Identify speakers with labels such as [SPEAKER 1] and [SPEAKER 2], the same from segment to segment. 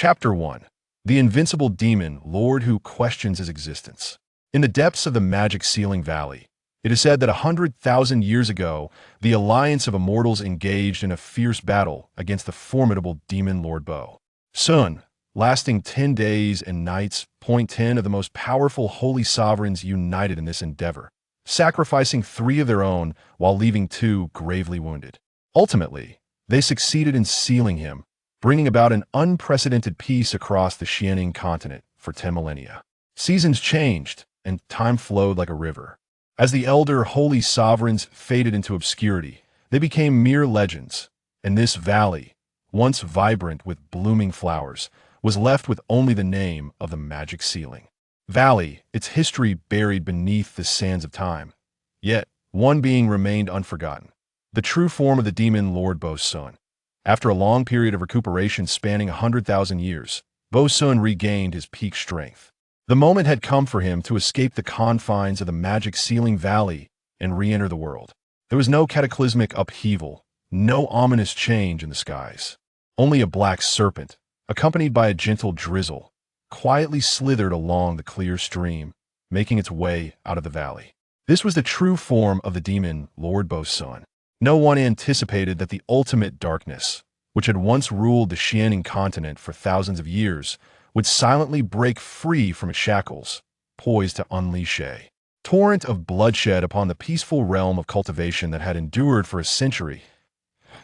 [SPEAKER 1] Chapter 1. The Invincible Demon Lord Who Questions His Existence. In the depths of the magic Ceiling Valley, it is said that 100,000 years ago, the alliance of immortals engaged in a fierce battle against the formidable demon Lord Bo Sun, lasting 10 days and nights. Point 10 of the most powerful holy sovereigns united in this endeavor, sacrificing 3 of their own while leaving 2 gravely wounded. Ultimately, they succeeded in sealing him, bringing about an unprecedented peace across the Xianing continent for 10 millennia. Seasons changed, and time flowed like a river. As the elder holy sovereigns faded into obscurity, they became mere legends, and this valley, once vibrant with blooming flowers, was left with only the name of the magic ceiling valley, its history buried beneath the sands of time. Yet, one being remained unforgotten: the true form of the demon Lord Bo Sun. After a long period of recuperation spanning 100,000 years, Bo Sun regained his peak strength. The moment had come for him to escape the confines of the magic Ceiling Valley and re-enter the world. There was no cataclysmic upheaval, no ominous change in the skies. Only a black serpent, accompanied by a gentle drizzle, quietly slithered along the clear stream, making its way out of the valley. This was the true form of the demon Lord Bo Sun. No one anticipated that the ultimate darkness, which had once ruled the Xianing continent for thousands of years, would silently break free from its shackles, poised to unleash a torrent of bloodshed upon the peaceful realm of cultivation that had endured for a century.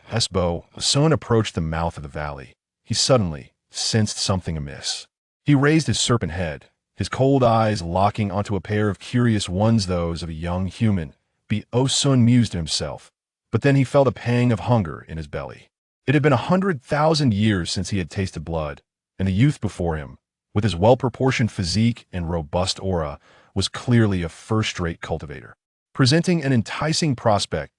[SPEAKER 1] As Bo Sun approached the mouth of the valley, he suddenly sensed something amiss. He raised his serpent head, his cold eyes locking onto a pair of curious ones, those of a young human. Bo Sun mused to himself. But then he felt a pang of hunger in his belly. It had been 100,000 years since he had tasted blood, and the youth before him, with his well-proportioned physique and robust aura, was clearly a first-rate cultivator, presenting an enticing prospect,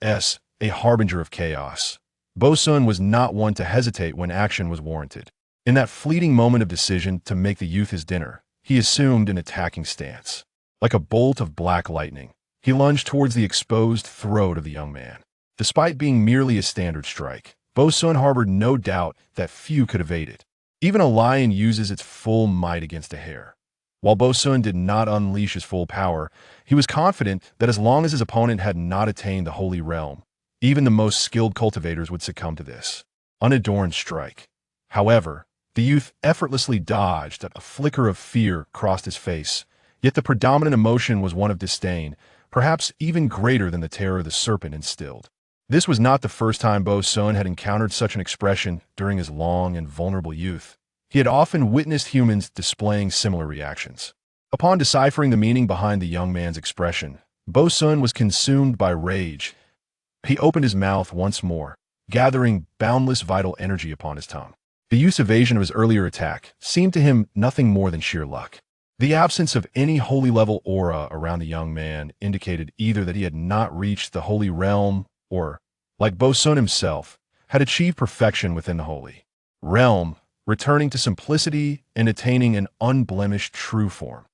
[SPEAKER 1] a harbinger of chaos. Bo Sun was not one to hesitate when action was warranted. In that fleeting moment of decision to make the youth his dinner, he assumed an attacking stance. Like a bolt of black lightning, he lunged towards the exposed throat of the young man. Despite being merely a standard strike, Bo Sun harbored no doubt that few could evade it. Even a lion uses its full might against a hare. While Bo Sun did not unleash his full power, he was confident that as long as his opponent had not attained the holy realm, even the most skilled cultivators would succumb to this unadorned strike. However, the youth effortlessly dodged. A flicker of fear crossed his face, yet the predominant emotion was one of disdain, perhaps even greater than the terror the serpent instilled. This was not the first time Bo Sun had encountered such an expression during his long and vulnerable youth. He had often witnessed humans displaying similar reactions. Upon deciphering the meaning behind the young man's expression, Bo Sun was consumed by rage. He opened his mouth once more, gathering boundless vital energy upon his tongue. The youth's evasion of his earlier attack seemed to him nothing more than sheer luck. The absence of any holy level aura around the young man indicated either that he had not reached the holy realm or, like Bo Sun himself, had achieved perfection within the holy realm, returning to simplicity and attaining an unblemished true form.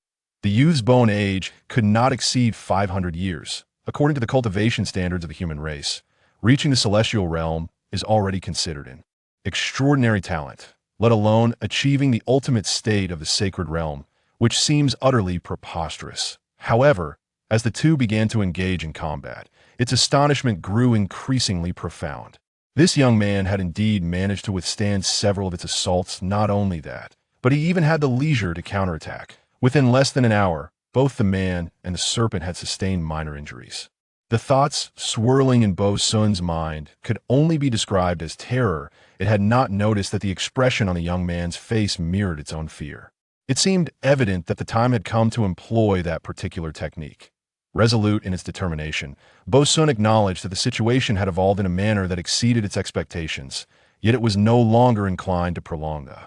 [SPEAKER 1] The youth's bone age could not exceed 500 years, according to the cultivation standards of the human race. Reaching the celestial realm is already considered an extraordinary talent, let alone achieving the ultimate state of the sacred realm, which seems utterly preposterous. However, as the two began to engage in combat, its astonishment grew increasingly profound. This young man had indeed managed to withstand several of its assaults. Not only that, but he even had the leisure to counterattack. Within less than an hour, both the man and the serpent had sustained minor injuries. The thoughts swirling in Bo Sun's mind could only be described as terror. It had not noticed that the expression on the young man's face mirrored its own fear. It seemed evident that the time had come to employ that particular technique. Resolute in its determination, Bo Sun acknowledged that the situation had evolved in a manner that exceeded its expectations, yet it was no longer inclined to prolong the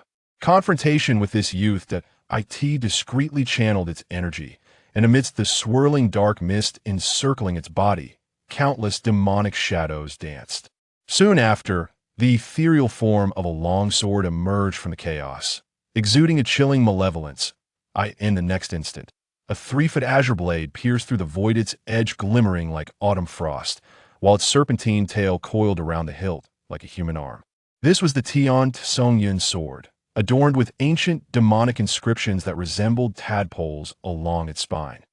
[SPEAKER 1] confrontation with this youth. That it discreetly channeled its energy, and amidst the swirling dark mist encircling its body, countless demonic shadows danced. Soon after, the ethereal form of a long sword emerged from the chaos, exuding a chilling malevolence. In the next instant, a 3-foot azure blade pierced through the void, its edge glimmering like autumn frost, while its serpentine tail coiled around the hilt like a human arm. This was the Chen Chang'an sword, adorned with ancient demonic inscriptions that resembled tadpoles along its spine.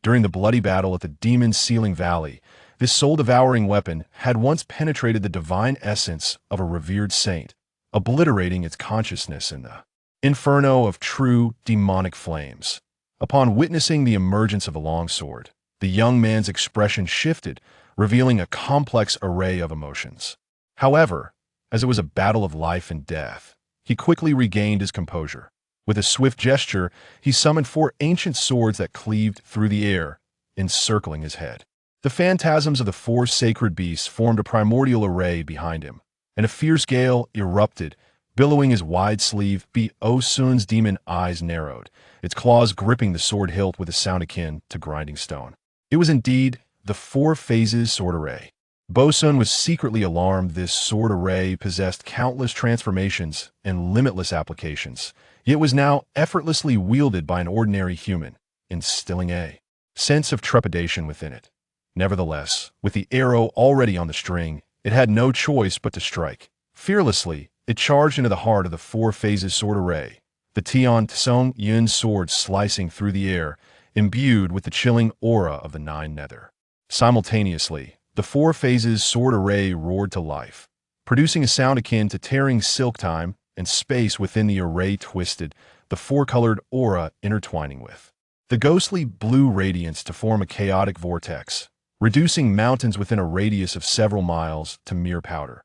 [SPEAKER 1] During the bloody battle at the Demon Sealing Valley, this soul-devouring weapon had once penetrated the divine essence of a revered saint, obliterating its consciousness in the inferno of true demonic flames. Upon witnessing the emergence of the longsword, the young man's expression shifted, revealing a complex array of emotions. However, as it was a battle of life and death, he quickly regained his composure. With a swift gesture, he summoned 4 ancient swords that cleaved through the air, encircling his head. The phantasms of the 4 sacred beasts formed a primordial array behind him, and a fierce gale erupted, billowing his wide sleeve. Bo Sun's demon eyes narrowed, its claws gripping the sword hilt with a sound akin to grinding stone. It was indeed the 4 phases sword array. Bo Sun was secretly alarmed. This sword array possessed countless transformations and limitless applications, yet was now effortlessly wielded by an ordinary human, instilling a sense of trepidation within it. Nevertheless, with the arrow already on the string, it had no choice but to strike. Fearlessly, it charged into the heart of the 4 phases sword array, the Chen Chang'an sword slicing through the air, imbued with the chilling aura of the 9 nether. Simultaneously, the 4 phases sword array roared to life, producing a sound akin to tearing silk. Time and space within the array twisted, the 4-colored aura intertwining with the ghostly blue radiance to form a chaotic vortex, reducing mountains within a radius of several miles to mere powder.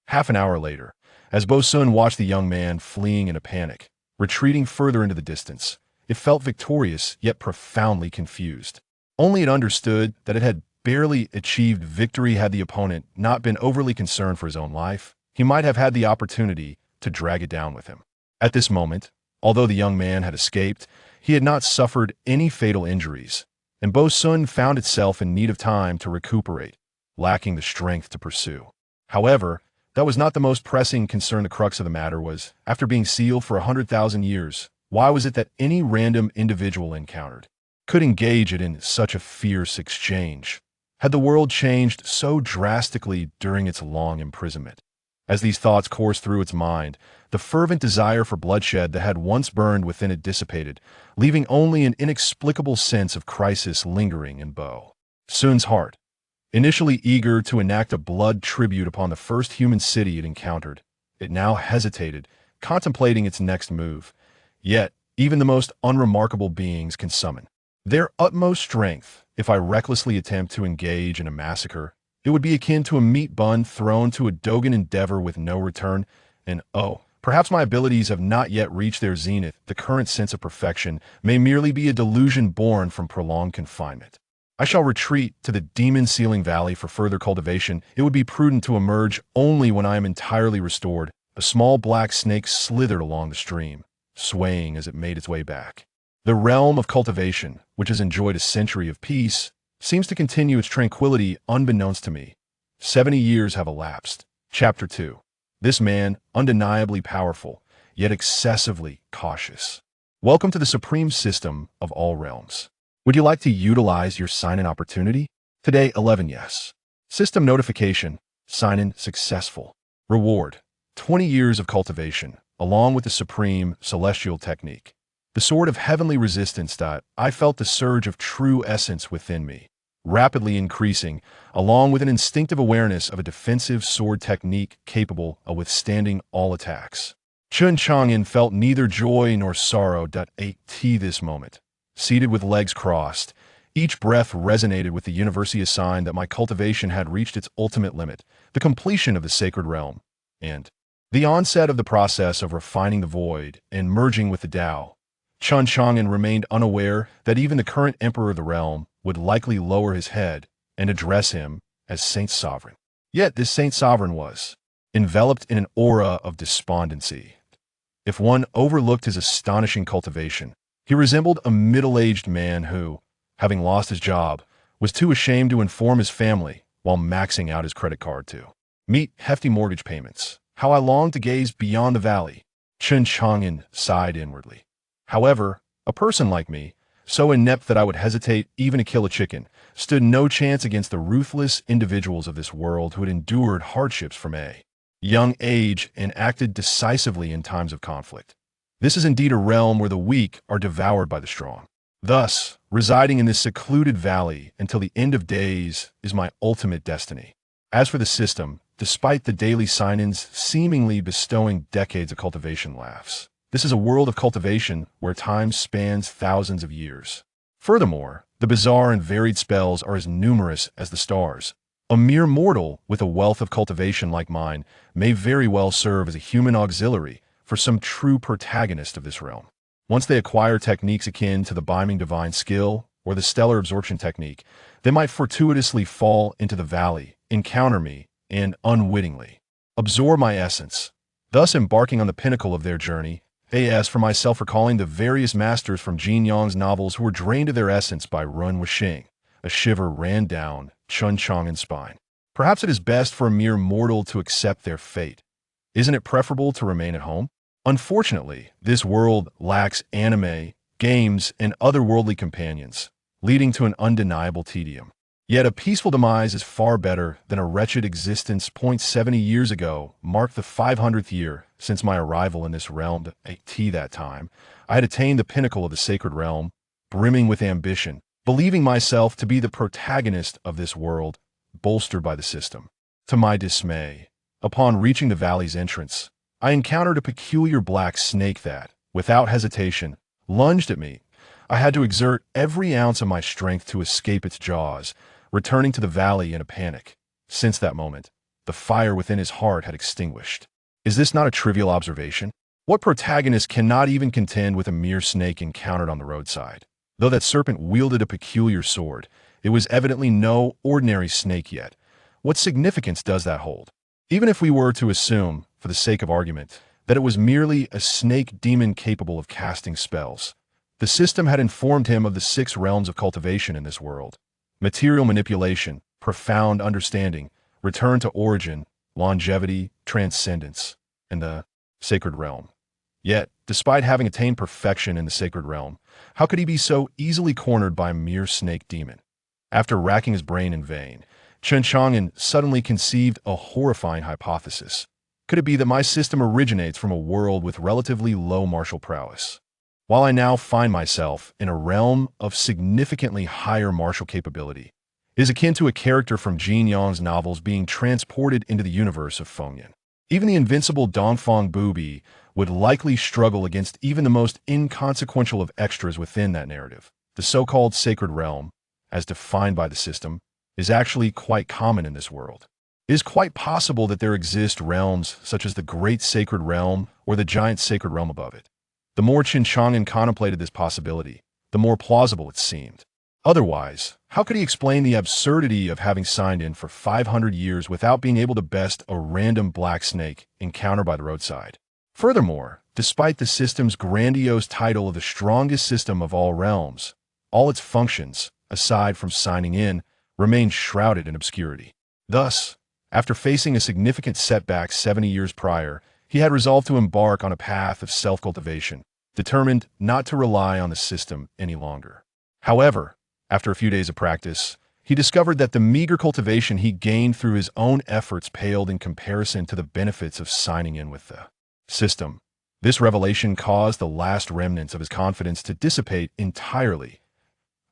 [SPEAKER 1] Half an hour later, as Bo Sun watched the young man fleeing in a panic, retreating further into the distance, it felt victorious yet profoundly confused. Only it understood that it had barely achieved victory. Had the opponent not been overly concerned for his own life, he might have had the opportunity to drag it down with him. At this moment, although the young man had escaped, he had not suffered any fatal injuries, and Bo Sun found itself in need of time to recuperate, lacking the strength to pursue. However, that was not the most pressing concern. The crux of the matter was, after being sealed for 100,000 years, why was it that any random individual encountered could engage it in such a fierce exchange? Had the world changed so drastically during its long imprisonment? As these thoughts coursed through its mind, the fervent desire for bloodshed that had once burned within it dissipated, leaving only an inexplicable sense of crisis lingering in Bo Sun's heart. Initially eager to enact a blood tribute upon the first human city it encountered, it now hesitated, contemplating its next move. Yet, even the most unremarkable beings can summon their utmost strength. If I recklessly attempt to engage in a massacre, it would be akin to a meat bun thrown to a Dogan endeavor with no return. And perhaps my abilities have not yet reached their zenith. The current sense of perfection may merely be a delusion born from prolonged confinement. I shall retreat to the Demon Sealing Valley for further cultivation. It would be prudent to emerge only when I am entirely restored. A small black snake slithered along the stream, swaying as it made its way back. The realm of cultivation, which has enjoyed a century of peace, seems to continue its tranquility unbeknownst to me. 70 years have elapsed. Chapter 2. This man, undeniably powerful, yet excessively cautious. Welcome to the supreme system of all realms. Would you like to utilize your sign-in opportunity? Today, 11 yes. System notification, sign-in successful. Reward, 20 years of cultivation, along with the supreme celestial technique. The sword of heavenly resistance. I felt the surge of true essence within me, rapidly increasing, along with an instinctive awareness of a defensive sword technique capable of withstanding all attacks. Chen Chang'an felt neither joy nor sorrow. At this moment, seated with legs crossed, each breath resonated with the universal sign that my cultivation had reached its ultimate limit, the completion of the sacred realm, and the onset of the process of refining the void and merging with the Tao. Chen Chang'an remained unaware that even the current emperor of the realm would likely lower his head and address him as Saint Sovereign. Yet this Saint Sovereign was enveloped in an aura of despondency. If one overlooked his astonishing cultivation, he resembled a middle-aged man who, having lost his job, was too ashamed to inform his family while maxing out his credit card to meet hefty mortgage payments. How I longed to gaze beyond the valley. Chen Chang'an sighed inwardly. However, a person like me, so inept that I would hesitate even to kill a chicken, stood no chance against the ruthless individuals of this world who had endured hardships from young age, and acted decisively in times of conflict. This is indeed a realm where the weak are devoured by the strong. Thus, residing in this secluded valley until the end of days is my ultimate destiny. As for the system, despite the daily sign-ins seemingly bestowing decades of cultivation laughs, this is a world of cultivation where time spans thousands of years. Furthermore, the bizarre and varied spells are as numerous as the stars. A mere mortal with a wealth of cultivation like mine may very well serve as a human auxiliary for some true protagonist of this realm. Once they acquire techniques akin to the Beiming Divine Skill or the Stellar Absorption Technique, they might fortuitously fall into the valley, encounter me, and unwittingly absorb my essence, thus embarking on the pinnacle of their journey. As for myself recalling the various masters from Jin Yang's novels who were drained of their essence by Run Wuxing, a shiver ran down Chen Chang'an's spine. Perhaps it is best for a mere mortal to accept their fate. Isn't it preferable to remain at home? Unfortunately, this world lacks anime, games, and other worldly companions, leading to an undeniable tedium. Yet a peaceful demise is far better than a wretched existence. 70 years ago marked the 500th year since my arrival in this realm. That time, I had attained the pinnacle of the sacred realm, brimming with ambition, believing myself to be the protagonist of this world, bolstered by the system. To my dismay, upon reaching the valley's entrance, I encountered a peculiar black snake that, without hesitation, lunged at me. I had to exert every ounce of my strength to escape its jaws, returning to the valley in a panic. Since that moment, the fire within his heart had extinguished. Is this not a trivial observation? What protagonist cannot even contend with a mere snake encountered on the roadside? Though that serpent wielded a peculiar sword, it was evidently no ordinary snake yet. What significance does that hold? Even if we were to assume, for the sake of argument, that it was merely a snake demon capable of casting spells, the system had informed him of the 6 realms of cultivation in this world: material manipulation, profound understanding, return to origin, longevity, transcendence, and the sacred realm. Yet, despite having attained perfection in the sacred realm, how could he be so easily cornered by a mere snake demon? After racking his brain in vain, Chen Chang'an suddenly conceived a horrifying hypothesis. Could it be that my system originates from a world with relatively low martial prowess, while I now find myself in a realm of significantly higher martial capability? It is akin to a character from Jin Yang's novels being transported into the universe of Fengyan. Even the invincible Dongfang Bubi would likely struggle against even the most inconsequential of extras within that narrative. The so-called sacred realm, as defined by the system, is actually quite common in this world. It is quite possible that there exist realms such as the Great Sacred Realm or the Giant Sacred Realm above it. The more Chen Chang'an contemplated this possibility, the more plausible it seemed. Otherwise, how could he explain the absurdity of having signed in for 500 years without being able to best a random black snake encountered by the roadside? Furthermore, despite the system's grandiose title of the strongest system of all realms, all its functions, aside from signing in, remained shrouded in obscurity. Thus, after facing a significant setback 70 years prior, he had resolved to embark on a path of self-cultivation, determined not to rely on the system any longer. However, after a few days of practice, he discovered that the meager cultivation he gained through his own efforts paled in comparison to the benefits of signing in with the system. This revelation caused the last remnants of his confidence to dissipate entirely.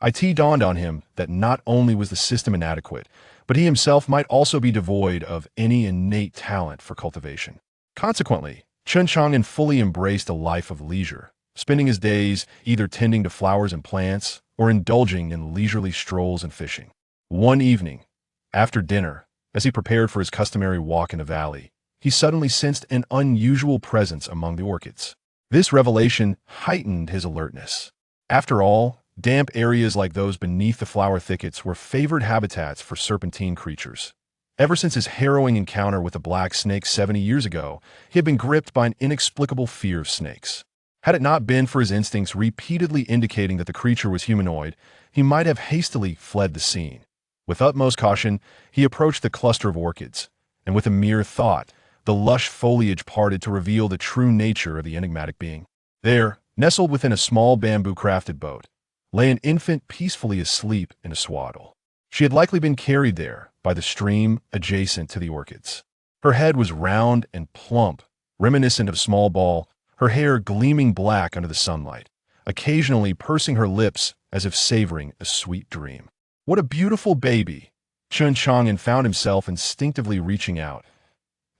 [SPEAKER 1] It dawned on him that not only was the system inadequate, but he himself might also be devoid of any innate talent for cultivation. Consequently, Chen Chang'an fully embraced a life of leisure, spending his days either tending to flowers and plants or indulging in leisurely strolls and fishing. One evening, after dinner, as he prepared for his customary walk in the valley, he suddenly sensed an unusual presence among the orchids. This revelation heightened his alertness. After all, damp areas like those beneath the flower thickets were favored habitats for serpentine creatures. Ever since his harrowing encounter with the black snake 70 years ago, he had been gripped by an inexplicable fear of snakes. Had it not been for his instincts repeatedly indicating that the creature was humanoid, he might have hastily fled the scene. With utmost caution, he approached the cluster of orchids, and with a mere thought, the lush foliage parted to reveal the true nature of the enigmatic being. There, nestled within a small bamboo-crafted boat, lay an infant peacefully asleep in a swaddle. She had likely been carried there by the stream adjacent to the orchids. Her head was round and plump, reminiscent of a small ball, her hair gleaming black under the sunlight, occasionally pursing her lips as if savoring a sweet dream. What a beautiful baby! Chen Chang'an found himself instinctively reaching out.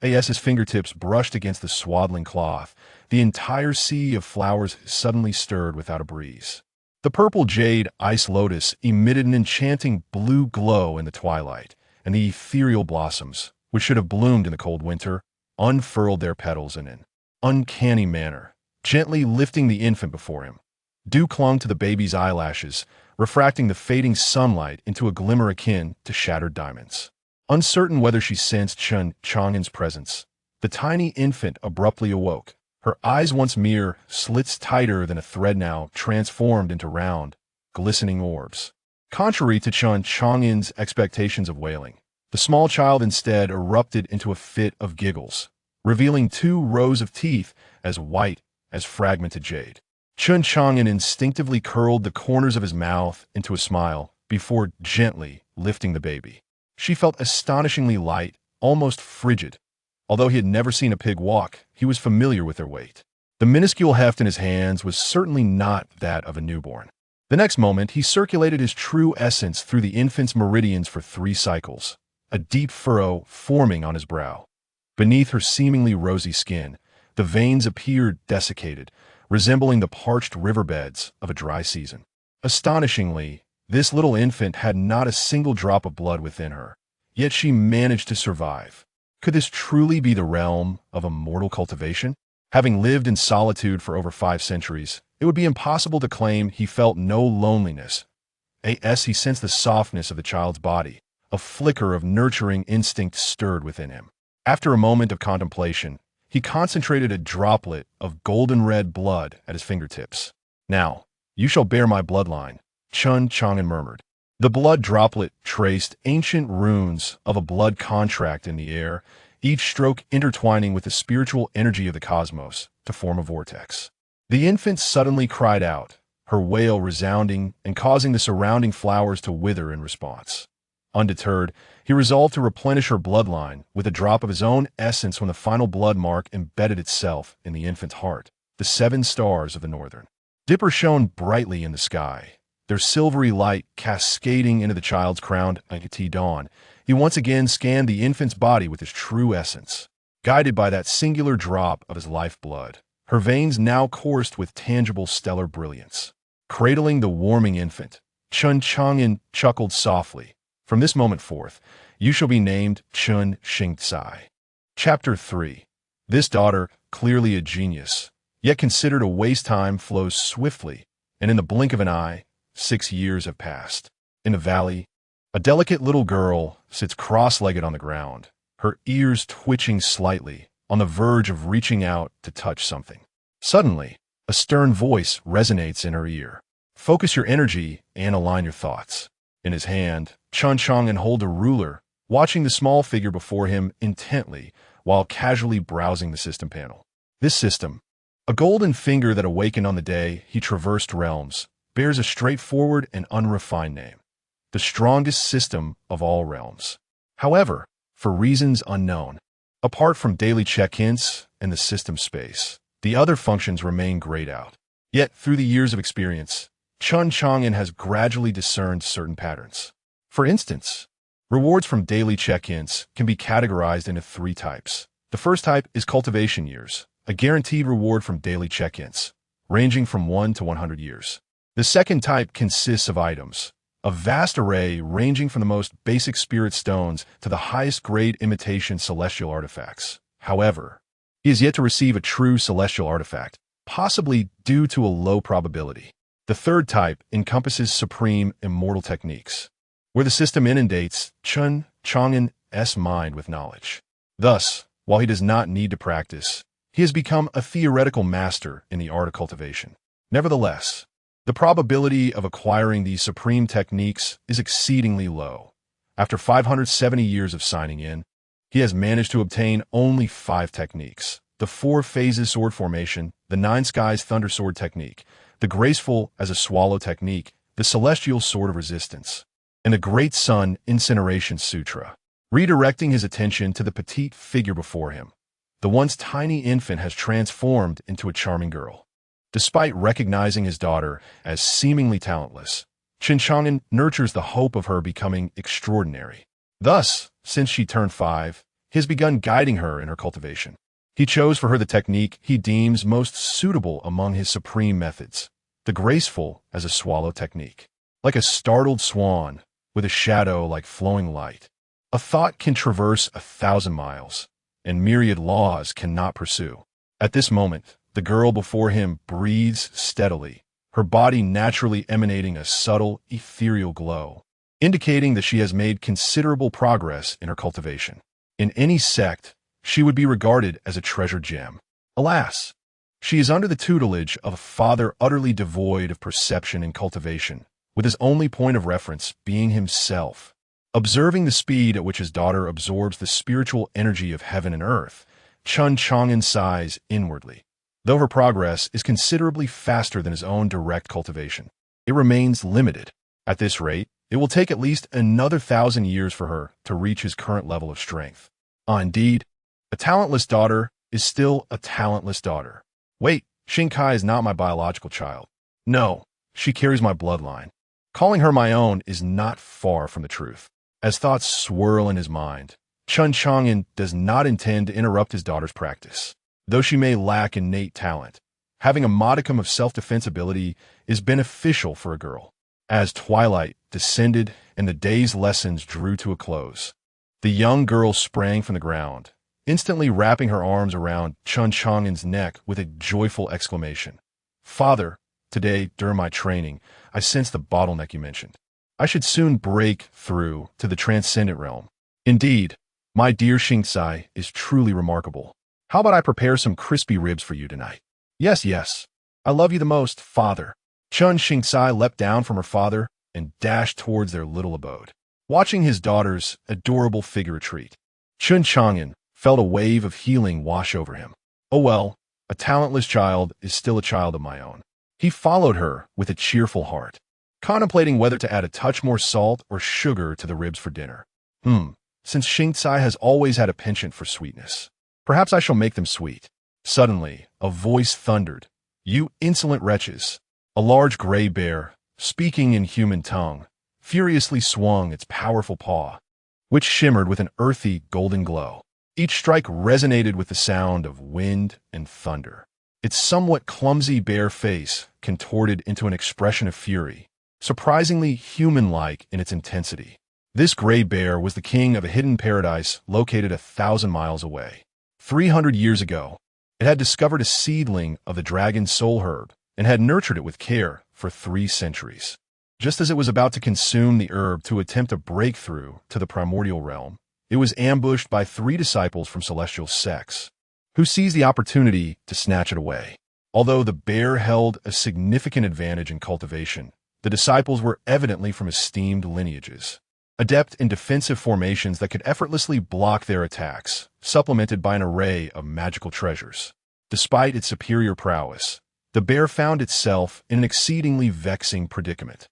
[SPEAKER 1] As his fingertips brushed against the swaddling cloth, the entire sea of flowers suddenly stirred without a breeze. The purple jade ice lotus emitted an enchanting blue glow in the twilight, and the ethereal blossoms, which should have bloomed in the cold winter, unfurled their petals in an uncanny manner, gently lifting the infant before him. Dew clung to the baby's eyelashes, refracting the fading sunlight into a glimmer akin to shattered diamonds. Uncertain whether she sensed Chen Chang'an's presence, the tiny infant abruptly awoke. Her eyes, once mere slits tighter than a thread, now transformed into round, glistening orbs. Contrary to Chen Chang'an's expectations of wailing, the small child instead erupted into a fit of giggles, revealing 2 rows of teeth as white as fragmented jade. Chen Chang'an instinctively curled the corners of his mouth into a smile before gently lifting the baby. She felt astonishingly light, almost frigid. Although he had never seen a pig walk, he was familiar with their weight. The minuscule heft in his hands was certainly not that of a newborn. The next moment, he circulated his true essence through the infant's meridians for 3 cycles, a deep furrow forming on his brow. Beneath her seemingly rosy skin, the veins appeared desiccated, resembling the parched riverbeds of a dry season. Astonishingly, this little infant had not a single drop of blood within her, yet she managed to survive. Could this truly be the realm of immortal cultivation? Having lived in solitude for over 5 centuries, it would be impossible to claim he felt no loneliness. He sensed the softness of the child's body. A flicker of nurturing instinct stirred within him. After a moment of contemplation, he concentrated a droplet of golden-red blood at his fingertips. "Now, you shall bear my bloodline," Chen Chang'an murmured. The blood droplet traced ancient runes of a blood contract in the air, each stroke intertwining with the spiritual energy of the cosmos to form a vortex. The infant suddenly cried out, her wail resounding and causing the surrounding flowers to wither in response. Undeterred, he resolved to replenish her bloodline with a drop of his own essence when the final blood mark embedded itself in the infant's heart. The 7 stars of the northern Dipper shone brightly in the sky, their silvery light cascading into the child's crowned dawn. He once again scanned the infant's body with his true essence. Guided by that singular drop of his lifeblood, her veins now coursed with tangible stellar brilliance. Cradling the warming infant, Chen Chang'an chuckled softly. "From this moment forth, you shall be named Chen Chang'an." Chapter 3. This daughter, clearly a genius, yet considered a waste time, flows swiftly, and in the blink of an eye, 6 years have passed. In the valley, a delicate little girl sits cross-legged on the ground, her ears twitching slightly, on the verge of reaching out to touch something. Suddenly, a stern voice resonates in her ear. "Focus your energy and align your thoughts." In his hand, Chen Chang'an held a ruler, watching the small figure before him intently while casually browsing the system panel. This system, a golden finger that awakened on the day he traversed realms, bears a straightforward and unrefined name: the strongest system of all realms. However, for reasons unknown, apart from daily check-ins and the system space, the other functions remain grayed out. Yet, through the years of experience, Chen Chang'an has gradually discerned certain patterns. For instance, rewards from daily check-ins can be categorized into 3 types. The first type is cultivation years, a guaranteed reward from daily check-ins, ranging from 1 to 100 years. The second type consists of items, a vast array ranging from the most basic spirit stones to the highest grade imitation celestial artifacts. However, he is yet to receive a true celestial artifact, possibly due to a low probability. The third type encompasses supreme immortal techniques, where the system inundates Chen Chang'an's mind with knowledge. Thus, while he does not need to practice, he has become a theoretical master in the art of cultivation. Nevertheless, the probability of acquiring these supreme techniques is exceedingly low. After 570 years of signing in, he has managed to obtain only 5 techniques: the 4 phases sword formation, the 9 skies thunder sword technique, the graceful as a swallow technique, the celestial sword of resistance, and the great sun incineration sutra. redirecting his attention to the petite figure before him. The once tiny infant has transformed into a charming girl. Despite recognizing his daughter as seemingly talentless, Chen Chang'an nurtures the hope of her becoming extraordinary. Thus, since she turned 5, he has begun guiding her in her cultivation. He chose for her the technique he deems most suitable among his supreme methods, the graceful as a swallow technique. Like a startled swan, with a shadow like flowing light, a thought can traverse 1,000 miles, and myriad laws cannot pursue. At this moment, the girl before him breathes steadily, her body naturally emanating a subtle, ethereal glow, indicating that she has made considerable progress in her cultivation. In any sect, she would be regarded as a treasured gem. Alas, she is under the tutelage of a father utterly devoid of perception and cultivation, with his only point of reference being himself. Observing the speed at which his daughter absorbs the spiritual energy of heaven and earth, Chen Chang'an sighs inwardly. Though her progress is considerably faster than his own direct cultivation, it remains limited. At this rate, it will take at least another 1,000 years for her to reach his current level of strength. Indeed, a talentless daughter is still a talentless daughter. Wait, Xingkai is not my biological child. No, she carries my bloodline. Calling her my own is not far from the truth. As thoughts swirl in his mind, Chen Chang'an does not intend to interrupt his daughter's practice. Though she may lack innate talent, having a modicum of self-defense ability is beneficial for a girl. As twilight descended and the day's lessons drew to a close, the young girl sprang from the ground, instantly wrapping her arms around Chen Chang'an's neck with a joyful exclamation. "Father, today, during my training, I sensed the bottleneck you mentioned. I should soon break through to the transcendent realm. Indeed, my dear Xingcai is truly remarkable. How about I prepare some crispy ribs for you tonight?" "Yes, yes. I love you the most, father." Chen Xingcai leapt down from her father and dashed towards their little abode. Watching his daughter's adorable figure retreat, Chen Chang'an felt a wave of healing wash over him. Oh well, a talentless child is still a child of my own. He followed her with a cheerful heart, contemplating whether to add a touch more salt or sugar to the ribs for dinner. Since Xingcai has always had a penchant for sweetness, perhaps I shall make them sweet. Suddenly, a voice thundered, "You insolent wretches!" A large gray bear, speaking in human tongue, furiously swung its powerful paw, which shimmered with an earthy golden glow. Each strike resonated with the sound of wind and thunder. Its somewhat clumsy bare face contorted into an expression of fury, surprisingly human-like in its intensity. This gray bear was the king of a hidden paradise located 1,000 miles away. 300 years ago, it had discovered a seedling of the dragon soul herb and had nurtured it with care for 3 centuries. Just as it was about to consume the herb to attempt a breakthrough to the primordial realm, it was ambushed by 3 disciples from celestial sects, who seized the opportunity to snatch it away. Although the bear held a significant advantage in cultivation, the disciples were evidently from esteemed lineages, adept in defensive formations that could effortlessly block their attacks, supplemented by an array of magical treasures. Despite its superior prowess, the bear found itself in an exceedingly vexing predicament.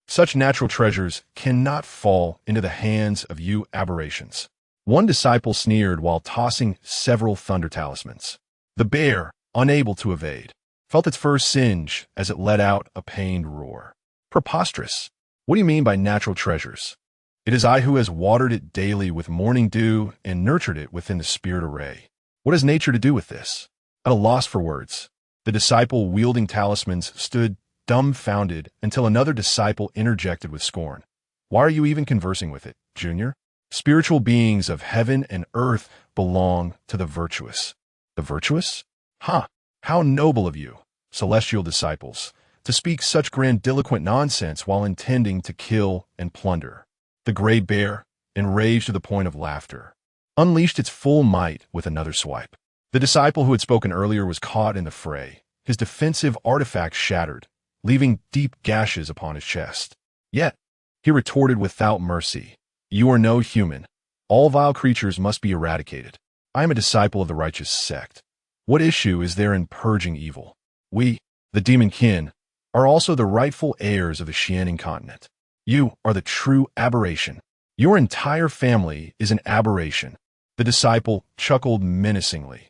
[SPEAKER 1] Such natural treasures cannot fall into the hands of you aberrations. One disciple sneered while tossing several thunder talismans. The bear, unable to evade, felt its fur singe as it let out a pained roar. "Preposterous! What do you mean by natural treasures? It is I who has watered it daily with morning dew and nurtured it within the spirit array. What has nature to do with this?" At a loss for words, the disciple wielding talismans stood dumbfounded until another disciple interjected with scorn. "Why are you even conversing with it, Junior? Spiritual beings of heaven and earth belong to the virtuous." "The virtuous? Ha! How noble of you, celestial disciples, to speak such grandiloquent nonsense while intending to kill and plunder." The gray bear, enraged to the point of laughter, unleashed its full might with another swipe. The disciple who had spoken earlier was caught in the fray, his defensive artifact shattered, leaving deep gashes upon his chest. Yet, he retorted without mercy, "You are no human. All vile creatures must be eradicated. I am a disciple of the righteous sect. What issue is there in purging evil? We, the demon kin, are also the rightful heirs of the Xianing continent. You are the true aberration. Your entire family is an aberration. The disciple chuckled menacingly.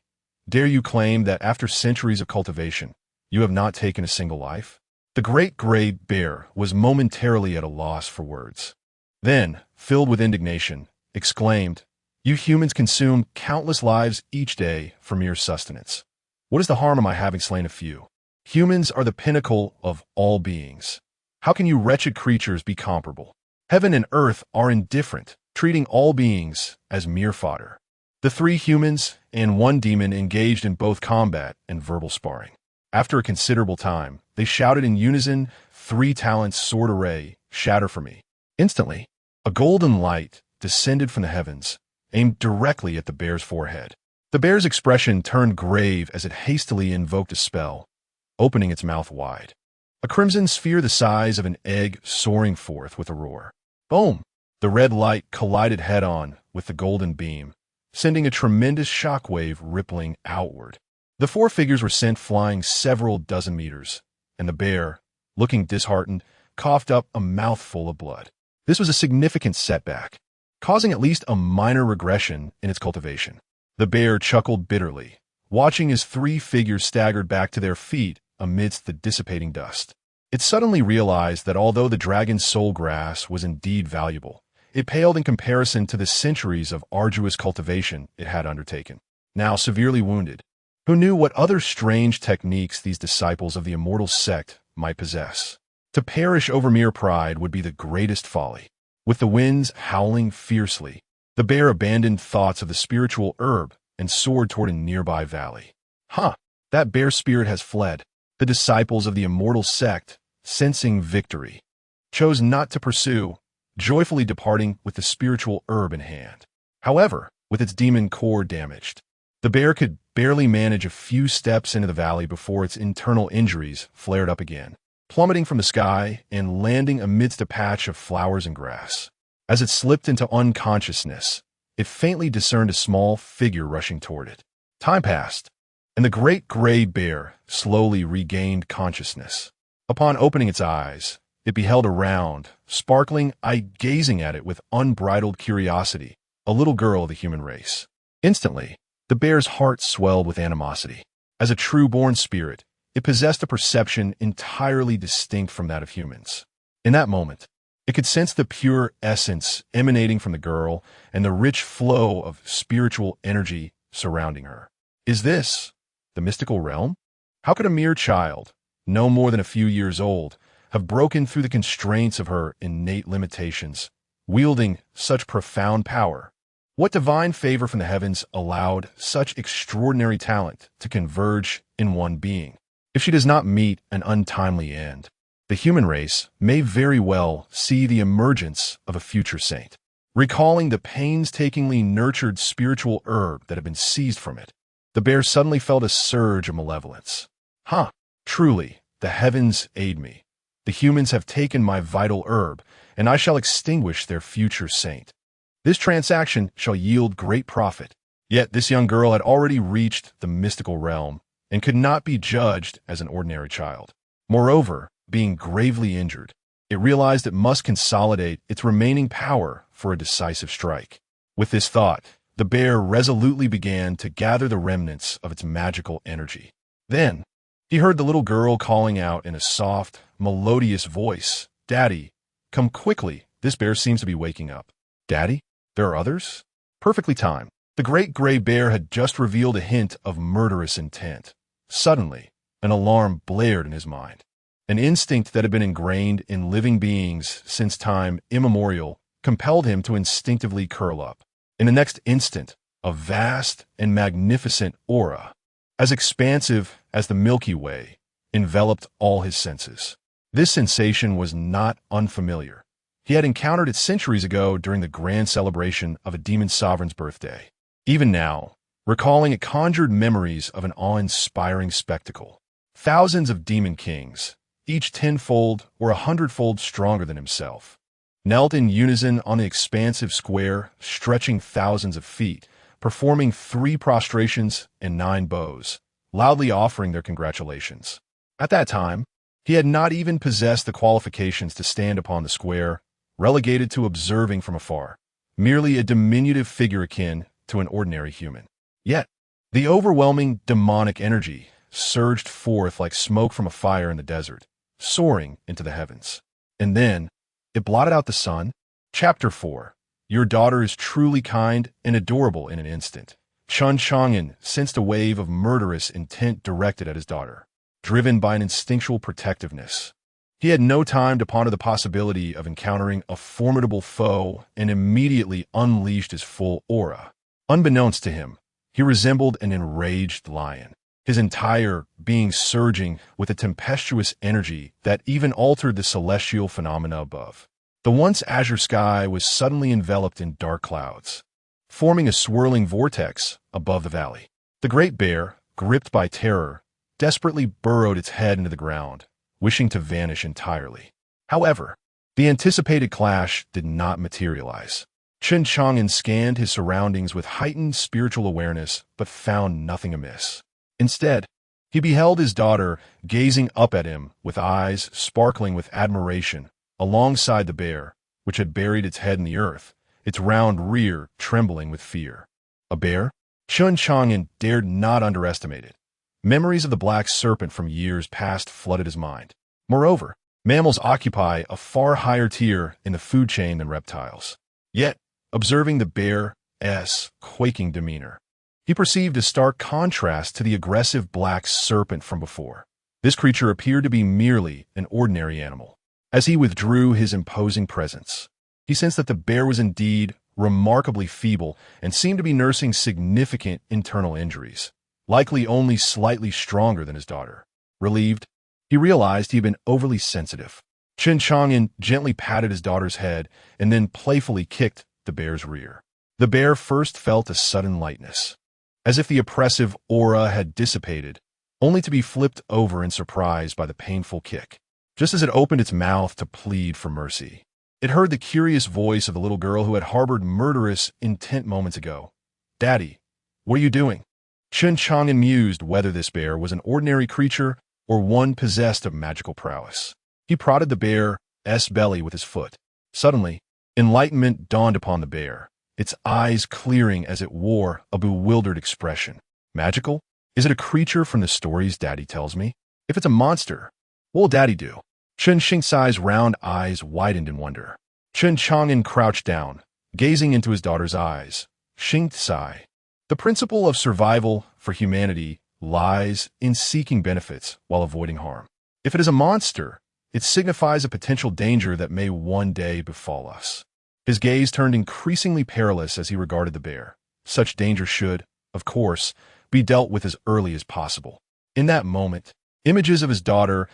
[SPEAKER 1] Dare you claim that after centuries of cultivation, you have not taken a single life? The great gray bear was momentarily at a loss for words. Then, filled with indignation, exclaimed, You humans consume countless lives each day for mere sustenance. What is the harm of my having slain a few? Humans are the pinnacle of all beings. How can you wretched creatures be comparable? Heaven and earth are indifferent, treating all beings as mere fodder. The 3 humans and 1 demon engaged in both combat and verbal sparring. After a considerable time, they shouted in unison, 3 talents sword array, shatter for me. Instantly, a golden light descended from the heavens, aimed directly at the bear's forehead. The bear's expression turned grave as it hastily invoked a spell, opening its mouth wide. A crimson sphere the size of an egg soaring forth with a roar. Boom! The red light collided head-on with the golden beam, sending a tremendous shockwave rippling outward. The 4 figures were sent flying several dozen meters, and the bear, looking disheartened, coughed up a mouthful of blood. This was a significant setback, causing at least a minor regression in its cultivation. The bear chuckled bitterly, watching as 3 figures staggered back to their feet amidst the dissipating dust. It suddenly realized that although the dragon's soul grass was indeed valuable, it paled in comparison to the centuries of arduous cultivation it had undertaken. Now severely wounded, who knew what other strange techniques these disciples of the immortal sect might possess? To perish over mere pride would be the greatest folly. With the winds howling fiercely, the bear abandoned thoughts of the spiritual herb and soared toward a nearby valley. That bear spirit has fled. The disciples of the immortal sect, sensing victory, chose not to pursue, joyfully departing with the spiritual herb in hand. However, with its demon core damaged, the bear could barely manage a few steps into the valley before its internal injuries flared up again, plummeting from the sky and landing amidst a patch of flowers and grass. As it slipped into unconsciousness, it faintly discerned a small figure rushing toward it. Time passed, and the great gray bear slowly regained consciousness. Upon opening its eyes, it beheld a round, sparkling eye gazing at it with unbridled curiosity, a little girl of the human race. Instantly, the bear's heart swelled with animosity. As a true-born spirit, it possessed a perception entirely distinct from that of humans. In that moment, it could sense the pure essence emanating from the girl and the rich flow of spiritual energy surrounding her. Is this the mystical realm? How could a mere child, no more than a few years old, have broken through the constraints of her innate limitations, wielding such profound power? What divine favor from the heavens allowed such extraordinary talent to converge in one being? If she does not meet an untimely end, the human race may very well see the emergence of a future saint. Recalling the painstakingly nurtured spiritual herb that had been seized from it, the bear suddenly felt a surge of malevolence. Truly, the heavens aid me. The humans have taken my vital herb, and I shall extinguish their future saint. This transaction shall yield great profit. Yet this young girl had already reached the mystical realm and could not be judged as an ordinary child. Moreover, being gravely injured, it realized it must consolidate its remaining power for a decisive strike. With this thought, the bear resolutely began to gather the remnants of its magical energy. Then, he heard the little girl calling out in a soft, melodious voice, "Daddy, come quickly, this bear seems to be waking up." "Daddy? There are others?" Perfectly timed. The great gray bear had just revealed a hint of murderous intent. Suddenly, an alarm blared in his mind. An instinct that had been ingrained in living beings since time immemorial compelled him to instinctively curl up. In the next instant, a vast and magnificent aura, as expansive as the Milky Way, enveloped all his senses. This sensation was not unfamiliar. He had encountered it centuries ago during the grand celebration of a demon sovereign's birthday. Even now, recalling it conjured memories of an awe-inspiring spectacle. Thousands of demon kings, each 10-fold or 100-fold stronger than himself, knelt in unison on the expansive square, stretching thousands of feet, performing 3 prostrations and 9 bows, loudly offering their congratulations. At that time, he had not even possessed the qualifications to stand upon the square, relegated to observing from afar. merely a diminutive figure akin to an ordinary human. Yet, the overwhelming demonic energy surged forth like smoke from a fire in the desert, soaring into the heavens. And then, it blotted out the sun. Chapter 4. Your daughter is truly kind and adorable in an instant. Chen Chang'an sensed a wave of murderous intent directed at his daughter, driven by an instinctual protectiveness. He had no time to ponder the possibility of encountering a formidable foe and immediately unleashed his full aura. Unbeknownst to him, he resembled an enraged lion, his entire being surging with a tempestuous energy that even altered the celestial phenomena above. The once azure sky was suddenly enveloped in dark clouds, forming a swirling vortex above the valley. The great bear, gripped by terror, desperately burrowed its head into the ground, wishing to vanish entirely. However, the anticipated clash did not materialize. Chen Chang'an scanned his surroundings with heightened spiritual awareness but found nothing amiss. Instead, he beheld his daughter gazing up at him with eyes sparkling with admiration, alongside the bear, which had buried its head in the earth, its round rear trembling with fear. A bear? Chen Chang'an dared not underestimate it. Memories of the black serpent from years past flooded his mind. Moreover, mammals occupy a far higher tier in the food chain than reptiles. Yet, observing the bear's quaking demeanor, he perceived a stark contrast to the aggressive black serpent from before. This creature appeared to be merely an ordinary animal. As he withdrew his imposing presence, he sensed that the bear was indeed remarkably feeble and seemed to be nursing significant internal injuries, likely only slightly stronger than his daughter. Relieved, he realized he had been overly sensitive. Chen Chang'an gently patted his daughter's head and then playfully kicked the bear's rear. The bear first felt a sudden lightness, as if the oppressive aura had dissipated, only to be flipped over in surprise by the painful kick. Just as it opened its mouth to plead for mercy, it heard the curious voice of the little girl who had harbored murderous intent moments ago. "Daddy, what are you doing?" Chen Chang'an mused whether this bear was an ordinary creature or one possessed of magical prowess. He prodded the bear's belly with his foot. Suddenly, enlightenment dawned upon the bear, its eyes clearing as it wore a bewildered expression. Magical? Is it a creature from the stories Daddy tells me? If it's a monster, what will Daddy do? Chen Chang'an's round eyes widened in wonder. Chen Chang'an crouched down, gazing into his daughter's eyes. Xingtsai. The principle of survival for humanity lies in seeking benefits while avoiding harm. If it is a monster, it signifies a potential danger that may one day befall us. His gaze turned increasingly perilous as he regarded the bear. Such danger should, of course, be dealt with as early as possible. In that moment, images of his daughter's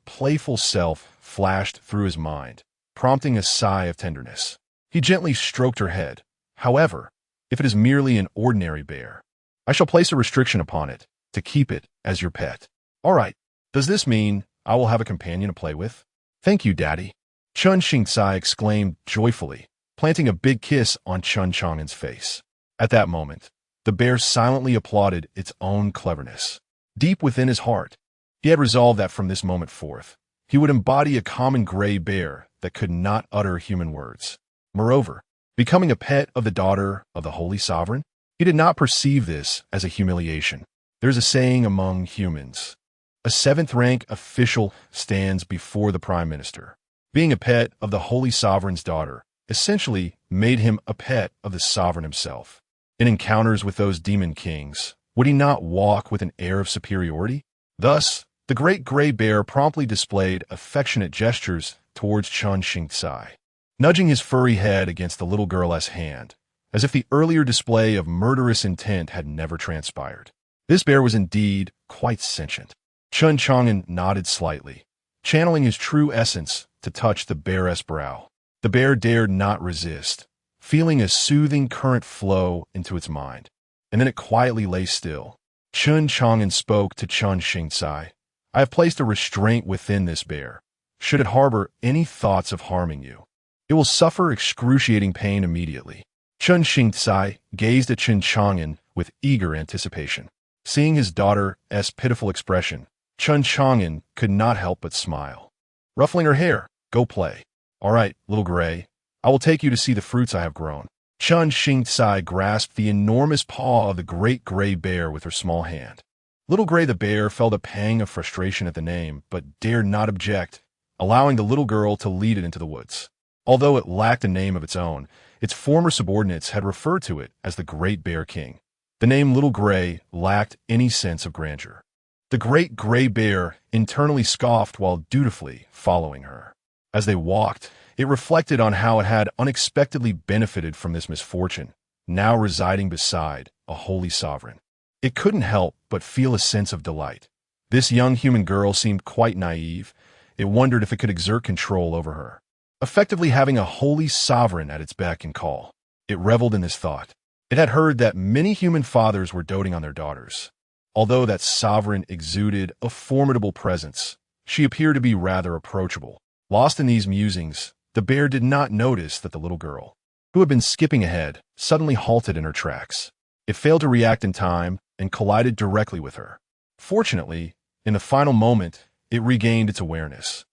[SPEAKER 1] playful self flashed through his mind, prompting a sigh of tenderness. He gently stroked her head. However, if it is merely an ordinary bear, I shall place a restriction upon it to keep it as your pet. All right, does this mean I will have a companion to play with? Thank you, Daddy. Chen Chang'an exclaimed joyfully, planting a big kiss on Chen Chang'an's face. At that moment, the bear silently applauded its own cleverness. Deep within his heart, he had resolved that from this moment forth, he would embody a common gray bear that could not utter human words. Moreover, becoming a pet of the daughter of the Holy Sovereign, he did not perceive this as a humiliation. There's a saying among humans: a seventh-rank official stands before the Prime Minister. Being a pet of the Holy Sovereign's daughter essentially made him a pet of the Sovereign himself. In encounters with those demon kings, would he not walk with an air of superiority? Thus, the great gray bear promptly displayed affectionate gestures towards Chen Chang'an, nudging his furry head against the little girl's hand, as if the earlier display of murderous intent had never transpired. This bear was indeed quite sentient. Chen Chang'an nodded slightly, channeling his true essence to touch the bear's brow. The bear dared not resist, feeling a soothing current flow into its mind, and then it quietly lay still. Chen Chang'an spoke to Chen Chang'an. I have placed a restraint within this bear. Should it harbor any thoughts of harming you, it will suffer excruciating pain immediately. Chen Chang'an gazed at Chen Chang'an with eager anticipation. Seeing his daughter's pitiful expression, Chen Chang'an could not help but smile. Ruffling her hair, go play. All right, little gray, I will take you to see the fruits I have grown. Chen Chang'an grasped the enormous paw of the great gray bear with her small hand. Little Gray the bear felt a pang of frustration at the name, but dared not object, allowing the little girl to lead it into the woods. Although it lacked a name of its own, its former subordinates had referred to it as the Great Bear King. The name Little Gray lacked any sense of grandeur. The great gray bear internally scoffed while dutifully following her. As they walked, it reflected on how it had unexpectedly benefited from this misfortune, now residing beside a holy sovereign. It couldn't help but feel a sense of delight. This young human girl seemed quite naive. It wondered if it could exert control over her, effectively having a holy sovereign at its beck and call. It reveled in this thought. It had heard that many human fathers were doting on their daughters. Although that sovereign exuded a formidable presence, she appeared to be rather approachable. Lost in these musings, the bear did not notice that the little girl, who had been skipping ahead, suddenly halted in her tracks. It failed to react in time and collided directly with her. Fortunately, in the final moment, it regained its awareness,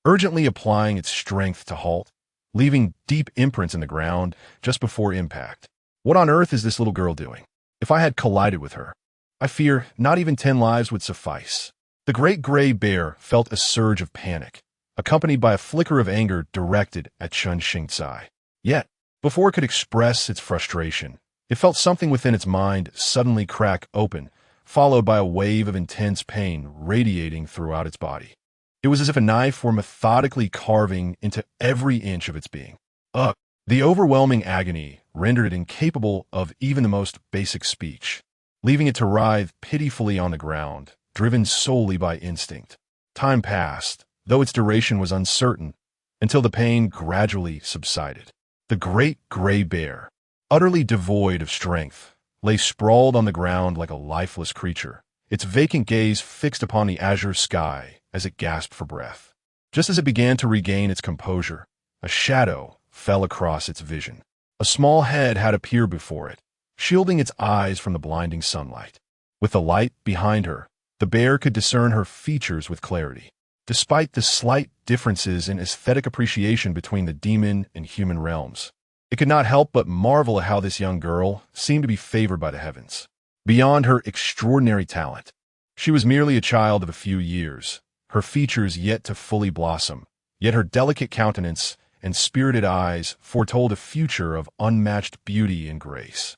[SPEAKER 1] urgently applying its strength to halt, leaving deep imprints in the ground just before impact. What on earth is this little girl doing? If I had collided with her, I fear not even 10 lives would suffice. The great gray bear felt a surge of panic, accompanied by a flicker of anger directed at Chen Chang'an. Yet, before it could express its frustration, it felt something within its mind suddenly crack open, followed by a wave of intense pain radiating throughout its body. It was as if a knife were methodically carving into every inch of its being. Ugh! The overwhelming agony rendered it incapable of even the most basic speech, leaving it to writhe pitifully on the ground, driven solely by instinct. Time passed, though its duration was uncertain, until the pain gradually subsided. The great gray bear, utterly devoid of strength, lay sprawled on the ground like a lifeless creature, its vacant gaze fixed upon the azure sky as it gasped for breath. Just as it began to regain its composure, a shadow fell across its vision. A small head had appeared before it, shielding its eyes from the blinding sunlight. With the light behind her, the bear could discern her features with clarity. Despite the slight differences in aesthetic appreciation between the demon and human realms, it could not help but marvel at how this young girl seemed to be favored by the heavens. Beyond her extraordinary talent, she was merely a child of a few years, her features yet to fully blossom, yet her delicate countenance and spirited eyes foretold a future of unmatched beauty and grace.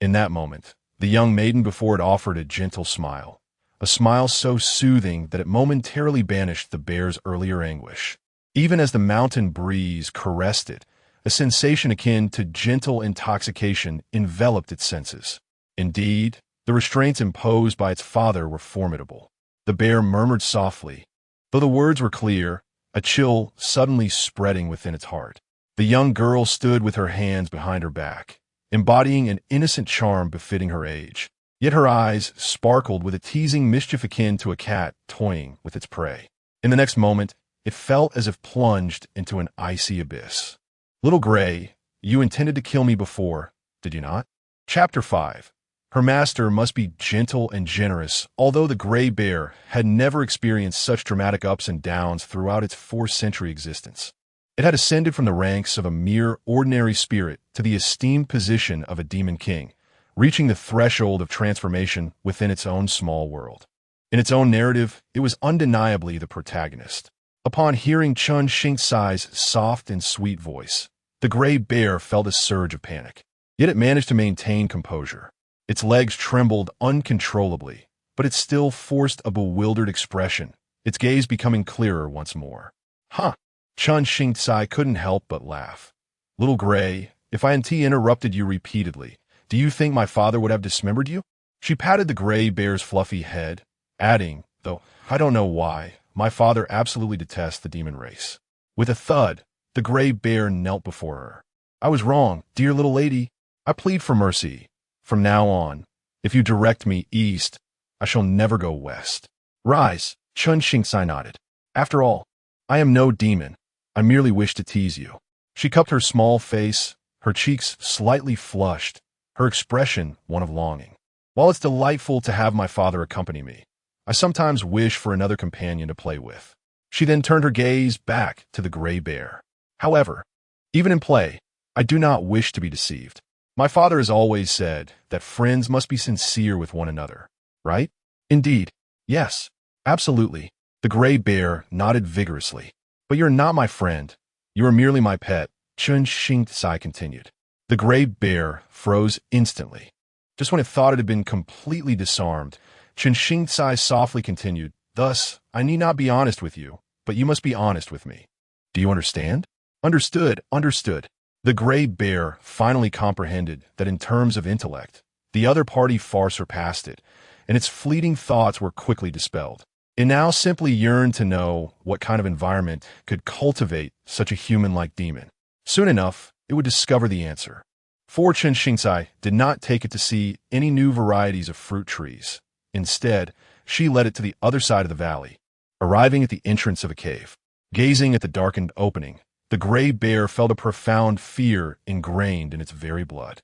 [SPEAKER 1] In that moment, the young maiden before it offered a gentle smile, a smile so soothing that it momentarily banished the bear's earlier anguish. Even as the mountain breeze caressed it, a sensation akin to gentle intoxication enveloped its senses. Indeed, the restraints imposed by its father were formidable. The bear murmured softly, though the words were clear, a chill suddenly spreading within its heart. The young girl stood with her hands behind her back, embodying an innocent charm befitting her age. Yet her eyes sparkled with a teasing mischief akin to a cat toying with its prey. In the next moment, it felt as if plunged into an icy abyss. Little Gray, you intended to kill me before, did you not? Chapter 5. Her master must be gentle and generous, although the gray bear had never experienced such dramatic ups and downs throughout its 4-century existence. It had ascended from the ranks of a mere ordinary spirit to the esteemed position of a demon king, reaching the threshold of transformation within its own small world. In its own narrative, it was undeniably the protagonist. Upon hearing Chen Chang'an's soft and sweet voice, the gray bear felt a surge of panic. Yet it managed to maintain composure. Its legs trembled uncontrollably, but it still forced a bewildered expression, its gaze becoming clearer once more. Huh! Chen Chang'an couldn't help but laugh. Little Gray, if I hadn't interrupted you repeatedly, do you think my father would have dismembered you? She patted the gray bear's fluffy head, adding, though I don't know why, my father absolutely detests the demon race. With a thud, the gray bear knelt before her. I was wrong, dear little lady. I plead for mercy. From now on, if you direct me east, I shall never go west. Rise, Chen Chang'an nodded. After all, I am no demon. I merely wish to tease you. She cupped her small face, her cheeks slightly flushed, her expression one of longing. While it's delightful to have my father accompany me, I sometimes wish for another companion to play with. She then turned her gaze back to the gray bear. However, even in play, I do not wish to be deceived. My father has always said that friends must be sincere with one another, right? Indeed. Yes. Absolutely. The gray bear nodded vigorously. But you're not my friend. You are merely my pet, Chen Chang'an continued. The gray bear froze instantly. Just when it thought it had been completely disarmed, Chen Chang'an softly continued, "Thus, I need not be honest with you, but you must be honest with me. Do you understand?" Understood, understood. The gray bear finally comprehended that in terms of intellect, the other party far surpassed it, and its fleeting thoughts were quickly dispelled. It now simply yearned to know what kind of environment could cultivate such a human-like demon. Soon enough, it would discover the answer. For Chen Chang'an did not take it to see any new varieties of fruit trees. Instead, she led it to the other side of the valley, arriving at the entrance of a cave. Gazing at the darkened opening, the gray bear felt a profound fear ingrained in its very blood,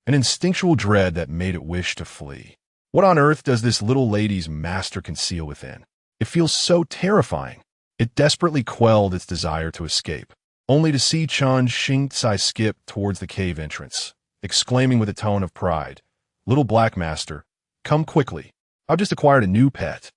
[SPEAKER 1] an instinctual dread that made it wish to flee. What on earth does this little lady's master conceal within? It feels so terrifying. It desperately quelled its desire to escape, only to see Chen Chang'an skip towards the cave entrance, exclaiming with a tone of pride, "Little black master, come quickly. I've just acquired a new pet."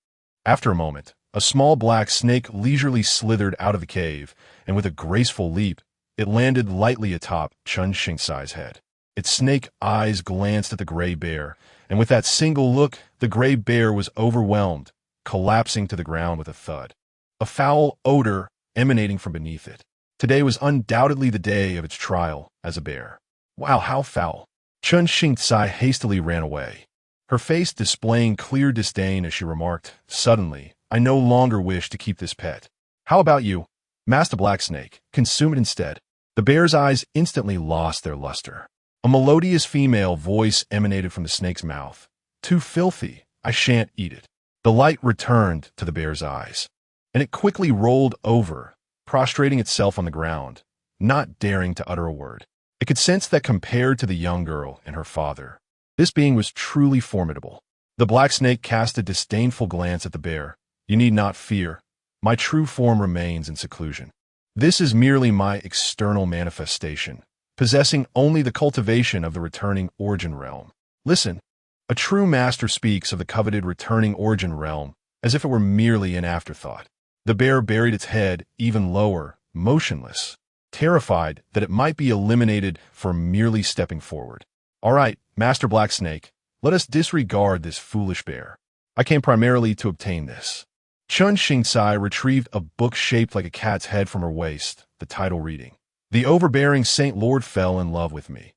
[SPEAKER 1] After a moment, a small black snake leisurely slithered out of the cave, and with a graceful leap, it landed lightly atop Chen Chang'an's head. Its snake eyes glanced at the gray bear, and with that single look, the gray bear was overwhelmed, collapsing to the ground with a thud. A foul odor emanating from beneath it. Today was undoubtedly the day of its trial as a bear. Wow, how foul. Chen Chang'an hastily ran away, her face displaying clear disdain as she remarked, "Suddenly, I no longer wish to keep this pet. How about you, Master Black Snake? Consume it instead." The bear's eyes instantly lost their luster. A melodious female voice emanated from the snake's mouth. "Too filthy. I shan't eat it." The light returned to the bear's eyes, and it quickly rolled over, prostrating itself on the ground, not daring to utter a word. It could sense that compared to the young girl and her father, this being was truly formidable. The black snake cast a disdainful glance at the bear. "You need not fear. My true form remains in seclusion. This is merely my external manifestation, possessing only the cultivation of the returning origin realm. Listen, a true master speaks of the coveted returning origin realm as if it were merely an afterthought." The bear buried its head even lower, motionless, terrified that it might be eliminated for merely stepping forward. "All right, Master Black Snake, let us disregard this foolish bear. I came primarily to obtain this." Chen Chang'an retrieved a book shaped like a cat's head from her waist, the title reading, "The Overbearing Saint Lord Fell in Love with Me."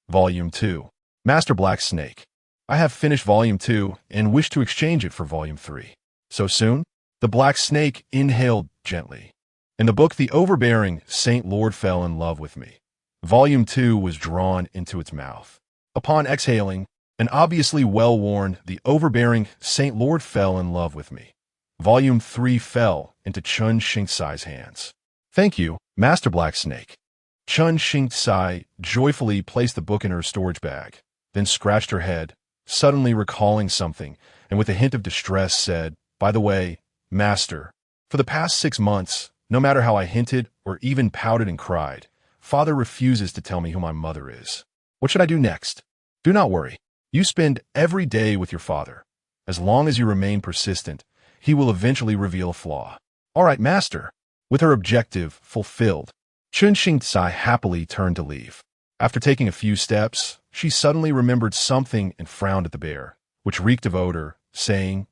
[SPEAKER 1] Volume 2. Master Black Snake, I have finished Volume 2 and wish to exchange it for Volume 3. So soon? The black snake inhaled gently. In the book, The Overbearing Saint Lord Fell in Love with Me, Volume 2 was drawn into its mouth. Upon exhaling, and obviously well-worn, The Overbearing Saint Lord Fell in Love with Me, Volume 3 fell into Chen Chang'an's hands. "Thank you, Master Black Snake." Chen Chang'an joyfully placed the book in her storage bag, then scratched her head, suddenly recalling something, and with a hint of distress said, "By the way, Master, for the past 6 months, no matter how I hinted or even pouted and cried, Father refuses to tell me who my mother is. What should I do next?" "Do not worry. You spend every day with your father. As long as you remain persistent, he will eventually reveal a flaw." "All right, Master." With her objective fulfilled, Chen Chang'an happily turned to leave. After taking a few steps, she suddenly remembered something and frowned at the bear, which reeked of odor, saying,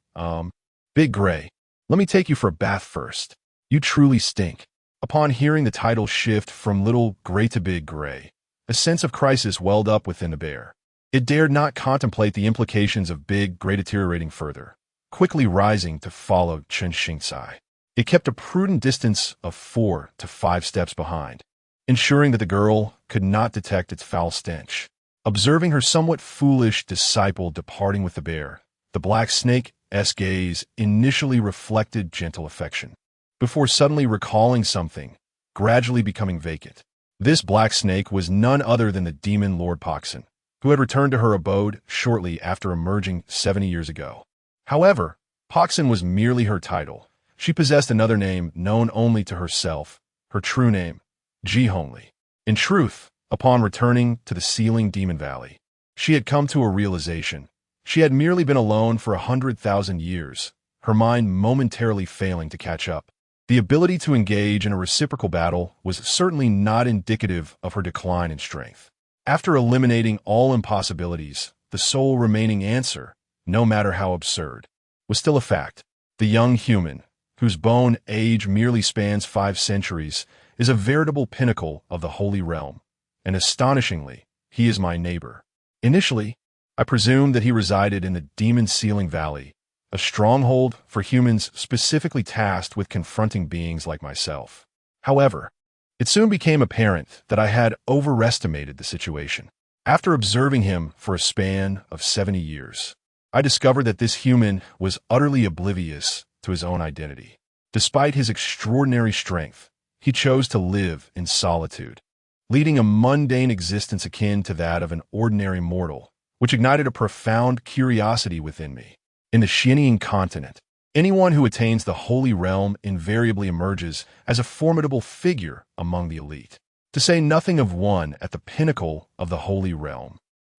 [SPEAKER 1] "Big Gray, let me take you for a bath first. You truly stink." Upon hearing the title shift from Little Gray to Big Gray, a sense of crisis welled up within the bear. It dared not contemplate the implications of Big Gray deteriorating further. Quickly rising to follow Chen Chang'an, it kept a prudent distance of 4 to 5 steps behind, ensuring that the girl could not detect its foul stench. Observing her somewhat foolish disciple departing with the bear, the black snake's gaze initially reflected gentle affection, before suddenly recalling something, gradually becoming vacant. This black snake was none other than the demon Lord Paksin, who had returned to her abode shortly after emerging 70 years ago. However, Paksin was merely her title. She possessed another name known only to herself, her true name, Ji Honli. In truth, Upon returning to the sealing demon valley, she had come to a realization. She had merely been alone for 100,000 years, her mind momentarily failing to catch up. The ability to engage in a reciprocal battle was certainly not indicative of her decline in strength. After eliminating all impossibilities, the sole remaining answer, no matter how absurd, was still a fact. The young human, whose bone age merely spans 5 centuries, is a veritable pinnacle of the Holy Realm, and astonishingly, he is my neighbor. Initially, I presumed that he resided in the Demon Sealing Valley, a stronghold for humans specifically tasked with confronting beings like myself. However, it soon became apparent that I had overestimated the situation. After observing him for a span of 70 years, I discovered that this human was utterly oblivious to his own identity. Despite his extraordinary strength, he chose to live in solitude, leading a mundane existence akin to that of an ordinary mortal, which ignited a profound curiosity within me. In the Xianyin continent, anyone who attains the Holy Realm invariably emerges as a formidable figure among the elite, to say nothing of one at the pinnacle of the Holy Realm.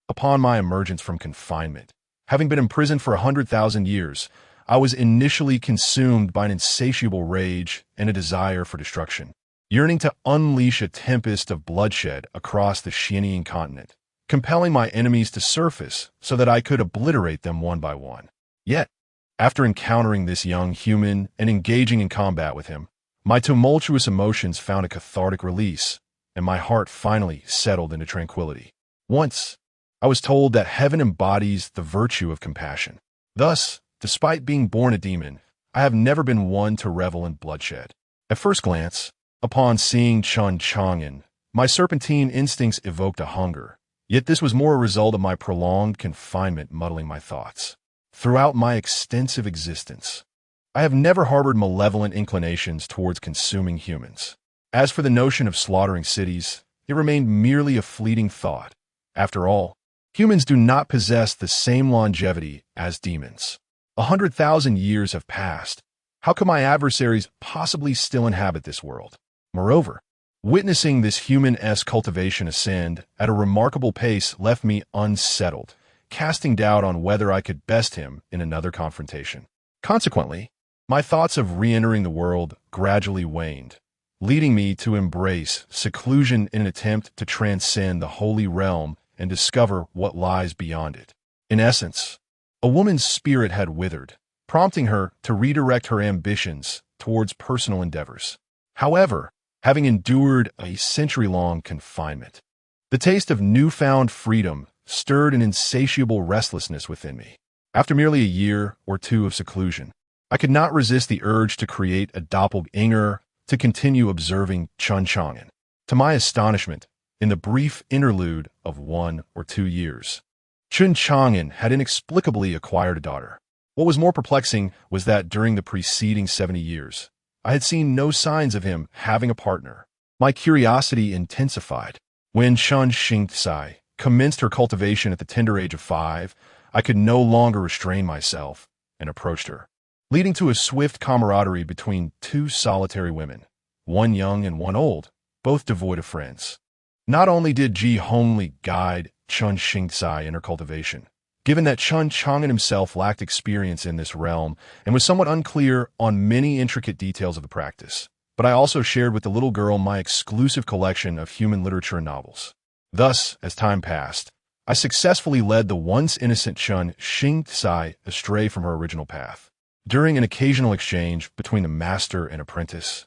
[SPEAKER 1] Upon my emergence from confinement, having been imprisoned for 100,000 years, I was initially consumed by an insatiable rage and a desire for destruction, yearning to unleash a tempest of bloodshed across the Xianyin continent, compelling my enemies to surface so that I could obliterate them one by one. Yet, after encountering this young human and engaging in combat with him, my tumultuous emotions found a cathartic release, and my heart finally settled into tranquility. Once, I was told that heaven embodies the virtue of compassion. Thus, despite being born a demon, I have never been one to revel in bloodshed. At first glance, upon seeing Chen Chang'an, my serpentine instincts evoked a hunger, yet this was more a result of my prolonged confinement muddling my thoughts. Throughout my extensive existence, I have never harbored malevolent inclinations towards consuming humans. As for the notion of slaughtering cities, it remained merely a fleeting thought. After all, humans do not possess the same longevity as demons. 100,000 years have passed. How could my adversaries possibly still inhabit this world? Moreover, witnessing this human-esque cultivation ascend at a remarkable pace left me unsettled, casting doubt on whether I could best him in another confrontation. Consequently, my thoughts of re-entering the world gradually waned, leading me to embrace seclusion in an attempt to transcend the Holy Realm and discover what lies beyond it. In essence, a woman's spirit had withered, prompting her to redirect her ambitions towards personal endeavors. However, having endured a century-long confinement, the taste of newfound freedom stirred an insatiable restlessness within me. After merely a year or two of seclusion, I could not resist the urge to create a doppelganger to continue observing Chen Chang'an. To my astonishment, in the brief interlude of 1 or 2 years, Chen Chang'an had inexplicably acquired a daughter. What was more perplexing was that during the preceding 70 years, I had seen no signs of him having a partner. My curiosity intensified. When Chen Chang'an commenced her cultivation at the tender age of 5, I could no longer restrain myself and approached her, leading to a swift camaraderie between 2 solitary women, one young and one old, both devoid of friends. Not only did Ji Hongli guide Chen Chang'an in her cultivation, given that Chen Chang'an himself lacked experience in this realm and was somewhat unclear on many intricate details of the practice, but I also shared with the little girl my exclusive collection of human literature and novels. Thus, as time passed, I successfully led the once innocent Chen Chang'an astray from her original path. During an occasional exchange between the master and apprentice,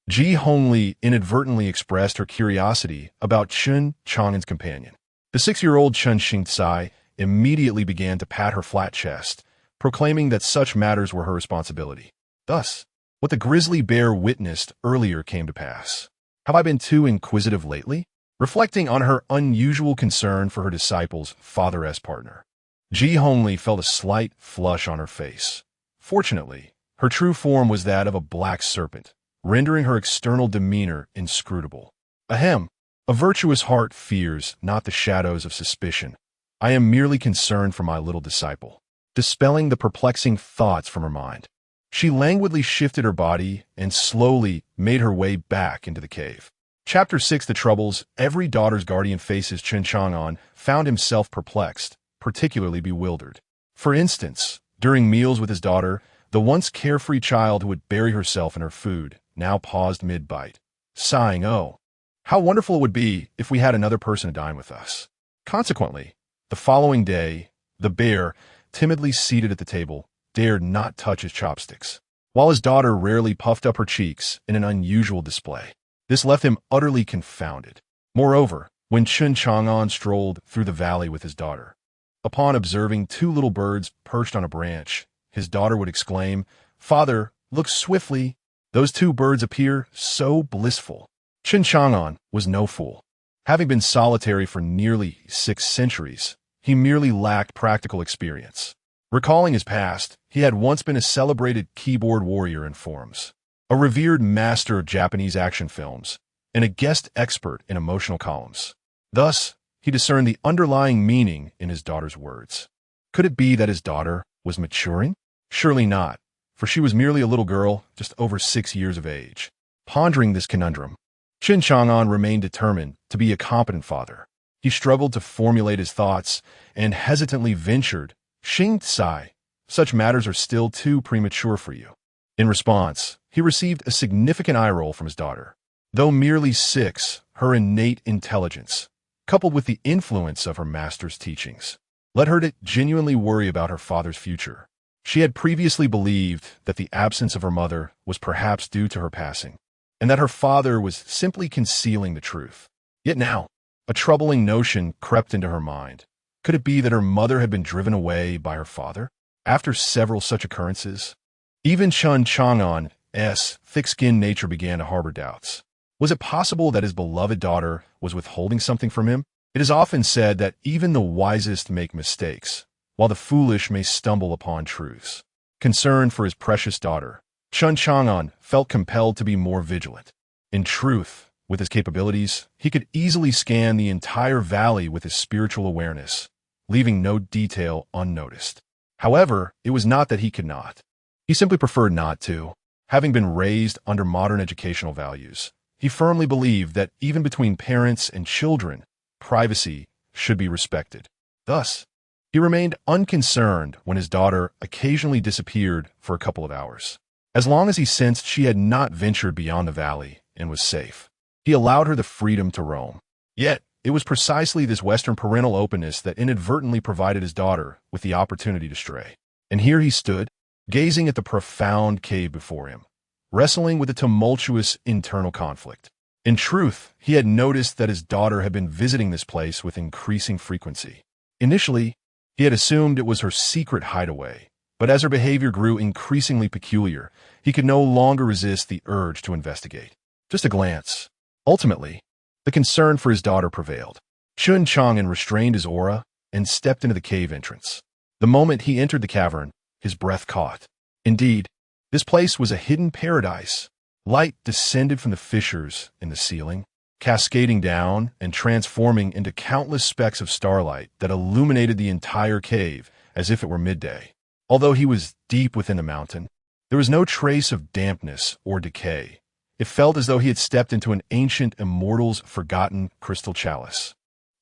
[SPEAKER 1] Ji Hongli inadvertently expressed her curiosity about Chen Chang'an's companion. The 6-year-old Chen Chang'an immediately began to pat her flat chest, proclaiming that such matters were her responsibility. Thus, what the grizzly bear witnessed earlier came to pass. Have I been too inquisitive lately? Reflecting on her unusual concern for her disciple's father-esque partner, Ji Hongli felt a slight flush on her face. Fortunately, her true form was that of a black serpent, rendering her external demeanor inscrutable. Ahem, a virtuous heart fears not the shadows of suspicion. I am merely concerned for my little disciple. Dispelling the perplexing thoughts from her mind, she languidly shifted her body and slowly made her way back into the cave. Chapter 6: The Troubles. Every daughter's guardian faces Chen Chang'an found himself perplexed, particularly bewildered. For instance, during meals with his daughter, the once carefree child who would bury herself in her food now paused mid-bite, sighing, "Oh, how wonderful it would be if we had another person to dine with us." Consequently, the following day, the bear, timidly seated at the table, dared not touch his chopsticks, while his daughter rarely puffed up her cheeks in an unusual display. This left him utterly confounded. Moreover, when Chen Chang'an strolled through the valley with his daughter, upon observing two little birds perched on a branch, his daughter would exclaim, "Father, look swiftly. Those two birds appear so blissful." Chen Chang'an was no fool. Having been solitary for nearly 6 centuries, he merely lacked practical experience. Recalling his past, he had once been a celebrated keyboard warrior in forums, a revered master of Japanese action films, and a guest expert in emotional columns. Thus, he discerned the underlying meaning in his daughter's words. Could it be that his daughter was maturing? Surely not, for she was merely a little girl, just over 6 years of age. Pondering this conundrum, Chen Chang'an remained determined to be a competent father. He struggled to formulate his thoughts and hesitantly ventured, "Xing Tsai, such matters are still too premature for you." In response, he received a significant eye roll from his daughter. Though merely 6, her innate intelligence, coupled with the influence of her master's teachings, led her to genuinely worry about her father's future. She had previously believed that the absence of her mother was perhaps due to her passing, and that her father was simply concealing the truth. Yet now, a troubling notion crept into her mind. Could it be that her mother had been driven away by her father? After several such occurrences, even Chen Chang'an's thick-skinned nature began to harbor doubts. Was it possible that his beloved daughter was withholding something from him? It is often said that even the wisest make mistakes, while the foolish may stumble upon truths. Concerned for his precious daughter, Chen Chang'an felt compelled to be more vigilant. In truth, with his capabilities, he could easily scan the entire valley with his spiritual awareness, leaving no detail unnoticed. However, it was not that he could not. He simply preferred not to. Having been raised under modern educational values, he firmly believed that even between parents and children, privacy should be respected. Thus, he remained unconcerned when his daughter occasionally disappeared for a couple of hours. As long as he sensed she had not ventured beyond the valley and was safe, he allowed her the freedom to roam. Yet, it was precisely this Western parental openness that inadvertently provided his daughter with the opportunity to stray. And here he stood, gazing at the profound cave before him, wrestling with a tumultuous internal conflict. In truth, he had noticed that his daughter had been visiting this place with increasing frequency. Initially, he had assumed it was her secret hideaway, but as her behavior grew increasingly peculiar, he could no longer resist the urge to investigate. Just a glance. Ultimately, the concern for his daughter prevailed. Chen Chang'an restrained his aura and stepped into the cave entrance. The moment he entered the cavern, his breath caught. Indeed, this place was a hidden paradise. Light descended from the fissures in the ceiling, cascading down and transforming into countless specks of starlight that illuminated the entire cave as if it were midday. Although he was deep within the mountain, there was no trace of dampness or decay. It felt as though he had stepped into an ancient immortal's forgotten crystal chalice,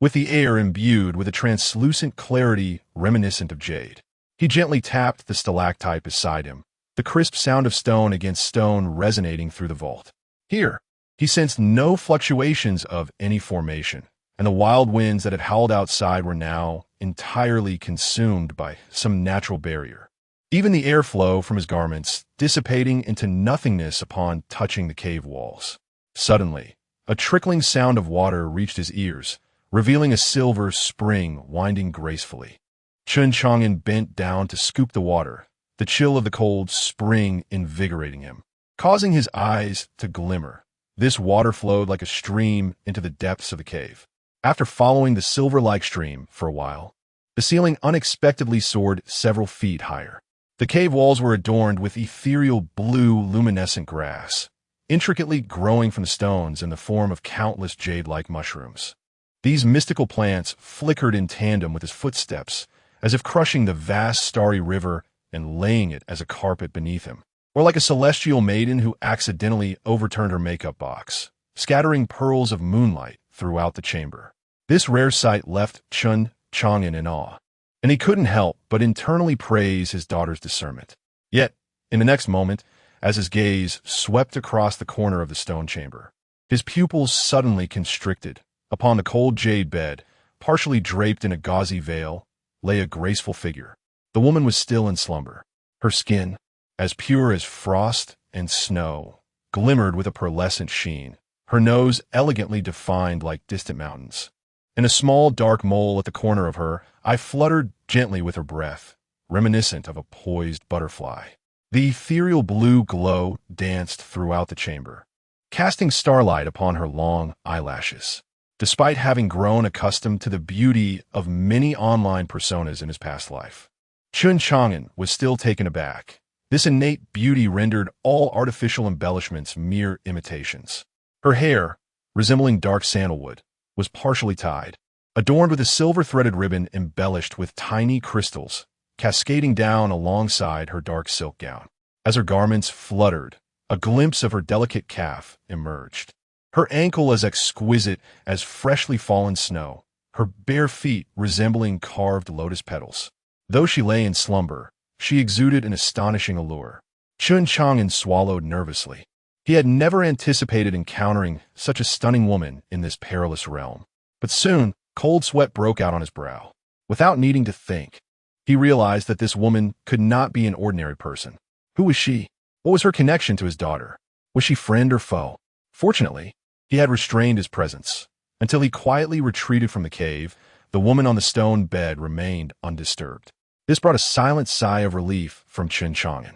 [SPEAKER 1] with the air imbued with a translucent clarity reminiscent of jade. He gently tapped the stalactite beside him, the crisp sound of stone against stone resonating through the vault. Here, he sensed no fluctuations of any formation, and the wild winds that had howled outside were now entirely consumed by some natural barrier. Even the airflow from his garments dissipating into nothingness upon touching the cave walls. Suddenly, a trickling sound of water reached his ears, revealing a silver spring winding gracefully. Chen Chang'an bent down to scoop the water, the chill of the cold spring invigorating him, causing his eyes to glimmer. This water flowed like a stream into the depths of the cave. After following the silver-like stream for a while, the ceiling unexpectedly soared several feet higher. The cave walls were adorned with ethereal blue luminescent grass, intricately growing from the stones in the form of countless jade-like mushrooms. These mystical plants flickered in tandem with his footsteps, as if crushing the vast starry river and laying it as a carpet beneath him, or like a celestial maiden who accidentally overturned her makeup box, scattering pearls of moonlight throughout the chamber. This rare sight left Chen Chang'an in awe, and he couldn't help but internally praise his daughter's discernment. Yet, in the next moment, as his gaze swept across the corner of the stone chamber, his pupils suddenly constricted. Upon the cold jade bed, partially draped in a gauzy veil, lay a graceful figure. The woman was still in slumber. Her skin, as pure as frost and snow, glimmered with a pearlescent sheen, her nose elegantly defined like distant mountains. In a small dark mole at the corner of her eye fluttered gently with her breath, reminiscent of a poised butterfly. The ethereal blue glow danced throughout the chamber, casting starlight upon her long eyelashes. Despite having grown accustomed to the beauty of many online personas in his past life, Chen Chang'an was still taken aback. This innate beauty rendered all artificial embellishments mere imitations. Her hair, resembling dark sandalwood, was partially tied, adorned with a silver-threaded ribbon embellished with tiny crystals, cascading down alongside her dark silk gown. As her garments fluttered, a glimpse of her delicate calf emerged. Her ankle as exquisite as freshly fallen snow, her bare feet resembling carved lotus petals. Though she lay in slumber, she exuded an astonishing allure. Chen Chang'an swallowed nervously. He had never anticipated encountering such a stunning woman in this perilous realm. But soon, cold sweat broke out on his brow. Without needing to think, he realized that this woman could not be an ordinary person. Who was she? What was her connection to his daughter? Was she friend or foe? Fortunately, he had restrained his presence. Until he quietly retreated from the cave, the woman on the stone bed remained undisturbed. This brought a silent sigh of relief from Chen Chang'an.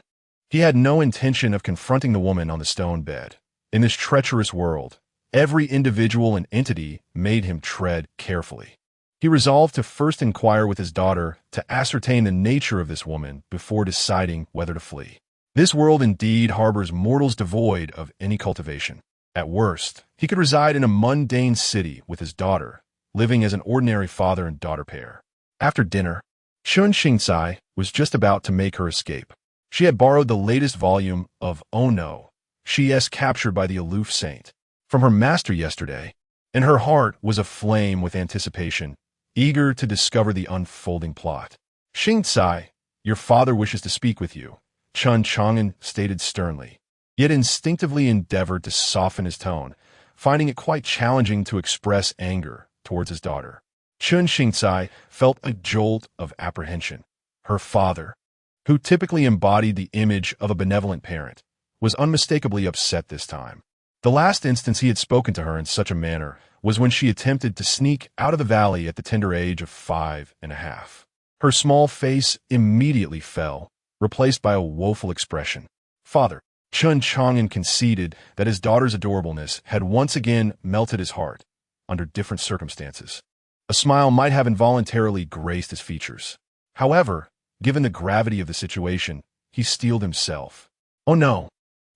[SPEAKER 1] He had no intention of confronting the woman on the stone bed. In this treacherous world, every individual and entity made him tread carefully. He resolved to first inquire with his daughter to ascertain the nature of this woman before deciding whether to flee. This world indeed harbors mortals devoid of any cultivation. At worst, he could reside in a mundane city with his daughter, living as an ordinary father and daughter pair. After dinner, Chen Chang'an was just about to make her escape. She had borrowed the latest volume of Oh No, She-S Captured by the Aloof Saint from her master yesterday, and her heart was aflame with anticipation, eager to discover the unfolding plot. Chang'an, your father wishes to speak with you, Chen Chang'an stated sternly, yet instinctively endeavored to soften his tone, finding it quite challenging to express anger towards his daughter. Chen Chang'an felt a jolt of apprehension. Her father, who typically embodied the image of a benevolent parent, was unmistakably upset this time. The last instance he had spoken to her in such a manner was when she attempted to sneak out of the valley at the tender age of 5.5. Her small face immediately fell, replaced by a woeful expression. Father, Chen Chang'an conceded that his daughter's adorableness had once again melted his heart, under different circumstances. A smile might have involuntarily graced his features. However, given the gravity of the situation, he steeled himself. Oh no!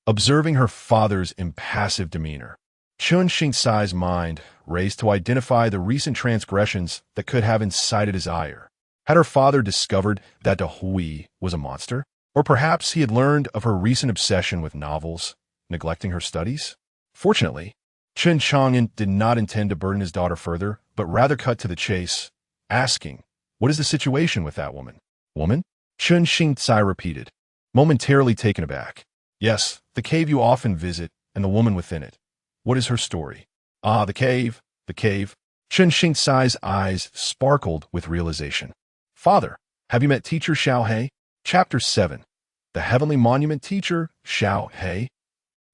[SPEAKER 1] Observing her father's impassive demeanor, Chen Chang'an's mind raced to identify the recent transgressions that could have incited his ire. Had her father discovered that De Hui was a monster? Or perhaps he had learned of her recent obsession with novels, neglecting her studies? Fortunately, Chen Chang'an did not intend to burden his daughter further, but rather cut to the chase, asking, "What is the situation with that woman?" "Woman?" Chen Chang'an repeated, momentarily taken aback. "Yes, the cave you often visit, and the woman within it. What is her story?" "Ah, the cave, the cave." Chen Chang'an's eyes sparkled with realization. "Father, have you met teacher Xiao He?" Chapter 7. The Heavenly Monument Teacher, Xiao He.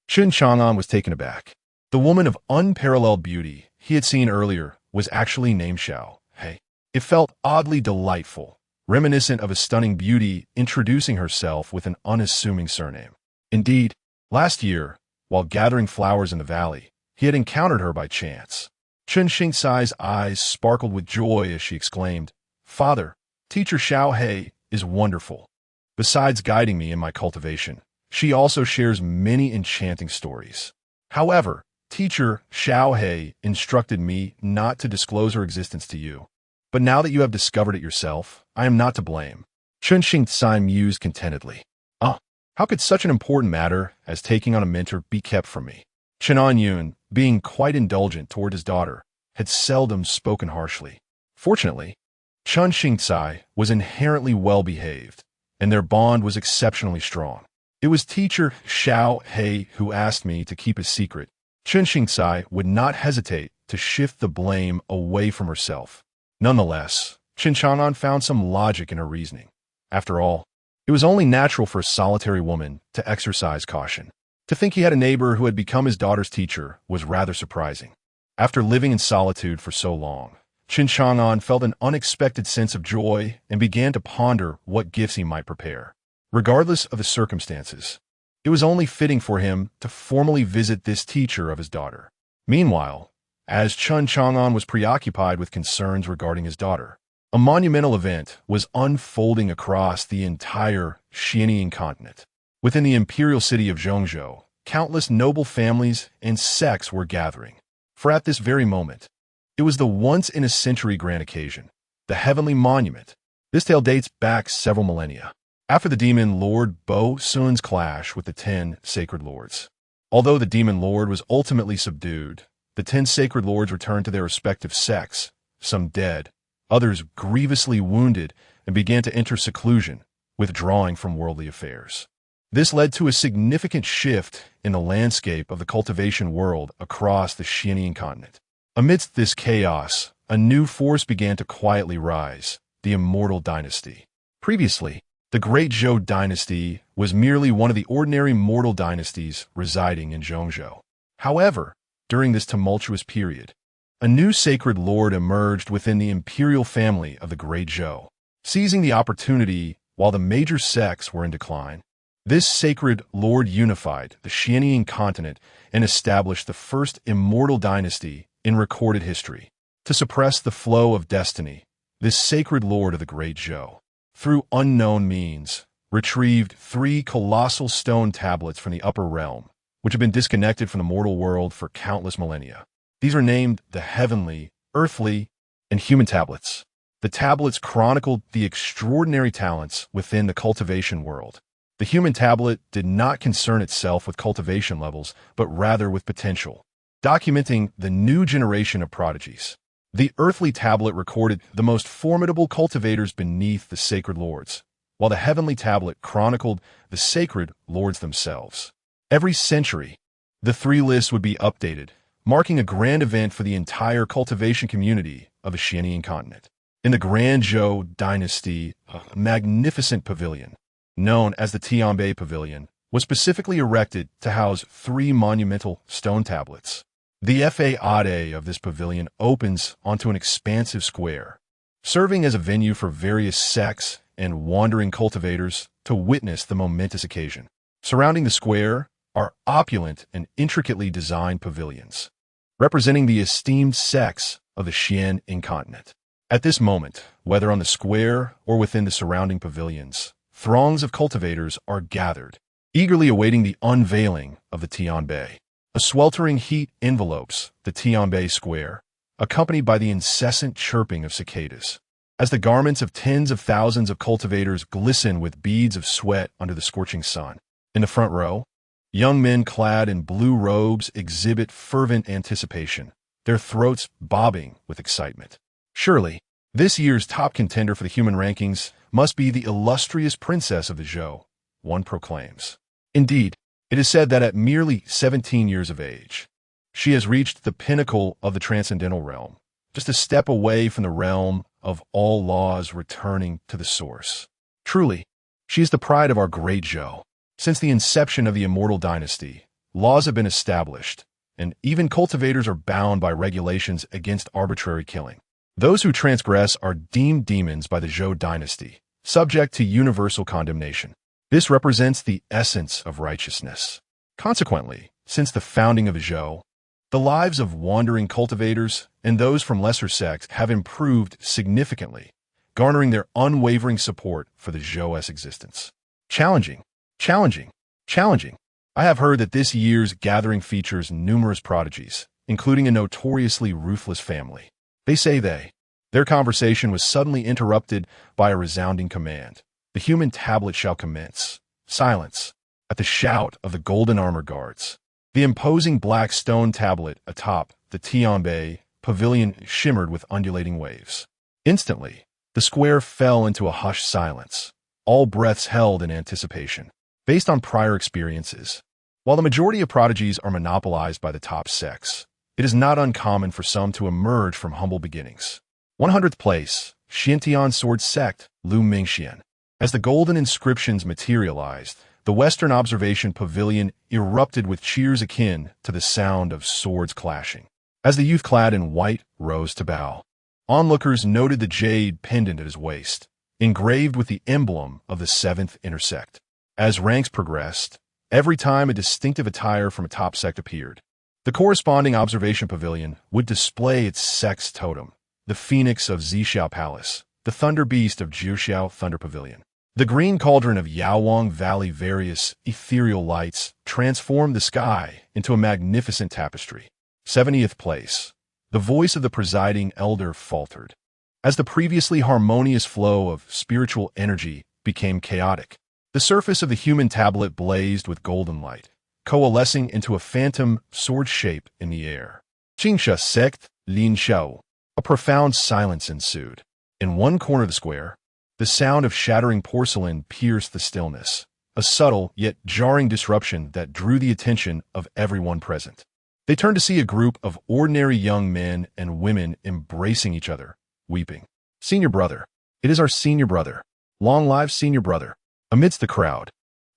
[SPEAKER 1] Chen Chang'an was taken aback. The woman of unparalleled beauty he had seen earlier was actually named Xiao He. It felt oddly delightful, reminiscent of a stunning beauty introducing herself with an unassuming surname. Indeed, last year, while gathering flowers in the valley, he had encountered her by chance. Chen Chang'an's eyes sparkled with joy as she exclaimed, "Father, teacher Xiao He is wonderful. Besides guiding me in my cultivation, she also shares many enchanting stories. However, teacher Xiao He instructed me not to disclose her existence to you. But now that you have discovered it yourself, I am not to blame." Chen Chang'an mused contentedly. How could such an important matter as taking on a mentor be kept from me? Chen Yun, being quite indulgent toward his daughter, had seldom spoken harshly. Fortunately, Chen Chang'an was inherently well-behaved, and their bond was exceptionally strong. It was teacher Xiao He who asked me to keep his secret. Chen Chang'an would not hesitate to shift the blame away from herself. Nonetheless, Chen Chang'an found some logic in her reasoning. After all, it was only natural for a solitary woman to exercise caution. To think he had a neighbor who had become his daughter's teacher was rather surprising. After living in solitude for so long, Chen Chang'an felt an unexpected sense of joy and began to ponder what gifts he might prepare. Regardless of the circumstances, it was only fitting for him to formally visit this teacher of his daughter. Meanwhile, as Chen Chang'an was preoccupied with concerns regarding his daughter, a monumental event was unfolding across the entire Xianian continent. Within the imperial city of Zhongzhou, countless noble families and sects were gathering. For at this very moment, it was the once-in-a-century grand occasion, the Heavenly Monument. This tale dates back several millennia, after the demon lord Bo Sun's clash with the 10 sacred lords. Although the demon lord was ultimately subdued, the 10 sacred lords returned to their respective sects, some dead, others grievously wounded, and began to enter seclusion, withdrawing from worldly affairs. This led to a significant shift in the landscape of the cultivation world across the Xianian continent. Amidst this chaos, a new force began to quietly rise, the Immortal Dynasty. Previously, the Great Zhou Dynasty was merely one of the ordinary mortal dynasties residing in Zhongzhou. However, during this tumultuous period, a new sacred lord emerged within the imperial family of the Great Zhou. Seizing the opportunity while the major sects were in decline, this sacred lord unified the Xianian continent and established the first immortal dynasty in recorded history. To suppress the flow of destiny, this sacred lord of the Great Zhou, through unknown means, retrieved 3 colossal stone tablets from the upper realm, which had been disconnected from the mortal world for countless millennia. These are named the heavenly, earthly, and human tablets. The tablets chronicled the extraordinary talents within the cultivation world. The human tablet did not concern itself with cultivation levels, but rather with potential, documenting the new generation of prodigies. The earthly tablet recorded the most formidable cultivators beneath the sacred lords, while the heavenly tablet chronicled the sacred lords themselves. Every century, the 3 lists would be updated, marking a grand event for the entire cultivation community of the Xianian continent. In the Grand Zhou Dynasty, a magnificent pavilion, known as the Tianbei Pavilion, was specifically erected to house 3 monumental stone tablets. The facade of this pavilion opens onto an expansive square, serving as a venue for various sects and wandering cultivators to witness the momentous occasion. Surrounding the square are opulent and intricately designed pavilions, representing the esteemed sects of the Xianian continent. At this moment, whether on the square or within the surrounding pavilions, throngs of cultivators are gathered, eagerly awaiting the unveiling of the Tianbei. A sweltering heat envelopes the Tianbei Square, accompanied by the incessant chirping of cicadas. As the garments of tens of thousands of cultivators glisten with beads of sweat under the scorching sun. In the front row, young men clad in blue robes exhibit fervent anticipation, their throats bobbing with excitement. Surely, this year's top contender for the human rankings must be the illustrious princess of the Zhou, one proclaims. Indeed, it is said that at merely 17 years of age, she has reached the pinnacle of the transcendental realm, just a step away from the realm of all laws returning to the source. Truly, she is the pride of our Great Zhou. Since the inception of the Immortal Dynasty, laws have been established, and even cultivators are bound by regulations against arbitrary killing. Those who transgress are deemed demons by the Zhou Dynasty, subject to universal condemnation. This represents the essence of righteousness. Consequently, since the founding of the Zhou, the lives of wandering cultivators and those from lesser sects have improved significantly, garnering their unwavering support for the Zhou's existence. Challenging. I have heard that this year's gathering features numerous prodigies, including a notoriously ruthless family. They say their conversation was suddenly interrupted by a resounding command. The human tablet shall commence. Silence. At the shout of the golden armor guards, The imposing black stone tablet atop the Tianbei pavilion shimmered with undulating waves. Instantly, the square fell into a hushed silence, all breaths held in anticipation. Based on prior experiences, while the majority of prodigies are monopolized by the top sects, it is not uncommon for some to emerge from humble beginnings. 100th place, Xintian Sword Sect, Lu Mingxian. As the golden inscriptions materialized, the Western Observation Pavilion erupted with cheers akin to the sound of swords clashing. As the youth clad in white rose to bow, onlookers noted the jade pendant at his waist, engraved with the emblem of the 7th intersect. As ranks progressed, every time a distinctive attire from a top sect appeared, the corresponding observation pavilion would display its sect's totem, the phoenix of Zhixiao Palace, the thunder beast of Jiuxiao Thunder Pavilion. The green cauldron of Yaowang Valley, various ethereal lights transformed the sky into a magnificent tapestry. 70th place. The voice of the presiding elder faltered, as the previously harmonious flow of spiritual energy became chaotic. The surface of the human tablet blazed with golden light, coalescing into a phantom sword shape in the air. Qingsha Sect, Lin Xiao. A profound silence ensued. In one corner of the square, the sound of shattering porcelain pierced the stillness, a subtle yet jarring disruption that drew the attention of everyone present. They turned to see a group of ordinary young men and women embracing each other, weeping. "Senior brother. It is our senior brother. Long live senior brother." Amidst the crowd,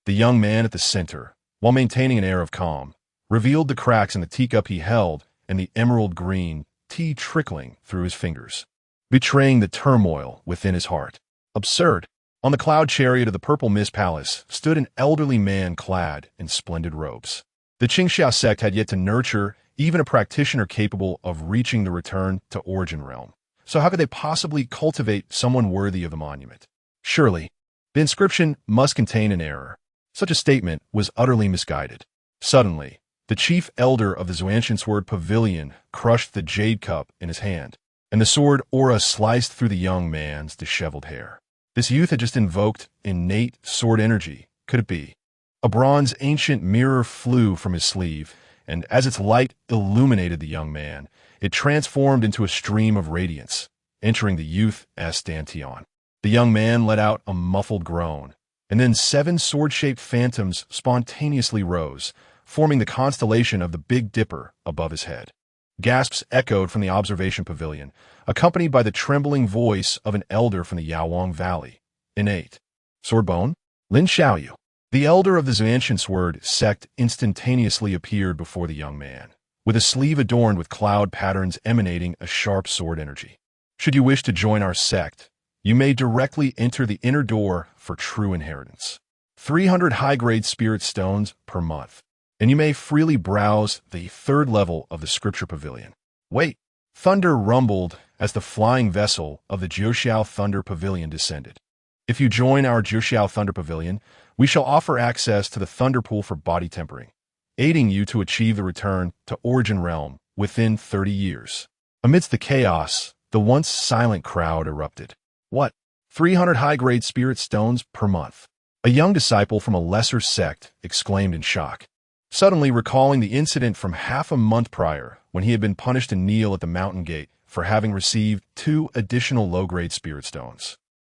[SPEAKER 1] the young man at the center, while maintaining an air of calm, revealed the cracks in the teacup he held and the emerald green tea trickling through his fingers, betraying the turmoil within his heart. Absurd. On the cloud chariot of the Purple Mist Palace stood an elderly man clad in splendid robes. The Qingxia sect had yet to nurture even a practitioner capable of reaching the return to Origin Realm. So how could they possibly cultivate someone worthy of the monument? Surely, the inscription must contain an error. Such a statement was utterly misguided. Suddenly, the chief elder of the Xuantian Sword Pavilion crushed the jade cup in his hand, and the sword aura sliced through the young man's disheveled hair. This youth had just invoked innate sword energy. Could it be? A bronze ancient mirror flew from his sleeve, and as its light illuminated the young man, it transformed into a stream of radiance, entering the youth's dantian. The young man let out a muffled groan, and then 7 sword-shaped phantoms spontaneously rose, forming the constellation of the Big Dipper above his head. Gasps echoed from the observation pavilion, accompanied by the trembling voice of an elder from the Yaowang Valley. Innate. Swordbone? Lin Xiaoyu. The elder of the Xuantian Sword sect instantaneously appeared before the young man, with a sleeve adorned with cloud patterns emanating a sharp sword energy. Should you wish to join our sect, you may directly enter the inner door for true inheritance. 300 high-grade spirit stones per month, and you may freely browse the 3rd level of the Scripture Pavilion. Wait! Thunder rumbled as the flying vessel of the Jiuxiao Thunder Pavilion descended. If you join our Jiuxiao Thunder Pavilion, we shall offer access to the Thunder Pool for body tempering, aiding you to achieve the return to Origin Realm within 30 years. Amidst the chaos, the once silent crowd erupted. What? 300 high-grade spirit stones per month? A young disciple from a lesser sect exclaimed in shock, suddenly recalling the incident from half a month prior when he had been punished to kneel at the mountain gate for having received 2 additional low-grade spirit stones.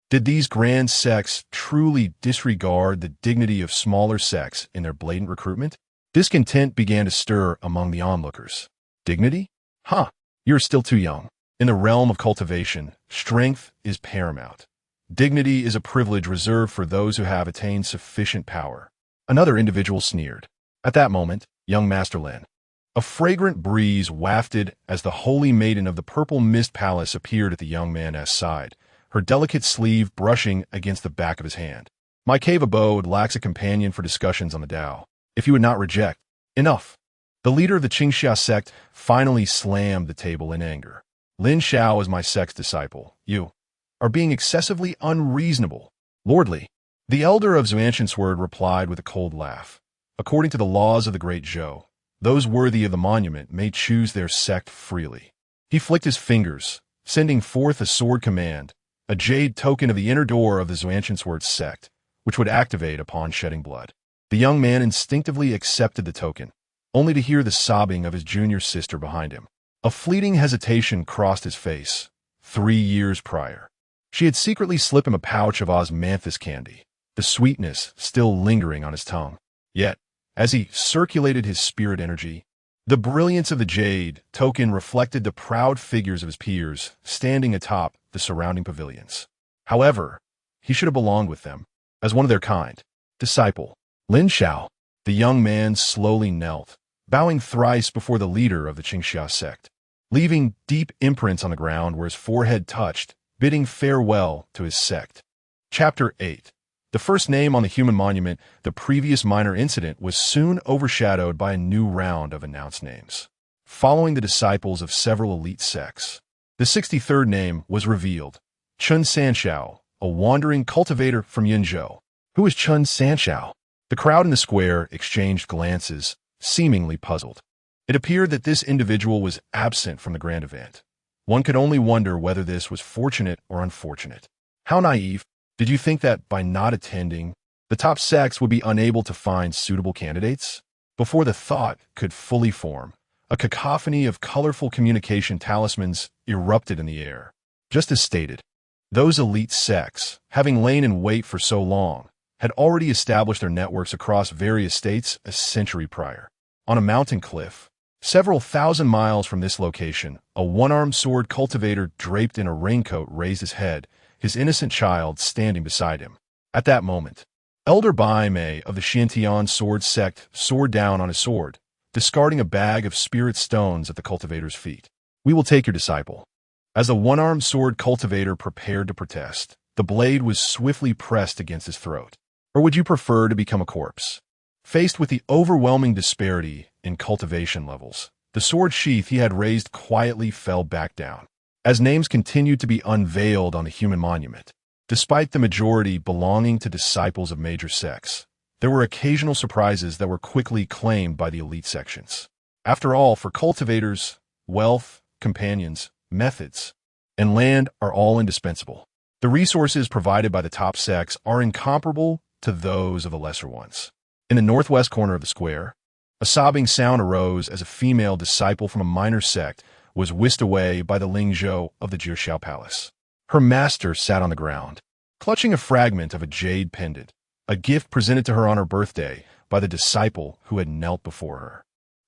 [SPEAKER 1] Did these grand sects truly disregard the dignity of smaller sects in their blatant recruitment? Discontent began to stir among the onlookers. Dignity? Huh, you're still too young. In the realm of cultivation, strength is paramount. Dignity is a privilege reserved for those who have attained sufficient power. Another individual sneered. At that moment, young Master Lin. A fragrant breeze wafted as the holy maiden of the Purple Mist Palace appeared at the young man's side, her delicate sleeve brushing against the back of his hand. My cave abode lacks a companion for discussions on the Tao. If you would not reject, enough. The leader of the Qingxia sect finally slammed the table in anger. Lin Xiao is my sect's disciple. You are being excessively unreasonable. Lordly, the elder of Xuantian Sword replied with a cold laugh. According to the laws of the Great Zhou, those worthy of the monument may choose their sect freely. He flicked his fingers, sending forth a sword command, a jade token of the inner door of the Xuantian Sword sect, which would activate upon shedding blood. The young man instinctively accepted the token, only to hear the sobbing of his junior sister behind him. A fleeting hesitation crossed his face. 3 years prior, she had secretly slipped him a pouch of osmanthus candy, the sweetness still lingering on his tongue. Yet, as he circulated his spirit energy, the brilliance of the jade token reflected the proud figures of his peers standing atop the surrounding pavilions. However, he should have belonged with them, as one of their kind. Disciple, Lin Xiao. The young man slowly knelt, bowing thrice before the leader of the Qingxia sect, leaving deep imprints on the ground where his forehead touched, bidding farewell to his sect. Chapter 8. The first name on the human monument, the previous minor incident, was soon overshadowed by a new round of announced names. Following the disciples of several elite sects, the 63rd name was revealed. Chen Chang'an, a wandering cultivator from Yinzhou. Who is Chen Chang'an? The crowd in the square exchanged glances, seemingly puzzled. It appeared that this individual was absent from the grand event. One could only wonder whether this was fortunate or unfortunate. How naive. Did you think that by not attending, the top sects would be unable to find suitable candidates? Before the thought could fully form, a cacophony of colorful communication talismans erupted in the air. Just as stated, those elite sects, having lain in wait for so long, had already established their networks across various states a century prior. On a mountain cliff, several thousand miles from this location, a one-armed sword cultivator draped in a raincoat raised his head, his innocent child standing beside him. At that moment, Elder Bai Mei of the Xiantian sword sect soared down on his sword, discarding a bag of spirit stones at the cultivator's feet. We will take your disciple. As the one-armed sword cultivator prepared to protest, the blade was swiftly pressed against his throat. Or would you prefer to become a corpse? Faced with the overwhelming disparity in cultivation levels, the sword sheath he had raised quietly fell back down. As names continued to be unveiled on the human monument, despite the majority belonging to disciples of major sects, there were occasional surprises that were quickly claimed by the elite sections. After all, for cultivators, wealth, companions, methods, and land are all indispensable. The resources provided by the top sects are incomparable to those of the lesser ones. In the northwest corner of the square, a sobbing sound arose as a female disciple from a minor sect was whisked away by the Lingzhou of the Jiuxiao Palace. Her master sat on the ground, clutching a fragment of a jade pendant, a gift presented to her on her birthday by the disciple who had knelt before her.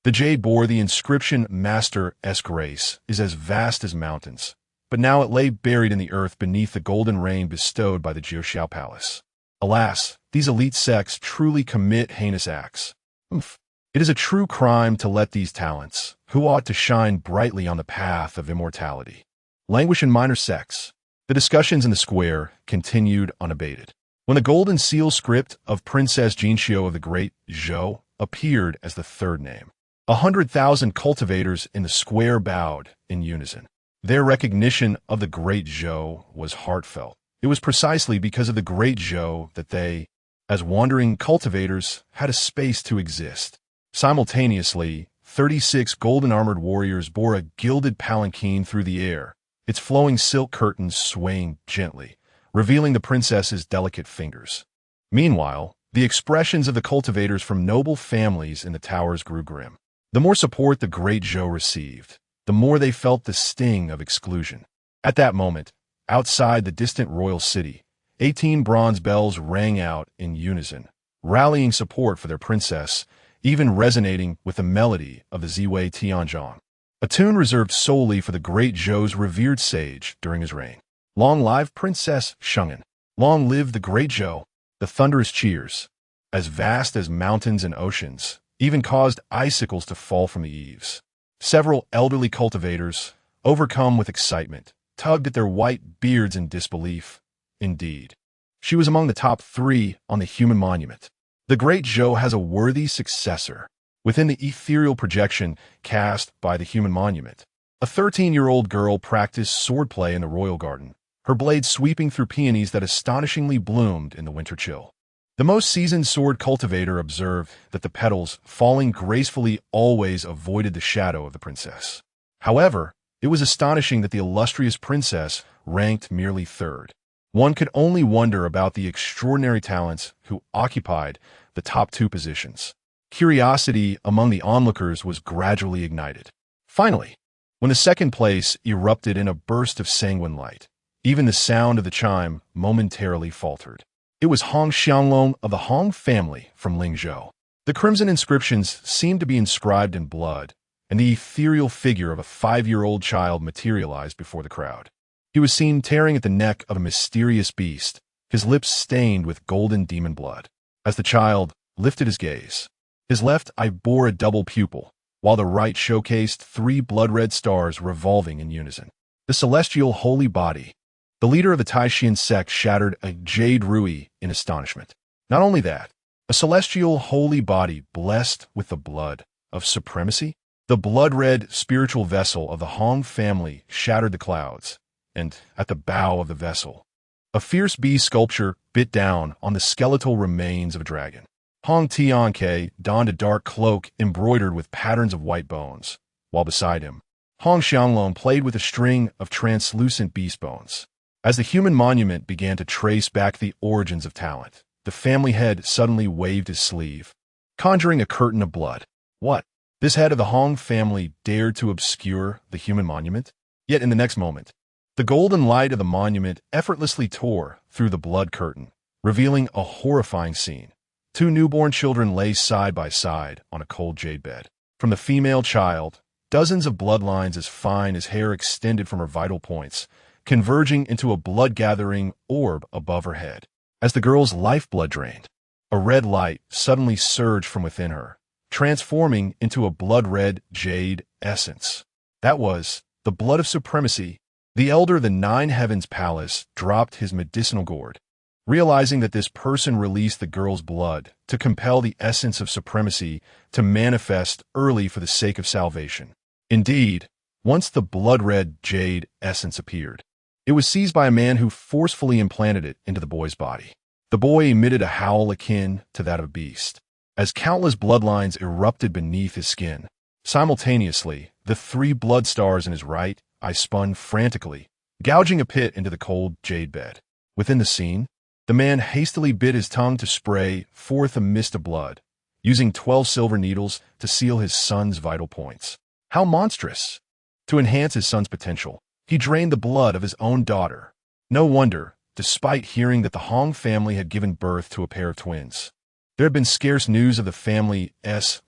[SPEAKER 1] The jade bore the inscription Master's Grace is as vast as mountains, but now it lay buried in the earth beneath the golden rain bestowed by the Jiuxiao Palace. Alas, these elite sects truly commit heinous acts. It is a true crime to let these talents, who ought to shine brightly on the path of immortality, languish in minor sects. The discussions in the square continued unabated. When the golden seal script of Princess Jinxiu of the Great Zhou appeared as the third name, 100,000 cultivators in the square bowed in unison. Their recognition of the Great Zhou was heartfelt. It was precisely because of the Great Zhou that they, as wandering cultivators, had a space to exist. Simultaneously, 36 golden-armored warriors bore a gilded palanquin through the air, its flowing silk curtains swaying gently, revealing the princess's delicate fingers. Meanwhile, the expressions of the cultivators from noble families in the towers grew grim. The more support the Great Zhou received, the more they felt the sting of exclusion. At that moment, outside the distant royal city, 18 bronze bells rang out in unison, rallying support for their princess, even resonating with the melody of the Ziwei Tianzhong, a tune reserved solely for the Great Zhou's revered sage during his reign. Long live Princess Chang'an! Long live the Great Zhou! The thunderous cheers, as vast as mountains and oceans, even caused icicles to fall from the eaves. Several elderly cultivators, overcome with excitement, tugged at their white beards in disbelief. Indeed, she was among the top 3 on the human monument. The Great Zhou has a worthy successor within the ethereal projection cast by the human monument. A 13-year-old girl practiced swordplay in the royal garden, her blade sweeping through peonies that astonishingly bloomed in the winter chill. The most seasoned sword cultivator observed that the petals, falling gracefully, always avoided the shadow of the princess. However, it was astonishing that the illustrious princess ranked merely 3rd. One could only wonder about the extraordinary talents who occupied the top 2 positions. Curiosity among the onlookers was gradually ignited. Finally, when the second place erupted in a burst of sanguine light, even the sound of the chime momentarily faltered. It was Hong Xianglong of the Hong family from Lingzhou. The crimson inscriptions seemed to be inscribed in blood, and the ethereal figure of a 5-year-old child materialized before the crowd. He was seen tearing at the neck of a mysterious beast, his lips stained with golden demon blood. As the child lifted his gaze, his left eye bore a double pupil, while the right showcased 3 blood-red stars revolving in unison. The celestial holy body, the leader of the Taishan sect, shattered a jade rui in astonishment. Not only that, a celestial holy body blessed with the blood of supremacy, the blood-red spiritual vessel of the Hong family shattered the clouds, and at the bow of the vessel, a fierce bee sculpture bit down on the skeletal remains of a dragon. Hong Tianke donned a dark cloak embroidered with patterns of white bones, while beside him, Hong Xianglong played with a string of translucent beast bones. As the human monument began to trace back the origins of talent, the family head suddenly waved his sleeve, conjuring a curtain of blood. What? This head of the Hong family dared to obscure the human monument? Yet in the next moment, the golden light of the monument effortlessly tore through the blood curtain, revealing a horrifying scene. 2 newborn children lay side by side on a cold jade bed. From the female child, dozens of bloodlines as fine as hair extended from her vital points, converging into a blood-gathering orb above her head. As the girl's lifeblood drained, a red light suddenly surged from within her, transforming into a blood-red jade essence. That was the blood of supremacy. The elder of the 9 Heavens Palace dropped his medicinal gourd, realizing that this person released the girl's blood to compel the essence of supremacy to manifest early for the sake of salvation. Indeed, once the blood-red jade essence appeared, it was seized by a man who forcefully implanted it into the boy's body. The boy emitted a howl akin to that of a beast, as countless bloodlines erupted beneath his skin. Simultaneously, the 3 blood stars in his right eye spun frantically, gouging a pit into the cold jade bed. Within the scene, the man hastily bit his tongue to spray forth a mist of blood, using 12 silver needles to seal his son's vital points. How monstrous! To enhance his son's potential, he drained the blood of his own daughter. No wonder, despite hearing that the Hong family had given birth to a pair of twins, there had been scarce news of the family's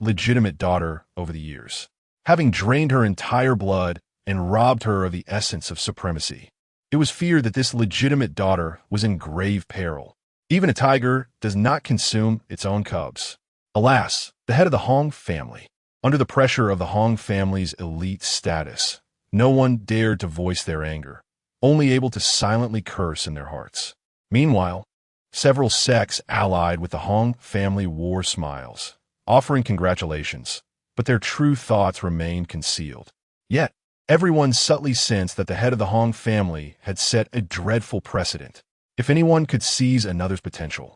[SPEAKER 1] legitimate daughter over the years. Having drained her entire blood and robbed her of the essence of supremacy, it was feared that this legitimate daughter was in grave peril. Even a tiger does not consume its own cubs. Alas, the head of the Hong family. Under the pressure of the Hong family's elite status, no one dared to voice their anger, only able to silently curse in their hearts. Meanwhile, several sects allied with the Hong family wore smiles, offering congratulations, but their true thoughts remained concealed. Yet, everyone subtly sensed that the head of the Hong family had set a dreadful precedent. If anyone could seize another's potential,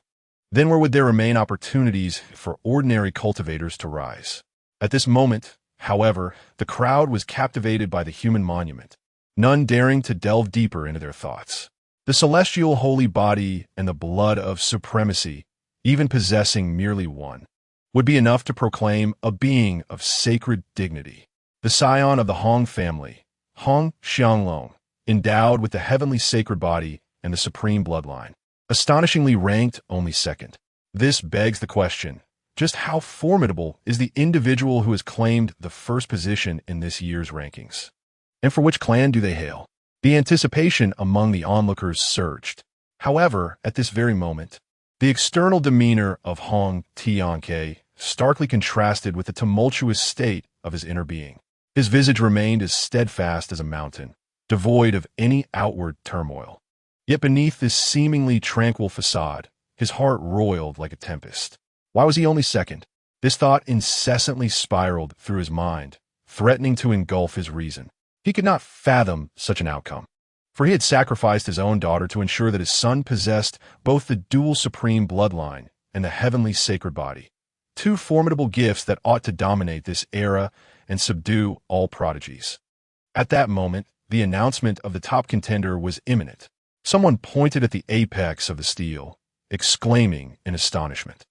[SPEAKER 1] then where would there remain opportunities for ordinary cultivators to rise? At this moment, however, the crowd was captivated by the human monument, none daring to delve deeper into their thoughts. The celestial holy body and the blood of supremacy, even possessing merely one, would be enough to proclaim a being of sacred dignity. The scion of the Hong family, Hong Xianglong, endowed with the heavenly sacred body and the supreme bloodline, astonishingly ranked only second. This begs the question, just how formidable is the individual who has claimed the first position in this year's rankings? And for which clan do they hail? The anticipation among the onlookers surged. However, at this very moment, the external demeanor of Hong Tianke starkly contrasted with the tumultuous state of his inner being. His visage remained as steadfast as a mountain, devoid of any outward turmoil. Yet beneath this seemingly tranquil facade, his heart roiled like a tempest. Why was he only second? This thought incessantly spiraled through his mind, threatening to engulf his reason. He could not fathom such an outcome, for he had sacrificed his own daughter to ensure that his son possessed both the dual supreme bloodline and the heavenly sacred body, 2 formidable gifts that ought to dominate this era and subdue all prodigies. At that moment, the announcement of the top contender was imminent. Someone pointed at the apex of the steel, exclaiming in astonishment,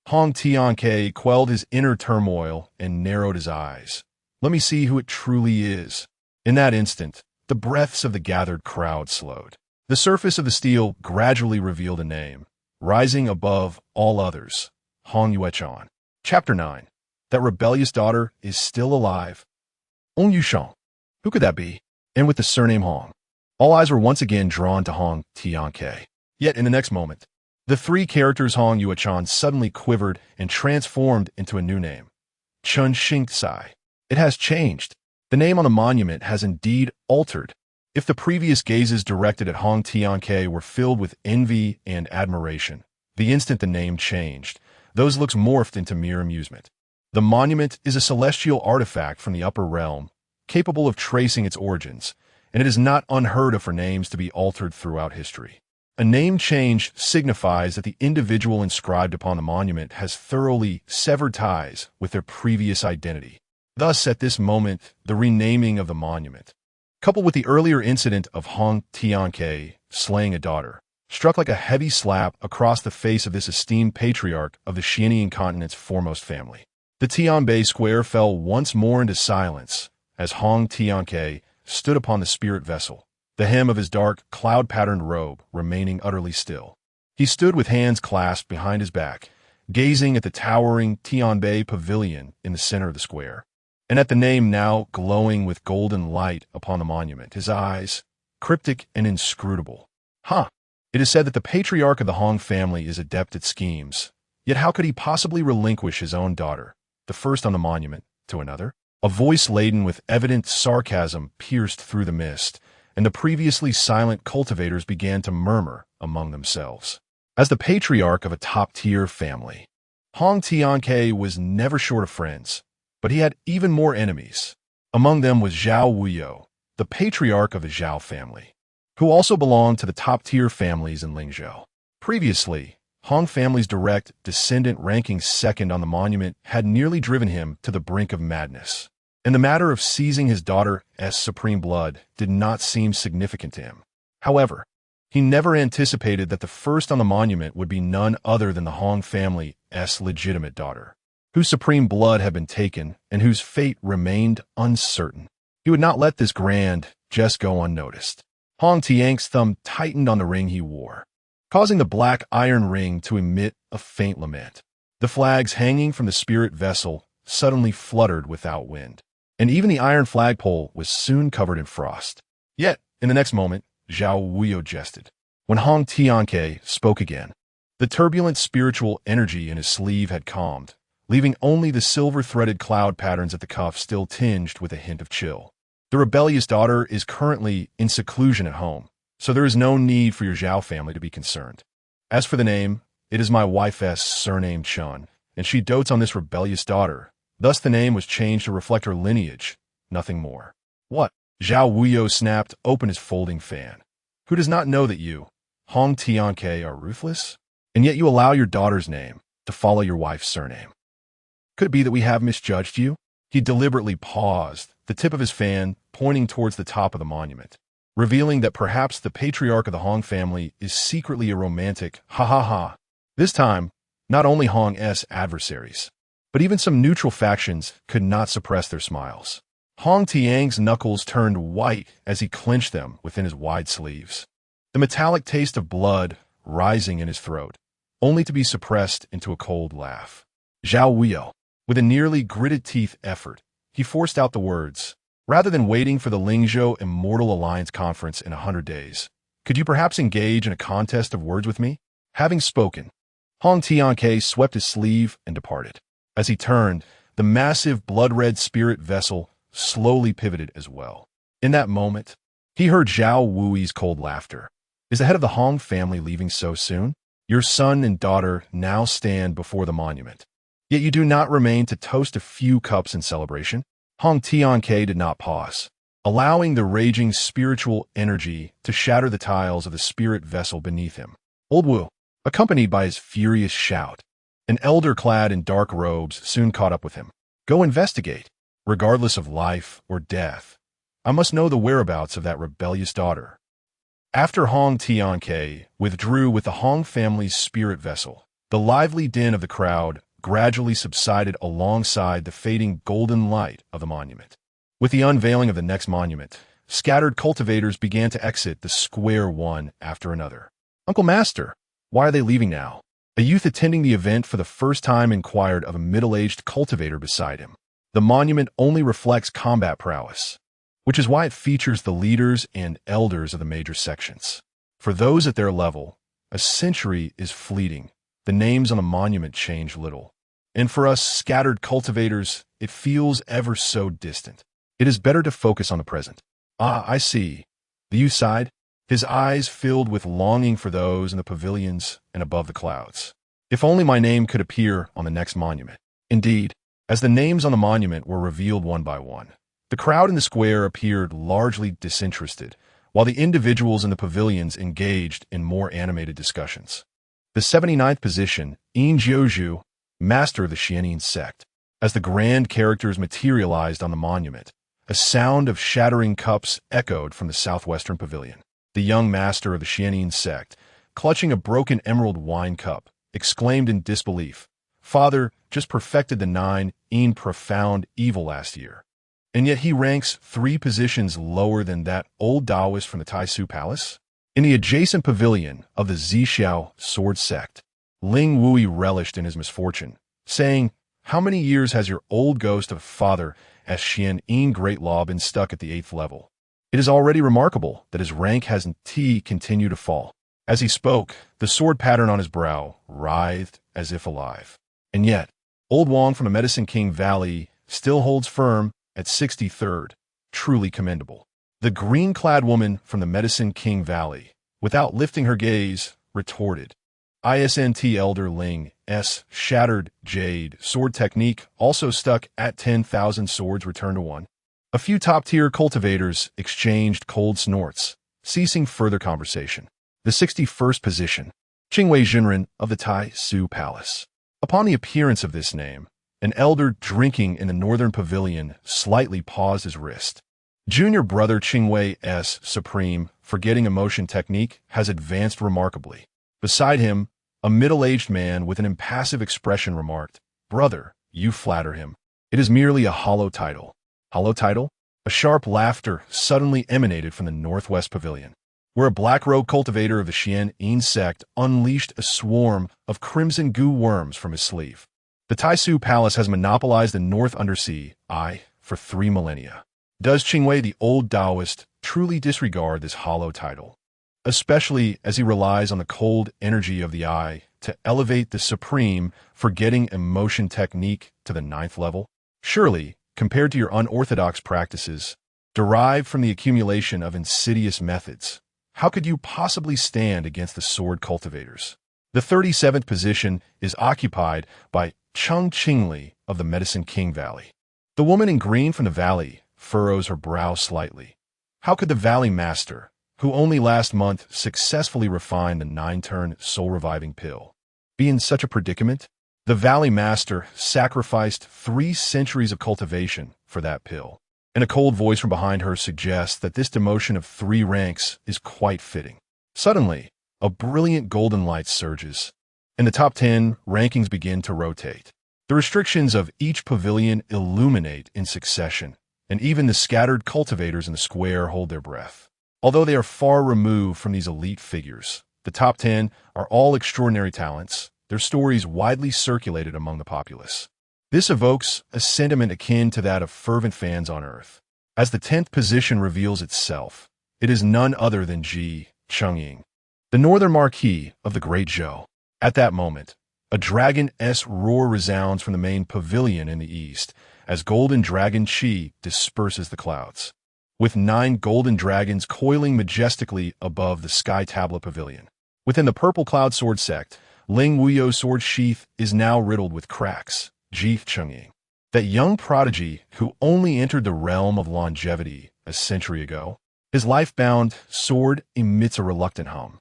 [SPEAKER 1] Hong Tianke quelled his inner turmoil and narrowed his eyes. Let me see who it truly is. In that instant, the breaths of the gathered crowd slowed. The surface of the steel gradually revealed a name, rising above all others, Hong Yuechan. Chapter 9. That rebellious daughter is still alive. Hong Yushang. Who could that be? And with the surname Hong. All eyes were once again drawn to Hong Tianke. Yet in the next moment, the three characters Hong Yuechan suddenly quivered and transformed into a new name. Chen Chang'an. It has changed. The name on the monument has indeed altered. If the previous gazes directed at Hong Tianke were filled with envy and admiration, the instant the name changed, those looks morphed into mere amusement. The monument is a celestial artifact from the upper realm, capable of tracing its origins, and it is not unheard of for names to be altered throughout history. A name change signifies that the individual inscribed upon the monument has thoroughly severed ties with their previous identity. Thus, at this moment, the renaming of the monument, coupled with the earlier incident of Hong Tianke slaying a daughter, struck like a heavy slap across the face of this esteemed patriarch of the Xianian continent's foremost family. The Tianbei Square fell once more into silence as Hong Tianke stood upon the spirit vessel, the hem of his dark, cloud-patterned robe remaining utterly still. He stood with hands clasped behind his back, gazing at the towering Tianbei Pavilion in the center of the square. And at the name now glowing with golden light upon the monument, his eyes, cryptic and inscrutable. It is said that the patriarch of the Hong family is adept at schemes, yet how could he possibly relinquish his own daughter, the first on the monument, to another? A voice laden with evident sarcasm pierced through the mist, and the previously silent cultivators began to murmur among themselves. As the patriarch of a top-tier family, Hong Tianke was never short of friends, but he had even more enemies. Among them was Zhao Wuyo, the patriarch of the Zhao family, who also belonged to the top-tier families in Lingzhou. Previously, Hong family's direct descendant ranking second on the monument had nearly driven him to the brink of madness, and the matter of seizing his daughter's supreme blood did not seem significant to him. However, he never anticipated that the first on the monument would be none other than the Hong family's legitimate daughter, whose supreme blood had been taken and whose fate remained uncertain. He would not let this grand jest go unnoticed. Hong Tianke's thumb tightened on the ring he wore, causing the black iron ring to emit a faint lament. The flags hanging from the spirit vessel suddenly fluttered without wind, and even the iron flagpole was soon covered in frost. Yet, in the next moment, Zhao Wuyo jested. When Hong Tianke spoke again, the turbulent spiritual energy in his sleeve had calmed, leaving only the silver-threaded cloud patterns at the cuff still tinged with a hint of chill. The rebellious daughter is currently in seclusion at home, so there is no need for your Zhao family to be concerned. As for the name, it is my wife's surname Chen, and she dotes on this rebellious daughter. Thus the name was changed to reflect her lineage, nothing more. What? Zhao Wuyo snapped open his folding fan. Who does not know that you, Hong Tianke, are ruthless? And yet you allow your daughter's name to follow your wife's surname. Could it be that we have misjudged you? He deliberately paused, the tip of his fan pointing towards the top of the monument, revealing that perhaps the patriarch of the Hong family is secretly a romantic ha-ha-ha. This time, not only Hong's adversaries, but even some neutral factions could not suppress their smiles. Hong Tianke's knuckles turned white as he clenched them within his wide sleeves, the metallic taste of blood rising in his throat, only to be suppressed into a cold laugh. Zhao Wuyo, with a nearly gritted teeth effort, he forced out the words, rather than waiting for the Lingzhou Immortal Alliance conference in 100 days. Could you perhaps engage in a contest of words with me? Having spoken, Hong Tianke swept his sleeve and departed. As he turned, the massive blood-red spirit vessel slowly pivoted as well. In that moment, he heard Zhao Wui's cold laughter. Is the head of the Hong family leaving so soon? Your son and daughter now stand before the monument. Yet you do not remain to toast a few cups in celebration. Hong Tianke did not pause, allowing the raging spiritual energy to shatter the tiles of the spirit vessel beneath him. Old Wu, accompanied by his furious shout, an elder clad in dark robes soon caught up with him. Go investigate. Regardless of life or death, I must know the whereabouts of that rebellious daughter. After Hong Tianke withdrew with the Hong family's spirit vessel, The lively din of the crowd gradually subsided alongside the fading golden light of the monument. With the unveiling of the next monument, scattered cultivators began to exit the square one after another. "Uncle Master, why are they leaving now?" A youth attending the event for the first time inquired of a middle-aged cultivator beside him. The monument only reflects combat prowess, which is why it features the leaders and elders of the major sections. For those at their level, a century is fleeting. The names on the monument change little. And for us scattered cultivators, it feels ever so distant. It is better to focus on the present. "Ah, I see." The youth sighed, his eyes filled with longing for those in the pavilions and above the clouds. "If only my name could appear on the next monument." Indeed, as the names on the monument were revealed one by one, the crowd in the square appeared largely disinterested, while the individuals in the pavilions engaged in more animated discussions. The 79th position, Yin Jiuzhu, master of the Xianyin sect. As the grand characters materialized on the monument, a sound of shattering cups echoed from the southwestern pavilion. The young master of the Xianyin sect, clutching a broken emerald wine cup, exclaimed in disbelief, "Father just perfected the 9 in profound evil last year. And yet he ranks 3 positions lower than that old Taoist from the Taisu Palace?" In the adjacent pavilion of the Zixiao sword sect, Ling Wui relished in his misfortune, saying, "How many years has your old ghost of father as Xian Yin Great Law been stuck at the 8th level? It is already remarkable that his rank hasn't continued to fall." As he spoke, the sword pattern on his brow writhed as if alive. And yet, old Wang from the Medicine King Valley still holds firm at 63rd, truly commendable. The green-clad woman from the Medicine King Valley, without lifting her gaze, retorted, "Isnt Elder Ling's shattered jade sword technique also stuck at 10,000 swords return to 1. A few top-tier cultivators exchanged cold snorts, ceasing further conversation. The 61st position, Qingwei Jinren of the Taisu Palace. Upon the appearance of this name, an elder drinking in the northern pavilion slightly paused his wrist. Junior brother Qingwei's supreme forgetting emotion technique has advanced remarkably. Beside him, a middle-aged man with an impassive expression remarked, "Brother, you flatter him. It is merely a hollow title." Hollow title? A sharp laughter suddenly emanated from the northwest pavilion, where a black-robe cultivator of the Xian Yin sect unleashed a swarm of crimson goo worms from his sleeve. The Taisu Palace has monopolized the North Undersea for 3 millennia. Does Qingwei the old Taoist truly disregard this hollow title, especially as he relies on the cold energy of the eye to elevate the supreme forgetting emotion technique to the 9th level? Surely, compared to your unorthodox practices, derived from the accumulation of insidious methods, how could you possibly stand against the sword cultivators? The 37th position is occupied by Chen Chang'an of the Medicine King Valley. The woman in green from the valley furrows her brow slightly. How could the Valley Master, who only last month successfully refined the 9-turn soul-reviving pill, be in such a predicament? The Valley Master sacrificed 3 centuries of cultivation for that pill, and a cold voice from behind her suggests that this demotion of 3 ranks is quite fitting. Suddenly, a brilliant golden light surges, and the top 10 rankings begin to rotate. The restrictions of each pavilion illuminate in succession, and even the scattered cultivators in the square hold their breath. Although they are far removed from these elite figures, the top 10 are all extraordinary talents, their stories widely circulated among the populace. This evokes a sentiment akin to that of fervent fans on Earth. As the 10th position reveals itself, it is none other than Chen Chang'an, the northern marquis of the Great Zhou. At that moment, a dragon's roar resounds from the main pavilion in the east, as golden dragon Qi disperses the clouds, with 9 golden dragons coiling majestically above the sky tablet pavilion. Within the purple cloud sword sect, Ling Wuyo's sword sheath is now riddled with cracks. Chen Chang'an, that young prodigy who only entered the realm of longevity a century ago, his life-bound sword emits a reluctant hum.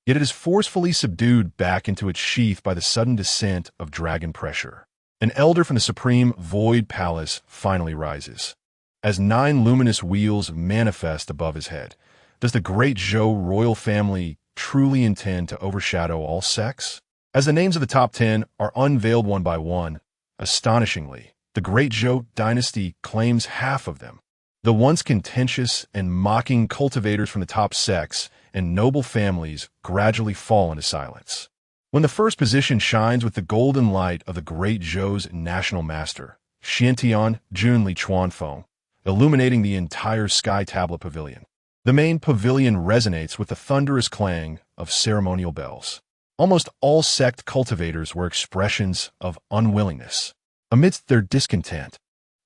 [SPEAKER 1] Yet it is forcefully subdued back into its sheath by the sudden descent of dragon pressure. An elder from the Supreme Void Palace finally rises. As 9 luminous wheels manifest above his head, does the great Zhou royal family truly intend to overshadow all sects? As the names of the top 10 are unveiled one by one, astonishingly, the Great Zhou dynasty claims half of them. The once contentious and mocking cultivators from the top sects and noble families gradually fall into silence. When the first position shines with the golden light of the Great Zhou's national master, Xiantian Junli Chuanfeng, illuminating the entire Sky Tablet Pavilion. The main pavilion resonates with the thunderous clang of ceremonial bells. Almost all sect cultivators were expressions of unwillingness. Amidst their discontent,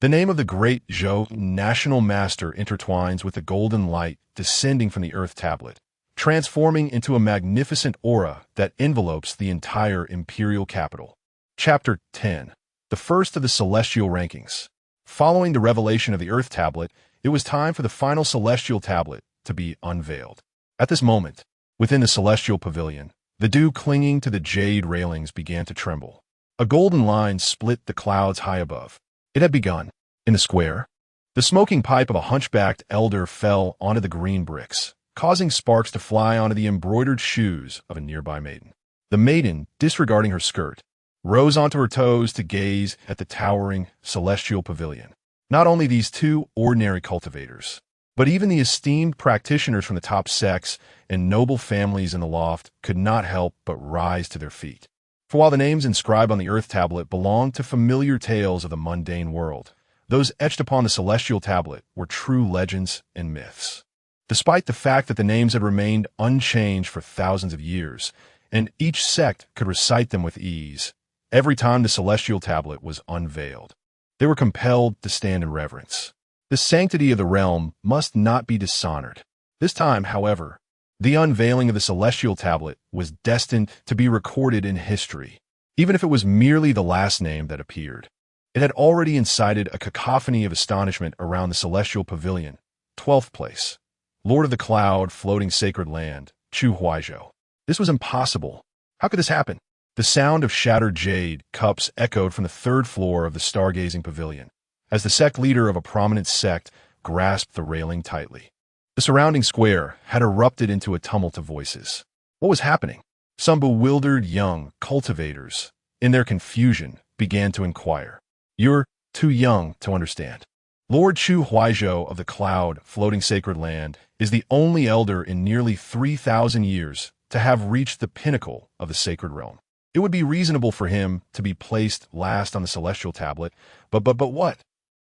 [SPEAKER 1] the name of the Great Zhou national master intertwines with the golden light descending from the earth tablet, transforming into a magnificent aura that envelopes the entire imperial capital. Chapter 10. The first of the celestial rankings. Following the revelation of the earth tablet, it was time for the final celestial tablet to be unveiled. At this moment, within the celestial pavilion, the dew clinging to the jade railings began to tremble. A golden line split the clouds high above. It had begun. In the square, the smoking pipe of a hunchbacked elder fell onto the green bricks, causing sparks to fly onto the embroidered shoes of a nearby maiden. The maiden, disregarding her skirt, rose onto her toes to gaze at the towering celestial pavilion. Not only these two ordinary cultivators, but even the esteemed practitioners from the top sects and noble families in the loft could not help but rise to their feet. For while the names inscribed on the earth tablet belonged to familiar tales of the mundane world, those etched upon the celestial tablet were true legends and myths. Despite the fact that the names had remained unchanged for thousands of years, and each sect could recite them with ease, every time the celestial tablet was unveiled, they were compelled to stand in reverence. The sanctity of the realm must not be dishonored. This time, however, the unveiling of the celestial tablet was destined to be recorded in history, even if it was merely the last name that appeared. It had already incited a cacophony of astonishment around the celestial pavilion. 12th place. Lord of the Cloud, Floating Sacred Land, Chu Huaizhou. This was impossible. How could this happen? The sound of shattered jade cups echoed from the third floor of the stargazing pavilion, as the sect leader of a prominent sect grasped the railing tightly. The surrounding square had erupted into a tumult of voices. What was happening? Some bewildered young cultivators, in their confusion, began to inquire. You're too young to understand. Lord Chu Huaizhou of the Cloud, Floating Sacred Land, is the only elder in nearly 3,000 years to have reached the pinnacle of the sacred realm. It would be reasonable for him to be placed last on the celestial tablet, but what?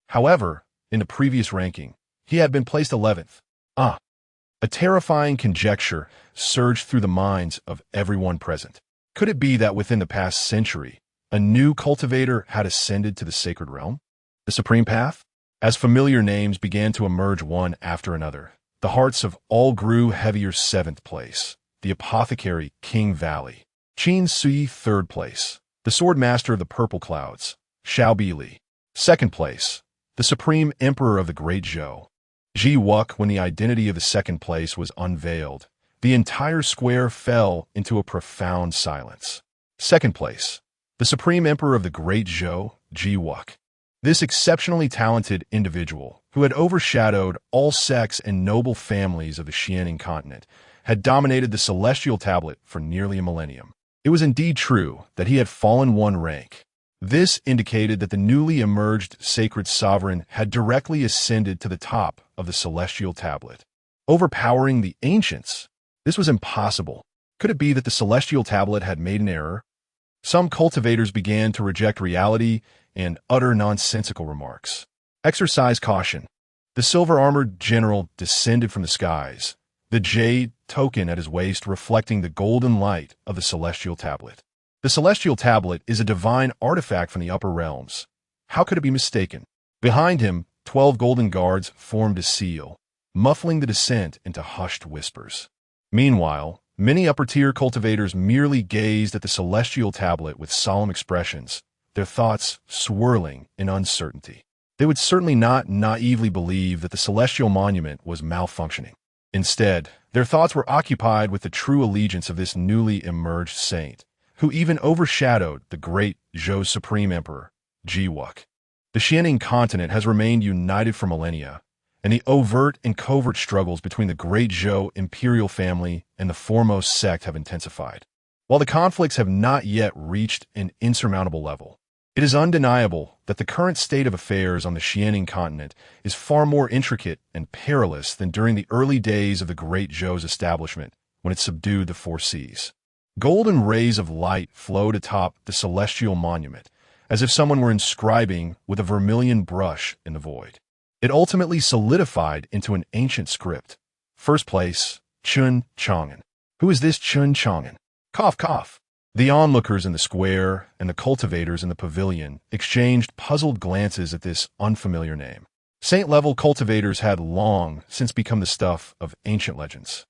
[SPEAKER 1] However, in the previous ranking, he had been placed 11th. A terrifying conjecture surged through the minds of everyone present. Could it be that within the past century, a new cultivator had ascended to the sacred realm? The supreme path? As familiar names began to emerge one after another, the hearts of all grew heavier. 7th place, the apothecary King Valley. Qin Sui. 3rd place, the sword master of the purple clouds, Xiao Bili. 2nd place, the supreme emperor of the Great Zhou, Ji Wuk. When the identity of the 2nd place was unveiled, the entire square fell into a profound silence. 2nd place, the supreme emperor of the Great Zhou, Ji Wuk. This exceptionally talented individual, who had overshadowed all sects and noble families of the Xianing continent, had dominated the celestial tablet for nearly a millennium. It was indeed true that he had fallen one rank. This indicated that the newly emerged sacred sovereign had directly ascended to the top of the celestial tablet, overpowering the ancients. This was impossible. Could it be that the celestial tablet had made an error? Some cultivators began to reject reality and utter nonsensical remarks. Exercise caution. The silver-armored general descended from the skies, the jade token at his waist reflecting the golden light of the celestial tablet. The celestial tablet is a divine artifact from the upper realms. How could it be mistaken? Behind him, 12 golden guards formed a seal, muffling the descent into hushed whispers. Meanwhile, many upper-tier cultivators merely gazed at the celestial tablet with solemn expressions, their thoughts swirling in uncertainty. They would certainly not naively believe that the celestial monument was malfunctioning. Instead, their thoughts were occupied with the true allegiance of this newly emerged saint, who even overshadowed the great Zhou Supreme Emperor, Ji Wuk. The Xianing continent has remained united for millennia, and the overt and covert struggles between the great Zhou imperial family and the foremost sect have intensified. While the conflicts have not yet reached an insurmountable level, it is undeniable that the current state of affairs on the Xianing continent is far more intricate and perilous than during the early days of the Great Zhou's establishment, when it subdued the four seas. Golden rays of light flowed atop the celestial monument, as if someone were inscribing with a vermilion brush in the void. It ultimately solidified into an ancient script. First place, Chen Chang'an. Who is this Chen Chang'an? Cough, cough. The onlookers in the square and the cultivators in the pavilion exchanged puzzled glances at this unfamiliar name. Saint-level cultivators had long since become the stuff of ancient legends,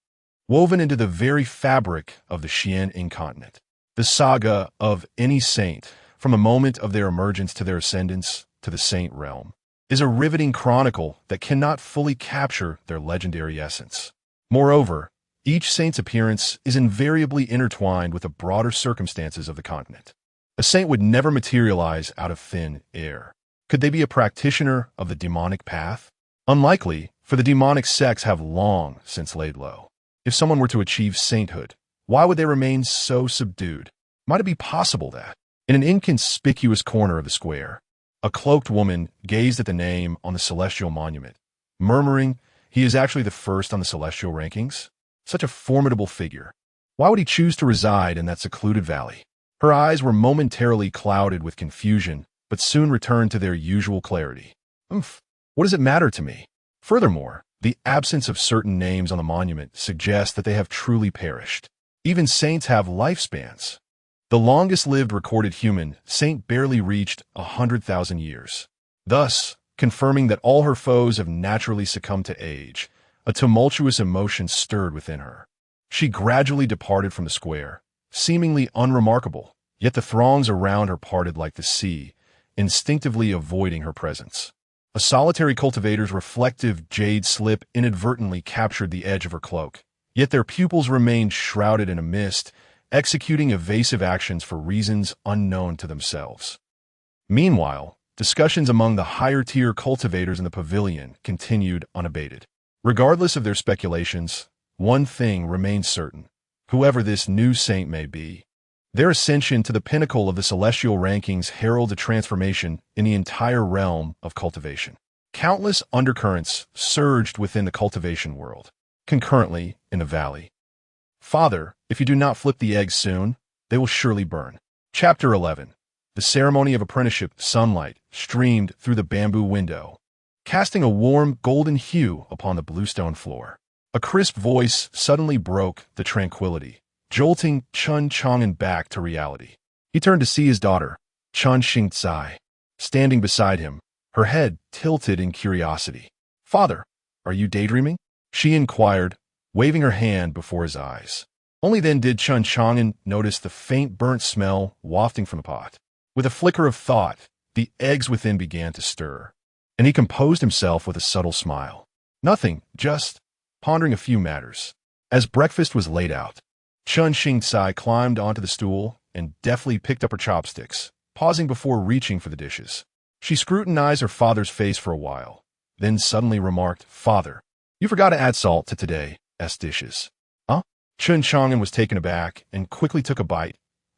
[SPEAKER 1] woven into the very fabric of the Xianing continent. The saga of any saint, from the moment of their emergence to their ascendance to the saint realm, is a riveting chronicle that cannot fully capture their legendary essence. Moreover, each saint's appearance is invariably intertwined with the broader circumstances of the continent. A saint would never materialize out of thin air. Could they be a practitioner of the demonic path? Unlikely, for the demonic sects have long since laid low. If someone were to achieve sainthood, why would they remain so subdued? Might it be possible that, in an inconspicuous corner of the square, a cloaked woman gazed at the name on the celestial monument, murmuring, "He is actually the first on the celestial rankings?" Such a formidable figure. Why would he choose to reside in that secluded valley? Her eyes were momentarily clouded with confusion, but soon returned to their usual clarity. What does it matter to me? Furthermore, the absence of certain names on the monument suggests that they have truly perished. Even saints have lifespans. The longest-lived recorded human saint barely reached 100,000 years, thus confirming that all her foes have naturally succumbed to age. A tumultuous emotion stirred within her. She gradually departed from the square, seemingly unremarkable, yet the throngs around her parted like the sea, instinctively avoiding her presence. A solitary cultivator's reflective jade slip inadvertently captured the edge of her cloak, yet their pupils remained shrouded in a mist, executing evasive actions for reasons unknown to themselves. Meanwhile, discussions among the higher-tier cultivators in the pavilion continued unabated. Regardless of their speculations, one thing remains certain. Whoever this new saint may be, their ascension to the pinnacle of the celestial rankings heralds a transformation in the entire realm of cultivation. Countless undercurrents surged within the cultivation world, concurrently in the valley. "Father, if you do not flip the eggs soon, they will surely burn." Chapter 11. The ceremony of apprenticeship. Sunlight streamed through the bamboo window, casting a warm golden hue upon the bluestone floor. A crisp voice suddenly broke the tranquility, jolting Chen Chang'an back to reality. He turned to see his daughter, Chen Chang'an, standing beside him, her head tilted in curiosity. "Father, are you daydreaming?" she inquired, waving her hand before his eyes. Only then did Chen Chang'an notice the faint burnt smell wafting from the pot. With a flicker of thought, the eggs within began to stir, and he composed himself with a subtle smile. Nothing, just pondering a few matters. As breakfast was laid out, Chen Chang'an climbed onto the stool and deftly picked up her chopsticks, pausing before reaching for the dishes. She scrutinized her father's face for a while, then suddenly remarked, "Father, you forgot to add salt to today's dishes." "Huh?" Chen Chang'an was taken aback and quickly took a bite,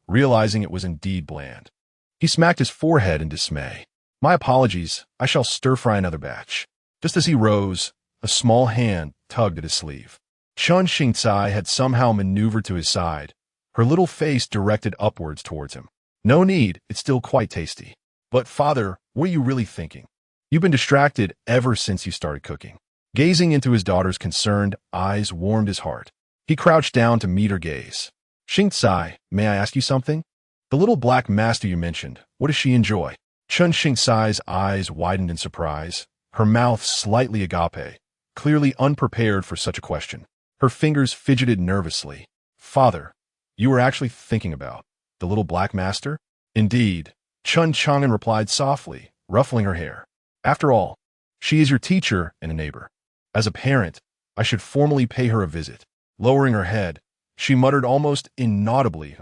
[SPEAKER 1] realizing it was indeed bland. He smacked his forehead in dismay. "My apologies, I shall stir-fry another batch." Just as he rose, a small hand tugged at his sleeve. Chen Chang'an had somehow maneuvered to his side, her little face directed upwards towards him. "No need, it's still quite tasty." "But father, what are you really thinking? You've been distracted ever since you started cooking." Gazing into his daughter's concerned eyes warmed his heart. He crouched down to meet her gaze. "Chang'an, may I ask you something? The little black master you mentioned, what does she enjoy?" Chen Chang'an's eyes widened in surprise, her mouth slightly agape, clearly unprepared for such a question. Her fingers fidgeted nervously. "Father, you were actually thinking about the little black master?" "Indeed," Chen Chang'an replied softly, ruffling her hair. "After all, she is your teacher and a neighbor. As a parent, I should formally pay her a visit." Lowering her head, she muttered almost inaudibly,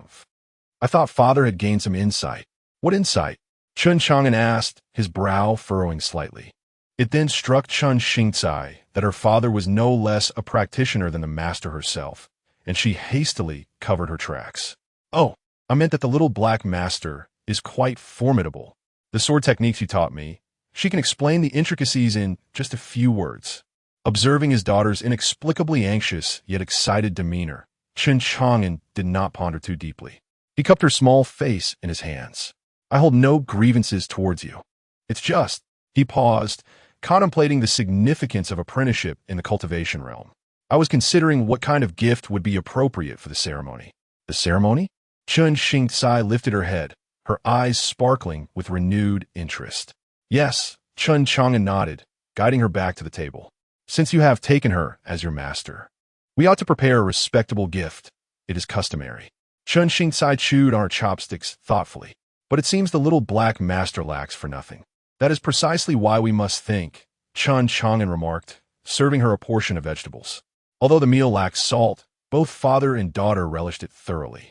[SPEAKER 1] "I thought father had gained some insight." "What insight?" Chen Chang'an asked, his brow furrowing slightly. It then struck Chen Chang'an that her father was no less a practitioner than the master herself, and she hastily covered her tracks. Oh, I meant that the little black master is quite formidable. The sword techniques you taught me, she can explain the intricacies in just a few words. Observing his daughter's inexplicably anxious yet excited demeanor, Chen Chang'an did not ponder too deeply. He cupped her small face in his hands. I hold no grievances towards you. It's just, he paused, contemplating the significance of apprenticeship in the cultivation realm. I was considering what kind of gift would be appropriate for the ceremony. The ceremony? Chen Chang'an lifted her head, her eyes sparkling with renewed interest. Yes, Chen Chang'an nodded, guiding her back to the table. Since you have taken her as your master, we ought to prepare a respectable gift. It is customary. Chen Chang'an chewed on her chopsticks thoughtfully. But it seems the little black master lacks for nothing. That is precisely why we must think, Chen Chang'an remarked, serving her a portion of vegetables. Although the meal lacks salt, both father and daughter relished it thoroughly.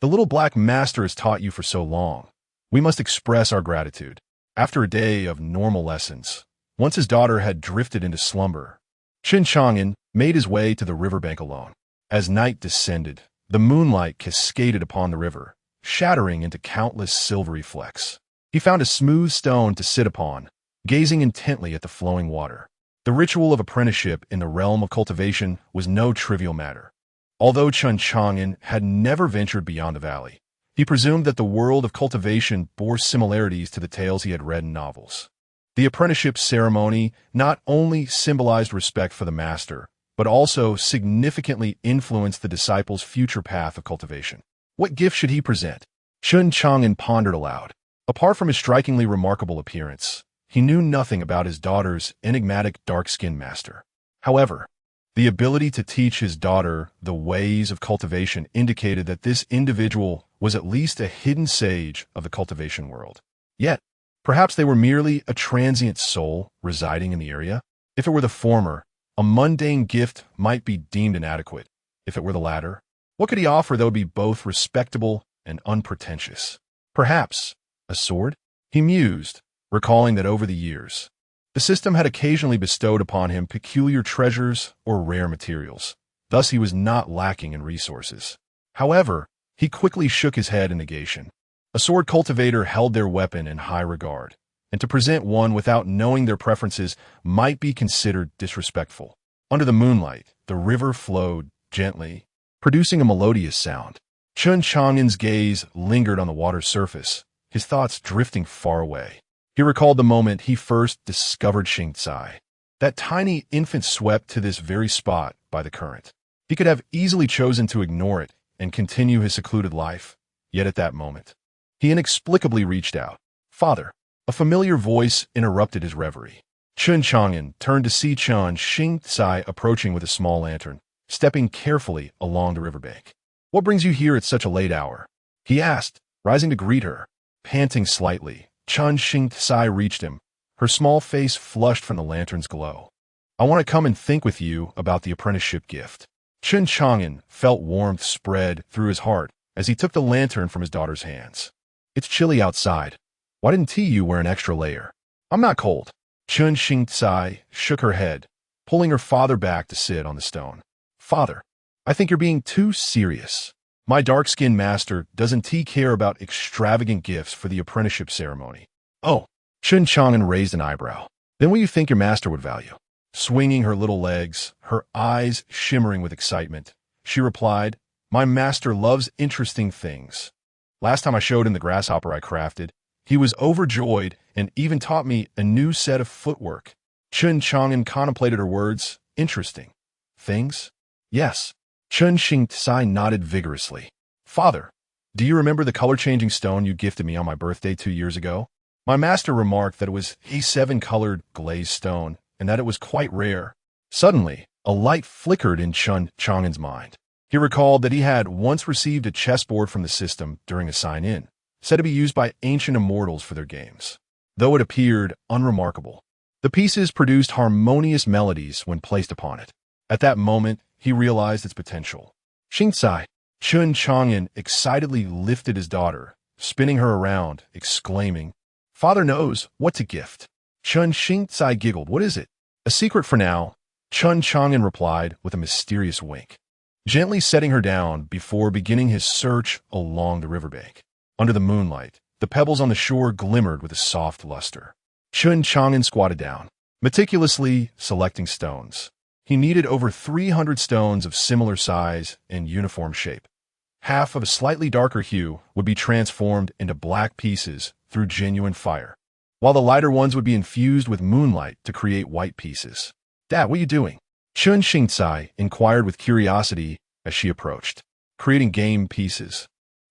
[SPEAKER 1] The little black master has taught you for so long. We must express our gratitude. After a day of normal lessons, once his daughter had drifted into slumber, Chen Chang'an made his way to the riverbank alone. As night descended, the moonlight cascaded upon the river, shattering into countless silvery flecks. He found a smooth stone to sit upon, gazing intently at the flowing water. The ritual of apprenticeship in the realm of cultivation was no trivial matter. Although Chen Chang'an had never ventured beyond the valley, he presumed that the world of cultivation bore similarities to the tales he had read in novels. The apprenticeship ceremony not only symbolized respect for the master, but also significantly influenced the disciple's future path of cultivation. What gift should he present? Chen Chang'an pondered aloud. Apart from his strikingly remarkable appearance, he knew nothing about his daughter's enigmatic dark-skinned master. However, the ability to teach his daughter the ways of cultivation indicated that this individual was at least a hidden sage of the cultivation world. Yet, perhaps they were merely a transient soul residing in the area. If it were the former, a mundane gift might be deemed inadequate. If it were the latter, what could he offer that would be both respectable and unpretentious? Perhaps a sword? He mused, recalling that over the years, the system had occasionally bestowed upon him peculiar treasures or rare materials. Thus he was not lacking in resources. However, he quickly shook his head in negation. A sword cultivator held their weapon in high regard, and to present one without knowing their preferences might be considered disrespectful. Under the moonlight, the river flowed gently, producing a melodious sound. Chen Chang'an's gaze lingered on the water's surface, his thoughts drifting far away. He recalled the moment he first discovered Xingcai. That tiny infant swept to this very spot by the current. He could have easily chosen to ignore it and continue his secluded life, yet at that moment, he inexplicably reached out. Father! A familiar voice interrupted his reverie. Chen Chang'an turned to see Chen Chang'an approaching with a small lantern, stepping carefully along the riverbank. What brings you here at such a late hour? He asked, rising to greet her. Panting slightly, Chen Chang'an reached him, her small face flushed from the lantern's glow. I want to come and think with you about the apprenticeship gift. Chen Chang'an felt warmth spread through his heart as he took the lantern from his daughter's hands. It's chilly outside. Why didn't you wear an extra layer? I'm not cold. Chen Chang'an shook her head, pulling her father back to sit on the stone. Father, I think you're being too serious. My dark-skinned master doesn't care about extravagant gifts for the apprenticeship ceremony. Oh, Chen Chang'an raised an eyebrow. Then what do you think your master would value? Swinging her little legs, her eyes shimmering with excitement, she replied, My master loves interesting things. Last time I showed him the grasshopper I crafted, he was overjoyed and even taught me a new set of footwork. Chen Chang'an contemplated her words. Interesting. Things? Yes. Chen Chang'an nodded vigorously. Father, do you remember the color-changing stone you gifted me on my birthday 2 years ago? My master remarked that it was a 7-colored glazed stone and that it was quite rare. Suddenly, a light flickered in Chen Chang'an's mind. He recalled that he had once received a chessboard from the system during a sign-in, said to be used by ancient immortals for their games. Though it appeared unremarkable, the pieces produced harmonious melodies when placed upon it. At that moment, he realized its potential. Xingcai, Chen Chang'an excitedly lifted his daughter, spinning her around, exclaiming, Father knows what to gift. Chen Chang'an giggled. What is it? A secret for now, Chen Chang'an replied with a mysterious wink. gently setting her down before beginning his search along the riverbank. Under the moonlight, the pebbles on the shore glimmered with a soft luster. Chen Chang'an squatted down, meticulously selecting stones. He needed over 300 stones of similar size and uniform shape. Half of a slightly darker hue would be transformed into black pieces through genuine fire, while the lighter ones would be infused with moonlight to create white pieces. "Dad, what are you doing?" Chen Chang'an inquired with curiosity as she approached. "Creating game pieces."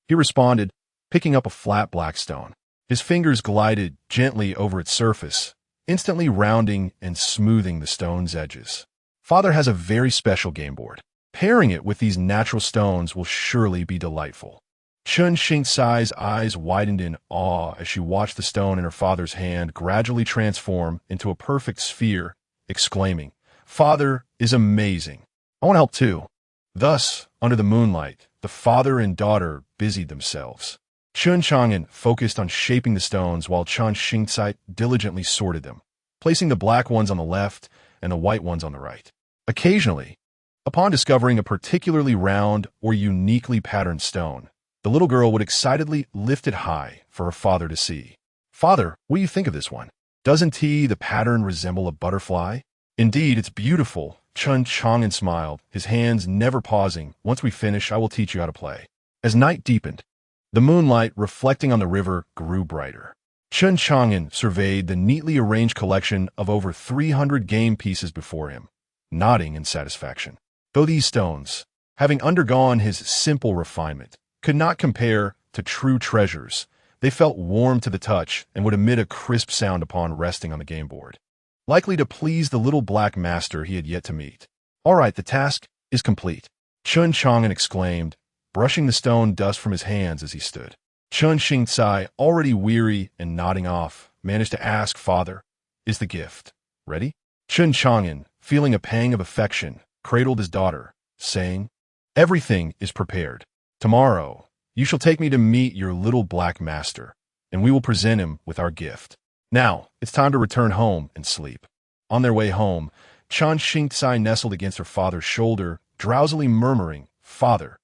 [SPEAKER 1] He responded, picking up a flat black stone. His fingers glided gently over its surface, instantly rounding and smoothing the stone's edges. "Father has a very special game board. Pairing it with these natural stones will surely be delightful." Chen Chang'an's eyes widened in awe as she watched the stone in her father's hand gradually transform into a perfect sphere, exclaiming, "Father is amazing. I want to help too." Thus, under the moonlight, the father and daughter busied themselves. Chen Chang'an focused on shaping the stones while Chen Chang'an diligently sorted them, placing the black ones on the left and the white ones on the right. Occasionally, upon discovering a particularly round or uniquely patterned stone, the little girl would excitedly lift it high for her father to see. "Father, what do you think of this one? Doesn't the pattern resemble a butterfly?" "Indeed, it's beautiful," Chen Chang'an smiled, his hands never pausing. "Once we finish, I will teach you how to play." As night deepened, the moonlight reflecting on the river grew brighter. Chen Chang'an surveyed the neatly arranged collection of over 300 game pieces before him, nodding in satisfaction. Though these stones, having undergone his simple refinement, could not compare to true treasures, they felt warm to the touch and would emit a crisp sound upon resting on the game board, likely to please the little black master he had yet to meet. "All right, the task is complete," Chen Chang'an exclaimed, brushing the stone dust from his hands as he stood. Chen Chang'an, already weary and nodding off, managed to ask, "Father, is the gift ready?" Chen Chang'an, feeling a pang of affection, cradled his daughter, saying, "Everything is prepared. Tomorrow, you shall take me to meet your little black master, and we will present him with our gift. Now, it's time to return home and sleep." On their way home, Chen Chang'an nestled against her father's shoulder, drowsily murmuring, "Father,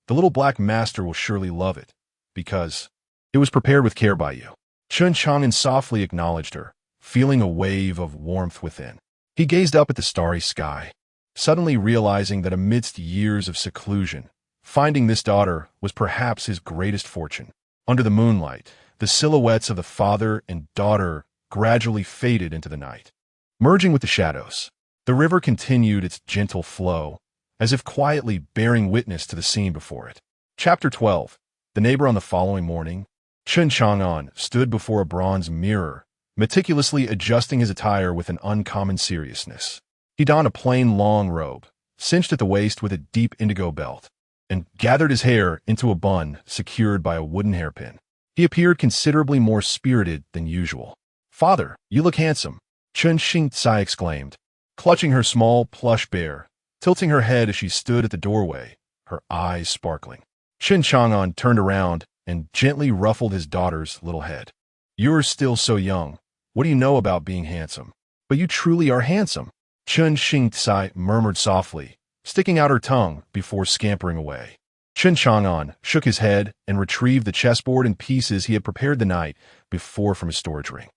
[SPEAKER 1] the little black master will surely love it, because it was prepared with care by you." Chen Chang'an softly acknowledged her, feeling a wave of warmth within. He gazed up at the starry sky, suddenly realizing that amidst years of seclusion, finding this daughter was perhaps his greatest fortune. Under the moonlight, the silhouettes of the father and daughter gradually faded into the night, merging with the shadows. The river continued its gentle flow, as if quietly bearing witness to the scene before it. Chapter 12. The neighbor. On the following morning, Chen Chang'an stood before a bronze mirror, meticulously adjusting his attire with an uncommon seriousness. He donned a plain long robe, cinched at the waist with a deep indigo belt, and gathered his hair into a bun secured by a wooden hairpin. He appeared considerably more spirited than usual. "Father, you look handsome," Chen Chang'an exclaimed, clutching her small plush bear, tilting her head as she stood at the doorway, her eyes sparkling. Chen Chang'an turned around and gently ruffled his daughter's little head. "You're still so young. What do you know about being handsome?" "But you truly are handsome," Chen Chang'an murmured softly, sticking out her tongue before scampering away. Chen Chang'an shook his head and retrieved the chessboard and pieces he had prepared the night before from his storage ring.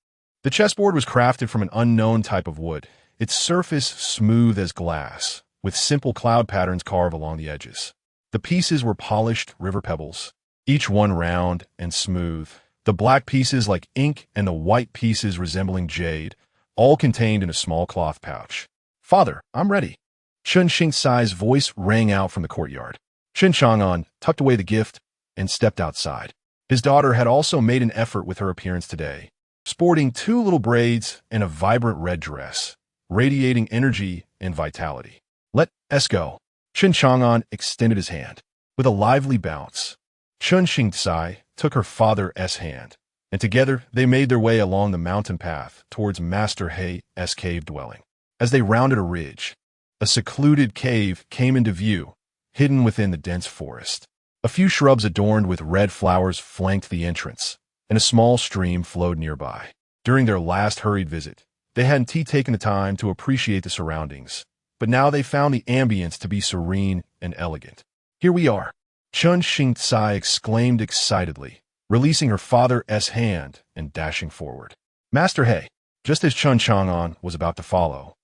[SPEAKER 1] The chessboard was crafted from an unknown type of wood, its surface smooth as glass, with simple cloud patterns carved along the edges. The pieces were polished river pebbles, each one round and smooth, the black pieces like ink and the white pieces resembling jade, all contained in a small cloth pouch. "Father, I'm ready." Chen Chang'an's voice rang out from the courtyard. Chen Chang'an tucked away the gift and stepped outside. His daughter had also made an effort with her appearance today, sporting 2 little braids and a vibrant red dress, radiating energy and vitality. "Let's go." Chen Chang'an extended his hand. With a lively bounce, Chen Chang'an took her father's hand, and together they made their way along the mountain path towards Master Hei's cave dwelling. As they rounded a ridge, a secluded cave came into view, hidden within the dense forest. A few shrubs adorned with red flowers flanked the entrance, and a small stream flowed nearby. During their last hurried visit, they hadn't taken the time to appreciate the surroundings, but now they found the ambience to be serene and elegant. "Here we are," Chen Chang'an exclaimed excitedly, releasing her father's hand and dashing forward. "Master He," just as Chen Chang'an was about to follow,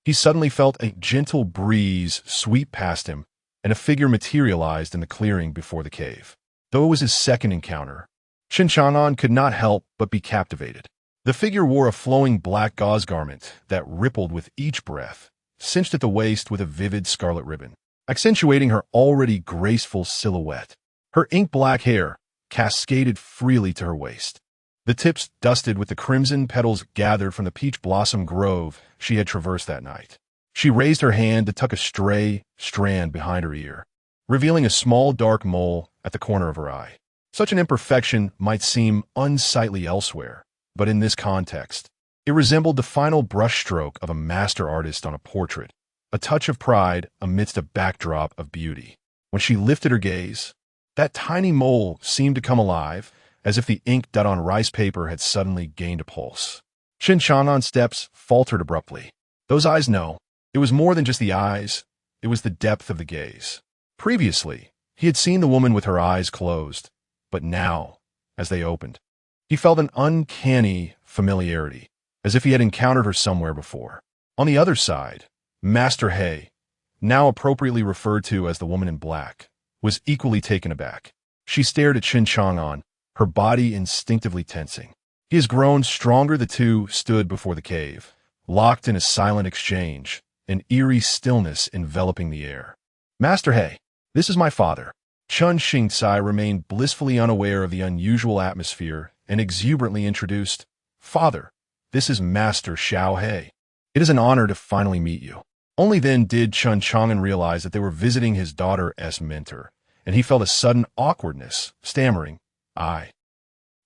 [SPEAKER 1] he suddenly felt a gentle breeze sweep past him, and a figure materialized in the clearing before the cave. Though it was his second encounter, Chen Chang'an could not help but be captivated. The figure wore a flowing black gauze garment that rippled with each breath, cinched at the waist with a vivid scarlet ribbon, accentuating her already graceful silhouette. Her ink-black hair cascaded freely to her waist, the tips dusted with the crimson petals gathered from the peach blossom grove she had traversed that night. She raised her hand to tuck a stray strand behind her ear, revealing a small dark mole at the corner of her eye. Such an imperfection might seem unsightly elsewhere, but in this context, it resembled the final brushstroke of a master artist on a portrait, a touch of pride amidst a backdrop of beauty. When she lifted her gaze, that tiny mole seemed to come alive, as if the ink dot on rice paper had suddenly gained a pulse. Chen Chang'an's steps faltered abruptly. Those eyes, no. It was more than just the eyes, it was the depth of the gaze. Previously, he had seen the woman with her eyes closed, but now, as they opened, he felt an uncanny familiarity, as if he had encountered her somewhere before. On the other side, Master He, now appropriately referred to as the woman in black, was equally taken aback. She stared at Chen Chang'an, her body instinctively tensing. He has grown stronger. The two stood before the cave, locked in a silent exchange, an eerie stillness enveloping the air. "Master He, this is my father." Chen Chang'an remained blissfully unaware of the unusual atmosphere and exuberantly introduced, "Father, this is Master Xiao He. It is an honor to finally meet you." Only then did Chen Chang'an realize that they were visiting his daughter's mentor, and he felt a sudden awkwardness, stammering, I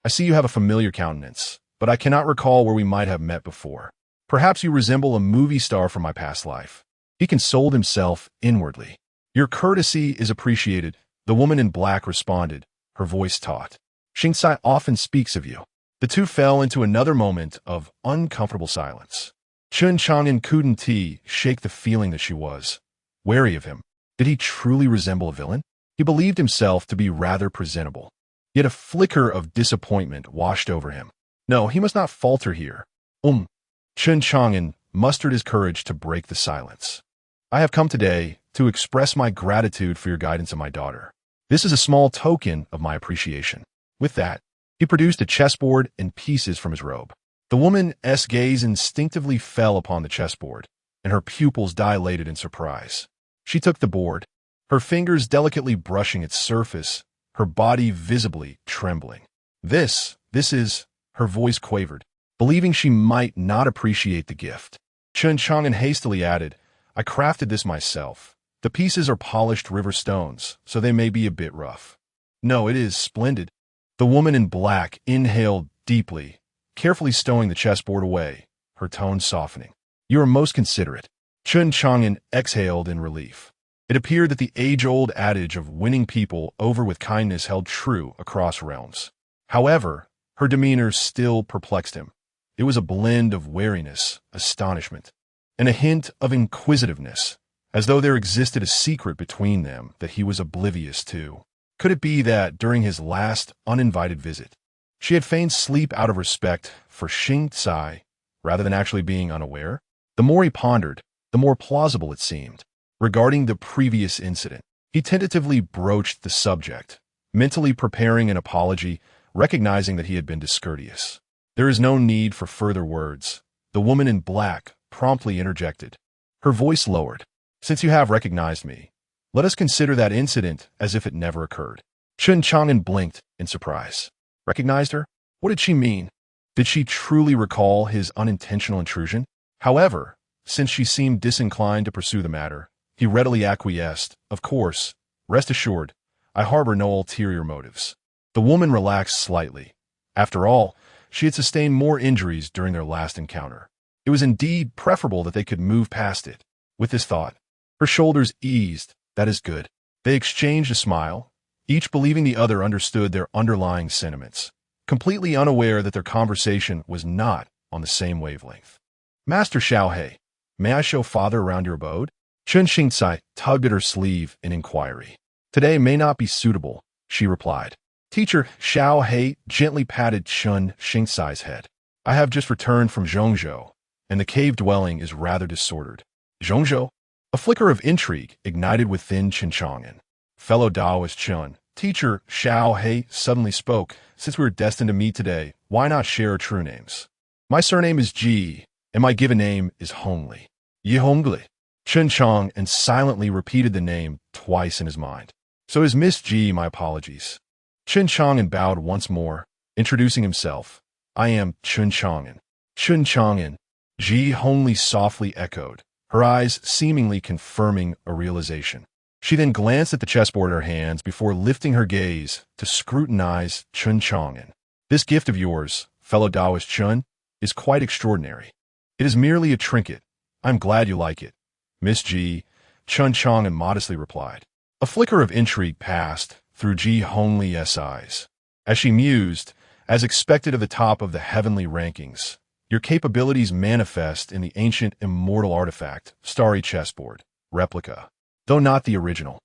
[SPEAKER 1] see you have a familiar countenance, but I cannot recall where we might have met before. Perhaps you resemble a movie star from my past life." He consoled himself inwardly. "Your courtesy is appreciated," the woman in black responded, her voice taut. "Xingcai often speaks of you." The two fell into another moment of uncomfortable silence. Chen Chang'an couldn't shake the feeling that she was wary of him. Did he truly resemble a villain? He believed himself to be rather presentable. Yet a flicker of disappointment washed over him. No, he must not falter here. Chen Chang'an mustered his courage to break the silence. "I have come today to express my gratitude for your guidance of my daughter. This is a small token of my appreciation." With that, he produced a chessboard and pieces from his robe. The woman's gaze instinctively fell upon the chessboard, and her pupils dilated in surprise. She took the board, her fingers delicately brushing its surface, her body visibly trembling. This is, her voice quavered, believing she might not appreciate the gift. Chen Chang'an hastily added, "I crafted this myself. The pieces are polished river stones, so they may be a bit rough." "No, it is splendid." The woman in black inhaled deeply, carefully stowing the chessboard away, her tone softening. "You are most considerate." Chen Chang'an exhaled in relief. It appeared that the age-old adage of winning people over with kindness held true across realms. However, her demeanor still perplexed him. It was a blend of wariness, astonishment, and a hint of inquisitiveness, as though there existed a secret between them that he was oblivious to. Could it be that, during his last uninvited visit, she had feigned sleep out of respect for Xingcai, rather than actually being unaware? The more he pondered, the more plausible it seemed. Regarding the previous incident, he tentatively broached the subject, mentally preparing an apology, recognizing that he had been discourteous. "There is no need for further words," the woman in black promptly interjected, her voice lowered. "Since you have recognized me, let us consider that incident as if it never occurred." Chen Chang'an blinked in surprise. Recognized her? What did she mean? Did she truly recall his unintentional intrusion? However, since she seemed disinclined to pursue the matter, he readily acquiesced. "Of course, rest assured, I harbor no ulterior motives." The woman relaxed slightly. After all, she had sustained more injuries during their last encounter. It was indeed preferable that they could move past it. With this thought, her shoulders eased. "That is good." They exchanged a smile, each believing the other understood their underlying sentiments, completely unaware that their conversation was not on the same wavelength. "Master Xiao He, may I show father around your abode?" Chen Chang'an tugged at her sleeve in inquiry. Today may not be suitable, she replied. Teacher Xiao He gently patted Chen Chang'an's head. I have just returned from Zhongzhou, and the cave dwelling is rather disordered. Zhongzhou? A flicker of intrigue ignited within Chen Chang'an. Fellow Taoist Chen, Teacher Xiao He suddenly spoke. Since we are destined to meet today, why not share our true names? My surname is Ji, and my given name is Hongli. Yi Hongli. Chen Chang'an silently repeated the name twice in his mind. So is Miss Ji, my apologies. Chen Chang'an bowed once more, introducing himself. I am Chen Chang'an. Chen Chang'an, Ji Hongli softly echoed, her eyes seemingly confirming a realization. She then glanced at the chessboard in her hands before lifting her gaze to scrutinize Chen Chang'an. This gift of yours, fellow Taoist Chen, is quite extraordinary. It is merely a trinket. I'm glad you like it. Miss Ji, Chen Chang'an modestly replied. A flicker of intrigue passed through Ji Hongli's eyes. As she mused, as expected of the top of the heavenly rankings, your capabilities manifest in the ancient immortal artifact, starry chessboard, replica, though not the original.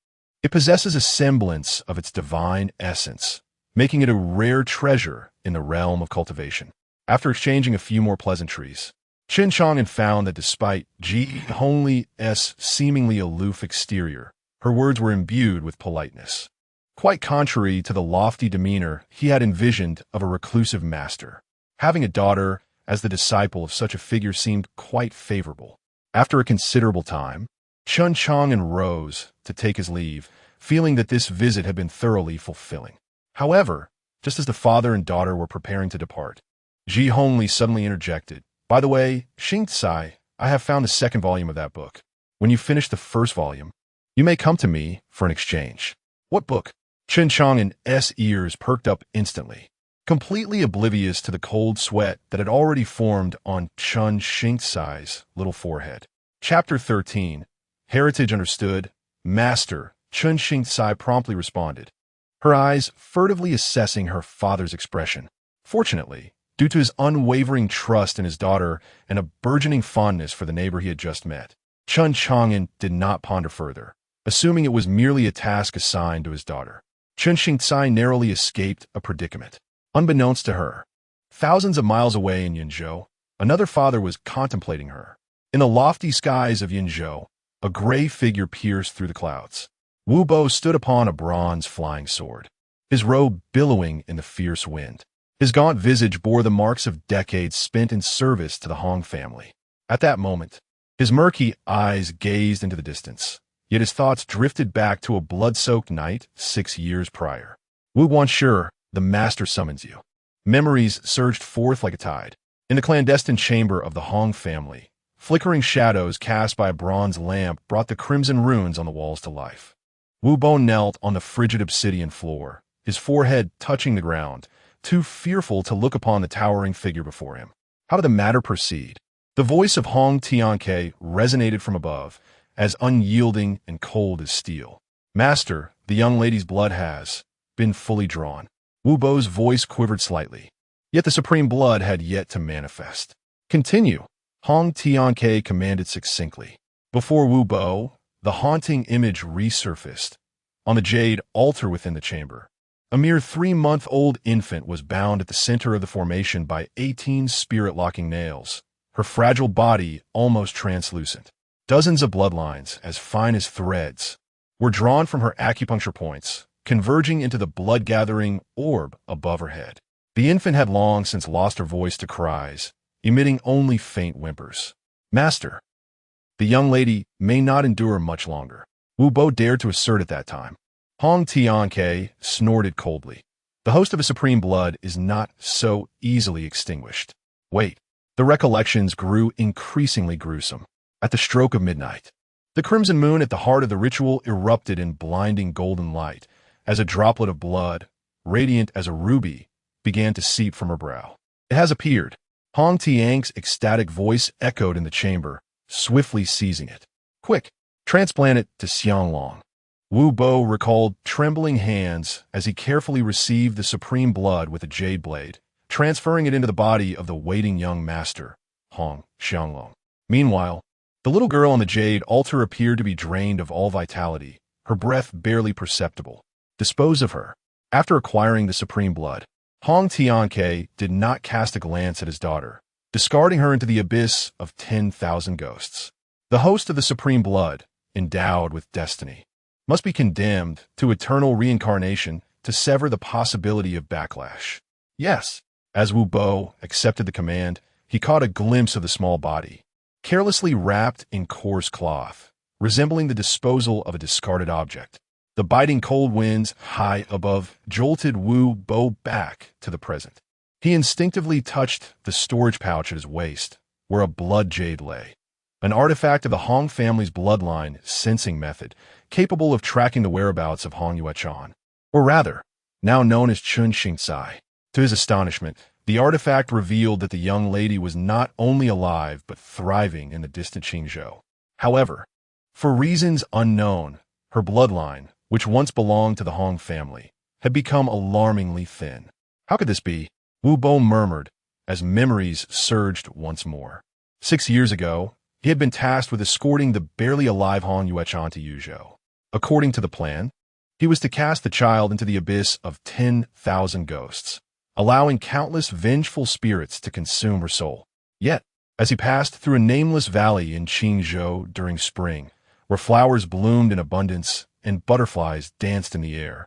[SPEAKER 1] It possesses a semblance of its divine essence, making it a rare treasure in the realm of cultivation. After exchanging a few more pleasantries, Chen Chang'an found that despite Ji Hongli's seemingly aloof exterior, her words were imbued with politeness. Quite contrary to the lofty demeanor he had envisioned of a reclusive master, having a daughter as the disciple of such a figure seemed quite favorable. After a considerable time, Chen Chang'an rose to take his leave, feeling that this visit had been thoroughly fulfilling. However, just as the father and daughter were preparing to depart, Ji Hongli suddenly interjected, By the way, Xingcai, I have found the second volume of that book. When you finish the first volume, you may come to me for an exchange. What book? Chen Chang'an's ears perked up instantly, completely oblivious to the cold sweat that had already formed on Chen Xingcai's little forehead. Chapter 13. Heritage Understood. Master, Chen Xingcai promptly responded, her eyes furtively assessing her father's expression. Fortunately, due to his unwavering trust in his daughter and a burgeoning fondness for the neighbor he had just met, Chen Chang'an did not ponder further, assuming it was merely a task assigned to his daughter. Chen Xingcai narrowly escaped a predicament. Unbeknownst to her, thousands of miles away in Yinzhou, another father was contemplating her. In the lofty skies of Yinzhou, a gray figure pierced through the clouds. Wu Bo stood upon a bronze flying sword, his robe billowing in the fierce wind. His gaunt visage bore the marks of decades spent in service to the Hong family. At that moment, his murky eyes gazed into the distance, yet his thoughts drifted back to a blood-soaked night 6 years prior. Wu Guanshi, the master summons you. Memories surged forth like a tide. In the clandestine chamber of the Hong family, flickering shadows cast by a bronze lamp brought the crimson runes on the walls to life. Wu Bo knelt on the frigid obsidian floor, his forehead touching the ground, too fearful to look upon the towering figure before him. How did the matter proceed? The voice of Hong Tianke resonated from above, as unyielding and cold as steel. Master, the young lady's blood has been fully drawn. Wu Bo's voice quivered slightly, yet the supreme blood had yet to manifest. Continue, Hong Tianke commanded succinctly. Before Wu Bo, the haunting image resurfaced. On the jade altar within the chamber, a mere 3-month-old infant was bound at the center of the formation by 18 spirit-locking nails, her fragile body almost translucent. Dozens of bloodlines, as fine as threads, were drawn from her acupuncture points, converging into the blood-gathering orb above her head. The infant had long since lost her voice to cries, emitting only faint whimpers. Master, the young lady may not endure much longer, Wu Bo dared to assert at that time. Hong Tianke snorted coldly. The host of a supreme blood is not so easily extinguished. Wait. The recollections grew increasingly gruesome. At the stroke of midnight, the crimson moon at the heart of the ritual erupted in blinding golden light as a droplet of blood, radiant as a ruby, began to seep from her brow. It has appeared. Hong Tianke's ecstatic voice echoed in the chamber, swiftly seizing it. Quick, transplant it to Xianglong. Wu Bo recalled trembling hands as he carefully received the supreme blood with a jade blade, transferring it into the body of the waiting young master, Hong Xianglong. Meanwhile, The little girl on the jade altar appeared to be drained of all vitality, her breath barely perceptible. Dispose of her. After acquiring the supreme blood, Hong Tianke did not cast a glance at his daughter, discarding her into the abyss of 10,000 ghosts. The host of the supreme blood, endowed with destiny, must be condemned to eternal reincarnation to sever the possibility of backlash. Yes, as Wu Bo accepted the command, he caught a glimpse of the small body, carelessly wrapped in coarse cloth, resembling the disposal of a discarded object. The biting cold winds high above jolted Wu Bo back to the present. He instinctively touched the storage pouch at his waist, where a blood jade lay, an artifact of the Hong family's bloodline sensing method, capable of tracking the whereabouts of Hong Yuechan, or rather, now known as Chen Chang'an. To his astonishment, the artifact revealed that the young lady was not only alive but thriving in the distant Qingzhou. However, for reasons unknown, her bloodline, which once belonged to the Hong family, had become alarmingly thin. How could this be? Wu Bo murmured as memories surged once more. 6 years ago, he had been tasked with escorting the barely alive Hong Yuechan to Yuzhou. According to the plan, he was to cast the child into the abyss of 10,000 ghosts, allowing countless vengeful spirits to consume her soul. Yet, as he passed through a nameless valley in Qingzhou during spring, where flowers bloomed in abundance and butterflies danced in the air,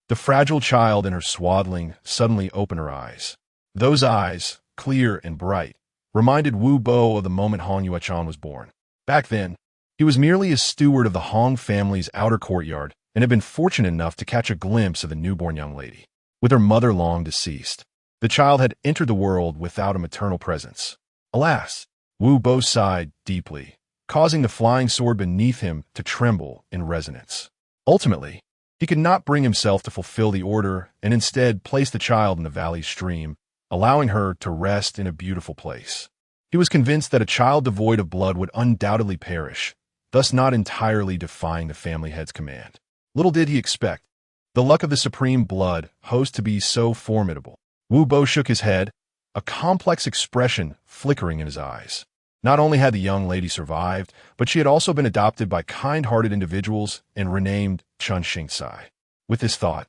[SPEAKER 1] the fragile child in her swaddling suddenly opened her eyes. Those eyes, clear and bright, reminded Wu Bo of the moment Hong Yuechan was born. Back then, he was merely a steward of the Hong family's outer courtyard and had been fortunate enough to catch a glimpse of the newborn young lady. With her mother long deceased, the child had entered the world without a maternal presence. Alas, Wu Bo sighed deeply, causing the flying sword beneath him to tremble in resonance. Ultimately, he could not bring himself to fulfill the order and instead placed the child in the valley's stream, allowing her to rest in a beautiful place. He was convinced that a child devoid of blood would undoubtedly perish, thus not entirely defying the family head's command. Little did he expect the luck of the supreme blood host to be so formidable. Wu Bo shook his head, a complex expression flickering in his eyes. Not only had the young lady survived, but she had also been adopted by kind-hearted individuals and renamed Chen Chang'an. With this thought,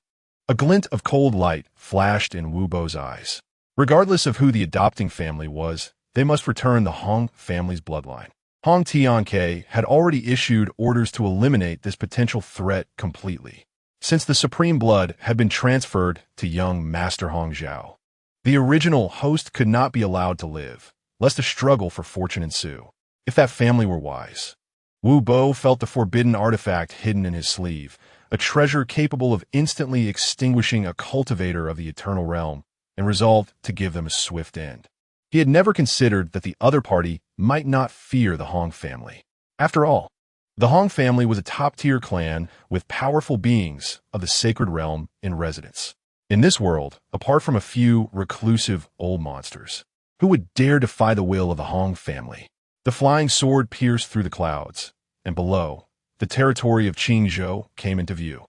[SPEAKER 1] a glint of cold light flashed in Wu Bo's eyes. Regardless of who the adopting family was, they must return the Hong family's bloodline. Hong Tianke had already issued orders to eliminate this potential threat completely, since the supreme blood had been transferred to young Master Hong Zhao. The original host could not be allowed to live, lest a struggle for fortune ensue. If that family were wise. Wu Bo felt the forbidden artifact hidden in his sleeve, a treasure capable of instantly extinguishing a cultivator of the eternal realm, and resolved to give them a swift end. He had never considered that the other party might not fear the Hong family. After all, the Hong family was a top-tier clan with powerful beings of the sacred realm in residence. In this world, apart from a few reclusive old monsters, who would dare defy the will of the Hong family? The flying sword pierced through the clouds, and below, the territory of Qingzhou came into view.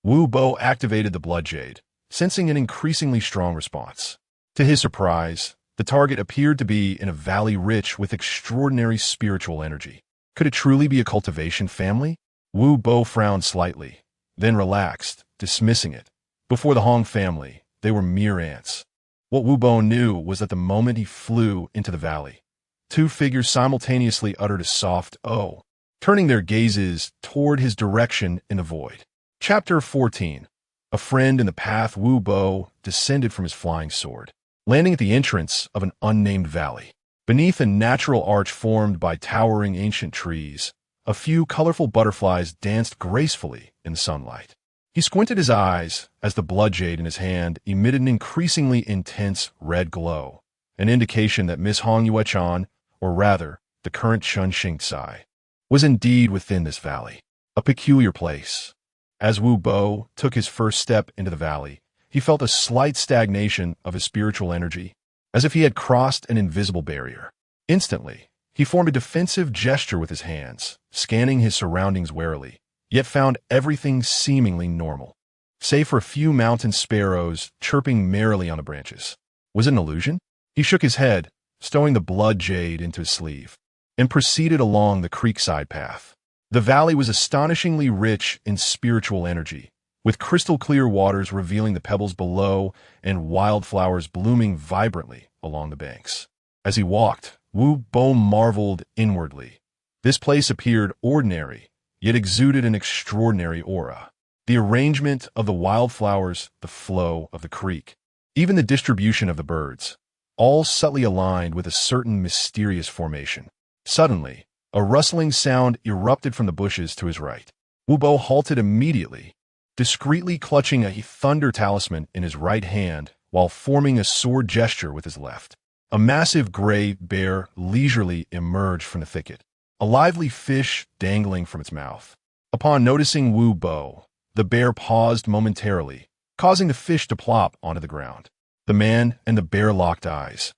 [SPEAKER 1] Wu Bo activated the blood jade, sensing an increasingly strong response. To his surprise, the target appeared to be in a valley rich with extraordinary spiritual energy. Could it truly be a cultivation family? Wu Bo frowned slightly, then relaxed, dismissing it. Before the Hong family, they were mere ants. What Wu Bo knew was that the moment he flew into the valley, two figures simultaneously uttered a soft "oh," turning their gazes toward his direction in the void. Chapter 14. A friend in the path. Wu Bo descended from his flying sword, landing at the entrance of an unnamed valley. Beneath a natural arch formed by towering ancient trees, a few colorful butterflies danced gracefully in the sunlight. He squinted his eyes as the blood jade in his hand emitted an increasingly intense red glow, an indication that Miss Hong Yuechan, or rather, the current Chen Chang'an, was indeed within this valley, a peculiar place. As Wu Bo took his first step into the valley, he felt a slight stagnation of his spiritual energy, as if he had crossed an invisible barrier. Instantly, he formed a defensive gesture with his hands, scanning his surroundings warily, yet found everything seemingly normal, save for a few mountain sparrows chirping merrily on the branches. Was it an illusion? He shook his head, stowing the blood jade into his sleeve. and proceeded along the creekside path. The valley was astonishingly rich in spiritual energy, with crystal-clear waters revealing the pebbles below and wildflowers blooming vibrantly along the banks. As he walked, Wu Bo marveled inwardly. This place appeared ordinary, yet exuded an extraordinary aura. The arrangement of the wildflowers, the flow of the creek, even the distribution of the birds, all subtly aligned with a certain mysterious formation. Suddenly, a rustling sound erupted from the bushes to his right. Wu Bo halted immediately, discreetly clutching a thunder talisman in his right hand while forming a sword gesture with his left. A massive gray bear leisurely emerged from the thicket, a lively fish dangling from its mouth. Upon noticing Wu Bo, the bear paused momentarily, causing the fish to plop onto the ground. The man and the bear locked eyes,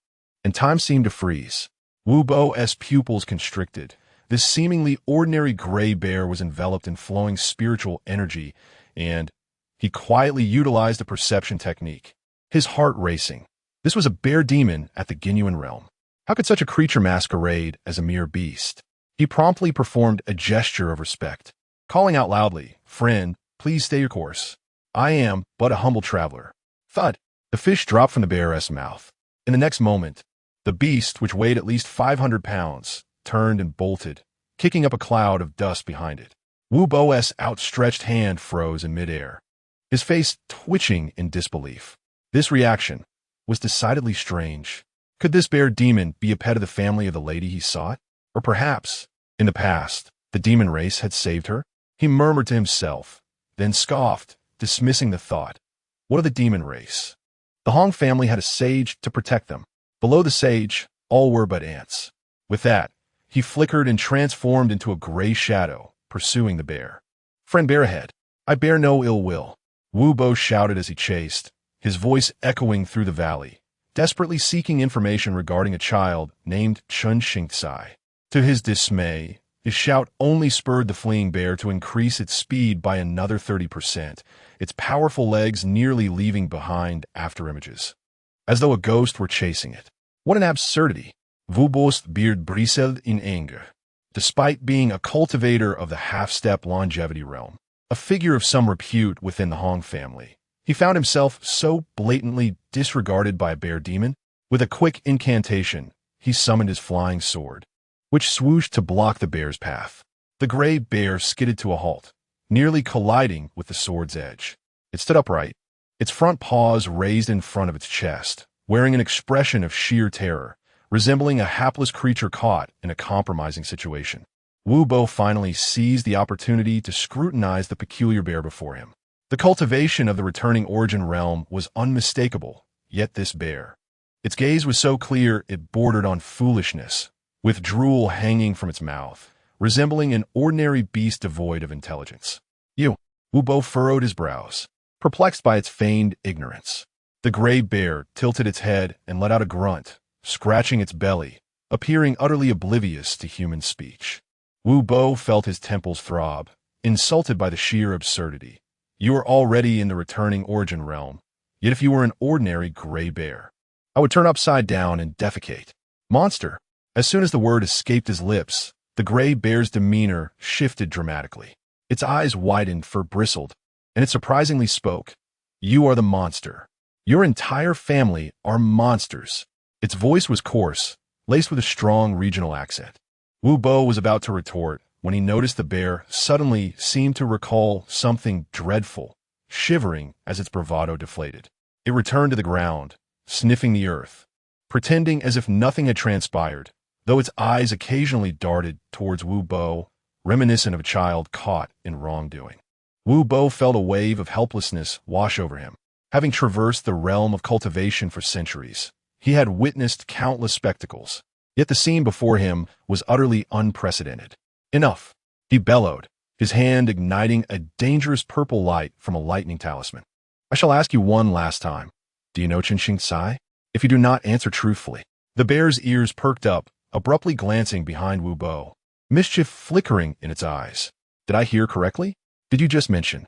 [SPEAKER 1] and time seemed to freeze. Wu Bo's pupils constricted. This seemingly ordinary gray bear was enveloped in flowing spiritual energy, and he quietly utilized a perception technique. His heart racing. This was a bear demon at the Ginuan realm. How could such a creature masquerade as a mere beast? He promptly performed a gesture of respect, calling out loudly, "Friend, please stay your course. I am but a humble traveler." Thud! The fish dropped from the bear's mouth. In the next moment, the beast, which weighed at least 500 pounds, turned and bolted, kicking up a cloud of dust behind it. Wu Bo's outstretched hand froze in midair, his face twitching in disbelief. This reaction was decidedly strange. Could this bear demon be a pet of the family of the lady he sought? Or perhaps, in the past, the demon race had saved her? He murmured to himself, then scoffed, dismissing the thought. What of the demon race? The Hong family had a sage to protect them. Below the sage, all were but ants. With that, he flickered and transformed into a gray shadow, pursuing the bear. "Friend bear ahead, I bear no ill will," Wu Bo shouted as he chased, his voice echoing through the valley, desperately seeking information regarding a child named Chen Chang'an. To his dismay, his shout only spurred the fleeing bear to increase its speed by another 30%, its powerful legs nearly leaving behind afterimages, as though a ghost were chasing it. What an absurdity! Wu Bo's beard bristled in anger. Despite being a cultivator of the half-step longevity realm, a figure of some repute within the Hong family, he found himself so blatantly disregarded by a bear demon. With a quick incantation, he summoned his flying sword, which swooshed to block the bear's path. The gray bear skidded to a halt, nearly colliding with the sword's edge. It stood upright, its front paws raised in front of its chest, wearing an expression of sheer terror, resembling a hapless creature caught in a compromising situation. Wu Bo finally seized the opportunity to scrutinize the peculiar bear before him. The cultivation of the returning origin realm was unmistakable, yet this bear. Its gaze was so clear it bordered on foolishness, with drool hanging from its mouth, resembling an ordinary beast devoid of intelligence. "You." Wu Bo furrowed his brows, perplexed by its feigned ignorance. The gray bear tilted its head and let out a grunt, scratching its belly, appearing utterly oblivious to human speech. Wu Bo felt his temples throb, insulted by the sheer absurdity. You are already in the returning origin realm, yet if you were an ordinary gray bear, I would turn upside down and defecate. Monster! As soon as the word escaped his lips, the gray bear's demeanor shifted dramatically. Its eyes widened, fur bristled, and it surprisingly spoke. "You are the monster. Your entire family are monsters." Its voice was coarse, laced with a strong regional accent. Wu Bo was about to retort when he noticed the bear suddenly seemed to recall something dreadful, shivering as its bravado deflated. It returned to the ground, sniffing the earth, pretending as if nothing had transpired, though its eyes occasionally darted towards Wu Bo, reminiscent of a child caught in wrongdoing. Wu Bo felt a wave of helplessness wash over him. Having traversed the realm of cultivation for centuries, he had witnessed countless spectacles, yet the scene before him was utterly unprecedented. "Enough," he bellowed, his hand igniting a dangerous purple light from a lightning talisman. "I shall ask you one last time. Do you know Chen Chang'an? If you do not answer truthfully." The bear's ears perked up, abruptly glancing behind Wu Bo, mischief flickering in its eyes. "Did I hear correctly? Did you just mention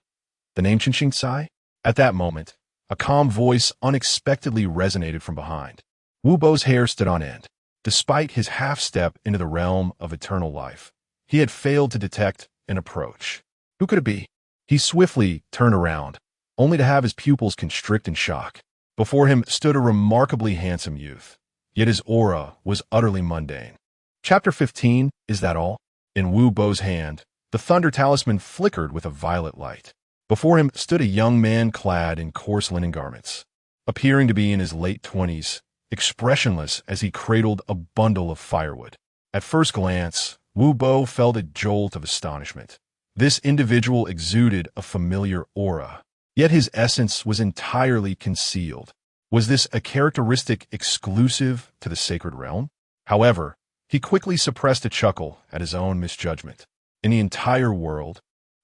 [SPEAKER 1] the name Chen Chang'an?" At that moment, a calm voice unexpectedly resonated from behind. Wu Bo's hair stood on end. Despite his half-step into the realm of eternal life, he had failed to detect an approach. Who could it be? He swiftly turned around, only to have his pupils constrict in shock. Before him stood a remarkably handsome youth, yet his aura was utterly mundane. Chapter 15, Is That All? In Wu Bo's hand, the thunder talisman flickered with a violet light. Before him stood a young man clad in coarse linen garments, appearing to be in his late 20s, expressionless as he cradled a bundle of firewood. At first glance, Wu Bo felt a jolt of astonishment. This individual exuded a familiar aura, yet his essence was entirely concealed. Was this a characteristic exclusive to the sacred realm? However, he quickly suppressed a chuckle at his own misjudgment. In the entire world,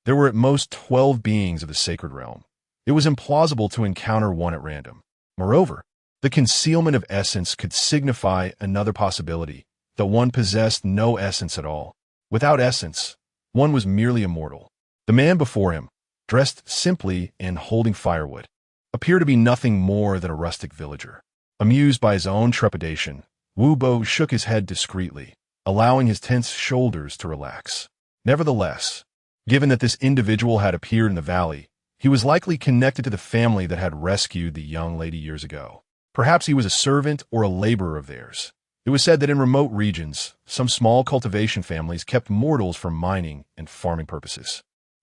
[SPEAKER 1] there were at most 12 beings of the sacred realm. It was implausible to encounter one at random. Moreover, the concealment of essence could signify another possibility, that one possessed no essence at all. Without essence, one was merely immortal. The man before him, dressed simply and holding firewood, appeared to be nothing more than a rustic villager. Amused by his own trepidation, Wu Bo shook his head discreetly, allowing his tense shoulders to relax. Nevertheless, given that this individual had appeared in the valley, he was likely connected to the family that had rescued the young lady years ago. Perhaps he was a servant or a laborer of theirs. It was said that in remote regions, some small cultivation families kept mortals for mining and farming purposes.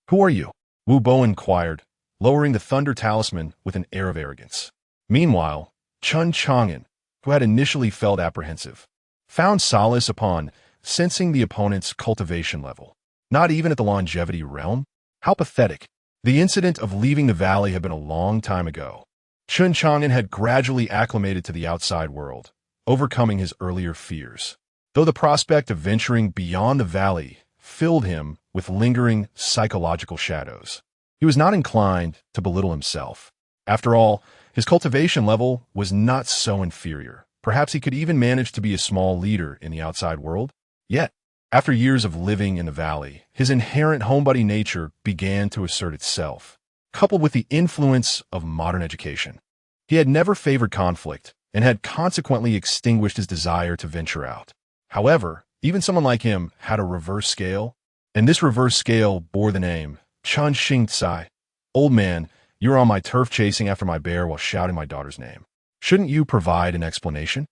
[SPEAKER 1] Who are you? Wu Bo inquired, lowering the thunder talisman with an air of arrogance. Meanwhile, Chen Chang'an, who had initially felt apprehensive, found solace upon sensing the opponent's cultivation level. Not even at the longevity realm? How pathetic. The incident of leaving the valley had been a long time ago. Chen Chang'an had gradually acclimated to the outside world, overcoming his earlier fears. Though the prospect of venturing beyond the valley filled him with lingering psychological shadows, he was not inclined to belittle himself. After all, his cultivation level was not so inferior. Perhaps he could even manage to be a small leader in the outside world. Yet, after years of living in the valley, his inherent homebody nature began to assert itself, coupled with the influence of modern education. He had never favored conflict and had consequently extinguished his desire to venture out. However, even someone like him had a reverse scale, and this reverse scale bore the name Chen Chang'an. Old man, you were on my turf chasing after my bear while shouting my daughter's name. Shouldn't you provide an explanation?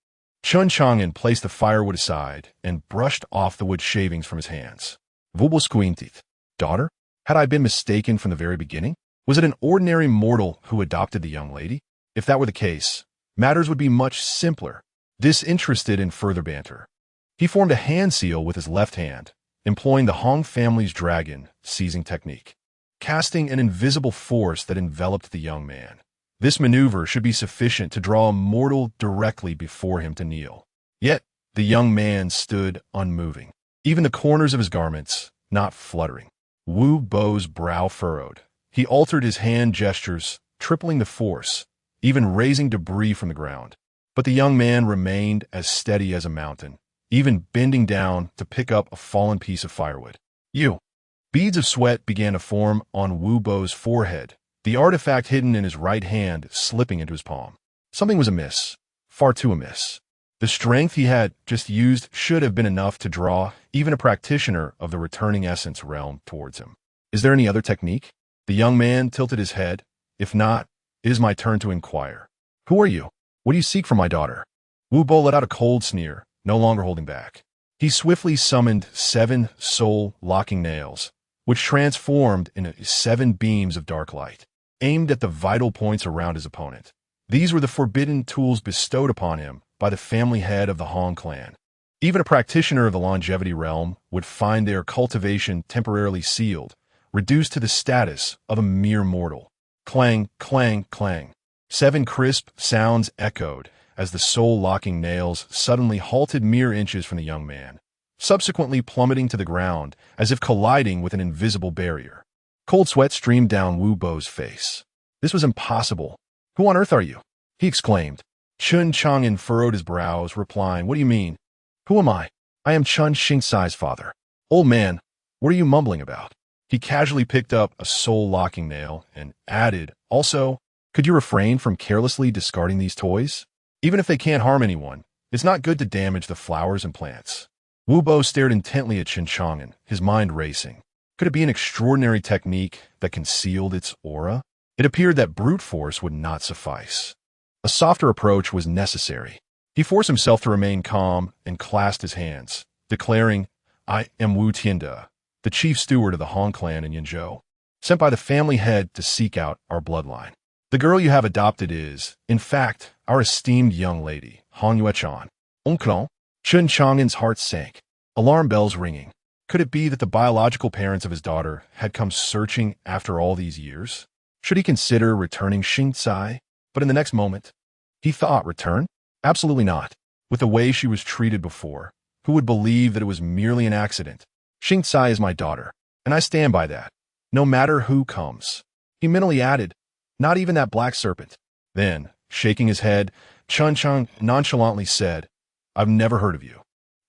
[SPEAKER 1] Chen Chang'an placed the firewood aside and brushed off the wood shavings from his hands. Vubal squinted. Daughter? Had I been mistaken from the very beginning? Was it an ordinary mortal who adopted the young lady? If that were the case, matters would be much simpler. Disinterested in further banter, he formed a hand seal with his left hand, employing the Hong family's dragon seizing technique, casting an invisible force that enveloped the young man. This maneuver should be sufficient to draw a mortal directly before him to kneel. Yet, the young man stood unmoving, even the corners of his garments not fluttering. Wu Bo's brow furrowed. He altered his hand gestures, tripling the force, even raising debris from the ground. But the young man remained as steady as a mountain, even bending down to pick up a fallen piece of firewood. Beads of sweat began to form on Wu Bo's forehead, the artifact hidden in his right hand slipping into his palm. Something was amiss, far too amiss. The strength he had just used should have been enough to draw even a practitioner of the returning essence realm towards him. Is there any other technique? The young man tilted his head. If not, it is my turn to inquire. Who are you? What do you seek from my daughter? Wu Bo let out a cold sneer, no longer holding back. He swiftly summoned 7 soul-locking nails, which transformed into 7 beams of dark light, aimed at the vital points around his opponent. These were the forbidden tools bestowed upon him by the family head of the Hong clan. Even a practitioner of the longevity realm would find their cultivation temporarily sealed, reduced to the status of a mere mortal. Clang, clang, clang. 7 crisp sounds echoed as the soul-locking nails suddenly halted mere inches from the young man, subsequently plummeting to the ground as if colliding with an invisible barrier. Cold sweat streamed down Wu Bo's face. This was impossible. Who on earth are you? He exclaimed. Chen Chang'an furrowed his brows, replying, What do you mean? Who am I? I am Chen Chang'an's father. Old man, what are you mumbling about? He casually picked up a soul-locking nail and added, Also, could you refrain from carelessly discarding these toys? Even if they can't harm anyone, It's not good to damage the flowers and plants. Wu Bo stared intently at Chen Chang'an, his mind racing. Could it be an extraordinary technique that concealed its aura? It appeared that brute force would not suffice. A softer approach was necessary. He forced himself to remain calm and clasped his hands, declaring, "I am Wu Tianda, the chief steward of the Hong clan in Yinzhou, sent by the family head to seek out our bloodline. The girl you have adopted is, in fact, our esteemed young lady, Han Yuechan." Oncle, Chen Chang'an's heart sank. Alarm bells ringing. Could it be that the biological parents of his daughter had come searching after all these years? Should he consider returning Xingcai? But in the next moment, he thought, return? Absolutely not. With the way she was treated before, who would believe that it was merely an accident? Xingcai is my daughter, and I stand by that, no matter who comes. He mentally added, not even that black serpent. Then, shaking his head, Chen Chang'an nonchalantly said, I've never heard of you.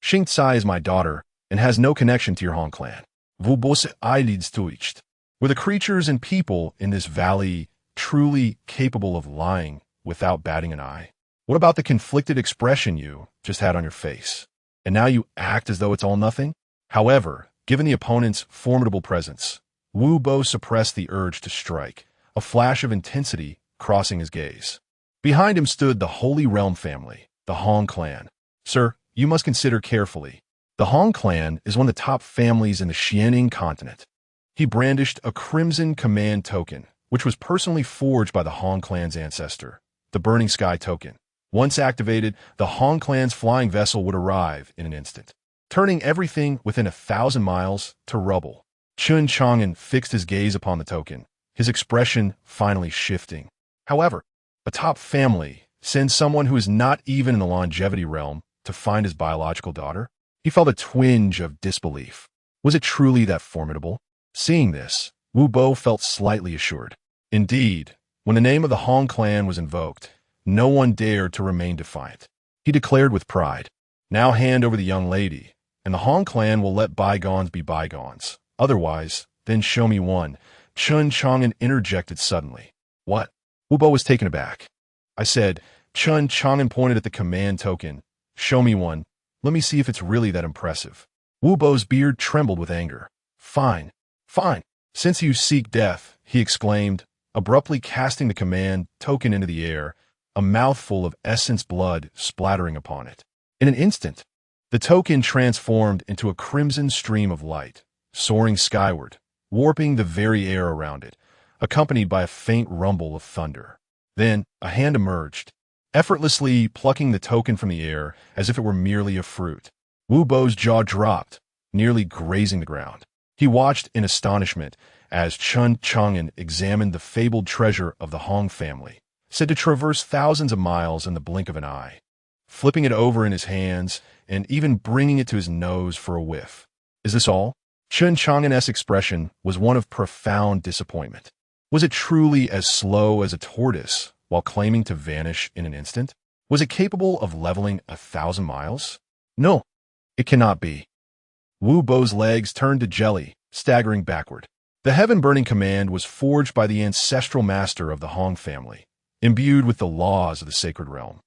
[SPEAKER 1] Xingcai is my daughter and has no connection to your Hong clan. Wo bose leads to each. Were the creatures and people in this valley truly capable of lying without batting an eye? What about the conflicted expression you just had on your face? And now you act as though it's all nothing? However, given the opponent's formidable presence, Wu Bo suppressed the urge to strike, a flash of intensity crossing his gaze. Behind him stood the Holy Realm family, the Hong clan. Sir, you must consider carefully. The Hong clan is one of the top families in the Xianing continent. He brandished a crimson command token, which was personally forged by the Hong clan's ancestor, the Burning Sky token. Once activated, the Hong clan's flying vessel would arrive in an instant, turning everything within 1,000 miles to rubble. Chen Chang'an fixed his gaze upon the token, his expression finally shifting. However, a top family sends someone who is not even in the longevity realm to find his biological daughter? He felt a twinge of disbelief. Was it truly that formidable? Seeing this, Wu Bo felt slightly assured. Indeed, when the name of the Hong clan was invoked, no one dared to remain defiant. He declared with pride, now hand over the young lady, and the Hong clan will let bygones be bygones. Otherwise, then show me one. Chen Chang'an interjected suddenly. What? Wu Bo was taken aback. I said, Chen Chang'an pointed at the command token. Show me one. Let me see if it's really that impressive. Wu Bo's beard trembled with anger. Fine. Fine. Since you seek death, he exclaimed, abruptly casting the command token into the air, a mouthful of essence blood splattering upon it. In an instant, the token transformed into a crimson stream of light, soaring skyward, warping the very air around it, accompanied by a faint rumble of thunder. Then, a hand emerged, effortlessly plucking the token from the air as if it were merely a fruit. Wu Bo's jaw dropped, nearly grazing the ground. He watched in astonishment as Chen Chang'an examined the fabled treasure of the Hong family, said to traverse thousands of miles in the blink of an eye, flipping it over in his hands and even bringing it to his nose for a whiff. Is this all? Chen Chang'an's expression was one of profound disappointment. Was it truly as slow as a tortoise while claiming to vanish in an instant? Was it capable of leveling 1,000 miles? No, it cannot be. Wu Bo's legs turned to jelly, staggering backward. The heaven-burning command was forged by the ancestral master of the Hong family, imbued with the laws of the sacred realm,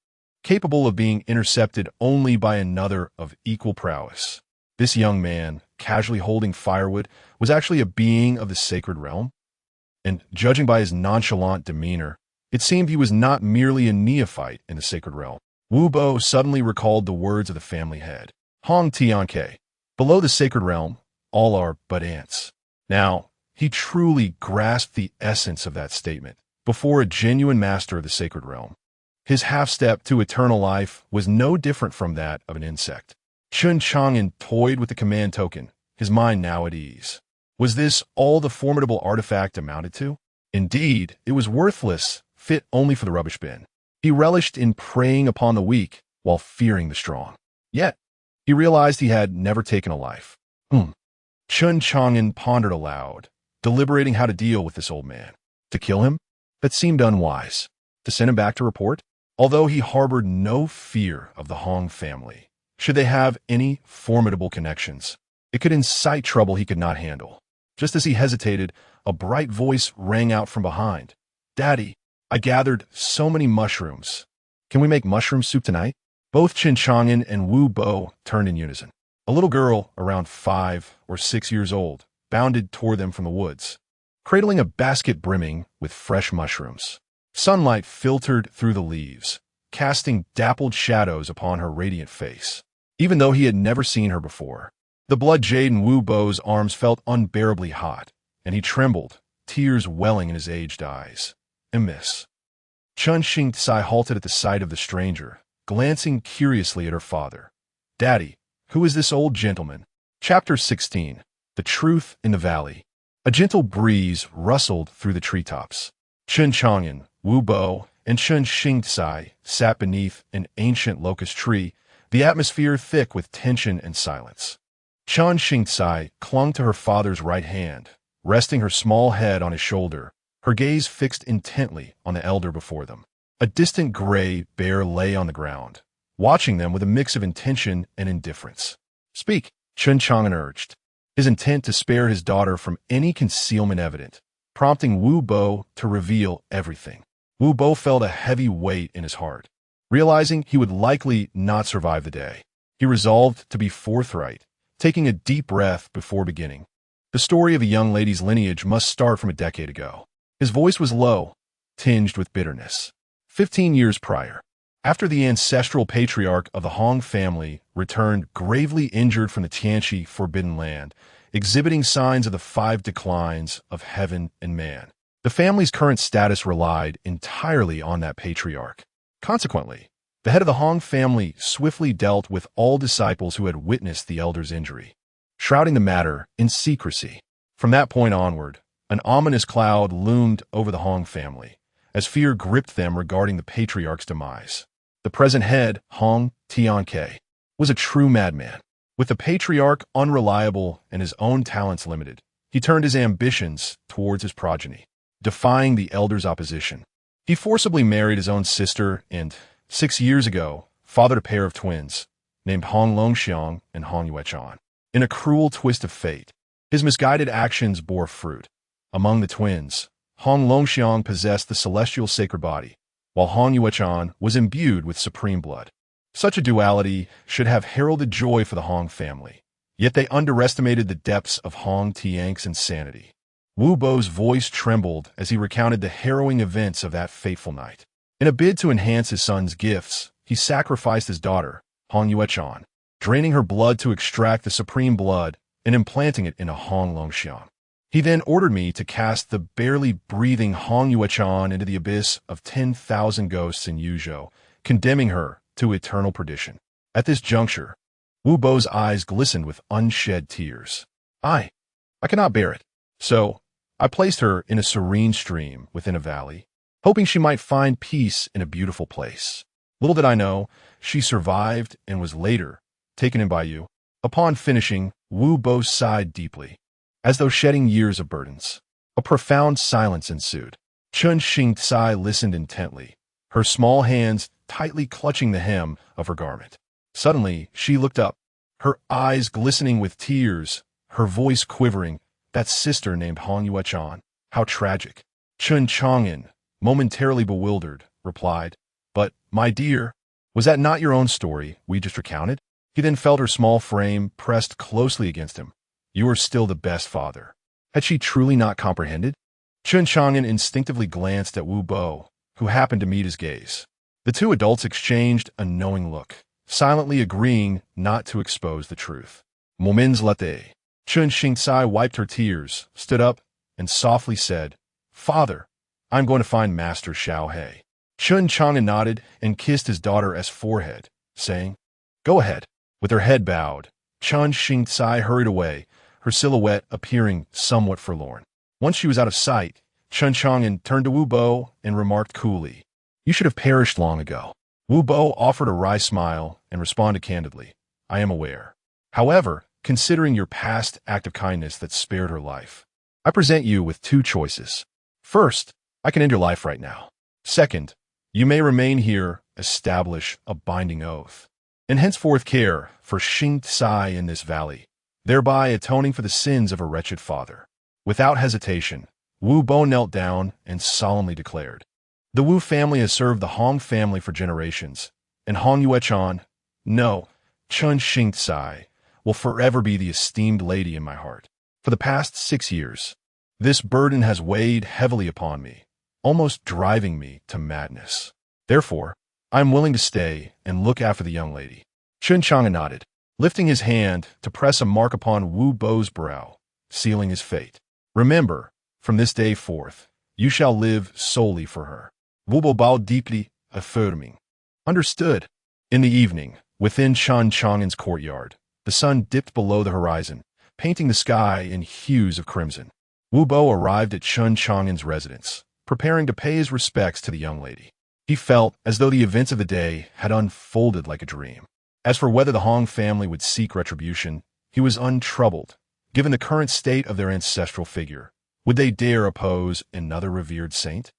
[SPEAKER 1] capable of being intercepted only by another of equal prowess. This young man, casually holding firewood, was actually a being of the sacred realm? And judging by his nonchalant demeanor, it seemed he was not merely a neophyte in the sacred realm. Wu Bo suddenly recalled the words of the family head. Hong Tianke. Below the sacred realm, all are but ants. Now, he truly grasped the essence of that statement before a genuine master of the sacred realm. His half-step to eternal life was no different from that of an insect. Chen Chang'an toyed with the command token, his mind now at ease. Was this all the formidable artifact amounted to? Indeed, it was worthless, fit only for the rubbish bin. He relished in preying upon the weak while fearing the strong. Yet, he realized he had never taken a life. Chen Chang'an pondered aloud, deliberating how to deal with this old man. To kill him? That seemed unwise. To send him back to report? Although he harbored no fear of the Hong family, should they have any formidable connections, it could incite trouble he could not handle. Just as he hesitated, a bright voice rang out from behind. Daddy, I gathered so many mushrooms. Can we make mushroom soup tonight? Both Chen Chang'an and Wu Bo turned in unison. A little girl, around 5 or 6 years old, bounded toward them from the woods, cradling a basket brimming with fresh mushrooms. Sunlight filtered through the leaves, casting dappled shadows upon her radiant face. Even though he had never seen her before, the blood jade in Wu Bo's arms felt unbearably hot, and he trembled, tears welling in his aged eyes. Miss. Chen Chang'an halted at the sight of the stranger, glancing curiously at her father. Daddy, who is this old gentleman? Chapter 16. The Truth in the Valley. A gentle breeze rustled through the treetops. Chen Chang'an, Wu Bo, and Chen Chang'an sat beneath an ancient locust tree, the atmosphere thick with tension and silence. Chen Chang'an clung to her father's right hand, resting her small head on his shoulder, her gaze fixed intently on the elder before them. A distant gray bear lay on the ground, watching them with a mix of intention and indifference. Speak, Chen Chang'an urged, his intent to spare his daughter from any concealment evident, prompting Wu Bo to reveal everything. Wu Bo felt a heavy weight in his heart. Realizing he would likely not survive the day, he resolved to be forthright, taking a deep breath before beginning. The story of a young lady's lineage must start from a decade ago. His voice was low, tinged with bitterness. 15 years prior, after the ancestral patriarch of the Hong family returned gravely injured from the Tianqi Forbidden Land, exhibiting signs of the 5 declines of heaven and man. The family's current status relied entirely on that patriarch. Consequently, the head of the Hong family swiftly dealt with all disciples who had witnessed the elder's injury, shrouding the matter in secrecy. From that point onward, an ominous cloud loomed over the Hong family, as fear gripped them regarding the patriarch's demise. The present head, Hong Tianke, was a true madman. With the patriarch unreliable and his own talents limited, he turned his ambitions towards his progeny, defying the elder's opposition. He forcibly married his own sister and, 6 years ago, fathered a pair of twins, named Hong Longxiang and Hong Yuechan. In a cruel twist of fate, his misguided actions bore fruit. Among the twins, Hong Longxiang possessed the celestial sacred body, while Hong Yuechan was imbued with supreme blood. Such a duality should have heralded joy for the Hong family, yet they underestimated the depths of Hong Tianke's insanity. Wu Bo's voice trembled as he recounted the harrowing events of that fateful night. In a bid to enhance his son's gifts, he sacrificed his daughter, Hong Yuechan, draining her blood to extract the supreme blood and implanting it in a Hong Longxiang. He then ordered me to cast the barely breathing Hong Yuechan into the abyss of 10,000 ghosts in Yuzhou, condemning her to eternal perdition. At this juncture, Wu Bo's eyes glistened with unshed tears. I cannot bear it. So, I placed her in a serene stream within a valley, hoping she might find peace in a beautiful place. Little did I know, she survived and was later taken in by you. Upon finishing, Wu Bo sighed deeply, as though shedding years of burdens. A profound silence ensued. Chen Chang'an listened intently, her small hands tightly clutching the hem of her garment. Suddenly, she looked up, her eyes glistening with tears, her voice quivering. That sister named Hong Yuechan. How tragic. Chen Chang'an, momentarily bewildered, replied, But, my dear, was that not your own story we just recounted? He then felt her small frame pressed closely against him. You are still the best father. Had she truly not comprehended? Chen Chang'an instinctively glanced at Wu Bo, who happened to meet his gaze. The two adults exchanged a knowing look, silently agreeing not to expose the truth. Moments later, Chen Chang'an wiped her tears, stood up, and softly said, Father, I'm going to find Master Xiao He. Chen Chang'an nodded and kissed his daughter's forehead, saying, Go ahead. With her head bowed, Chen Chang'an hurried away, her silhouette appearing somewhat forlorn. Once she was out of sight, Chen Chang'an turned to Wu Bo and remarked coolly, You should have perished long ago. Wu Bo offered a wry smile and responded candidly, I am aware. However, considering your past act of kindness that spared her life, I present you with 2 choices. First, I can end your life right now. Second, you may remain here, establish a binding oath, and henceforth care for Xingtai in this valley, thereby atoning for the sins of a wretched father. Without hesitation, Wu Bo knelt down and solemnly declared, The Wu family has served the Hong family for generations, and Hong Yuechan, no, Chen Chang'an, will forever be the esteemed lady in my heart. For the past 6 years, this burden has weighed heavily upon me, almost driving me to madness. Therefore, I am willing to stay and look after the young lady. Chen Chang'an nodded, lifting his hand to press a mark upon Wu Bo's brow, sealing his fate. Remember, from this day forth, you shall live solely for her. Wu Bo bowed deeply, affirming. Understood. In the evening, within Chen Chang'an's courtyard, the sun dipped below the horizon, painting the sky in hues of crimson. Wu Bo arrived at Chen Chang'an's residence, preparing to pay his respects to the young lady. He felt as though the events of the day had unfolded like a dream. As for whether the Hong family would seek retribution, he was untroubled. Given the current state of their ancestral figure, would they dare oppose another revered saint?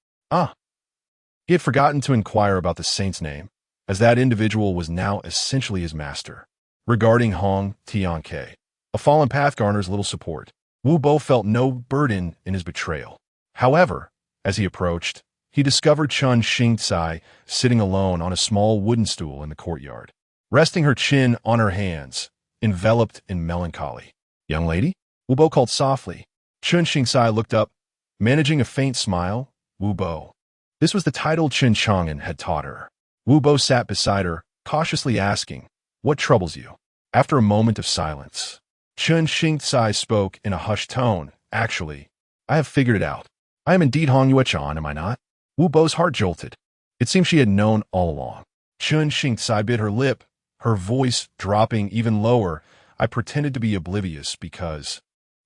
[SPEAKER 1] He had forgotten to inquire about the saint's name, as that individual was now essentially his master. Regarding Hong Tianke, a fallen path garners little support. Wu Bo felt no burden in his betrayal. However, as he approached, he discovered Chen Chang'an sitting alone on a small wooden stool in the courtyard, resting her chin on her hands, enveloped in melancholy. Young lady? Wu Bo called softly. Chen Chang'an looked up, managing a faint smile. Wu Bo. This was the title Chen Chang'an had taught her. Wu Bo sat beside her, cautiously asking, "What troubles you?" After a moment of silence, Chen Chang'an spoke in a hushed tone. Actually, I have figured it out. I am indeed Hong Yuechan, am I not? Wu Bo's heart jolted. It seemed she had known all along. Chen Chang'an bit her lip, her voice dropping even lower. I pretended to be oblivious because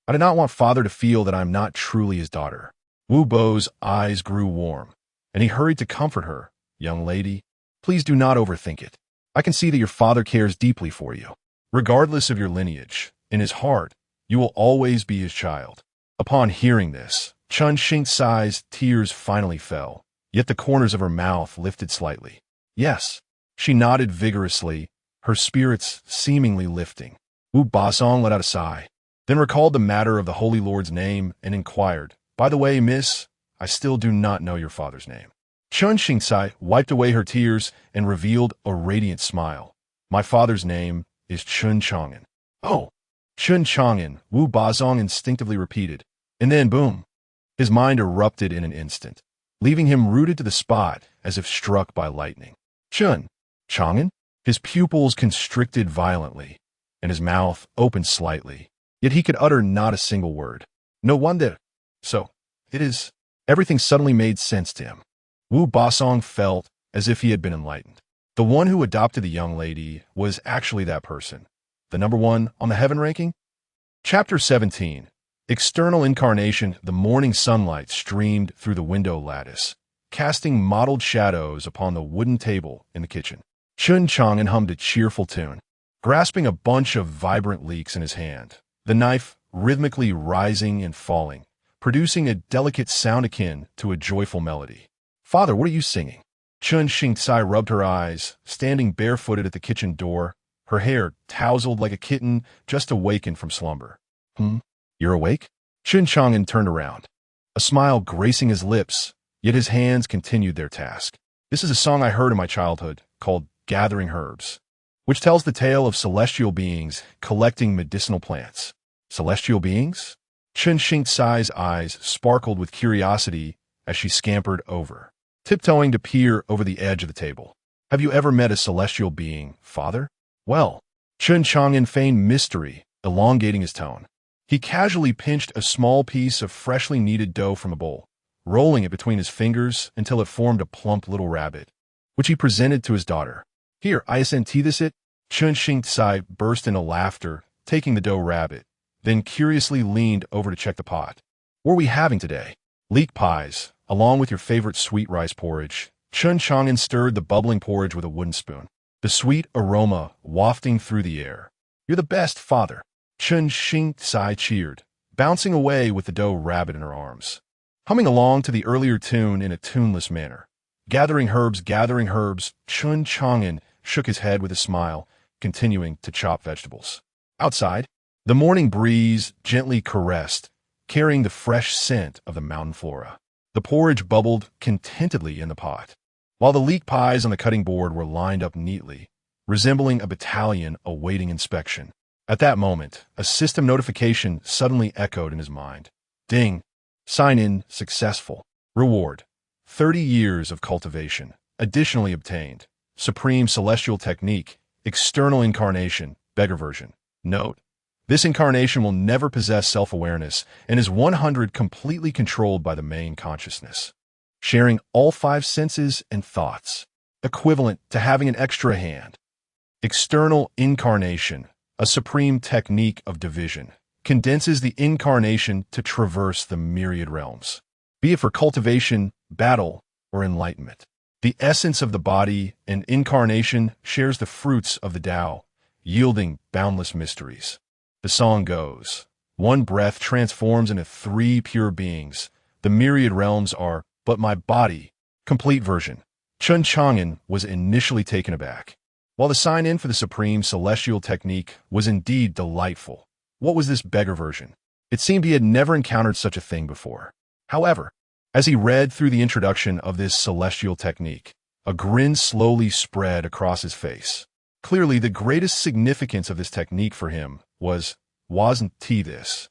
[SPEAKER 1] I did not want father to feel that I am not truly his daughter. Wu Bo's eyes grew warm, and he hurried to comfort her. Young lady, please do not overthink it. I can see that your father cares deeply for you. Regardless of your lineage, in his heart, you will always be his child. Upon hearing this, Chen Chang'an's tears finally fell, yet the corners of her mouth lifted slightly. Yes, she nodded vigorously, her spirits seemingly lifting. Wu Basong let out a sigh, then recalled the matter of the Holy Lord's name and inquired, "By the way, miss, I still do not know your father's name." Chen Chang'an wiped away her tears and revealed a radiant smile. "My father's name is Chen Chang'an." "Oh, Chen Chang'an," Wu Bazong instinctively repeated, and then boom, his mind erupted in an instant, leaving him rooted to the spot as if struck by lightning. Chen Chang'an? His pupils constricted violently, and his mouth opened slightly, yet he could utter not a single word. No wonder. So, it is. Everything suddenly made sense to him. Wu Basong felt as if he had been enlightened. The one who adopted the young lady was actually that person. The number one on the heaven ranking? Chapter 17. External incarnation. The morning sunlight streamed through the window lattice, casting mottled shadows upon the wooden table in the kitchen. Chen Chang'an hummed a cheerful tune, grasping a bunch of vibrant leeks in his hand, the knife rhythmically rising and falling, producing a delicate sound akin to a joyful melody. "Father, what are you singing?" Chen Chang'an rubbed her eyes, standing barefooted at the kitchen door, her hair tousled like a kitten just awakened from slumber. You're awake?" Chen Chang'an turned around, a smile gracing his lips, yet his hands continued their task. "This is a song I heard in my childhood, called Gathering Herbs, which tells the tale of celestial beings collecting medicinal plants." "Celestial beings?" Chen Chang'an's eyes sparkled with curiosity as she scampered over, tiptoeing to peer over the edge of the table. "Have you ever met a celestial being, father?" "Well," Chen Chang'an feigned mystery, elongating his tone. He casually pinched a small piece of freshly kneaded dough from a bowl, rolling it between his fingers until it formed a plump little rabbit, which he presented to his daughter. "Here, isn't this it?" Chen Chang'an burst into laughter, taking the dough rabbit, then curiously leaned over to check the pot. "What are we having today?" "Leek pies, along with your favorite sweet rice porridge." Chen Chang'an stirred the bubbling porridge with a wooden spoon, the sweet aroma wafting through the air. "You're the best, father." Chen Chang'an cheered, bouncing away with the dough rabbit in her arms, humming along to the earlier tune in a tuneless manner. Gathering herbs, Chen Chang'an shook his head with a smile, continuing to chop vegetables. Outside, the morning breeze gently caressed, carrying the fresh scent of the mountain flora. The porridge bubbled contentedly in the pot, while the leek pies on the cutting board were lined up neatly, resembling a battalion awaiting inspection. At that moment, a system notification suddenly echoed in his mind. Ding! Sign in successful. Reward: 30 years of cultivation. Additionally obtained. Supreme Celestial Technique. External Incarnation. Beggar version. Note: this incarnation will never possess self-awareness and is 100 completely controlled by the main consciousness, sharing all 5 senses and thoughts, equivalent to having an extra hand. External Incarnation, a supreme technique of division, condenses the incarnation to traverse the myriad realms, be it for cultivation, battle, or enlightenment. The essence of the body and incarnation shares the fruits of the Tao, yielding boundless mysteries. The song goes, one breath transforms into 3 pure beings. The myriad realms are, but my body. Complete version. Chen Chang'an was initially taken aback. While the sign-in for the Supreme Celestial Technique was indeed delightful, what was this beggar version? It seemed he had never encountered such a thing before. However, as he read through the introduction of this celestial technique, a grin slowly spread across his face. Clearly, the greatest significance of this technique for him wasn't this.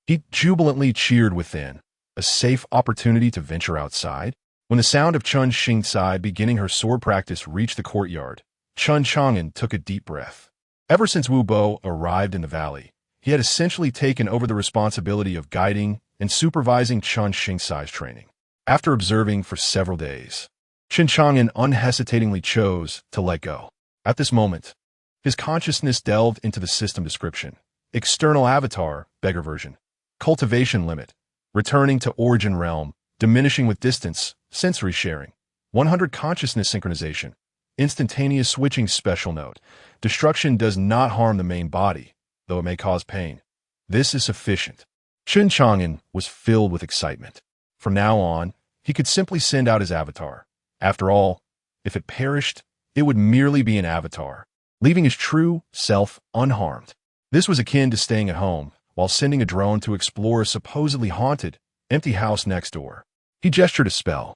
[SPEAKER 1] He jubilantly cheered within, a safe opportunity to venture outside. When the sound of Chen Chang'an beginning her sword practice reached the courtyard, Chen Chang'an took a deep breath. Ever since Wu Bo arrived in the valley, he had essentially taken over the responsibility of guiding and supervising Chen Chang'an's training. After observing for several days, Chen Chang'an unhesitatingly chose to let go. At this moment, his consciousness delved into the system description. External avatar, beggar version. Cultivation limit. Returning to origin realm, diminishing with distance, sensory sharing. 100 consciousness synchronization. Instantaneous switching. Special note: destruction does not harm the main body, though it may cause pain. This is sufficient. Chen Chang'an was filled with excitement. From now on, he could simply send out his avatar. After all, if it perished, it would merely be an avatar, leaving his true self unharmed. This was akin to staying at home while sending a drone to explore a supposedly haunted, empty house next door. He gestured a spell,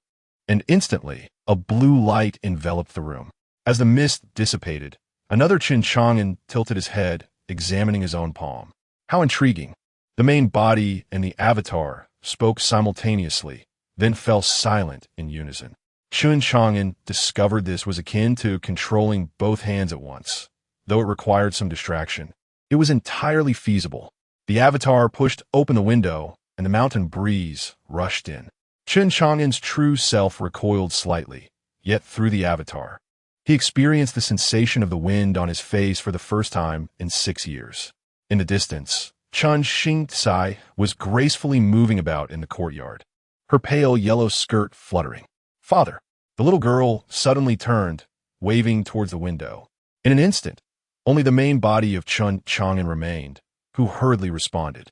[SPEAKER 1] and instantly, a blue light enveloped the room. As the mist dissipated, another Chen Chang'an tilted his head, examining his own palm. How intriguing. The main body and the avatar spoke simultaneously, then fell silent in unison. Chen Chang'an discovered this was akin to controlling both hands at once. Though it required some distraction, it was entirely feasible. The avatar pushed open the window, and the mountain breeze rushed in. Chen Chang'an's true self recoiled slightly, yet through the avatar, he experienced the sensation of the wind on his face for the first time in 6 years. In the distance, Chen Chang'an was gracefully moving about in the courtyard, her pale yellow skirt fluttering. Father! The little girl suddenly turned, waving towards the window. In an instant, only the main body of Chen Chang'an remained, who hurriedly responded.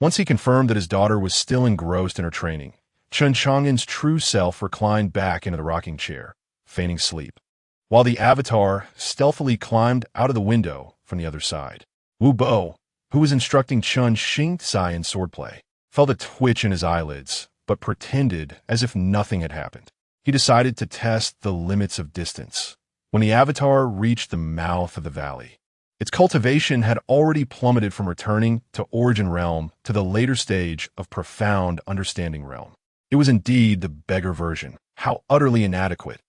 [SPEAKER 1] Once he confirmed that his daughter was still engrossed in her training, Chen Chang'an's true self reclined back into the rocking chair, feigning sleep, while the avatar stealthily climbed out of the window from the other side. Wu Bo, who was instructing Chen Chang'an in swordplay, felt a twitch in his eyelids, but pretended as if nothing had happened. He decided to test the limits of distance. When the avatar reached the mouth of the valley, its cultivation had already plummeted from returning to origin realm to the later stage of profound understanding realm. It was indeed the beggar version. How utterly inadequate.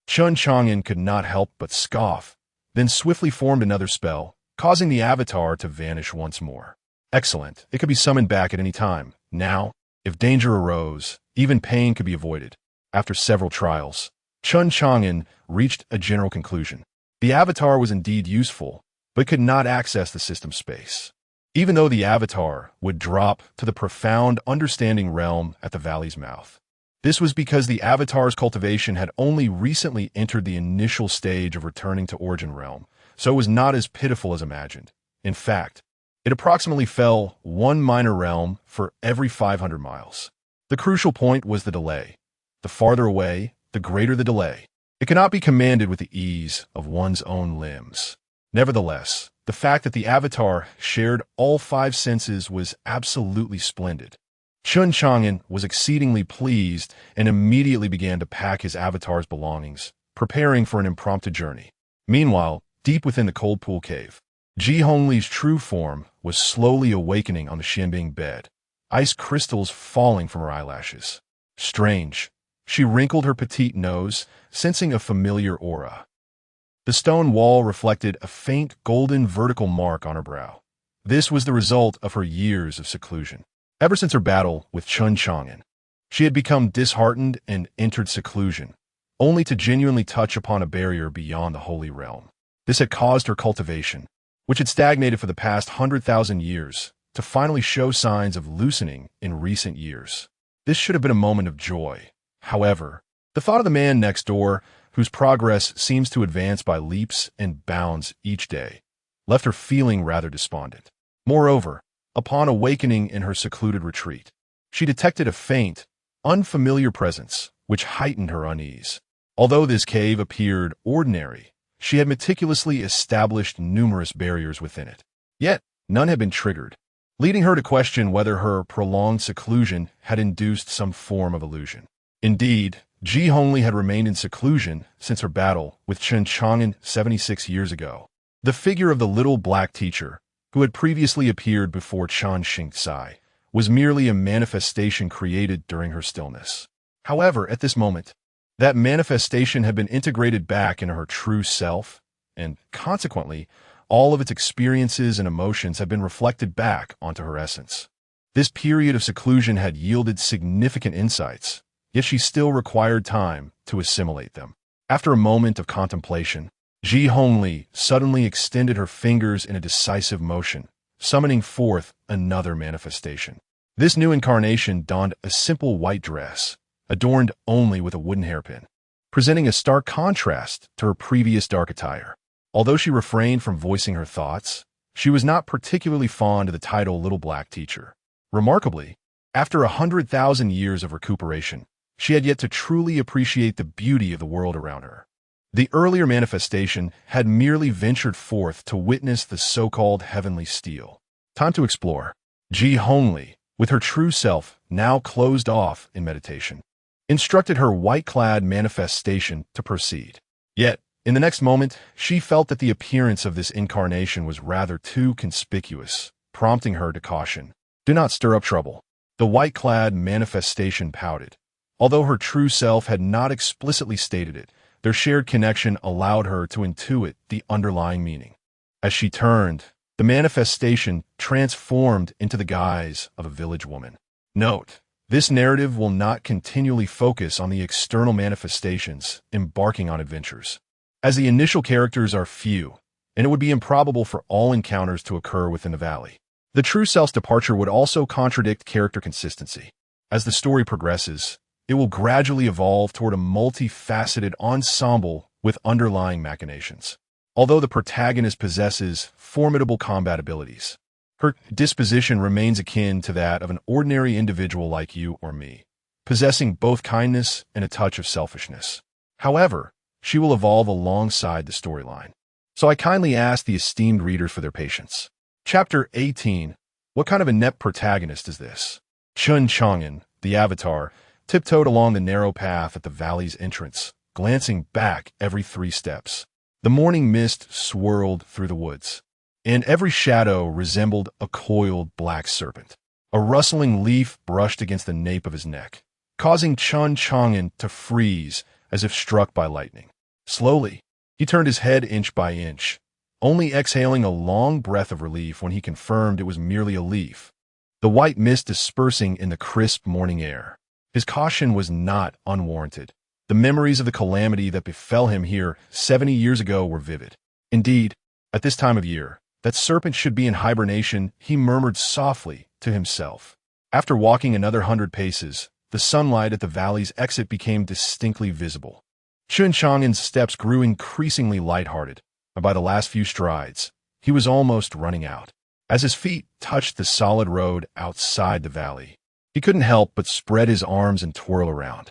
[SPEAKER 1] Chen Chang'an could not help but scoff, then swiftly formed another spell, causing the avatar to vanish once more. Excellent. It could be summoned back at any time. Now, if danger arose, even pain could be avoided. After several trials, Chen Chang'an reached a general conclusion. The avatar was indeed useful, but could not access the system space. Even though the avatar would drop to the profound understanding realm at the valley's mouth. This was because the avatar's cultivation had only recently entered the initial stage of returning to origin realm, so it was not as pitiful as imagined. In fact, it approximately fell 1 minor realm for every 500 miles. The crucial point was the delay. The farther away, the greater the delay. It cannot be commanded with the ease of one's own limbs. Nevertheless, the fact that the avatar shared all 5 senses was absolutely splendid. Chen Chang'an was exceedingly pleased and immediately began to pack his avatar's belongings, preparing for an impromptu journey. Meanwhile, deep within the cold pool cave, Ji Hongli's true form was slowly awakening on the Xianbing bed, ice crystals falling from her eyelashes. Strange. She wrinkled her petite nose, sensing a familiar aura. The stone wall reflected a faint golden vertical mark on her brow. This was the result of her years of seclusion. Ever since her battle with Chen Chang'an, she had become disheartened and entered seclusion, only to genuinely touch upon a barrier beyond the holy realm. This had caused her cultivation, which had stagnated for the past 100,000 years, to finally show signs of loosening in recent years. This should have been a moment of joy. However, the thought of the man next door, whose progress seems to advance by leaps and bounds each day, left her feeling rather despondent. Moreover, upon awakening in her secluded retreat, she detected a faint, unfamiliar presence, which heightened her unease. Although this cave appeared ordinary, she had meticulously established numerous barriers within it. Yet, none had been triggered, leading her to question whether her prolonged seclusion had induced some form of illusion. Indeed, Ji Hongli had remained in seclusion since her battle with Chen Chang'an 76 years ago. The figure of the little black teacher, who had previously appeared before Chen Chang'an, was merely a manifestation created during her stillness. However, at this moment, that manifestation had been integrated back into her true self, and consequently, all of its experiences and emotions had been reflected back onto her essence. This period of seclusion had yielded significant insights, yet she still required time to assimilate them. After a moment of contemplation, Ji Hongli suddenly extended her fingers in a decisive motion, summoning forth another manifestation. This new incarnation donned a simple white dress, adorned only with a wooden hairpin, presenting a stark contrast to her previous dark attire. Although she refrained from voicing her thoughts, she was not particularly fond of the title Little Black Teacher. Remarkably, after 100,000 years of recuperation, she had yet to truly appreciate the beauty of the world around her. The earlier manifestation had merely ventured forth to witness the so-called heavenly steel. Time to explore. Ji Hongli, with her true self now closed off in meditation, instructed her white-clad manifestation to proceed. Yet, in the next moment, she felt that the appearance of this incarnation was rather too conspicuous, prompting her to caution. Do not stir up trouble. The white-clad manifestation pouted. Although her true self had not explicitly stated it, their shared connection allowed her to intuit the underlying meaning. As she turned, the manifestation transformed into the guise of a village woman. Note, this narrative will not continually focus on the external manifestations embarking on adventures, as the initial characters are few, and it would be improbable for all encounters to occur within the valley. The true self's departure would also contradict character consistency. As the story progresses, it will gradually evolve toward a multifaceted ensemble with underlying machinations. Although the protagonist possesses formidable combat abilities, her disposition remains akin to that of an ordinary individual like you or me, possessing both kindness and a touch of selfishness. However, she will evolve alongside the storyline. So I kindly ask the esteemed readers for their patience. Chapter 18. What kind of inept protagonist is this? Chen Chang'an, the avatar, tiptoed along the narrow path at the valley's entrance, glancing back every 3 steps. The morning mist swirled through the woods, and every shadow resembled a coiled black serpent. A rustling leaf brushed against the nape of his neck, causing Chen Chang'an to freeze as if struck by lightning. Slowly, he turned his head inch by inch, only exhaling a long breath of relief when he confirmed it was merely a leaf, the white mist dispersing in the crisp morning air. His caution was not unwarranted. The memories of the calamity that befell him here 70 years ago were vivid. Indeed, at this time of year, that serpent should be in hibernation, he murmured softly to himself. After walking another 100 paces, the sunlight at the valley's exit became distinctly visible. Chen Chang'an's steps grew increasingly lighthearted, and by the last few strides, he was almost running out. As his feet touched the solid road outside the valley, he couldn't help but spread his arms and twirl around.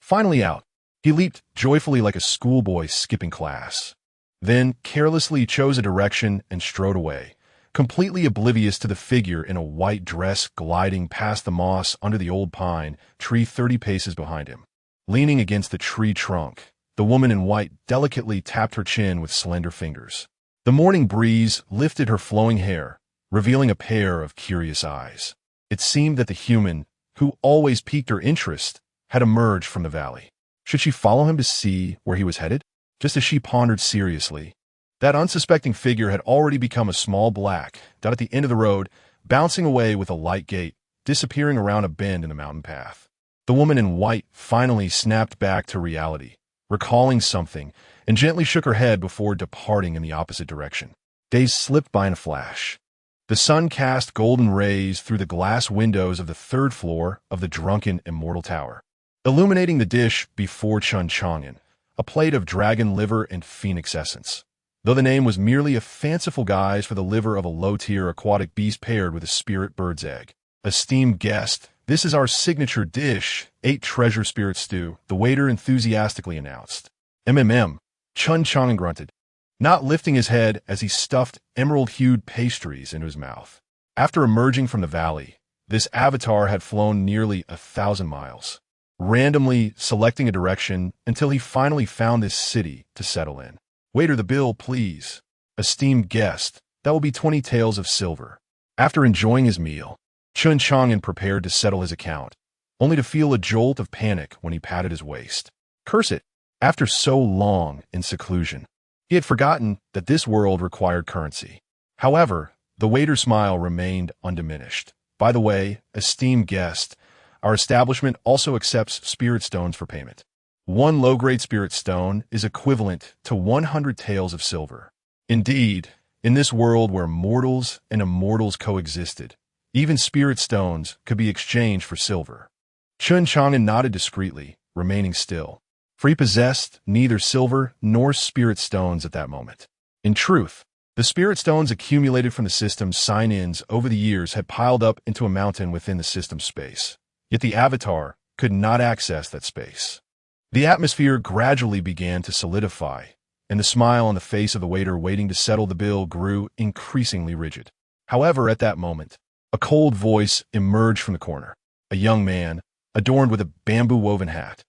[SPEAKER 1] Finally out, he leaped joyfully like a schoolboy skipping class. Then carelessly chose a direction and strode away, completely oblivious to the figure in a white dress gliding past the moss under the old pine tree 30 paces behind him. Leaning against the tree trunk, the woman in white delicately tapped her chin with slender fingers. The morning breeze lifted her flowing hair, revealing a pair of curious eyes. It seemed that the human, who always piqued her interest, had emerged from the valley. Should she follow him to see where he was headed? Just as she pondered seriously, that unsuspecting figure had already become a small black dot at the end of the road, bouncing away with a light gait, disappearing around a bend in the mountain path. The woman in white finally snapped back to reality, recalling something, and gently shook her head before departing in the opposite direction. Days slipped by in a flash. The sun cast golden rays through the glass windows of the third floor of the drunken immortal tower, illuminating the dish before Chen Chang'an, a plate of dragon liver and phoenix essence. Though the name was merely a fanciful guise for the liver of a low-tier aquatic beast paired with a spirit bird's egg. Esteemed guest, this is our signature dish, 8 treasure spirit stew, the waiter enthusiastically announced. Chen Chang'an grunted, not lifting his head as he stuffed emerald-hued pastries into his mouth. After emerging from the valley, this avatar had flown nearly 1,000 miles, randomly selecting a direction until he finally found this city to settle in. Waiter, the bill, please. Esteemed guest, that will be 20 taels of silver. After enjoying his meal, Chen Chang'an prepared to settle his account, only to feel a jolt of panic when he patted his waist. Curse it! After so long in seclusion, he had forgotten that this world required currency. However, the waiter's smile remained undiminished. By the way, esteemed guest, our establishment also accepts spirit stones for payment. 1 low-grade spirit stone is equivalent to 100 taels of silver. Indeed, in this world where mortals and immortals coexisted, even spirit stones could be exchanged for silver. Chen Chang'an nodded discreetly, remaining still, for he possessed neither silver nor spirit stones at that moment. In truth, the spirit stones accumulated from the system's sign-ins over the years had piled up into a mountain within the system's space. Yet the avatar could not access that space. The atmosphere gradually began to solidify, and the smile on the face of the waiter waiting to settle the bill grew increasingly rigid. However, at that moment, a cold voice emerged from the corner. A young man, adorned with a bamboo-woven hat,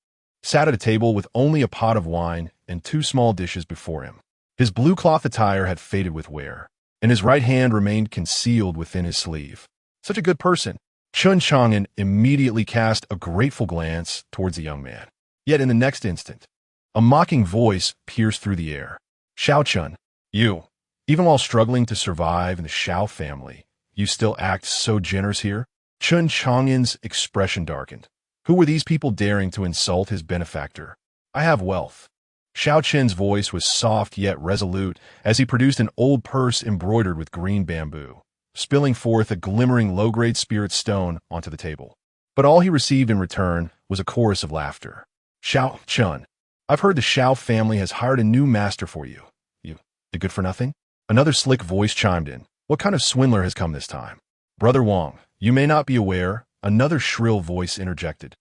[SPEAKER 1] sat at a table with only a pot of wine and 2 small dishes before him. His blue cloth attire had faded with wear, and his right hand remained concealed within his sleeve. Such a good person. Chen Chang'an immediately cast a grateful glance towards the young man. Yet in the next instant, a mocking voice pierced through the air. Xiao Chun, you, even while struggling to survive in the Xiao family, you still act so generous here? Chen Chang'an's expression darkened. Who were these people daring to insult his benefactor? I have wealth. Xiao Chen's voice was soft yet resolute as he produced an old purse embroidered with green bamboo, spilling forth a glimmering low-grade spirit stone onto the table. But all he received in return was a chorus of laughter. Xiao Chun, I've heard the Xiao family has hired a new master for you. You good for nothing? Another slick voice chimed in. What kind of swindler has come this time? Brother Wang, you may not be aware, another shrill voice interjected.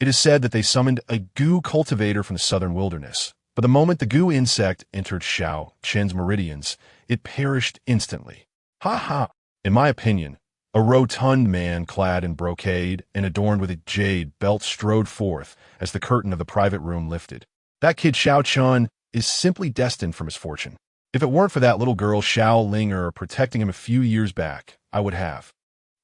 [SPEAKER 1] It is said that they summoned a goo cultivator from the southern wilderness, but the moment the goo insect entered Xiao Chen's meridians, it perished instantly. Ha ha! In my opinion, a rotund man clad in brocade and adorned with a jade belt strode forth as the curtain of the private room lifted. That kid Xiao Chun is simply destined for misfortune. If it weren't for that little girl Xiao Linger protecting him a few years back, I would have.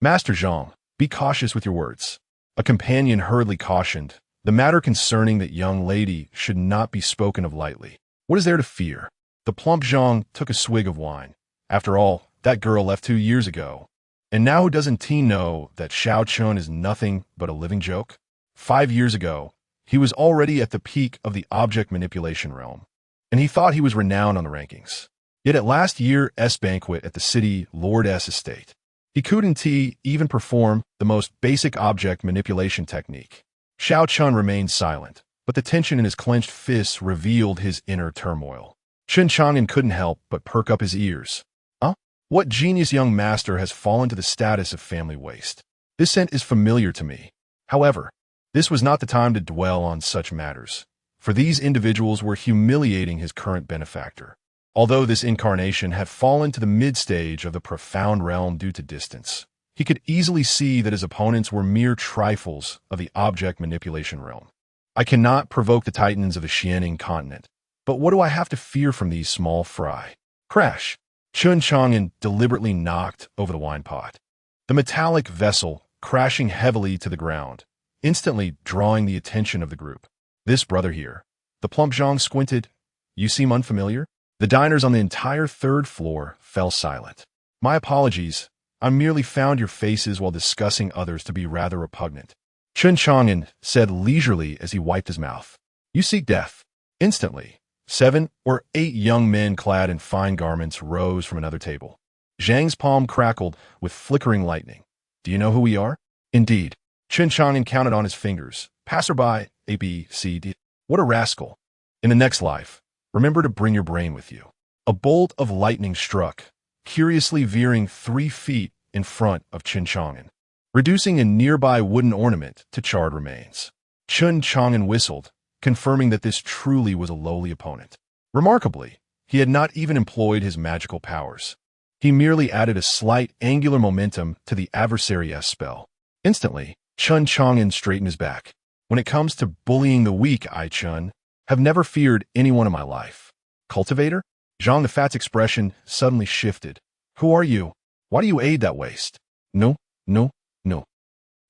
[SPEAKER 1] Master Zhang, be cautious with your words. A companion hurriedly cautioned, the matter concerning that young lady should not be spoken of lightly. What is there to fear? The plump Zhang took a swig of wine. After all, that girl left 2 years ago. And now who doesn't he know that Xiao Chun is nothing but a living joke? 5 years ago, he was already at the peak of the object manipulation realm, and he thought he was renowned on the rankings. Yet at last year's banquet at the city Lord's estate, he couldn't even perform the most basic object manipulation technique. Xiao Chun remained silent, but the tension in his clenched fists revealed his inner turmoil. Chen Chang'an couldn't help but perk up his ears. What genius young master has fallen to the status of family waste? This scent is familiar to me. However, this was not the time to dwell on such matters, for these individuals were humiliating his current benefactor. Although this incarnation had fallen to the mid-stage of the profound realm due to distance, he could easily see that his opponents were mere trifles of the object manipulation realm. I cannot provoke the titans of the Xianing continent, but what do I have to fear from these small fry? Crash! Chen Chang'an deliberately knocked over the wine pot. The metallic vessel crashing heavily to the ground, instantly drawing the attention of the group. This brother here. The plump Zhang squinted. You seem unfamiliar? The diners on the entire third floor fell silent. My apologies. I merely found your faces while discussing others to be rather repugnant. Chen Chang'an said leisurely as he wiped his mouth. You seek death. Instantly, 7 or 8 young men clad in fine garments rose from another table. Zhang's palm crackled with flickering lightning. Do you know who we are? Indeed. Chen Chang'an counted on his fingers. Passerby, A, B, C, D. What a rascal. In the next life, remember to bring your brain with you. A bolt of lightning struck, curiously veering 3 feet in front of Chen Chang'an, reducing a nearby wooden ornament to charred remains. Chen Chang'an whistled, confirming that this truly was a lowly opponent. Remarkably, he had not even employed his magical powers. He merely added a slight angular momentum to the adversary's spell. Instantly, Chen Chang'an straightened his back. When it comes to bullying the weak, I, Chen, have never feared anyone in my life. Cultivator? Zhang the Fat's expression suddenly shifted. Who are you? Why do you aid that waste? No.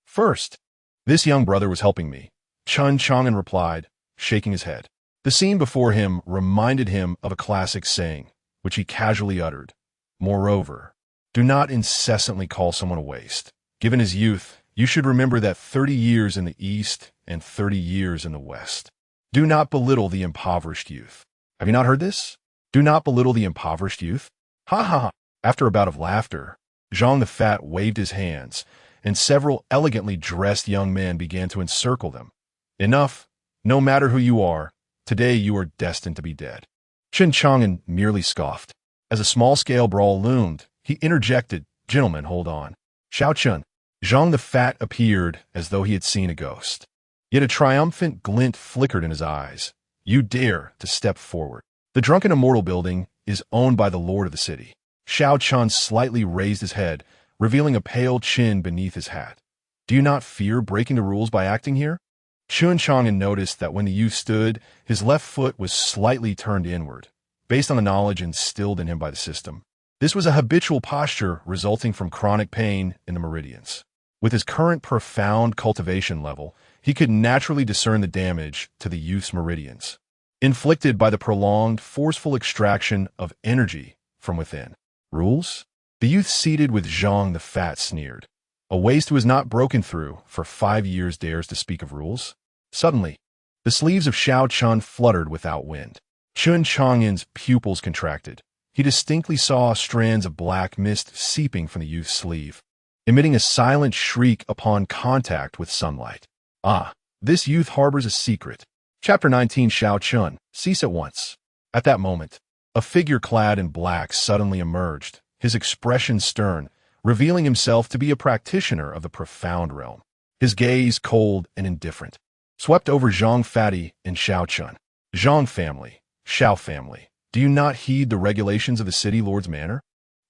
[SPEAKER 1] First, this young brother was helping me, Chen Chang'an replied, shaking his head. The scene before him reminded him of a classic saying, which he casually uttered. Moreover, do not incessantly call someone a waste. Given his youth, you should remember that 30 years in the East and 30 years in the West. Do not belittle the impoverished youth. Have you not heard this? Do not belittle the impoverished youth? Ha ha ha. After a bout of laughter, Zhang the Fat waved his hands, and several elegantly dressed young men began to encircle them. Enough. No matter who you are, today you are destined to be dead. Chen Chang'an merely scoffed. As a small-scale brawl loomed, he interjected, Gentlemen, hold on. Xiao Chun. Zhang the Fat appeared as though he had seen a ghost. Yet a triumphant glint flickered in his eyes. You dare to step forward. The Drunken Immortal building is owned by the lord of the city. Xiao Chun slightly raised his head, revealing a pale chin beneath his hat. Do you not fear breaking the rules by acting here? Chen Chang'an noticed that when the youth stood, his left foot was slightly turned inward, based on the knowledge instilled in him by the system. This was a habitual posture resulting from chronic pain in the meridians. With his current profound cultivation level, he could naturally discern the damage to the youth's meridians, inflicted by the prolonged, forceful extraction of energy from within. Rules? The youth seated with Zhang the Fat sneered. A waste who has not broken through for 5 years dares to speak of rules? Suddenly, the sleeves of Xiao Chun fluttered without wind. Chen Chang'an's pupils contracted. He distinctly saw strands of black mist seeping from the youth's sleeve, emitting a silent shriek upon contact with sunlight. Ah, this youth harbors a secret. Chapter 19 Xiao Chun, cease at once. At that moment, a figure clad in black suddenly emerged, his expression stern, revealing himself to be a practitioner of the profound realm. His gaze cold and indifferent, swept over Zhang Fatty and Xiao Chun. Zhang family, Xiao family, do you not heed the regulations of the city lord's manor?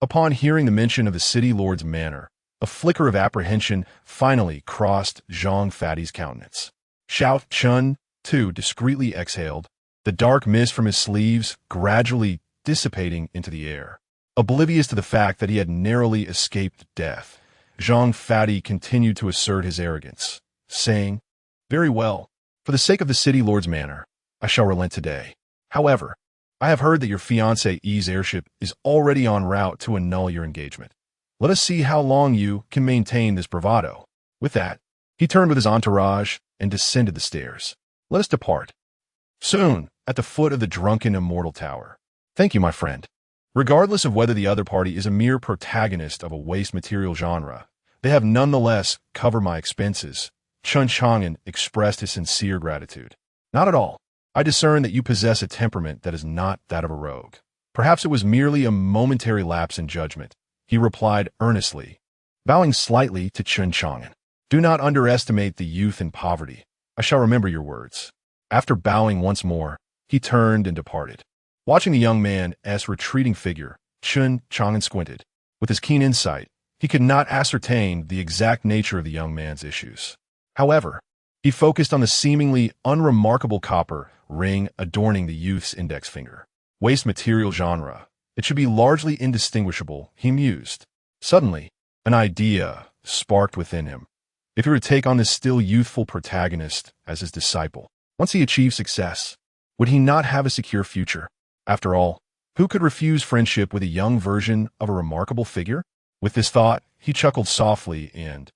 [SPEAKER 1] Upon hearing the mention of the city lord's manor, a flicker of apprehension finally crossed Zhang Fatty's countenance. Xiao Chun, too, discreetly exhaled, the dark mist from his sleeves gradually dissipating into the air. Oblivious to the fact that he had narrowly escaped death, Zhang Fatty continued to assert his arrogance, saying, Very well, for the sake of the city lord's manor, I shall relent today. However, I have heard that your fiancé Yi's airship is already en route to annul your engagement. Let us see how long you can maintain this bravado. With that, he turned with his entourage and descended the stairs. Let us depart. Soon, at the foot of the Drunken Immortal Tower. Thank you, my friend. Regardless of whether the other party is a mere protagonist of a waste material genre, they have nonetheless covered my expenses. Chen Chang'an expressed his sincere gratitude. Not at all. I discern that you possess a temperament that is not that of a rogue. Perhaps it was merely a momentary lapse in judgment, he replied earnestly, bowing slightly to Chen Chang'an. Do not underestimate the youth in poverty. I shall remember your words. After bowing once more, he turned and departed. Watching the young man's retreating figure, Chen Chang'an squinted. With his keen insight, he could not ascertain the exact nature of the young man's issues. However, he focused on the seemingly unremarkable copper ring adorning the youth's index finger. Waste material genre. It should be largely indistinguishable, he mused. Suddenly, an idea sparked within him. If he were to take on this still youthful protagonist as his disciple, once he achieved success, would he not have a secure future? After all, who could refuse friendship with a young version of a remarkable figure? With this thought, he chuckled softly and,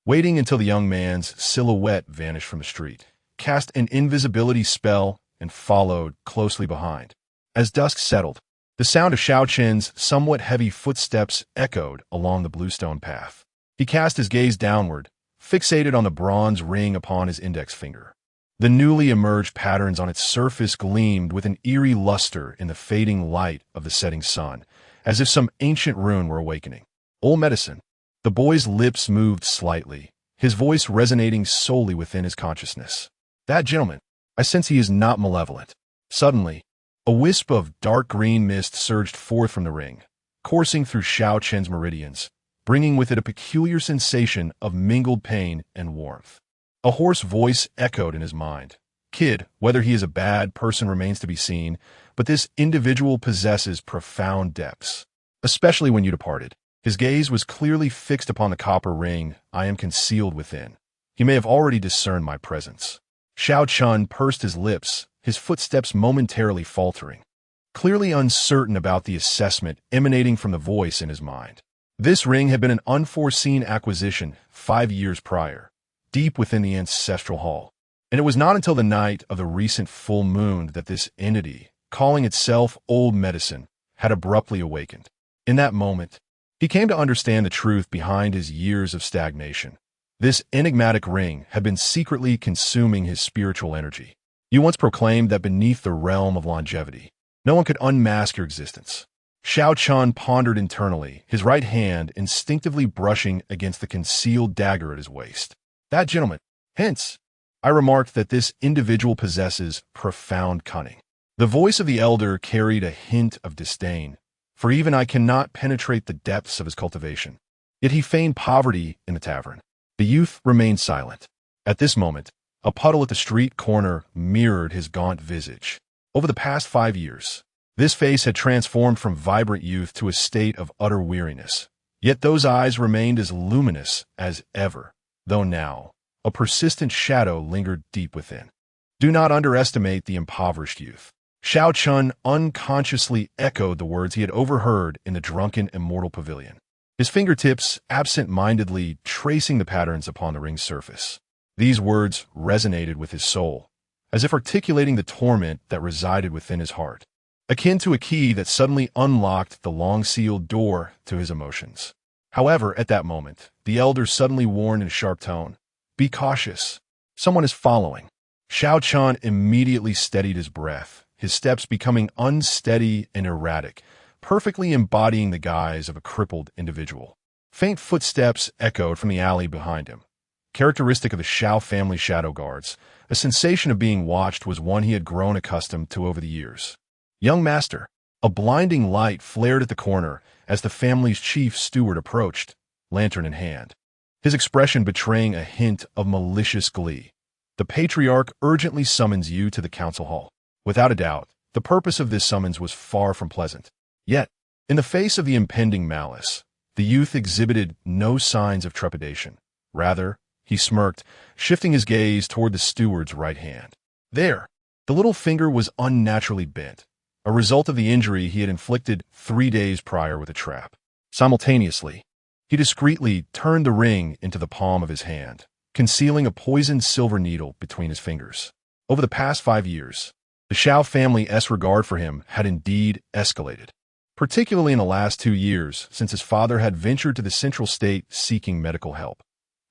[SPEAKER 1] waiting until the young man's silhouette vanished from the street, cast an invisibility spell and followed closely behind. As dusk settled, the sound of Xiao Chen's somewhat heavy footsteps echoed along the bluestone path. He cast his gaze downward, fixated on the bronze ring upon his index finger. The newly emerged patterns on its surface gleamed with an eerie luster in the fading light of the setting sun, as if some ancient rune were awakening. Old medicine. The boy's lips moved slightly, his voice resonating solely within his consciousness. That gentleman. I sense he is not malevolent. Suddenly, a wisp of dark green mist surged forth from the ring, coursing through Xiao Chen's meridians, bringing with it a peculiar sensation of mingled pain and warmth. A hoarse voice echoed in his mind. Kid, whether he is a bad person remains to be seen, but this individual possesses profound depths. Especially when you departed. His gaze was clearly fixed upon the copper ring I am concealed within. He may have already discerned my presence. Xiao Chun pursed his lips, his footsteps momentarily faltering, clearly uncertain about the assessment emanating from the voice in his mind. This ring had been an unforeseen acquisition 5 years prior, deep within the ancestral hall, and it was not until the night of the recent full moon that this entity, calling itself Old Medicine, had abruptly awakened. In that moment, he came to understand the truth behind his years of stagnation. This enigmatic ring had been secretly consuming his spiritual energy. You once proclaimed that beneath the realm of longevity, no one could unmask your existence. Xiao Chun pondered internally, his right hand instinctively brushing against the concealed dagger at his waist. That gentleman. Hence, I remarked that this individual possesses profound cunning. The voice of the elder carried a hint of disdain, for even I cannot penetrate the depths of his cultivation. Yet he feigned poverty in the tavern. The youth remained silent. At this moment, a puddle at the street corner mirrored his gaunt visage. Over the past 5 years, this face had transformed from vibrant youth to a state of utter weariness. Yet those eyes remained as luminous as ever, though now, a persistent shadow lingered deep within. Do not underestimate the impoverished youth. Xiao Chun unconsciously echoed the words he had overheard in the drunken immortal pavilion, his fingertips absent-mindedly tracing the patterns upon the ring's surface. These words resonated with his soul, as if articulating the torment that resided within his heart, akin to a key that suddenly unlocked the long-sealed door to his emotions. However, at that moment, the elder suddenly warned in a sharp tone, "Be cautious. Someone is following." Xiao Chun immediately steadied his breath, his steps becoming unsteady and erratic, perfectly embodying the guise of a crippled individual. Faint footsteps echoed from the alley behind him. Characteristic of the Xiao family shadow guards, a sensation of being watched was one he had grown accustomed to over the years. "Young master." A blinding light flared at the corner as the family's chief steward approached, lantern in hand, his expression betraying a hint of malicious glee. "The patriarch urgently summons you to the council hall." Without a doubt, the purpose of this summons was far from pleasant. Yet, in the face of the impending malice, the youth exhibited no signs of trepidation. Rather, he smirked, shifting his gaze toward the steward's right hand. There, the little finger was unnaturally bent, a result of the injury he had inflicted 3 days prior with a trap. Simultaneously, he discreetly turned the ring into the palm of his hand, concealing a poisoned silver needle between his fingers. Over the past 5 years, the Xiao family's regard for him had indeed escalated, particularly in the last 2 years since his father had ventured to the central state seeking medical help,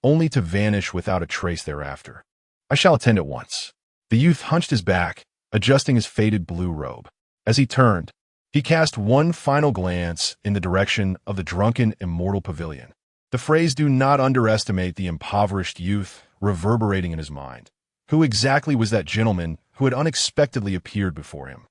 [SPEAKER 1] only to vanish without a trace thereafter. "I shall attend at once." The youth hunched his back, adjusting his faded blue robe. As he turned, he cast one final glance in the direction of the drunken immortal pavilion. The phrase "do not underestimate the impoverished youth" reverberating in his mind. Who exactly was that gentleman who had unexpectedly appeared before him?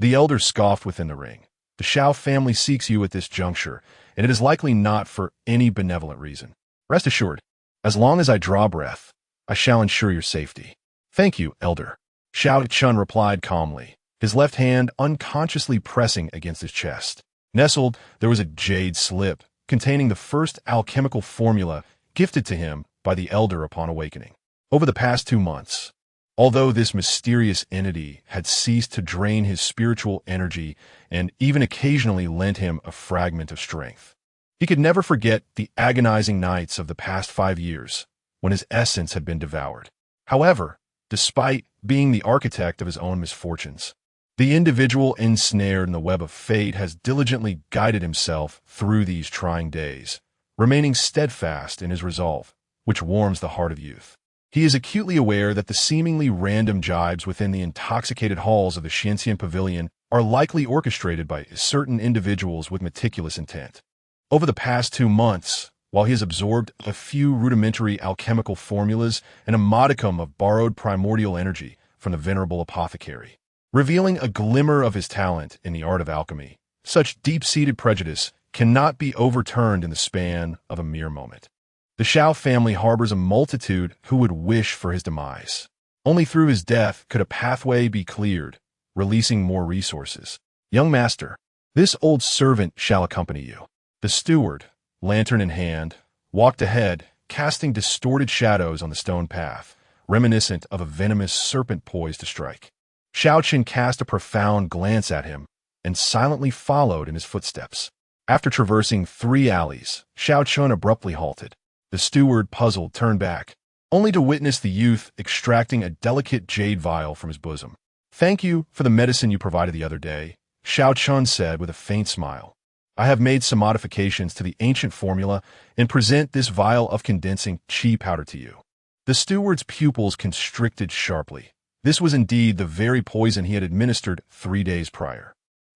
[SPEAKER 1] The elder scoffed within the ring. The Shao family seeks you at this juncture, and it is likely not for any benevolent reason. Rest assured, as long as I draw breath, I shall ensure your safety. Thank you, elder. Shao Chun replied calmly, his left hand unconsciously pressing against his chest. Nestled, there was a jade slip containing the first alchemical formula gifted to him by the elder upon awakening. Over the past 2 months, although this mysterious entity had ceased to drain his spiritual energy and even occasionally lent him a fragment of strength, he could never forget the agonizing nights of the past 5 years when his essence had been devoured. However, despite being the architect of his own misfortunes, the individual ensnared in the web of fate has diligently guided himself through these trying days, remaining steadfast in his resolve, which warms the heart of youth. He is acutely aware that the seemingly random jibes within the intoxicated halls of the Shenxian Pavilion are likely orchestrated by certain individuals with meticulous intent. Over the past 2 months, while he has absorbed a few rudimentary alchemical formulas and a modicum of borrowed primordial energy from the venerable apothecary, revealing a glimmer of his talent in the art of alchemy, such deep-seated prejudice cannot be overturned in the span of a mere moment. The Shao family harbors a multitude who would wish for his demise. Only through his death could a pathway be cleared, releasing more resources. Young master, this old servant shall accompany you. The steward, lantern in hand, walked ahead, casting distorted shadows on the stone path, reminiscent of a venomous serpent poised to strike. Shao Chen cast a profound glance at him and silently followed in his footsteps. After traversing 3 alleys, Shao Chen abruptly halted. The steward, puzzled, turned back, only to witness the youth extracting a delicate jade vial from his bosom. "Thank you for the medicine you provided the other day," Shao Chun said with a faint smile. "I have made some modifications to the ancient formula and present this vial of condensing qi powder to you." The steward's pupils constricted sharply. This was indeed the very poison he had administered 3 days prior.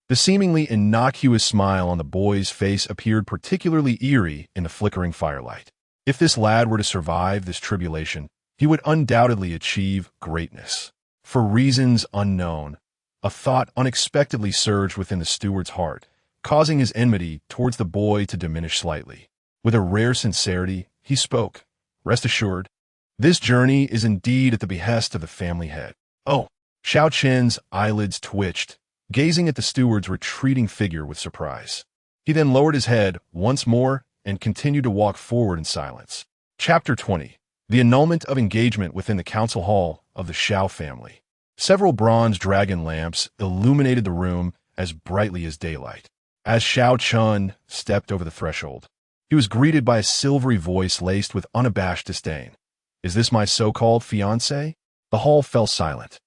[SPEAKER 1] The seemingly innocuous smile on the boy's face appeared particularly eerie in the flickering firelight. If this lad were to survive this tribulation, he would undoubtedly achieve greatness. For reasons unknown, a thought unexpectedly surged within the steward's heart, causing his enmity towards the boy to diminish slightly. With a rare sincerity, he spoke. "Rest assured, this journey is indeed at the behest of the family head." "Oh!" Shao Chen's eyelids twitched, gazing at the steward's retreating figure with surprise. He then lowered his head once more and continued to walk forward in silence. Chapter 20. The annulment of engagement within the council hall of the Shao family. Several bronze dragon lamps illuminated the room as brightly as daylight. As Shao Chun stepped over the threshold, he was greeted by a silvery voice laced with unabashed disdain. "Is this my so-called fiancé?" The hall fell silent.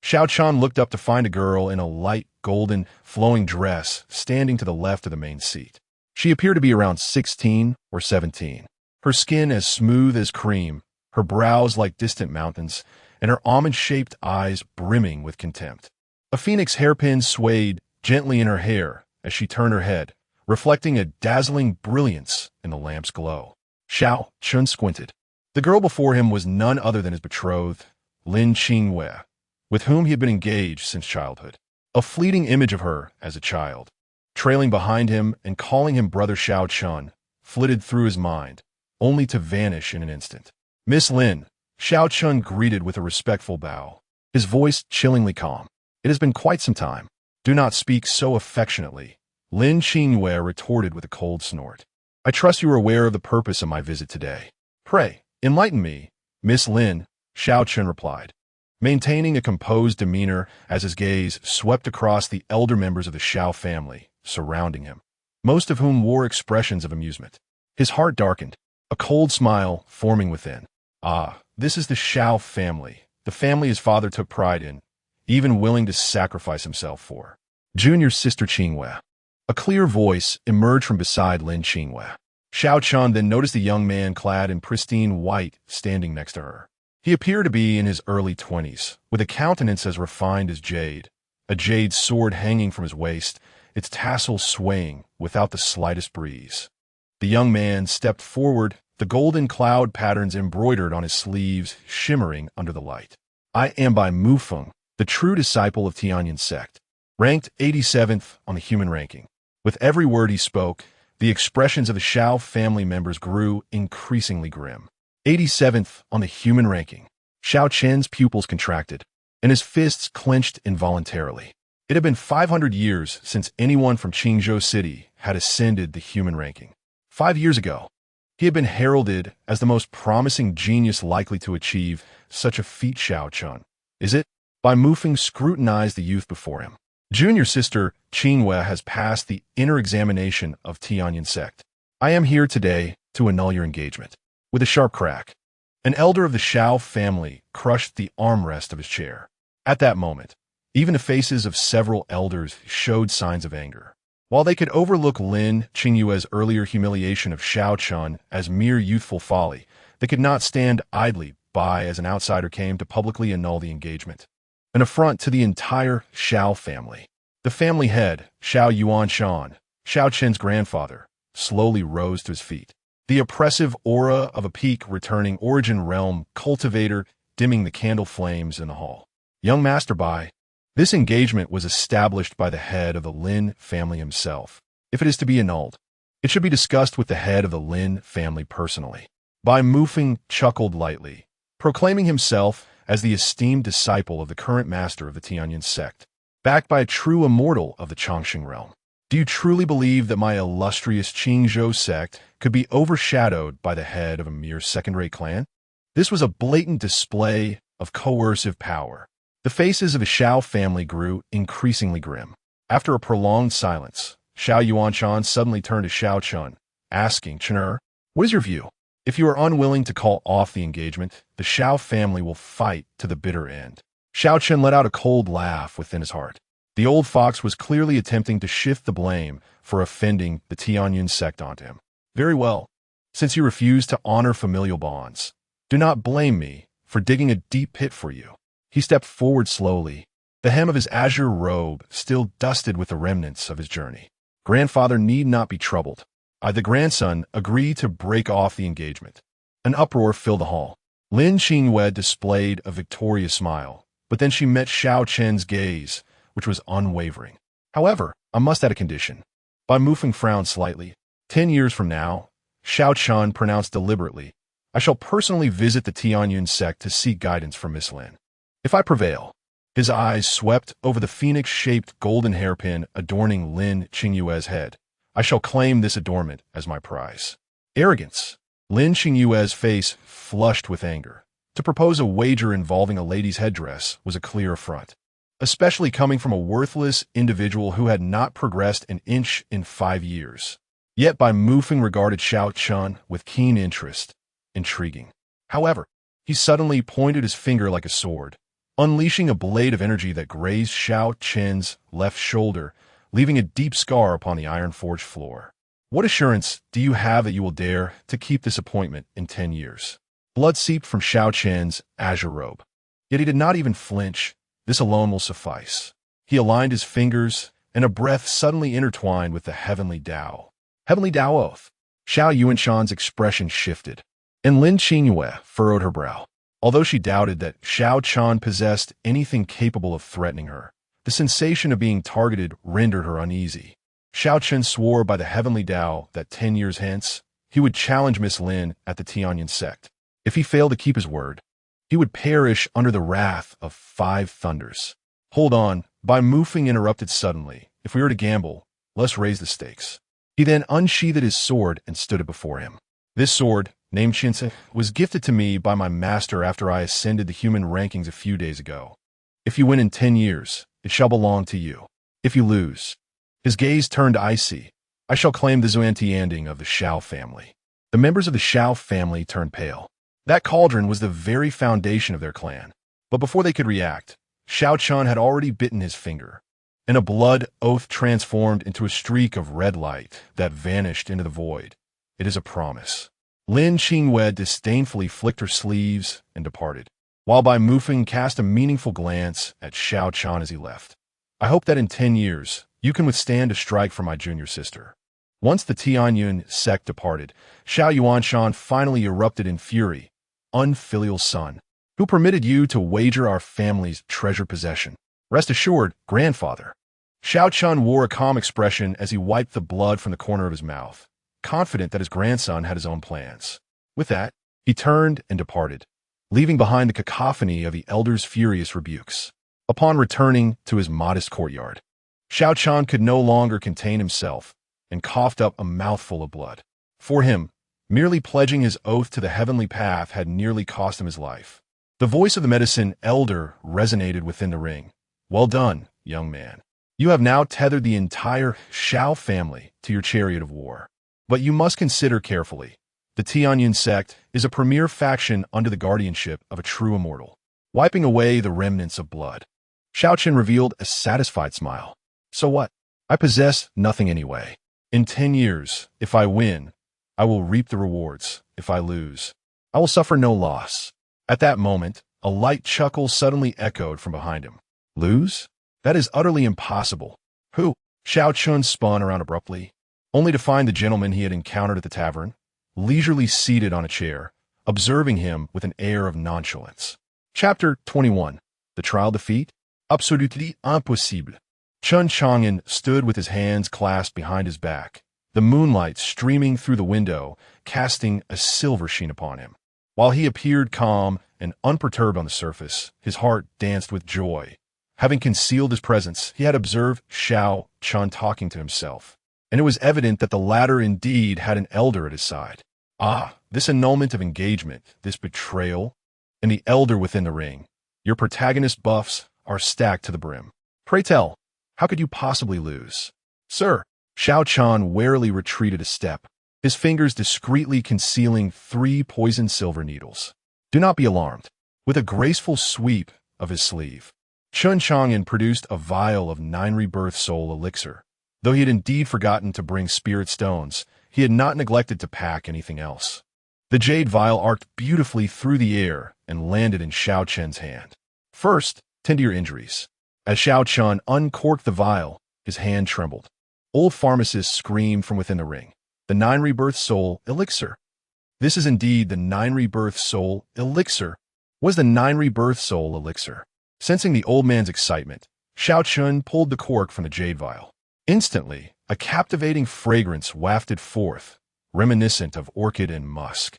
[SPEAKER 1] Shao Chun looked up to find a girl in a light golden flowing dress standing to the left of the main seat. She appeared to be around 16 or 17. Her skin as smooth as cream, her brows like distant mountains, and her almond-shaped eyes brimming with contempt. A phoenix hairpin swayed gently in her hair as she turned her head, reflecting a dazzling brilliance in the lamp's glow. Shao Chun squinted. The girl before him was none other than his betrothed, Lin Qingwei, with whom he had been engaged since childhood. A fleeting image of her as a child, trailing behind him and calling him brother Shao Chun, flitted through his mind, only to vanish in an instant. "Miss Lin," Shao Chun greeted with a respectful bow, his voice chillingly calm. "It has been quite some time." "Do not speak so affectionately," Lin Qingwei retorted with a cold snort. "I trust you are aware of the purpose of my visit today." "Pray, enlighten me, Miss Lin," Shao Chun replied, maintaining a composed demeanor as his gaze swept across the elder members of the Shao family surrounding him, most of whom wore expressions of amusement. His heart darkened, a cold smile forming within. Ah, this is the Shao family, the family his father took pride in, even willing to sacrifice himself for. "Junior sister Qingwei." A clear voice emerged from beside Lin Qingwei. Shao Chun then noticed a young man clad in pristine white standing next to her. He appeared to be in his early 20s, with a countenance as refined as jade, a jade sword hanging from his waist, its tassels swaying without the slightest breeze. The young man stepped forward, the golden cloud patterns embroidered on his sleeves shimmering under the light. "I am by Mufeng, the true disciple of Tianyan sect." ranked 87th on the human ranking. With every word he spoke, the expressions of the Shao family members grew increasingly grim. 87th on the human ranking. Xiao Chen's pupils contracted, and his fists clenched involuntarily. It had been 500 years since anyone from Qingzhou City had ascended the human ranking. 5 years ago, he had been heralded as the most promising genius likely to achieve such a feat. Xiao Chun. Is it? Bai Mufeng scrutinized the youth before him. Junior sister Qinghua has passed the inner examination of Tianyan sect. I am here today to annul your engagement. With a sharp crack, an elder of the Shao family crushed the armrest of his chair. At that moment, even the faces of several elders showed signs of anger. While they could overlook Lin Qingyue's earlier humiliation of Xiao Chun as mere youthful folly, they could not stand idly by as an outsider came to publicly annul the engagement. An affront to the entire Shao family. The family head, Xiao Yuanshan, Xiao Chen's grandfather, slowly rose to his feet. The oppressive aura of a peak returning origin realm cultivator dimming the candle flames in the hall. Young Master Bai, this engagement was established by the head of the Lin family himself. If it is to be annulled, it should be discussed with the head of the Lin family personally. Bai Mufeng chuckled lightly, proclaiming himself as the esteemed disciple of the current master of the Tianyan sect, backed by a true immortal of the Chongqing realm. Do you truly believe that my illustrious Qingzhou sect could be overshadowed by the head of a mere second-rate clan? This was a blatant display of coercive power. The faces of the Shao family grew increasingly grim. After a prolonged silence, Xiao Yuanshan suddenly turned to Xiao Chun, asking, Chen, what is your view? If you are unwilling to call off the engagement, the Shao family will fight to the bitter end. Xiao Chen let out a cold laugh within his heart. The old fox was clearly attempting to shift the blame for offending the Tianyan sect onto him. Very well. Since you refuse to honor familial bonds, do not blame me for digging a deep pit for you. He stepped forward slowly, the hem of his azure robe still dusted with the remnants of his journey. Grandfather need not be troubled. I, the grandson, agree to break off the engagement. An uproar filled the hall. Lin Qingyue displayed a victorious smile, but then she met Xiao Chen's gaze, which was unwavering. However, I must add a condition. Bai Mufeng frowned slightly. 10 years from now, Xiao Chun pronounced deliberately, I shall personally visit the Tianyan sect to seek guidance from Miss Lin. If I prevail, his eyes swept over the phoenix-shaped golden hairpin adorning Lin Qingyue's head. I shall claim this adornment as my prize. Arrogance. Lin Qingyue's face flushed with anger. To propose a wager involving a lady's headdress was a clear affront, especially coming from a worthless individual who had not progressed an inch in 5 years. Yet Bai Mufeng regarded Xiao Chun with keen interest. Intriguing. However, he suddenly pointed his finger like a sword, unleashing a blade of energy that grazed Xiao Chen's left shoulder, leaving a deep scar upon the iron-forged floor. What assurance do you have that you will dare to keep this appointment in 10 years? Blood seeped from Xiao Chen's azure robe. Yet he did not even flinch. This alone will suffice. He aligned his fingers, and a breath suddenly intertwined with the heavenly Tao. Heavenly Tao oath. Xiao Yuanshan's expression shifted, and Lin Qingyue furrowed her brow. Although she doubted that Xiao Chun possessed anything capable of threatening her, the sensation of being targeted rendered her uneasy. Xiao Chen swore by the heavenly Tao that 10 years hence, he would challenge Miss Lin at the Tianyan sect. If he failed to keep his word, he would perish under the wrath of 5 thunders. Hold on, Bai Mufeng interrupted suddenly. If we were to gamble, let's raise the stakes. He then unsheathed his sword and stood it before him. This sword, named Chen, was gifted to me by my master after I ascended the human rankings a few days ago. If you win in 10 years, it shall belong to you. If you lose, his gaze turned icy, I shall claim the Xuantianding of the Shao family. The members of the Shao family turned pale. That cauldron was the very foundation of their clan. But before they could react, Xiao Chun had already bitten his finger, and a blood oath transformed into a streak of red light that vanished into the void. It is a promise. Lin Qingyue disdainfully flicked her sleeves and departed, while Bai Mufeng cast a meaningful glance at Xiao Chun as he left. I hope that in 10 years, you can withstand a strike from my junior sister. Once the Tianyan sect departed, Xiao Yuanshan finally erupted in fury. Unfilial son, who permitted you to wager our family's treasured possession? Rest assured, grandfather, Xiao Chun wore a calm expression as he wiped the blood from the corner of his mouth, confident that his grandson had his own plans. With that, he turned and departed, leaving behind the cacophony of the elder's furious rebukes. Upon returning to his modest courtyard, Xiao Chun could no longer contain himself and coughed up a mouthful of blood. For him, merely pledging his oath to the heavenly path had nearly cost him his life. The voice of the medicine elder resonated within the ring. "Well done, young man. You have now tethered the entire Xiao family to your chariot of war. But you must consider carefully. The Tianyin sect is a premier faction under the guardianship of a true immortal." Wiping away the remnants of blood, Xiao Chen revealed a satisfied smile. "So what? I possess nothing anyway. In 10 years, if I win, I will reap the rewards. If I lose, I will suffer no loss." At that moment, a light chuckle suddenly echoed from behind him. "Lose? That is utterly impossible." "Who?" Xiao Chun spun around abruptly, only to find the gentleman he had encountered at the tavern, leisurely seated on a chair, observing him with an air of nonchalance. Chapter 21. The Trial Defeat? Absolument impossible. Chen Chang'an stood with his hands clasped behind his back, the moonlight streaming through the window, casting a silver sheen upon him. While he appeared calm and unperturbed on the surface, his heart danced with joy. Having concealed his presence, he had observed Xiao Chun talking to himself, and it was evident that the latter indeed had an elder at his side. Ah, this annulment of engagement, this betrayal, and the elder within the ring. Your protagonist buffs are stacked to the brim. Pray tell, how could you possibly lose? Sir, Xiao Chun warily retreated a step, his fingers discreetly concealing 3 poisoned silver needles. Do not be alarmed. With a graceful sweep of his sleeve, Chen Chang'an produced a vial of 9 rebirth soul elixir. Though he had indeed forgotten to bring spirit stones, he had not neglected to pack anything else. The jade vial arced beautifully through the air and landed in Xiao Chen's hand. First, tend to your injuries. As Xiao Chun uncorked the vial, his hand trembled. Old pharmacists screamed from within the ring. The 9 rebirth soul elixir. This is indeed the 9 rebirth soul elixir. Was the 9 rebirth soul elixir? Sensing the old man's excitement, Xiao Chun pulled the cork from the jade vial. Instantly, a captivating fragrance wafted forth, reminiscent of orchid and musk.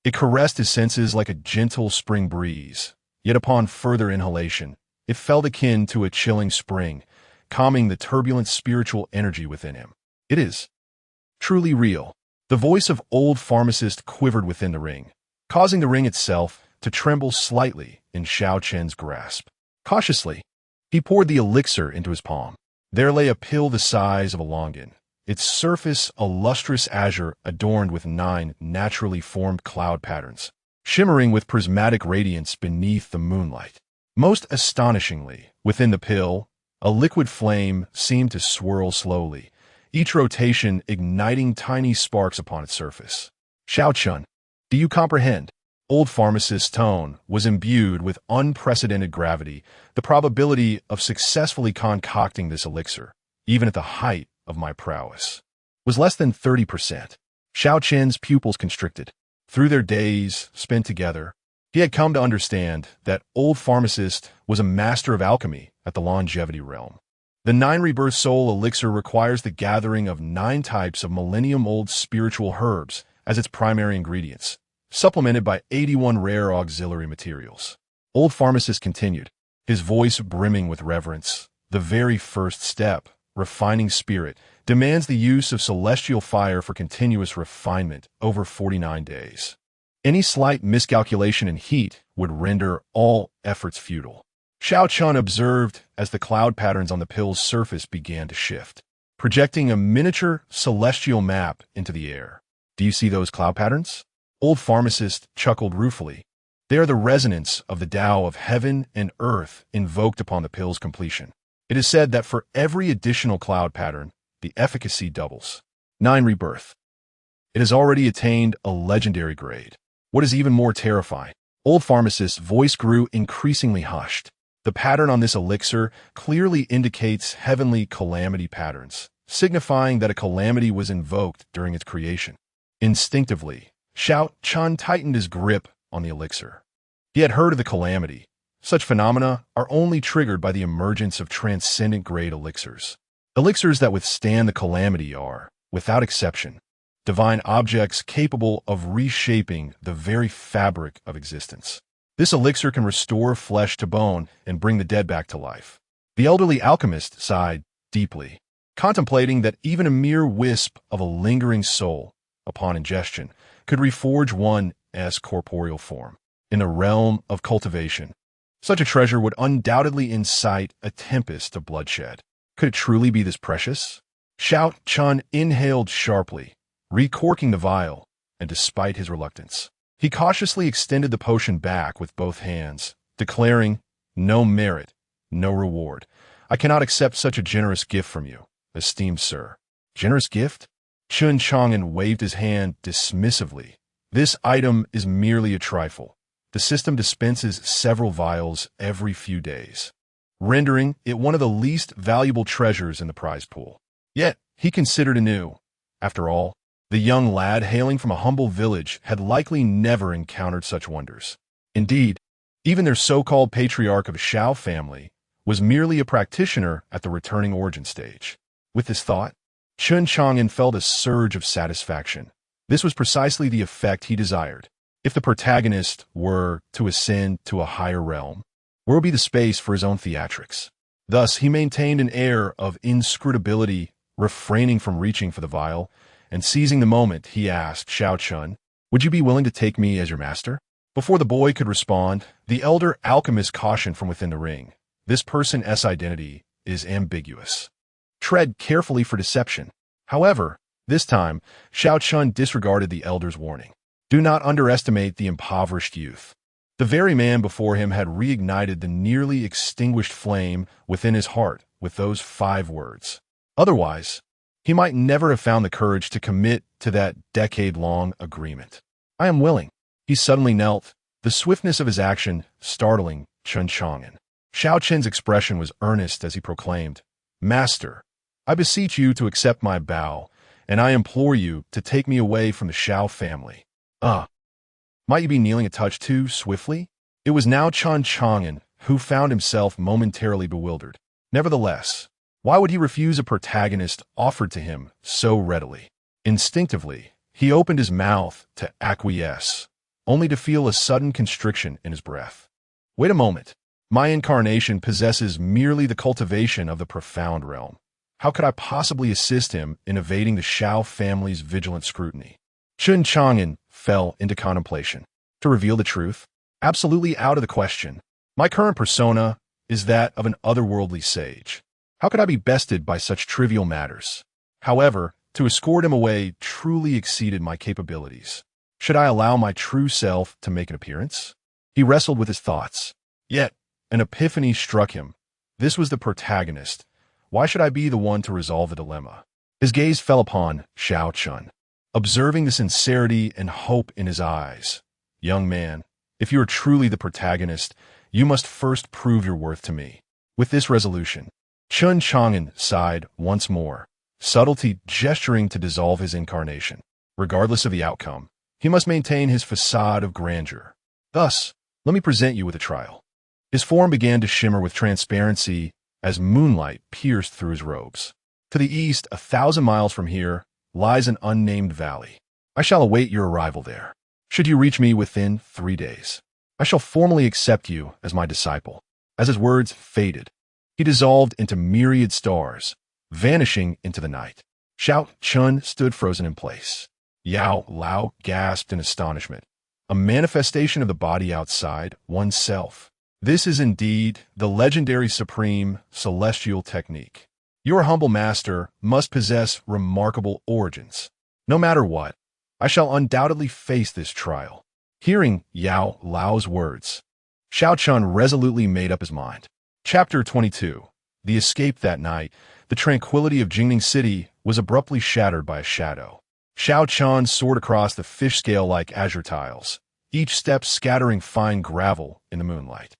[SPEAKER 1] It caressed his senses like a gentle spring breeze, yet upon further inhalation, it felt akin to a chilling spring, calming the turbulent spiritual energy within him. It is truly real. The voice of old pharmacist quivered within the ring, causing the ring itself to tremble slightly in Xiao Chen's grasp. Cautiously, he poured the elixir into his palm. There lay a pill the size of a longan, its surface a lustrous azure adorned with 9 naturally formed cloud patterns, shimmering with prismatic radiance beneath the moonlight. Most astonishingly, within the pill, a liquid flame seemed to swirl slowly, each rotation igniting tiny sparks upon its surface. Xiao Chun, do you comprehend? Old pharmacist's tone was imbued with unprecedented gravity. The probability of successfully concocting this elixir, even at the height of my prowess, was less than 30%. Xiao Chen's pupils constricted. Through their days spent together, he had come to understand that old pharmacist was a master of alchemy at the longevity realm. The 9 rebirth soul elixir requires the gathering of 9 types of millennium-old spiritual herbs as its primary ingredients, supplemented by 81 rare auxiliary materials. Old pharmacist continued, his voice brimming with reverence. The very first step, refining spirit, demands the use of celestial fire for continuous refinement over 49 days. Any slight miscalculation in heat would render all efforts futile. Xiao Chun observed as the cloud patterns on the pill's surface began to shift, projecting a miniature celestial map into the air. Do you see those cloud patterns? Old pharmacist chuckled ruefully. They are the resonance of the Tao of heaven and earth invoked upon the pill's completion. It is said that for every additional cloud pattern, the efficacy doubles. 9 rebirth. It has already attained a legendary grade. What is even more terrifying? Old pharmacist's voice grew increasingly hushed. The pattern on this elixir clearly indicates heavenly calamity patterns, signifying that a calamity was invoked during its creation. Instinctively, Xiao Chun tightened his grip on the elixir. He had heard of the calamity. Such phenomena are only triggered by the emergence of transcendent-grade elixirs. Elixirs that withstand the calamity are, without exception, divine objects capable of reshaping the very fabric of existence. This elixir can restore flesh to bone and bring the dead back to life. The elderly alchemist sighed deeply, contemplating that even a mere wisp of a lingering soul, upon ingestion, could reforge one's corporeal form. In the realm of cultivation, such a treasure would undoubtedly incite a tempest of bloodshed. Could it truly be this precious? Chen Chang'an inhaled sharply, recorking the vial, and despite his reluctance, he cautiously extended the potion back with both hands, declaring, "No merit, no reward. I cannot accept such a generous gift from you, esteemed sir." Generous gift? Chen Chang'an waved his hand dismissively. This item is merely a trifle. The system dispenses several vials every few days, rendering it one of the least valuable treasures in the prize pool. Yet, he considered anew. After all, the young lad hailing from a humble village had likely never encountered such wonders. Indeed, even their so-called patriarch of a Shao family was merely a practitioner at the returning origin stage. With this thought, Chen Chang'an felt a surge of satisfaction. This was precisely the effect he desired. If the protagonist were to ascend to a higher realm, where would be the space for his own theatrics? Thus, he maintained an air of inscrutability, refraining from reaching for the vial, and seizing the moment, he asked Xiao Chun, "Would you be willing to take me as your master?" Before the boy could respond, the elder alchemist cautioned from within the ring, "This person's identity is ambiguous. Tread carefully for deception." However, this time, Xiao Chun disregarded the elder's warning. Do not underestimate the impoverished youth. The very man before him had reignited the nearly extinguished flame within his heart with those 5 words. Otherwise, he might never have found the courage to commit to that decade-long agreement. "I am willing." He suddenly knelt, the swiftness of his action startling Chen Chang'an. Xiao Chen's expression was earnest as he proclaimed, "Master, I beseech you to accept my bow, and I implore you to take me away from the Shao family." Might you be kneeling a touch too swiftly? It was now Chen Chang'an who found himself momentarily bewildered. Nevertheless, why would he refuse a protagonist offered to him so readily? Instinctively, he opened his mouth to acquiesce, only to feel a sudden constriction in his breath. Wait a moment. My incarnation possesses merely the cultivation of the profound realm. How could I possibly assist him in evading the Shao family's vigilant scrutiny? Chen Chang'an fell into contemplation. To reveal the truth? Absolutely out of the question. My current persona is that of an otherworldly sage. How could I be bested by such trivial matters? However, to escort him away truly exceeded my capabilities. Should I allow my true self to make an appearance? He wrestled with his thoughts. Yet, an epiphany struck him. This was the protagonist. Why should I be the one to resolve the dilemma? His gaze fell upon Xiao Chun, observing the sincerity and hope in his eyes. "Young man, if you are truly the protagonist, you must first prove your worth to me." With this resolution, Chen Chang'an sighed once more, subtlety gesturing to dissolve his incarnation. Regardless of the outcome, he must maintain his facade of grandeur. Thus, let me present you with a trial. His form began to shimmer with transparency as moonlight pierced through his robes. To the east, 1,000 miles from here, lies an unnamed valley. I shall await your arrival there. Should you reach me within 3 days, I shall formally accept you as my disciple. As his words faded, he dissolved into myriad stars, vanishing into the night. Xiao Chun stood frozen in place. Yao Lao gasped in astonishment. A manifestation of the body outside oneself. This is indeed the legendary supreme celestial technique. Your humble master must possess remarkable origins. No matter what, I shall undoubtedly face this trial. Hearing Yao Lao's words, Xiao Chun resolutely made up his mind. Chapter 22. The escape that night. The tranquility of Jingning City was abruptly shattered by a shadow. Xiao Chun soared across the fish scale-like azure tiles, each step scattering fine gravel in the moonlight.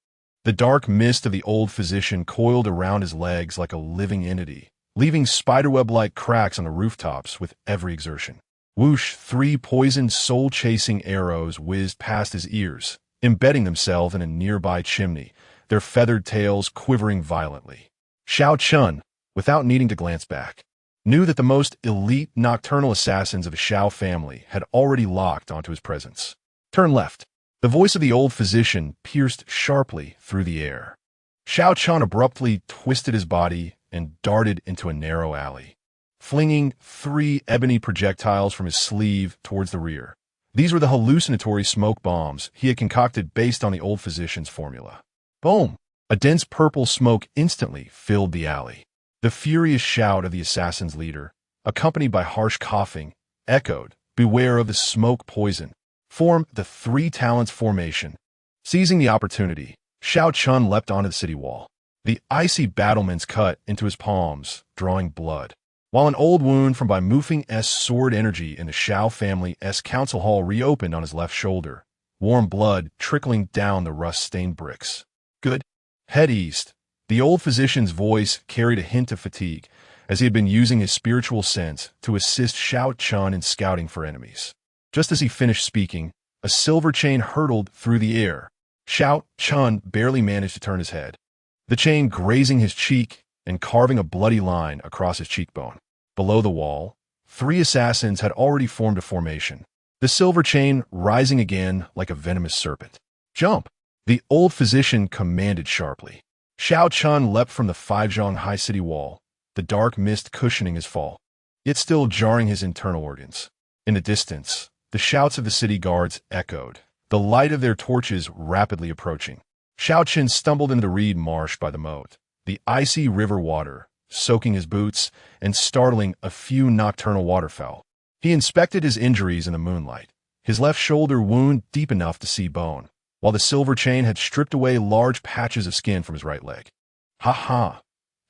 [SPEAKER 1] The dark mist of the old physician coiled around his legs like a living entity, leaving spiderweb-like cracks on the rooftops with every exertion. Whoosh, 3 poisoned, soul-chasing arrows whizzed past his ears, embedding themselves in a nearby chimney, their feathered tails quivering violently. Xiao Chun, without needing to glance back, knew that the most elite nocturnal assassins of the Shao family had already locked onto his presence. Turn left. The voice of the old physician pierced sharply through the air. Chen Chang'an abruptly twisted his body and darted into a narrow alley, flinging 3 ebony projectiles from his sleeve towards the rear. These were the hallucinatory smoke bombs he had concocted based on the old physician's formula. Boom! A dense purple smoke instantly filled the alley. The furious shout of the assassin's leader, accompanied by harsh coughing, echoed, "Beware of the smoke poison," formed the 3 talents formation. Seizing the opportunity, Chen Chang'an leapt onto the city wall. The icy battlements cut into his palms, drawing blood, while an old wound from Bai Mufeng's sword energy in the Shao family's council hall reopened on his left shoulder, warm blood trickling down the rust-stained bricks. Good. Head east. The old physician's voice carried a hint of fatigue, as he had been using his spiritual sense to assist Chen Chang'an in scouting for enemies. Just as he finished speaking, a silver chain hurtled through the air. Chen Chang'an barely managed to turn his head, the chain grazing his cheek and carving a bloody line across his cheekbone. Below the wall, 3 assassins had already formed a formation, the silver chain rising again like a venomous serpent. "Jump!" the old physician commanded sharply. Chen Chang'an leapt from the 5-zhong high city wall, the dark mist cushioning his fall, yet still jarring his internal organs. In the distance, the shouts of the city guards echoed, the light of their torches rapidly approaching. Chen Chang'an stumbled into the reed marsh by the moat, the icy river water soaking his boots and startling a few nocturnal waterfowl. He inspected his injuries in the moonlight, his left shoulder wound deep enough to see bone, while the silver chain had stripped away large patches of skin from his right leg. Ha ha!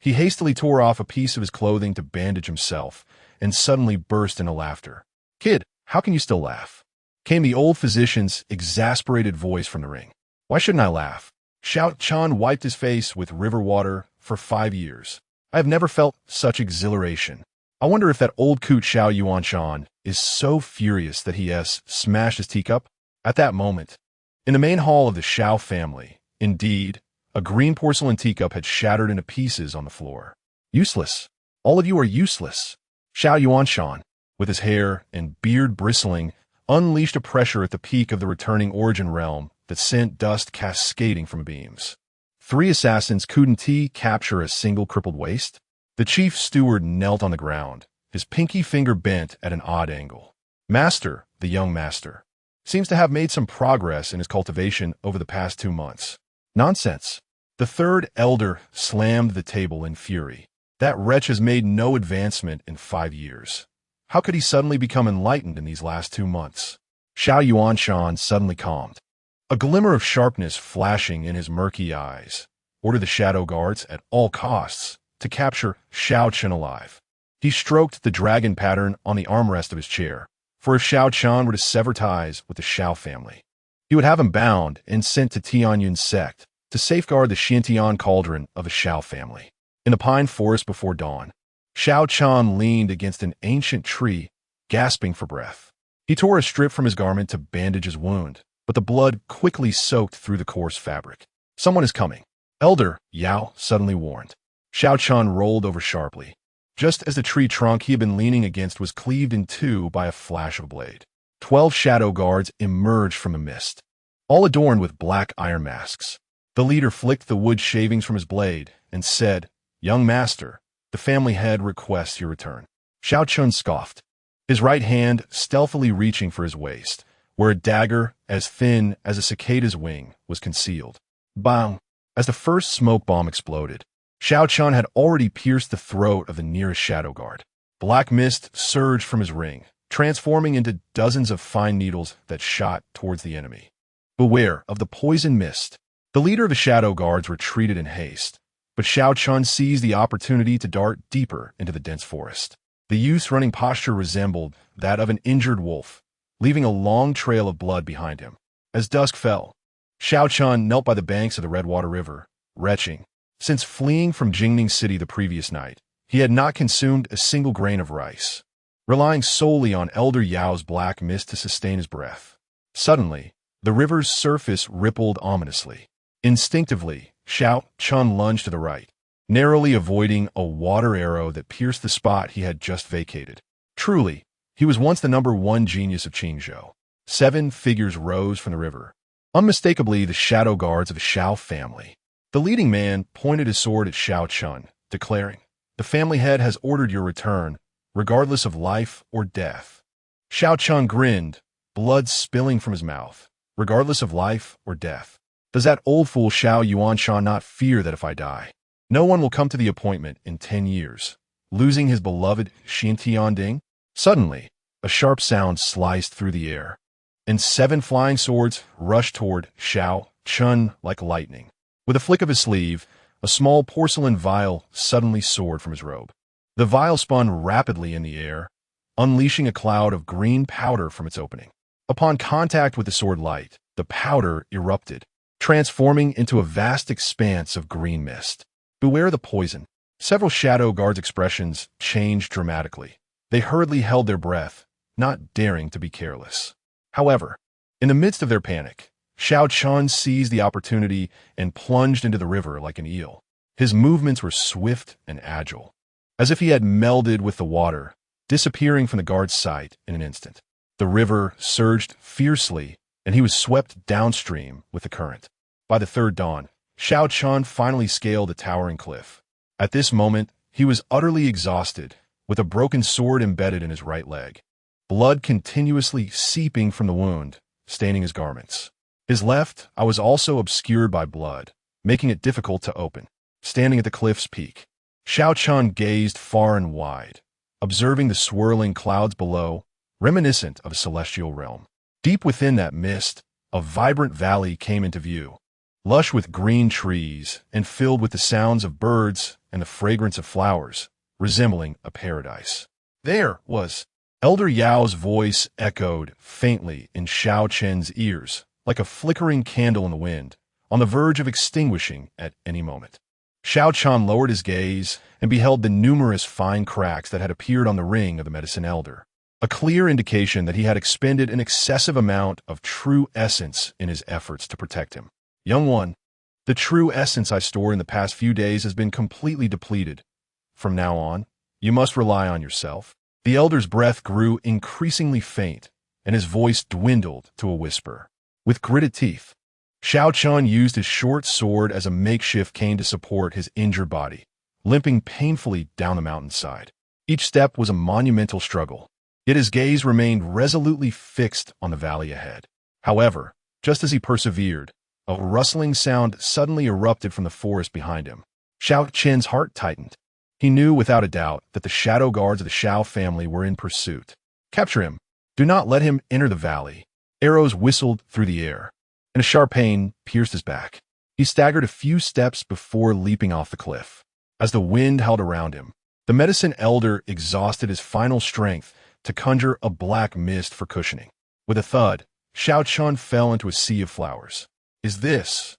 [SPEAKER 1] He hastily tore off a piece of his clothing to bandage himself, and suddenly burst into laughter. "Kid, how can you still laugh?" came the old physician's exasperated voice from the ring. "Why shouldn't I laugh? Chen Chang'an wiped his face with river water for 5 years. I have never felt such exhilaration. I wonder if that old coot Xiao Yuanshan is so furious that he has smashed his teacup." At that moment, in the main hall of the Shao family, indeed, a green porcelain teacup had shattered into pieces on the floor. "Useless. All of you are useless." Xiao Yuanshan, with his hair and beard bristling, unleashed a pressure at the peak of the returning origin realm that sent dust cascading from beams. 3 assassins couldn't capture a single crippled waist? The chief steward knelt on the ground, his pinky finger bent at an odd angle. "Master," the young master, seems to have made some progress in his cultivation over the past 2 months. "Nonsense." The 3rd elder slammed the table in fury. "That wretch has made no advancement in 5 years. How could he suddenly become enlightened in these last 2 months?" Xiao Yuanshan suddenly calmed, a glimmer of sharpness flashing in his murky eyes. "Order the shadow guards at all costs to capture Chen Chang'an alive." He stroked the dragon pattern on the armrest of his chair, for if Chen Chang'an were to sever ties with the Shao family, he would have him bound and sent to Tianyun's sect to safeguard the Xintian cauldron of the Shao family. In the pine forest before dawn, Chen Chang'an leaned against an ancient tree, gasping for breath. He tore a strip from his garment to bandage his wound, but the blood quickly soaked through the coarse fabric. "Someone is coming." "Elder," Yao suddenly warned. Chen Chang'an rolled over sharply, just as the tree trunk he had been leaning against was cleaved in 2 by a flash of a blade. 12 shadow guards emerged from the mist, all adorned with black iron masks. The leader flicked the wood shavings from his blade and said, "Young master, the family head requests your return." Chen Chang'an scoffed, his right hand stealthily reaching for his waist, where a dagger as thin as a cicada's wing was concealed. Bang! As the first smoke bomb exploded, Chen Chang'an had already pierced the throat of the nearest shadow guard. Black mist surged from his ring, transforming into dozens of fine needles that shot towards the enemy. "Beware of the poison mist." The leader of the shadow guards retreated in haste, but Chen Chang'an seized the opportunity to dart deeper into the dense forest. The youth's running posture resembled that of an injured wolf, leaving a long trail of blood behind him. As dusk fell, Chen Chang'an knelt by the banks of the Redwater River, retching. Since fleeing from Jingning City the previous night, he had not consumed a single grain of rice, relying solely on Elder Yao's black mist to sustain his breath. Suddenly, the river's surface rippled ominously. Instinctively, Chen Chang'an lunged to the right, narrowly avoiding a water arrow that pierced the spot he had just vacated. Truly, he was once the #1 genius of Qingzhou. 7 figures rose from the river, unmistakably the shadow guards of the Xiao family. The leading man pointed his sword at Xiao Chun, declaring, "The family head has ordered your return, regardless of life or death." Xiao Chun grinned, blood spilling from his mouth. "Regardless of life or death. Does that old fool Xiao Yuanshan not fear that if I die, no one will come to the appointment in 10 years, losing his beloved Xintianding?" Suddenly, a sharp sound sliced through the air, and 7 flying swords rushed toward Xiao Chun like lightning. With a flick of his sleeve, a small porcelain vial suddenly soared from his robe. The vial spun rapidly in the air, unleashing a cloud of green powder from its opening. Upon contact with the sword light, the powder erupted, transforming into a vast expanse of green mist. "Beware the poison." Several shadow guards' expressions changed dramatically. They hurriedly held their breath, not daring to be careless. However, in the midst of their panic, Xiao Chun seized the opportunity and plunged into the river like an eel. His movements were swift and agile, as if he had melded with the water, disappearing from the guard's sight in an instant. The river surged fiercely, and he was swept downstream with the current. By the third dawn, Xiao Chun finally scaled a towering cliff. At this moment, he was utterly exhausted, with a broken sword embedded in his right leg, blood continuously seeping from the wound, staining his garments. His left eye was also obscured by blood, making it difficult to open. Standing at the cliff's peak, Xiao Chun gazed far and wide, observing the swirling clouds below, reminiscent of a celestial realm. Deep within that mist, a vibrant valley came into view, lush with green trees and filled with the sounds of birds and the fragrance of flowers, resembling a paradise. There was Elder Yao's voice echoed faintly in Xiao Chen's ears, like a flickering candle in the wind, on the verge of extinguishing at any moment. Xiao Chun lowered his gaze and beheld the numerous fine cracks that had appeared on the ring of the medicine elder, a clear indication that he had expended an excessive amount of true essence in his efforts to protect him. "Young one, the true essence I stored in the past few days has been completely depleted. From now on, you must rely on yourself." The elder's breath grew increasingly faint, and his voice dwindled to a whisper. With gritted teeth, Xiao Chun used his short sword as a makeshift cane to support his injured body, limping painfully down the mountainside. Each step was a monumental struggle, yet his gaze remained resolutely fixed on the valley ahead. However, just as he persevered, a rustling sound suddenly erupted from the forest behind him. Xiao Chen's heart tightened. He knew without a doubt that the shadow guards of the Xiao family were in pursuit. "Capture him. Do not let him enter the valley." Arrows whistled through the air, and a sharp pain pierced his back. He staggered a few steps before leaping off the cliff. As the wind held around him, the medicine elder exhausted his final strength to conjure a black mist for cushioning. With a thud, Xiao Chun fell into a sea of flowers. Is this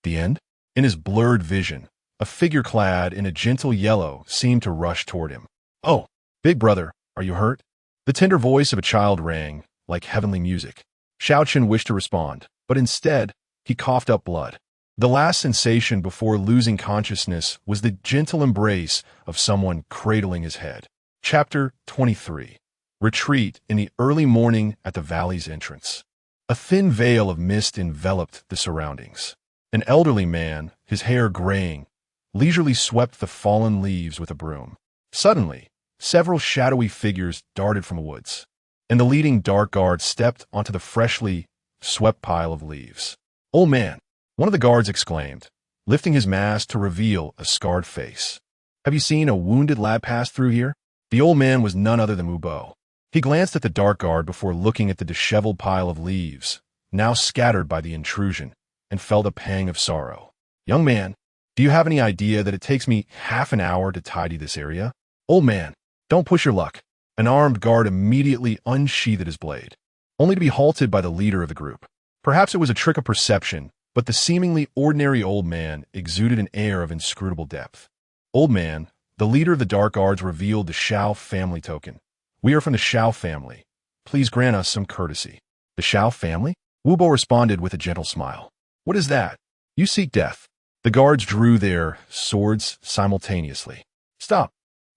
[SPEAKER 1] the end? In his blurred vision, a figure clad in a gentle yellow seemed to rush toward him. "Oh, big brother, are you hurt?" The tender voice of a child rang, like heavenly music. Xiao Chun wished to respond, but instead, he coughed up blood. The last sensation before losing consciousness was the gentle embrace of someone cradling his head. Chapter 23. Retreat in the early morning at the valley's entrance. A thin veil of mist enveloped the surroundings. An elderly man, his hair graying, leisurely swept the fallen leaves with a broom. Suddenly, several shadowy figures darted from the woods, and the leading dark guard stepped onto the freshly swept pile of leaves. "Old man," one of the guards exclaimed, lifting his mask to reveal a scarred face. "Have you seen a wounded lad pass through here?" The old man was none other than Wu Bo. He glanced at the dark guard before looking at the disheveled pile of leaves, now scattered by the intrusion, and felt a pang of sorrow. "Young man, do you have any idea that it takes me half an hour to tidy this area?" "Old man, don't push your luck." An armed guard immediately unsheathed his blade, only to be halted by the leader of the group. Perhaps it was a trick of perception, but the seemingly ordinary old man exuded an air of inscrutable depth. "Old man," the leader of the dark guards revealed the Xiao family token. "We are from the Xiao family. Please grant us some courtesy." "The Xiao family?" Wu Bo responded with a gentle smile. "What is that?" "You seek death. The guards drew their swords simultaneously. Stop!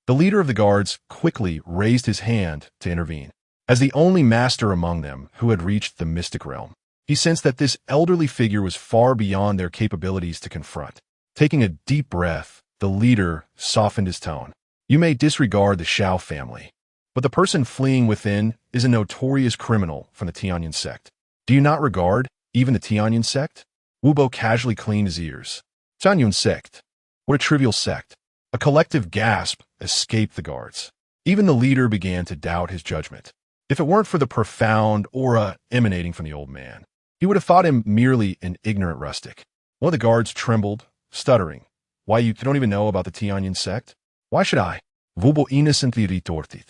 [SPEAKER 1] The leader of the guards quickly raised his hand to intervene. As the only master among them who had reached the mystic realm, he sensed that this elderly figure was far beyond their capabilities to confront. Taking a deep breath, the leader softened his tone. You may disregard the Xiao family, but the person fleeing within is a notorious criminal from the Tianyan sect. Do you not regard even the Tianyan sect? Wu Bo casually cleaned his ears. Tianyan sect? What a trivial sect. A collective gasp escaped the guards. Even the leader began to doubt his judgment. If it weren't for the profound aura emanating from the old man, he would have thought him merely an ignorant rustic. One of the guards trembled, stuttering. Why, you don't even know about the Tianyan sect? Why should I? Wu Bo innocently retorted.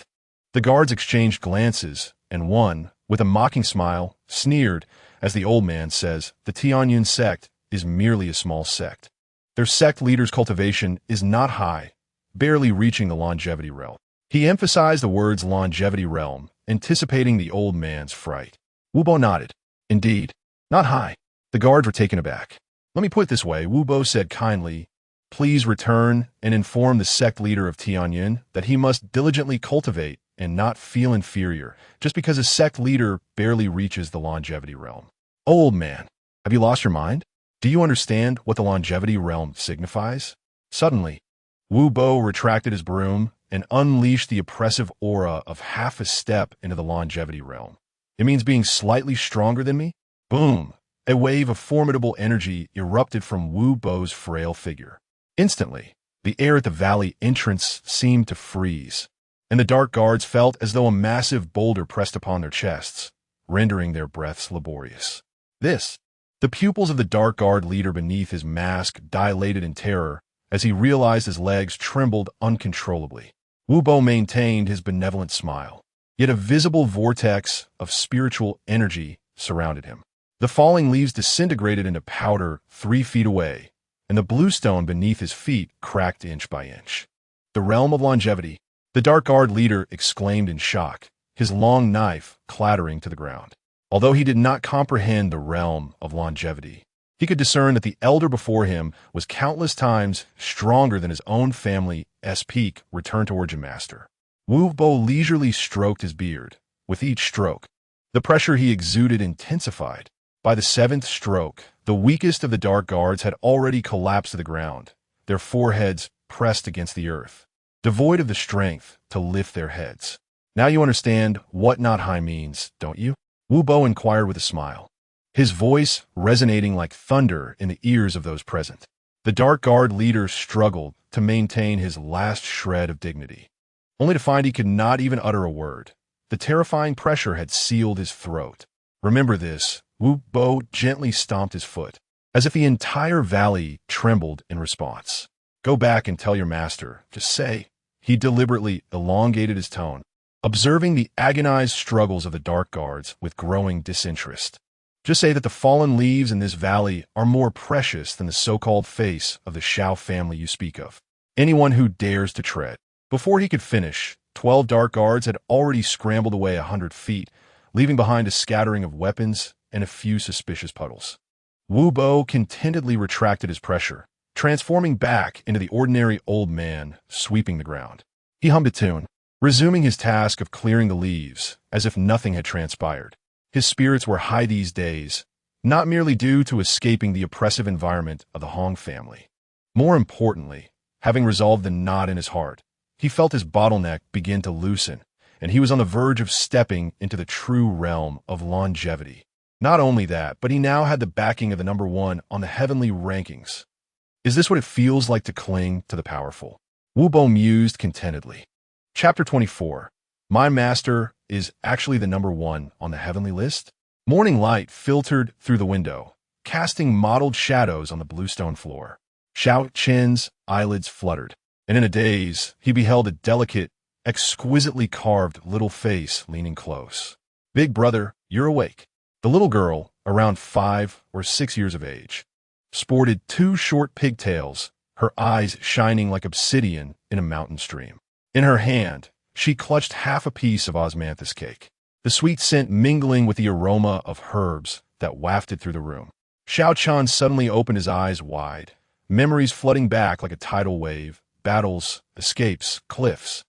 [SPEAKER 1] The guards exchanged glances, and one, with a mocking smile, sneered as the old man says, the Tianyan sect is merely a small sect. Their sect leader's cultivation is not high, barely reaching the longevity realm. He emphasized the words longevity realm, anticipating the old man's fright. Wu Bo nodded. Indeed, not high. The guards were taken aback. Let me put it this way, Wu Bo said kindly, please return and inform the sect leader of Tianyan that he must diligently cultivate and not feel inferior just because a sect leader barely reaches the longevity realm. Old man, have you lost your mind? Do you understand what the longevity realm signifies? Suddenly, Wu Bo retracted his broom and unleashed the oppressive aura of half a step into the longevity realm. It means being slightly stronger than me? Boom! A wave of formidable energy erupted from Wu Bo's frail figure. Instantly, the air at the valley entrance seemed to freeze, and the dark guards felt as though a massive boulder pressed upon their chests, rendering their breaths laborious. The pupils of the dark guard leader beneath his mask dilated in terror as he realized his legs trembled uncontrollably. Wu Bo maintained his benevolent smile, yet a visible vortex of spiritual energy surrounded him. The falling leaves disintegrated into powder 3 feet away, and the bluestone beneath his feet cracked inch by inch. The realm of longevity, the dark guard leader exclaimed in shock, his long knife clattering to the ground. Although he did not comprehend the realm of longevity, he could discern that the elder before him was countless times stronger than his own family's peak returned to Origin Master. Wu Bo leisurely stroked his beard. With each stroke, the pressure he exuded intensified. By the 7th stroke, the weakest of the dark guards had already collapsed to the ground, their foreheads pressed against the earth, devoid of the strength to lift their heads. Now you understand what not high means, don't you? Wu Bo inquired with a smile, his voice resonating like thunder in the ears of those present. The dark guard leader struggled to maintain his last shred of dignity, only to find he could not even utter a word. The terrifying pressure had sealed his throat. Remember this, Wu Bo gently stomped his foot, as if the entire valley trembled in response. Go back and tell your master, just say. He deliberately elongated his tone, observing the agonized struggles of the dark guards with growing disinterest. Just say that the fallen leaves in this valley are more precious than the so-called face of the Xiao family you speak of. Anyone who dares to tread. Before he could finish, 12 dark guards had already scrambled away 100 feet, leaving behind a scattering of weapons and a few suspicious puddles. Wu Bo contentedly retracted his pressure, transforming back into the ordinary old man sweeping the ground. He hummed a tune, resuming his task of clearing the leaves, as if nothing had transpired. His spirits were high these days, not merely due to escaping the oppressive environment of the Hong family. More importantly, having resolved the knot in his heart, he felt his bottleneck begin to loosen, and he was on the verge of stepping into the true realm of longevity. Not only that, but he now had the backing of the number 1 on the heavenly rankings. Is this what it feels like to cling to the powerful? Wu Bo mused contentedly. Chapter 24. My master is actually the number 1 on the heavenly list? Morning light filtered through the window, casting mottled shadows on the bluestone floor. Xiao Chen's eyelids fluttered, and in a daze, he beheld a delicate, exquisitely carved little face leaning close. Big brother, you're awake. The little girl, around 5 or 6 years of age, sported 2 short pigtails, her eyes shining like obsidian in a mountain stream. In her hand, she clutched half a piece of osmanthus cake, the sweet scent mingling with the aroma of herbs that wafted through the room. Xiao Chan suddenly opened his eyes wide, memories flooding back like a tidal wave, battles, escapes, cliffs.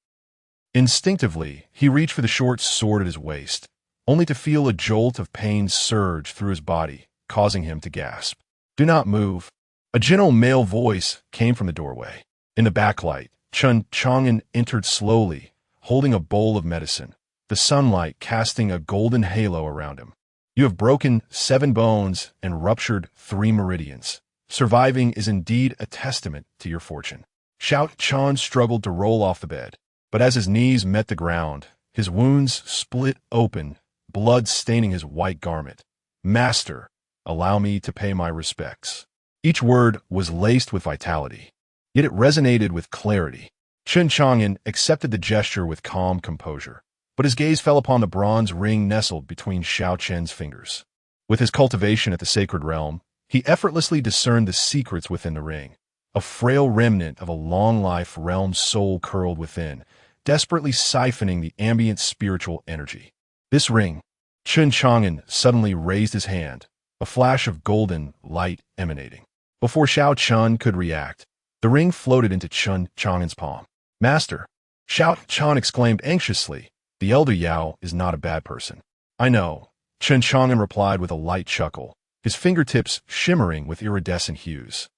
[SPEAKER 1] Instinctively, he reached for the short sword at his waist, only to feel a jolt of pain surge through his body, causing him to gasp. "Do not move." A gentle male voice came from the doorway. In the backlight, Chen Chang'an entered slowly, holding a bowl of medicine, the sunlight casting a golden halo around him. "You have broken 7 bones and ruptured 3 meridians. Surviving is indeed a testament to your fortune." Xiao Chan struggled to roll off the bed, but as his knees met the ground, his wounds split open, blood staining his white garment. "Master, allow me to pay my respects." Each word was laced with vitality, yet it resonated with clarity. Chen Chang'an accepted the gesture with calm composure, but his gaze fell upon the bronze ring nestled between Xiao Chen's fingers. With his cultivation at the sacred realm, he effortlessly discerned the secrets within the ring, a frail remnant of a long-life realm's soul curled within, desperately siphoning the ambient spiritual energy. This ring, Chen Chang'an suddenly raised his hand, a flash of golden light emanating. Before Xiao Chun could react, the ring floated into Chen Chang'an's palm. "Master," Xiao Chun exclaimed anxiously, "the elder Yao is not a bad person." "I know," Chen Chang'an replied with a light chuckle, his fingertips shimmering with iridescent hues.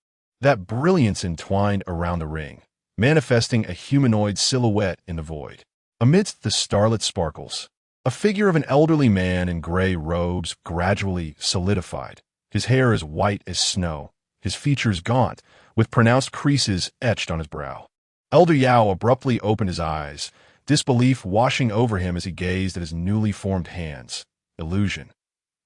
[SPEAKER 1] That brilliance entwined around the ring, manifesting a humanoid silhouette in the void. Amidst the starlit sparkles, a figure of an elderly man in gray robes gradually solidified, his hair as white as snow, his features gaunt, with pronounced creases etched on his brow. Elder Yao abruptly opened his eyes, disbelief washing over him as he gazed at his newly formed hands. Illusion.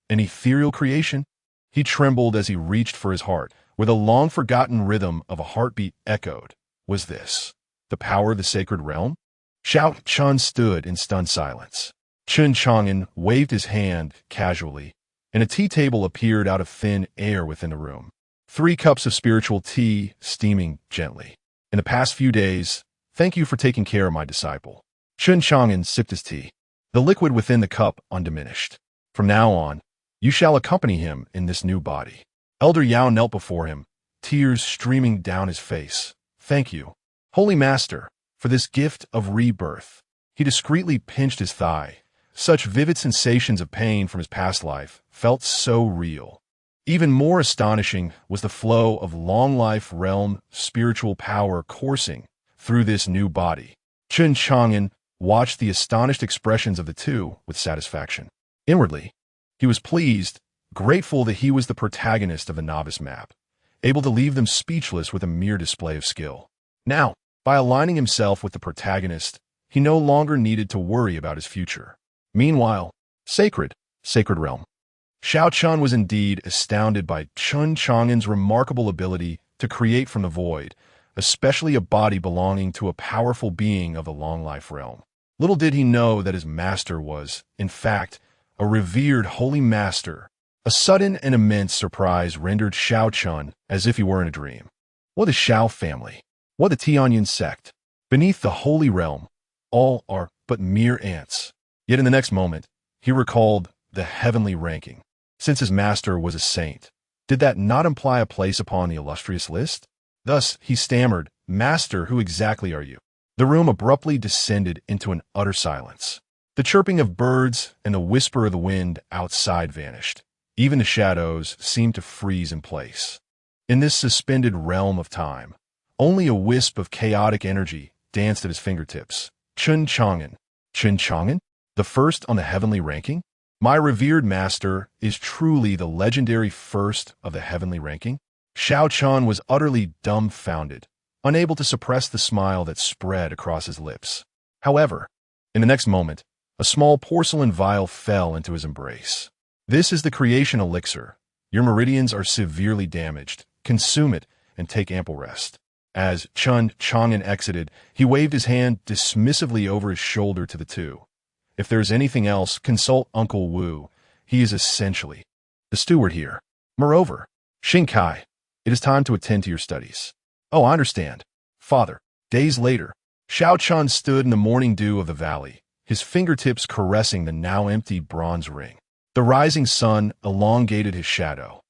[SPEAKER 1] An ethereal creation? He trembled as he reached for his heart, where the long-forgotten rhythm of a heartbeat echoed. Was this the power of the sacred realm? Xiao Chun stood in stunned silence. Chen Chang'an waved his hand casually, and a tea table appeared out of thin air within the room. 3 cups of spiritual tea steaming gently. "In the past few days, thank you for taking care of my disciple." Chen Chang'an sipped his tea, the liquid within the cup undiminished. "From now on, you shall accompany him in this new body." Elder Yao knelt before him, tears streaming down his face. "Thank you, Holy Master, for this gift of rebirth." He discreetly pinched his thigh. Such vivid sensations of pain from his past life felt so real. Even more astonishing was the flow of long-life realm spiritual power coursing through this new body. Chen Chang'an watched the astonished expressions of the two with satisfaction. Inwardly, he was pleased, grateful that he was the protagonist of the novice map, able to leave them speechless with a mere display of skill. Now, by aligning himself with the protagonist, he no longer needed to worry about his future. Meanwhile, sacred realm. Xiao Chun was indeed astounded by Chen Chang'an's remarkable ability to create from the void, especially a body belonging to a powerful being of the long-life realm. Little did he know that his master was, in fact, a revered holy master. A sudden and immense surprise rendered Xiao Chun as if he were in a dream. What the Xiao family? What the Tianyan sect? Beneath the holy realm, all are but mere ants. Yet in the next moment, he recalled the heavenly ranking. Since his master was a saint, did that not imply a place upon the illustrious list? Thus he stammered, "Master, who exactly are you?" The room abruptly descended into an utter silence. The chirping of birds and the whisper of the wind outside vanished. Even the shadows seemed to freeze in place. In this suspended realm of time, only a wisp of chaotic energy danced at his fingertips. Chen Chang'an. Chen Chang'an? The first on the heavenly ranking? My revered master is truly the legendary first of the heavenly ranking? Xiao Chun was utterly dumbfounded, unable to suppress the smile that spread across his lips. However, in the next moment, a small porcelain vial fell into his embrace. "This is the creation elixir. Your meridians are severely damaged. Consume it and take ample rest." As Chen Chang'an exited, he waved his hand dismissively over his shoulder to the two. "If there is anything else, consult Uncle Wu. He is essentially the steward here. Moreover, Xingkai, it is time to attend to your studies." "Oh, I understand, Father." Days later, Xiao Chun stood in the morning dew of the valley, his fingertips caressing the now empty bronze ring. The rising sun elongated his shadow,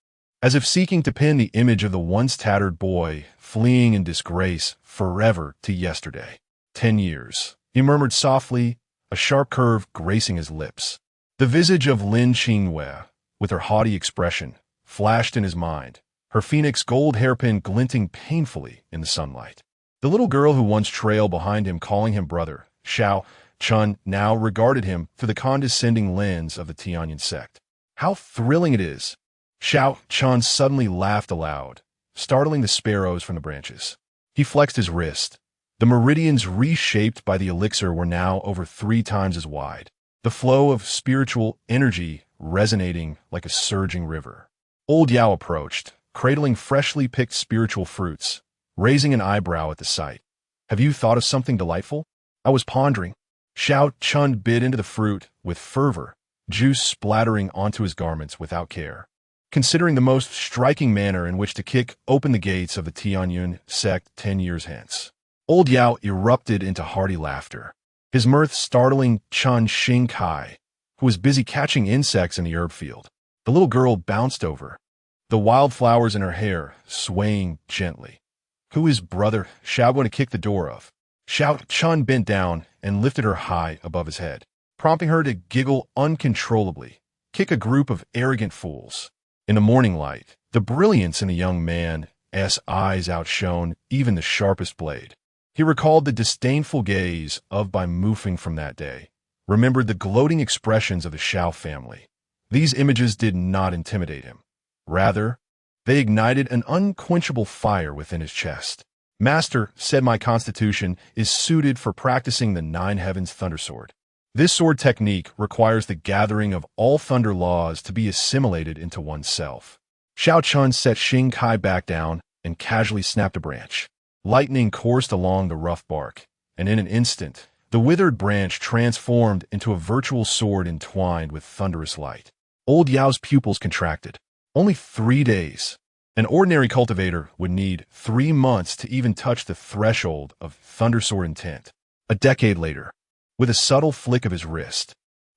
[SPEAKER 1] as if seeking to pin the image of the once tattered boy fleeing in disgrace forever to yesterday. 10 years, he murmured softly, a sharp curve gracing his lips. The visage of Lin Qingwei, with her haughty expression, flashed in his mind, her phoenix gold hairpin glinting painfully in the sunlight. The little girl who once trailed behind him calling him brother, Xiao Chun, now regarded him through the condescending lens of the Tianyan sect. How thrilling it is! Xiao Chun suddenly laughed aloud, startling the sparrows from the branches. He flexed his wrist. The meridians reshaped by the elixir were now over 3 times as wide, the flow of spiritual energy resonating like a surging river. Old Yao approached, cradling freshly picked spiritual fruits, raising an eyebrow at the sight. Have you thought of something delightful? I was pondering. Xiao Chun bit into the fruit with fervor, juice splattering onto his garments without care, considering the most striking manner in which to kick open the gates of the Tianyun sect 10 years hence. Old Yao erupted into hearty laughter, his mirth startling Chen Chang'an, who was busy catching insects in the herb field. The little girl bounced over, the wildflowers in her hair swaying gently. Who is brother Xiao going to kick the door of? Xiao Chun bent down and lifted her high above his head, prompting her to giggle uncontrollably. Kick a group of arrogant fools. In the morning light, the brilliance in the young man's eyes outshone even the sharpest blade. He recalled the disdainful gaze of Bai Mufeng from that day, remembered the gloating expressions of the Xiao family. These images did not intimidate him. Rather, they ignited an unquenchable fire within his chest. Master said my constitution is suited for practicing the 9 heavens thunder sword. This sword technique requires the gathering of all thunder laws to be assimilated into oneself. Xiao Chun set Xing Kai back down and casually snapped a branch. Lightning coursed along the rough bark, and in an instant, the withered branch transformed into a virtual sword entwined with thunderous light. Old Yao's pupils contracted. Only 3 days. An ordinary cultivator would need 3 months to even touch the threshold of thundersword intent. A decade later, with a subtle flick of his wrist,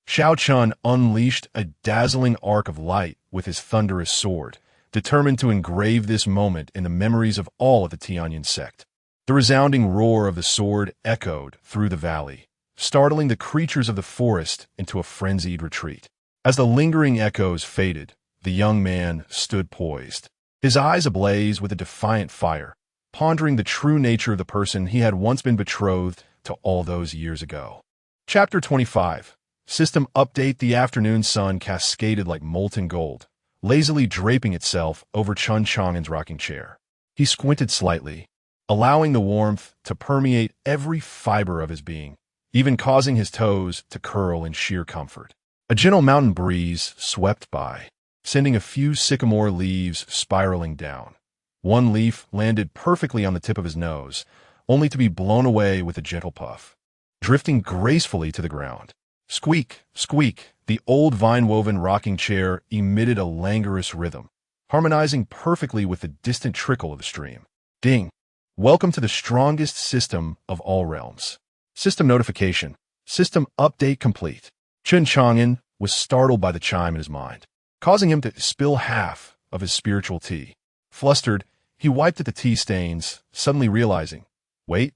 [SPEAKER 1] Xiao Chun unleashed a dazzling arc of light with his thunderous sword, determined to engrave this moment in the memories of all of the Tianyan sect. The resounding roar of the sword echoed through the valley, startling the creatures of the forest into a frenzied retreat. As the lingering echoes faded, the young man stood poised, his eyes ablaze with a defiant fire, pondering the true nature of the person he had once been betrothed to all those years ago. Chapter 25. System Update. The afternoon sun cascaded like molten gold, lazily draping itself over Chen Chang'an's rocking chair. He squinted slightly, allowing the warmth to permeate every fiber of his being, even causing his toes to curl in sheer comfort. A gentle mountain breeze swept by, sending a few sycamore leaves spiraling down. One leaf landed perfectly on the tip of his nose, only to be blown away with a gentle puff, drifting gracefully to the ground. Squeak, squeak, the old vine-woven rocking chair emitted a languorous rhythm, harmonizing perfectly with the distant trickle of the stream. Ding! Welcome to the strongest system of all realms. System notification. System update complete. Chen Chang'an was startled by the chime in his mind, causing him to spill half of his spiritual tea. Flustered, he wiped at the tea stains, suddenly realizing, wait,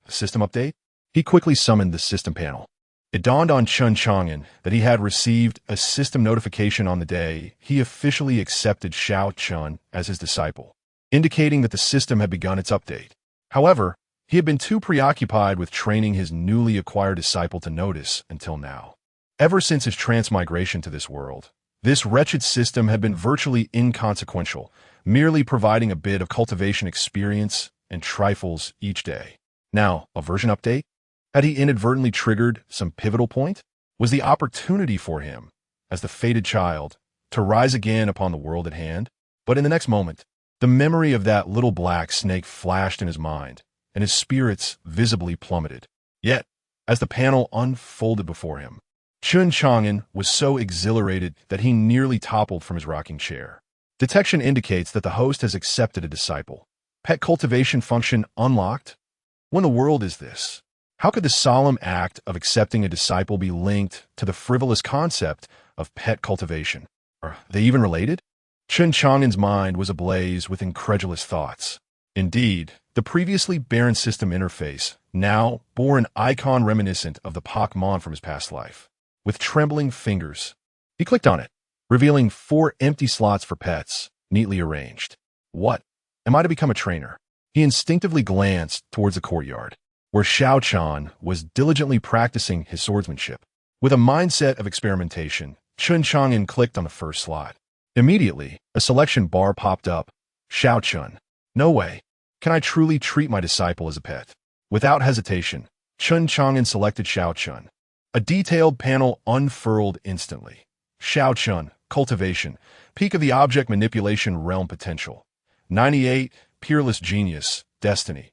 [SPEAKER 1] system update? He quickly summoned the system panel. It dawned on Chen Chang'an that he had received a system notification on the day he officially accepted Xiao Chun as his disciple, indicating that the system had begun its update. However, he had been too preoccupied with training his newly acquired disciple to notice until now. Ever since his transmigration to this world, this wretched system had been virtually inconsequential, merely providing a bit of cultivation experience and trifles each day. Now, a version update? Had he inadvertently triggered some pivotal point? Was the opportunity for him, as the fated child, to rise again upon the world at hand? But in the next moment, the memory of that little black snake flashed in his mind, and his spirits visibly plummeted. Yet, as the panel unfolded before him, Chen Chang'an was so exhilarated that he nearly toppled from his rocking chair. Detection indicates that the host has accepted a disciple. Pet cultivation function unlocked? When the world is this? How could the solemn act of accepting a disciple be linked to the frivolous concept of pet cultivation? Are they even related? Chen Chang'an's mind was ablaze with incredulous thoughts. Indeed, the previously barren system interface now bore an icon reminiscent of the Pokemon from his past life. With trembling fingers, he clicked on it, revealing 4 empty slots for pets, neatly arranged. What? Am I to become a trainer? He instinctively glanced towards the courtyard, where Xiao Chan was diligently practicing his swordsmanship. With a mindset of experimentation, Chen Chang'an clicked on the first slot. Immediately, a selection bar popped up. Xiao Chun. No way. Can I truly treat my disciple as a pet? Without hesitation, Chen Chang'an selected Xiao Chun. A detailed panel unfurled instantly. Xiao Chun, cultivation, peak of the object manipulation realm potential. 98, peerless genius, destiny.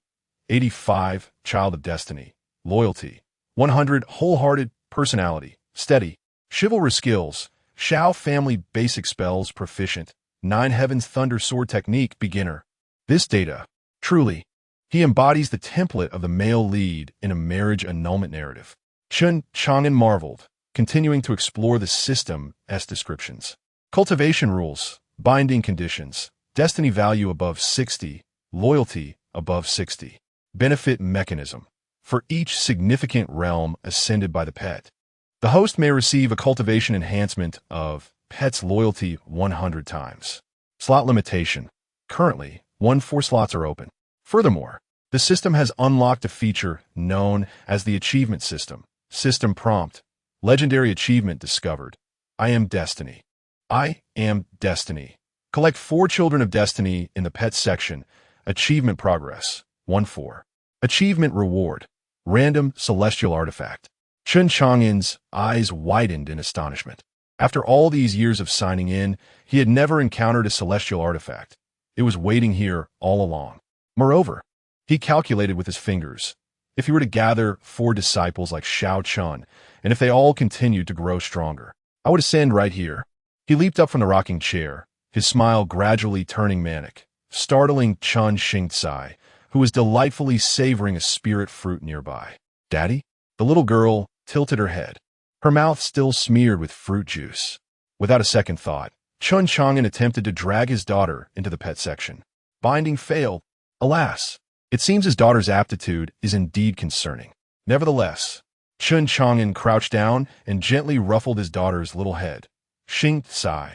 [SPEAKER 1] 85, child of destiny, loyalty. 100, wholehearted personality, steady. Chivalrous skills, Xiao family basic spells proficient. 9 heavens thunder sword technique beginner. This data, truly, he embodies the template of the male lead in a marriage annulment narrative. Chen Chang'an marveled, continuing to explore the system's descriptions. Cultivation rules, binding conditions, destiny value above 60, loyalty above 60. Benefit mechanism. For each significant realm ascended by the pet, the host may receive a cultivation enhancement of pet's loyalty 100 times. Slot limitation. Currently, 4 slots are open. Furthermore, the system has unlocked a feature known as the achievement system. System prompt. Legendary achievement discovered. I am destiny. I am destiny. Collect 4 children of destiny in the pet section. Achievement progress. 1-4. Achievement reward. Random celestial artifact. Chen Chang'an's eyes widened in astonishment. After all these years of signing in, he had never encountered a celestial artifact. It was waiting here all along. Moreover, he calculated with his fingers. If he were to gather 4 disciples like Xiao Chun, and if they all continued to grow stronger, I would ascend right here. He leaped up from the rocking chair, his smile gradually turning manic, startling Chen Chang'an, who was delightfully savoring a spirit fruit nearby. Daddy? The little girl tilted her head, her mouth still smeared with fruit juice. Without a second thought, Chen Chang'an attempted to drag his daughter into the pet section. Binding failed. Alas, it seems his daughter's aptitude is indeed concerning. Nevertheless, Chen Chang'an crouched down and gently ruffled his daughter's little head. Chang'an,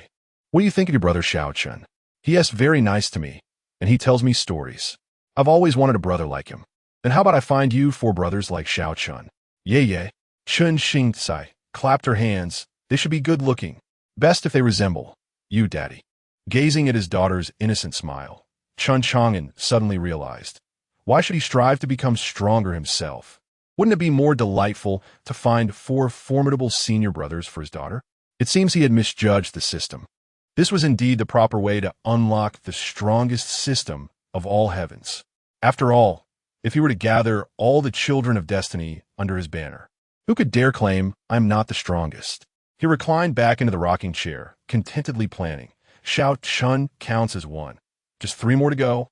[SPEAKER 1] what do you think of your brother Xiao Chun? He is very nice to me, and he tells me stories. I've always wanted a brother like him. Then how about I find you 4 brothers like Xiao Chun? Yay. Chen Chang'an clapped her hands. They should be good-looking. Best if they resemble you, Daddy. Gazing at his daughter's innocent smile, Chen Chang'an suddenly realized. Why should he strive to become stronger himself? Wouldn't it be more delightful to find 4 formidable senior brothers for his daughter? It seems he had misjudged the system. This was indeed the proper way to unlock the strongest system of all heavens. After all, if he were to gather all the children of destiny under his banner, who could dare claim I'm not the strongest? He reclined back into the rocking chair, contentedly planning. Xiao Chun counts as 1. Just 3 more to go.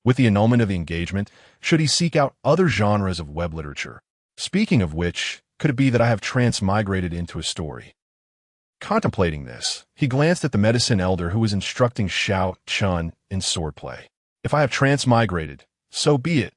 [SPEAKER 1] With the annulment of the engagement, should he seek out other genres of web literature? Speaking of which, could it be that I have transmigrated into a story? Contemplating this, he glanced at the medicine elder who was instructing Xiao Chun in swordplay. If I have transmigrated, so be it.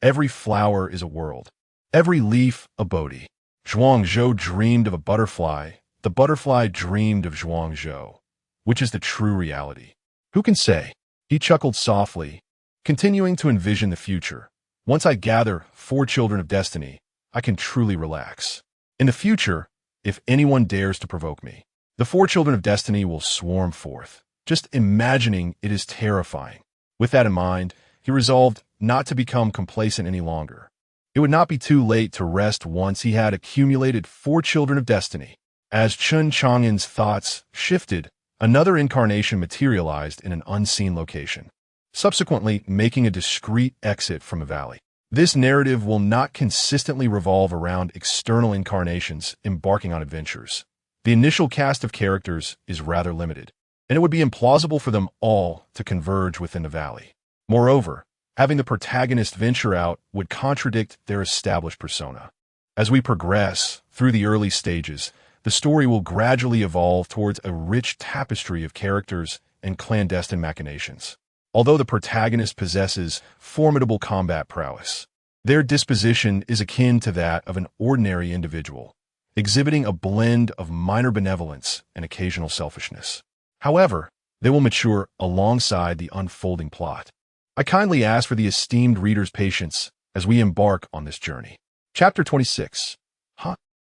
[SPEAKER 1] Every flower is a world. Every leaf a Bodhi. Zhuangzhou dreamed of a butterfly. The butterfly dreamed of Zhuangzhou. Which is the true reality? Who can say? He chuckled softly, continuing to envision the future. Once I gather 4 children of destiny, I can truly relax. In the future, if anyone dares to provoke me, the 4 children of destiny will swarm forth. Just imagining it is terrifying. With that in mind, he resolved not to become complacent any longer. It would not be too late to rest once he had accumulated 4 children of destiny. As Chen Chang'an's thoughts shifted, another incarnation materialized in an unseen location, subsequently making a discreet exit from a valley. This narrative will not consistently revolve around external incarnations embarking on adventures. The initial cast of characters is rather limited, and it would be implausible for them all to converge within the valley. Moreover, having the protagonist venture out would contradict their established persona. As we progress through the early stages, the story will gradually evolve towards a rich tapestry of characters and clandestine machinations. Although the protagonist possesses formidable combat prowess, their disposition is akin to that of an ordinary individual, exhibiting a blend of minor benevolence and occasional selfishness. However, they will mature alongside the unfolding plot. I kindly ask for the esteemed reader's patience as we embark on this journey. Chapter 26.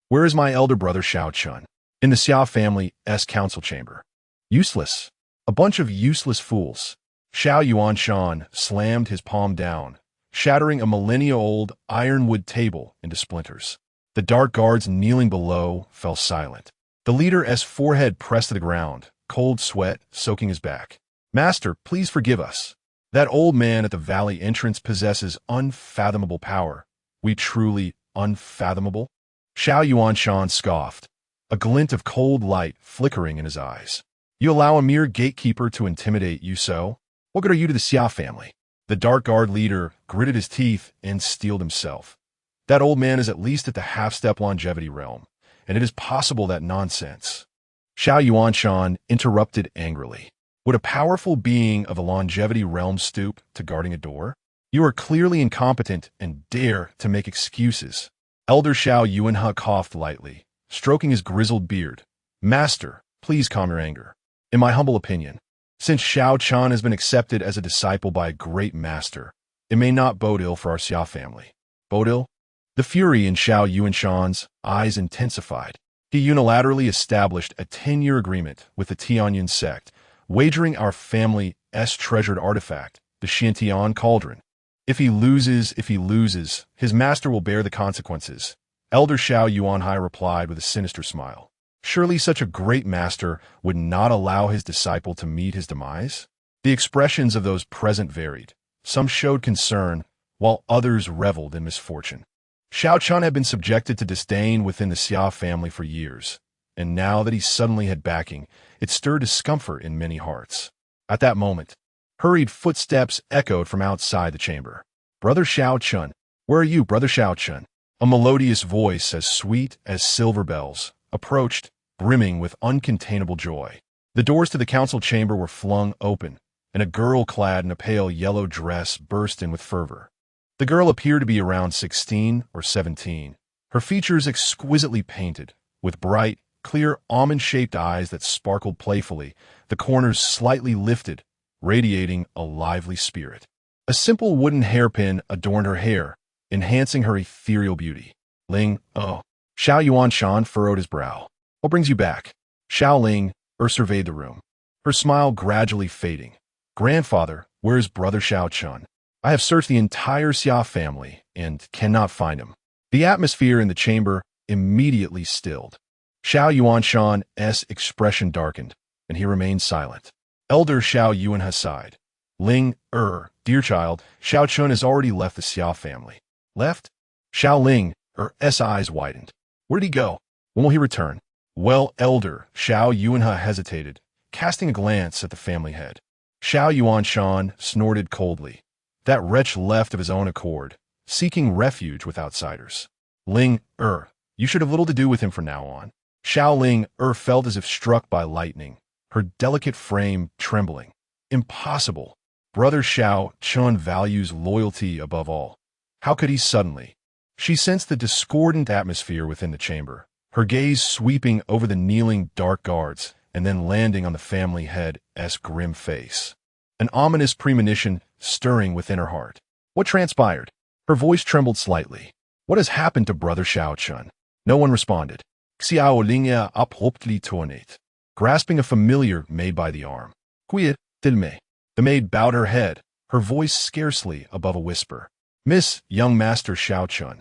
[SPEAKER 1] Where is my elder brother Xiao Chun? In the Xiao family's council chamber. Useless. A bunch of useless fools. Xiao Yuanshan slammed his palm down, shattering a millennia-old ironwood table into splinters. The dark guards kneeling below fell silent. The leader's forehead pressed to the ground, cold sweat soaking his back. Master, please forgive us. That old man at the valley entrance possesses unfathomable power. We truly unfathomable? Xiao Yuanshan scoffed, a glint of cold light flickering in his eyes. You allow a mere gatekeeper to intimidate you so? What good are you to the Xia family? The dark guard leader gritted his teeth and steeled himself. That old man is at least at the half-step longevity realm, and it is possible that nonsense. Xiao Yuanshan interrupted angrily. Would a powerful being of the longevity realm stoop to guarding a door? You are clearly incompetent and dare to make excuses. Elder Xiao Yuanhe coughed lightly, stroking his grizzled beard. Master, please calm your anger. In my humble opinion, since Xiao Chan has been accepted as a disciple by a great master, it may not bode ill for our Xia family. Bode ill? The fury in Xiao Yuanshan's eyes intensified. He unilaterally established a 10-year agreement with the Tianyun sect, wagering our family's treasured artifact, the Xiantian cauldron. If he loses, his master will bear the consequences. Elder Xiao Yuanhai replied with a sinister smile. Surely such a great master would not allow his disciple to meet his demise? The expressions of those present varied. Some showed concern, while others reveled in misfortune. Xiao Chun had been subjected to disdain within the Xia family for years, and now that he suddenly had backing, it stirred discomfort in many hearts. At that moment, hurried footsteps echoed from outside the chamber. Brother Xiao Chun, where are you, Brother Xiao Chun? A melodious voice as sweet as silver bells approached, brimming with uncontainable joy. The doors to the council chamber were flung open, and a girl clad in a pale yellow dress burst in with fervor. The girl appeared to be around 16 or 17, her features exquisitely painted, with bright, clear almond-shaped eyes that sparkled playfully, the corners slightly lifted, radiating a lively spirit. A simple wooden hairpin adorned her hair, enhancing her ethereal beauty. Ling, oh. Xiao Yuanshan furrowed his brow. What brings you back? Xiao Ling surveyed the room, her smile gradually fading. Grandfather, where is Brother Xiao Chun? I have searched the entire Xia family and cannot find him. The atmosphere in the chamber immediately stilled. Xiao Yuanshan's expression darkened, and he remained silent. Elder Xiao Yuanhe sighed. Ling, dear child, Xiao Chun has already left the Xia family. Left? Xiao Ling, eyes widened. Where did he go? When will he return? Well, Elder Xiao Yuanhe hesitated, casting a glance at the family head. Xiao Yuanshan snorted coldly. That wretch left of his own accord, seeking refuge with outsiders. Ling, you should have little to do with him from now on. Xiao Ling, felt as if struck by lightning, her delicate frame trembling. Impossible. Brother Xiao Chun values loyalty above all. How could he suddenly? She sensed the discordant atmosphere within the chamber, her gaze sweeping over the kneeling dark guards and then landing on the family head's grim face. An ominous premonition stirring within her heart. What transpired? Her voice trembled slightly. What has happened to Brother Xiao Chun? No one responded. Xiao Ling abruptly tornate, grasping a familiar maid by the arm. Quiet, Dilme. The maid bowed her head, her voice scarcely above a whisper. Miss, young Master Xiao Chun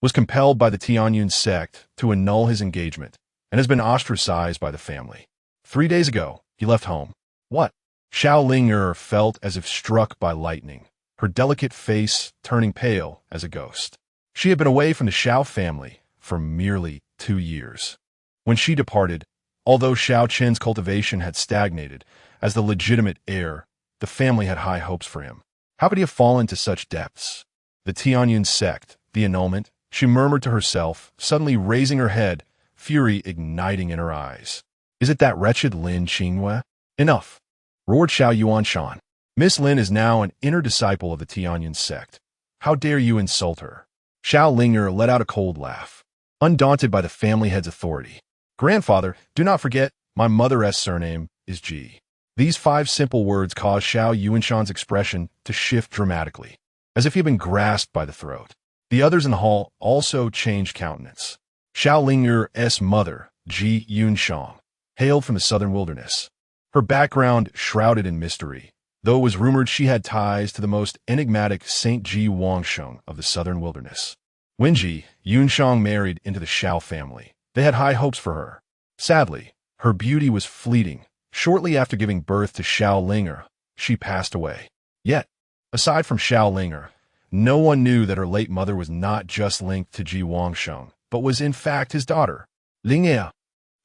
[SPEAKER 1] was compelled by the Tianyun sect to annul his engagement and has been ostracized by the family. 3 days ago, he left home. What? Xiao Ling felt as if struck by lightning, her delicate face turning pale as a ghost. She had been away from the Xiao family for merely 2 years. When she departed, although Xiao Chen's cultivation had stagnated, as the legitimate heir, the family had high hopes for him. How could he have fallen to such depths? The Tianyun sect, the annulment, she murmured to herself, suddenly raising her head, fury igniting in her eyes. Is it that wretched Lin Qingwei? Enough. roared Xiao Yuanshan. Miss Lin is now an inner disciple of the Tianyin sect. How dare you insult her? Xiao Ling'er let out a cold laugh, undaunted by the family head's authority. Grandfather, do not forget, my mother's surname is Ji. These 5 simple words caused Xiao Yuanshan's expression to shift dramatically, as if he had been grasped by the throat. The others in the hall also changed countenance. Xiao Ling'er's mother, Ji Yunshan, hailed from the southern wilderness. Her background shrouded in mystery, though it was rumored she had ties to the most enigmatic Saint Ji Wangsheng of the southern wilderness. When Ji Yunshan married into the Xiao family, they had high hopes for her. Sadly, her beauty was fleeting. Shortly after giving birth to Xiao Ling'er, she passed away. Yet, aside from Xiao Ling'er, no one knew that her late mother was not just linked to Ji Wangsheng, but was in fact his daughter. Ling'er.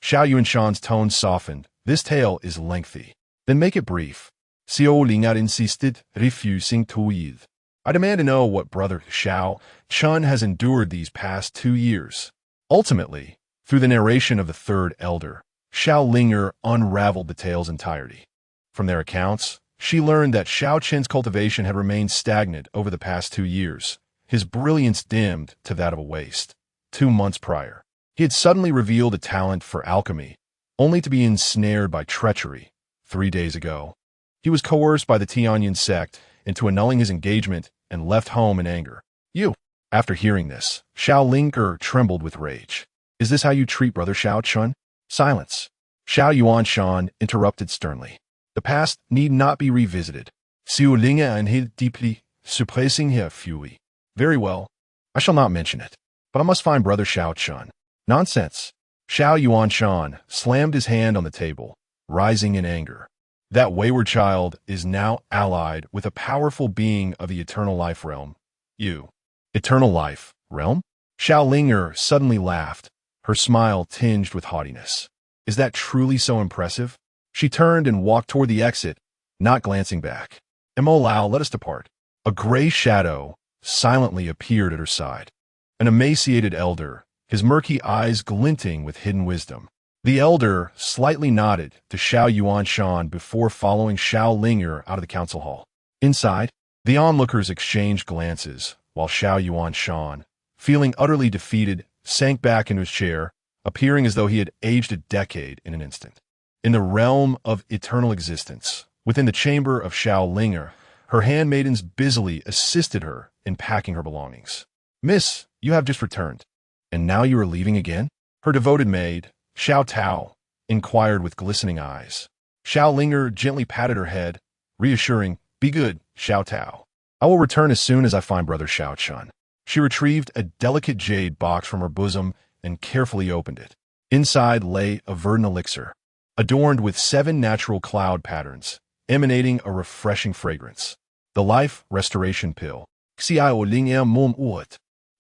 [SPEAKER 1] Xiao Yuanshan's tone softened. This tale is lengthy. Then make it brief. Xiao Ling'er insisted, refusing to yield. I demand to know what brother Xiao Chun has endured these past 2 years. Ultimately, through the narration of the third elder, Xiao Ling'er unraveled the tale's entirety. From their accounts, she learned that Xiao Chen's cultivation had remained stagnant over the past 2 years, his brilliance dimmed to that of a waste. 2 months prior, he had suddenly revealed a talent for alchemy, only to be ensnared by treachery. 3 days ago, he was coerced by the Tianyin sect into annulling his engagement and left home in anger. You! After hearing this, Xiao Ling'er trembled with rage. Is this how you treat brother Xiao Chun? Silence. Xiao Yuanshan interrupted sternly. The past need not be revisited. Xiao Ling'er inhaled deeply, suppressing her fury. Very well. I shall not mention it. But I must find brother Xiao Chun. Nonsense. Xiao Yuanshan slammed his hand on the table, rising in anger. That wayward child is now allied with a powerful being of the eternal life realm. You. Eternal life realm? Xiao Ling'er suddenly laughed, her smile tinged with haughtiness. Is that truly so impressive? She turned and walked toward the exit, not glancing back. Mo Lao, let us depart. A gray shadow silently appeared at her side. An emaciated elder, his murky eyes glinting with hidden wisdom. The elder slightly nodded to Xiao Yuanshan before following Xiao Ling'er out of the council hall. Inside, the onlookers exchanged glances, while Xiao Yuanshan, feeling utterly defeated, sank back into his chair, appearing as though he had aged a decade in an instant. In the realm of eternal existence, within the chamber of Xiao Ling'er, her handmaidens busily assisted her in packing her belongings. Miss, you have just returned. And now you are leaving again? Her devoted maid, Xiao Tao, inquired with glistening eyes. Xiao Ling'er gently patted her head, reassuring, Be good, Xiao Tao. I will return as soon as I find brother Xiao Chun. She retrieved a delicate jade box from her bosom and carefully opened it. Inside lay a verdant elixir, adorned with 7 natural cloud patterns, emanating a refreshing fragrance. The life restoration pill.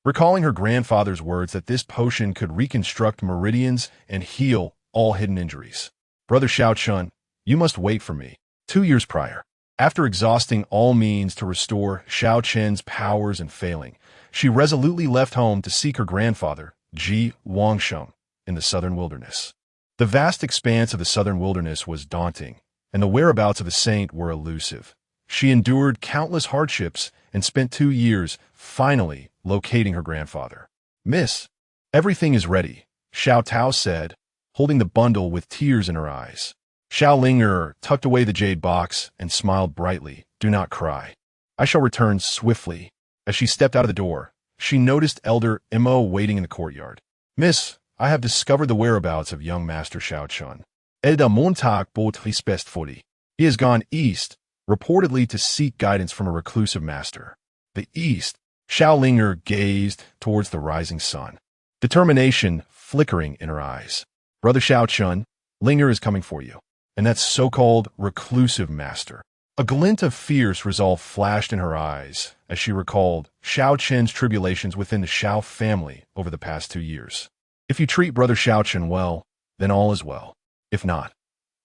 [SPEAKER 1] Recalling her grandfather's words that this potion could reconstruct meridians and heal all hidden injuries. Brother Xiao Chun, you must wait for me. 2 years prior, after exhausting all means to restore Xiao Chen's powers and failing, she resolutely left home to seek her grandfather, Ji Wangsheng, in the southern wilderness. The vast expanse of the southern wilderness was daunting, and the whereabouts of the saint were elusive. She endured countless hardships and spent 2 years, finally, locating her grandfather. Miss, everything is ready, Xiao Tao said, holding the bundle with tears in her eyes. Xiao Ling'er tucked away the jade box and smiled brightly. Do not cry. I shall return swiftly. As she stepped out of the door, she noticed Elder Mo waiting in the courtyard. Miss, I have discovered the whereabouts of young Master Xiao Chun. Elder Montag bot respectfully. He has gone east, reportedly to seek guidance from a reclusive master. The east. Xiao Ling'er gazed towards the rising sun, determination flickering in her eyes. Brother Xiao Chun, Ling'er is coming for you. And that so-called reclusive master. A glint of fierce resolve flashed in her eyes as she recalled Xiao Chen's tribulations within the Xiao family over the past 2 years. If you treat brother Xiao Chen well, then all is well. If not,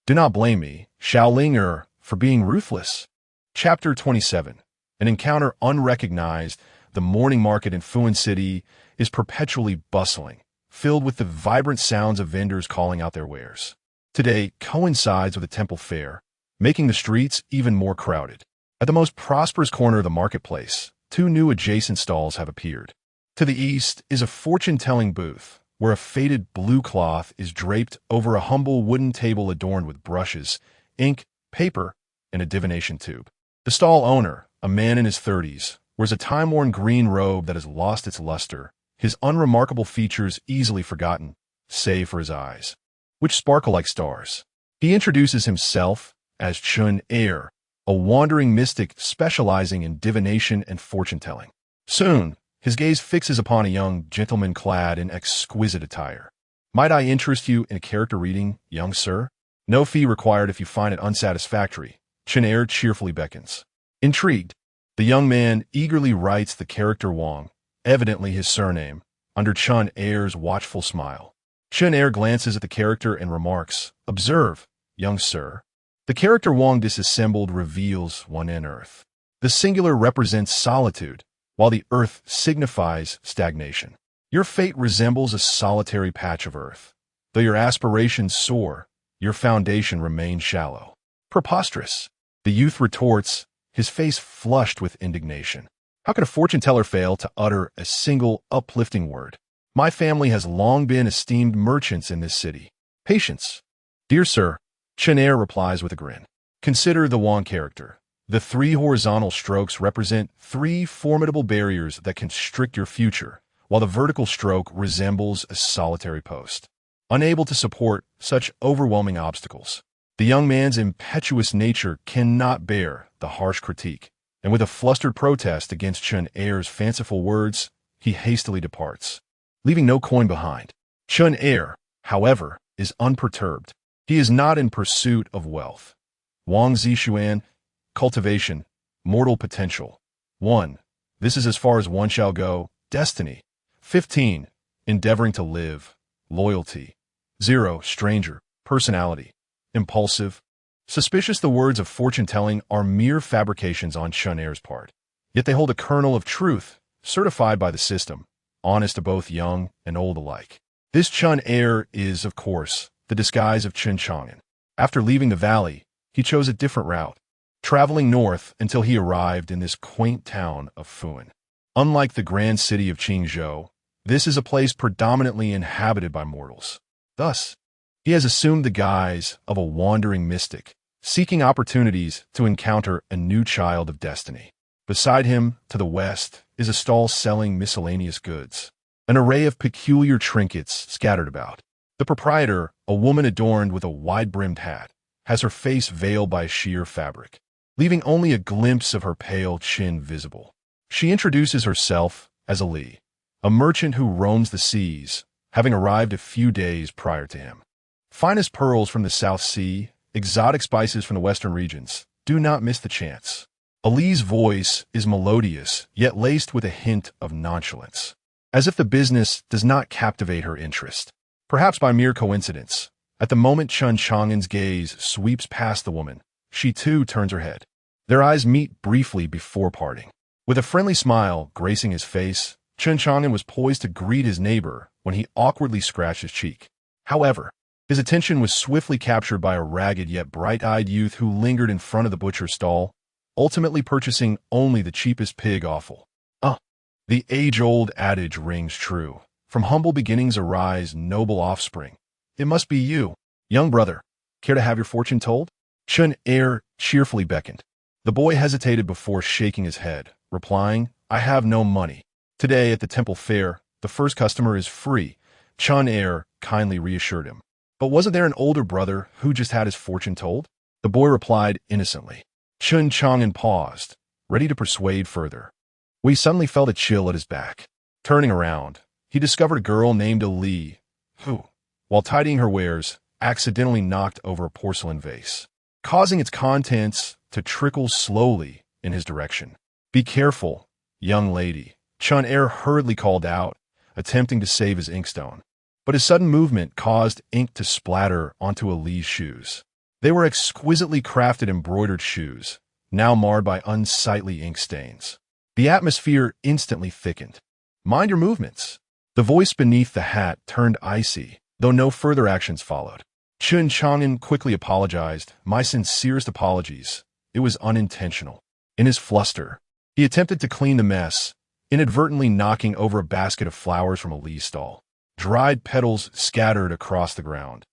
[SPEAKER 1] do not blame me, Xiao Ling'er, for being ruthless. Chapter 27. An encounter unrecognized. The morning market in Fuan City is perpetually bustling, filled with the vibrant sounds of vendors calling out their wares. Today coincides with a temple fair, making the streets even more crowded. At the most prosperous corner of the marketplace, two new adjacent stalls have appeared. To the east is a fortune-telling booth, where a faded blue cloth is draped over a humble wooden table adorned with brushes, ink, paper, and a divination tube. The stall owner, a man in his 30s, wears a time-worn green robe that has lost its luster, his unremarkable features easily forgotten, save for his eyes, which sparkle like stars. He introduces himself as Chen Chang'an, a wandering mystic specializing in divination and fortune-telling. Soon, his gaze fixes upon a young gentleman clad in exquisite attire. "Might I interest you in a character reading, young sir? No fee required if you find it unsatisfactory." Chen Chang'an cheerfully beckons. Intrigued, the young man eagerly writes the character Wang, evidently his surname, under Chen Chang'an's watchful smile. Chen Chang'an glances at the character and remarks, "Observe, young sir." The character Wang disassembled reveals one in earth. The singular represents solitude, while the earth signifies stagnation. Your fate resembles a solitary patch of earth. Though your aspirations soar, your foundation remains shallow. Preposterous. The youth retorts, his face flushed with indignation. How could a fortune-teller fail to utter a single uplifting word? My family has long been esteemed merchants in this city. Patience. Dear sir, Chen Chang'an replies with a grin. Consider the Wang character. The three horizontal strokes represent three formidable barriers that constrict your future, while the vertical stroke resembles a solitary post, unable to support such overwhelming obstacles. The young man's impetuous nature cannot bear the harsh critique, and with a flustered protest against Chen Chang'an's fanciful words, he hastily departs, leaving no coin behind. Chen Chang'an, however, is unperturbed. He is not in pursuit of wealth. Wang Zixuan, cultivation, mortal potential. 1. This is as far as one shall go, destiny. 15. Endeavoring to live, loyalty. 0. Stranger, personality, impulsive. Suspicious, the words of fortune-telling are mere fabrications on Chen Chang'an's part. Yet they hold a kernel of truth, certified by the system, honest to both young and old alike. This Chen Chang'an is, of course, the disguise of Chen Chang'an. After leaving the valley, he chose a different route, traveling north until he arrived in this quaint town of Fuan. Unlike the grand city of Qingzhou, this is a place predominantly inhabited by mortals. Thus, he has assumed the guise of a wandering mystic, seeking opportunities to encounter a new child of destiny. Beside him, to the west, is a stall selling miscellaneous goods, an array of peculiar trinkets scattered about. The proprietor, a woman adorned with a wide-brimmed hat, has her face veiled by sheer fabric, leaving only a glimpse of her pale chin visible. She introduces herself as Ali, a merchant who roams the seas, having arrived a few days prior to him. Finest pearls from the South Sea, exotic spices from the western regions. Do not miss the chance. Ali's voice is melodious, yet laced with a hint of nonchalance, as if the business does not captivate her interest. Perhaps by mere coincidence, at the moment Chen Chang'an's gaze sweeps past the woman, she too turns her head. Their eyes meet briefly before parting. With a friendly smile gracing his face, Chen Chang'an was poised to greet his neighbor when he awkwardly scratched his cheek. However, his attention was swiftly captured by a ragged yet bright-eyed youth who lingered in front of the butcher's stall, ultimately purchasing only the cheapest pig offal. The age-old adage rings true. From humble beginnings arise noble offspring. It must be you, young brother. Care to have your fortune told? Chen Chang'an cheerfully beckoned. The boy hesitated before shaking his head, replying, "I have no money. Today at the temple fair, the first customer is free." Chen Chang'an kindly reassured him. "But wasn't there an older brother who just had his fortune told?" The boy replied innocently. Chen Chang'an paused, ready to persuade further. He suddenly felt a chill at his back. Turning around, he discovered a girl named Ali, who, while tidying her wares, accidentally knocked over a porcelain vase, causing its contents to trickle slowly in his direction. "Be careful, young lady," Chen Chang'an hurriedly called out, attempting to save his inkstone. But his sudden movement caused ink to splatter onto Ali's shoes. They were exquisitely crafted embroidered shoes, now marred by unsightly ink stains. The atmosphere instantly thickened. "Mind your movements." The voice beneath the hat turned icy, though no further actions followed. Chen Chang'an quickly apologized. My sincerest apologies. It was unintentional. In his fluster, he attempted to clean the mess, inadvertently knocking over a basket of flowers from Ali's stall. Dried petals scattered across the ground,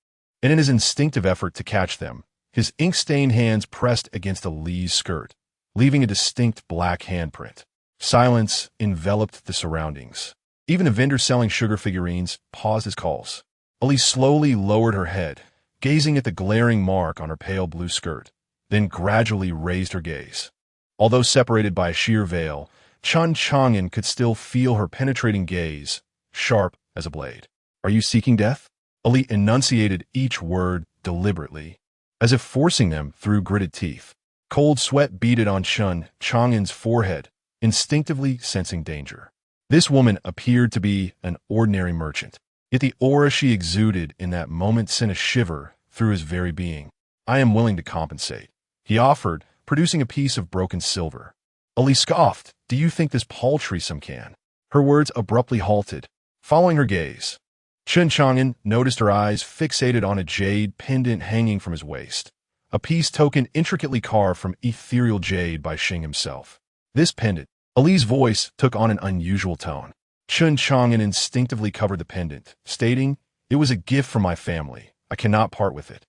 [SPEAKER 1] and in his instinctive effort to catch them, his ink-stained hands pressed against Ali's skirt, leaving a distinct black handprint. Silence enveloped the surroundings. Even a vendor selling sugar figurines paused his calls. Ali slowly lowered her head, gazing at the glaring mark on her pale blue skirt, then gradually raised her gaze. Although separated by a sheer veil, Chen Chang'an could still feel her penetrating gaze, sharp as a blade. Are you seeking death? Ali enunciated each word deliberately, as if forcing them through gritted teeth. Cold sweat beaded on Chen Chang'an's forehead, instinctively sensing danger. This woman appeared to be an ordinary merchant, yet the aura she exuded in that moment sent a shiver through his very being. I am willing to compensate, he offered, producing a piece of broken silver. Ali scoffed. Do you think this paltry sum can? Her words abruptly halted, following her gaze. Chen Chang'an noticed her eyes fixated on a jade pendant hanging from his waist, a piece token intricately carved from ethereal jade by Xing himself. This pendant, Ali's voice took on an unusual tone. Chen Chang'an instinctively covered the pendant, stating, it was a gift from my family. I cannot part with it.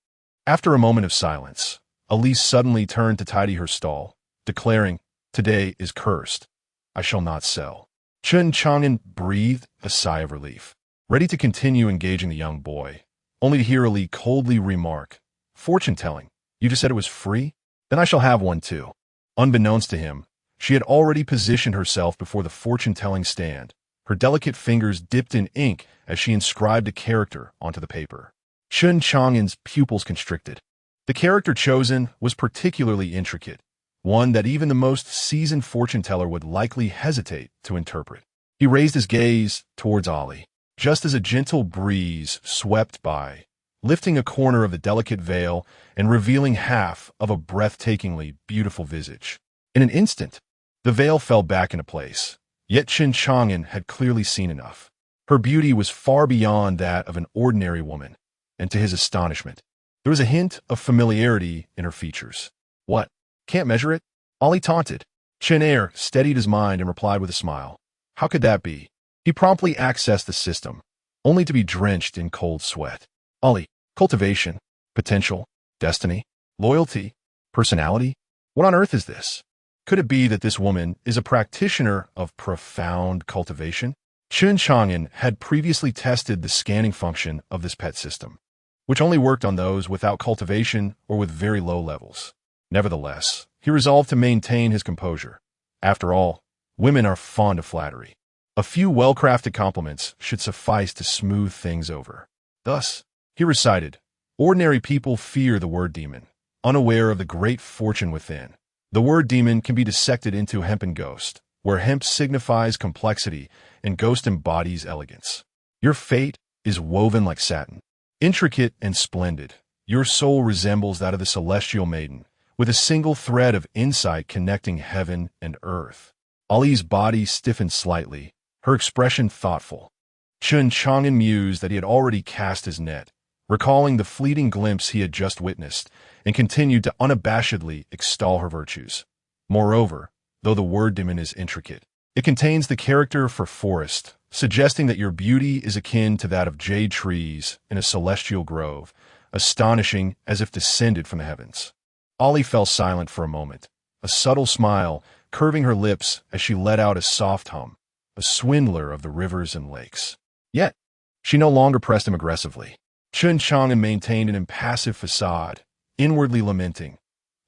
[SPEAKER 1] After a moment of silence, Ali suddenly turned to tidy her stall, declaring, today is cursed. I shall not sell. Chen Chang'an breathed a sigh of relief, ready to continue engaging the young boy, only to hear Ali coldly remark, fortune-telling, you just said it was free? Then I shall have one too. Unbeknownst to him, she had already positioned herself before the fortune-telling stand, her delicate fingers dipped in ink as she inscribed a character onto the paper. Chen Chang'an's pupils constricted. The character chosen was particularly intricate, one that even the most seasoned fortune-teller would likely hesitate to interpret. He raised his gaze towards Ali, just as a gentle breeze swept by, lifting a corner of the delicate veil and revealing half of a breathtakingly beautiful visage. In an instant, the veil fell back into place, yet Chen Chang'an had clearly seen enough. Her beauty was far beyond that of an ordinary woman, and to his astonishment, there was a hint of familiarity in her features. What? Can't measure it? Ali taunted. Chen Air steadied his mind and replied with a smile. How could that be? He promptly accessed the system, only to be drenched in cold sweat. Ali, cultivation, potential, destiny, loyalty, personality? What on earth is this? Could it be that this woman is a practitioner of profound cultivation? Chen Chang'an had previously tested the scanning function of this pet system, which only worked on those without cultivation or with very low levels. Nevertheless, he resolved to maintain his composure. After all, women are fond of flattery. A few well-crafted compliments should suffice to smooth things over. Thus, he recited, ordinary people fear the word demon, unaware of the great fortune within. The word demon can be dissected into hemp and ghost, where hemp signifies complexity and ghost embodies elegance. Your fate is woven like satin, intricate and splendid. Your soul resembles that of the celestial maiden, with a single thread of insight connecting heaven and earth. Ali's body stiffened slightly, her expression thoughtful. Chen Chang'an mused that he had already cast his net, recalling the fleeting glimpse he had just witnessed, and continued to unabashedly extol her virtues. Moreover, though the word demon is intricate, it contains the character for forest, suggesting that your beauty is akin to that of jade trees in a celestial grove, astonishing as if descended from the heavens. Ali fell silent for a moment, a subtle smile curving her lips as she let out a soft hum, a swindler of the rivers and lakes. Yet, she no longer pressed him aggressively. Chen Chang'an maintained an impassive facade, inwardly lamenting.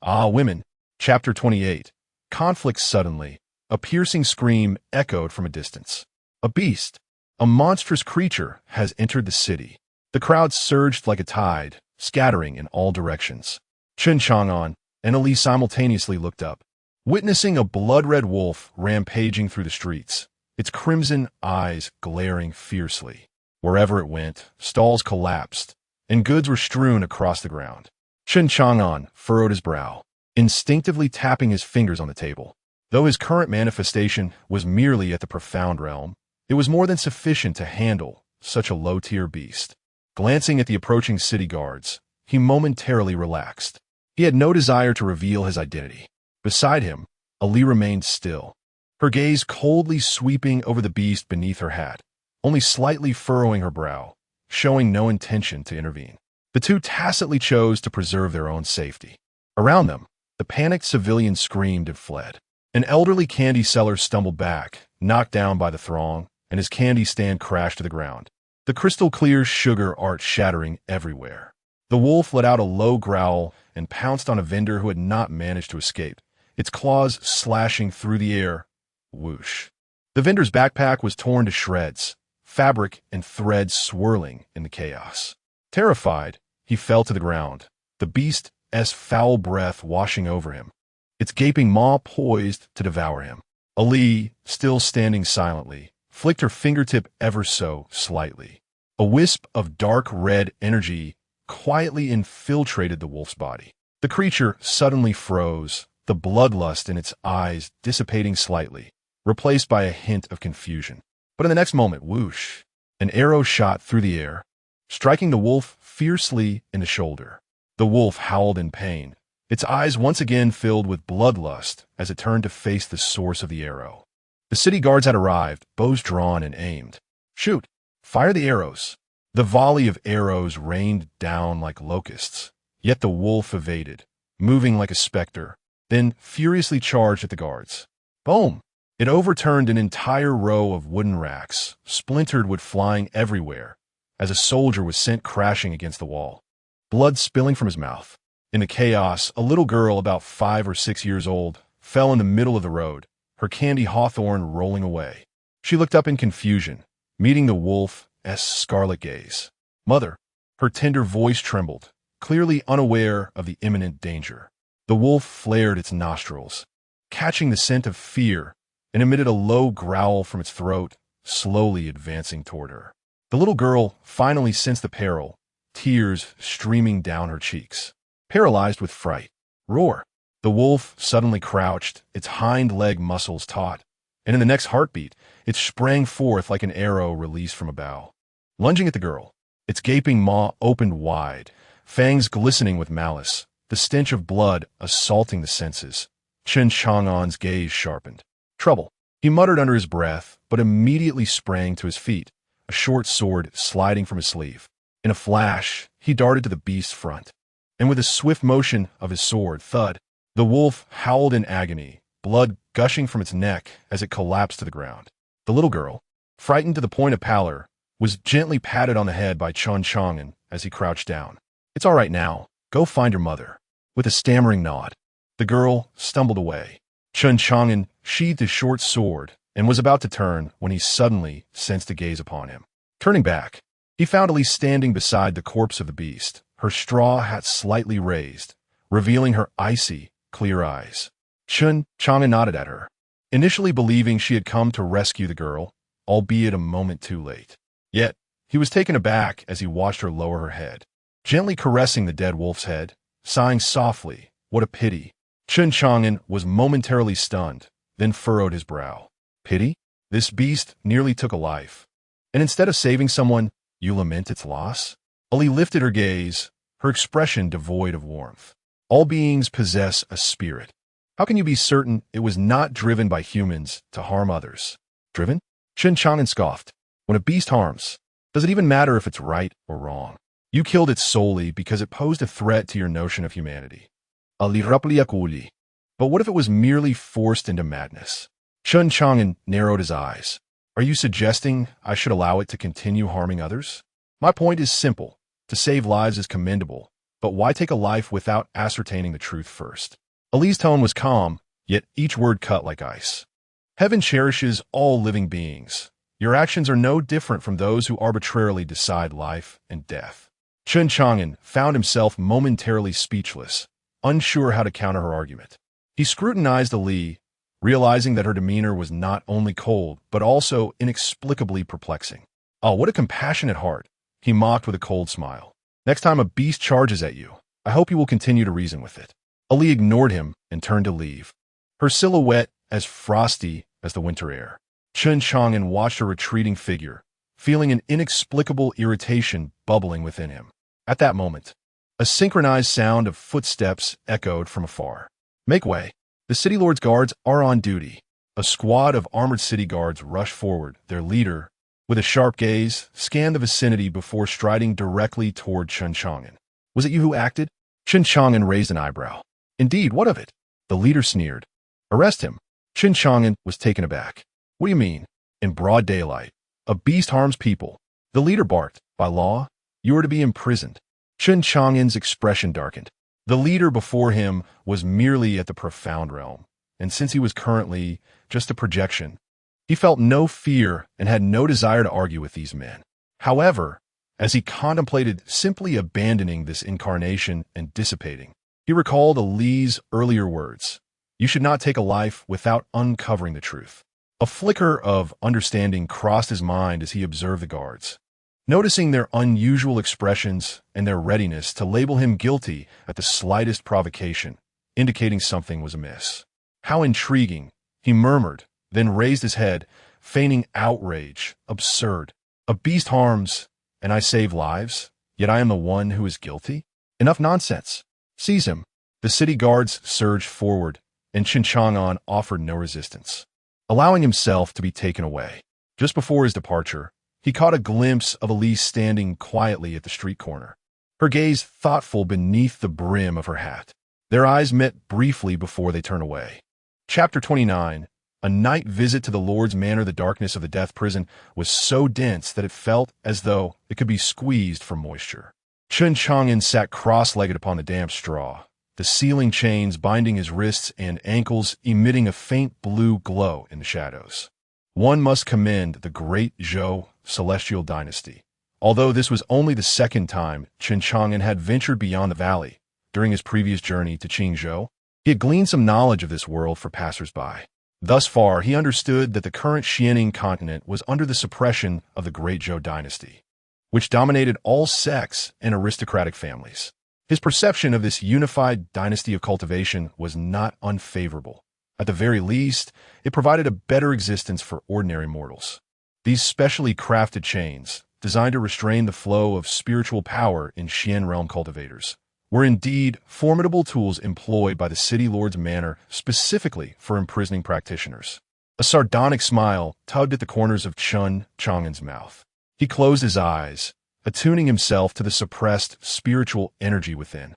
[SPEAKER 1] Ah, women. Chapter 28. Conflict suddenly. A piercing scream echoed from a distance. A beast, a monstrous creature, has entered the city. The crowd surged like a tide, scattering in all directions. Chen Chang'an and Ali simultaneously looked up, witnessing a blood-red wolf rampaging through the streets, its crimson eyes glaring fiercely. Wherever it went, stalls collapsed, and goods were strewn across the ground. Chen Chang'an furrowed his brow, instinctively tapping his fingers on the table. Though his current manifestation was merely at the profound realm, it was more than sufficient to handle such a low-tier beast. Glancing at the approaching city guards, he momentarily relaxed. He had no desire to reveal his identity. Beside him, Ali remained still, her gaze coldly sweeping over the beast beneath her hat, only slightly furrowing her brow, showing no intention to intervene. The two tacitly chose to preserve their own safety. Around them, the panicked civilians screamed and fled. An elderly candy seller stumbled back, knocked down by the throng, and his candy stand crashed to the ground, the crystal-clear sugar art shattering everywhere. The wolf let out a low growl and pounced on a vendor who had not managed to escape, its claws slashing through the air. Whoosh. The vendor's backpack was torn to shreds, fabric and threads swirling in the chaos. Terrified, he fell to the ground, the beast's foul breath washing over him, its gaping maw poised to devour him. Ali, still standing silently, flicked her fingertip ever so slightly. A wisp of dark red energy quietly infiltrated the wolf's body. The creature suddenly froze, the bloodlust in its eyes dissipating slightly, replaced by a hint of confusion. But in the next moment, whoosh, an arrow shot through the air, striking the wolf fiercely in the shoulder. The wolf howled in pain, its eyes once again filled with bloodlust as it turned to face the source of the arrow. The city guards had arrived, bows drawn and aimed. Shoot! Fire the arrows! The volley of arrows rained down like locusts, yet the wolf evaded, moving like a specter, then furiously charged at the guards. Boom! It overturned an entire row of wooden racks, splintered wood flying everywhere, as a soldier was sent crashing against the wall, blood spilling from his mouth. In the chaos, a little girl about 5 or 6 years old fell in the middle of the road, her candy hawthorn rolling away. She looked up in confusion, meeting the wolf's scarlet gaze. Mother, her tender voice trembled, clearly unaware of the imminent danger. The wolf flared its nostrils, catching the scent of fear, and emitted a low growl from its throat, slowly advancing toward her. The little girl finally sensed the peril, tears streaming down her cheeks. Paralyzed with fright, roar! The wolf suddenly crouched, its hind leg muscles taut, and in the next heartbeat, it sprang forth like an arrow released from a bow. Lunging at the girl, its gaping maw opened wide, fangs glistening with malice, the stench of blood assaulting the senses. Chen Chang'an's gaze sharpened. Trouble, he muttered under his breath, but immediately sprang to his feet, a short sword sliding from his sleeve. In a flash, he darted to the beast's front, and with a swift motion of his sword, thud, the wolf howled in agony, blood gushing from its neck as it collapsed to the ground. The little girl, frightened to the point of pallor, was gently patted on the head by Chen Chang'an as he crouched down. It's all right now. Go find your mother. With a stammering nod, the girl stumbled away. Chen Chang'an sheathed his short sword and was about to turn when he suddenly sensed a gaze upon him. Turning back, he found Elise standing beside the corpse of the beast, her straw hat slightly raised, revealing her icy, clear eyes. Chen Chang'an nodded at her, initially believing she had come to rescue the girl, albeit a moment too late. Yet, he was taken aback as he watched her lower her head, gently caressing the dead wolf's head, sighing softly, "What a pity." Chen Chang'an was momentarily stunned, then furrowed his brow. Pity? This beast nearly took a life. And instead of saving someone, you lament its loss? Ali lifted her gaze, her expression devoid of warmth. All beings possess a spirit. How can you be certain it was not driven by humans to harm others? Driven? Chen Chang'an scoffed. When a beast harms, does it even matter if it's right or wrong? You killed it solely because it posed a threat to your notion of humanity. Ali rapli. But what if it was merely forced into madness? Chen Chang'an narrowed his eyes. Are you suggesting I should allow it to continue harming others? My point is simple. To save lives is commendable, but why take a life without ascertaining the truth first? Ali's tone was calm, yet each word cut like ice. Heaven cherishes all living beings. Your actions are no different from those who arbitrarily decide life and death. Chen Chang'an found himself momentarily speechless, unsure how to counter her argument. He scrutinized Ali, realizing that her demeanor was not only cold, but also inexplicably perplexing. Oh, what a compassionate heart, he mocked with a cold smile. Next time a beast charges at you, I hope you will continue to reason with it. Ali ignored him and turned to leave, her silhouette as frosty as the winter air. Chen Chang'an watched her retreating figure, feeling an inexplicable irritation bubbling within him. At that moment, a synchronized sound of footsteps echoed from afar. "Make way. The city lord's guards are on duty." A squad of armored city guards rushed forward. Their leader, with a sharp gaze, scanned the vicinity before striding directly toward Chen Chang'an. "Was it you who acted?" Chen Chang'an raised an eyebrow. "Indeed, what of it?" The leader sneered. "Arrest him." Chen Chang'an was taken aback. "What do you mean?" "In broad daylight. A beast harms people." The leader barked. "By law, you are to be imprisoned." Chen Chang'an's expression darkened. The leader before him was merely at the profound realm, and since he was currently just a projection, he felt no fear and had no desire to argue with these men. However, as he contemplated simply abandoning this incarnation and dissipating, he recalled Ali's earlier words, "You should not take a life without uncovering the truth." A flicker of understanding crossed his mind as he observed the guards, noticing their unusual expressions and their readiness to label him guilty at the slightest provocation, indicating something was amiss. "How intriguing," he murmured, then raised his head, feigning outrage. "Absurd. A beast harms, and I save lives, yet I am the one who is guilty? Enough nonsense. Seize him." The city guards surged forward, and Chen Chang'an offered no resistance, allowing himself to be taken away. Just before his departure, he caught a glimpse of Elise standing quietly at the street corner, her gaze thoughtful beneath the brim of her hat. Their eyes met briefly before they turned away. Chapter 29. A night visit to the Lord's Manor. The darkness of the death prison was so dense that it felt as though it could be squeezed for moisture. Chen Chang'an sat cross-legged upon the damp straw, the ceiling chains binding his wrists and ankles, emitting a faint blue glow in the shadows. One must commend the great Zhou celestial dynasty. Although this was only the second time Chen Chang'an had ventured beyond the valley, during his previous journey to Qingzhou, he had gleaned some knowledge of this world for passers-by. Thus far, he understood that the current Xianing continent was under the suppression of the great Zhou dynasty, which dominated all sects and aristocratic families. His perception of this unified dynasty of cultivation was not unfavorable. At the very least, it provided a better existence for ordinary mortals. These specially crafted chains, designed to restrain the flow of spiritual power in Xian realm cultivators, were indeed formidable tools employed by the city lord's manor specifically for imprisoning practitioners. A sardonic smile tugged at the corners of Chen Chang'an's mouth. He closed his eyes, attuning himself to the suppressed spiritual energy within.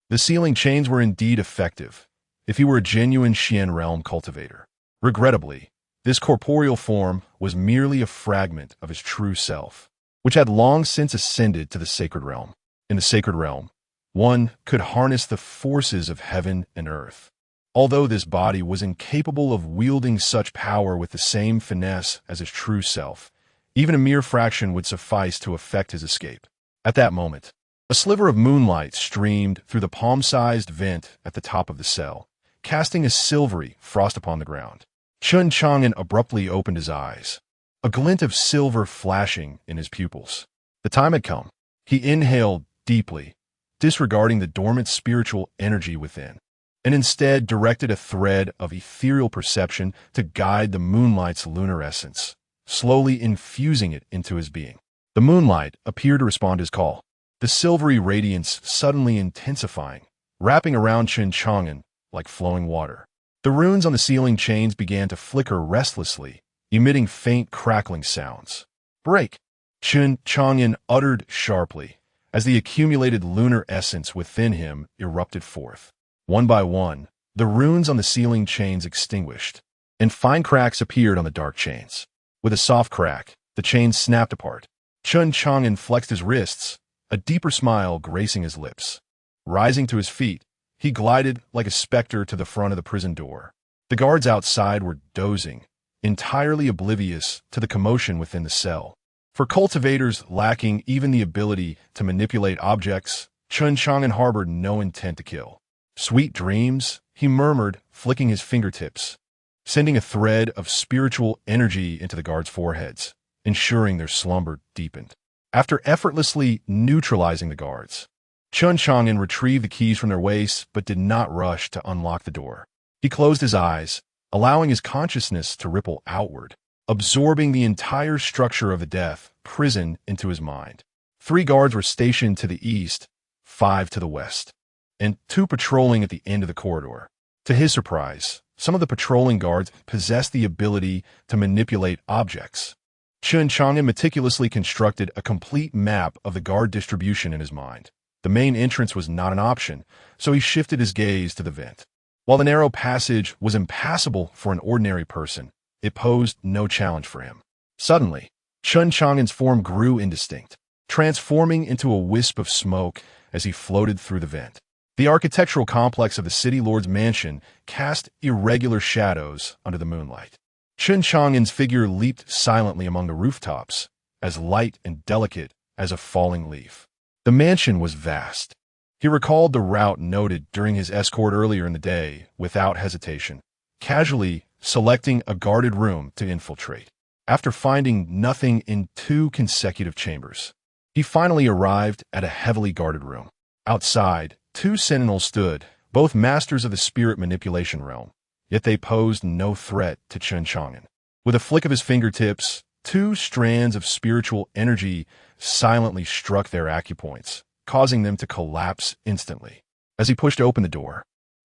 [SPEAKER 1] The sealing chains were indeed effective, if he were a genuine Xian realm cultivator. Regrettably, this corporeal form was merely a fragment of his true self, which had long since ascended to the sacred realm. In the sacred realm, one could harness the forces of heaven and earth. Although this body was incapable of wielding such power with the same finesse as his true self, even a mere fraction would suffice to effect his escape. At that moment, a sliver of moonlight streamed through the palm-sized vent at the top of the cell, casting a silvery frost upon the ground. Chen Chang'an abruptly opened his eyes, a glint of silver flashing in his pupils. The time had come. He inhaled deeply, disregarding the dormant spiritual energy within, and instead directed a thread of ethereal perception to guide the moonlight's lunar essence, slowly infusing it into his being. The moonlight appeared to respond to his call, the silvery radiance suddenly intensifying, wrapping around Chen Chang'an like flowing water. The runes on the ceiling chains began to flicker restlessly, emitting faint crackling sounds. "Break!" Chen Chang'an uttered sharply, as the accumulated lunar essence within him erupted forth. One by one, the runes on the ceiling chains extinguished, and fine cracks appeared on the dark chains. With a soft crack, the chains snapped apart. Chen Chang'an flexed his wrists, a deeper smile gracing his lips. Rising to his feet, he glided like a specter to the front of the prison door. The guards outside were dozing, entirely oblivious to the commotion within the cell. For cultivators lacking even the ability to manipulate objects, Chen Chang'an harbored no intent to kill. "Sweet dreams," he murmured, flicking his fingertips, sending a thread of spiritual energy into the guards' foreheads, ensuring their slumber deepened. After effortlessly neutralizing the guards, Chen Chang'an retrieved the keys from their waists but did not rush to unlock the door. He closed his eyes, allowing his consciousness to ripple outward, absorbing the entire structure of the death prison into his mind. 3 guards were stationed to the east, 5 to the west, and 2 patrolling at the end of the corridor. To his surprise, some of the patrolling guards possessed the ability to manipulate objects. Chen Chang'an meticulously constructed a complete map of the guard distribution in his mind. The main entrance was not an option, so he shifted his gaze to the vent. While the narrow passage was impassable for an ordinary person, it posed no challenge for him. Suddenly, Chen Chang'an's form grew indistinct, transforming into a wisp of smoke as he floated through the vent. The architectural complex of the city lord's mansion cast irregular shadows under the moonlight. Chen Chang'an's figure leaped silently among the rooftops, as light and delicate as a falling leaf. The mansion was vast. He recalled the route noted during his escort earlier in the day without hesitation, casually selecting a guarded room to infiltrate. After finding nothing in 2 consecutive chambers, he finally arrived at a heavily guarded room. Outside, 2 sentinels stood, both masters of the spirit manipulation realm, yet they posed no threat to Chen Chang'an. With a flick of his fingertips, 2 strands of spiritual energy silently struck their acupoints, causing them to collapse instantly. As he pushed open the door,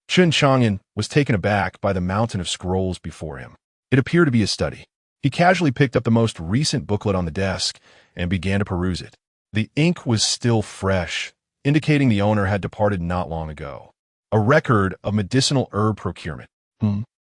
[SPEAKER 1] Chen Chang'an was taken aback by the mountain of scrolls before him. It appeared to be a study. He casually picked up the most recent booklet on the desk and began to peruse it. The ink was still fresh, indicating the owner had departed not long ago. A record of medicinal herb procurement.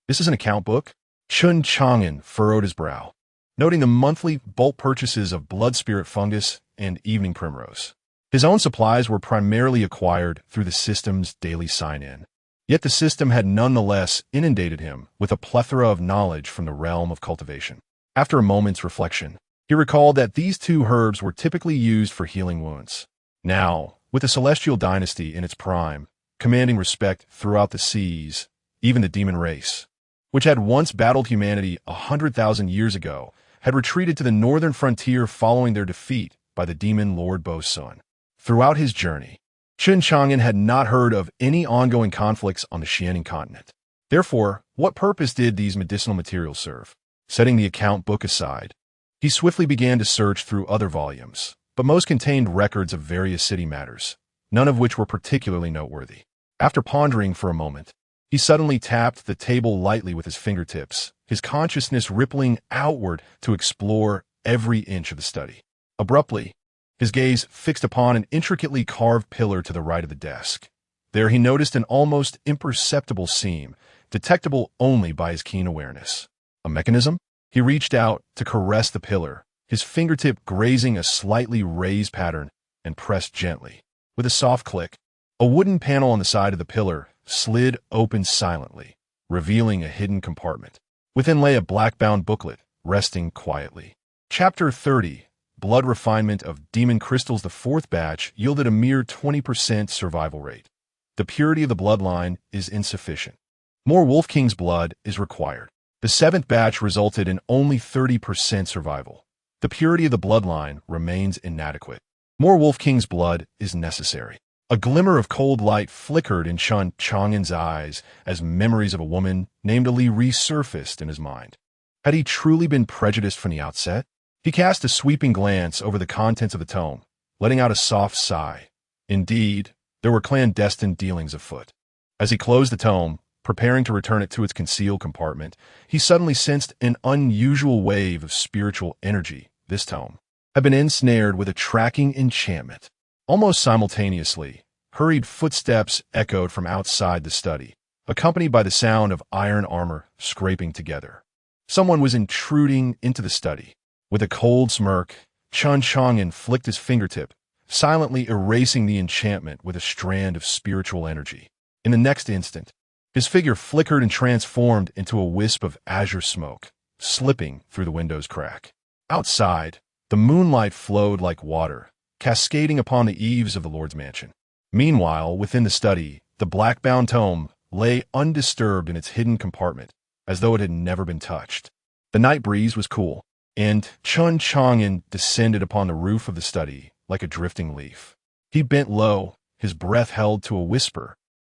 [SPEAKER 1] This is an account book? Chen Chang'an furrowed his brow, noting the monthly bulk purchases of blood spirit fungus and evening primrose. His own supplies were primarily acquired through the system's daily sign-in. Yet the system had nonetheless inundated him with a plethora of knowledge from the realm of cultivation. After a moment's reflection, he recalled that these 2 herbs were typically used for healing wounds. Now, with the celestial dynasty in its prime, commanding respect throughout the seas, even the demon race, which had once battled humanity 100,000 years ago, had retreated to the northern frontier following their defeat by the demon Lord Bo's son. Throughout his journey, Chen Chang'an had not heard of any ongoing conflicts on the Xianing continent. Therefore, what purpose did these medicinal materials serve? Setting the account book aside, he swiftly began to search through other volumes, but most contained records of various city matters, none of which were particularly noteworthy. After pondering for a moment, he suddenly tapped the table lightly with his fingertips, his consciousness rippling outward to explore every inch of the study. Abruptly, his gaze fixed upon an intricately carved pillar to the right of the desk. There he noticed an almost imperceptible seam, detectable only by his keen awareness. A mechanism? He reached out to caress the pillar, his fingertip grazing a slightly raised pattern, and pressed gently. With a soft click, a wooden panel on the side of the pillar slid open silently, revealing a hidden compartment. Within lay a black-bound booklet, resting quietly. Chapter 30. Blood refinement of demon crystals. The 4th batch yielded a mere 20% survival rate. The purity of the bloodline is insufficient. More Wolf King's blood is required. The 7th batch resulted in only 30% survival. The purity of the bloodline remains inadequate. More Wolf King's blood is necessary. A glimmer of cold light flickered in Chen Chang'an's eyes as memories of a woman named Ali resurfaced in his mind. Had he truly been prejudiced from the outset? He cast a sweeping glance over the contents of the tome, letting out a soft sigh. Indeed, there were clandestine dealings afoot. As he closed the tome, preparing to return it to its concealed compartment, he suddenly sensed an unusual wave of spiritual energy. This tome had been ensnared with a tracking enchantment. Almost simultaneously, hurried footsteps echoed from outside the study, accompanied by the sound of iron armor scraping together. Someone was intruding into the study. With a cold smirk, Chen Chang'an flicked his fingertip, silently erasing the enchantment with a strand of spiritual energy. In the next instant, his figure flickered and transformed into a wisp of azure smoke, slipping through the window's crack. Outside, the moonlight flowed like water, cascading upon the eaves of the Lord's mansion. Meanwhile, within the study, the black-bound tome lay undisturbed in its hidden compartment, as though it had never been touched. The night breeze was cool, and Chen Chang'an descended upon the roof of the study like a drifting leaf. He bent low, his breath held to a whisper.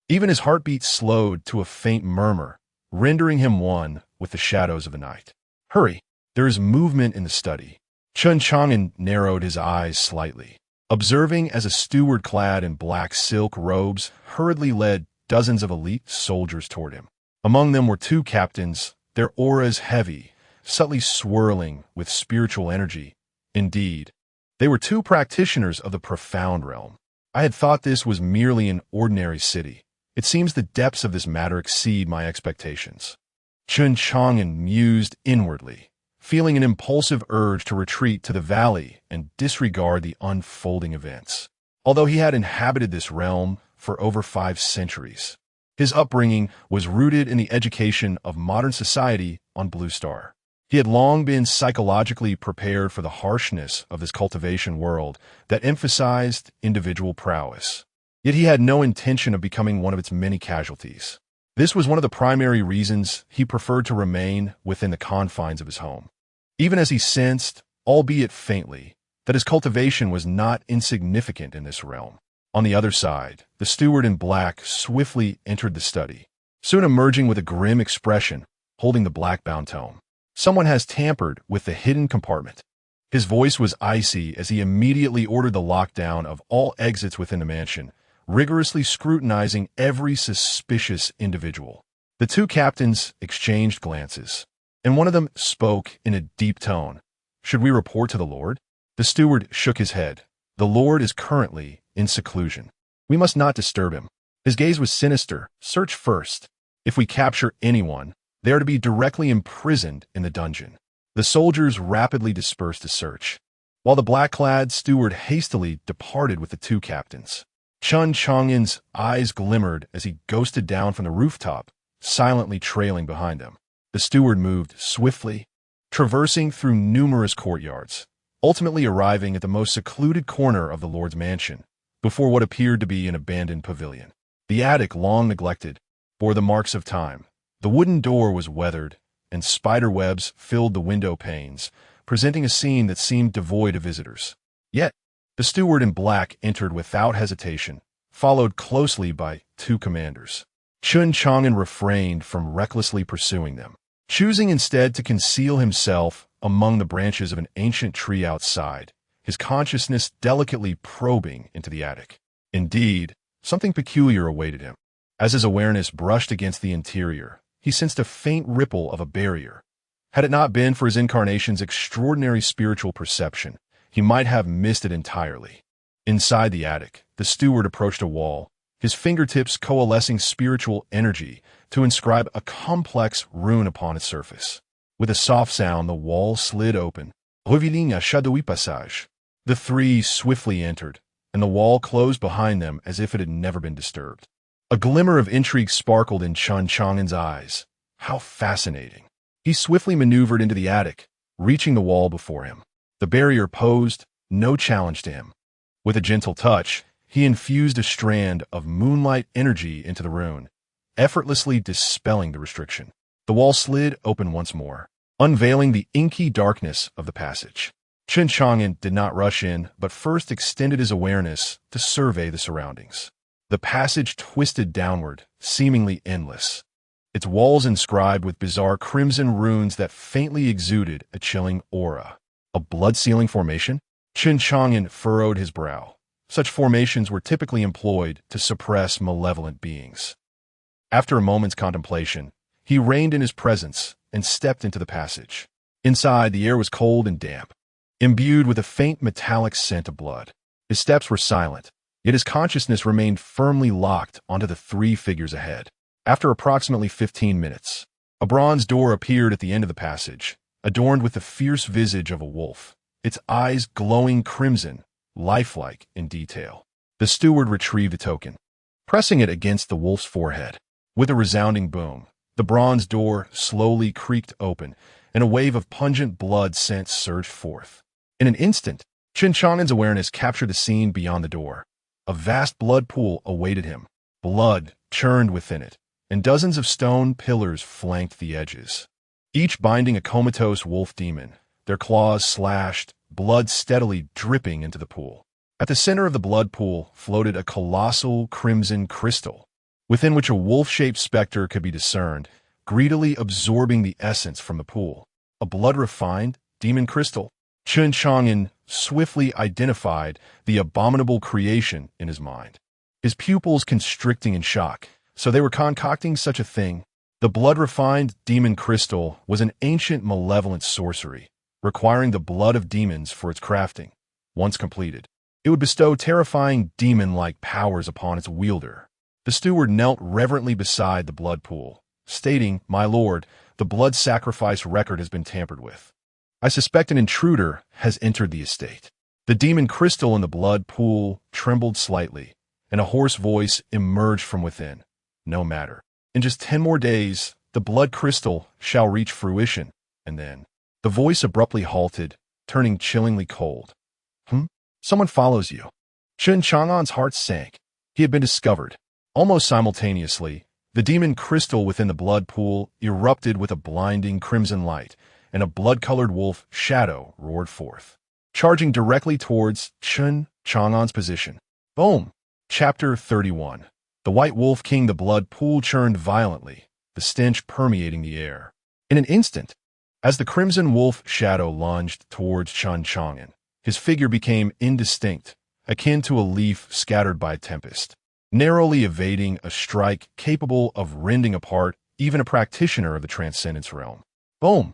[SPEAKER 1] Even his heartbeat slowed to a faint murmur, rendering him one with the shadows of the night. Hurry! There is movement in the study. Chen Chang'an narrowed his eyes slightly, observing as a steward clad in black silk robes hurriedly led dozens of elite soldiers toward him. Among them were two captains, their auras heavy, subtly swirling with spiritual energy. Indeed, they were two practitioners of the profound realm. I had thought this was merely an ordinary city. It seems the depths of this matter exceed my expectations. Chen Chang'an mused inwardly, feeling an impulsive urge to retreat to the valley and disregard the unfolding events. Although he had inhabited this realm for over 5 centuries, his upbringing was rooted in the education of modern society on Blue Star. He had long been psychologically prepared for the harshness of this cultivation world that emphasized individual prowess. Yet he had no intention of becoming one of its many casualties. This was one of the primary reasons he preferred to remain within the confines of his home. Even as he sensed, albeit faintly, that his cultivation was not insignificant in this realm. On the other side, the steward in black swiftly entered the study, soon emerging with a grim expression, holding the black-bound tome. Someone has tampered with the hidden compartment. His voice was icy as he immediately ordered the lockdown of all exits within the mansion, rigorously scrutinizing every suspicious individual. The two captains exchanged glances, and one of them spoke in a deep tone. "Should we report to the Lord?" The steward shook his head. "The Lord is currently in seclusion. We must not disturb him." His gaze was sinister. "Search first. If we capture anyone, they are to be directly imprisoned in the dungeon." The soldiers rapidly dispersed to search, while the black-clad steward hastily departed with the two captains. Chen Chang'an's eyes glimmered as he ghosted down from the rooftop, silently trailing behind them. The steward moved swiftly, traversing through numerous courtyards, ultimately arriving at the most secluded corner of the Lord's mansion, before what appeared to be an abandoned pavilion. The attic, long neglected, bore the marks of time. The wooden door was weathered, and spider webs filled the window panes, presenting a scene that seemed devoid of visitors. Yet, the steward in black entered without hesitation, followed closely by two commanders. Chen Chang'an refrained from recklessly pursuing them, choosing instead to conceal himself among the branches of an ancient tree outside, his consciousness delicately probing into the attic. Indeed, something peculiar awaited him. As his awareness brushed against the interior, he sensed a faint ripple of a barrier. Had it not been for his incarnation's extraordinary spiritual perception, he might have missed it entirely. Inside the attic, the steward approached a wall, his fingertips coalescing spiritual energy to inscribe a complex rune upon its surface. With a soft sound, the wall slid open, revealing a shadowy passage. The three swiftly entered, and the wall closed behind them as if it had never been disturbed. A glimmer of intrigue sparkled in Chen Chang'an's eyes. How fascinating. He swiftly maneuvered into the attic, reaching the wall before him. The barrier posed no challenge to him. With a gentle touch, he infused a strand of moonlight energy into the rune, effortlessly dispelling the restriction. The wall slid open once more, unveiling the inky darkness of the passage. Chen Chang'an did not rush in, but first extended his awareness to survey the surroundings. The passage twisted downward, seemingly endless, its walls inscribed with bizarre crimson runes that faintly exuded a chilling aura. A blood-sealing formation? Chen Chang'an furrowed his brow. Such formations were typically employed to suppress malevolent beings. After a moment's contemplation, he reined in his presence and stepped into the passage. Inside, the air was cold and damp, imbued with a faint metallic scent of blood. His steps were silent, yet his consciousness remained firmly locked onto the three figures ahead. After approximately 15 minutes, a bronze door appeared at the end of the passage, adorned with the fierce visage of a wolf, its eyes glowing crimson, lifelike in detail. The steward retrieved the token, pressing it against the wolf's forehead. With a resounding boom, the bronze door slowly creaked open, and a wave of pungent blood scent surged forth. In an instant, Chen Chang'an's awareness captured the scene beyond the door. A vast blood pool awaited him. Blood churned within it, and dozens of stone pillars flanked the edges, each binding a comatose wolf demon, their claws slashed, blood steadily dripping into the pool. At the center of the blood pool floated a colossal crimson crystal, within which a wolf-shaped specter could be discerned, greedily absorbing the essence from the pool. A blood-refined demon crystal. Chen Chang'an swiftly identified the abominable creation in his mind. His pupils constricting in shock. So they were concocting such a thing. The blood-refined demon crystal was an ancient malevolent sorcery, requiring the blood of demons for its crafting. Once completed, it would bestow terrifying demon-like powers upon its wielder. The steward knelt reverently beside the blood pool, stating, "My lord, the blood sacrifice record has been tampered with. I suspect an intruder has entered the estate." The demon crystal in the blood pool trembled slightly, and a hoarse voice emerged from within. "No matter. In just 10 more days, the blood crystal shall reach fruition." And then the voice abruptly halted, turning chillingly cold. Someone follows you." Chen Chang'an's heart sank. He had been discovered. Almost simultaneously, the demon crystal within the blood pool erupted with a blinding crimson light, and a blood-colored wolf shadow roared forth, charging directly towards Chen Chang'an's position. Boom! Chapter 31. The White Wolf King. The blood pool churned violently, the stench permeating the air. In an instant, as the crimson wolf shadow lunged towards Chen Chang'an, his figure became indistinct, akin to a leaf scattered by a tempest, narrowly evading a strike capable of rending apart even a practitioner of the transcendence realm. Boom!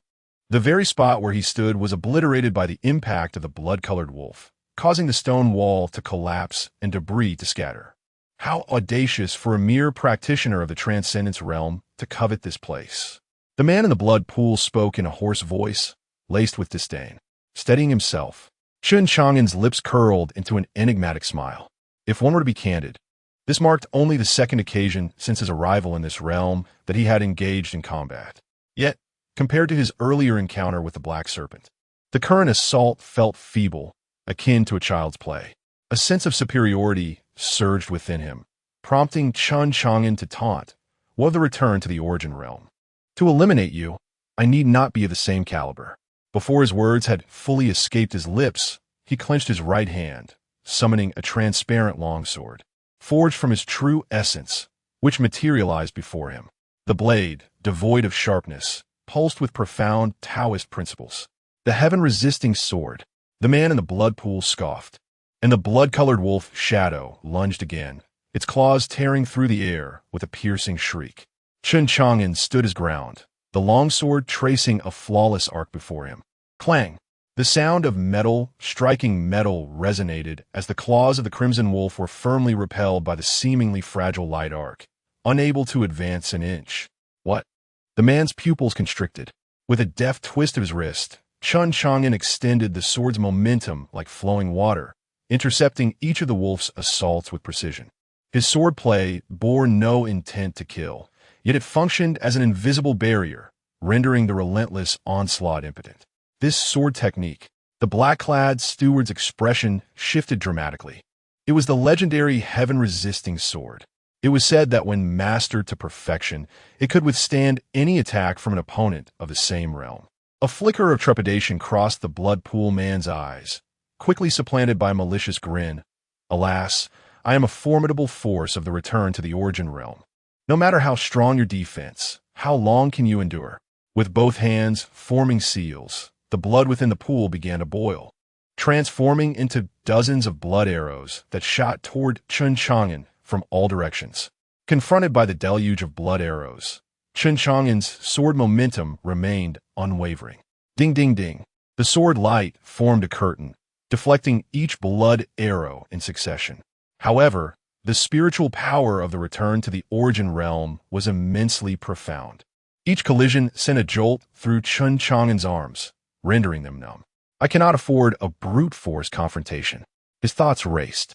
[SPEAKER 1] The very spot where he stood was obliterated by the impact of the blood-colored wolf, causing the stone wall to collapse and debris to scatter. How audacious for a mere practitioner of the transcendence realm to covet this place. The man in the blood pool spoke in a hoarse voice, laced with disdain. Steadying himself, Chen Chang'an's lips curled into an enigmatic smile. If one were to be candid, this marked only the second occasion since his arrival in this realm that he had engaged in combat. Yet, compared to his earlier encounter with the Black Serpent, the current assault felt feeble, akin to a child's play. A sense of superiority surged within him, prompting Chen Chang'an to taunt, "Will the return to the origin realm? To eliminate you, I need not be of the same caliber." Before his words had fully escaped his lips, he clenched his right hand, summoning a transparent longsword, forged from his true essence, which materialized before him. The blade, devoid of sharpness, pulsed with profound Taoist principles. The heaven-resisting sword. The man in the blood pool scoffed, and the blood-colored wolf shadow lunged again, its claws tearing through the air with a piercing shriek. Chen Chang'an stood his ground, the longsword tracing a flawless arc before him. Clang! The sound of metal striking metal resonated as the claws of the crimson wolf were firmly repelled by the seemingly fragile light arc, unable to advance an inch. What? The man's pupils constricted. With a deft twist of his wrist, Chen Chang'an extended the sword's momentum like flowing water, intercepting each of the wolf's assaults with precision. His sword play bore no intent to kill, yet it functioned as an invisible barrier, rendering the relentless onslaught impotent. This sword technique, the black-clad steward's expression shifted dramatically. It was the legendary heaven-resisting sword. It was said that when mastered to perfection, it could withstand any attack from an opponent of the same realm. A flicker of trepidation crossed the blood pool man's eyes, quickly supplanted by a malicious grin. "Alas, I am a formidable force of the return to the origin realm. No matter how strong your defense, how long can you endure?" With both hands forming seals, the blood within the pool began to boil, transforming into dozens of blood arrows that shot toward Chen Chang'an from all directions. Confronted by the deluge of blood arrows, Chen Chang'an's sword momentum remained unwavering. Ding, ding, ding. The sword light formed a curtain, deflecting each blood arrow in succession. However, the spiritual power of the return to the origin realm was immensely profound. Each collision sent a jolt through Chen Chang'an's arms, rendering them numb. "I cannot afford a brute force confrontation." His thoughts raced.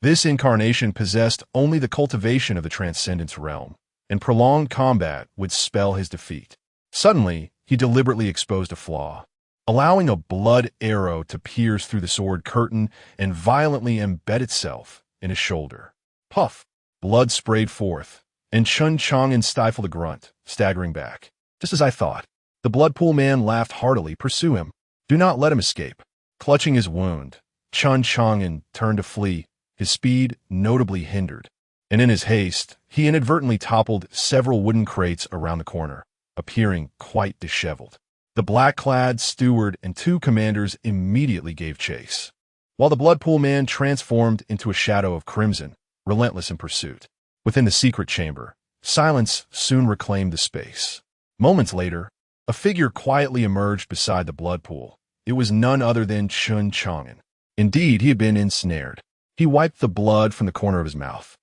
[SPEAKER 1] This incarnation possessed only the cultivation of the transcendence realm, and prolonged combat would spell his defeat. Suddenly, he deliberately exposed a flaw, allowing a blood arrow to pierce through the sword curtain and violently embed itself in his shoulder. Puff! Blood sprayed forth, and Chen Chang'an stifled a grunt, staggering back. "Just as I thought." The blood pool man laughed heartily. "Pursue him. Do not let him escape." Clutching his wound, Chen Chang'an turned to flee, his speed notably hindered. And in his haste, he inadvertently toppled several wooden crates around the corner, appearing quite disheveled. The black-clad steward and two commanders immediately gave chase, while the blood pool man transformed into a shadow of crimson, relentless in pursuit. Within the secret chamber, silence soon reclaimed the space. Moments later, a figure quietly emerged beside the blood pool. It was none other than Chen Chang'an. Indeed, he had been ensnared. He wiped the blood from the corner of his mouth,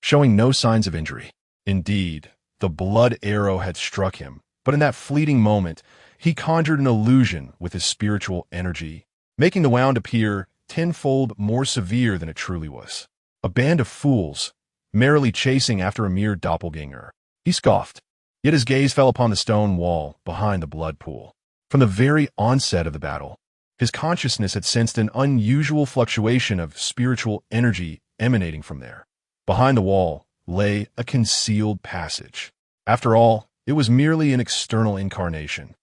[SPEAKER 1] showing no signs of injury. Indeed, the blood arrow had struck him, but in that fleeting moment, he conjured an illusion with his spiritual energy, making the wound appear tenfold more severe than it truly was. A band of fools, merrily chasing after a mere doppelganger. He scoffed, yet his gaze fell upon the stone wall behind the blood pool. From the very onset of the battle, his consciousness had sensed an unusual fluctuation of spiritual energy emanating from there. Behind the wall lay a concealed passage. After all, it was merely an external incarnation.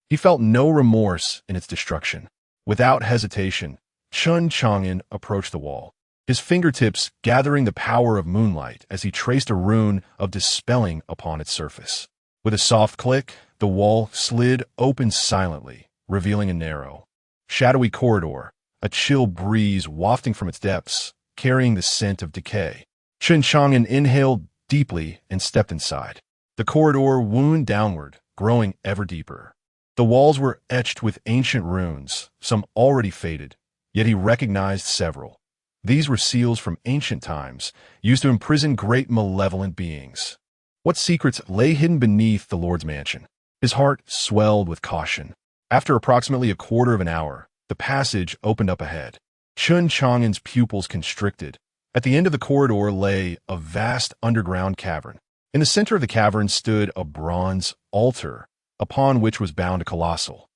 [SPEAKER 1] He felt no remorse in its destruction. Without hesitation, Chen Chang'an approached the wall, his fingertips gathering the power of moonlight as he traced a rune of dispelling upon its surface. With a soft click, the wall slid open silently, revealing a narrow, shadowy corridor, a chill breeze wafting from its depths, carrying the scent of decay. Chen Chang'an inhaled deeply and stepped inside. The corridor wound downward, growing ever deeper. The walls were etched with ancient runes, some already faded, yet he recognized several. These were seals from ancient times, used to imprison great malevolent beings. What secrets lay hidden beneath the Lord's mansion? His heart swelled with caution. After approximately a quarter of an hour, the passage opened up ahead. Chen Chang'an's pupils constricted. At the end of the corridor lay a vast underground cavern. In the center of the cavern stood a bronze altar, upon which was bound a colossal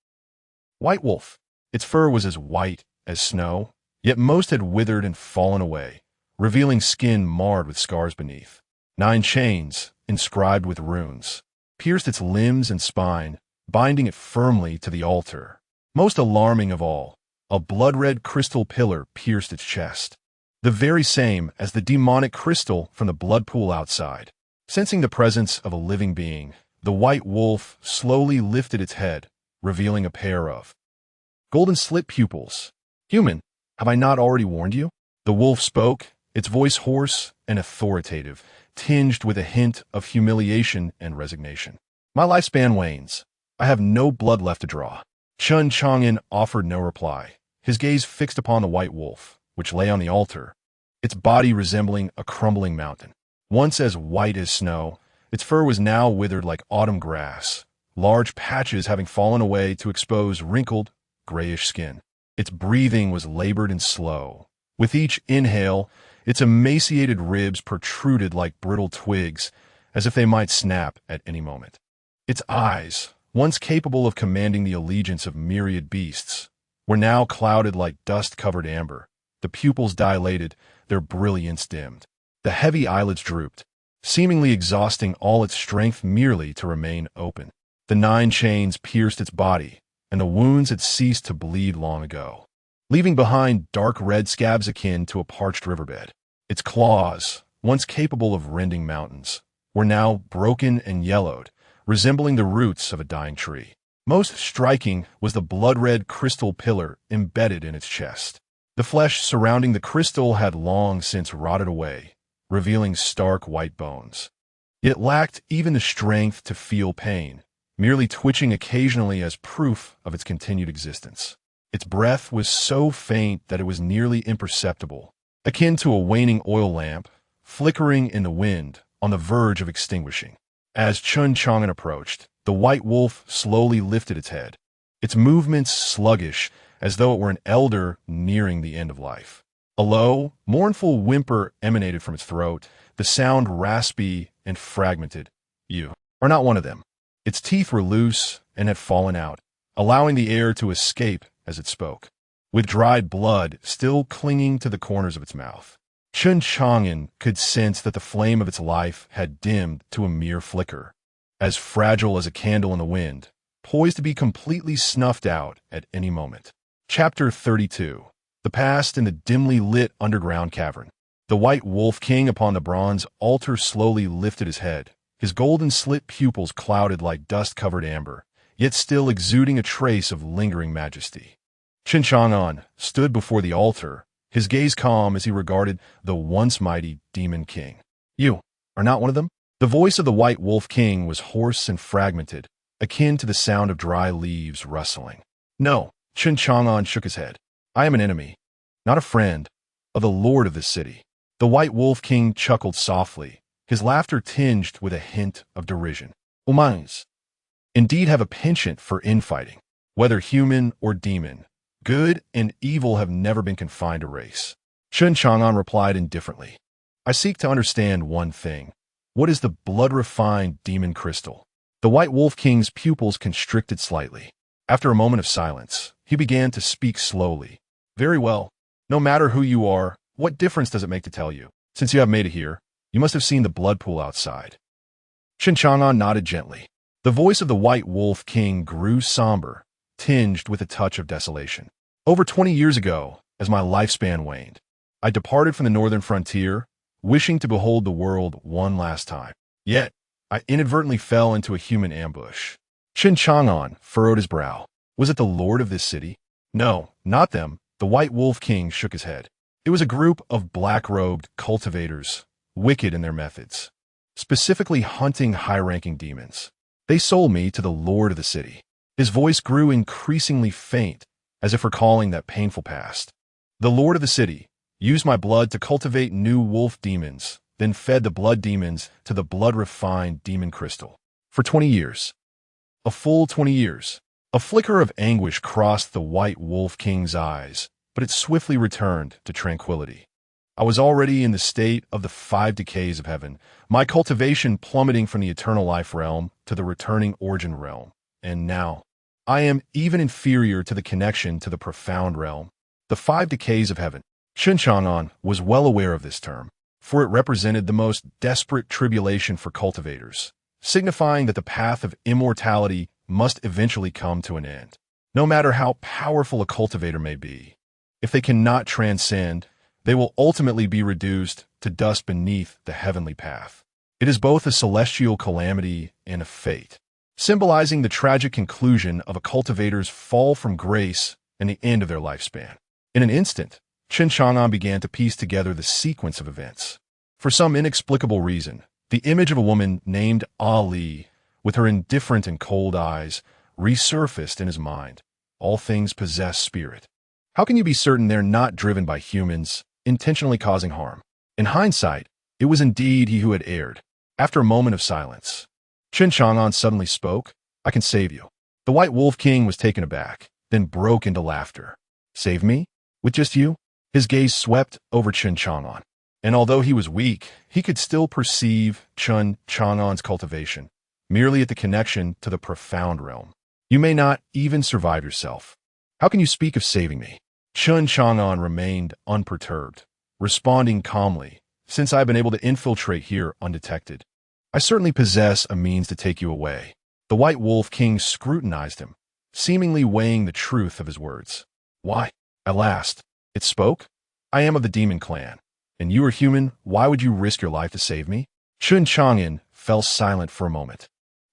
[SPEAKER 1] white wolf. Its fur was as white as snow, yet most had withered and fallen away, revealing skin marred with scars beneath. 9 chains, inscribed with runes, pierced its limbs and spine, binding it firmly to the altar. Most alarming of all, a blood-red crystal pillar pierced its chest, the very same as the demonic crystal from the blood pool outside. Sensing the presence of a living being, the white wolf slowly lifted its head, revealing a pair of golden-slit pupils. "Human, have I not already warned you?" The wolf spoke, its voice hoarse and authoritative, tinged with a hint of humiliation and resignation. "My lifespan wanes. I have no blood left to draw." Chen Chang'an offered no reply, his gaze fixed upon the white wolf, which lay on the altar, its body resembling a crumbling mountain. Once as white as snow, its fur was now withered like autumn grass, large patches having fallen away to expose wrinkled, grayish skin. Its breathing was labored and slow. With each inhale, its emaciated ribs protruded like brittle twigs, as if they might snap at any moment. Its eyes, once capable of commanding the allegiance of myriad beasts, were now clouded like dust-covered amber. The pupils dilated, their brilliance dimmed. The heavy eyelids drooped, seemingly exhausting all its strength merely to remain open. The 9 chains pierced its body, and the wounds had ceased to bleed long ago, leaving behind dark red scabs akin to a parched riverbed. Its claws, once capable of rending mountains, were now broken and yellowed, resembling the roots of a dying tree. Most striking was the blood-red crystal pillar embedded in its chest. The flesh surrounding the crystal had long since rotted away, revealing stark white bones. It lacked even the strength to feel pain, merely twitching occasionally as proof of its continued existence. Its breath was so faint that it was nearly imperceptible, akin to a waning oil lamp, flickering in the wind, on the verge of extinguishing. As Chen Chang'an approached, the white wolf slowly lifted its head, its movements sluggish, as though it were an elder nearing the end of life. A low, mournful whimper emanated from its throat, the sound raspy and fragmented. "You are not one of them." Its teeth were loose and had fallen out, allowing the air to escape as it spoke, with dried blood still clinging to the corners of its mouth. Chen Chang'an could sense that the flame of its life had dimmed to a mere flicker, as fragile as a candle in the wind, poised to be completely snuffed out at any moment. Chapter 32. The past in the dimly lit underground cavern. The white wolf king upon the bronze altar slowly lifted his head, his golden slit pupils clouded like dust-covered amber, yet still exuding a trace of lingering majesty. Chen Chang'an stood before the altar, his gaze calm as he regarded the once mighty demon king. "You are not one of them?" The voice of the White Wolf King was hoarse and fragmented, akin to the sound of dry leaves rustling. "No," Chen Chang'an shook his head. "I am an enemy, not a friend, of the lord of this city." The White Wolf King chuckled softly, his laughter tinged with a hint of derision. "Humans indeed have a penchant for infighting. Whether human or demon, good and evil have never been confined to race." Chen Chang'an replied indifferently. "I seek to understand one thing. What is the blood-refined demon crystal?" The White Wolf King's pupils constricted slightly. After a moment of silence, he began to speak slowly. "Very well. No matter who you are, what difference does it make to tell you? Since you have made it here, you must have seen the blood pool outside." Chen Chang'an nodded gently. The voice of the White Wolf King grew somber, tinged with a touch of desolation. "Over 20 years ago, as my lifespan waned, I departed from the northern frontier, wishing to behold the world one last time. Yet, I inadvertently fell into a human ambush." Chen Chang'an furrowed his brow. "Was it the lord of this city?" "No, not them." The White Wolf King shook his head. "It was a group of black-robed cultivators, wicked in their methods, specifically hunting high-ranking demons. They sold me to the lord of the city." His voice grew increasingly faint, as if recalling that painful past. "The lord of the city used my blood to cultivate new wolf demons, then fed the blood demons to the blood-refined demon crystal. For 20 years. A full 20 years. A flicker of anguish crossed the White Wolf King's eyes, but it swiftly returned to tranquility. "I was already in the state of the 5 decays of heaven, my cultivation plummeting from the eternal life realm to the returning origin realm. And now, I am even inferior to the connection to the profound realm. The 5 decays of heaven." Chen Chang'an was well aware of this term, for it represented the most desperate tribulation for cultivators, signifying that the path of immortality must eventually come to an end. No matter how powerful a cultivator may be, if they cannot transcend, they will ultimately be reduced to dust beneath the heavenly path. It is both a celestial calamity and a fate, symbolizing the tragic conclusion of a cultivator's fall from grace and the end of their lifespan. In an instant, Chen Chang'an began to piece together the sequence of events. For some inexplicable reason, the image of a woman named Ali, with her indifferent and cold eyes, resurfaced in his mind. All things possess spirit. How can you be certain they're not driven by humans, intentionally causing harm? In hindsight, it was indeed he who had erred. After a moment of silence, Chen Chang'an suddenly spoke. "I can save you." The White Wolf King was taken aback, then broke into laughter. "Save me? With just you?" His gaze swept over Chen Chang'an, and although he was weak, he could still perceive Chen Chang'an's cultivation, merely at the connection to the profound realm. "You may not even survive yourself. How can you speak of saving me?" Chen Chang'an remained unperturbed, responding calmly. "Since I have been able to infiltrate here undetected, I certainly possess a means to take you away." The White Wolf King scrutinized him, seemingly weighing the truth of his words. "Why?" At last, it spoke. "I am of the demon clan, and you are human. Why would you risk your life to save me?" Chen Chang'an fell silent for a moment,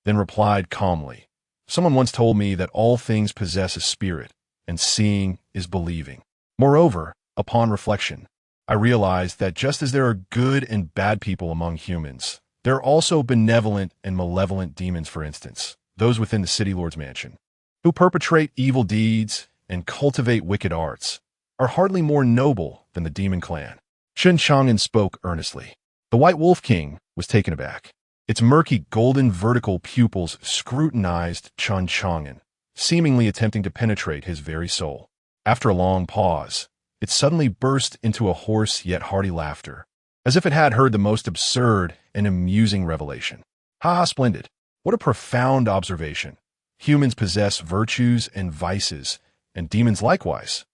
[SPEAKER 1] then replied calmly. "Someone once told me that all things possess a spirit, and seeing is believing. Moreover, upon reflection, I realized that just as there are good and bad people among humans, there are also benevolent and malevolent demons, for instance, those within the city lord's mansion, who perpetrate evil deeds and cultivate wicked arts, are hardly more noble than the demon clan." Chen Chang'an spoke earnestly. The White Wolf King was taken aback. Its murky golden vertical pupils scrutinized Chen Chang'an, seemingly attempting to penetrate his very soul. After a long pause, it suddenly burst into a hoarse yet hearty laughter, as if it had heard the most absurd and amusing revelation. "Ha ha, splendid! What a profound observation! Humans possess virtues and vices, and demons likewise.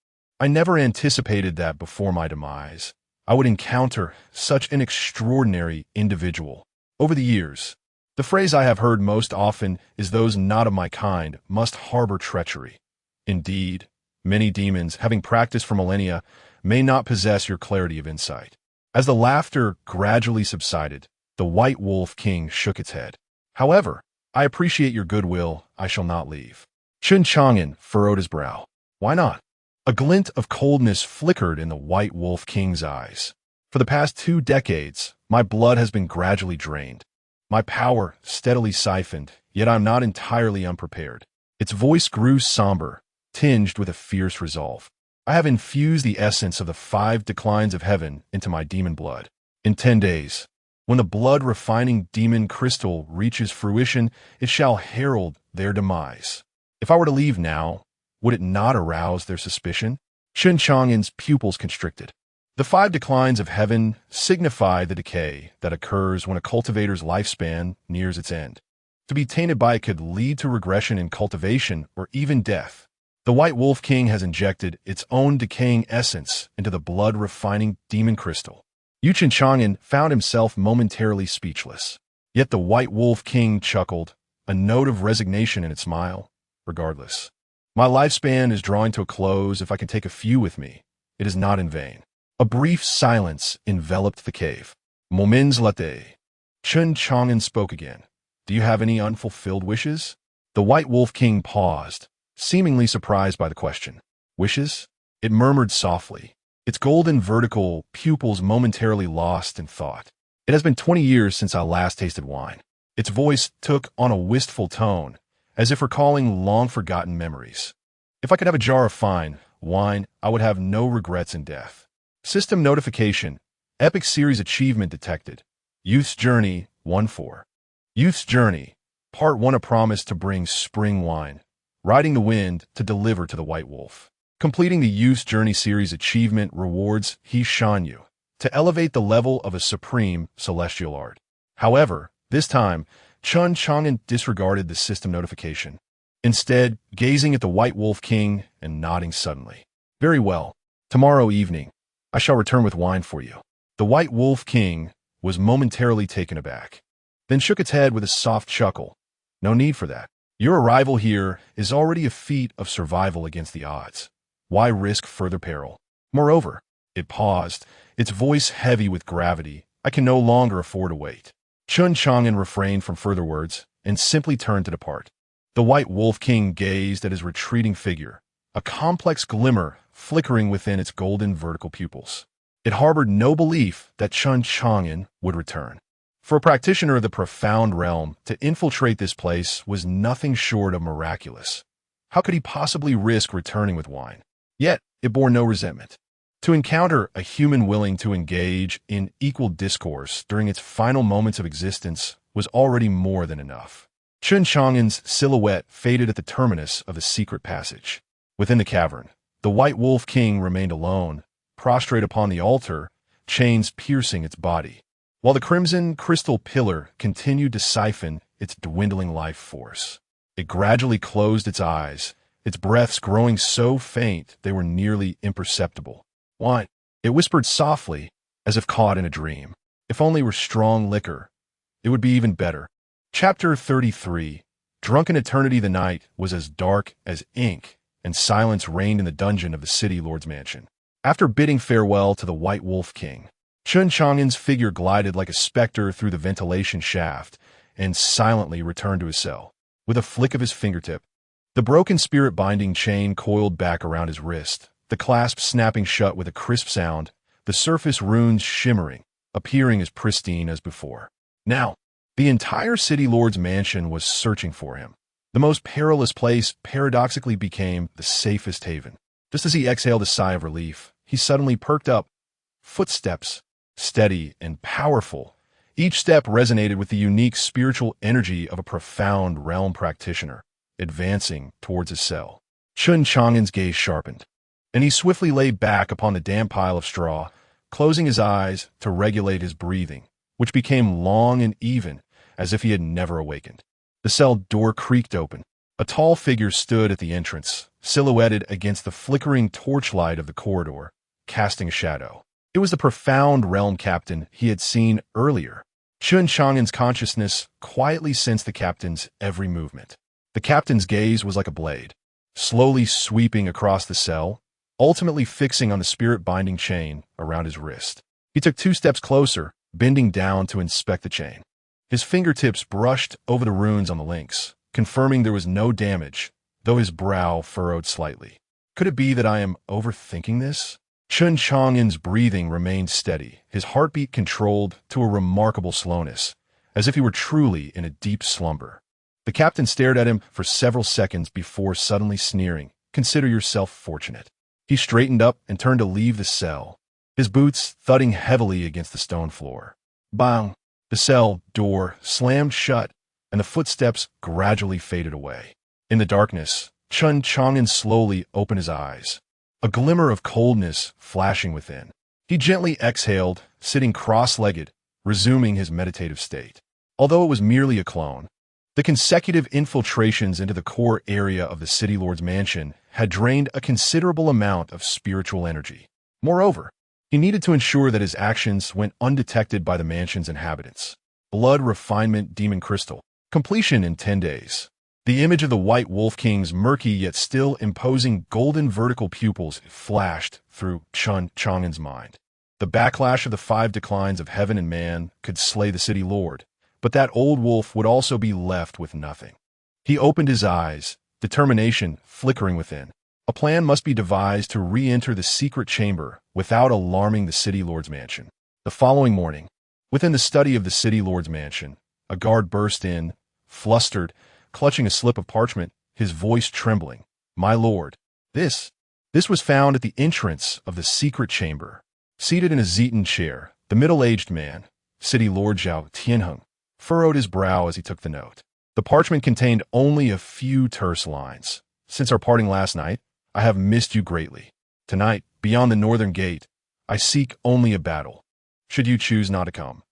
[SPEAKER 1] I never anticipated that before my demise I would encounter such an extraordinary individual. Over the years, the phrase I have heard most often is those not of my kind must harbor treachery. Indeed, many demons, having practiced for millennia, may not possess your clarity of insight." As the laughter gradually subsided, the White Wolf King shook its head. "However, I appreciate your goodwill. I shall not leave. Chen Chang'an furrowed his brow. Why not? A glint of coldness flickered in the White Wolf King's eyes. For the past 2 decades, my blood has been gradually drained. My power steadily siphoned, yet I'm not entirely unprepared. Its voice grew somber, tinged with a fierce resolve. I have infused the essence of the 5 declines of heaven into my demon blood. In 10 days, when the blood-refining demon crystal reaches fruition, it shall herald their demise. If I were to leave now, would it not arouse their suspicion? Chen Chang'an's pupils constricted. The 5 declines of heaven signify the decay that occurs when a cultivator's lifespan nears its end. To be tainted by it could lead to regression in cultivation or even death. The White Wolf King has injected its own decaying essence into the blood-refining demon crystal. Chen Chang'an found himself momentarily speechless. Yet the White Wolf King chuckled, a note of resignation in its smile. Regardless, my lifespan is drawing to a close. If I can take a few with me, it is not in vain. A brief silence enveloped the cave. Moments later, Chen Chang'an spoke again. Do you have any unfulfilled wishes? The White Wolf King paused, seemingly surprised by the question. Wishes? It murmured softly, its golden vertical pupils momentarily lost in thought. It has been 20 years since I last tasted wine. Its voice took on a wistful tone, as if recalling long-forgotten memories. If I could have a jar of fine wine, I would have no regrets in death. System notification. Epic Series achievement detected. Youth's Journey 1-4. Youth's Journey. Part 1, a promise to bring spring wine. Riding the wind to deliver to the White Wolf. Completing the Youth's Journey series achievement rewards He Shan Yu to elevate the level of a supreme celestial art. However, this time, Chen Chang'an disregarded the system notification, instead gazing at the White Wolf King and nodding suddenly. Very well. Tomorrow evening, I shall return with wine for you. The White Wolf King was momentarily taken aback, then shook its head with a soft chuckle. No need for that. Your arrival here is already a feat of survival against the odds. Why risk further peril? Moreover, it paused, its voice heavy with gravity. I can no longer afford to wait. Chen Chang'an refrained from further words and simply turned to depart. The White Wolf King gazed at his retreating figure, a complex glimmer flickering within its golden vertical pupils. It harbored no belief that Chen Chang'an would return. For a practitioner of the profound realm, to infiltrate this place was nothing short of miraculous. How could he possibly risk returning with wine? Yet, it bore no resentment. To encounter a human willing to engage in equal discourse during its final moments of existence was already more than enough. Chen Chang'an's silhouette faded at the terminus of the secret passage. Within the cavern, the White Wolf King remained alone, prostrate upon the altar, chains piercing its body, while the crimson crystal pillar continued to siphon its dwindling life force. It gradually closed its eyes, its breaths growing so faint they were nearly imperceptible. Wine, it whispered softly, as if caught in a dream. If only were strong liquor, it would be even better. Chapter 33. Drunken eternity. The night was as dark as ink, and silence reigned in the dungeon of the city lord's mansion. After bidding farewell to the White Wolf King, Chen Chang'an's figure glided like a specter through the ventilation shaft and silently returned to his cell. With a flick of his fingertip, the broken spirit-binding chain coiled back around his wrist, the clasp snapping shut with a crisp sound, the surface runes shimmering, appearing as pristine as before. Now, the entire city lord's mansion was searching for him. The most perilous place paradoxically became the safest haven. Just as he exhaled a sigh of relief, he suddenly perked up. Footsteps, steady and powerful. Each step resonated with the unique spiritual energy of a profound realm practitioner, advancing towards his cell. Chen Chang'an's gaze sharpened, and he swiftly lay back upon the damp pile of straw, closing his eyes to regulate his breathing, which became long and even, as if he had never awakened. The cell door creaked open. A tall figure stood at the entrance, silhouetted against the flickering torchlight of the corridor, casting a shadow. It was the profound realm captain he had seen earlier. Chen Chang'an's consciousness quietly sensed the captain's every movement. The captain's gaze was like a blade, slowly sweeping across the cell, ultimately fixing on the spirit-binding chain around his wrist. He took 2 steps closer, bending down to inspect the chain. His fingertips brushed over the runes on the links, confirming there was no damage, though his brow furrowed slightly. Could it be that I am overthinking this? Chen Chang'an's breathing remained steady, his heartbeat controlled to a remarkable slowness, as if he were truly in a deep slumber. The captain stared at him for several seconds before suddenly sneering, "Consider yourself fortunate." He straightened up and turned to leave the cell, his boots thudding heavily against the stone floor. Bang! The cell door slammed shut, and the footsteps gradually faded away. In the darkness, Chen Chang'an slowly opened his eyes, a glimmer of coldness flashing within. He gently exhaled, sitting cross-legged, resuming his meditative state. Although it was merely a clone, the consecutive infiltrations into the core area of the City Lord's mansion had drained a considerable amount of spiritual energy. Moreover, he needed to ensure that his actions went undetected by the mansion's inhabitants. Blood Refinement Demon Crystal. Completion in 10 days. The image of the White Wolf King's murky yet still imposing golden vertical pupils flashed through Chen Chang'an's mind. The backlash of the 5 declines of heaven and man could slay the City Lord, but that old wolf would also be left with nothing. He opened his eyes, determination flickering within. A plan must be devised to re-enter the secret chamber without alarming the City Lord's mansion. The following morning, within the study of the City Lord's mansion, a guard burst in, flustered, clutching a slip of parchment, his voice trembling. "My lord, this was found at the entrance of the secret chamber." Seated in a Zeton chair, the middle-aged man, City Lord Zhao Tianheng, furrowed his brow as he took the note. The parchment contained only a few terse lines. "Since our parting last night, I have missed you greatly. Tonight, beyond the northern gate, I seek only a battle. Should you choose not to come,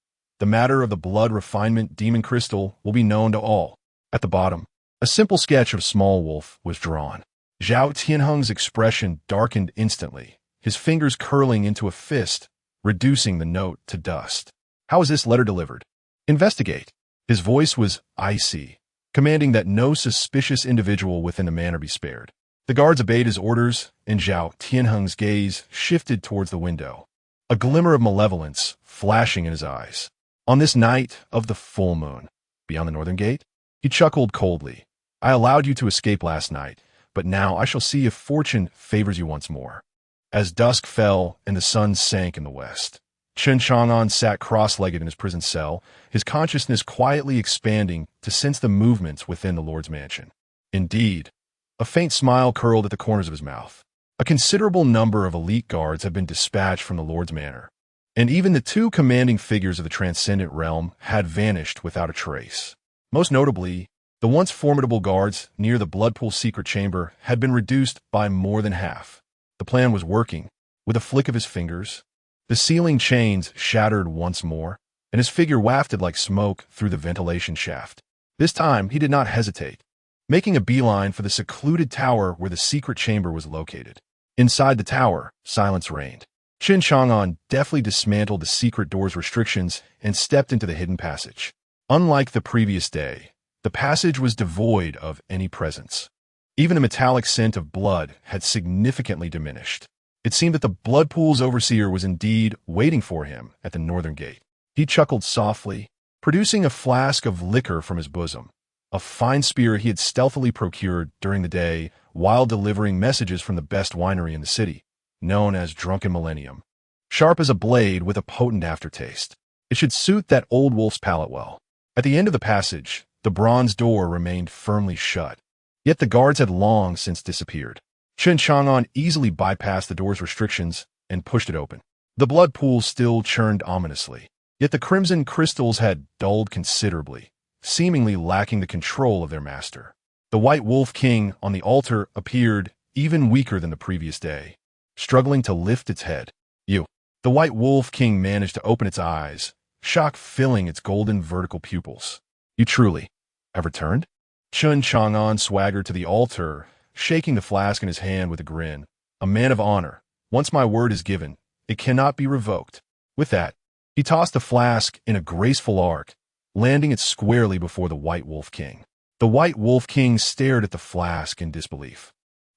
[SPEAKER 1] the matter of the blood refinement demon crystal will be known to all." At the bottom, a simple sketch of Small Wolf was drawn. Zhao Tianheng's expression darkened instantly, his fingers curling into a fist, reducing the note to dust. "How is this letter delivered?" "Investigate." His voice was icy, commanding that no suspicious individual within the manor be spared. The guards obeyed his orders, and Zhao Tianheng's gaze shifted towards the window, a glimmer of malevolence flashing in his eyes. "On this night of the full moon, beyond the northern gate?" He chuckled coldly. "I allowed you to escape last night, but now I shall see if fortune favors you once more." As dusk fell and the sun sank in the west, Chen Chang'an sat cross-legged in his prison cell, his consciousness quietly expanding to sense the movements within the Lord's mansion. Indeed, a faint smile curled at the corners of his mouth. A considerable number of elite guards had been dispatched from the Lord's manor, and even the 2 commanding figures of the transcendent realm had vanished without a trace. Most notably, the once formidable guards near the Bloodpool secret chamber had been reduced by more than half. The plan was working. With a flick of his fingers, the ceiling chains shattered once more, and his figure wafted like smoke through the ventilation shaft. This time, he did not hesitate, making a beeline for the secluded tower where the secret chamber was located. Inside the tower, silence reigned. Chen Chang'an deftly dismantled the secret door's restrictions and stepped into the hidden passage. Unlike the previous day, the passage was devoid of any presence. Even the metallic scent of blood had significantly diminished. It seemed that the Bloodpool's overseer was indeed waiting for him at the northern gate. He chuckled softly, producing a flask of liquor from his bosom, a fine spirit he had stealthily procured during the day while delivering messages from the best winery in the city, known as Drunken Millennium. Sharp as a blade with a potent aftertaste, it should suit that old wolf's palate well. At the end of the passage, the bronze door remained firmly shut, yet the guards had long since disappeared. Chen Chang'an easily bypassed the door's restrictions and pushed it open. The blood pool still churned ominously, yet the crimson crystals had dulled considerably, seemingly lacking the control of their master. The White Wolf King on the altar appeared even weaker than the previous day, struggling to lift its head. "You." The White Wolf King managed to open its eyes, shock filling its golden vertical pupils. "You truly have returned?" Chen Chang'an swaggered to the altar, shaking the flask in his hand with a grin. "A man of honor. Once my word is given, it cannot be revoked." With that, he tossed the flask in a graceful arc, landing it squarely before the White Wolf King. The White Wolf King stared at the flask in disbelief,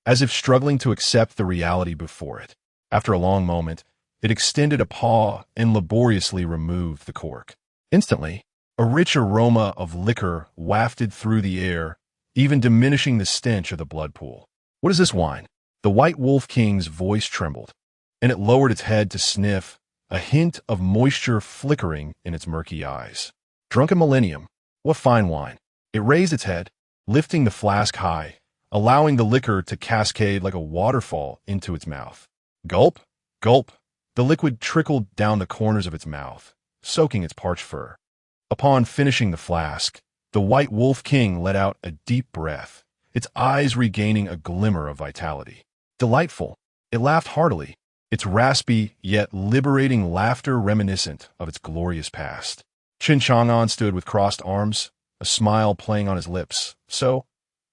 [SPEAKER 1] as if struggling to accept the reality before it. After a long moment, it extended a paw and laboriously removed the cork. Instantly, A rich aroma of liquor wafted through the air, even diminishing the stench of the blood pool. "What is this wine?" The White Wolf King's voice trembled, and it lowered its head to sniff, a hint of moisture flickering in its murky eyes. "Drunken Millennium. What fine wine." It raised its head, lifting the flask high, allowing the liquor to cascade like a waterfall into its mouth. Gulp, gulp. The liquid trickled down the corners of its mouth, soaking its parched fur. Upon finishing the flask, the White Wolf King let out a deep breath, its eyes regaining a glimmer of vitality. Delightful. It laughed heartily, its raspy yet liberating laughter reminiscent of its glorious past. Chen Chang'an stood with crossed arms, a smile playing on his lips. "So,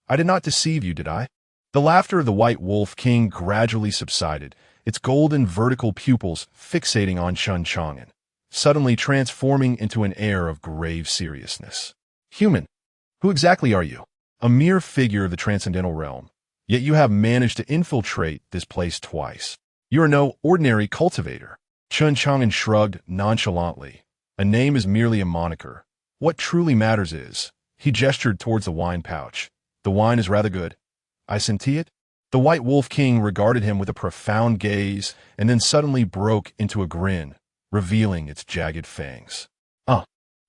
[SPEAKER 1] I did not deceive you, did I?" The laughter of the White Wolf King gradually subsided, its golden vertical pupils fixating on Chen Chang'an, suddenly transforming into an air of grave seriousness. "Human, who exactly are you?" "A mere figure of the transcendental realm, yet you have managed to infiltrate this place twice. You are no ordinary cultivator." Chen Chang'an shrugged nonchalantly. "A name is merely a moniker. What truly matters is," he gestured towards the wine pouch. "The wine is rather good. I senti it." The White Wolf King regarded him with a profound gaze and then suddenly broke into a grin, revealing its jagged fangs.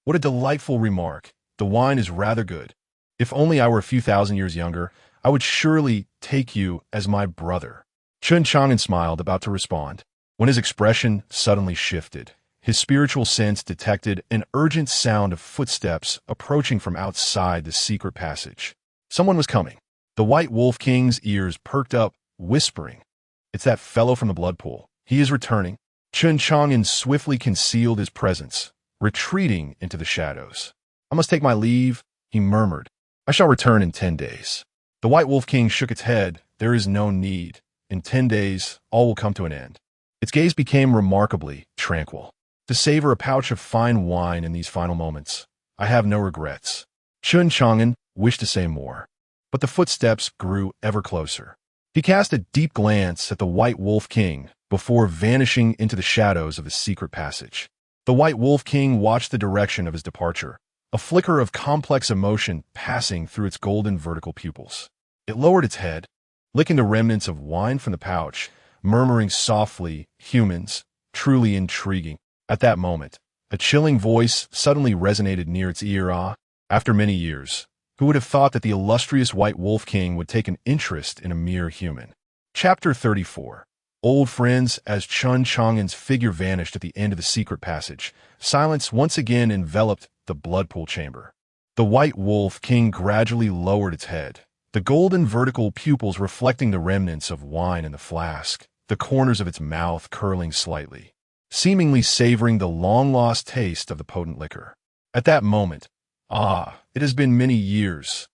[SPEAKER 1] What a delightful remark. The wine is rather good. If only I were a few thousand years younger, I would surely take you as my brother." Chen Chang'an smiled, about to respond, when his expression suddenly shifted. His spiritual sense detected an urgent sound of footsteps approaching from outside the secret passage. Someone was coming. The White Wolf King's ears perked up, whispering, "It's that fellow from the blood pool. He is returning." Chen Chang'an swiftly concealed his presence, retreating into the shadows. "I must take my leave," he murmured. "I shall return in 10 days. The White Wolf King shook its head. "There is no need. In 10 days, all will come to an end." Its gaze became remarkably tranquil. "To savor a pouch of fine wine in these final moments, I have no regrets." Chen Chang'an wished to say more, but the footsteps grew ever closer. He cast a deep glance at the White Wolf King before vanishing into the shadows of the secret passage. The White Wolf King watched the direction of his departure, a flicker of complex emotion passing through its golden vertical pupils. It lowered its head, licking the remnants of wine from the pouch, murmuring softly, "Humans, truly intriguing." At that moment, a chilling voice suddenly resonated near its ear. After many years, who would have thought that the illustrious White Wolf King would take an interest in a mere human? Chapter 34. Old friends. As Chen Chang'an's figure vanished at the end of the secret passage, silence once again enveloped the blood pool chamber. The White Wolf King gradually lowered its head, the golden vertical pupils reflecting the remnants of wine in the flask, the corners of its mouth curling slightly, seemingly savoring the long-lost taste of the potent liquor. At that moment, it has been many years.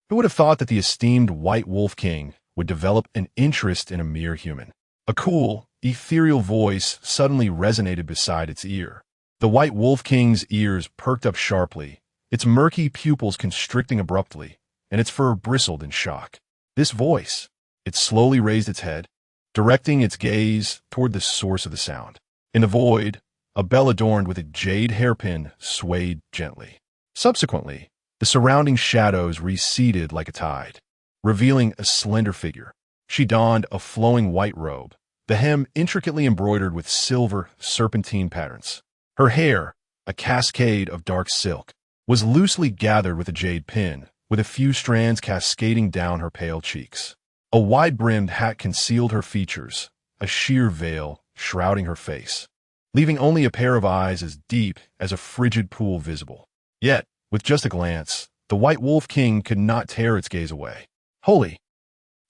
[SPEAKER 1] Who would have thought that the esteemed White Wolf King would develop an interest in a mere human? A cool, ethereal voice suddenly resonated beside its ear. The White Wolf King's ears perked up sharply, its murky pupils constricting abruptly, and its fur bristled in shock. This voice, it slowly raised its head, directing its gaze toward the source of the sound. In the void, a bell adorned with a jade hairpin swayed gently. Subsequently, the surrounding shadows receded like a tide, revealing a slender figure. She donned a flowing white robe, the hem intricately embroidered with silver serpentine patterns. Her hair, a cascade of dark silk, was loosely gathered with a jade pin, with a few strands cascading down her pale cheeks. A wide-brimmed hat concealed her features, a sheer veil shrouding her face, leaving only a pair of eyes as deep as a frigid pool visible. Yet, with just a glance, the White Wolf King could not tear its gaze away. "Holy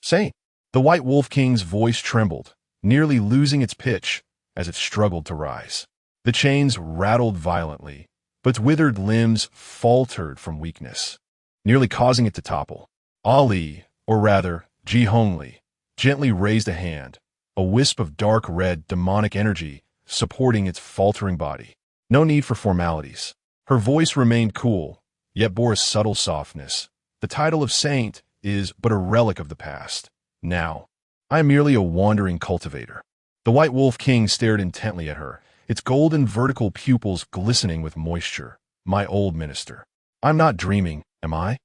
[SPEAKER 1] Saint!" The White Wolf King's voice trembled, nearly losing its pitch as it struggled to rise. The chains rattled violently, but its withered limbs faltered from weakness, nearly causing it to topple. Ali, or rather, Ji Hongli, gently raised a hand, a wisp of dark red demonic energy supporting its faltering body. No need for formalities. Her voice remained cool, yet bore a subtle softness. "The title of saint is but a relic of the past. Now, I am merely a wandering cultivator." The White Wolf King stared intently at her, its golden vertical pupils glistening with moisture. my old minister. I'm not dreaming, am I?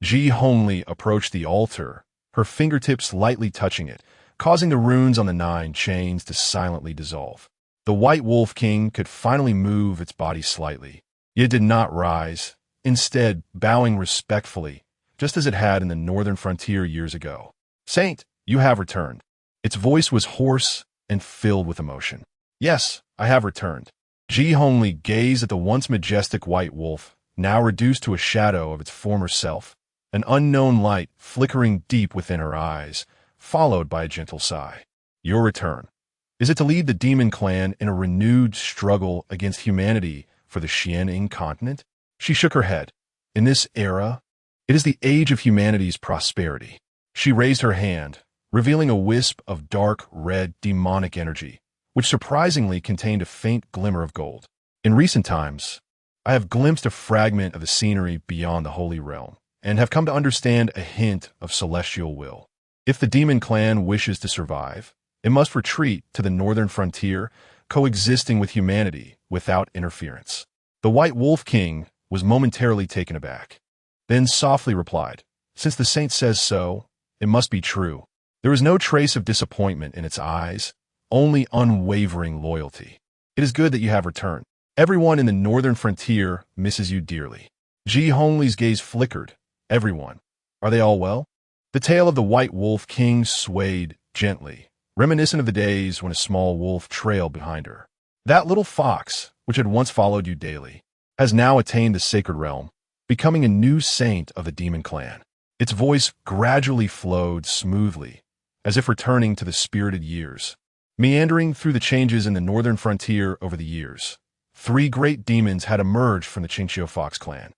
[SPEAKER 1] Ji Hongli approached the altar, her fingertips lightly touching it, causing the runes on the 9 chains to silently dissolve. The White Wolf King could finally move its body slightly, yet it did not rise, instead bowing respectfully, just as it had in the northern frontier years ago. "Saint, you have returned." Its voice was hoarse and filled with emotion. "Yes, I have returned." Ji Hongli gazed at the once majestic white wolf, now reduced to a shadow of its former self, an unknown light flickering deep within her eyes, followed by a gentle sigh. "Your return. Is it to lead the demon clan in a renewed struggle against humanity for the Xian'ing continent?" She shook her head. "In this era, it is the age of humanity's prosperity." She raised her hand, revealing a wisp of dark red demonic energy, which surprisingly contained a faint glimmer of gold. "In recent times, I have glimpsed a fragment of the scenery beyond the Holy Realm, and have come to understand a hint of celestial will. If the demon clan wishes to survive, it must retreat to the northern frontier, coexisting with humanity without interference." The White Wolf King was momentarily taken aback, then softly replied, "Since the saint says so, it must be true." There was no trace of disappointment in its eyes, only unwavering loyalty. "It is good that you have returned. Everyone in the northern frontier misses you dearly." Ji Hongli's gaze flickered. "Everyone. Are they all well?" The tail of the White Wolf King swayed gently, reminiscent of the days when a small wolf trailed behind her. "That little fox, which had once followed you daily, has now attained the sacred realm, becoming a new saint of the demon clan." Its voice gradually flowed smoothly, as if returning to the spirited years. Meandering through the changes in the northern frontier over the years, 3 great demons had emerged from the Qingqiu Fox clan.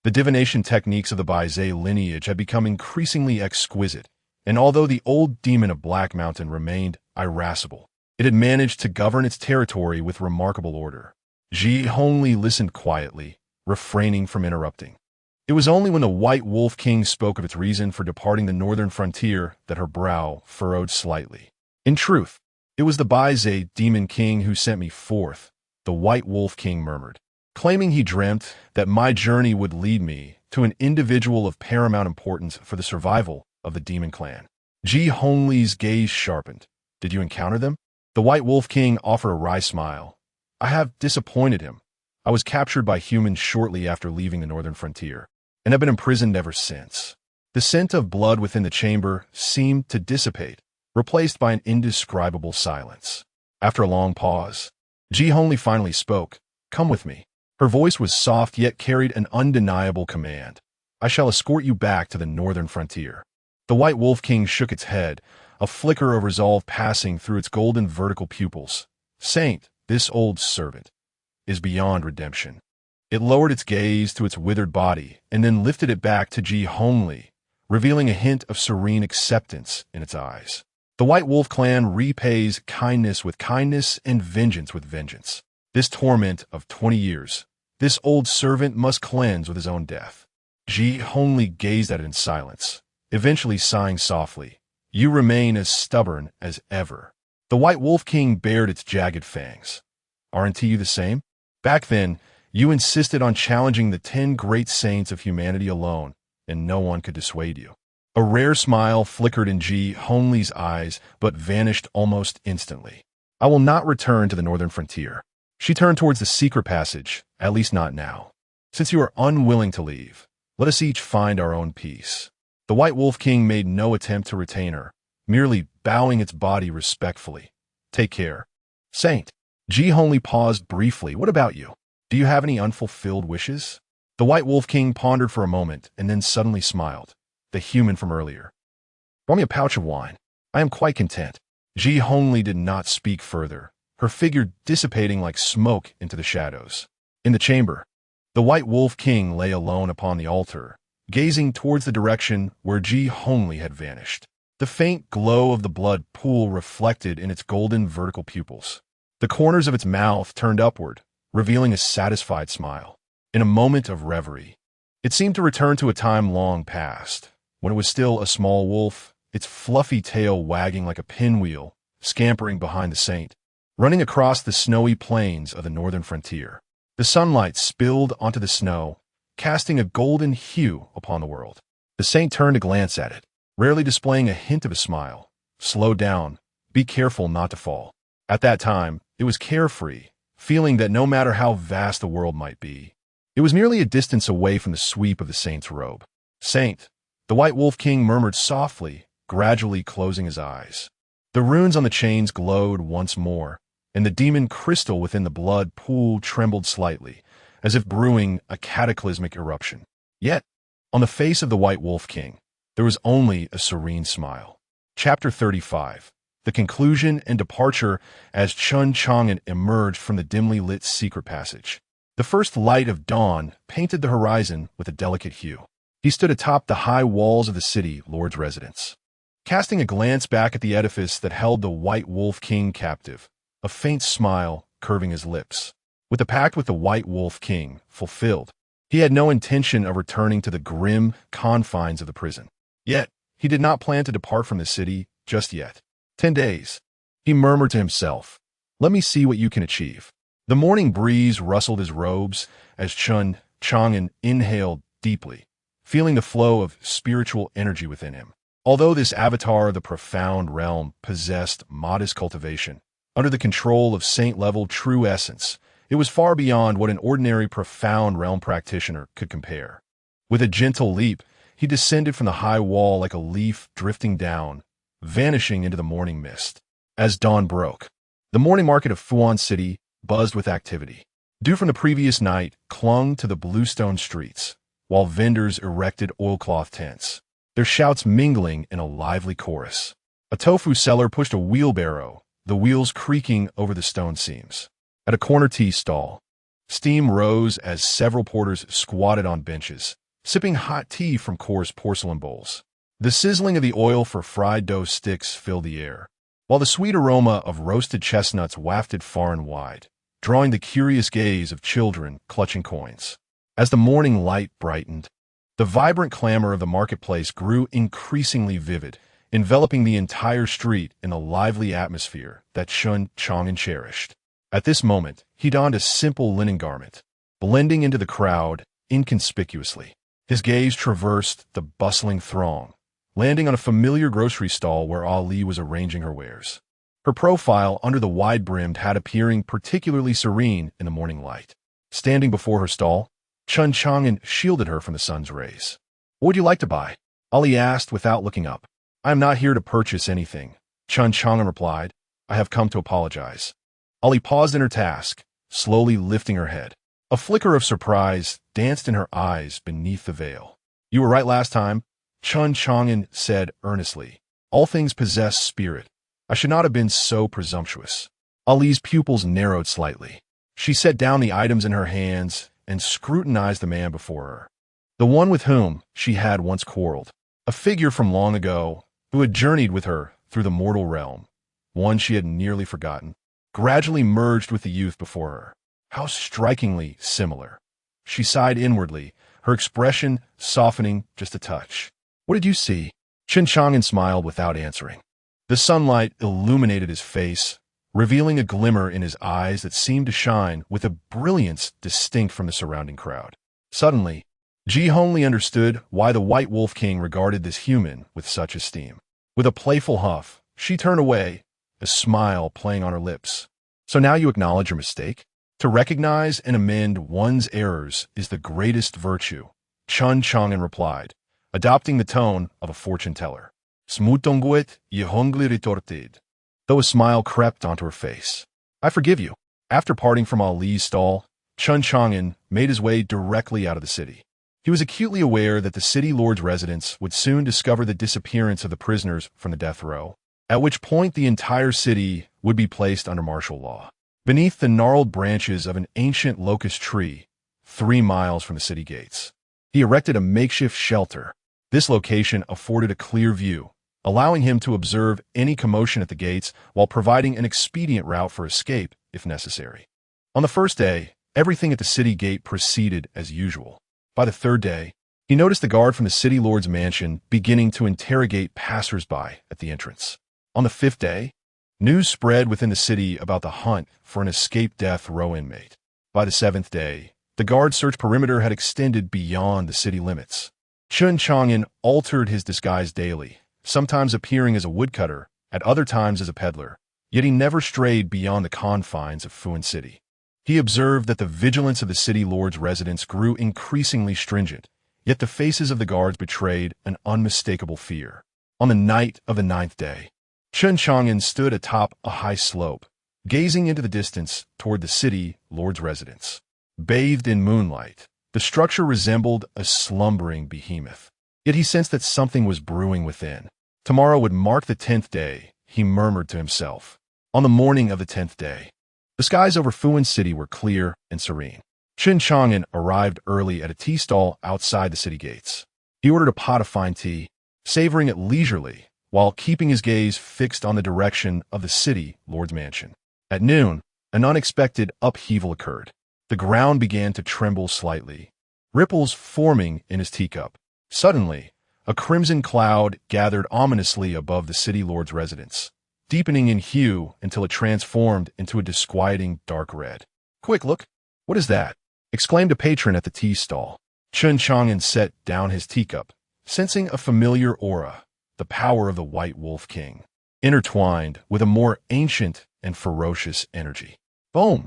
[SPEAKER 1] The divination techniques of the Baizhe lineage had become increasingly exquisite, and although the old demon of Black Mountain remained irascible, it had managed to govern its territory with remarkable order. Ji Hongli listened quietly, refraining from interrupting. It was only when the White Wolf King spoke of its reason for departing the northern frontier that her brow furrowed slightly. "In truth, it was the Baizhe Demon King who sent me forth," the White Wolf King murmured, claiming he dreamt that my journey would lead me to an individual of paramount importance for the survival of the demon clan. Ji Hongli's gaze sharpened. "Did you encounter them?" The White Wolf King offered a wry smile. "I have disappointed him. I was captured by humans shortly after leaving the northern frontier, and have been imprisoned ever since." The scent of blood within the chamber seemed to dissipate, replaced by an indescribable silence. After a long pause, Ji Hongli finally spoke. "Come with me." Her voice was soft yet carried an undeniable command. "I shall escort you back to the northern frontier." The White Wolf King shook its head, a flicker of resolve passing through its golden vertical pupils. "Saint, this old servant is beyond redemption." It lowered its gaze to its withered body and then lifted it back to Ji Hongli, revealing a hint of serene acceptance in its eyes. "The White Wolf clan repays kindness with kindness and vengeance with vengeance. This torment of 20 years, this old servant must cleanse with his own death." Ji Hongli gazed at it in silence, eventually sighing softly. "You remain as stubborn as ever." The White Wolf King bared its jagged fangs. "Aren't you the same? Back then, you insisted on challenging the 10 great saints of humanity alone, and no one could dissuade you." A rare smile flickered in Ji Hongli's eyes, but vanished almost instantly. "I will not return to the northern frontier." She turned towards the secret passage, "At least not now. Since you are unwilling to leave, let us each find our own peace." The White Wolf King made no attempt to retain her, merely bowing its body respectfully. "Take care." "Saint." Ji Hongli paused briefly. "What about you? Do you have any unfulfilled wishes?" The White Wolf King pondered for a moment and then suddenly smiled. The human from earlier. "Brought me a pouch of wine. I am quite content." Ji Hongli did not speak further, her figure dissipating like smoke into the shadows. In the chamber, the White Wolf King lay alone upon the altar, gazing towards the direction where Ji Hongli had vanished. The faint glow of the blood pool reflected in its golden vertical pupils. The corners of its mouth turned upward, revealing a satisfied smile. In a moment of reverie, it seemed to return to a time long past, when it was still a small wolf, its fluffy tail wagging like a pinwheel, scampering behind the saint, running across the snowy plains of the northern frontier. The sunlight spilled onto the snow, casting a golden hue upon the world. The saint turned to glance at it, rarely displaying a hint of a smile. Slow down. Be careful not to fall. At that time, it was carefree, feeling that no matter how vast the world might be, it was merely a distance away from the sweep of the saint's robe. Saint, the White Wolf King murmured softly, gradually closing his eyes. The runes on the chains glowed once more, and the demon crystal within the blood pool trembled slightly, as if brewing a cataclysmic eruption. Yet, on the face of the White Wolf King, there was only a serene smile. Chapter 35. The conclusion and departure as Chen Chang'an emerged from the dimly lit secret passage. The first light of dawn painted the horizon with a delicate hue. He stood atop the high walls of the city lord's residence. Casting a glance back at the edifice that held the White Wolf King captive, a faint smile curving his lips. With the pact with the White Wolf King fulfilled, he had no intention of returning to the grim confines of the prison. Yet, he did not plan to depart from the city just yet. 10 days. He murmured to himself, "Let me see what you can achieve." The morning breeze rustled his robes as Chen Chang'an inhaled deeply, feeling the flow of spiritual energy within him. Although this avatar of the profound realm possessed modest cultivation, under the control of saint-level true essence, it was far beyond what an ordinary profound realm practitioner could compare. With a gentle leap, he descended from the high wall like a leaf drifting down, vanishing into the morning mist. As dawn broke, the morning market of Fuan City buzzed with activity. Dew from the previous night clung to the bluestone streets, while vendors erected oilcloth tents, their shouts mingling in a lively chorus. A tofu seller pushed a wheelbarrow, the wheels creaking over the stone seams. At a corner tea stall, steam rose as several porters squatted on benches, sipping hot tea from coarse porcelain bowls. The sizzling of the oil for fried dough sticks filled the air, while the sweet aroma of roasted chestnuts wafted far and wide, drawing the curious gaze of children clutching coins. As the morning light brightened, the vibrant clamor of the marketplace grew increasingly vivid, enveloping the entire street in a lively atmosphere that Chen Chang'an cherished. At this moment, he donned a simple linen garment, blending into the crowd inconspicuously. His gaze traversed the bustling throng, landing on a familiar grocery stall where Ali was arranging her wares. Her profile under the wide-brimmed hat appearing particularly serene in the morning light. Standing before her stall, Chen Chang'an shielded her from the sun's rays. "What would you like to buy?" Ali asked without looking up. "I am not here to purchase anything," Chen Chang'an replied. "I have come to apologize." Ali paused in her task, slowly lifting her head. A flicker of surprise danced in her eyes beneath the veil. "You were right last time," Chen Chang'an said earnestly. "All things possess spirit. I should not have been so presumptuous." Ali's pupils narrowed slightly. She set down the items in her hands and scrutinized the man before her. The one with whom she had once quarreled. A figure from long ago who had journeyed with her through the mortal realm. One she had nearly forgotten, gradually merged with the youth before her. How strikingly similar. She sighed inwardly, her expression softening just a touch. "What did you see?" Chen Chang'an smiled without answering. The sunlight illuminated his face, revealing a glimmer in his eyes that seemed to shine with a brilliance distinct from the surrounding crowd. Suddenly, Ji Hongli understood why the White Wolf King regarded this human with such esteem. With a playful huff, she turned away, a smile playing on her lips. "So now you acknowledge your mistake? To recognize and amend one's errors is the greatest virtue," Chen Chang'an replied, adopting the tone of a fortune teller. "Smutonguet Ji Hongli retorted, though a smile crept onto her face. "I forgive you." After parting from Ali's stall, Chen Chang'an made his way directly out of the city. He was acutely aware that the city lord's residence would soon discover the disappearance of the prisoners from the death row, at which point the entire city would be placed under martial law. Beneath the gnarled branches of an ancient locust tree, 3 miles from the city gates, he erected a makeshift shelter. This location afforded a clear view, allowing him to observe any commotion at the gates while providing an expedient route for escape if necessary. On the first day, everything at the city gate proceeded as usual. By the 3rd day, he noticed the guard from the city lord's mansion beginning to interrogate passers-by at the entrance. On the 5th day, news spread within the city about the hunt for an escaped death row inmate. By the seventh day, the guard search perimeter had extended beyond the city limits. Chen Chang'an altered his disguise daily, sometimes appearing as a woodcutter, at other times as a peddler, yet he never strayed beyond the confines of Fuan City. He observed that the vigilance of the city lord's residents grew increasingly stringent, yet the faces of the guards betrayed an unmistakable fear. On the night of the ninth day, Chen Chang'an stood atop a high slope, gazing into the distance toward the city lord's residence. Bathed in moonlight, the structure resembled a slumbering behemoth. Yet he sensed that something was brewing within. Tomorrow would mark the 10th day, he murmured to himself. On the morning of the 10th day, the skies over Fuan City were clear and serene. Chen Chang'an arrived early at a tea stall outside the city gates. He ordered a pot of fine tea, savoring it leisurely, while keeping his gaze fixed on the direction of the city lord's mansion. At noon, an unexpected upheaval occurred. The ground began to tremble slightly, ripples forming in his teacup. Suddenly, a crimson cloud gathered ominously above the city lord's residence, deepening in hue until it transformed into a disquieting dark red. "Quick, look! What is that?" exclaimed a patron at the tea stall. Chen Chang'an set down his teacup, sensing a familiar aura, the power of the White Wolf King, intertwined with a more ancient and ferocious energy. Boom!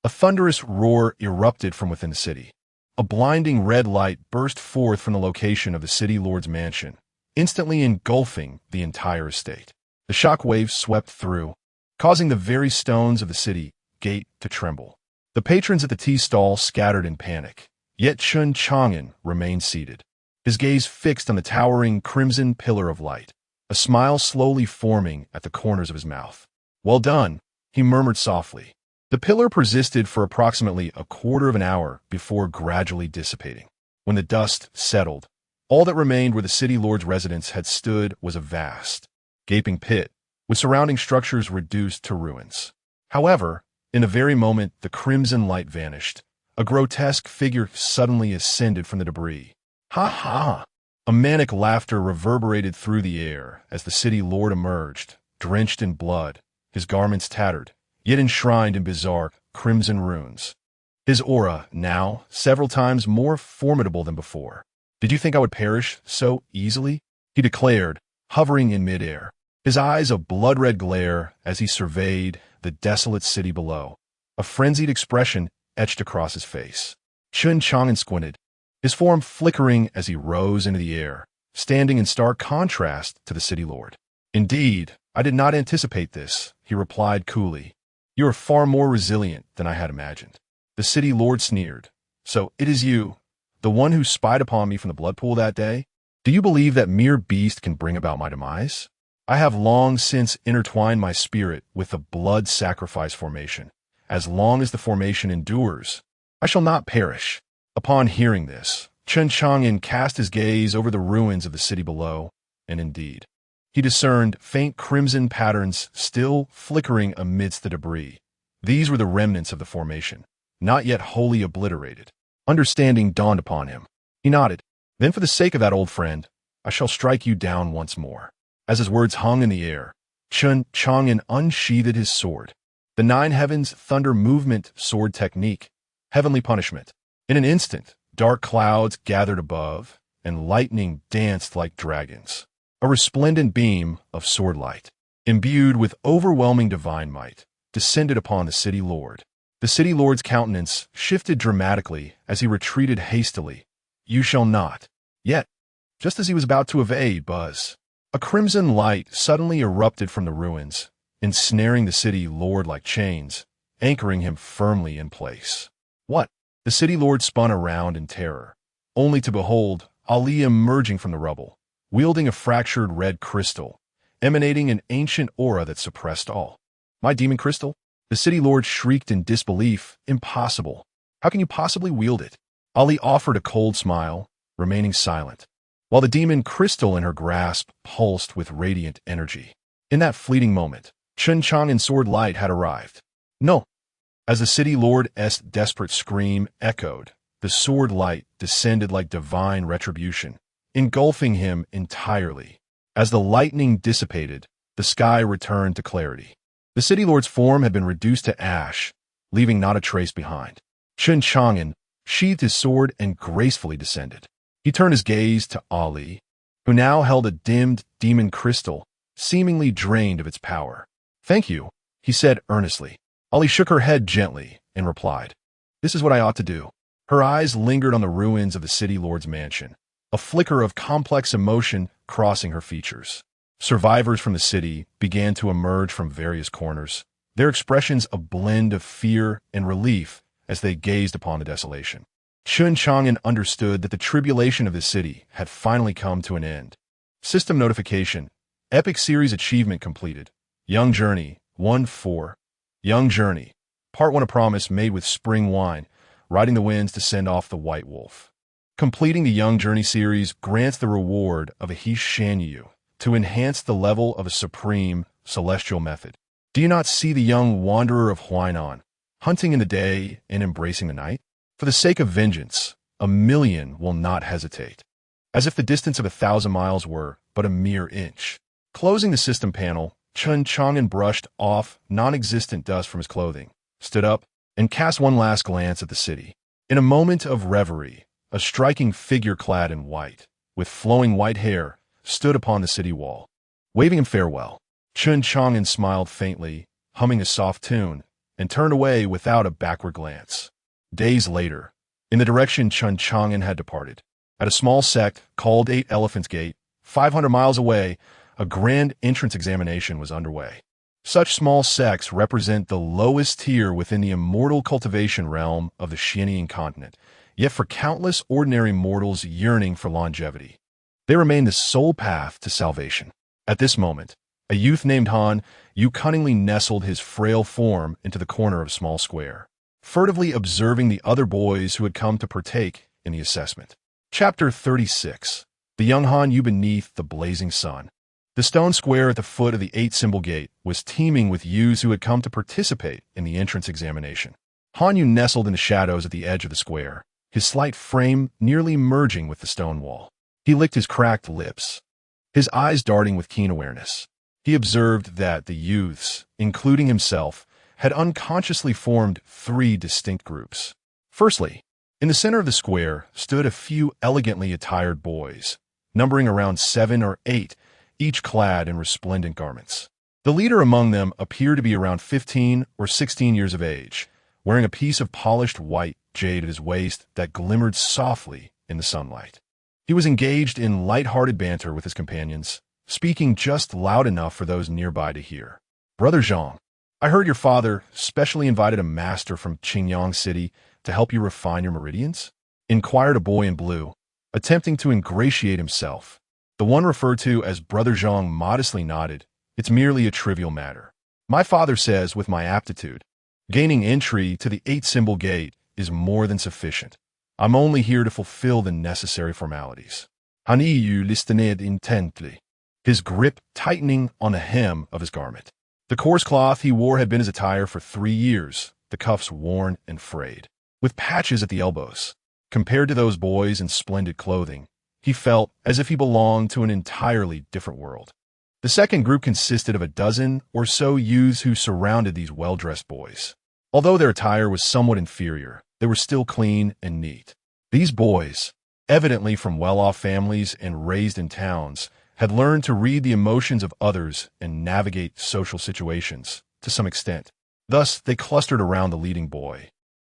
[SPEAKER 1] A thunderous roar erupted from within the city. A blinding red light burst forth from the location of the city lord's mansion, instantly engulfing the entire estate. The shock waves swept through, causing the very stones of the city gate to tremble. The patrons at the tea stall scattered in panic, yet Chen Chang'an remained seated, his gaze fixed on the towering crimson pillar of light, a smile slowly forming at the corners of his mouth. "Well done," he murmured softly. The pillar persisted for approximately a quarter of an hour before gradually dissipating. When the dust settled, all that remained where the city lord's residence had stood was a vast, gaping pit, with surrounding structures reduced to ruins. However, in the very moment the crimson light vanished, a grotesque figure suddenly ascended from the debris. "Ha ha!" A manic laughter reverberated through the air as the city lord emerged, drenched in blood, his garments tattered, yet enshrined in bizarre crimson runes. His aura, now several times more formidable than before. "Did you think I would perish so easily?" he declared, hovering in midair, his eyes a blood-red glare as he surveyed the desolate city below. A frenzied expression etched across his face. Chen Chang'an squinted, his form flickering as he rose into the air, standing in stark contrast to the city lord. "Indeed, I did not anticipate this," he replied coolly. "You are far more resilient than I had imagined." The city lord sneered. "So it is you, the one who spied upon me from the blood pool that day? Do you believe that mere beast can bring about my demise? I have long since intertwined my spirit with the blood sacrifice formation. As long as the formation endures, I shall not perish." Upon hearing this, Chen Chang'an cast his gaze over the ruins of the city below, and indeed, he discerned faint crimson patterns still flickering amidst the debris. These were the remnants of the formation, not yet wholly obliterated. Understanding dawned upon him. He nodded. "Then for the sake of that old friend, I shall strike you down once more." As his words hung in the air, Chen Chang'an unsheathed his sword. The Nine Heavens Thunder Movement sword technique, heavenly punishment. In an instant, dark clouds gathered above, and lightning danced like dragons. A resplendent beam of sword light, imbued with overwhelming divine might, descended upon the city lord. The city lord's countenance shifted dramatically as he retreated hastily. "You shall not." Yet, just as he was about to evade, a crimson light suddenly erupted from the ruins, ensnaring the city lord like chains, anchoring him firmly in place. "What?" The city lord spun around in terror, only to behold Ali emerging from the rubble, wielding a fractured red crystal, emanating an ancient aura that suppressed all. "My demon crystal?" The city lord shrieked in disbelief. "Impossible. How can you possibly wield it?" Ali offered a cold smile, remaining silent, while the demon crystal in her grasp pulsed with radiant energy. In that fleeting moment, Chen Chang'an's sword light had arrived. "No." As the city lord's desperate scream echoed, the sword light descended like divine retribution, engulfing him entirely. As the lightning dissipated, the sky returned to clarity. The city lord's form had been reduced to ash, leaving not a trace behind. Chen Chang'an sheathed his sword and gracefully descended. He turned his gaze to Ali, who now held a dimmed demon crystal, seemingly drained of its power. "Thank you," he said earnestly. Ali shook her head gently and replied, "This is what I ought to do." Her eyes lingered on the ruins of the city lord's mansion, a flicker of complex emotion crossing her features. Survivors from the city began to emerge from various corners, their expressions a blend of fear and relief as they gazed upon the desolation. Chen Chang'an understood that the tribulation of the city had finally come to an end. System notification. Epic Series achievement completed. Young Journey 1-4. Young Journey. Part 1, a promise made with spring wine, riding the winds to send off the white wolf. Completing the Young Journey series grants the reward of a He Shan Yu to enhance the level of a supreme celestial method. Do you not see the young wanderer of Huainan, hunting in the day and embracing the night? For the sake of vengeance, 1,000,000 will not hesitate. As if the distance of 1,000 miles were but a mere inch. Closing the system panel, Chen Chang'an brushed off non-existent dust from his clothing, stood up, and cast one last glance at the city. In a moment of reverie, a striking figure clad in white, with flowing white hair, stood upon the city wall. Waving him farewell, Chen Chang'an smiled faintly, humming a soft tune, and turned away without a backward glance. Days later, in the direction Chen Chang'an had departed, at a small sect called 8 Elephants Gate, 500 miles away, a grand entrance examination was underway. Such small sects represent the lowest tier within the immortal cultivation realm of the Xianian continent, yet for countless ordinary mortals yearning for longevity, they remain the sole path to salvation. At this moment, a youth named Han Yu cunningly nestled his frail form into the corner of a small square, furtively observing the other boys who had come to partake in the assessment. Chapter 36. The young Han Yu beneath the blazing sun. The stone square at the foot of the 8-symbol gate was teeming with youths who had come to participate in the entrance examination. Han Yu nestled in the shadows at the edge of the square, his slight frame nearly merging with the stone wall. He licked his cracked lips, his eyes darting with keen awareness. He observed that the youths, including himself, had unconsciously formed 3 distinct groups. Firstly, in the center of the square stood a few elegantly attired boys, numbering around 7 or 8, each clad in resplendent garments. The leader among them appeared to be around 15 or 16 years of age, wearing a piece of polished white jade at his waist that glimmered softly in the sunlight. He was engaged in light-hearted banter with his companions, speaking just loud enough for those nearby to hear. "Brother Zhang, I heard your father specially invited a master from Qingyang City to help you refine your meridians?" inquired a boy in blue, attempting to ingratiate himself. The one referred to as Brother Zhang modestly nodded. "It's merely a trivial matter. My father says with my aptitude, gaining entry to the 8-symbol gate is more than sufficient. I'm only here to fulfill the necessary formalities." Han Yu listened intently, his grip tightening on the hem of his garment. The coarse cloth he wore had been his attire for 3 years, the cuffs worn and frayed, with patches at the elbows. Compared to those boys in splendid clothing, he felt as if he belonged to an entirely different world. The second group consisted of a dozen or so youths who surrounded these well-dressed boys. Although their attire was somewhat inferior, they were still clean and neat. These boys, evidently from well-off families and raised in towns, had learned to read the emotions of others and navigate social situations to some extent. Thus, they clustered around the leading boy,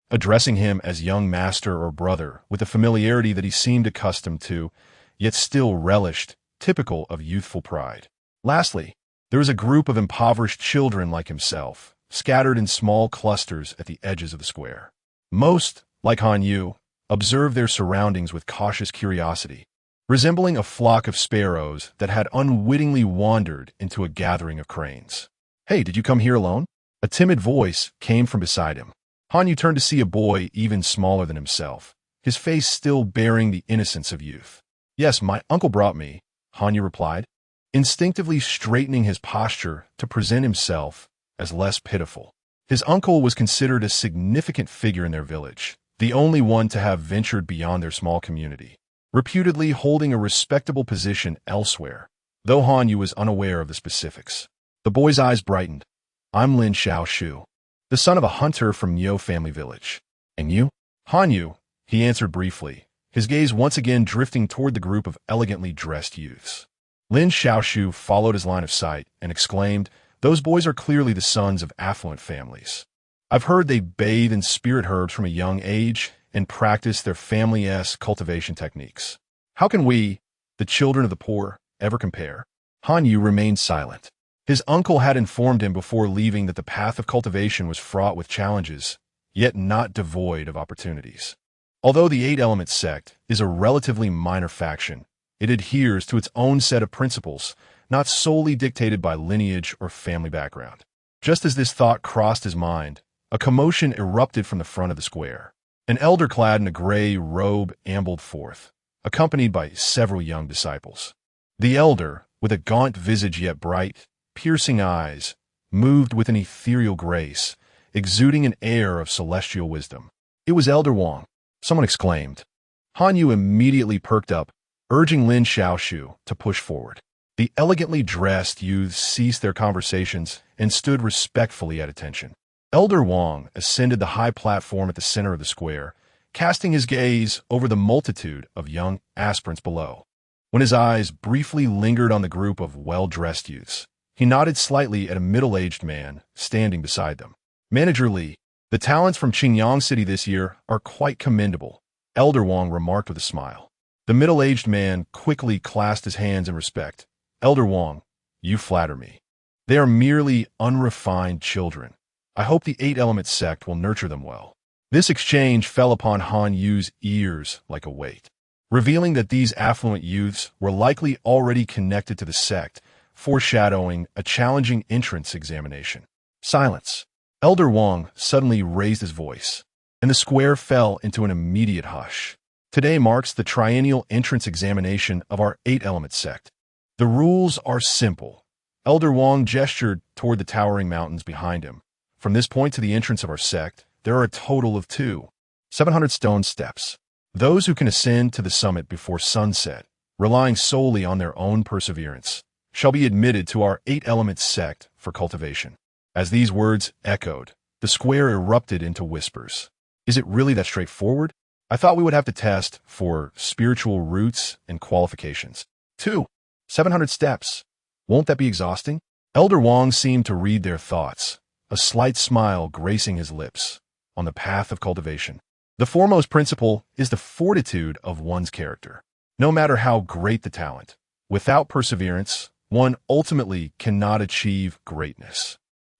[SPEAKER 1] addressing him as young master or brother with a familiarity that he seemed accustomed to, yet still relished, typical of youthful pride. Lastly, there was a group of impoverished children like himself, scattered in small clusters at the edges of the square. Most, like Han Yu, observed their surroundings with cautious curiosity, resembling a flock of sparrows that had unwittingly wandered into a gathering of cranes. "Hey, did you come here alone?" A timid voice came from beside him. Han Yu turned to see a boy even smaller than himself, his face still bearing the innocence of youth. "Yes, my uncle brought me," Han Yu replied, instinctively straightening his posture to present himself as less pitiful. His uncle was considered a significant figure in their village, the only one to have ventured beyond their small community, reputedly holding a respectable position elsewhere, though Han Yu was unaware of the specifics. The boy's eyes brightened. "I'm Lin Xiaoshu, the son of a hunter from Yo family village. And you?" Hanyu, he answered briefly, his gaze once again drifting toward the group of elegantly dressed youths. Lin Xiaoshu followed his line of sight and exclaimed, "Those boys are clearly the sons of affluent families. I've heard they bathe in spirit herbs from a young age and practice their family-esque cultivation techniques. How can we, the children of the poor, ever compare?" Hanyu remained silent. His uncle had informed him before leaving that the path of cultivation was fraught with challenges, yet not devoid of opportunities. Although the Eight Elements sect is a relatively minor faction, it adheres to its own set of principles, not solely dictated by lineage or family background. Just as this thought crossed his mind, a commotion erupted from the front of the square. An elder clad in a gray robe ambled forth, accompanied by several young disciples. The elder, with a gaunt visage yet bright, piercing eyes, moved with an ethereal grace, exuding an air of celestial wisdom. It was Elder Wang. Someone exclaimed. Hanyu immediately perked up, urging Lin Xiaoshu to push forward. The elegantly dressed youths ceased their conversations and stood respectfully at attention. Elder Wang ascended the high platform at the center of the square, casting his gaze over the multitude of young aspirants below. When his eyes briefly lingered on the group of well-dressed youths, he nodded slightly at a middle-aged man standing beside them. "Manager Li, the talents from Qingyang City this year are quite commendable," Elder Wang remarked with a smile. The middle-aged man quickly clasped his hands in respect. "Elder Wang, you flatter me. They are merely unrefined children. I hope the Eight Elements sect will nurture them well." This exchange fell upon Han Yu's ears like a weight, revealing that these affluent youths were likely already connected to the sect, foreshadowing a challenging entrance examination. Silence. Elder Wang suddenly raised his voice, and the square fell into an immediate hush. "Today marks the triennial entrance examination of our Eight Elements sect. The rules are simple." Elder Wang gestured toward the towering mountains behind him. "From this point to the entrance of our sect, there are a total of 700 stone steps. Those who can ascend to the summit before sunset, relying solely on their own perseverance, shall be admitted to our Eight Elements sect for cultivation." As these words echoed, the square erupted into whispers. "Is it really that straightforward? I thought we would have to test for spiritual roots and qualifications. 700 steps. Won't that be exhausting?" Elder Wang seemed to read their thoughts, a slight smile gracing his lips. "On the path of cultivation, the foremost principle is the fortitude of one's character. No matter how great the talent, without perseverance, one ultimately cannot achieve greatness."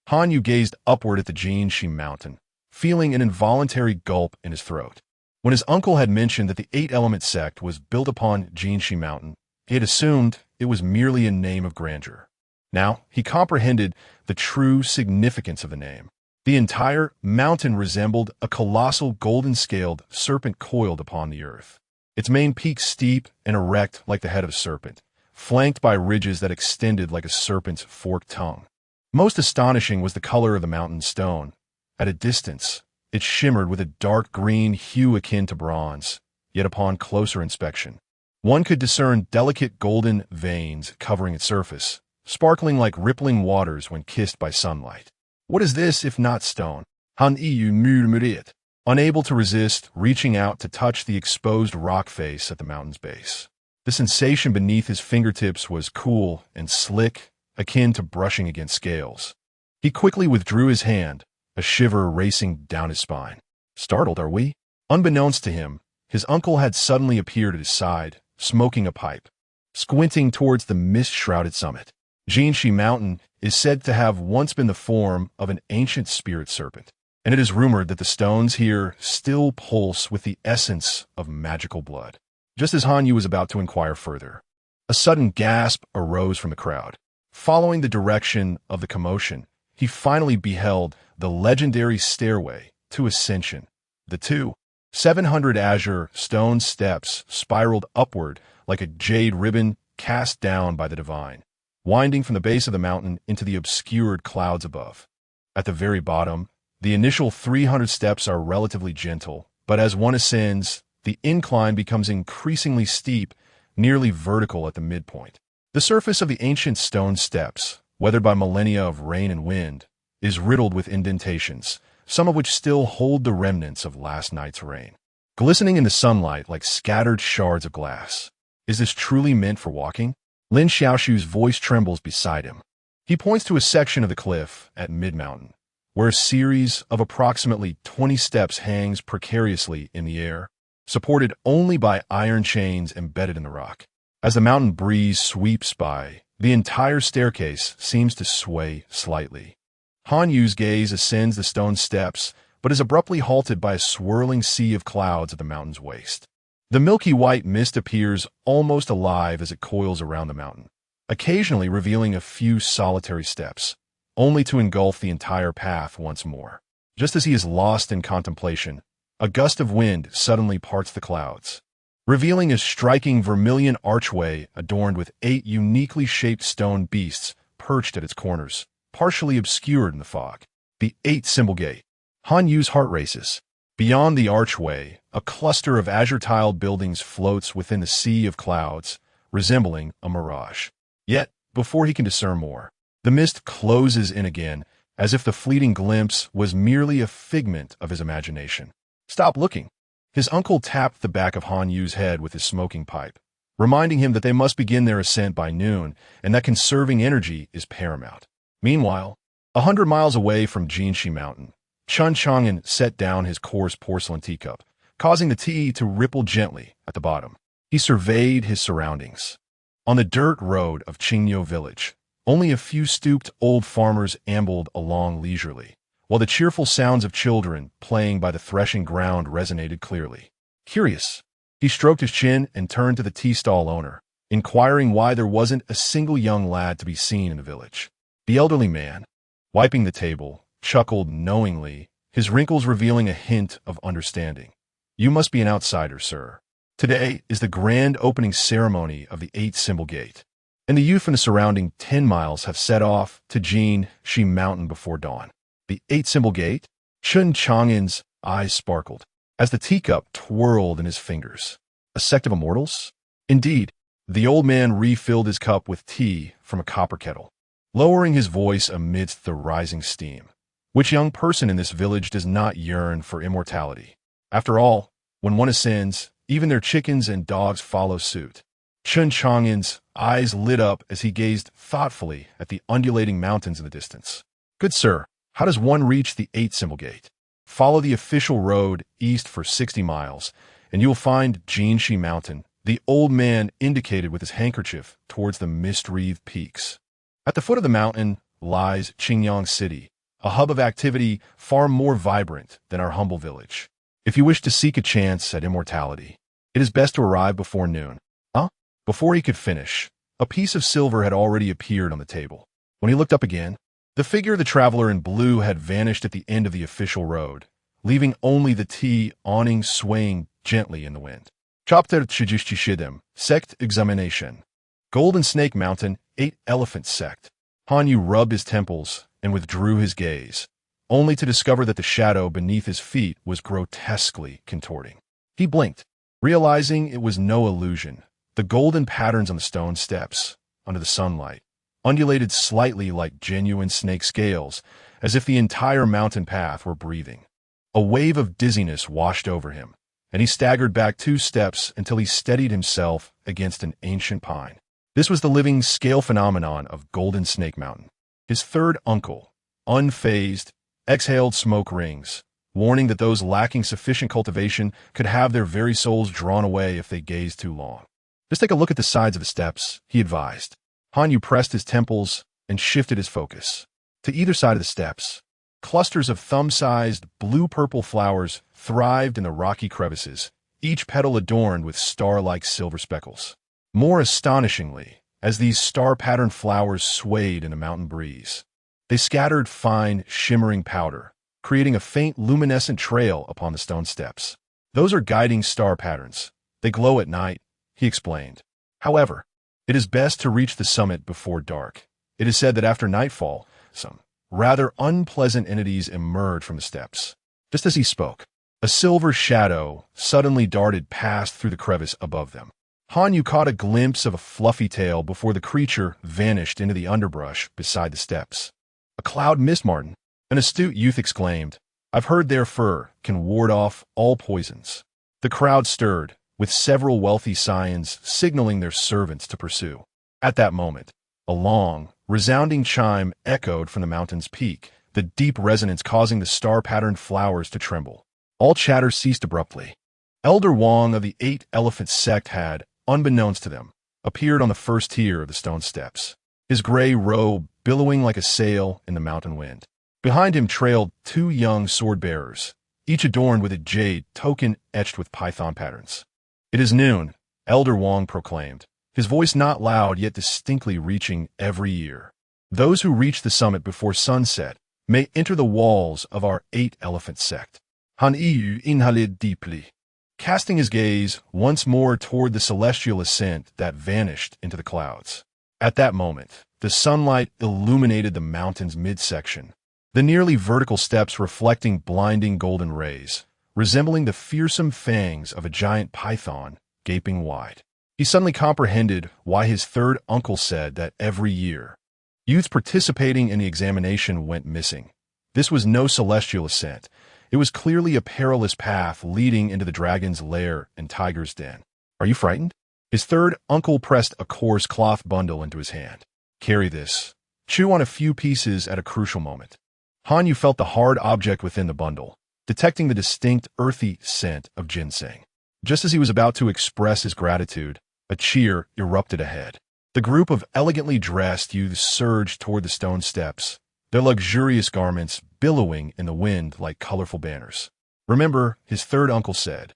[SPEAKER 1] Hanyu gazed upward at the Jinshi mountain, feeling an involuntary gulp in his throat. When his uncle had mentioned that the Eight Elements sect was built upon Jinshi mountain, he had assumed it was merely a name of grandeur. Now he comprehended the true significance of the name. The entire mountain resembled a colossal golden-scaled serpent coiled upon the earth, its main peak steep and erect like the head of a serpent, flanked by ridges that extended like a serpent's forked tongue. Most astonishing was the color of the mountain stone. At a distance, it shimmered with a dark green hue akin to bronze, yet upon closer inspection, one could discern delicate golden veins covering its surface, sparkling like rippling waters when kissed by sunlight. "What is this if not stone?" Han Yu murmured, unable to resist reaching out to touch the exposed rock face at the mountain's base. The sensation beneath his fingertips was cool and slick, akin to brushing against scales. He quickly withdrew his hand, a shiver racing down his spine. "Startled, are we?" Unbeknownst to him, his uncle had suddenly appeared at his side, smoking a pipe, squinting towards the mist-shrouded summit. Jinshi Mountain is said to have once been the form of an ancient spirit serpent, and it is rumored that the stones here still pulse with the essence of magical blood. Just as Hanyu was about to inquire further, a sudden gasp arose from the crowd. Following the direction of the commotion, he finally beheld the legendary stairway to ascension. The 700 azure stone steps spiraled upward like a jade ribbon cast down by the divine, winding from the base of the mountain into the obscured clouds above. At the very bottom, the initial 300 steps are relatively gentle, but as one ascends, the incline becomes increasingly steep, nearly vertical at the midpoint. The surface of the ancient stone steps, weathered by millennia of rain and wind, is riddled with indentations, some of which still hold the remnants of last night's rain. glistening in the sunlight like scattered shards of glass. Is this truly meant for walking? Lin Xiaoshu's voice trembles beside him. He points to a section of the cliff at mid-mountain, where a series of approximately 20 steps hangs precariously in the air, supported only by iron chains embedded in the rock. As the mountain breeze sweeps by, the entire staircase seems to sway slightly. Han Yu's gaze ascends the stone steps, but is abruptly halted by a swirling sea of clouds at the mountain's waist. The milky white mist appears almost alive as it coils around the mountain, occasionally revealing a few solitary steps, only to engulf the entire path once more. Just as he is lost in contemplation, a gust of wind suddenly parts the clouds, revealing a striking vermilion archway adorned with 8 uniquely shaped stone beasts perched at its corners, partially obscured in the fog. The 8 symbol gate. Han Yu's heart races. Beyond the archway, a cluster of azure-tiled buildings floats within the sea of clouds, resembling a mirage. Yet, before he can discern more, the mist closes in again, as if the fleeting glimpse was merely a figment of his imagination. Stop looking. His uncle tapped the back of Han Yu's head with his smoking pipe, reminding him that they must begin their ascent by noon and that conserving energy is paramount. Meanwhile, 100 miles away from Jinshi Mountain, Chen Chang'an set down his coarse porcelain teacup, causing the tea to ripple gently at the bottom. He surveyed his surroundings. On the dirt road of Qingyo village, only a few stooped old farmers ambled along leisurely, while the cheerful sounds of children playing by the threshing ground resonated clearly. Curious, he stroked his chin and turned to the tea stall owner, inquiring why there wasn't a single young lad to be seen in the village. The elderly man, wiping the table, chuckled knowingly, his wrinkles revealing a hint of understanding. You must be an outsider, sir. Today is the grand opening ceremony of the 8 symbol gate, and the youth in the surrounding 10 miles have set off to Jinshi Mountain before dawn. The 8 symbol gate? Chen Chang'an's eyes sparkled as the teacup twirled in his fingers. A sect of immortals? Indeed, the old man refilled his cup with tea from a copper kettle, lowering his voice amidst the rising steam. Which young person in this village does not yearn for immortality? After all, when one ascends, even their chickens and dogs follow suit. Chen Chang'an's eyes lit up as he gazed thoughtfully at the undulating mountains in the distance. Good sir, how does one reach the 8 symbol gate? Follow the official road east for 60 miles, and you will find Jinshi Mountain, the old man indicated with his handkerchief towards the mist-wreathed peaks. At the foot of the mountain lies Qingyang City, a hub of activity far more vibrant than our humble village. If you wish to seek a chance at immortality, it is best to arrive before noon. Before he could finish, a piece of silver had already appeared on the table. When he looked up again, the figure of the traveler in blue had vanished at the end of the official road, leaving only the tea awning swaying gently in the wind. Chapter 37, Sect Examination. Golden Snake Mountain, 8 Elephant Sect. Han Yu rubbed his temples and withdrew his gaze, only to discover that the shadow beneath his feet was grotesquely contorting. He blinked, realizing it was no illusion. The golden patterns on the stone steps, under the sunlight, undulated slightly like genuine snake scales, as if the entire mountain path were breathing. A wave of dizziness washed over him, and he staggered back 2 steps until he steadied himself against an ancient pine. This was the living scale phenomenon of Golden Snake Mountain. His third uncle, unfazed, exhaled smoke rings, warning that those lacking sufficient cultivation could have their very souls drawn away if they gazed too long. Just take a look at the sides of the steps, he advised. Han Yu pressed his temples and shifted his focus. To either side of the steps, clusters of thumb-sized blue-purple flowers thrived in the rocky crevices, each petal adorned with star-like silver speckles. More astonishingly, as these star-patterned flowers swayed in the mountain breeze, they scattered fine, shimmering powder, creating a faint luminescent trail upon the stone steps. Those are guiding star patterns. They glow at night, he explained. However, it is best to reach the summit before dark. It is said that after nightfall, some rather unpleasant entities emerge from the steps. Just as he spoke, a silver shadow suddenly darted past through the crevice above them. Han Yu caught a glimpse of a fluffy tail before the creature vanished into the underbrush beside the steps. A cloud mist marten, an astute youth exclaimed. I've heard their fur can ward off all poisons. The crowd stirred, with several wealthy scions signaling their servants to pursue. At that moment, a long, resounding chime echoed from the mountain's peak, the deep resonance causing the star-patterned flowers to tremble. All chatter ceased abruptly. Elder Wang of the Eight-Elephant sect had, unbeknownst to them, appeared on the first tier of the stone steps, his gray robe billowing like a sail in the mountain wind. Behind him trailed two young sword-bearers, each adorned with a jade token etched with python patterns. "It is noon," Elder Wang proclaimed, his voice not loud yet distinctly reaching every ear. "Those who reach the summit before sunset may enter the walls of our Eight-Elephant sect." Han Yu inhaled deeply, casting his gaze once more toward the celestial ascent that vanished into the clouds. At that moment, the sunlight illuminated the mountain's midsection, the nearly vertical steps reflecting blinding golden rays, resembling the fearsome fangs of a giant python gaping wide. He suddenly comprehended why his third uncle said that every year, youths participating in the examination went missing. This was no celestial ascent. It was clearly a perilous path leading into the dragon's lair and tiger's den. "Are you frightened?" His third uncle pressed a coarse cloth bundle into his hand. "Carry this. Chew on a few pieces at a crucial moment." Han Yu felt the hard object within the bundle, detecting the distinct earthy scent of ginseng. Just as he was about to express his gratitude, a cheer erupted ahead. The group of elegantly dressed youths surged toward the stone steps, their luxurious garments billowing in the wind like colorful banners. "Remember," his third uncle said,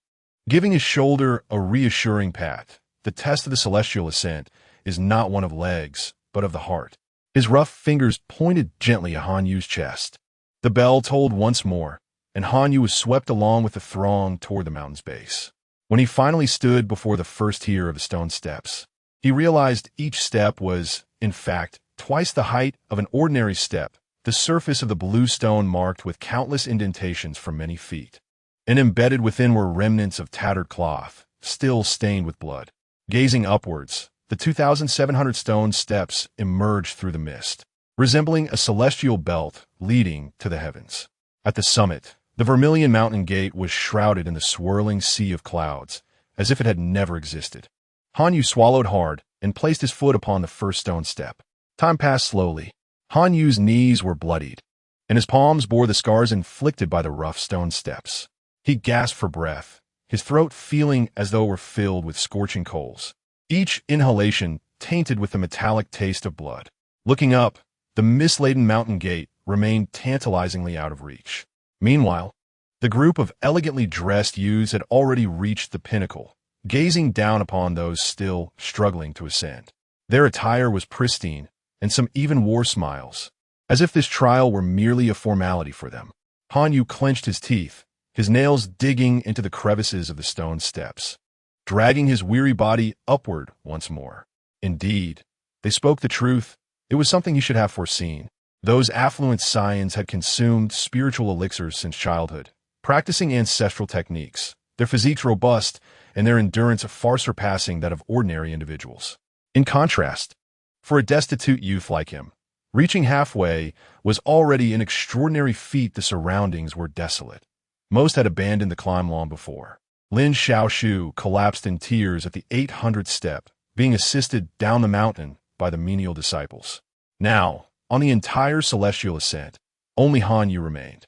[SPEAKER 1] giving his shoulder a reassuring pat, "the test of the celestial ascent is not one of legs, but of the heart." His rough fingers pointed gently at Han Yu's chest. The bell tolled once more, and Han Yu was swept along with the throng toward the mountain's base. When he finally stood before the first tier of the stone steps, he realized each step was, in fact, twice the height of an ordinary step, the surface of the blue stone marked with countless indentations for many feet. And embedded within were remnants of tattered cloth, still stained with blood. Gazing upwards, the 2,700 stone steps emerged through the mist, resembling a celestial belt leading to the heavens. At the summit, the Vermilion Mountain Gate was shrouded in the swirling sea of clouds, as if it had never existed. Han Yu swallowed hard and placed his foot upon the first stone step. Time passed slowly. Han Yu's knees were bloodied, and his palms bore the scars inflicted by the rough stone steps. He gasped for breath, his throat feeling as though it were filled with scorching coals, each inhalation tainted with the metallic taste of blood. Looking up, the mist-laden mountain gate remained tantalizingly out of reach. Meanwhile, the group of elegantly dressed youths had already reached the pinnacle, gazing down upon those still struggling to ascend. Their attire was pristine, and some even wore smiles, as if this trial were merely a formality for them. Han Yu clenched his teeth, his nails digging into the crevices of the stone steps, dragging his weary body upward once more. Indeed, they spoke the truth. It was something he should have foreseen. Those affluent scions had consumed spiritual elixirs since childhood, practicing ancestral techniques, their physiques robust and their endurance far surpassing that of ordinary individuals. In contrast, for a destitute youth like him, reaching halfway was already an extraordinary feat. The surroundings were desolate. Most had abandoned the climb long before. Lin Xiaoshu collapsed in tears at the 800th step, being assisted down the mountain by the menial disciples. Now, on the entire celestial ascent, only Han Yu remained,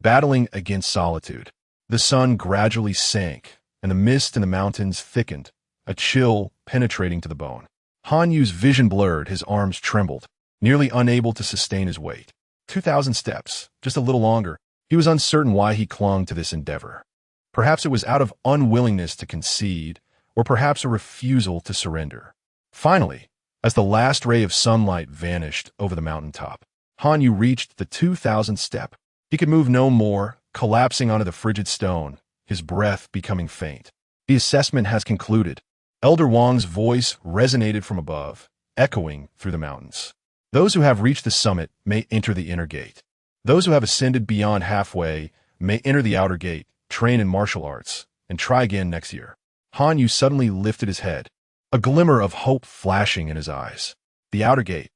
[SPEAKER 1] battling against solitude. The sun gradually sank, and the mist in the mountains thickened, a chill penetrating to the bone. Han Yu's vision blurred, his arms trembled, nearly unable to sustain his weight. 2,000 steps, just a little longer. He was uncertain why he clung to this endeavor. Perhaps it was out of unwillingness to concede, or perhaps a refusal to surrender. Finally, as the last ray of sunlight vanished over the mountaintop, Han Yu reached the 2,000th step. He could move no more, collapsing onto the frigid stone, his breath becoming faint. "The assessment has concluded." Elder Wang's voice resonated from above, echoing through the mountains. "Those who have reached the summit may enter the inner gate. Those who have ascended beyond halfway may enter the outer gate, train in martial arts, and try again next year." Han Yu suddenly lifted his head, a glimmer of hope flashing in his eyes. The outer gate.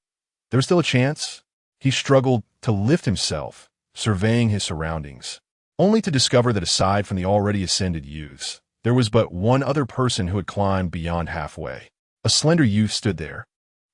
[SPEAKER 1] There was still a chance. He struggled to lift himself, surveying his surroundings, only to discover that aside from the already ascended youths, there was but one other person who had climbed beyond halfway. A slender youth stood there,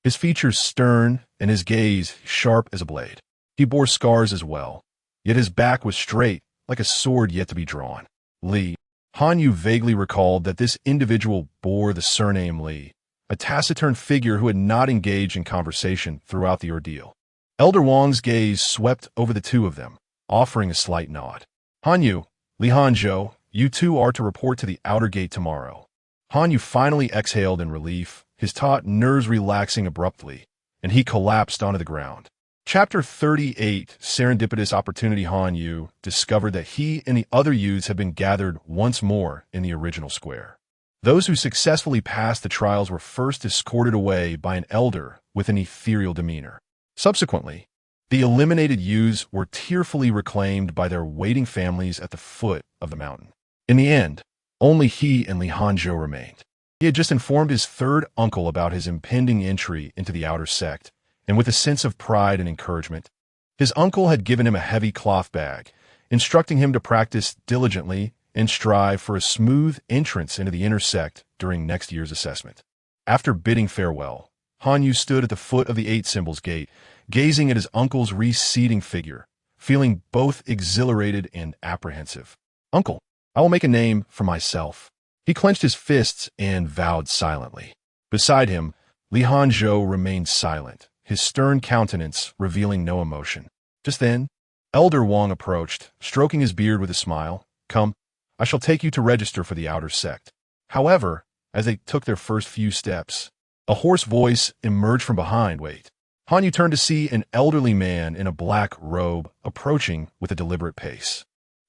[SPEAKER 1] his features stern and his gaze sharp as a blade. He bore scars as well, yet his back was straight, like a sword yet to be drawn. Li. Han Yu vaguely recalled that this individual bore the surname Li, a taciturn figure who had not engaged in conversation throughout the ordeal. Elder Wang's gaze swept over the two of them, offering a slight nod. Han Yu, Li Hanzhou, you two are to report to the outer gate tomorrow. Han Yu finally exhaled in relief, his taut nerves relaxing abruptly, and he collapsed onto the ground. Chapter 38, Serendipitous Opportunity. Han Yu discovered that he and the other youths had been gathered once more in the original square. Those who successfully passed the trials were first escorted away by an elder with an ethereal demeanor. Subsequently, the eliminated youths were tearfully reclaimed by their waiting families at the foot of the mountain. In the end, only he and Li Hanzhou remained. He had just informed his third uncle about his impending entry into the outer sect, and with a sense of pride and encouragement, his uncle had given him a heavy cloth bag, instructing him to practice diligently and strive for a smooth entrance into the inner sect during next year's assessment. After bidding farewell, Han Yu stood at the foot of the Eight Symbols Gate, gazing at his uncle's receding figure, feeling both exhilarated and apprehensive. Uncle, I will make a name for myself. He clenched his fists and vowed silently. Beside him, Li Hanzhou remained silent, his stern countenance revealing no emotion. Just then, Elder Wang approached, stroking his beard with a smile. Come, I shall take you to register for the outer sect. However, as they took their first few steps, a hoarse voice emerged from behind. Wait. Han Yu turned to see an elderly man in a black robe approaching with a deliberate pace.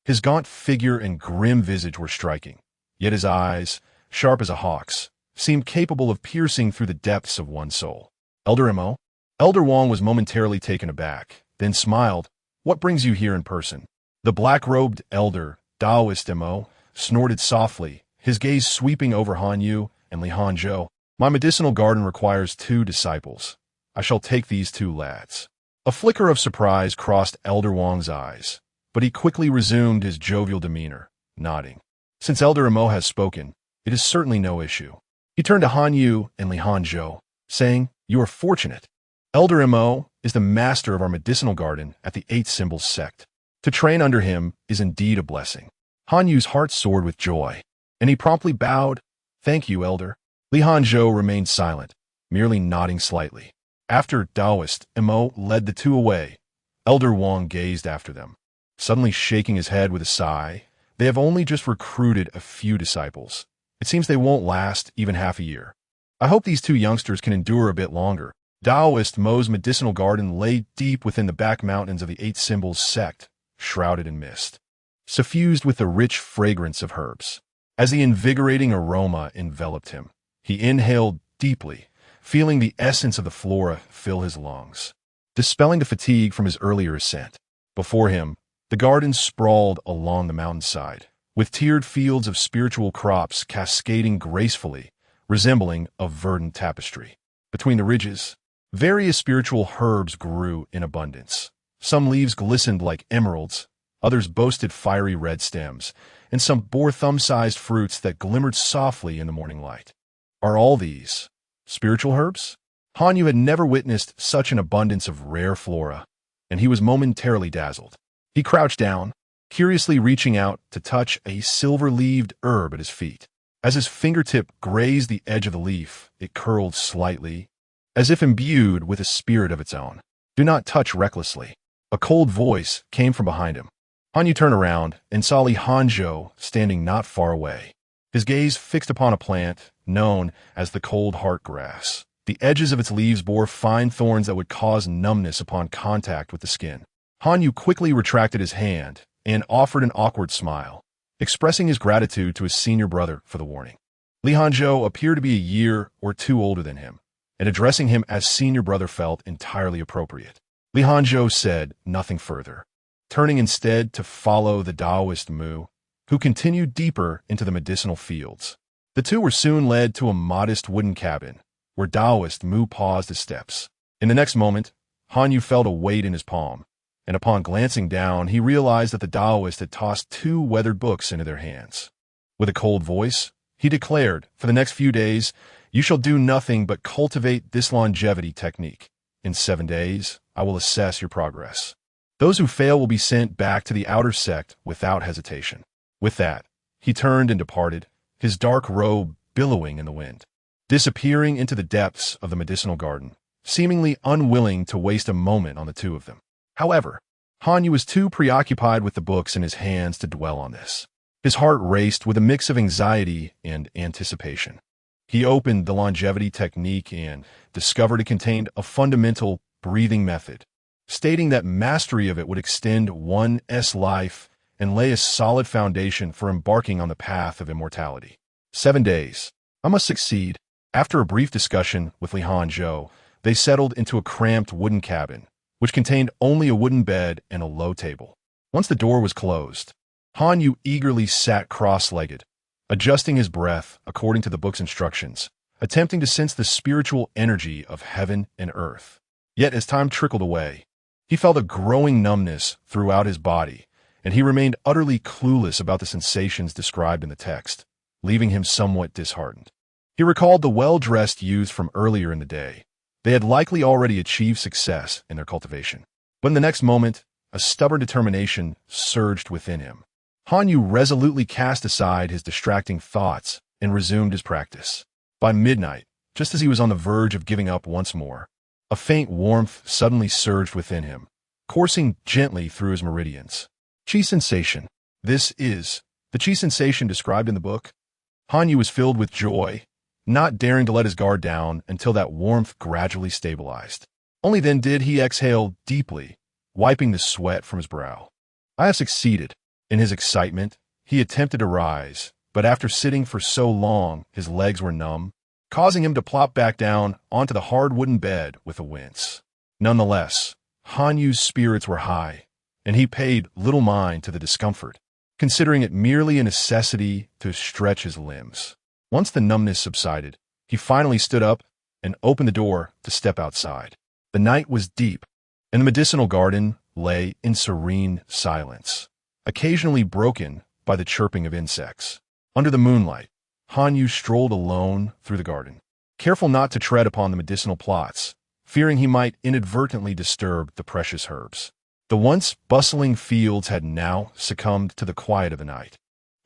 [SPEAKER 1] His gaunt figure and grim visage were striking, yet his eyes, sharp as a hawk's, seemed capable of piercing through the depths of one's soul. Elder Mo? Elder Wang was momentarily taken aback, then smiled. What brings you here in person? The black-robed elder, Taoist Mo, snorted softly, his gaze sweeping over Han Yu and Li Hanzhou. My medicinal garden requires 2 disciples. I shall take these 2 lads. A flicker of surprise crossed Elder Wang's eyes, but he quickly resumed his jovial demeanor, nodding. Since Elder Mo has spoken, it is certainly no issue. He turned to Han Yu and Li Hanzhou, saying, You are fortunate. Elder Mo is the master of our medicinal garden at the Eight Symbols sect. To train under him is indeed a blessing. Han Yu's heart soared with joy, and he promptly bowed. Thank you, Elder. Li Hanzhou remained silent, merely nodding slightly. After Taoist Mo led the 2 away, Elder Wang gazed after them, suddenly shaking his head with a sigh. They have only just recruited a few disciples. It seems they won't last even half a year. I hope these 2 youngsters can endure a bit longer. Taoist Mo's medicinal garden lay deep within the back mountains of the Eight Symbols sect, shrouded in mist, suffused with the rich fragrance of herbs. As the invigorating aroma enveloped him, he inhaled deeply, feeling the essence of the flora fill his lungs, dispelling the fatigue from his earlier ascent. Before him, the garden sprawled along the mountainside, with tiered fields of spiritual crops cascading gracefully, resembling a verdant tapestry. Between the ridges, various spiritual herbs grew in abundance. Some leaves glistened like emeralds, others boasted fiery red stems, and some bore thumb-sized fruits that glimmered softly in the morning light. Are all these spiritual herbs? Han Yu had never witnessed such an abundance of rare flora, and he was momentarily dazzled. He crouched down, curiously reaching out to touch a silver-leaved herb at his feet. As his fingertip grazed the edge of the leaf, it curled slightly, as if imbued with a spirit of its own. Do not touch recklessly. A cold voice came from behind him. Han Yu turned around and saw Li Hanzhou standing not far away, his gaze fixed upon a plant known as the cold heart grass. The edges of its leaves bore fine thorns that would cause numbness upon contact with the skin. Han Yu quickly retracted his hand and offered an awkward smile, expressing his gratitude to his senior brother for the warning. Li Hanzhou appeared to be a year or 2 older than him, and addressing him as senior brother felt entirely appropriate. Li Hanzhou said nothing further, turning instead to follow the Taoist Mu, who continued deeper into the medicinal fields. The 2 were soon led to a modest wooden cabin, where Taoist Mu paused his steps. In the next moment, Han Yu felt a weight in his palm, and upon glancing down, he realized that the Taoist had tossed 2 weathered books into their hands. With a cold voice, he declared, "For the next few days, you shall do nothing but cultivate this longevity technique. In 7 days, I will assess your progress. Those who fail will be sent back to the outer sect without hesitation." With that, he turned and departed, his dark robe billowing in the wind, disappearing into the depths of the medicinal garden, seemingly unwilling to waste a moment on the two of them. However, Han Yu was too preoccupied with the books in his hands to dwell on this. His heart raced with a mix of anxiety and anticipation. He opened the longevity technique and discovered it contained a fundamental breathing method, stating that mastery of it would extend one's life and lay a solid foundation for embarking on the path of immortality. 7 days. I must succeed. After a brief discussion with Li Hanzhou, they settled into a cramped wooden cabin, which contained only a wooden bed and a low table. Once the door was closed, Han Yu eagerly sat cross-legged, adjusting his breath according to the book's instructions, attempting to sense the spiritual energy of heaven and earth. Yet as time trickled away, he felt a growing numbness throughout his body, and he remained utterly clueless about the sensations described in the text, leaving him somewhat disheartened. He recalled the well-dressed youths from earlier in the day. They had likely already achieved success in their cultivation. But in the next moment, a stubborn determination surged within him. Han Yu resolutely cast aside his distracting thoughts and resumed his practice. By midnight, just as he was on the verge of giving up once more, a faint warmth suddenly surged within him, coursing gently through his meridians. Qi sensation. This is the Qi sensation described in the book. Han Yu was filled with joy, not daring to let his guard down until that warmth gradually stabilized. Only then did he exhale deeply, wiping the sweat from his brow. I have succeeded. In his excitement, he attempted to rise, but after sitting for so long, his legs were numb, causing him to plop back down onto the hard wooden bed with a wince. Nonetheless, Han Yu's spirits were high, and he paid little mind to the discomfort, considering it merely a necessity to stretch his limbs. Once the numbness subsided, he finally stood up and opened the door to step outside. The night was deep, and the medicinal garden lay in serene silence, occasionally broken by the chirping of insects. Under the moonlight, Han Yu strolled alone through the garden, careful not to tread upon the medicinal plots, fearing he might inadvertently disturb the precious herbs. The once bustling fields had now succumbed to the quiet of the night,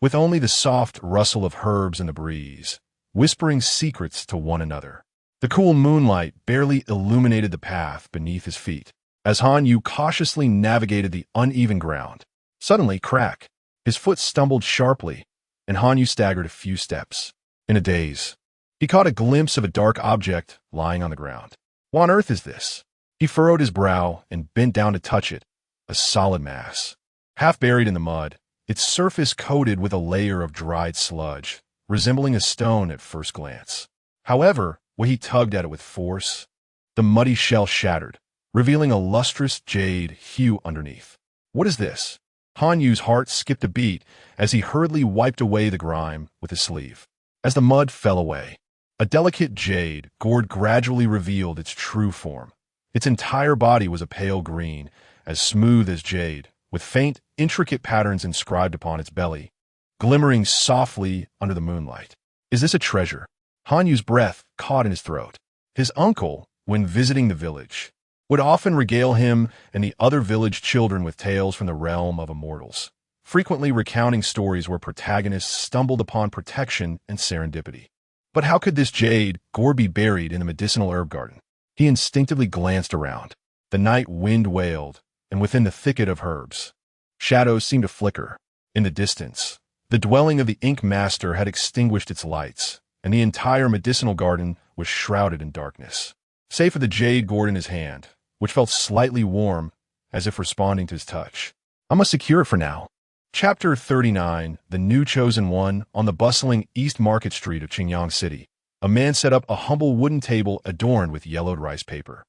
[SPEAKER 1] with only the soft rustle of herbs in the breeze, whispering secrets to one another. The cool moonlight barely illuminated the path beneath his feet, as Han Yu cautiously navigated the uneven ground. Suddenly, crack! His foot stumbled sharply, and Han Yu staggered a few steps. In a daze, he caught a glimpse of a dark object lying on the ground. What on earth is this? He furrowed his brow and bent down to touch it, a solid mass. Half buried in the mud, its surface coated with a layer of dried sludge, resembling a stone at first glance. However, when he tugged at it with force, the muddy shell shattered, revealing a lustrous jade hue underneath. What is this? Han Yu's heart skipped a beat as he hurriedly wiped away the grime with his sleeve. As the mud fell away, a delicate jade gourd gradually revealed its true form. Its entire body was a pale green, as smooth as jade, with faint, intricate patterns inscribed upon its belly, glimmering softly under the moonlight. Is this a treasure? Han Yu's breath caught in his throat. His uncle, when visiting the village, would often regale him and the other village children with tales from the realm of immortals, frequently recounting stories where protagonists stumbled upon protection and serendipity. But how could this jade gourd be buried in the medicinal herb garden? He instinctively glanced around. The night wind wailed, and within the thicket of herbs, shadows seemed to flicker. In the distance, the dwelling of the ink master had extinguished its lights, and the entire medicinal garden was shrouded in darkness, save for the jade gourd in his hand, which felt slightly warm, as if responding to his touch. I must secure it for now. Chapter 39, The New Chosen One. On the bustling East Market Street of Qingyang City, a man set up a humble wooden table adorned with yellowed rice paper.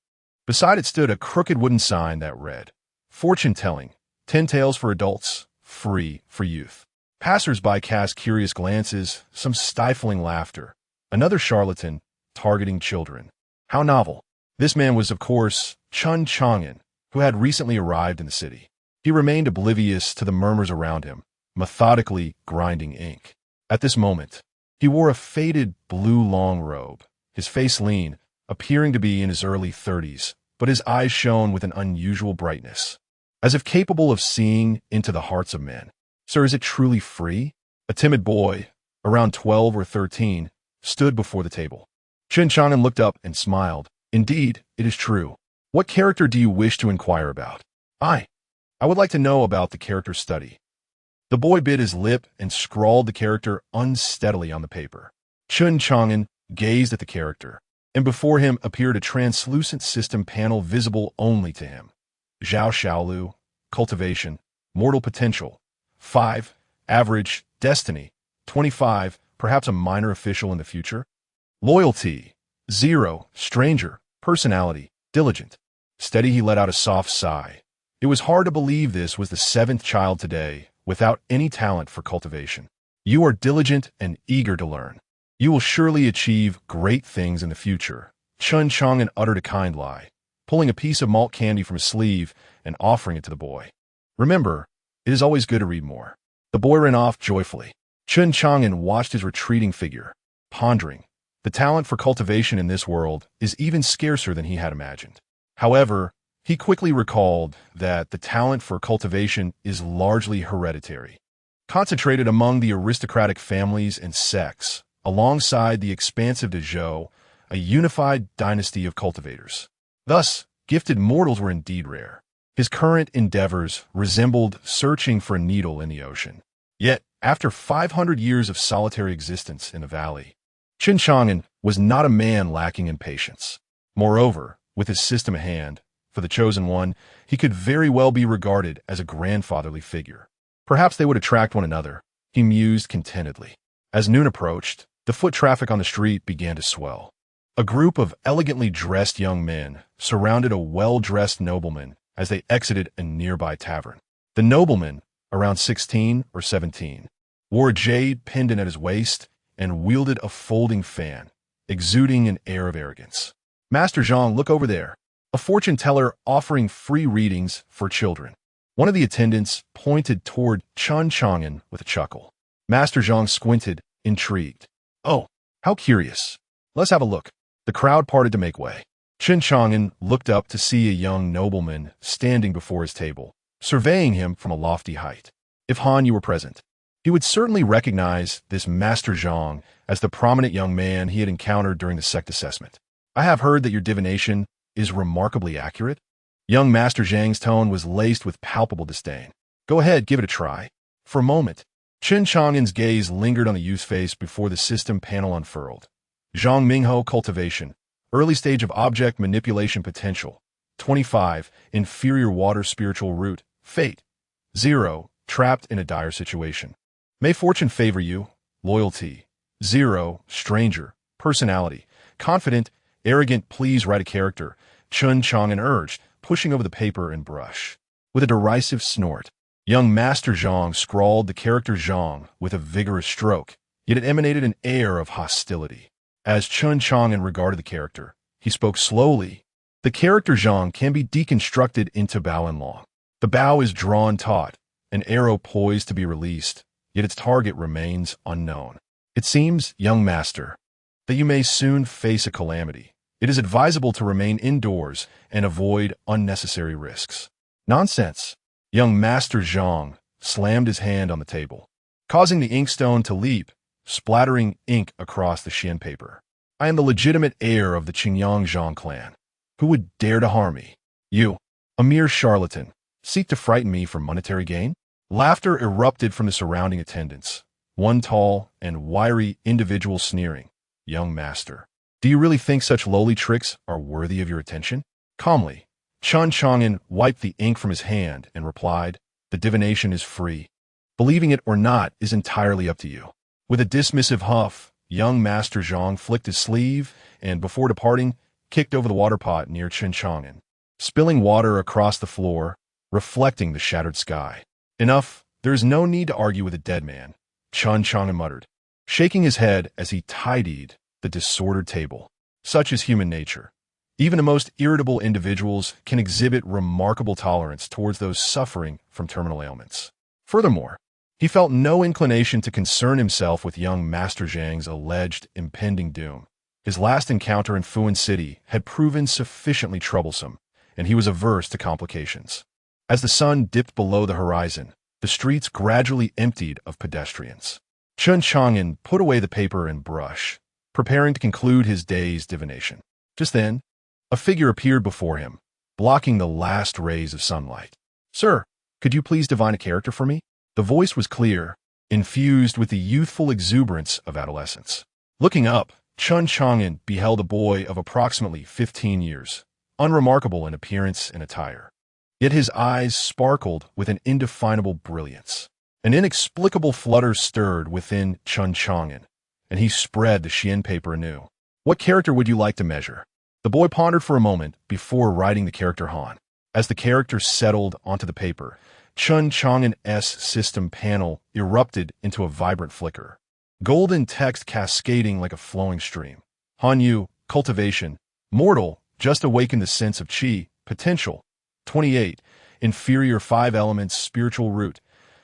[SPEAKER 1] Beside it stood a crooked wooden sign that read, "Fortune-telling, 10 tales for adults, free for youth." Passers-by cast curious glances, some stifling laughter. Another charlatan, targeting children. How novel. This man was, of course, Chen Chang'an, who had recently arrived in the city. He remained oblivious to the murmurs around him, methodically grinding ink. At this moment, he wore a faded blue long robe, his face lean, appearing to be in his early 30s, but his eyes shone with an unusual brightness, as if capable of seeing into the hearts of men. "Sir, is it truly free?" A timid boy, around 12 or 13, stood before the table. Chen Chang'an looked up and smiled. "Indeed, it is true. What character do you wish to inquire about?" I would like to know about the character study." The boy bit his lip and scrawled the character unsteadily on the paper. Chen Chang'an gazed at the character, and before him appeared a translucent system panel visible only to him. Zhao Xiaolu, cultivation, mortal potential, 5, average, destiny, 25, perhaps a minor official in the future. Loyalty, 0, stranger, personality, diligent. Steady, he let out a soft sigh. It was hard to believe this was the 7th child today, without any talent for cultivation. "You are diligent and eager to learn. You will surely achieve great things in the future." Chen Chang'an uttered a kind lie, pulling a piece of malt candy from his sleeve and offering it to the boy. "Remember, it is always good to read more." The boy ran off joyfully. Chen Chang'an watched his retreating figure, pondering. The talent for cultivation in this world is even scarcer than he had imagined. However, he quickly recalled that the talent for cultivation is largely hereditary, concentrated among the aristocratic families and sects, alongside the expansive de Zhou, a unified dynasty of cultivators. Thus, gifted mortals were indeed rare. His current endeavors resembled searching for a needle in the ocean. Yet, after 500 years of solitary existence in the valley, Chen Chang'an was not a man lacking in patience. Moreover, with his system at hand, for the chosen one, he could very well be regarded as a grandfatherly figure. Perhaps they would attract one another, he mused contentedly. As noon approached, the foot traffic on the street began to swell. A group of elegantly dressed young men surrounded a well-dressed nobleman as they exited a nearby tavern. The nobleman, around 16 or 17, wore a jade pendant at his waist and wielded a folding fan, exuding an air of arrogance. "Master Zhang, look over there. A fortune teller offering free readings for children." One of the attendants pointed toward Chen Chang'an with a chuckle. Master Zhang squinted, intrigued. "Oh, how curious. Let's have a look." The crowd parted to make way. Chen Chang'an looked up to see a young nobleman standing before his table, surveying him from a lofty height. If Han Yu were present, he would certainly recognize this Master Zhang as the prominent young man he had encountered during the sect assessment. "I have heard that your divination is remarkably accurate." Young Master Zhang's tone was laced with palpable disdain. "Go ahead, give it a try." For a moment, Chen Chang'an's gaze lingered on the youth's face before the system panel unfurled. Zhang Mingho cultivation, early stage of object manipulation potential, 25, inferior water spiritual root, fate, 0, trapped in a dire situation. May fortune favor you, loyalty, 0, stranger, personality, confident, arrogant, please write a character, Chen Chang'an urged, pushing over the paper and brush. With a derisive snort, young Master Zhang scrawled the character Zhang with a vigorous stroke, yet it emanated an air of hostility. As Chen Chang'an regarded the character, he spoke slowly. "The character Zhang can be deconstructed into bow and long. The bow is drawn taut, an arrow poised to be released, yet its target remains unknown. It seems, young master, that you may soon face a calamity. It is advisable to remain indoors and avoid unnecessary risks." "Nonsense." Young Master Zhang slammed his hand on the table, causing the inkstone to leap, splattering ink across the Xian paper. "I am the legitimate heir of the Qingyang Zhang clan. Who would dare to harm me? You, a mere charlatan, seek to frighten me for monetary gain?" Laughter erupted from the surrounding attendants, one tall and wiry individual sneering. "Young master, do you really think such lowly tricks are worthy of your attention?" Calmly, Chen Chang'an wiped the ink from his hand and replied, "The divination is free. Believing it or not is entirely up to you." With a dismissive huff, young Master Zhang flicked his sleeve and, before departing, kicked over the water pot near Chen Chang'an, spilling water across the floor, reflecting the shattered sky. "Enough, there is no need to argue with a dead man," Chen Chang'an muttered, shaking his head as he tidied the disordered table. Such is human nature. Even the most irritable individuals can exhibit remarkable tolerance towards those suffering from terminal ailments. Furthermore, He felt no inclination to concern himself with young Master Zhang's alleged impending doom. His last encounter in Fuan City had proven sufficiently troublesome, and he was averse to complications. As the sun dipped below the horizon, the streets gradually emptied of pedestrians. Chen Chang'an put away the paper and brush, preparing to conclude his day's divination. Just then, a figure appeared before him, blocking the last rays of sunlight. "Sir, could you please divine a character for me?" The voice was clear, infused with the youthful exuberance of adolescence. Looking up, Chen Chang'an beheld a boy of approximately 15 years, unremarkable in appearance and attire. Yet his eyes sparkled with an indefinable brilliance. An inexplicable flutter stirred within Chen Chang'an, and he spread the Xian paper anew. "What character would you like to measure?" The boy pondered for a moment before writing the character Han. As the character settled onto the paper, Chen Chang'an's system panel erupted into a vibrant flicker. Golden text cascading like a flowing stream. Han cultivation, mortal, just awakened the sense of qi, potential. 28, inferior 5 elements, spiritual root.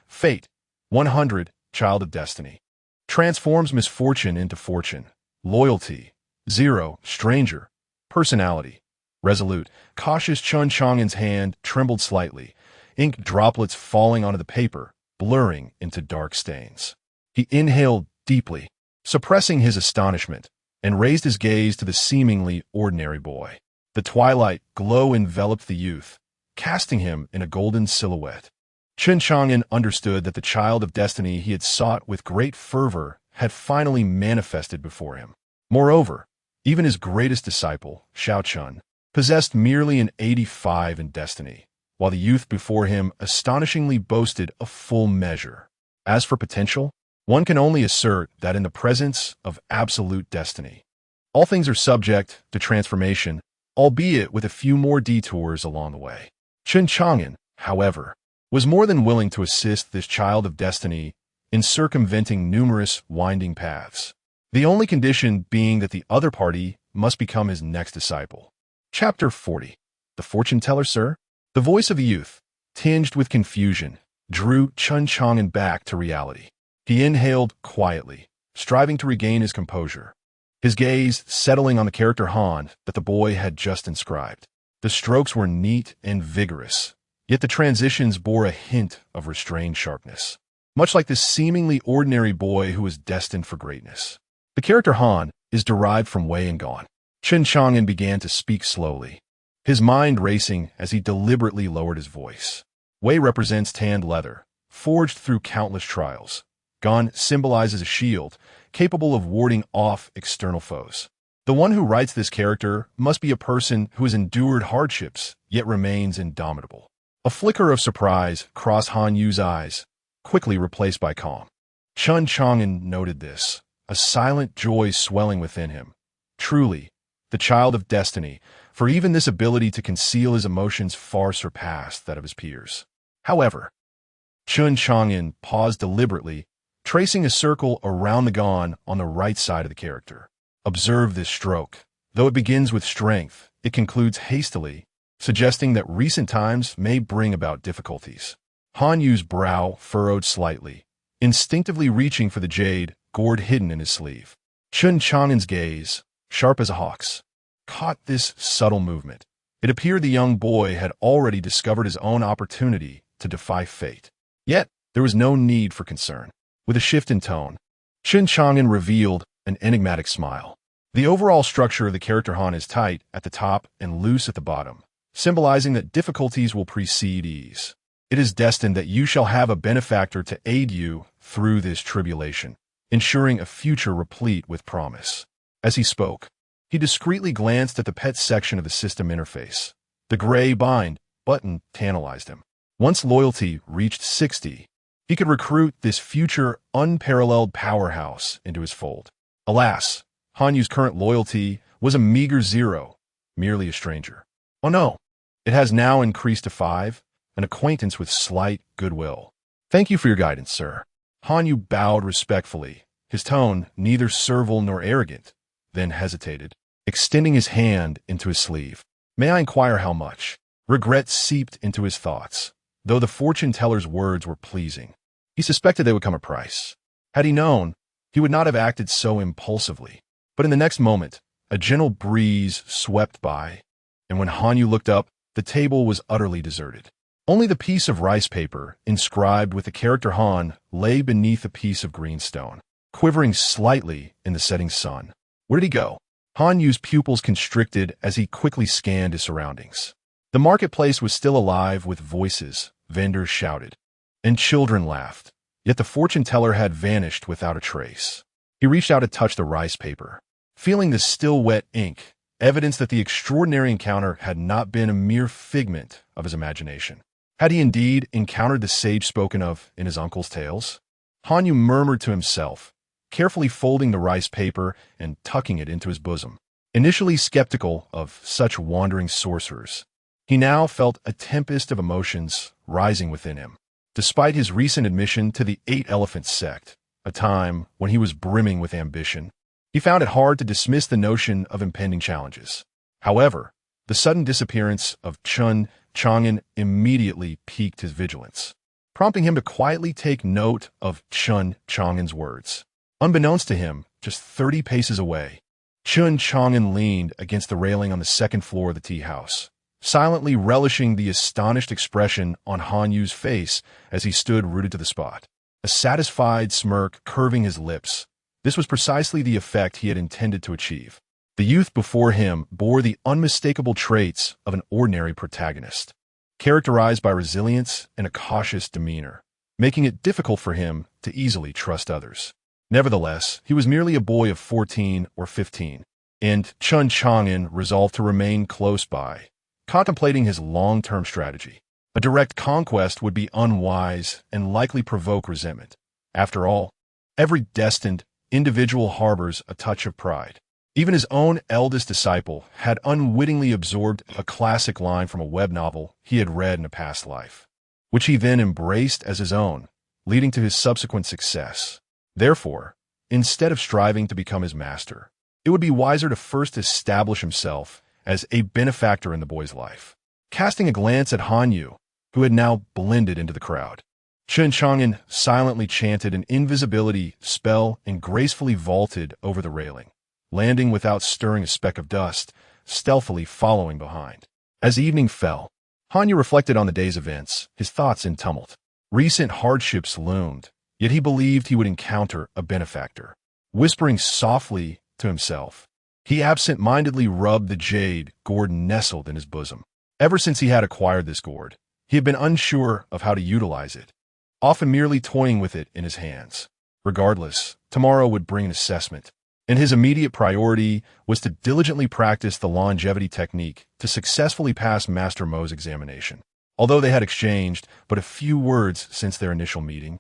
[SPEAKER 1] Fate, 100, child of destiny. Transforms misfortune into fortune. Loyalty, 0, stranger. Personality, resolute. Cautious. Chen Chang'an's hand trembled slightly, ink droplets falling onto the paper, blurring into dark stains. He inhaled deeply, suppressing his astonishment, and raised his gaze to the seemingly ordinary boy. The twilight glow enveloped the youth, casting him in a golden silhouette. Chen Chang'an understood that the child of destiny he had sought with great fervor had finally manifested before him. Moreover, even his greatest disciple, Xiao Chun, possessed merely an 85 in destiny, while the youth before him astonishingly boasted a full measure. As for potential, one can only assert that in the presence of absolute destiny, all things are subject to transformation, albeit with a few more detours along the way. Chen Chang'an, however, was more than willing to assist this child of destiny in circumventing numerous winding paths, the only condition being that the other party must become his next disciple. Chapter 40. The Fortune Teller, Sir? The voice of the youth, tinged with confusion, drew Chen Chang'an back to reality. He inhaled quietly, striving to regain his composure, his gaze settling on the character Han that the boy had just inscribed. The strokes were neat and vigorous, yet the transitions bore a hint of restrained sharpness, much like this seemingly ordinary boy who was destined for greatness. The character Han is derived from Wei and Gone. Chen Chang'an began to speak slowly, his mind racing as he deliberately lowered his voice. Wei represents tanned leather, forged through countless trials. Gone symbolizes a shield, capable of warding off external foes. The one who writes this character must be a person who has endured hardships, yet remains indomitable. A flicker of surprise crossed Han Yu's eyes, quickly replaced by calm. Chen Chang'an noted this, a silent joy swelling within him. Truly, the child of destiny, for even this ability to conceal his emotions far surpassed that of his peers. However, Chen Chang'an paused deliberately, tracing a circle around the Gone on the right side of the character. Observe this stroke. Though it begins with strength, it concludes hastily, suggesting that recent times may bring about difficulties. Han Yu's brow furrowed slightly, instinctively reaching for the jade gourd hidden in his sleeve. Chen Chang'an's gaze, sharp as a hawk's, caught this subtle movement. It appeared the young boy had already discovered his own opportunity to defy fate. Yet, there was no need for concern. With a shift in tone, Chen Chang'an revealed an enigmatic smile. The overall structure of the character Han is tight at the top and loose at the bottom, symbolizing that difficulties will precede ease. It is destined that you shall have a benefactor to aid you through this tribulation, ensuring a future replete with promise. As he spoke, he discreetly glanced at the pet section of the system interface. The gray bind button tantalized him. Once loyalty reached 60, he could recruit this future unparalleled powerhouse into his fold. Alas, Han Yu's current loyalty was a meager 0, merely a stranger. Oh no, it has now increased to 5, an acquaintance with slight goodwill. Thank you for your guidance, sir. Han Yu bowed respectfully, his tone neither servile nor arrogant, then hesitated, extending his hand into his sleeve. May I inquire how much? Regret seeped into his thoughts, though the fortune teller's words were pleasing. He suspected they would come a price. Had he known, he would not have acted so impulsively. But in the next moment, a gentle breeze swept by, and when Hanyu looked up, the table was utterly deserted. Only the piece of rice paper, inscribed with the character Han, lay beneath a piece of green stone, quivering slightly in the setting sun. Where did he go? Hanyu's pupils constricted as he quickly scanned his surroundings. The marketplace was still alive with voices, vendors shouted, and children laughed, yet the fortune teller had vanished without a trace. He reached out to touch the rice paper, feeling the still wet ink, evidence that the extraordinary encounter had not been a mere figment of his imagination. Had he indeed encountered the sage spoken of in his uncle's tales? Hanyu murmured to himself, carefully folding the rice paper and tucking it into his bosom. Initially skeptical of such wandering sorcerers, he now felt a tempest of emotions rising within him. Despite his recent admission to the Eight Elephants sect, a time when he was brimming with ambition, he found it hard to dismiss the notion of impending challenges. However, the sudden disappearance of Chen Chang'an immediately piqued his vigilance, prompting him to quietly take note of Chen Chang'an's words. Unbeknownst to him, just 30 paces away, Chen Chang'an leaned against the railing on the second floor of the tea house, silently relishing the astonished expression on Hanyu's face as he stood rooted to the spot, a satisfied smirk curving his lips. This was precisely the effect he had intended to achieve. The youth before him bore the unmistakable traits of an ordinary protagonist, characterized by resilience and a cautious demeanor, making it difficult for him to easily trust others. Nevertheless, he was merely a boy of 14 or 15, and Chen Chang'an resolved to remain close by, contemplating his long-term strategy. A direct conquest would be unwise and likely provoke resentment. After all, every destined individual harbors a touch of pride. Even his own eldest disciple had unwittingly absorbed a classic line from a web novel he had read in a past life, which he then embraced as his own, leading to his subsequent success. Therefore, instead of striving to become his master, it would be wiser to first establish himself as a benefactor in the boy's life. Casting a glance at Hanyu, who had now blended into the crowd, Chen Chang'an silently chanted an invisibility spell and gracefully vaulted over the railing, landing without stirring a speck of dust, stealthily following behind. As evening fell, Hanyu reflected on the day's events, his thoughts in tumult. Recent hardships loomed, yet he believed he would encounter a benefactor. Whispering softly to himself, he absent-mindedly rubbed the jade gourd nestled in his bosom. Ever since he had acquired this gourd, he had been unsure of how to utilize it, often merely toying with it in his hands. Regardless, tomorrow would bring an assessment, and his immediate priority was to diligently practice the longevity technique to successfully pass Master Mo's examination. Although they had exchanged but a few words since their initial meeting,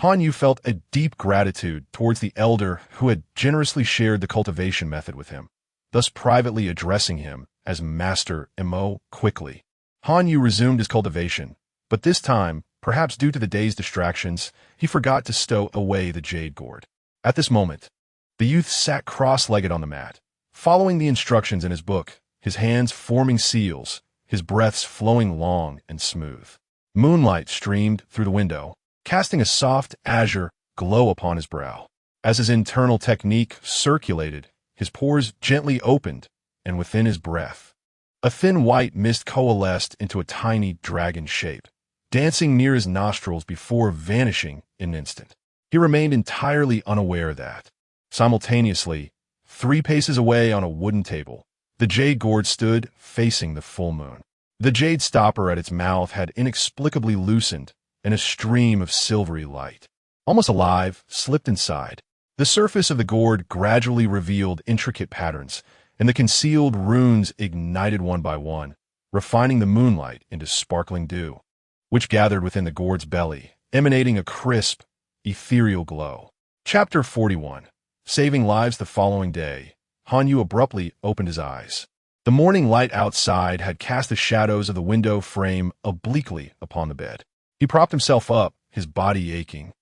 [SPEAKER 1] Hanyu felt a deep gratitude towards the elder who had generously shared the cultivation method with him, thus privately addressing him as Master Mo. Quickly, Hanyu resumed his cultivation, but this time, perhaps due to the day's distractions, he forgot to stow away the jade gourd. At this moment, the youth sat cross-legged on the mat, following the instructions in his book, his hands forming seals, his breaths flowing long and smooth. Moonlight streamed through the window, casting a soft azure glow upon his brow. As his internal technique circulated, his pores gently opened, and within his breath, a thin white mist coalesced into a tiny dragon shape, dancing near his nostrils before vanishing in an instant. He remained entirely unaware that, simultaneously, 3 paces away on a wooden table, the jade gourd stood facing the full moon. The jade stopper at its mouth had inexplicably loosened, and a stream of silvery light, almost alive, slipped inside. The surface of the gourd gradually revealed intricate patterns, and the concealed runes ignited one by one, refining the moonlight into sparkling dew, which gathered within the gourd's belly, emanating a crisp, ethereal glow. Chapter 41. Saving lives. The following day, Hanyu abruptly opened his eyes. The morning light outside had cast the shadows of the window frame obliquely upon the bed. He propped himself up, his body aching,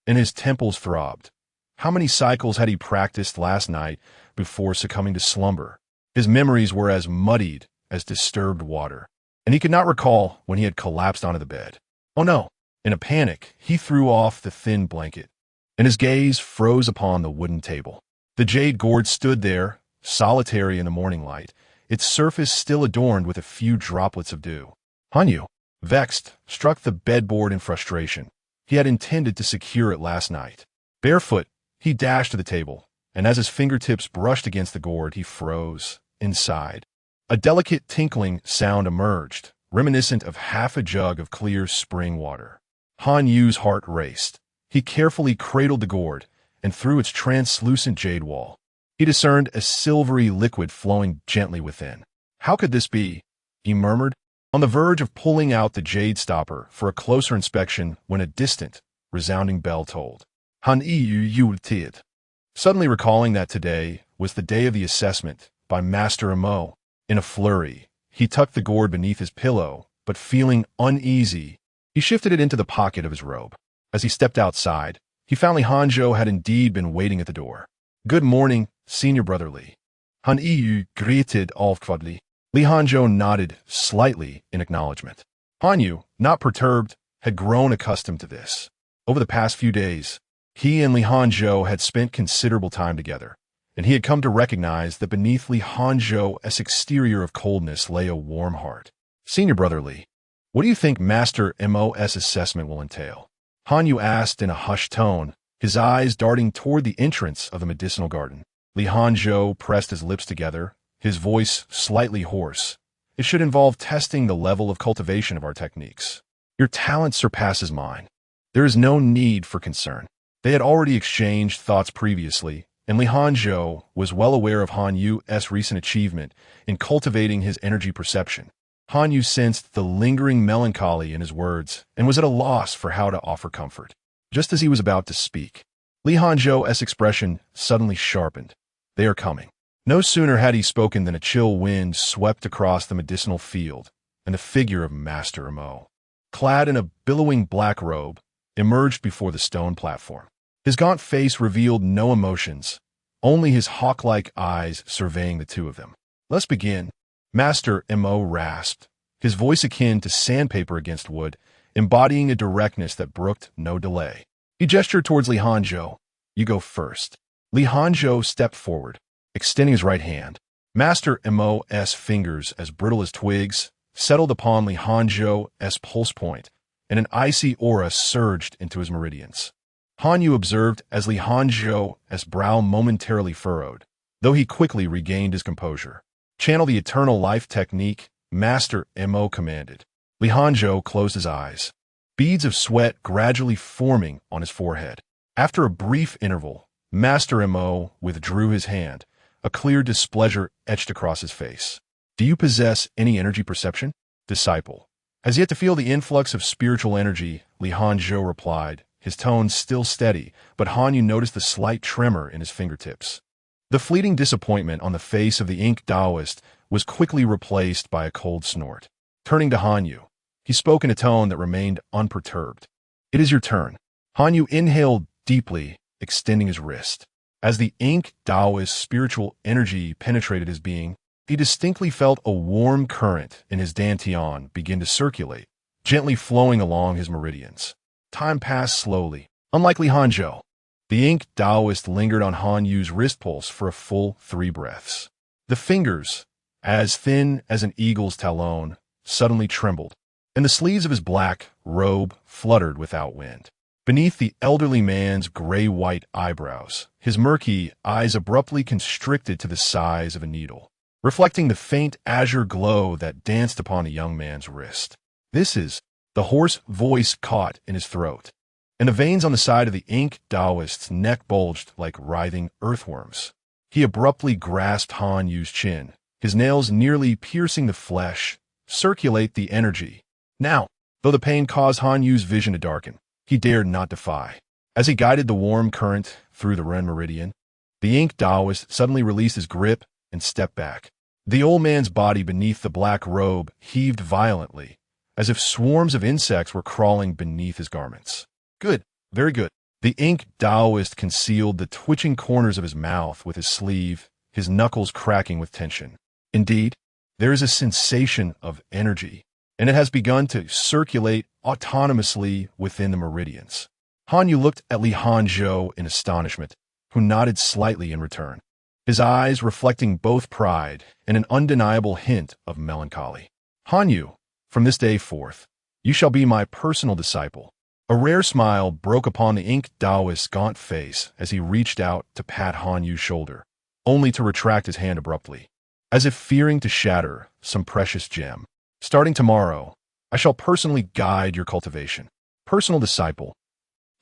[SPEAKER 1] and his temples throbbed. How many cycles had he practiced last night before succumbing to slumber? His memories were as muddied as disturbed water, and he could not recall when he had collapsed onto the bed. Oh no, In a panic, he threw off the thin blanket, and his gaze froze upon the wooden table. The jade gourd stood there, solitary in the morning light, its surface still adorned with a few droplets of dew. Hanyu, vexed, struck the bedboard in frustration. He had intended to secure it last night. Barefoot, he dashed to the table, and as his fingertips brushed against the gourd, he froze. Inside, a delicate tinkling sound emerged, reminiscent of half a jug of clear spring water. Han Yu's heart raced. He carefully cradled the gourd, and through its translucent jade wall, he discerned a silvery liquid flowing gently within. How could this be? He murmured, on the verge of pulling out the jade stopper for a closer inspection when a distant, resounding bell tolled. Han Yu Tid. Suddenly recalling that today was the day of the assessment by Master Mo. In a flurry, he tucked the gourd beneath his pillow, but feeling uneasy, he shifted it into the pocket of his robe. As he stepped outside, he found Li Hanzhou had indeed been waiting at the door. Good morning, Senior Brother Li. Han Yu greeted awkwardly. Li Hanzhou nodded slightly in acknowledgement. Han Yu, not perturbed, had grown accustomed to this. Over the past few days, he and Li Hanzhou had spent considerable time together, and he had come to recognize that beneath Li Hanzhou's exterior of coldness lay a warm heart. Senior Brother Li, what do you think Master Mo's assessment will entail? Han Yu asked in a hushed tone, his eyes darting toward the entrance of the medicinal garden. Li Hanzhou pressed his lips together, his voice slightly hoarse. It should involve testing the level of cultivation of our techniques. Your talent surpasses mine. There is no need for concern. They had already exchanged thoughts previously, and Li Hanzhou was well aware of Han Yu's recent achievement in cultivating his energy perception. Han Yu sensed the lingering melancholy in his words and was at a loss for how to offer comfort. Just as he was about to speak, Li Hanzhou's expression suddenly sharpened. They are coming. No sooner had he spoken than a chill wind swept across the medicinal field, and the figure of Master Mo, clad in a billowing black robe, emerged before the stone platform. His gaunt face revealed no emotions, only his hawk-like eyes surveying the two of them. Let's begin. Master Mo rasped, his voice akin to sandpaper against wood, embodying a directness that brooked no delay. He gestured towards Li Hanzhou. You go first. Li Hanzhou stepped forward, extending his right hand. Master Mo's fingers, as brittle as twigs, settled upon Li Hanzhou's pulse point, and an icy aura surged into his meridians. Han Yu observed as Li Hanzhou's brow momentarily furrowed, though he quickly regained his composure. Channel the eternal life technique, Master Mo commanded. Li Hanzhou closed his eyes, beads of sweat gradually forming on his forehead. After a brief interval, Master Mo withdrew his hand, a clear displeasure etched across his face. Do you possess any energy perception? Disciple. Has yet to feel the influx of spiritual energy, Li Hanzhou replied, his tone still steady, but Han Yu noticed the slight tremor in his fingertips. The fleeting disappointment on the face of the ink Taoist was quickly replaced by a cold snort. Turning to Han Yu, he spoke in a tone that remained unperturbed. It is your turn. Han Yu inhaled deeply, extending his wrist. As the ink Taoist spiritual energy penetrated his being, he distinctly felt a warm current in his dantian begin to circulate, gently flowing along his meridians. Time passed slowly. Unlike Li Hanzhou, the ink Taoist lingered on Han Yu's wrist pulse for a full 3 breaths. The fingers, as thin as an eagle's talon, suddenly trembled, and the sleeves of his black robe fluttered without wind. Beneath the elderly man's gray-white eyebrows, his murky eyes abruptly constricted to the size of a needle, reflecting the faint azure glow that danced upon the young man's wrist. This is, the hoarse voice caught in his throat, and the veins on the side of the ink Taoist's neck bulged like writhing earthworms. He abruptly grasped Han Yu's chin, his nails nearly piercing the flesh. Circulate the energy. Now, though the pain caused Han Yu's vision to darken, he dared not defy. As he guided the warm current through the Ren meridian, the ink Taoist suddenly released his grip and stepped back. The old man's body beneath the black robe heaved violently, as if swarms of insects were crawling beneath his garments. Good, very good. The ink Taoist concealed the twitching corners of his mouth with his sleeve, his knuckles cracking with tension. Indeed, there is a sensation of energy, and it has begun to circulate autonomously within the meridians. Han Yu looked at Li Hanzhou in astonishment, who nodded slightly in return, his eyes reflecting both pride and an undeniable hint of melancholy. Han Yu, from this day forth, you shall be my personal disciple. A rare smile broke upon the ink Taoist's gaunt face as he reached out to pat Han Yu's shoulder, only to retract his hand abruptly, as if fearing to shatter some precious gem. Starting tomorrow, I shall personally guide your cultivation. Personal disciple.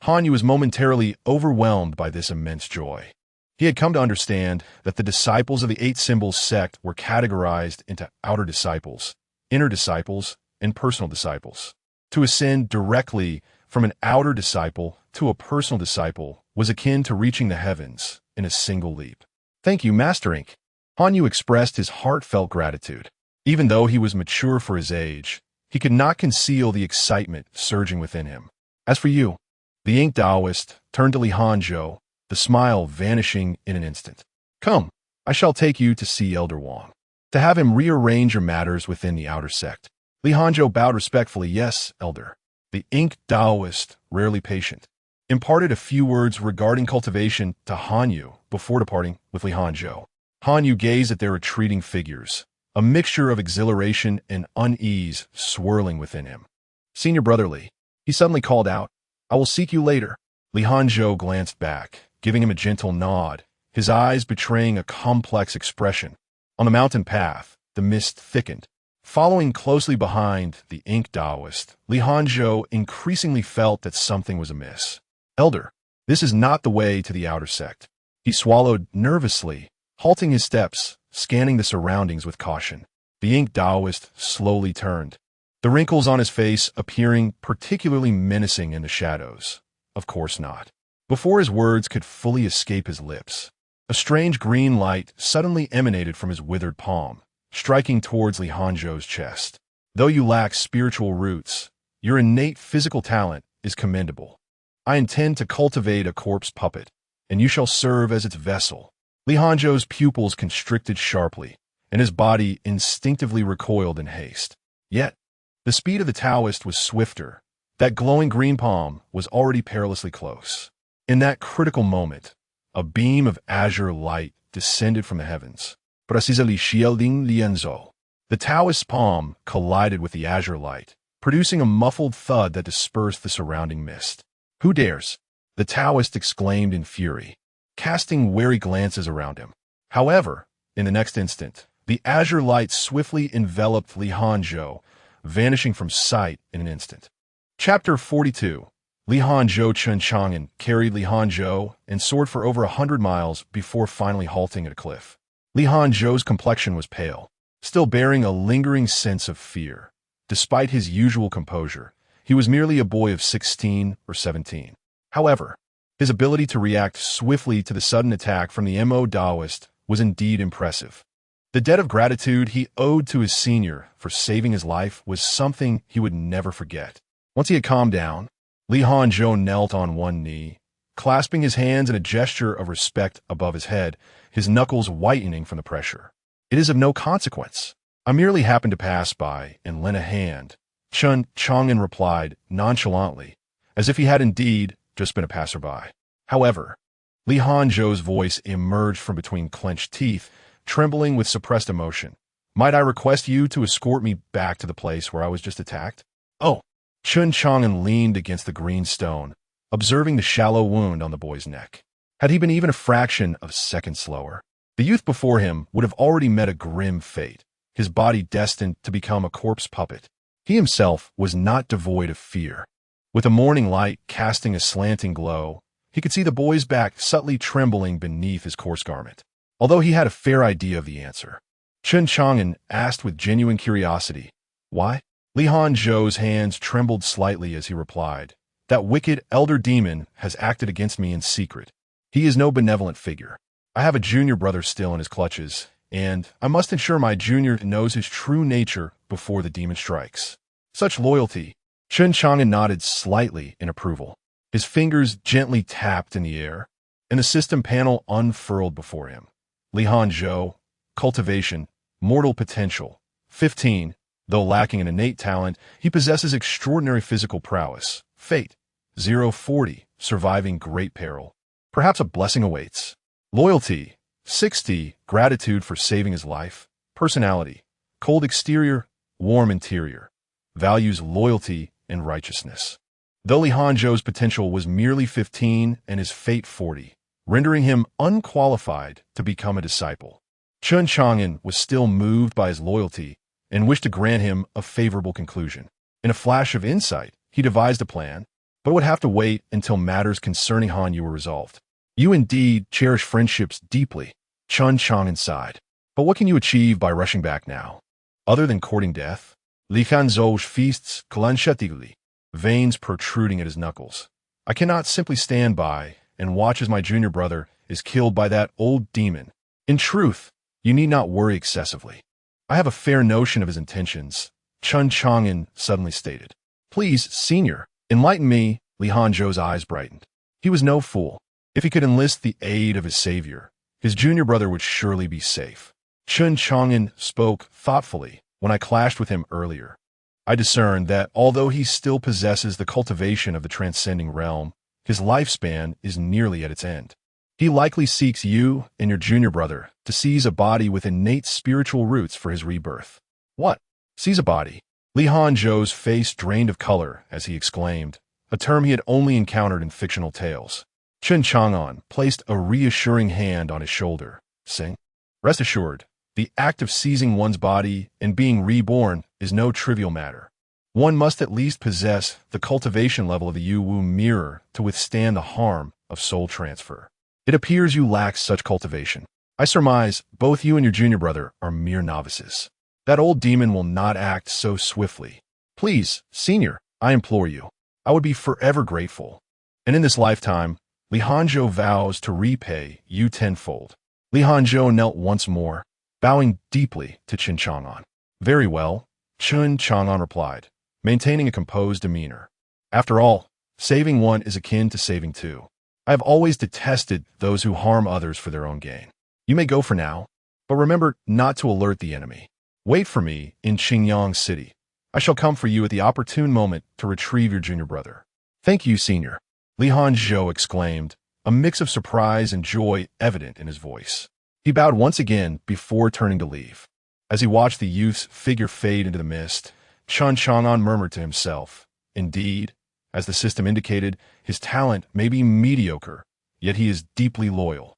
[SPEAKER 1] Han Yu was momentarily overwhelmed by this immense joy. He had come to understand that the disciples of the Eight Symbols sect were categorized into outer disciples, inner disciples, and personal disciples. To ascend directly from an outer disciple to a personal disciple was akin to reaching the heavens in a single leap. Thank you, Master Ink. Han Yu expressed his heartfelt gratitude. Even though he was mature for his age, he could not conceal the excitement surging within him. As for you, the ink Taoist turned to Li Hanzhou, the smile vanishing in an instant. Come, I shall take you to see Elder Wang, to have him rearrange your matters within the outer sect. Li Hanzhou bowed respectfully. Yes, Elder. The ink Taoist, rarely patient, imparted a few words regarding cultivation to Han Yu before departing with Li Hanzhou. Han Yu gazed at their retreating figures, a mixture of exhilaration and unease swirling within him. Senior Brother Li, he suddenly called out, I will seek you later. Li Hanzhou glanced back, giving him a gentle nod, his eyes betraying a complex expression. On the mountain path, the mist thickened. Following closely behind the ink Taoist, Li Hanzhou increasingly felt that something was amiss. Elder, this is not the way to the outer sect. He swallowed nervously, halting his steps, scanning the surroundings with caution. The ink Taoist slowly turned, the wrinkles on his face appearing particularly menacing in the shadows. Of course not. Before his words could fully escape his lips, a strange green light suddenly emanated from his withered palm, striking towards Li Hanzhou's chest. Though you lack spiritual roots, your innate physical talent is commendable. I intend to cultivate a corpse puppet, and you shall serve as its vessel. Li Hanzhou's pupils constricted sharply, and his body instinctively recoiled in haste. Yet, the speed of the Taoist was swifter. That glowing green palm was already perilously close. In that critical moment, a beam of azure light descended from the heavens. Precisely shielding lienzo. The Taoist's palm collided with the azure light, producing a muffled thud that dispersed the surrounding mist. Who dares? The Taoist exclaimed in fury, casting wary glances around him. However, in the next instant, the azure light swiftly enveloped Li Hanzhou, vanishing from sight in an instant. Chapter 42. Li Hanzhou. Chen Chang'an carried Li Hanzhou and soared for over 100 miles before finally halting at a cliff. Li Hanzhou's complexion was pale, still bearing a lingering sense of fear. Despite his usual composure, he was merely a boy of 16 or 17. However, his ability to react swiftly to the sudden attack from the Mo Taoist was indeed impressive. The debt of gratitude he owed to his senior for saving his life was something he would never forget. Once he had calmed down, Li Hanzhou knelt on one knee, clasping his hands in a gesture of respect above his head, his knuckles whitening from the pressure. It is of no consequence. I merely happened to pass by and lent a hand, Chen Chang'an replied nonchalantly, as if he had indeed just been a passerby. However, Li Hanzhou's voice emerged from between clenched teeth, trembling with suppressed emotion. Might I request you to escort me back to the place where I was just attacked? Oh. Chen Chang'an leaned against the green stone, observing the shallow wound on the boy's neck. Had he been even a fraction of a second slower, the youth before him would have already met a grim fate, his body destined to become a corpse puppet. He himself was not devoid of fear. With the morning light casting a slanting glow, he could see the boy's back subtly trembling beneath his coarse garment. Although he had a fair idea of the answer, Chen Chang'an asked with genuine curiosity, Why? Li Hanzhou's hands trembled slightly as he replied, That wicked elder demon has acted against me in secret. He is no benevolent figure. I have a junior brother still in his clutches, and I must ensure my junior knows his true nature before the demon strikes. Such loyalty. Chen Chang'an nodded slightly in approval. His fingers gently tapped in the air, and the system panel unfurled before him. Li Hanzhou, Cultivation, Mortal Potential, 15. Though lacking in innate talent, he possesses extraordinary physical prowess. Fate, 040, surviving great peril. Perhaps a blessing awaits. Loyalty, 60, gratitude for saving his life. Personality, cold exterior, warm interior. Values loyalty and righteousness. Though Li Hangzhou's potential was merely 15 and his fate 40, rendering him unqualified to become a disciple, Chen Chang'an was still moved by his loyalty and wished to grant him a favorable conclusion. In a flash of insight, he devised a plan, but would have to wait until matters concerning Han Yu were resolved. You indeed cherish friendships deeply, Chen Chang'an sighed. But what can you achieve by rushing back now? Other than courting death? Li Hangzhou's feasts clenchedly, veins protruding at his knuckles. I cannot simply stand by and watch as my junior brother is killed by that old demon. In truth, you need not worry excessively. I have a fair notion of his intentions, Chen Chang'an suddenly stated. Please, senior, enlighten me. Li Hangzhou's eyes brightened. He was no fool. If he could enlist the aid of his savior, his junior brother would surely be safe. Chen Chang'an spoke thoughtfully. When I clashed with him earlier, I discerned that although he still possesses the cultivation of the transcending realm, his lifespan is nearly at its end. He likely seeks you and your junior brother to seize a body with innate spiritual roots for his rebirth. What? Seize a body? Li Hangzhou's face drained of color as he exclaimed, a term he had only encountered in fictional tales. Chen Chang'an placed a reassuring hand on his shoulder, saying, Rest assured, the act of seizing one's body and being reborn is no trivial matter. One must at least possess the cultivation level of the Yu Wu mirror to withstand the harm of soul transfer. It appears you lack such cultivation. I surmise both you and your junior brother are mere novices. That old demon will not act so swiftly. Please, senior, I implore you. I would be forever grateful. And in this lifetime, Li Hangzhou vows to repay you tenfold. Li Hangzhou knelt once more, bowing deeply to Chen Chang'an. Very well, Chen Chang'an replied, maintaining a composed demeanor. After all, saving one is akin to saving two. I have always detested those who harm others for their own gain. You may go for now, but remember not to alert the enemy. Wait for me in Qingyang City. I shall come for you at the opportune moment to retrieve your junior brother. Thank you, senior, Li Hangzhou exclaimed, a mix of surprise and joy evident in his voice. He bowed once again before turning to leave. As he watched the youth's figure fade into the mist, Chen Chang'an murmured to himself, Indeed, as the system indicated, his talent may be mediocre, yet he is deeply loyal.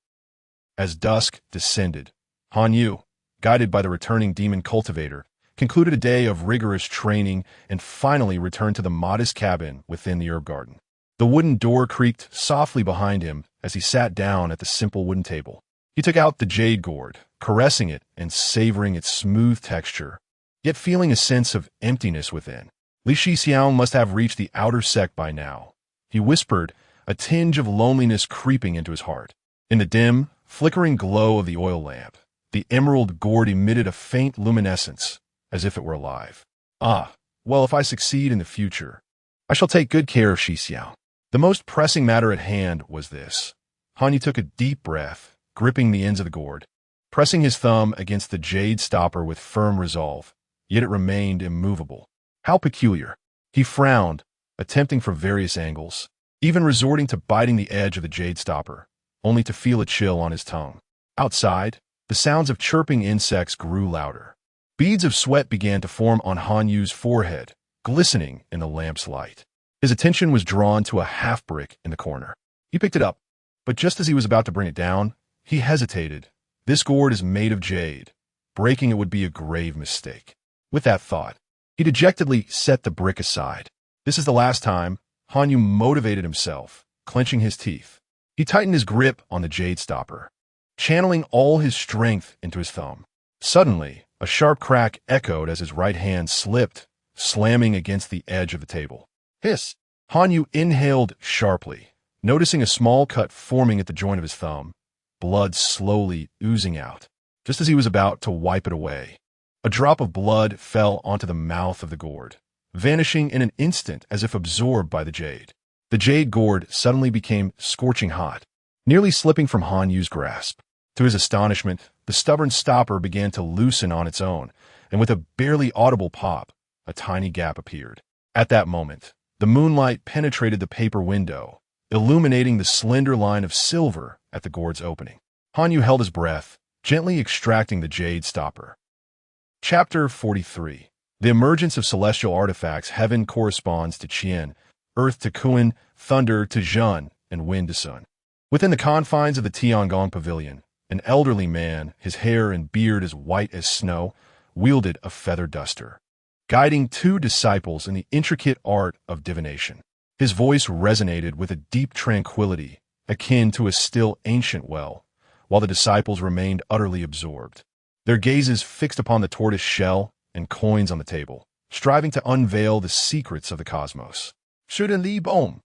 [SPEAKER 1] As dusk descended, Han Yu, guided by the returning demon cultivator, concluded a day of rigorous training and finally returned to the modest cabin within the herb garden. The wooden door creaked softly behind him as he sat down at the simple wooden table. He took out the jade gourd, caressing it and savoring its smooth texture, yet feeling a sense of emptiness within. Li Shixiao must have reached the outer sect by now. He whispered, a tinge of loneliness creeping into his heart. In the dim, flickering glow of the oil lamp, the emerald gourd emitted a faint luminescence, as if it were alive. Ah, well, if I succeed in the future, I shall take good care of Shixiao. The most pressing matter at hand was this. Han Yu took a deep breath, gripping the ends of the gourd, pressing his thumb against the jade stopper with firm resolve, yet it remained immovable. How peculiar. He frowned, attempting from various angles, even resorting to biting the edge of the jade stopper, only to feel a chill on his tongue. Outside, the sounds of chirping insects grew louder. Beads of sweat began to form on Han Yu's forehead, glistening in the lamp's light. His attention was drawn to a half-brick in the corner. He picked it up, but just as he was about to bring it down, he hesitated. This gourd is made of jade. Breaking it would be a grave mistake. With that thought, he dejectedly set the brick aside. This is the last time, Han Yu motivated himself, clenching his teeth. He tightened his grip on the jade stopper, channeling all his strength into his thumb. Suddenly, a sharp crack echoed as his right hand slipped, slamming against the edge of the table. Hiss! Han Yu inhaled sharply, noticing a small cut forming at the joint of his thumb, blood slowly oozing out. Just as he was about to wipe it away, a drop of blood fell onto the mouth of the gourd, vanishing in an instant as if absorbed by the jade. The jade gourd suddenly became scorching hot, nearly slipping from Han Yu's grasp. To his astonishment, the stubborn stopper began to loosen on its own, and with a barely audible pop, a tiny gap appeared. At that moment, the moonlight penetrated the paper window, illuminating the slender line of silver at the gourd's opening. Han Yu held his breath, gently extracting the jade stopper. Chapter 43. The emergence of celestial artifacts. Heaven corresponds to Qian, earth to Kuan, thunder to Zhen, and wind to Sun. Within the confines of the Tiangong Pavilion, an elderly man, his hair and beard as white as snow, wielded a feather duster, guiding two disciples in the intricate art of divination. His voice resonated with a deep tranquility, akin to a still ancient well, while the disciples remained utterly absorbed, their gazes fixed upon the tortoise shell and coins on the table, striving to unveil the secrets of the cosmos. Suddenly, boom!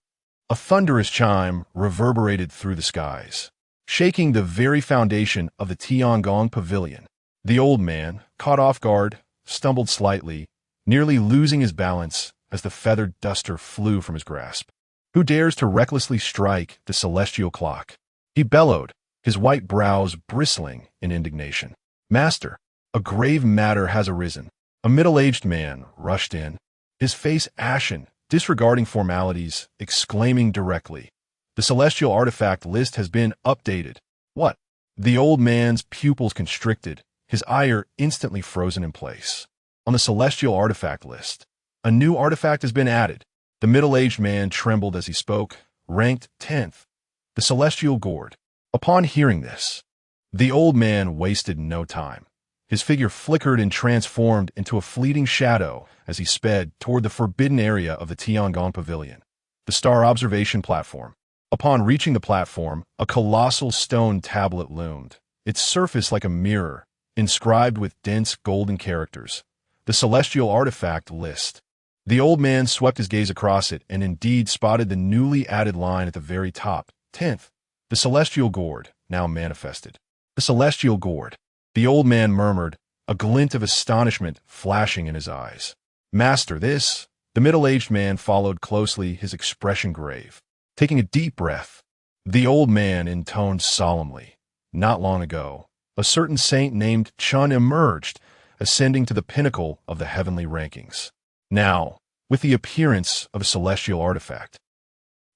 [SPEAKER 1] A thunderous chime reverberated through the skies, shaking the very foundation of the Tiangong Pavilion. The old man, caught off guard, stumbled slightly, nearly losing his balance as the feathered duster flew from his grasp. Who dares to recklessly strike the celestial clock? He bellowed, his white brows bristling in indignation. Master, a grave matter has arisen. A middle-aged man rushed in, his face ashen, disregarding formalities, exclaiming directly, "The celestial artifact list has been updated." What? The old man's pupils constricted, his ire instantly frozen in place. On the celestial artifact list, a new artifact has been added. The middle-aged man trembled as he spoke, ranked 10th, the celestial gourd. Upon hearing this, the old man wasted no time. His figure flickered and transformed into a fleeting shadow as he sped toward the forbidden area of the Tiangong Pavilion, the star observation platform. Upon reaching the platform, a colossal stone tablet loomed, its surface like a mirror, inscribed with dense golden characters. The celestial artifact list. The old man swept his gaze across it and indeed spotted the newly added line at the very top, 10th, the celestial gourd, now manifested. The celestial gourd. The old man murmured, a glint of astonishment flashing in his eyes. Master, this? The middle-aged man followed closely, his expression grave. Taking a deep breath, the old man intoned solemnly. Not long ago, a certain saint named Chen emerged, ascending to the pinnacle of the heavenly rankings. Now, with the appearance of a celestial artifact,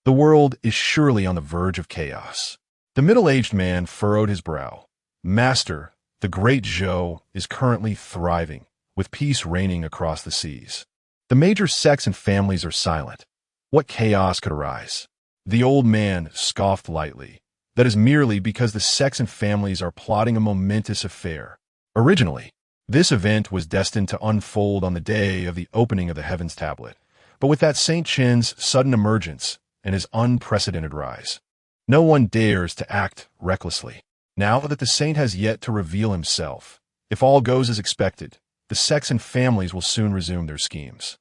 [SPEAKER 1] the world is surely on the verge of chaos. The middle-aged man furrowed his brow. Master, the great Zhou is currently thriving, with peace reigning across the seas. The major sects and families are silent. What chaos could arise? The old man scoffed lightly. That is merely because the sects and families are plotting a momentous affair. Originally, this event was destined to unfold on the day of the opening of the Heavens Tablet, but with that Saint Chen's sudden emergence and his unprecedented rise, no one dares to act recklessly. Now that the saint has yet to reveal himself, if all goes as expected, the sects and families will soon resume their schemes.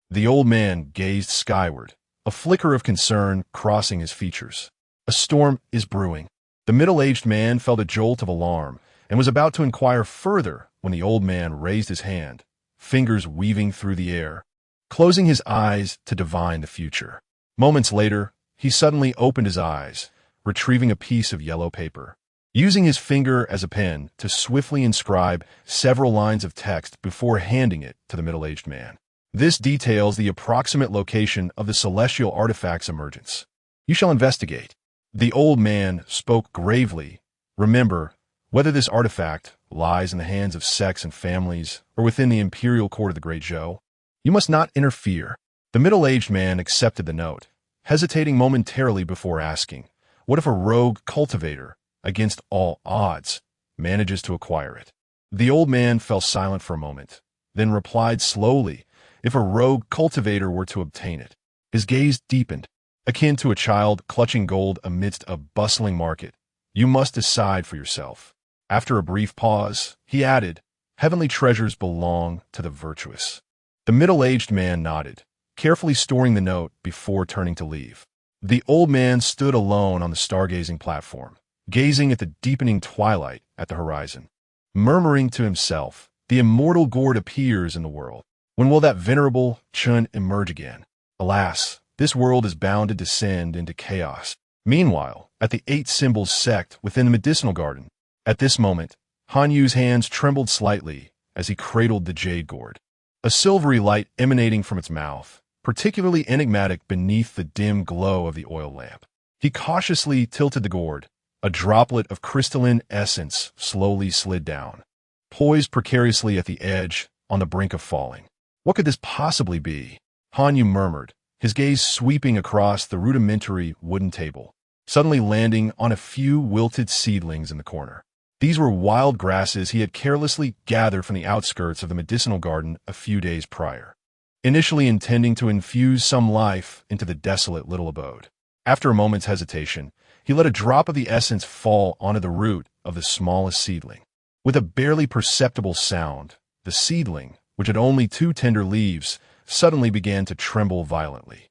[SPEAKER 1] The old man gazed skyward, a flicker of concern crossing his features. A storm is brewing. The middle-aged man felt a jolt of alarm and was about to inquire further when the old man raised his hand, fingers weaving through the air, closing his eyes to divine the future. Moments later, he suddenly opened his eyes, retrieving a piece of yellow paper, using his finger as a pen to swiftly inscribe several lines of text before handing it to the middle-aged man. This details the approximate location of the celestial artifact's emergence. You shall investigate. The old man spoke gravely. Remember, whether this artifact lies in the hands of sects and families or within the imperial court of the Great Zhou, you must not interfere. The middle-aged man accepted the note, hesitating momentarily before asking, what if a rogue cultivator, against all odds, manages to acquire it? The old man fell silent for a moment, then replied slowly, if a rogue cultivator were to obtain it. His gaze deepened, akin to a child clutching gold amidst a bustling market. You must decide for yourself. After a brief pause, he added, heavenly treasures belong to the virtuous. The middle-aged man nodded, carefully storing the note before turning to leave. The old man stood alone on the stargazing platform, gazing at the deepening twilight at the horizon, murmuring to himself, the immortal gourd appears in the world. When will that venerable Chen emerge again? Alas, this world is bound to descend into chaos. Meanwhile, at the Eight Symbols sect within the medicinal garden, at this moment, Han Yu's hands trembled slightly as he cradled the jade gourd, a silvery light emanating from its mouth, particularly enigmatic beneath the dim glow of the oil lamp. He cautiously tilted the gourd. A droplet of crystalline essence slowly slid down, poised precariously at the edge, on the brink of falling. What could this possibly be? Hanyu murmured, his gaze sweeping across the rudimentary wooden table, suddenly landing on a few wilted seedlings in the corner. These were wild grasses he had carelessly gathered from the outskirts of the medicinal garden a few days prior, initially intending to infuse some life into the desolate little abode. After a moment's hesitation, he let a drop of the essence fall onto the root of the smallest seedling. With a barely perceptible sound, the seedling, which had only 2 tender leaves, suddenly began to tremble violently.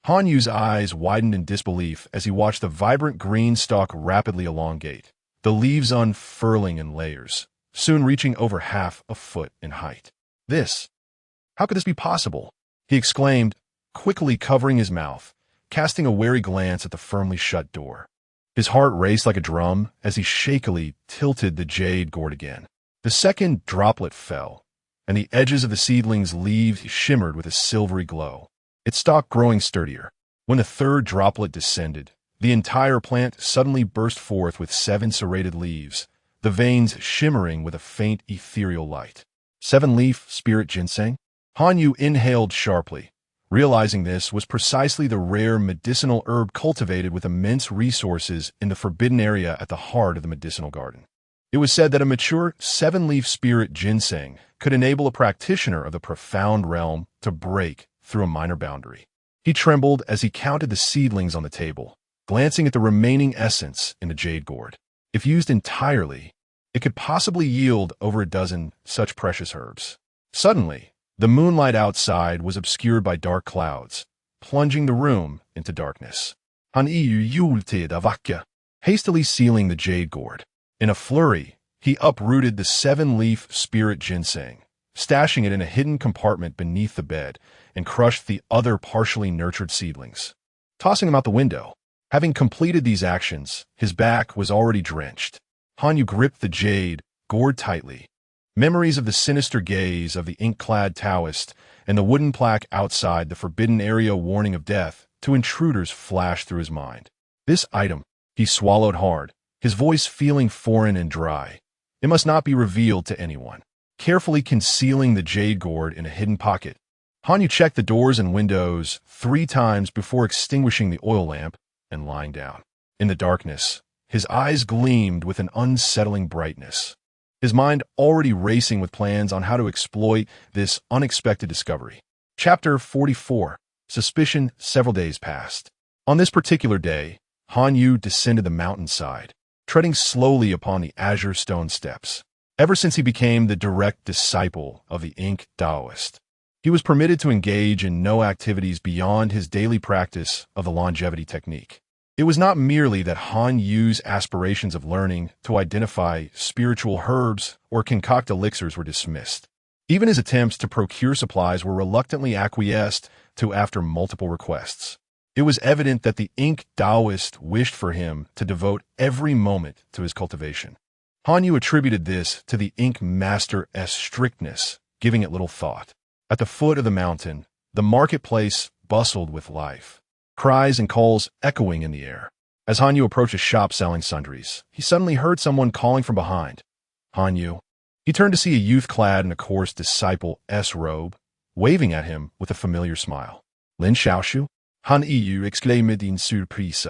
[SPEAKER 1] Hanyu's eyes widened in disbelief as he watched the vibrant green stalk rapidly elongate, the leaves unfurling in layers, soon reaching over half a foot in height. How could this be possible? He exclaimed, quickly covering his mouth, casting a wary glance at the firmly shut door. His heart raced like a drum as he shakily tilted the jade gourd again. The second droplet fell, and the edges of the seedling's leaves shimmered with a silvery glow. It stopped growing sturdier. When the third droplet descended, the entire plant suddenly burst forth with 7 serrated leaves, the veins shimmering with a faint ethereal light. 7-leaf spirit ginseng? Hanyu inhaled sharply, realizing this was precisely the rare medicinal herb cultivated with immense resources in the forbidden area at the heart of the medicinal garden. It was said that a mature 7-leaf spirit ginseng could enable a practitioner of the profound realm to break through a minor boundary. He trembled as he counted the seedlings on the table, glancing at the remaining essence in the jade gourd. If used entirely, it could possibly yield over a dozen such precious herbs. Suddenly, the moonlight outside was obscured by dark clouds, plunging the room into darkness. Hanyu yulted avakya, hastily sealing the jade gourd. In a flurry, he uprooted the 7-leaf spirit ginseng, stashing it in a hidden compartment beneath the bed, and crushed the other partially nurtured seedlings, tossing them out the window. Having completed these actions, his back was already drenched. Hanyu gripped the jade gourd tightly. Memories of the sinister gaze of the ink-clad Taoist and the wooden plaque outside the forbidden area warning of death to intruders flashed through his mind. This item, he swallowed hard, his voice feeling foreign and dry. It must not be revealed to anyone. Carefully concealing the jade gourd in a hidden pocket, Hanyu checked the doors and windows 3 times before extinguishing the oil lamp and lying down. In the darkness, his eyes gleamed with an unsettling brightness, his mind already racing with plans on how to exploit this unexpected discovery. Chapter 44. Suspicion. Several days passed. On this particular day, Hanyu descended the mountainside, treading slowly upon the azure stone steps. Ever since he became the direct disciple of the ink Taoist, he was permitted to engage in no activities beyond his daily practice of the longevity technique. It was not merely that Hanyu's aspirations of learning to identify spiritual herbs or concoct elixirs were dismissed. Even his attempts to procure supplies were reluctantly acquiesced to after multiple requests. It was evident that the ink Taoist wished for him to devote every moment to his cultivation. Hanyu attributed this to the ink master's strictness, giving it little thought. At the foot of the mountain, the marketplace bustled with life, cries and calls echoing in the air. As Hanyu approached a shop selling sundries, he suddenly heard someone calling from behind. Hanyu. He turned to see a youth clad in a coarse disciple-esque robe, waving at him with a familiar smile. Lin Xiaoshu? Hanyu exclaimed in surprise.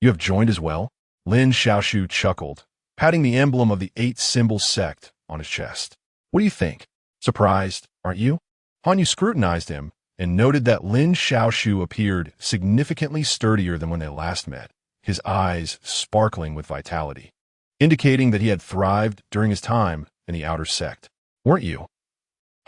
[SPEAKER 1] You have joined as well? Lin Xiaoshu chuckled, patting the emblem of the 8-symbol sect on his chest. What do you think? Surprised, aren't you? Hanyu scrutinized him and noted that Lin Xiaoshu appeared significantly sturdier than when they last met, his eyes sparkling with vitality, indicating that he had thrived during his time in the outer sect. Weren't you?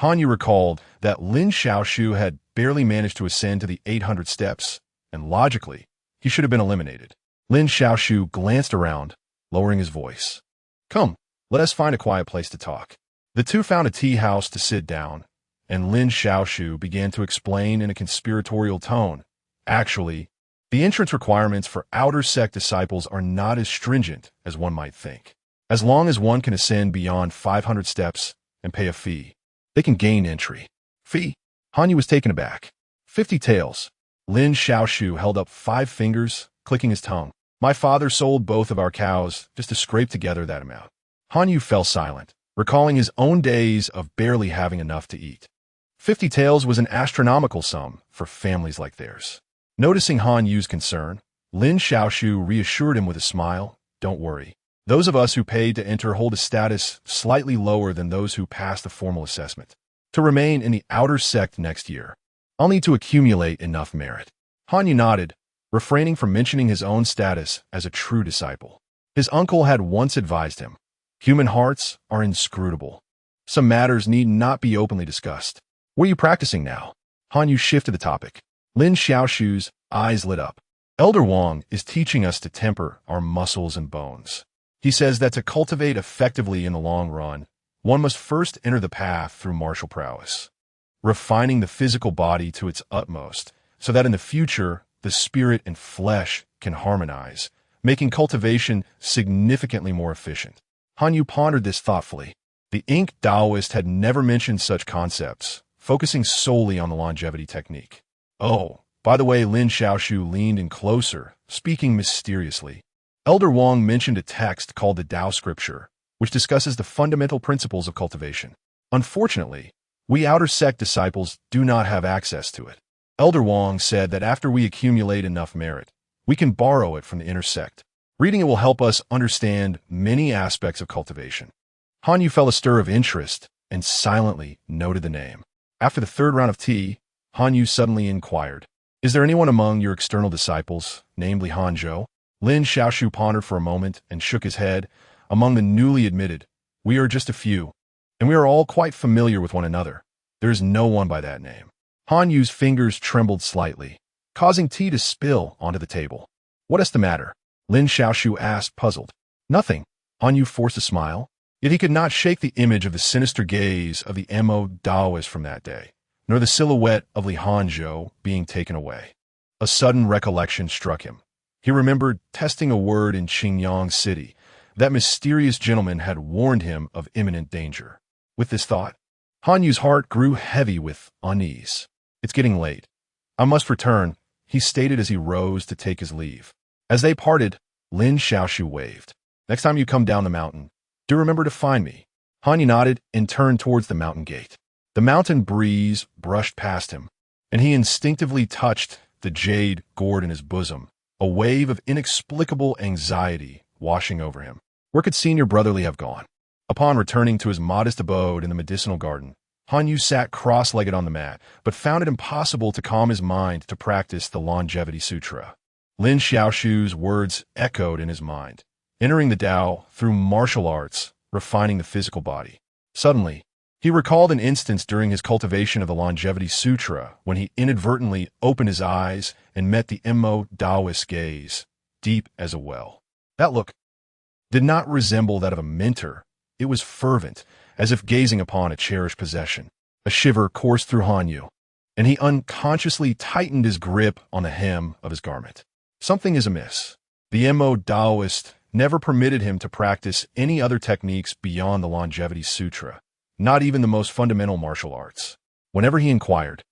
[SPEAKER 1] Hanyu recalled that Lin Xiaoshu had barely managed to ascend to the 800 steps, and logically, he should have been eliminated. Lin Xiaoshu glanced around, lowering his voice. Come, let us find a quiet place to talk. The two found a tea house to sit down, and Lin Xiaoshu began to explain in a conspiratorial tone. Actually, the entrance requirements for outer sect disciples are not as stringent as one might think. As long as one can ascend beyond 500 steps, and pay a fee. They can gain entry. Fee? Han Yu was taken aback. 50 taels. Lin Xiaoshu held up 5 fingers, clicking his tongue. My father sold both of our cows just to scrape together that amount. Han Yu fell silent, recalling his own days of barely having enough to eat. 50 taels was an astronomical sum for families like theirs. Noticing Han Yu's concern, Lin Xiaoshu reassured him with a smile, "Don't worry. Those of us who paid to enter hold a status slightly lower than those who passed the formal assessment. To remain in the outer sect next year, I'll need to accumulate enough merit." Han Yu nodded, refraining from mentioning his own status as a true disciple. His uncle had once advised him, human hearts are inscrutable. Some matters need not be openly discussed. What are you practicing now? Han Yu shifted the topic. Lin Xiaoshu's eyes lit up. Elder Wang is teaching us to temper our muscles and bones. He says that to cultivate effectively in the long run, one must first enter the path through martial prowess, refining the physical body to its utmost, so that in the future, the spirit and flesh can harmonize, making cultivation significantly more efficient. Han Yu pondered this thoughtfully. The Ink Taoist had never mentioned such concepts, focusing solely on the longevity technique. Oh, by the way, Lin Xiaoshu leaned in closer, speaking mysteriously. Elder Wang mentioned a text called the Tao Scripture, which discusses the fundamental principles of cultivation. Unfortunately, we outer sect disciples do not have access to it. Elder Wang said that after we accumulate enough merit, we can borrow it from the inner sect. Reading it will help us understand many aspects of cultivation. Han Yu felt a stir of interest and silently noted the name. After the 3rd round of tea, Han Yu suddenly inquired, "Is there anyone among your external disciples, namely Hanzhou?" Lin Xiaoshu pondered for a moment and shook his head. "Among the newly admitted, we are just a few, and we are all quite familiar with one another. There is no one by that name." Han Yu's fingers trembled slightly, causing tea to spill onto the table. "What is the matter?" Lin Xiaoshu asked, puzzled. "Nothing." Han Yu forced a smile. Yet he could not shake the image of the sinister gaze of the Mo Taoist from that day, nor the silhouette of Li Hanzhou being taken away. A sudden recollection struck him. He remembered testing a word in Qingyang City. That mysterious gentleman had warned him of imminent danger. With this thought, Han Yu's heart grew heavy with unease. "It's getting late. I must return," he stated as he rose to take his leave. As they parted, Lin Xiaoshu waved. "Next time you come down the mountain, do remember to find me." Han Yu nodded and turned towards the mountain gate. The mountain breeze brushed past him, and he instinctively touched the jade gourd in his bosom, a wave of inexplicable anxiety washing over him. Where could Senior Brotherly have gone? Upon returning to his modest abode in the medicinal garden, Han Yu sat cross-legged on the mat, but found it impossible to calm his mind to practice the Longevity Sutra. Lin Xiaoshu's words echoed in his mind. Entering the Tao through martial arts, refining the physical body. Suddenly, he recalled an instance during his cultivation of the Longevity Sutra when he inadvertently opened his eyes and met the Mo Taoist gaze, deep as a well. That look did not resemble that of a mentor. It was fervent, as if gazing upon a cherished possession. A shiver coursed through Han Yu, and he unconsciously tightened his grip on the hem of his garment. Something is amiss. The Mo Taoist never permitted him to practice any other techniques beyond the Longevity Sutra, not even the most fundamental martial arts. Whenever he inquired,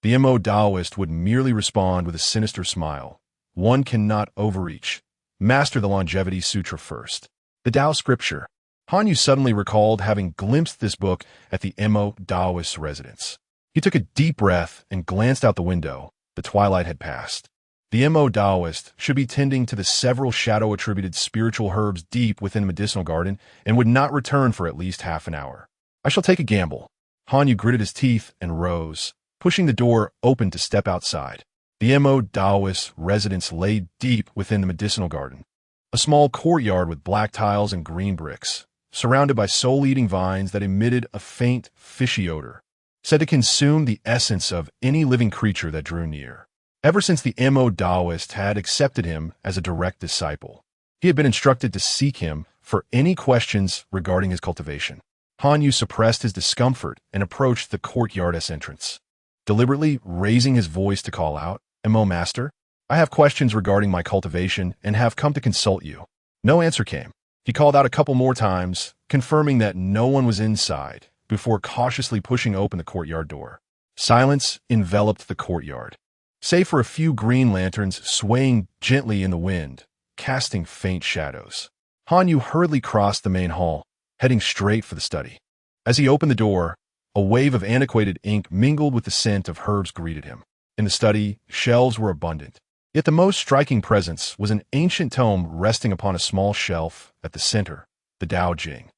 [SPEAKER 1] the Mo Taoist would merely respond with a sinister smile. One cannot overreach. Master the Longevity Sutra first. The Tao Scripture. Han Yu suddenly recalled having glimpsed this book at the Mo Taoist's residence. He took a deep breath and glanced out the window. The twilight had passed. The Mo Taoist should be tending to the several shadow-attributed spiritual herbs deep within the medicinal garden and would not return for at least half an hour. "I shall take a gamble." Han Yu gritted his teeth and rose, pushing the door open to step outside. The Mo Taoist's residence lay deep within the medicinal garden, a small courtyard with black tiles and green bricks, surrounded by soul-eating vines that emitted a faint, fishy odor, said to consume the essence of any living creature that drew near. Ever since the Mo Taoist had accepted him as a direct disciple, he had been instructed to seek him for any questions regarding his cultivation. Han Yu suppressed his discomfort and approached the courtyard's entrance, deliberately raising his voice to call out, "Mo Master, I have questions regarding my cultivation and have come to consult you." No answer came. He called out a couple more times, confirming that no one was inside, before cautiously pushing open the courtyard door. Silence enveloped the courtyard, save for a few green lanterns swaying gently in the wind, casting faint shadows. Han Yu hurriedly crossed the main hall, heading straight for the study. As he opened the door, a wave of antiquated ink mingled with the scent of herbs greeted him. In the study, shelves were abundant. Yet the most striking presence was an ancient tome resting upon a small shelf at the center, the Tao Jing.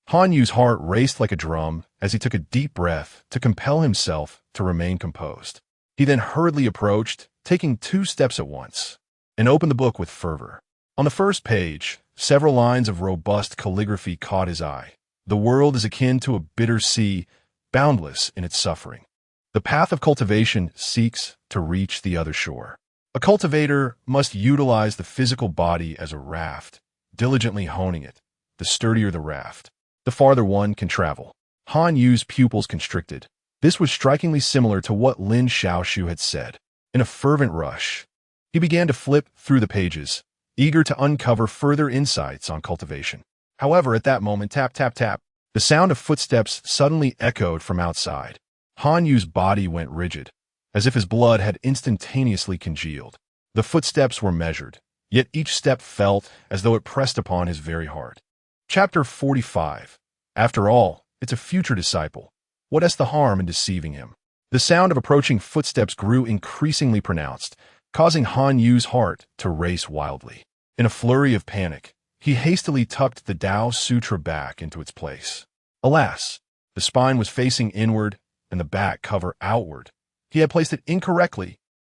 [SPEAKER 1] Han Yu's heart raced like a drum as he took a deep breath to compel himself to remain composed. He then hurriedly approached, taking 2 steps at once, and opened the book with fervor. On the first page, several lines of robust calligraphy caught his eye. The world is akin to a bitter sea, boundless in its suffering. The path of cultivation seeks to reach the other shore. A cultivator must utilize the physical body as a raft, diligently honing it. The sturdier the raft, the farther one can travel. Han Yu's pupils constricted. This was strikingly similar to what Lin Xiaoshu had said. In a fervent rush, he began to flip through the pages, eager to uncover further insights on cultivation. However, at that moment, tap, tap, tap, the sound of footsteps suddenly echoed from outside. Han Yu's body went rigid, as if his blood had instantaneously congealed. The footsteps were measured, yet each step felt as though it pressed upon his very heart. Chapter 45. After all, it's a future disciple. What is the harm in deceiving him? The sound of approaching footsteps grew increasingly pronounced, causing Han Yu's heart to race wildly. In a flurry of panic, he hastily tucked the Tao Sutra back into its place. Alas, the spine was facing inward and the back cover outward. He had placed it incorrectly,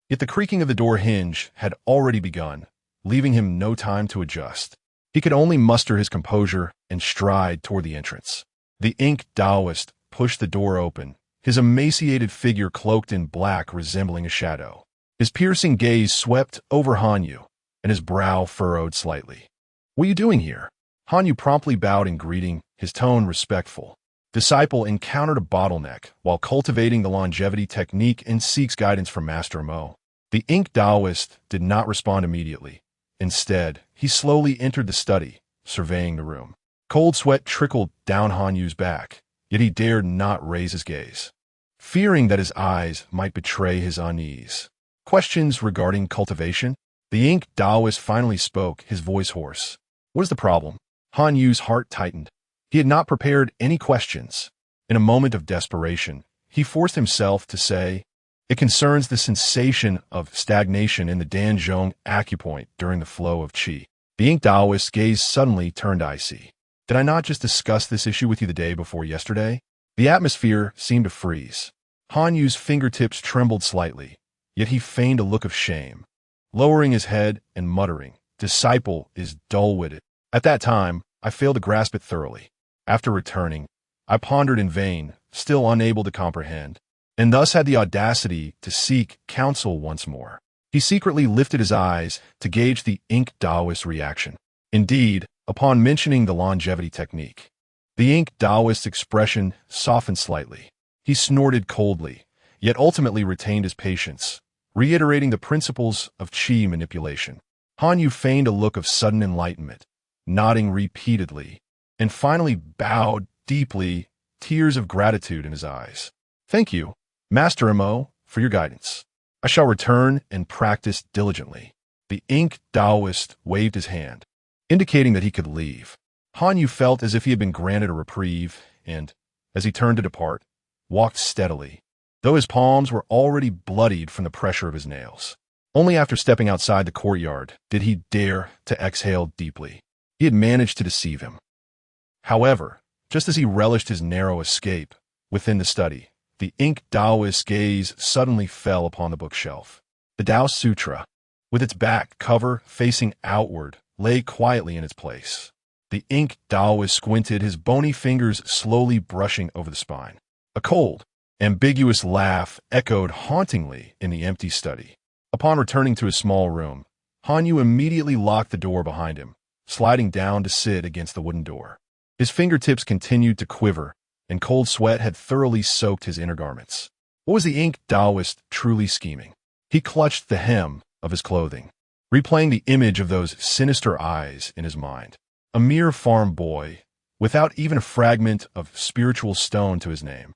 [SPEAKER 1] yet the creaking of the door hinge had already begun, leaving him no time to adjust. He could only muster his composure and stride toward the entrance. The ink Taoist pushed the door open, his emaciated figure cloaked in black resembling a shadow. His piercing gaze swept over Han Yu, and his brow furrowed slightly. "What are you doing here?" Han Yu promptly bowed in greeting, his tone respectful. Disciple encountered a bottleneck while cultivating the longevity technique and seeks guidance from Master Mo. The ink Taoist did not respond immediately. Instead, he slowly entered the study, surveying the room. Cold sweat trickled down Han Yu's back, yet he dared not raise his gaze, fearing that his eyes might betray his unease. "Questions regarding cultivation?" The ink Taoist finally spoke, his voice hoarse. "What is the problem?" Han Yu's heart tightened. He had not prepared any questions. In a moment of desperation, he forced himself to say, "It concerns the sensation of stagnation in the Danzhong acupoint during the flow of qi." The ink Taoist's gaze suddenly turned icy. "Did I not just discuss this issue with you the day before yesterday?" The atmosphere seemed to freeze. Han Yu's fingertips trembled slightly, yet he feigned a look of shame, lowering his head and muttering, "Disciple is dull-witted." At that time, I failed to grasp it thoroughly. After returning, I pondered in vain, still unable to comprehend, and thus had the audacity to seek counsel once more. He secretly lifted his eyes to gauge the ink Taoist's reaction. Indeed, upon mentioning the longevity technique, the ink Taoist's expression softened slightly. He snorted coldly, yet ultimately retained his patience, reiterating the principles of qi manipulation. Han Yu feigned a look of sudden enlightenment, nodding repeatedly, and finally bowed deeply, tears of gratitude in his eyes. "Thank you, Master Mo, for your guidance. I shall return and practice diligently." The ink Taoist waved his hand, indicating that he could leave. Han Yu felt as if he had been granted a reprieve, and, as he turned to depart, walked steadily, though his palms were already bloodied from the pressure of his nails. Only after stepping outside the courtyard did he dare to exhale deeply. He had managed to deceive him. However, just as he relished his narrow escape within the study, the ink Taoist's gaze suddenly fell upon the bookshelf. The Tao Sutra, with its back cover facing outward, lay quietly in its place. The ink Taoist squinted, his bony fingers slowly brushing over the spine. A cold, ambiguous laugh echoed hauntingly in the empty study. Upon returning to his small room, Han Yu immediately locked the door behind him, sliding down to sit against the wooden door. His fingertips continued to quiver, and cold sweat had thoroughly soaked his inner garments. What was the ink Taoist truly scheming? He clutched the hem of his clothing, replaying the image of those sinister eyes in his mind. A mere farm boy, without even a fragment of spiritual stone to his name.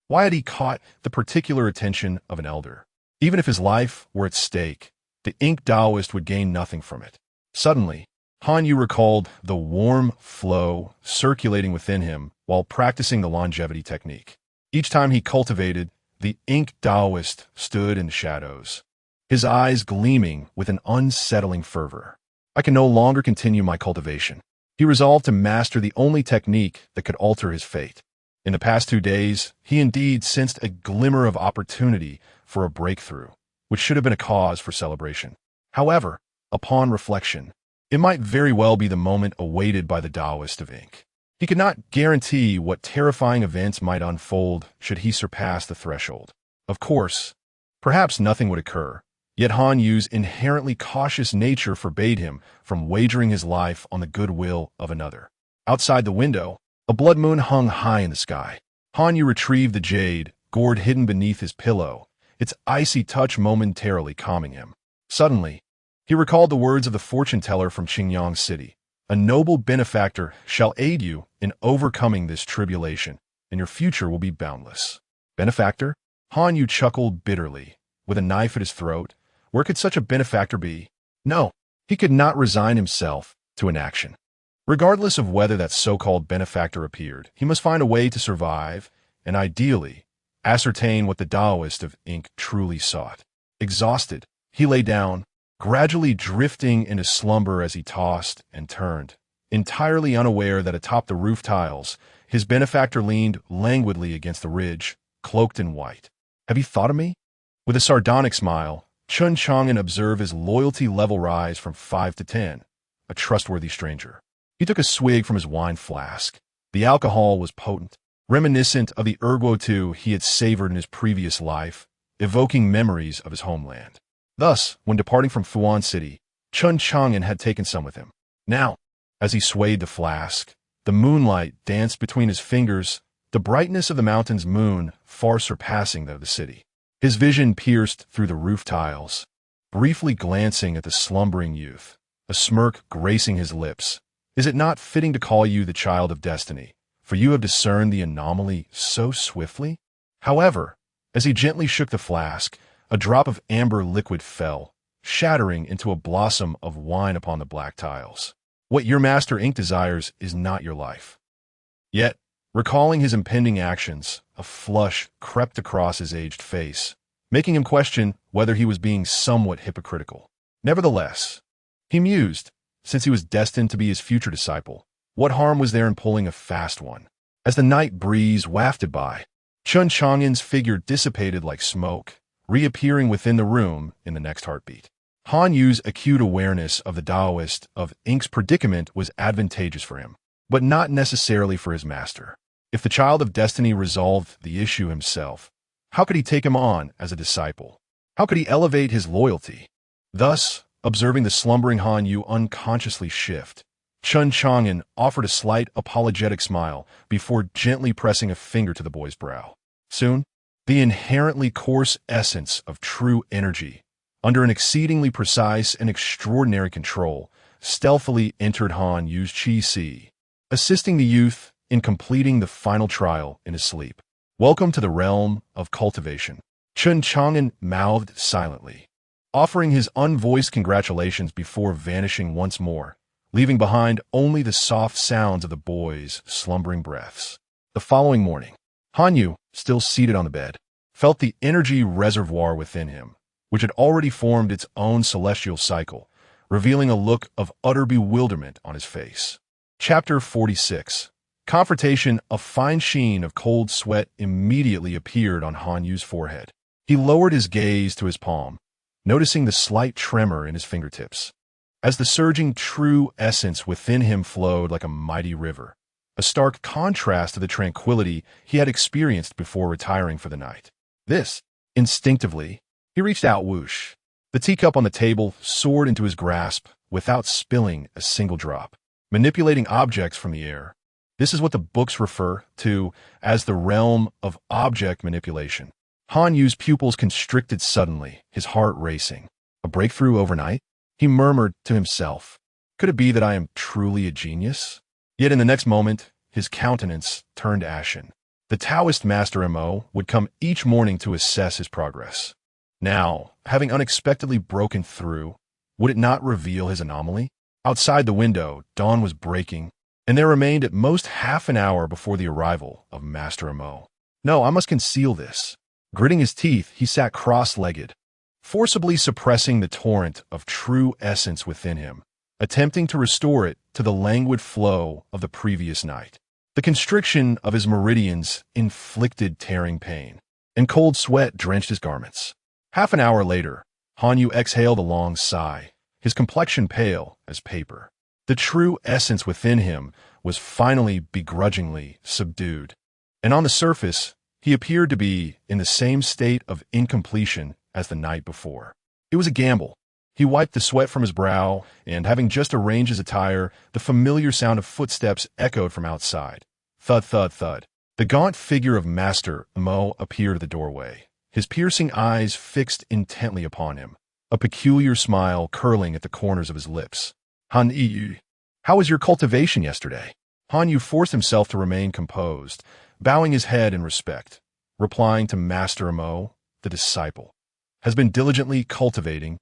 [SPEAKER 1] Why had he caught the particular attention of an elder? Even if his life were at stake, the ink Taoist would gain nothing from it. Suddenly, Han Yu recalled the warm flow circulating within him while practicing the longevity technique. Each time he cultivated, the ink Taoist stood in the shadows, his eyes gleaming with an unsettling fervor. I can no longer continue my cultivation. He resolved to master the only technique that could alter his fate. In the past 2 days, he indeed sensed a glimmer of opportunity for a breakthrough, which should have been a cause for celebration. However, upon reflection, it might very well be the moment awaited by the Taoist of ink. He could not guarantee what terrifying events might unfold should he surpass the threshold. Of course, perhaps nothing would occur, yet Han Yu's inherently cautious nature forbade him from wagering his life on the goodwill of another. Outside the window, a blood moon hung high in the sky. Han Yu retrieved the jade, gourd hidden beneath his pillow, its icy touch momentarily calming him. Suddenly, he recalled the words of the fortune-teller from Qingyang City. A noble benefactor shall aid you in overcoming this tribulation, and your future will be boundless. Benefactor? Han Yu chuckled bitterly. With a knife at his throat, where could such a benefactor be? No, he could not resign himself to inaction. Regardless of whether that so-called benefactor appeared, he must find a way to survive and, ideally, ascertain what the Taoist of ink truly sought. Exhausted, he lay down, gradually drifting into slumber as he tossed and turned, entirely unaware that atop the roof tiles, his benefactor leaned languidly against the ridge, cloaked in white. "Have you thought of me?" With a sardonic smile, Chen Chang'an observed his loyalty level rise from 5 to 10, a trustworthy stranger. He took a swig from his wine flask. The alcohol was potent, reminiscent of the ergo he had savored in his previous life, evoking memories of his homeland. Thus, when departing from Fuan City, Chen Chang'an had taken some with him. Now, as he swayed the flask, the moonlight danced between his fingers, the brightness of the mountain's moon far surpassing that of the city. His vision pierced through the roof tiles, briefly glancing at the slumbering youth, a smirk gracing his lips. "Is it not fitting to call you the child of destiny, for you have discerned the anomaly so swiftly?" However, as he gently shook the flask, a drop of amber liquid fell, shattering into a blossom of wine upon the black tiles. "What your master ink desires is not your life." Yet, recalling his impending actions, a flush crept across his aged face, making him question whether he was being somewhat hypocritical. Nevertheless, he mused, since he was destined to be his future disciple, what harm was there in pulling a fast one? As the night breeze wafted by, Chen Chang'an's figure dissipated like smoke, reappearing within the room in the next heartbeat. Han Yu's acute awareness of the Taoist of ink's predicament was advantageous for him, but not necessarily for his master. If the child of destiny resolved the issue himself, how could he take him on as a disciple? How could he elevate his loyalty? Thus, observing the slumbering Han Yu unconsciously shift, Chen Chang'an offered a slight apologetic smile before gently pressing a finger to the boy's brow. Soon, the inherently coarse essence of true energy, under an exceedingly precise and extraordinary control, stealthily entered Han Yu's Qi, assisting the youth in completing the final trial in his sleep. "Welcome to the realm of cultivation," Chen Chang'an mouthed silently, offering his unvoiced congratulations before vanishing once more, leaving behind only the soft sounds of the boy's slumbering breaths. The following morning, Han Yu, still seated on the bed, felt the energy reservoir within him, which had already formed its own celestial cycle, revealing a look of utter bewilderment on his face. Chapter 46. Confrontation. A fine sheen of cold sweat immediately appeared on Han Yu's forehead. He lowered his gaze to his palm, noticing the slight tremor in his fingertips. As the surging true essence within him flowed like a mighty river, a stark contrast to the tranquility he had experienced before retiring for the night. Instinctively, he reached out whoosh. The teacup on the table soared into his grasp without spilling a single drop. Manipulating objects from the air. This is what the books refer to as the realm of object manipulation. Han Yu's pupils constricted suddenly, his heart racing. A breakthrough overnight? He murmured to himself. Could it be that I am truly a genius? Yet in the next moment, his countenance turned ashen. The Taoist Master Mo would come each morning to assess his progress. Now, having unexpectedly broken through, would it not reveal his anomaly? Outside the window, dawn was breaking, and there remained at most half an hour before the arrival of Master Mo. No, I must conceal this. Gritting his teeth, he sat cross-legged, forcibly suppressing the torrent of true essence within him, attempting to restore it to the languid flow of the previous night. The constriction of his meridians inflicted tearing pain, and cold sweat drenched his garments. Half an hour later, Han Yu exhaled a long sigh, his complexion pale as paper. The true essence within him was finally begrudgingly subdued, and on the surface, he appeared to be in the same state of incompletion as the night before. It was a gamble. He wiped the sweat from his brow, and having just arranged his attire, the familiar sound of footsteps echoed from outside. Thud, thud, thud. The gaunt figure of Master Mo appeared at the doorway, his piercing eyes fixed intently upon him, a peculiar smile curling at the corners of his lips. Han Yu, how was your cultivation yesterday? Han Yu forced himself to remain composed, bowing his head in respect, replying to Master Mo, the disciple, has been diligently cultivating,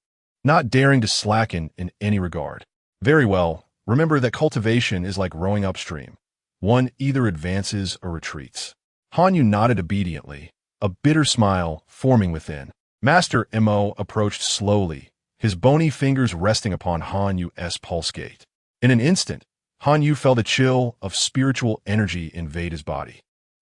[SPEAKER 1] not daring to slacken in any regard. Very well, remember that cultivation is like rowing upstream. One either advances or retreats. Han Yu nodded obediently, a bitter smile forming within. Master Mo approached slowly, his bony fingers resting upon Han Yu's pulse gate. In an instant, Han Yu felt a chill of spiritual energy invade his body,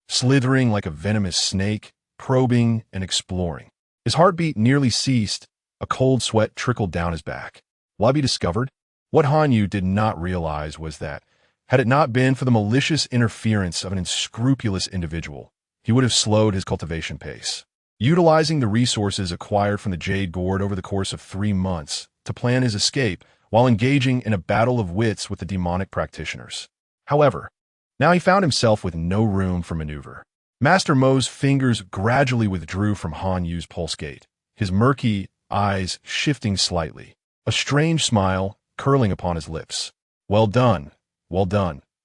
[SPEAKER 1] slithering like a venomous snake, probing and exploring. His heartbeat nearly ceased. A cold sweat trickled down his back. Will I be discovered? What Han Yu did not realize was that, had it not been for the malicious interference of an unscrupulous individual, he would have slowed his cultivation pace, utilizing the resources acquired from the Jade Gourd over the course of 3 months to plan his escape while engaging in a battle of wits with the demonic practitioners. However, now he found himself with no room for maneuver. Master Mo's fingers gradually withdrew from Han Yu's pulse gate, his murky eyes shifting slightly, a strange smile curling upon his lips. Well done,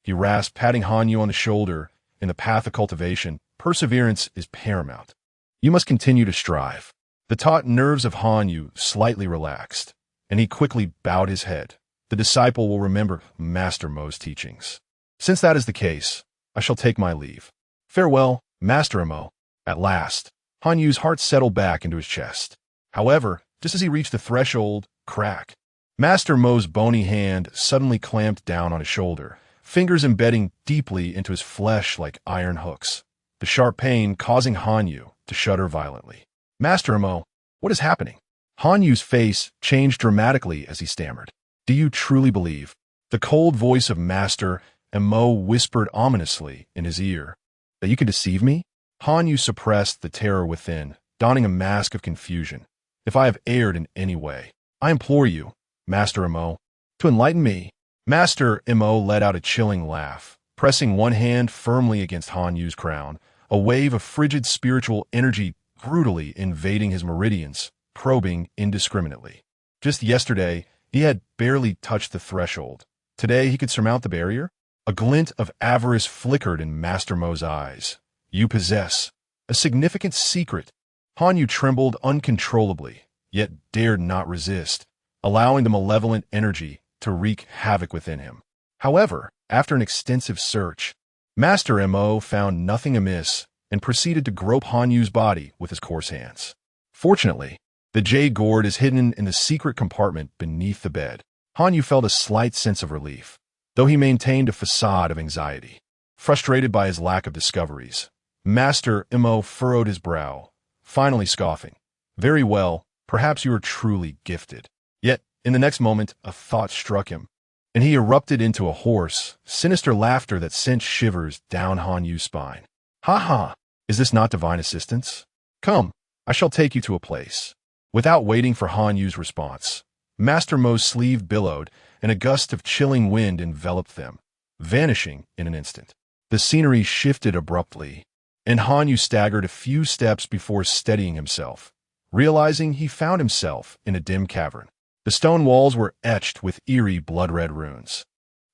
[SPEAKER 1] he rasped, patting Han Yu on the shoulder. In the path of cultivation, perseverance is paramount. You must continue to strive. The taut nerves of Han Yu slightly relaxed, and he quickly bowed his head. The disciple will remember Master Mo's teachings. Since that is the case, I shall take my leave. Farewell, Master Mo. At last, Han Yu's heart settled back into his chest. However, just as he reached the threshold, crack. Master Mo's bony hand suddenly clamped down on his shoulder, fingers embedding deeply into his flesh like iron hooks, the sharp pain causing Han Yu to shudder violently. Master Mo, what is happening? Han Yu's face changed dramatically as he stammered. Do you truly believe? The cold voice of Master Mo whispered ominously in his ear. That you can deceive me? Han Yu suppressed the terror within, donning a mask of confusion. If I have erred in any way, I implore you, Master Mo, to enlighten me. Master Mo let out a chilling laugh, pressing one hand firmly against Han Yu's crown, a wave of frigid spiritual energy brutally invading his meridians, probing indiscriminately. Just yesterday, he had barely touched the threshold. Today, he could surmount the barrier? A glint of avarice flickered in Master Mo's eyes. You possess a significant secret. Han Yu trembled uncontrollably, yet dared not resist, allowing the malevolent energy to wreak havoc within him. However, after an extensive search, Master Mo found nothing amiss and proceeded to grope Han Yu's body with his coarse hands. Fortunately, the Jade Gourd is hidden in the secret compartment beneath the bed. Han Yu felt a slight sense of relief, though he maintained a facade of anxiety. Frustrated by his lack of discoveries, Master Mo furrowed his brow, finally scoffing. Very well, perhaps you are truly gifted. Yet, in the next moment, a thought struck him, and he erupted into a hoarse, sinister laughter that sent shivers down Han Yu's spine. Ha ha! Is this not divine assistance? Come, I shall take you to a place. Without waiting for Han Yu's response, Master Mo's sleeve billowed, and a gust of chilling wind enveloped them, vanishing in an instant. The scenery shifted abruptly, and Han Yu staggered a few steps before steadying himself, realizing he found himself in a dim cavern. The stone walls were etched with eerie blood-red runes.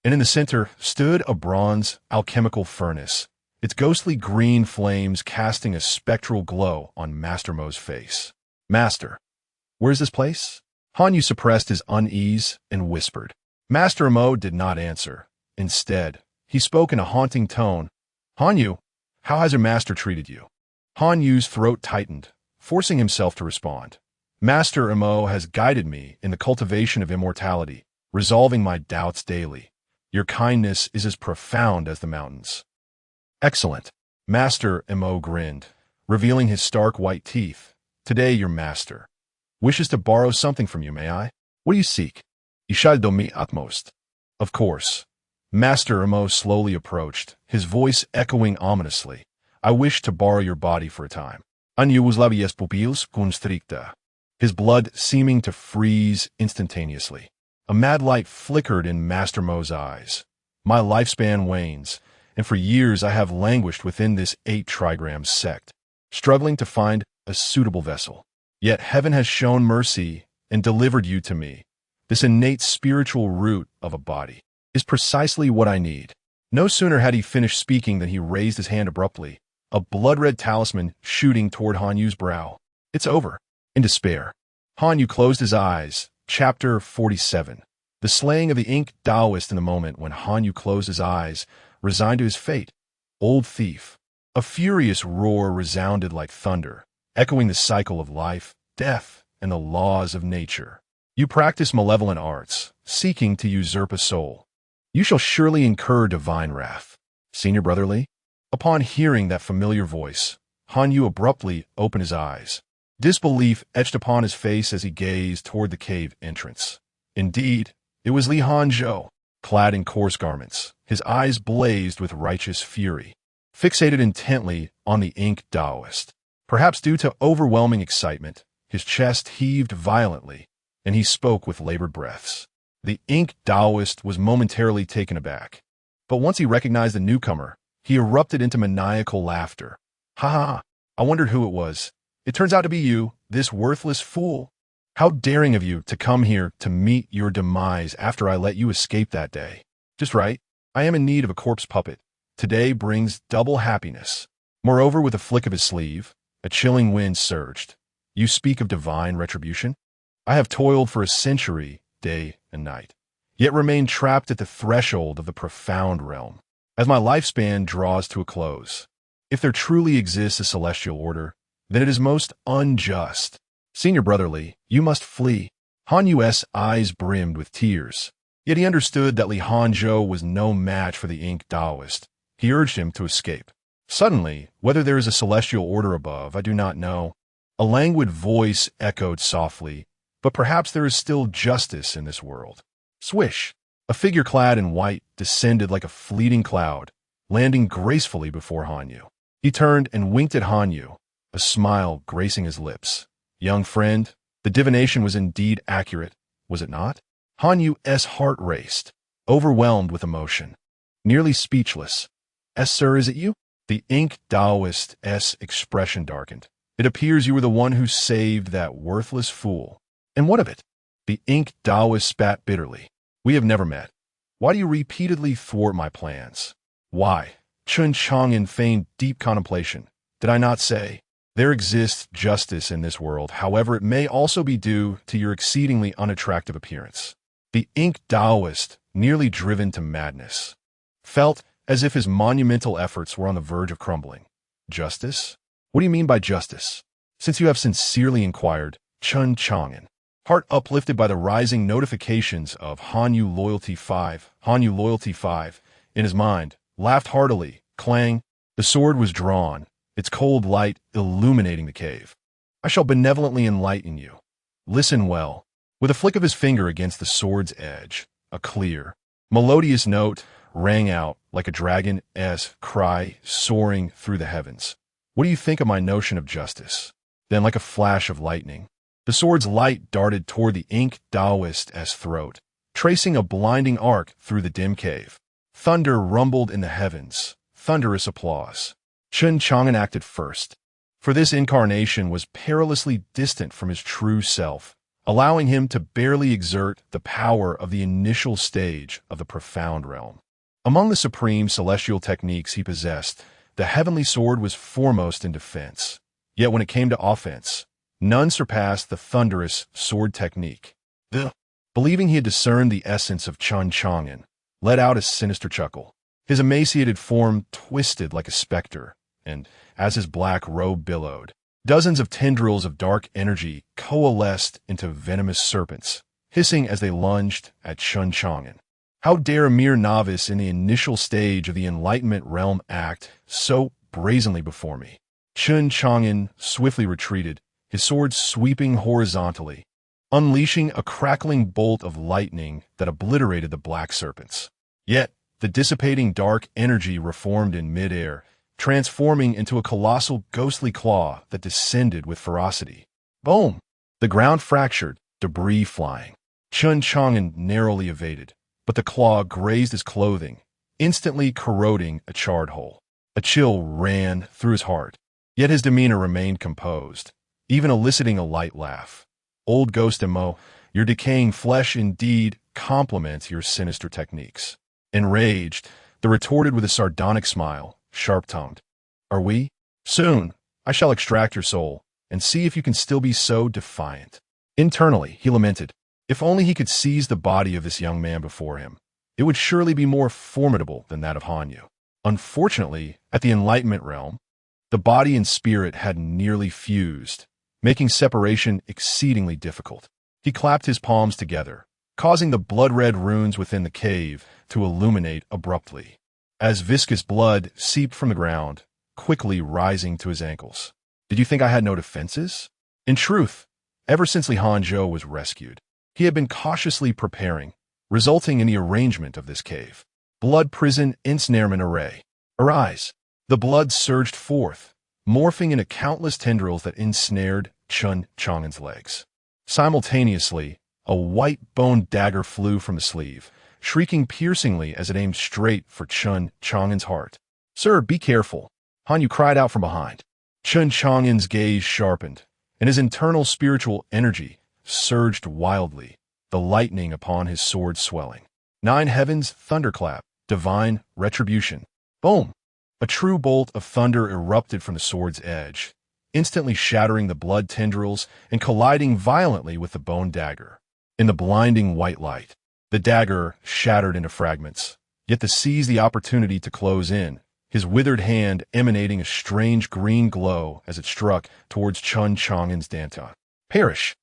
[SPEAKER 1] and in the center stood a bronze alchemical furnace, its ghostly green flames casting a spectral glow on Master Mo's face. "Master, where is this place?" Han Yu suppressed his unease and whispered. Master Mo did not answer. Instead, he spoke in a haunting tone. "Han Yu, how has your master treated you?" Han Yu's throat tightened, forcing himself to respond. "Master Mo has guided me in the cultivation of immortality, resolving my doubts daily. Your kindness is as profound as the mountains." "Excellent." Master Mo grinned, revealing his stark white teeth. "Today your master wishes to borrow something from you, may I? What do you seek?" "Ishal do mi utmost." "Of course." Master Mo slowly approached, his voice echoing ominously. "I wish to borrow your body for a time." Anyu uzlavies pupils constricta. His blood seeming to freeze instantaneously. A mad light flickered in Master Mo's eyes. "My lifespan wanes, and for years I have languished within this 8 trigram sect, struggling to find a suitable vessel. Yet heaven has shown mercy and delivered you to me. This innate spiritual root of a body is precisely what I need." No sooner had he finished speaking than he raised his hand abruptly, a blood-red talisman shooting toward Han Yu's brow. "It's over." In despair, Han Yu closed his eyes. Chapter 47. The slaying of the Ink Taoist. In the moment when Han Yu closed his eyes, resigned to his fate. Old thief. A furious roar resounded like thunder, echoing the cycle of life, death, and the laws of nature. "You practice malevolent arts, seeking to usurp a soul. You shall surely incur divine wrath." "Senior Brotherly?" Upon hearing that familiar voice, Han Yu abruptly opened his eyes. Disbelief etched upon his face as he gazed toward the cave entrance. Indeed, it was Li Hanzhou, clad in coarse garments, his eyes blazed with righteous fury, fixated intently on the Ink Taoist. Perhaps due to overwhelming excitement, his chest heaved violently, and he spoke with labored breaths. The Ink Taoist was momentarily taken aback, but once he recognized the newcomer, he erupted into maniacal laughter. "Ha ha! I wondered who it was. It turns out to be you, this worthless fool. How daring of you to come here to meet your demise after I let you escape that day. Just right. I am in need of a corpse puppet. Today brings double happiness." Moreover, with a flick of his sleeve, a chilling wind surged. "You speak of divine retribution? I have toiled for a century, day and night, yet remain trapped at the threshold of the profound realm. As my lifespan draws to a close, if there truly exists a celestial order, then it is most unjust. Senior Brotherly, you must flee." Han Yu's eyes brimmed with tears. Yet he understood that Li Hanzhou was no match for the Ink Taoist. He urged him to escape. Suddenly, whether there is a celestial order above, I do not know. A languid voice echoed softly, "But perhaps there is still justice in this world." Swish! A figure clad in white descended like a fleeting cloud, landing gracefully before Han Yu. He turned and winked at Han Yu, a smile gracing his lips. "Young friend, the divination was indeed accurate, was it not?" Han Yu's heart raced, overwhelmed with emotion. Nearly speechless. Sir, is it you?" The Ink Taoist's expression darkened. "It appears you were the one who saved that worthless fool." "And what of it?" The Ink Taoist spat bitterly. "We have never met. Why do you repeatedly thwart my plans?" "Why?" Chen Chang'an feigned deep contemplation. "Did I not say? There exists justice in this world, however it may also be due to your exceedingly unattractive appearance." The Ink Taoist, nearly driven to madness, felt as if his monumental efforts were on the verge of crumbling. "Justice? What do you mean by justice?" "Since you have sincerely inquired," Chen Chang'an, heart uplifted by the rising notifications of Han Yu Loyalty 5, in his mind, laughed heartily, clang. The sword was drawn, its cold light illuminating the cave. "I shall benevolently enlighten you. Listen well." With a flick of his finger against the sword's edge, a clear, melodious note rang out like a dragon's cry soaring through the heavens. "What do you think of my notion of justice?" Then, like a flash of lightning, the sword's light darted toward the Ink Taoist's throat, tracing a blinding arc through the dim cave. Thunder rumbled in the heavens, thunderous applause. Chen Chang'an acted first, for this incarnation was perilously distant from his true self, allowing him to barely exert the power of the initial stage of the profound realm. Among the supreme celestial techniques he possessed, the heavenly sword was foremost in defense. Yet when it came to offense, none surpassed the thunderous sword technique. Believing he had discerned the essence of Chen Chang'an, let out a sinister chuckle. His emaciated form twisted like a specter, and, as his black robe billowed, dozens of tendrils of dark energy coalesced into venomous serpents, hissing as they lunged at Chen Chang'an. How dare a mere novice in the initial stage of the Enlightenment realm act so brazenly before me? Chen Chang'an swiftly retreated, his sword sweeping horizontally, unleashing a crackling bolt of lightning that obliterated the black serpents. Yet, the dissipating dark energy reformed in midair, transforming into a colossal ghostly claw that descended with ferocity. Boom! The ground fractured, debris flying. Chen Chang'an narrowly evaded, but the claw grazed his clothing, instantly corroding a charred hole. A chill ran through his heart, yet his demeanor remained composed, even eliciting a light laugh. Old Ghost Mo, your decaying flesh indeed complements your sinister techniques. Enraged, the retorted with a sardonic smile, sharp-tongued. Are we? Soon, I shall extract your soul, and see if you can still be so defiant. Internally, he lamented. If only he could seize the body of this young man before him, it would surely be more formidable than that of Hanyu. Unfortunately, at the Enlightenment realm, the body and spirit had nearly fused, making separation exceedingly difficult. He clapped his palms together, causing the blood-red runes within the cave to illuminate abruptly, as viscous blood seeped from the ground, quickly rising to his ankles. Did you think I had no defenses? In truth, ever since Li Hanzhou was rescued, he had been cautiously preparing, resulting in the arrangement of this cave. Blood prison ensnarement array. Arise! The blood surged forth, morphing into countless tendrils that ensnared Chen Chang'an's legs. Simultaneously, a white bone dagger flew from the sleeve, shrieking piercingly as it aimed straight for Chen Chang'an's heart. Sir, be careful! Hanyu cried out from behind. Chen Chang'an's gaze sharpened, and his internal spiritual energy surged wildly, the lightning upon his sword swelling. 9 heavens thunderclap, divine retribution. Boom! A true bolt of thunder erupted from the sword's edge, instantly shattering the blood tendrils and colliding violently with the bone dagger. In the blinding white light, the dagger shattered into fragments, yet to seize the opportunity to close in, his withered hand emanating a strange green glow as it struck towards Chen Chang'an's dantian. Perish!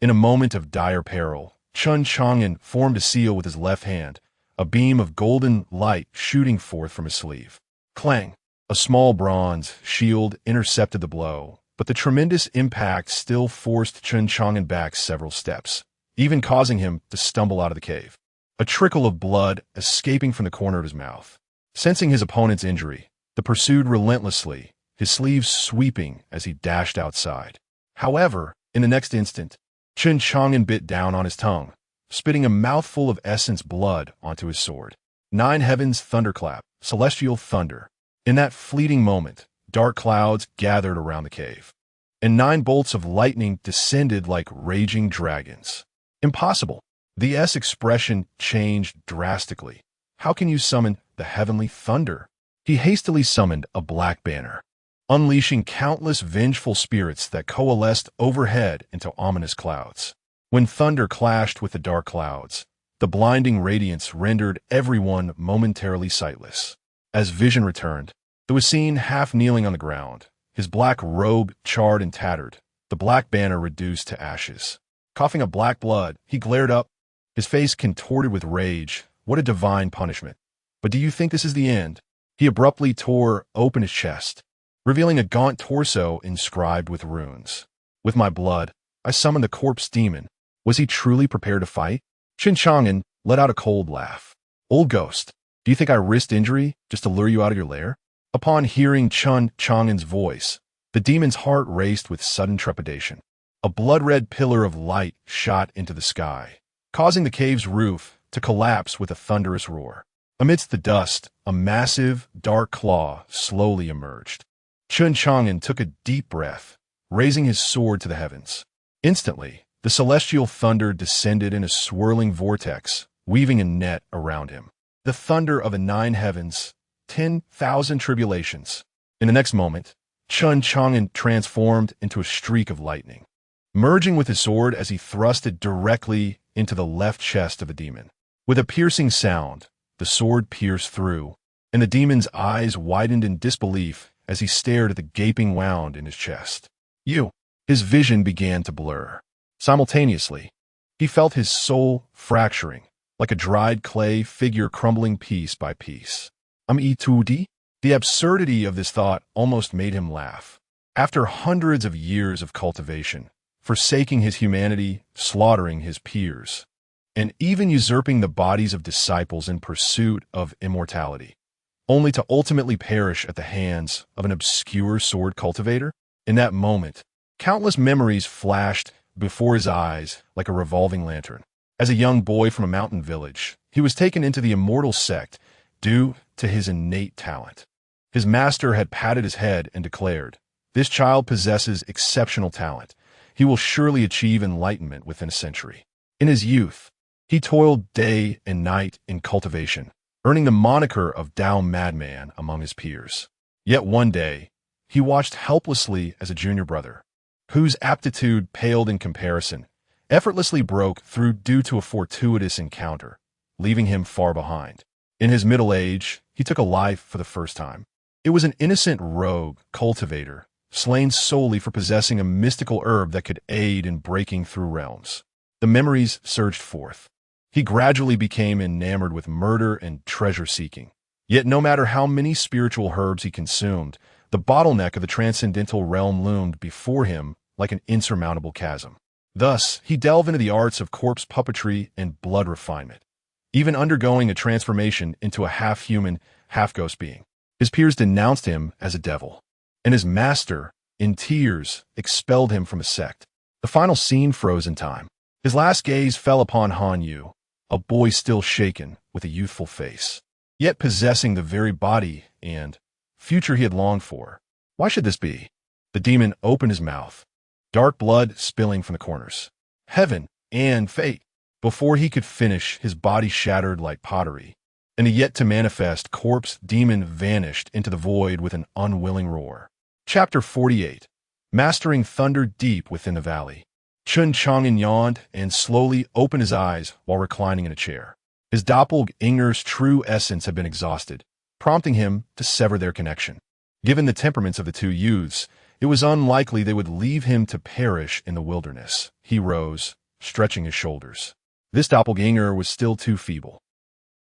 [SPEAKER 1] In a moment of dire peril, Chen Chang'an formed a seal with his left hand, a beam of golden light shooting forth from his sleeve. Clang! A small bronze shield intercepted the blow, but the tremendous impact still forced Chen Chang'an back several steps, even causing him to stumble out of the cave. A trickle of blood escaping from the corner of his mouth. Sensing his opponent's injury, the pursued relentlessly, his sleeves sweeping as he dashed outside. However, in the next instant, Chen Chang'an bit down on his tongue, spitting a mouthful of essence blood onto his sword. 9 heavens thunderclap, celestial thunder. In that fleeting moment, dark clouds gathered around the cave, and 9 bolts of lightning descended like raging dragons. Impossible. The expression changed drastically. How can you summon the heavenly thunder? He hastily summoned a black banner, unleashing countless vengeful spirits that coalesced overhead into ominous clouds. When thunder clashed with the dark clouds, the blinding radiance rendered everyone momentarily sightless. As vision returned, he was seen half kneeling on the ground, his black robe charred and tattered, the black banner reduced to ashes. Coughing up black blood, he glared up, his face contorted with rage. What a divine punishment. But do you think this is the end? He abruptly tore open his chest, revealing a gaunt torso inscribed with runes. With my blood, I summoned the corpse demon. Was he truly prepared to fight? Chen Chang'an let out a cold laugh. Old ghost, do you think I risked injury just to lure you out of your lair? Upon hearing Chen Chang'an's voice, the demon's heart raced with sudden trepidation. A blood-red pillar of light shot into the sky, causing the cave's roof to collapse with a thunderous roar. Amidst the dust, a massive, dark claw slowly emerged. Chen Chang'an took a deep breath, raising his sword to the heavens. Instantly, The celestial thunder descended in a swirling vortex, weaving a net around him. The thunder of the 9 heavens, 10,000 tribulations. In the next moment, Chen Chang'an transformed into a streak of lightning, merging with his sword as he thrust it directly into the left chest of the demon. With a piercing sound, the sword pierced through, and the demon's eyes widened in disbelief as he stared at the gaping wound in his chest. His vision began to blur. Simultaneously, he felt his soul fracturing, like a dried clay figure crumbling piece by piece. The absurdity of this thought almost made him laugh. After hundreds of years of cultivation, forsaking his humanity, slaughtering his peers, and even usurping the bodies of disciples in pursuit of immortality, only to ultimately perish at the hands of an obscure sword cultivator? In that moment, countless memories flashed before his eyes like a revolving lantern. As a young boy from a mountain village, he was taken into the immortal sect due to his innate talent. His master had patted his head and declared, "This child possesses exceptional talent. He will surely achieve enlightenment within a century." In his youth, he toiled day and night in cultivation, earning the moniker of Tao Madman among his peers. Yet one day, he watched helplessly as a junior brother, whose aptitude paled in comparison, effortlessly broke through due to a fortuitous encounter, leaving him far behind. In his middle age, he took a life for the first time. It was an innocent rogue cultivator, slain solely for possessing a mystical herb that could aid in breaking through realms. The memories surged forth. He gradually became enamored with murder and treasure-seeking. Yet no matter how many spiritual herbs he consumed, the bottleneck of the transcendental realm loomed before him like an insurmountable chasm. Thus, he delved into the arts of corpse puppetry and blood refinement, even undergoing a transformation into a half-human, half-ghost being. His peers denounced him as a devil, and his master, in tears, expelled him from the sect. The final scene froze in time. His last gaze fell upon Han Yu, a boy still shaken, with a youthful face, yet possessing the very body and future he had longed for. Why should this be? The demon opened his mouth, dark blood spilling from the corners. Heaven and fate. Before he could finish, his body shattered like pottery, and a yet-to-manifest corpse demon vanished into the void with an unwilling roar. Chapter 48. Mastering Thunder Deep Within the Valley. Chen Chang'an yawned and slowly opened his eyes while reclining in a chair. His doppelganger's true essence had been exhausted, prompting him to sever their connection. Given the temperaments of the two youths, it was unlikely they would leave him to perish in the wilderness. He rose, stretching his shoulders. This doppelganger was still too feeble.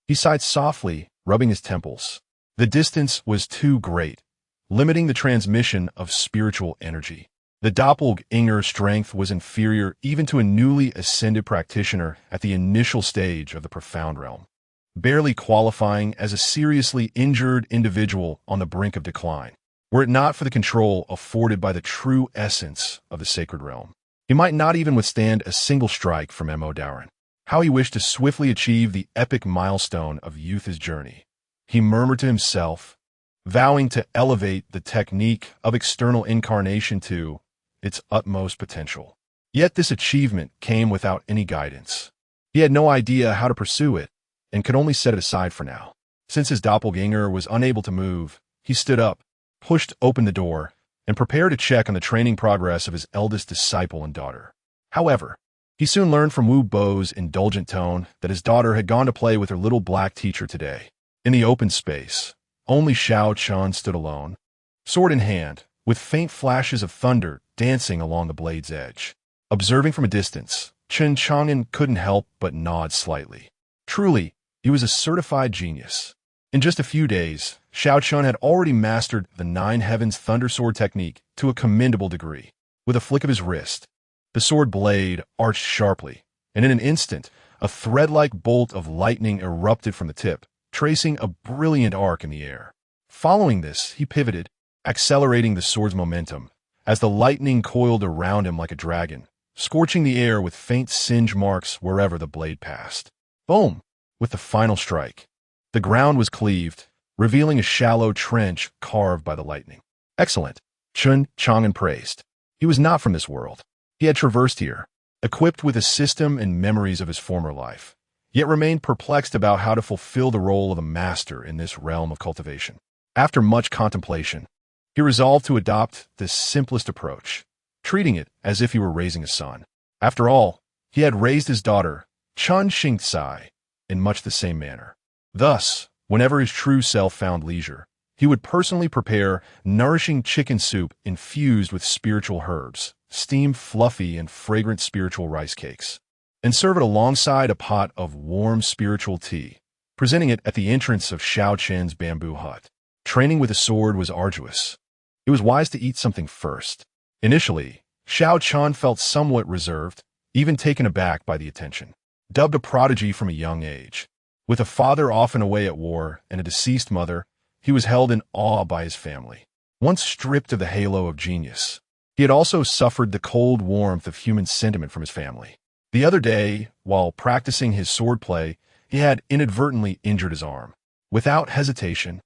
[SPEAKER 1] He sighed softly, rubbing his temples. The distance was too great, limiting the transmission of spiritual energy. The doppelganger's strength was inferior even to a newly ascended practitioner at the initial stage of the profound realm, barely qualifying as a seriously injured individual on the brink of decline. Were it not for the control afforded by the true essence of the sacred realm, he might not even withstand a single strike from Mo Dowran. How he wished to swiftly achieve the epic milestone of youth's journey. He murmured to himself, vowing to elevate the technique of external incarnation to its utmost potential. Yet this achievement came without any guidance. He had no idea how to pursue it, and could only set it aside for now. Since his doppelganger was unable to move, he stood up, pushed open the door, and prepared to check on the training progress of his eldest disciple and daughter. However, he soon learned from Wu Bo's indulgent tone that his daughter had gone to play with her little black teacher today. In the open space, only Xiao Chun stood alone, sword in hand, with faint flashes of thunder dancing along the blade's edge. Observing from a distance, Chen Chang'an couldn't help but nod slightly. Truly, he was a certified genius. In just a few days, Xiao Chun had already mastered the 9 Heavens Thunder Sword technique to a commendable degree. With a flick of his wrist, the sword blade arched sharply, and in an instant, a thread-like bolt of lightning erupted from the tip, tracing a brilliant arc in the air. Following this, he pivoted, accelerating the sword's momentum, as the lightning coiled around him like a dragon, scorching the air with faint singe marks wherever the blade passed. Boom! With the final strike, the ground was cleaved, revealing a shallow trench carved by the lightning. Excellent, Chen Chang'an praised. He was not from this world. He had traversed here, equipped with a system and memories of his former life, yet remained perplexed about how to fulfill the role of a master in this realm of cultivation. After much contemplation, he resolved to adopt the simplest approach, treating it as if he were raising a son. After all, he had raised his daughter, Chen Chang'an, in much the same manner. Thus, whenever his true self found leisure, he would personally prepare nourishing chicken soup infused with spiritual herbs, steam fluffy and fragrant spiritual rice cakes, and serve it alongside a pot of warm spiritual tea, presenting it at the entrance of Xiao Chen's bamboo hut. Training with a sword was arduous. It was wise to eat something first. Initially, Xiao Chen felt somewhat reserved, even taken aback by the attention. Dubbed a prodigy from a young age, with a father often away at war and a deceased mother, he was held in awe by his family. Once stripped of the halo of genius, he had also suffered the cold warmth of human sentiment from his family. The other day, while practicing his swordplay, he had inadvertently injured his arm. Without hesitation,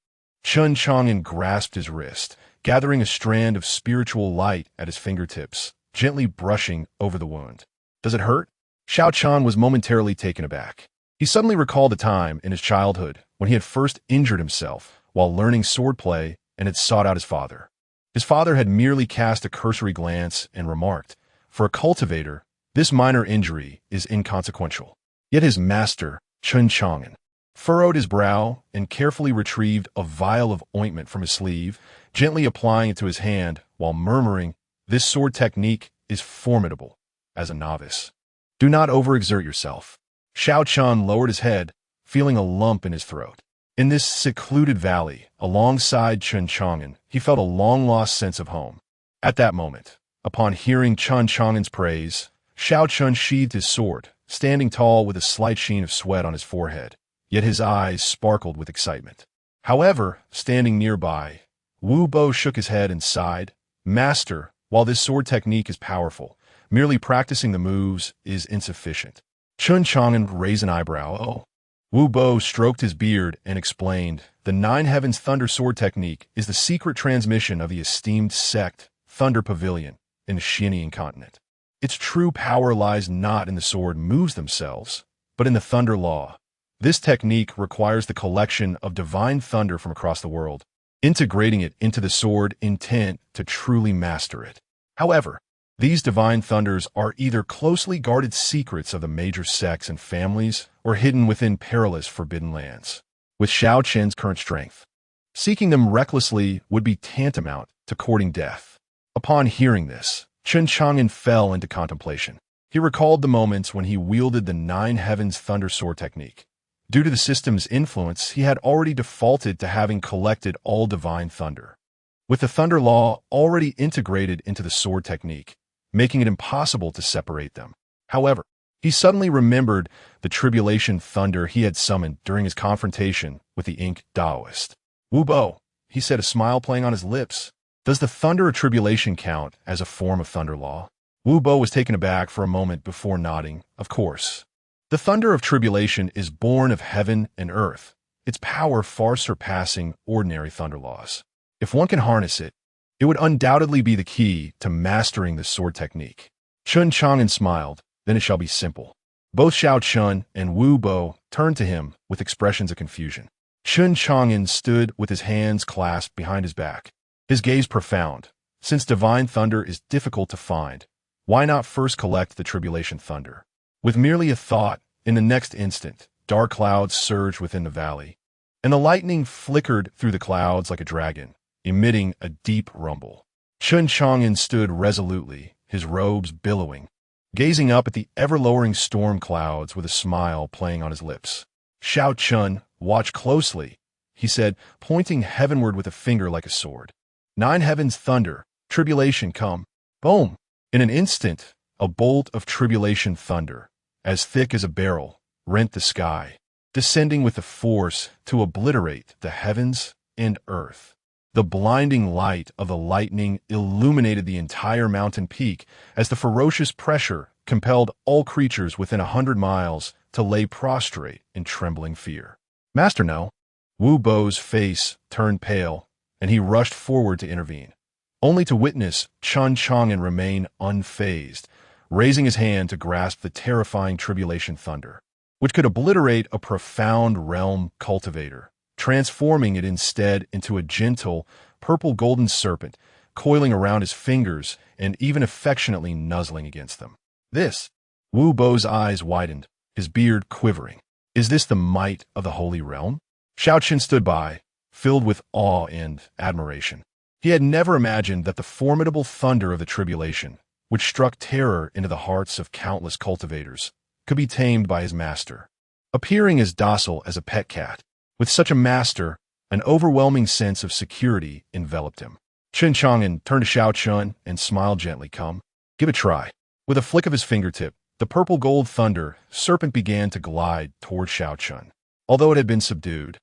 [SPEAKER 1] Chen Chang'an grasped his wrist, gathering a strand of spiritual light at his fingertips, gently brushing over the wound. "Does it hurt?" Xiao Chen was momentarily taken aback. He suddenly recalled a time in his childhood when he had first injured himself while learning swordplay and had sought out his father. His father had merely cast a cursory glance and remarked, "For a cultivator, this minor injury is inconsequential." Yet his master, Chen Chang'an, furrowed his brow and carefully retrieved a vial of ointment from his sleeve, gently applying it to his hand while murmuring, "This sword technique is formidable as a novice. Do not overexert yourself." Xiao Chen lowered his head, feeling a lump in his throat. In this secluded valley, alongside Chen Chang'an, he felt a long-lost sense of home. At that moment, upon hearing Chen Chang'an's praise, Xiao Chen sheathed his sword, standing tall with a slight sheen of sweat on his forehead, yet his eyes sparkled with excitement. However, standing nearby, Wu Bo shook his head and sighed, "Master, while this sword technique is powerful, merely practicing the moves is insufficient." Chen Chang'an raised an eyebrow. "Oh." Wu Bo stroked his beard and explained, "The Nine Heavens Thunder Sword technique is the secret transmission of the esteemed sect, Thunder Pavilion, in the Xianian continent. Its true power lies not in the sword moves themselves, but in the thunder law. This technique requires the collection of divine thunder from across the world, integrating it into the sword intent to truly master it. However, these divine thunders are either closely guarded secrets of the major sects and families or hidden within perilous forbidden lands. With Xiao Chen's current strength, seeking them recklessly would be tantamount to courting death." Upon hearing this, Chen Chang'an fell into contemplation. He recalled the moments when he wielded the Nine Heavens Thunder Sword technique. Due to the system's influence, he had already defaulted to having collected all divine thunder, with the thunder law already integrated into the sword technique, making it impossible to separate them. However, he suddenly remembered the tribulation thunder he had summoned during his confrontation with the Ink Taoist. "Wu Bo," he said, a smile playing on his lips, "does the thunder of tribulation count as a form of thunder law?" Wu Bo was taken aback for a moment before nodding. "Of course. The thunder of tribulation is born of heaven and earth, its power far surpassing ordinary thunder laws. If one can harness it, it would undoubtedly be the key to mastering the sword technique." Chen Chang'an smiled, "Then it shall be simple." Both Xiao Chen and Wu Bo turned to him with expressions of confusion. Chen Chang'an stood with his hands clasped behind his back, his gaze profound. Since divine thunder is difficult to find, why not first collect the tribulation thunder? With merely a thought, in the next instant, dark clouds surged within the valley, and the lightning flickered through the clouds like a dragon, emitting a deep rumble. Chen Chang'an stood resolutely, his robes billowing, gazing up at the ever-lowering storm clouds with a smile playing on his lips. "Xiao Chen, watch closely," he said, pointing heavenward with a finger like a sword. "Nine heavens thunder, tribulation come." Boom! In an instant, a bolt of tribulation thunder, as thick as a barrel, rent the sky, descending with a force to obliterate the heavens and earth. The blinding light of the lightning illuminated the entire mountain peak as the ferocious pressure compelled all creatures within 100 miles to lay prostrate in trembling fear. "Master, no." Wu Bo's face turned pale, and he rushed forward to intervene, only to witness Chen Chang'an remain unfazed, raising his hand to grasp the terrifying tribulation thunder, which could obliterate a profound realm cultivator, transforming it instead into a gentle, purple-golden serpent, coiling around his fingers and even affectionately nuzzling against them. This, Wu Bo's eyes widened, his beard quivering. Is this the might of the Holy Realm? Xiao Chen stood by, filled with awe and admiration. He had never imagined that the formidable thunder of the tribulation, which struck terror into the hearts of countless cultivators, could be tamed by his master. Appearing as docile as a pet cat, with such a master, an overwhelming sense of security enveloped him. Chen Chang'an turned to Xiao Chen and smiled gently. Come, give it a try. With a flick of his fingertip, the purple-gold thunder serpent began to glide toward Xiao Chen. Although it had been subdued,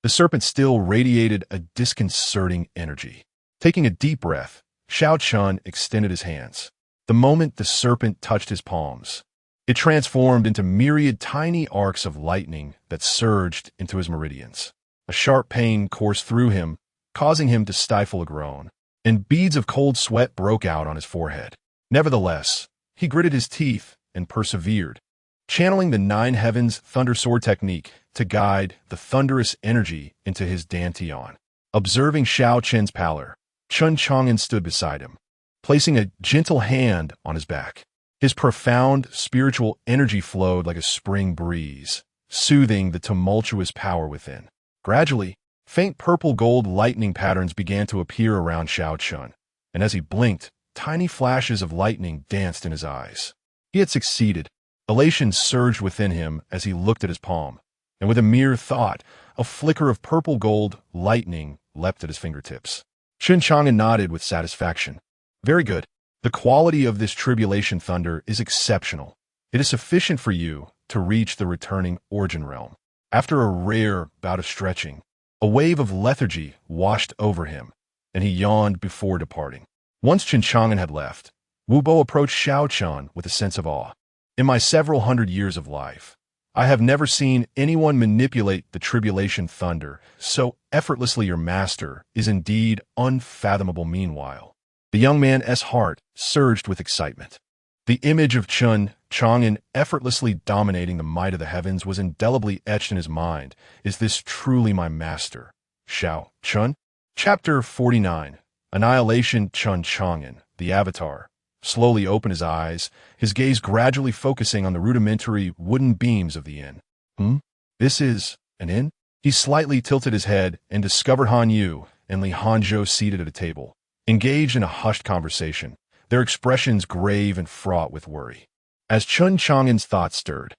[SPEAKER 1] the serpent still radiated a disconcerting energy. Taking a deep breath, Xiao Chen extended his hands. The moment the serpent touched his palms, it transformed into myriad tiny arcs of lightning that surged into his meridians. A sharp pain coursed through him, causing him to stifle a groan, and beads of cold sweat broke out on his forehead. Nevertheless, he gritted his teeth and persevered, channeling the Nine Heavens Thunder Sword technique to guide the thunderous energy into his dantian. Observing Xiao Chen's pallor, Chen Chang'an stood beside him, placing a gentle hand on his back. His profound spiritual energy flowed like a spring breeze, soothing the tumultuous power within. Gradually, faint purple-gold lightning patterns began to appear around Xiao Chen, and as he blinked, tiny flashes of lightning danced in his eyes. He had succeeded. Elation surged within him as he looked at his palm, and with a mere thought, a flicker of purple-gold lightning leapt at his fingertips. Chen Chang'an nodded with satisfaction. Very good. The quality of this tribulation thunder is exceptional. It is sufficient for you to reach the returning origin realm. After a rare bout of stretching, a wave of lethargy washed over him, and he yawned before departing. Once Chen Chang'an had left, Wu Bo approached Xiao Chen with a sense of awe. In my several hundred years of life, I have never seen anyone manipulate the tribulation thunder so effortlessly. Your master is indeed unfathomable. Meanwhile, the young man's heart surged with excitement. The image of Chen Chang'an effortlessly dominating the might of the heavens was indelibly etched in his mind. Is this truly my master, Xiao Chen? Chapter 49. Annihilation. Chen Chang'an, the avatar, slowly opened his eyes, his gaze gradually focusing on the rudimentary wooden beams of the inn. This is an inn? He slightly tilted his head and discovered Han Yu and Li Hanzhou seated at a table, engaged in a hushed conversation, their expressions grave and fraught with worry. As Chen Chang'an's thoughts stirred,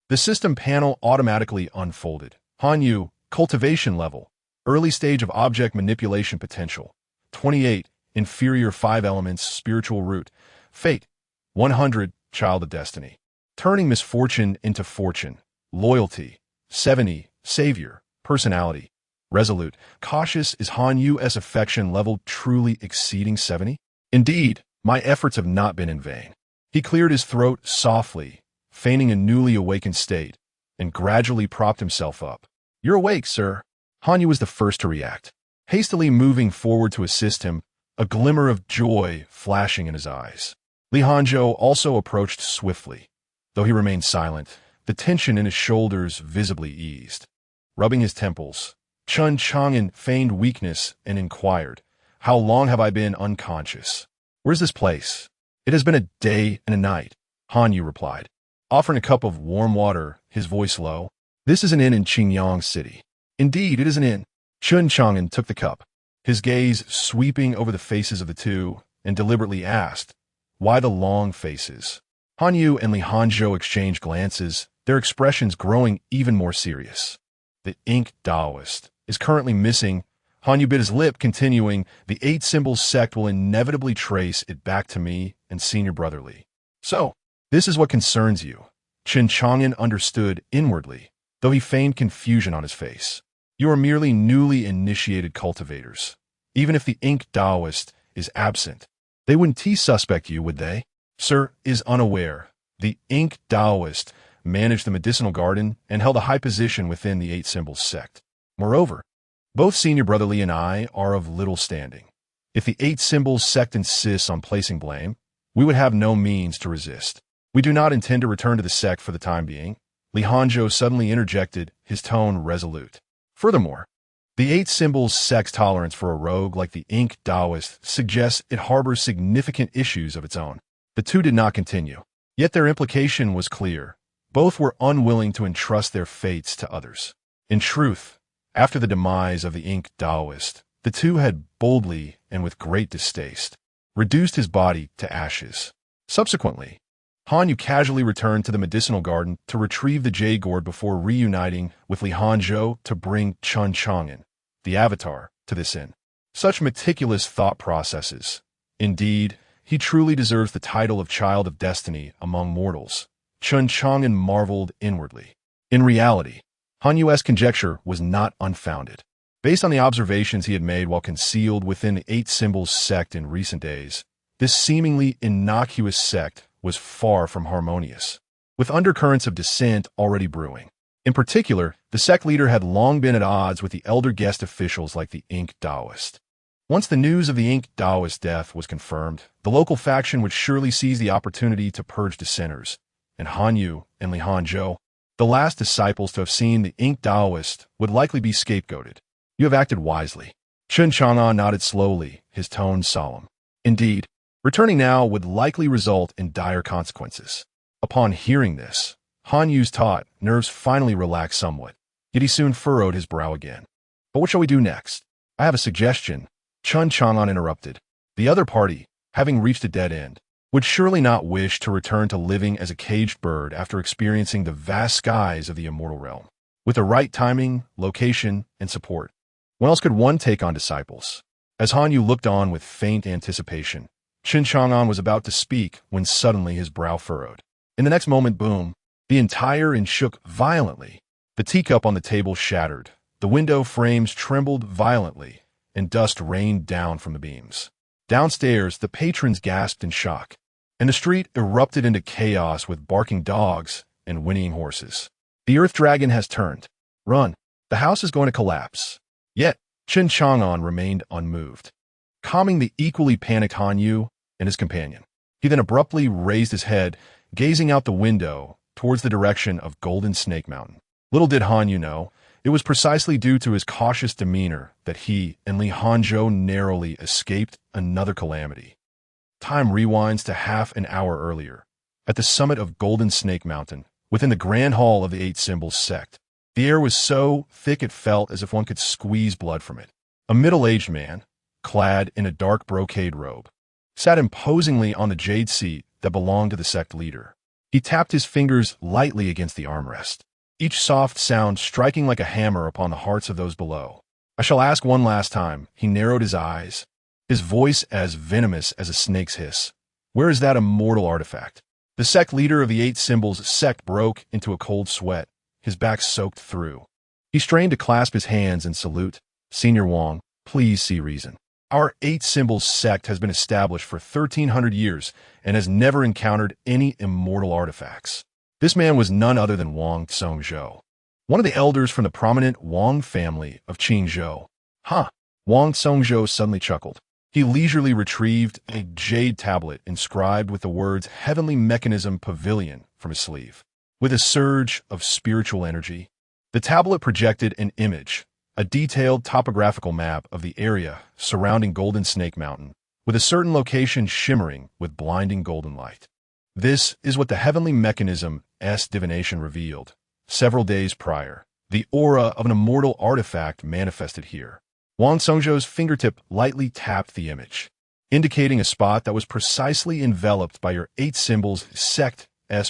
[SPEAKER 1] the system panel automatically unfolded. Han Yu, cultivation level, early stage of object manipulation potential, 28, inferior 5 elements, spiritual root, fate, 100, child of destiny, turning misfortune into fortune, loyalty, 70, savior, personality, resolute, cautious. Is Han Yu's affection level truly exceeding 70? Indeed, my efforts have not been in vain. He cleared his throat softly, feigning a newly awakened state, and gradually propped himself up. You're awake, sir. Han Yu was the first to react, hastily moving forward to assist him, a glimmer of joy flashing in his eyes. Li Hanzhou also approached swiftly. Though he remained silent, the tension in his shoulders visibly eased. Rubbing his temples, Chen Chang'an feigned weakness and inquired, How long have I been unconscious? Where's this place? It has been a day and a night, Han Yu replied, offering a cup of warm water, his voice low. This is an inn in Qingyang City. Indeed, it is an inn. Chen Chang'an took the cup, his gaze sweeping over the faces of the two, and deliberately asked, Why the long faces? Han Yu and Li Hanzhou exchanged glances, their expressions growing even more serious. The ink Taoist is currently missing. Han Yu bit his lip, continuing, The 8 Symbols sect will inevitably trace it back to me and Senior Brother Li. So, this is what concerns you. Chen Chang'an understood inwardly, though he feigned confusion on his face. You are merely newly initiated cultivators. Even if the ink Taoist is absent, they wouldn't suspect you, would they? Sir is unaware. The ink Taoist managed the medicinal garden and held a high position within the 8 Symbols sect. Moreover, both Senior Brother Li and I are of little standing. If the 8 Symbols sect insists on placing blame, we would have no means to resist. We do not intend to return to the sect for the time being. Li Hangzhou suddenly interjected, his tone resolute. Furthermore, the Eight Symbols sect's tolerance for a rogue like the Ink Taoist suggests it harbors significant issues of its own. The two did not continue. Yet their implication was clear. Both were unwilling to entrust their fates to others. In truth, after the demise of the Ink Taoist, the two had boldly and with great distaste reduced his body to ashes. Subsequently, Han Yu casually returned to the medicinal garden to retrieve the jade gourd before reuniting with Li Hangzhou to bring Chen Chang'an, the Avatar, to this end. Such meticulous thought processes. Indeed, he truly deserves the title of Child of Destiny among mortals. Chen Chang'an marveled inwardly. In reality, Han Yu's conjecture was not unfounded. Based on the observations he had made while concealed within the Eight Symbols sect in recent days, this seemingly innocuous sect was far from harmonious, with undercurrents of dissent already brewing. In particular, the sect leader had long been at odds with the elder guest officials like the Ink Taoist. Once the news of the Ink Taoist's death was confirmed, the local faction would surely seize the opportunity to purge dissenters, and Han Yu and Li Hangzhou, the last disciples to have seen the Ink Taoist, would likely be scapegoated. You have acted wisely. Chen Chang'an nodded slowly, his tone solemn. Indeed, returning now would likely result in dire consequences. Upon hearing this, Han Yu's taut nerves finally relaxed somewhat, yet he soon furrowed his brow again. But what shall we do next? I have a suggestion. Chen Chang'an interrupted. The other party, having reached a dead end, would surely not wish to return to living as a caged bird after experiencing the vast skies of the immortal realm. With the right timing, location, and support, when else could one take on disciples? As Han Yu looked on with faint anticipation, Chen Chang'an was about to speak when suddenly his brow furrowed. In the next moment, boom, the entire inn shook violently. The teacup on the table shattered, the window frames trembled violently, and dust rained down from the beams. Downstairs, the patrons gasped in shock, and the street erupted into chaos with barking dogs and whinnying horses. The Earth Dragon has turned. Run. The house is going to collapse. Yet, Chen Chang'an remained unmoved, calming the equally panicked Han Yu and his companion. He then abruptly raised his head, gazing out the window towards the direction of Golden Snake Mountain. Little did Han Yu know, it was precisely due to his cautious demeanor that he and Li Hangzhou narrowly escaped another calamity. Time rewinds to half an hour earlier, at the summit of Golden Snake Mountain, within the Grand Hall of the Eight Symbols sect. The air was so thick it felt as if one could squeeze blood from it. A middle-aged man, clad in a dark brocade robe, sat imposingly on the jade seat that belonged to the sect leader. He tapped his fingers lightly against the armrest, each soft sound striking like a hammer upon the hearts of those below. I shall ask one last time. He narrowed his eyes, his voice as venomous as a snake's hiss. Where is that immortal artifact? The sect leader of the Eight Symbols sect broke into a cold sweat, his back soaked through. He strained to clasp his hands and salute. Senior Wang, please see reason. Our Eight Symbols sect has been established for 1,300 years and has never encountered any immortal artifacts. This man was none other than Wang Tsongzhou, one of the elders from the prominent Wang family of Qingzhou. Huh. Wang Tsongzhou suddenly chuckled. He leisurely retrieved a jade tablet inscribed with the words Heavenly Mechanism Pavilion from his sleeve. With a surge of spiritual energy, the tablet projected an image, a detailed topographical map of the area surrounding Golden Snake Mountain, with a certain location shimmering with blinding golden light. This is what the Heavenly Mechanism's divination revealed. Several days prior, the aura of an immortal artifact manifested here. Wang Tsongzhou's fingertip lightly tapped the image, indicating a spot that was precisely enveloped by your Eight Symbols sect's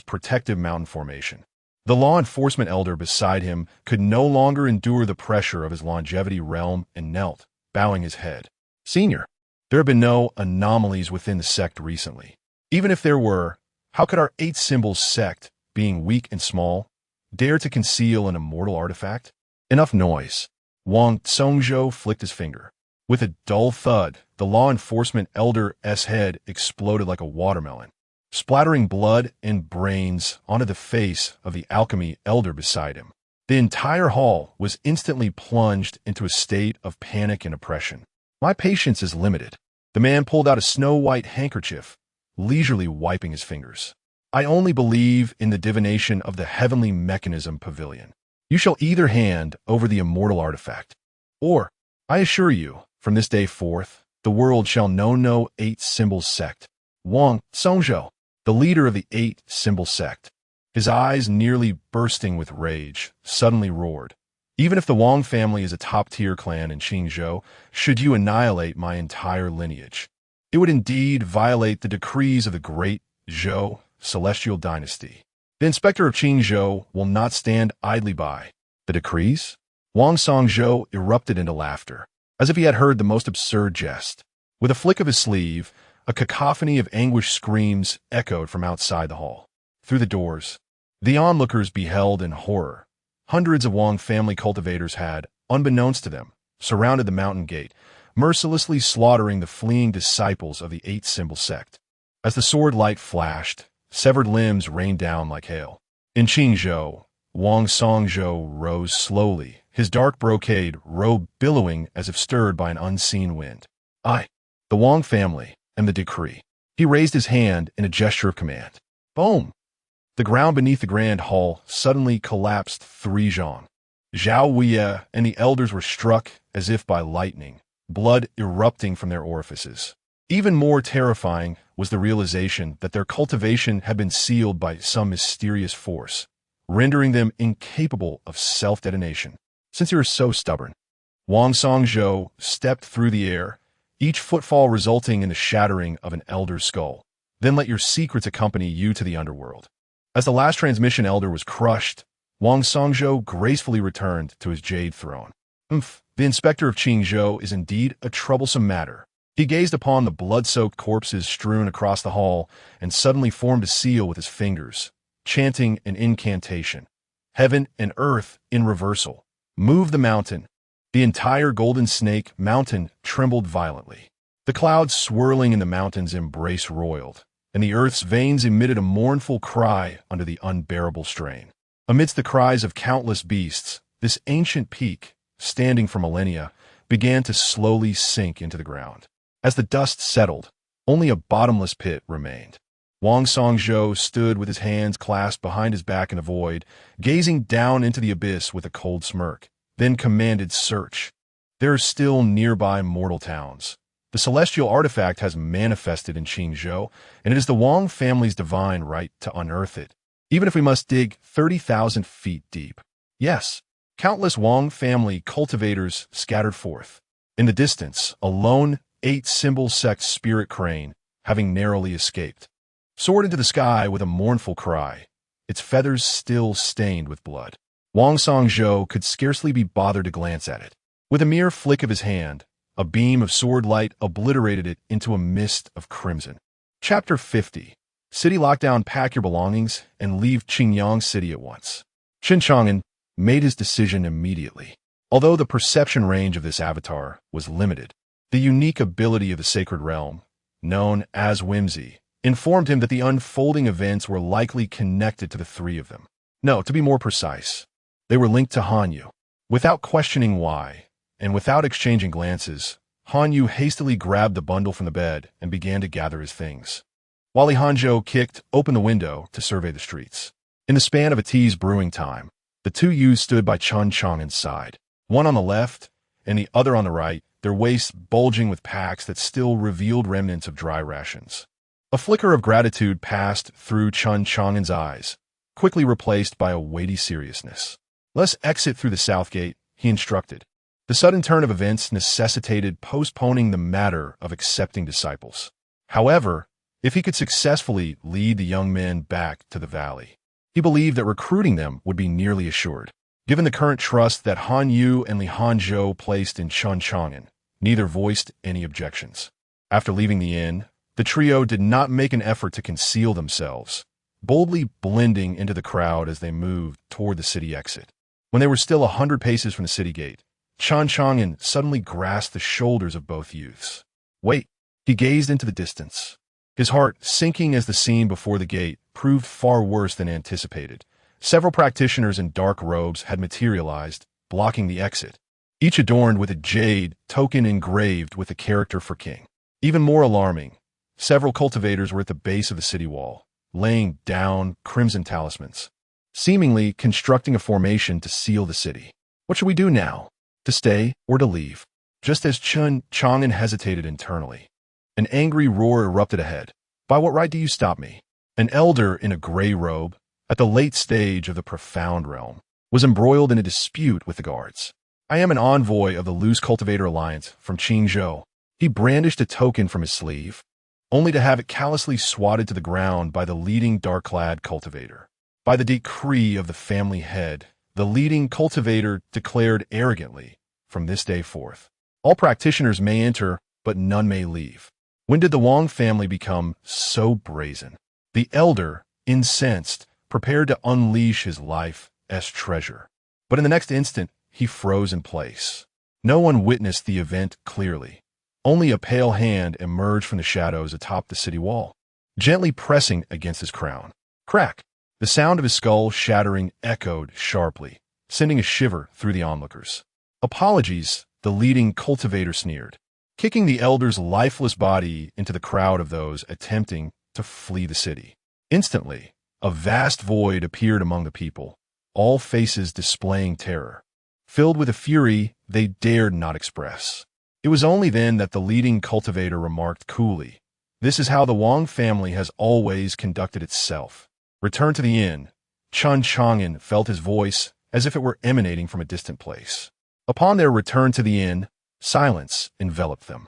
[SPEAKER 1] protective mountain formation. The law enforcement elder beside him could no longer endure the pressure of his longevity realm and knelt, bowing his head. Senior, there have been no anomalies within the sect recently. Even if there were, how could our Eight Symbols sect, being weak and small, dare to conceal an immortal artifact? Enough noise. Wang Tsongzhou flicked his finger. With a dull thud, the law enforcement elder's head exploded like a watermelon, splattering blood and brains onto the face of the alchemy elder beside him. The entire hall was instantly plunged into a state of panic and oppression. My patience is limited. The man pulled out a snow-white handkerchief, leisurely wiping his fingers. I only believe in the divination of the heavenly mechanism pavilion. You shall either hand over the immortal artifact, or, I assure you, from this day forth, the world shall know no eight-symbol sect. Wang Songzhou, the leader of the eight-symbol sect, his eyes nearly bursting with rage, suddenly roared. Even if the Wang family is a top-tier clan in Qingzhou, should you annihilate my entire lineage, it would indeed violate the decrees of the great Zhou celestial dynasty. The inspector of Qingzhou will not stand idly by. The decrees? Wang Songzhou erupted into laughter, as if he had heard the most absurd jest. With a flick of his sleeve, a cacophony of anguished screams echoed from outside the hall. Through the doors, the onlookers beheld in horror. Hundreds of Wang family cultivators had, unbeknownst to them, surrounded the mountain gate, mercilessly slaughtering the fleeing disciples of the eight-symbol sect. As the sword light flashed, severed limbs rained down like hail. In Qingzhou, Wang Songzhou rose slowly, his dark brocade robe billowing as if stirred by an unseen wind. I, the Wang family, am the decree. He raised his hand in a gesture of command. Boom! The ground beneath the grand hall suddenly collapsed 3 zhang. Zhao Wuye and the elders were struck as if by lightning, blood erupting from their orifices. Even more terrifying was the realization that their cultivation had been sealed by some mysterious force, rendering them incapable of self-detonation. Since you are so stubborn, Wang Songzhou stepped through the air, each footfall resulting in the shattering of an elder's skull. Then let your secrets accompany you to the underworld. As the last transmission elder was crushed, Wang Songzhou gracefully returned to his jade throne. The inspector of Qingzhou is indeed a troublesome matter. He gazed upon the blood-soaked corpses strewn across the hall and suddenly formed a seal with his fingers, chanting an incantation. Heaven and earth in reversal. Move the mountain. The entire Golden Snake mountain trembled violently. The clouds swirling in the mountain's embrace roiled, and the earth's veins emitted a mournful cry under the unbearable strain. Amidst the cries of countless beasts, this ancient peak, standing for millennia, began to slowly sink into the ground. As the dust settled, only a bottomless pit remained. Wang Songzhou stood with his hands clasped behind his back in the void, gazing down into the abyss with a cold smirk, then commanded search. There are still nearby mortal towns. The celestial artifact has manifested in Qingzhou, and it is the Wang family's divine right to unearth it, even if we must dig 30,000 feet deep. Yes, countless Wang family cultivators scattered forth. In the distance, a lone eight-symbol sect spirit crane, having narrowly escaped, soared into the sky with a mournful cry, its feathers still stained with blood. Wang Songzhou could scarcely be bothered to glance at it. With a mere flick of his hand, a beam of sword light obliterated it into a mist of crimson. Chapter 50. City Lockdown. Pack your belongings and leave Qingyang City at once. Chen Chang'an made his decision immediately. Although the perception range of this avatar was limited, the unique ability of the sacred realm, known as whimsy, informed him that the unfolding events were likely connected to the 3 of them. No, to be more precise, they were linked to Hanyu. Without questioning why, and without exchanging glances, Hanyu hastily grabbed the bundle from the bed and began to gather his things. While Li Hanzhou kicked open the window to survey the streets. In the span of a tea's brewing time, the 2 youths stood by Chen Chang'an's side, one on the left and the other on the right, their waists bulging with packs that still revealed remnants of dry rations. A flicker of gratitude passed through Chen Chang'an's eyes, quickly replaced by a weighty seriousness. Let's exit through the south gate, he instructed. The sudden turn of events necessitated postponing the matter of accepting disciples. However, if he could successfully lead the young men back to the valley, he believed that recruiting them would be nearly assured. Given the current trust that Han Yu and Li Hanzhou placed in Chen Chang'an, neither voiced any objections. After leaving the inn, the trio did not make an effort to conceal themselves, boldly blending into the crowd as they moved toward the city exit. When they were still 100 paces from the city gate, Chen Chang'an suddenly grasped the shoulders of both youths. Wait, he gazed into the distance, his heart sinking as the scene before the gate proved far worse than anticipated. Several practitioners in dark robes had materialized, blocking the exit, each adorned with a jade token engraved with the character for king. Even more alarming, Several cultivators were at the base of the city wall, laying down crimson talismans, seemingly constructing a formation to seal the city. What should we do now? To stay or to leave? Just as Chen Chang'an hesitated internally, an angry roar erupted ahead. By what right do you stop me? An elder in a gray robe, at the late stage of the profound realm, was embroiled in a dispute with the guards. I am an envoy of the Loose Cultivator Alliance from Qingzhou. He brandished a token from his sleeve, only to have it callously swatted to the ground by the leading dark-clad cultivator. By the decree of the family head, the leading cultivator declared arrogantly, from this day forth, all practitioners may enter, but none may leave. When did the Wang family become so brazen? The elder, incensed, prepared to unleash his life's treasure. But in the next instant, he froze in place. No one witnessed the event clearly. Only a pale hand emerged from the shadows atop the city wall, gently pressing against his crown. Crack! The sound of his skull shattering echoed sharply, sending a shiver through the onlookers. Apologies, the leading cultivator sneered, kicking the elder's lifeless body into the crowd of those attempting to flee the city. Instantly, a vast void appeared among the people, all faces displaying terror, filled with a fury they dared not express. It was only then that the leading cultivator remarked coolly, "This is how the Wang family has always conducted itself." Return to the inn. Chen Chang'an felt his voice as if it were emanating from a distant place. Upon their return to the inn, silence enveloped them.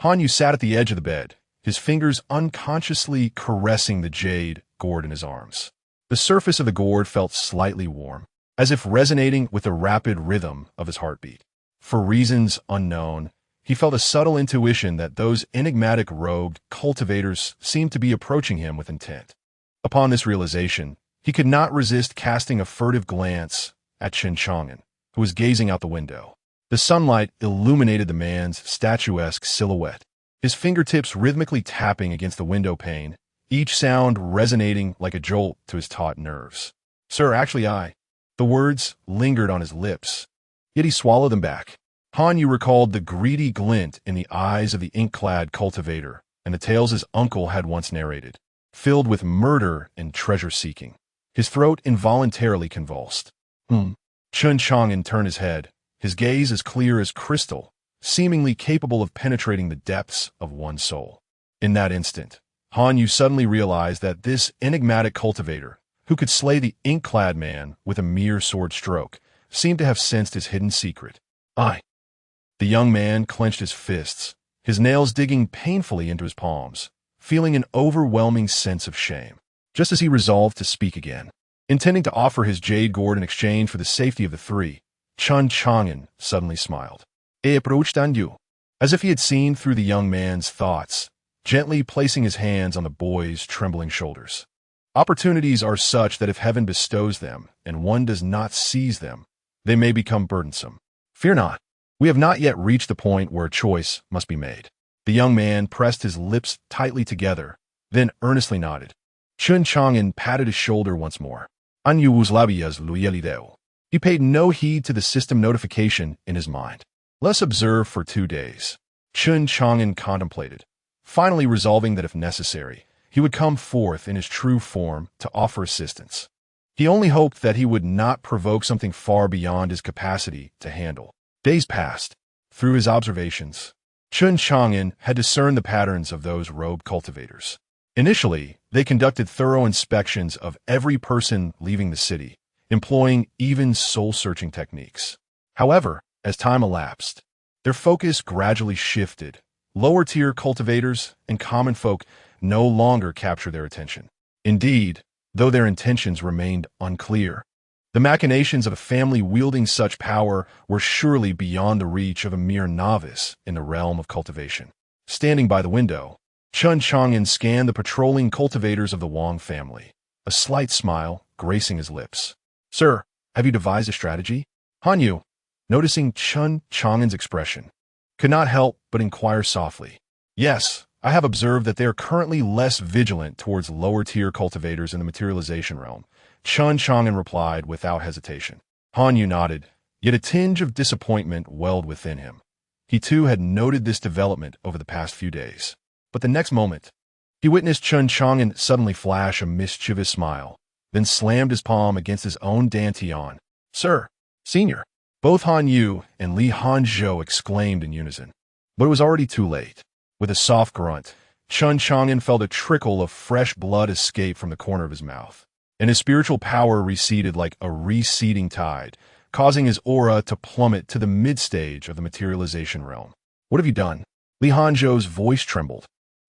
[SPEAKER 1] Han Yu sat at the edge of the bed, his fingers unconsciously caressing the jade gourd in his arms. The surface of the gourd felt slightly warm, as if resonating with the rapid rhythm of his heartbeat. For reasons unknown, he felt a subtle intuition that those enigmatic rogue cultivators seemed to be approaching him with intent. Upon this realization, he could not resist casting a furtive glance at Chen Chang'an, who was gazing out the window. The sunlight illuminated the man's statuesque silhouette, his fingertips rhythmically tapping against the window pane, each sound resonating like a jolt to his taut nerves. "Sir, actually The words lingered on his lips, yet he swallowed them back. Han Yu recalled the greedy glint in the eyes of the ink-clad cultivator and the tales his uncle had once narrated, filled with murder and treasure-seeking. His throat involuntarily convulsed. Chen Chang'an turned his head, his gaze as clear as crystal, seemingly capable of penetrating the depths of one's soul. In that instant, Han Yu suddenly realized that this enigmatic cultivator, who could slay the ink-clad man with a mere sword stroke, seemed to have sensed his hidden secret. The young man clenched his fists, his nails digging painfully into his palms, feeling an overwhelming sense of shame, just as he resolved to speak again. Intending to offer his jade gourd in exchange for the safety of the three, Chen Chang'an suddenly smiled. Apprentices, as if he had seen through the young man's thoughts, gently placing his hands on the boy's trembling shoulders. Opportunities are such that if heaven bestows them and one does not seize them, they may become burdensome. Fear not. We have not yet reached the point where a choice must be made. The young man pressed his lips tightly together, then earnestly nodded. Chen Chang'an patted his shoulder once more. He paid no heed to the system notification in his mind. Let's observe for 2 days. Chen Chang'an contemplated, finally resolving that if necessary, he would come forth in his true form to offer assistance. He only hoped that he would not provoke something far beyond his capacity to handle. Days passed. Through his observations, Chen Chang'an had discerned the patterns of those rogue cultivators. Initially, they conducted thorough inspections of every person leaving the city, employing even soul-searching techniques. However, as time elapsed, their focus gradually shifted. Lower-tier cultivators and common folk no longer captured their attention. Indeed, though their intentions remained unclear, the machinations of a family wielding such power were surely beyond the reach of a mere novice in the realm of cultivation. Standing by the window, Chen Chang'an scanned the patrolling cultivators of the Wang family, a slight smile gracing his lips. "Sir, have you devised a strategy?" Han Yu, noticing Chen Chang'an's expression, could not help but inquire softly. "Yes, I have observed that they are currently less vigilant towards lower-tier cultivators in the materialization realm," Chen Chang'an replied without hesitation. Han Yu nodded, yet a tinge of disappointment welled within him. He too had noted this development over the past few days. But the next moment, He witnessed Chen Chang'an suddenly flash a mischievous smile, then slammed his palm against his own dantian. "Sir, Senior!" Both Han Yu and Li Hanzhou exclaimed in unison. But it was already too late. With a soft grunt, Chen Chang'an felt a trickle of fresh blood escape from the corner of his mouth, and his spiritual power receded like a receding tide, causing his aura to plummet to the mid-stage of the materialization realm. "What have you done?" Li Hanzhou's voice trembled,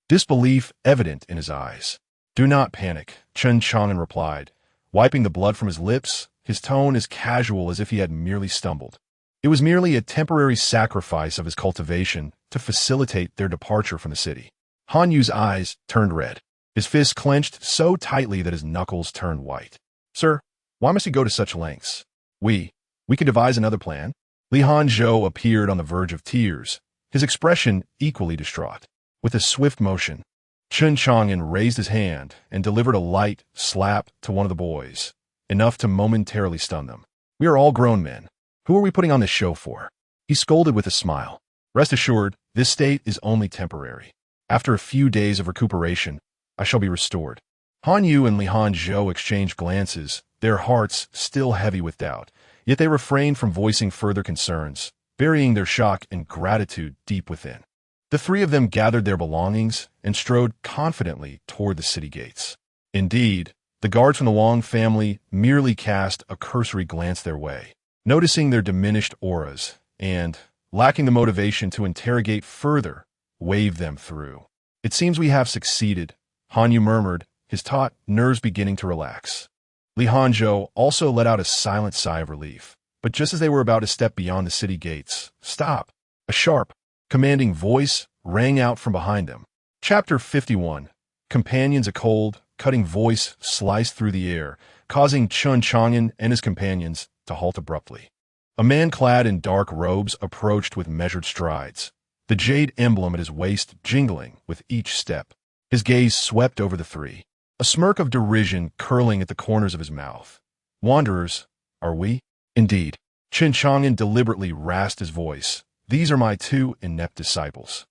[SPEAKER 1] disbelief evident in his eyes. "Do not panic," Chen Chang'an replied, wiping the blood from his lips, his tone as casual as if he had merely stumbled. It was merely a temporary sacrifice of his cultivation to facilitate their departure from the city. Han Yu's eyes turned red, his fists clenched so tightly that his knuckles turned white. "Sir, why must he go to such lengths? We can devise another plan." Li Hanzhou appeared on the verge of tears, his expression equally distraught. With a swift motion, Chen Chang'an raised his hand and delivered a light slap to one of the boys, enough to momentarily stun them. "We are all grown men. Who are we putting on this show for?" He scolded with a smile. "Rest assured, this state is only temporary. After a few days of recuperation, I shall be restored." Han Yu and Li Hanzhou exchanged glances, their hearts still heavy with doubt, yet they refrained from voicing further concerns, burying their shock and gratitude deep within. The three of them gathered their belongings and strode confidently toward the city gates. Indeed, the guards from the Wang family merely cast a cursory glance their way, noticing their diminished auras, and, lacking the motivation to interrogate further, waved them through. "It seems we have succeeded," Han Yu murmured, his taut nerves beginning to relax. Li Hanzhou also let out a silent sigh of relief, but just as they were about to step beyond the city gates, "Stop!" A sharp, commanding voice rang out from behind them. Chapter 51. Companions. A cold, cutting voice sliced through the air, causing Chen Chang'an and his companions to halt abruptly. A man clad in dark robes approached with measured strides, the jade emblem at his waist jingling with each step. His gaze swept over the three, a smirk of derision curling at the corners of his mouth. "Wanderers, are we?" "Indeed." Chen Chang'an deliberately rasped his voice. "These are my two inept disciples.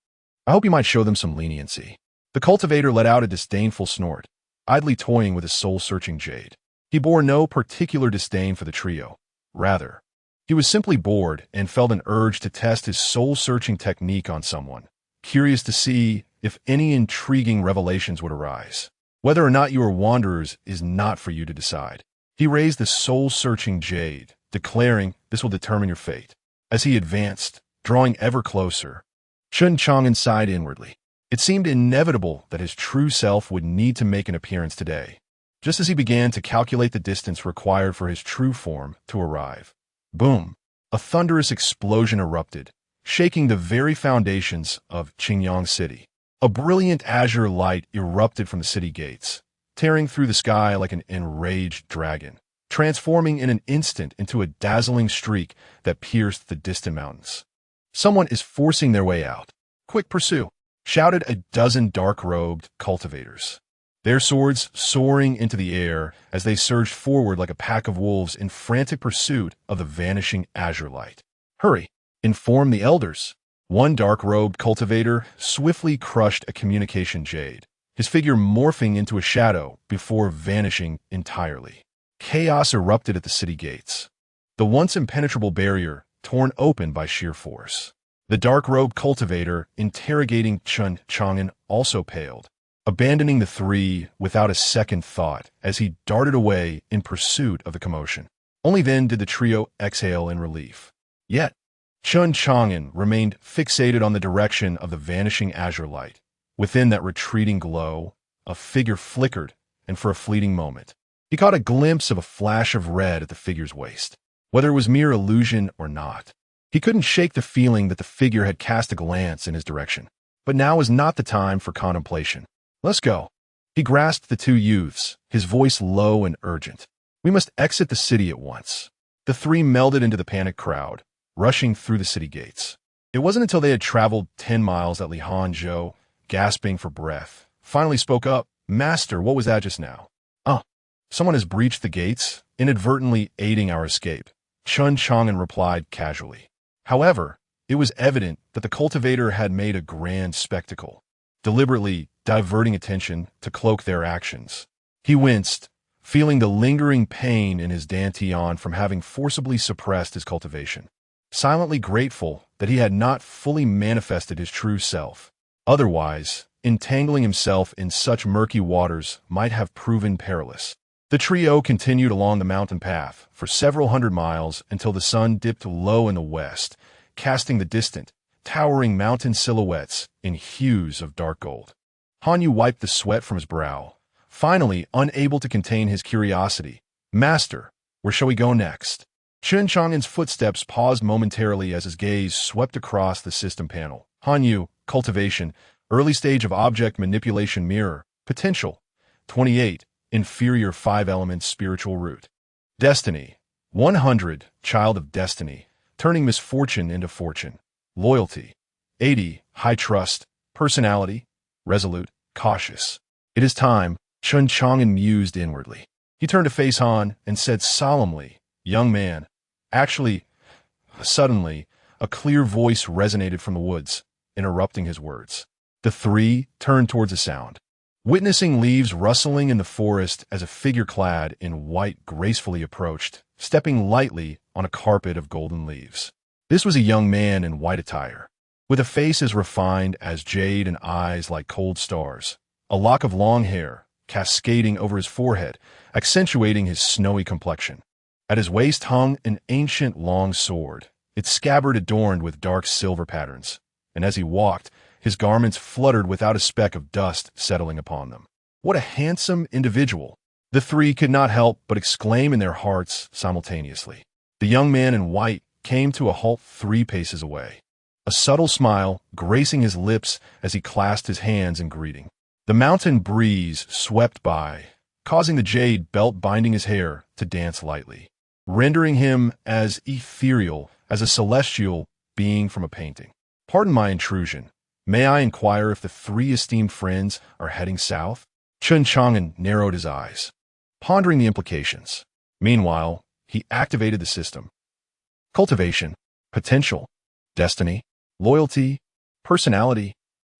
[SPEAKER 1] I hope you might show them some leniency." The cultivator let out a disdainful snort, idly toying with his soul-searching jade. He bore no particular disdain for the trio. Rather, he was simply bored and felt an urge to test his soul-searching technique on someone, curious to see if any intriguing revelations would arise. "Whether or not you are wanderers is not for you to decide." He raised the soul-searching jade, declaring this will determine your fate. As he advanced, drawing ever closer, Chen Chang'an sighed inwardly. It seemed inevitable that his true self would need to make an appearance today, just as he began to calculate the distance required for his true form to arrive. Boom! A thunderous explosion erupted, shaking the very foundations of Qingyang City. A brilliant azure light erupted from the city gates, tearing through the sky like an enraged dragon, transforming in an instant into a dazzling streak that pierced the distant mountains. "Someone is forcing their way out. Quick, pursue!" shouted a dozen dark-robed cultivators, their swords soaring into the air as they surged forward like a pack of wolves in frantic pursuit of the vanishing azure light. "Hurry! Inform the elders!" One dark-robed cultivator swiftly crushed a communication jade, his figure morphing into a shadow before vanishing entirely. Chaos erupted at the city gates, the once impenetrable barrier torn open by sheer force. The dark-robed cultivator interrogating Chen Chang'an also paled, abandoning the three without a second thought as he darted away in pursuit of the commotion. Only then did the trio exhale in relief. Yet, Chen Chang'an remained fixated on the direction of the vanishing azure light. Within that retreating glow, a figure flickered, and for a fleeting moment, he caught a glimpse of a flash of red at the figure's waist. Whether it was mere illusion or not, he couldn't shake the feeling that the figure had cast a glance in his direction. But now was not the time for contemplation. "Let's go." He grasped the two youths, his voice low and urgent. "We must exit the city at once." The three melded into the panicked crowd, rushing through the city gates. It wasn't until they had traveled 10 miles that Li Hanzhou, gasping for breath, finally spoke up. "Master, what was that just now?" Someone has breached the gates, inadvertently aiding our escape," Chen Chang'an replied casually. However, it was evident that the cultivator had made a grand spectacle. deliberately diverting attention to cloak their actions. He winced, feeling the lingering pain in his dantian from having forcibly suppressed his cultivation, silently grateful that he had not fully manifested his true self. Otherwise, entangling himself in such murky waters might have proven perilous. The trio continued along the mountain path for several hundred miles until the sun dipped low in the west, casting the distant, towering mountain silhouettes in hues of dark gold. Hanyu wiped the sweat from his brow, finally unable to contain his curiosity. "Master, where shall we go next?" Chen Chang'an's footsteps paused momentarily as his gaze swept across the system panel. Hanyu, cultivation, early stage of object manipulation mirror, potential, 28, inferior 5 elements spiritual root. Destiny, 100, child of destiny, turning misfortune into fortune. Loyalty, 80, high trust, personality, resolute, cautious. "It is time," Chen Chang'an mused inwardly. He turned to face Han and said solemnly, "Young man." Actually, suddenly, a clear voice resonated from the woods, interrupting his words. The three turned towards the sound, witnessing leaves rustling in the forest as a figure clad in white gracefully approached, stepping lightly on a carpet of golden leaves. This was a young man in white attire, with a face as refined as jade and eyes like cold stars, a lock of long hair cascading over his forehead, accentuating his snowy complexion. At his waist hung an ancient long sword, its scabbard adorned with dark silver patterns, and as he walked, his garments fluttered without a speck of dust settling upon them. What a handsome individual! The three could not help but exclaim in their hearts simultaneously. The young man in white came to a halt 3 paces away, a subtle smile gracing his lips as he clasped his hands in greeting. The mountain breeze swept by, causing the jade belt binding his hair to dance lightly, rendering him as ethereal as a celestial being from a painting. "Pardon my intrusion. May I inquire if the 3 esteemed friends are heading south?" Chen Chang'an narrowed his eyes, pondering the implications. Meanwhile, he activated the system. Cultivation, potential, destiny, loyalty, personality.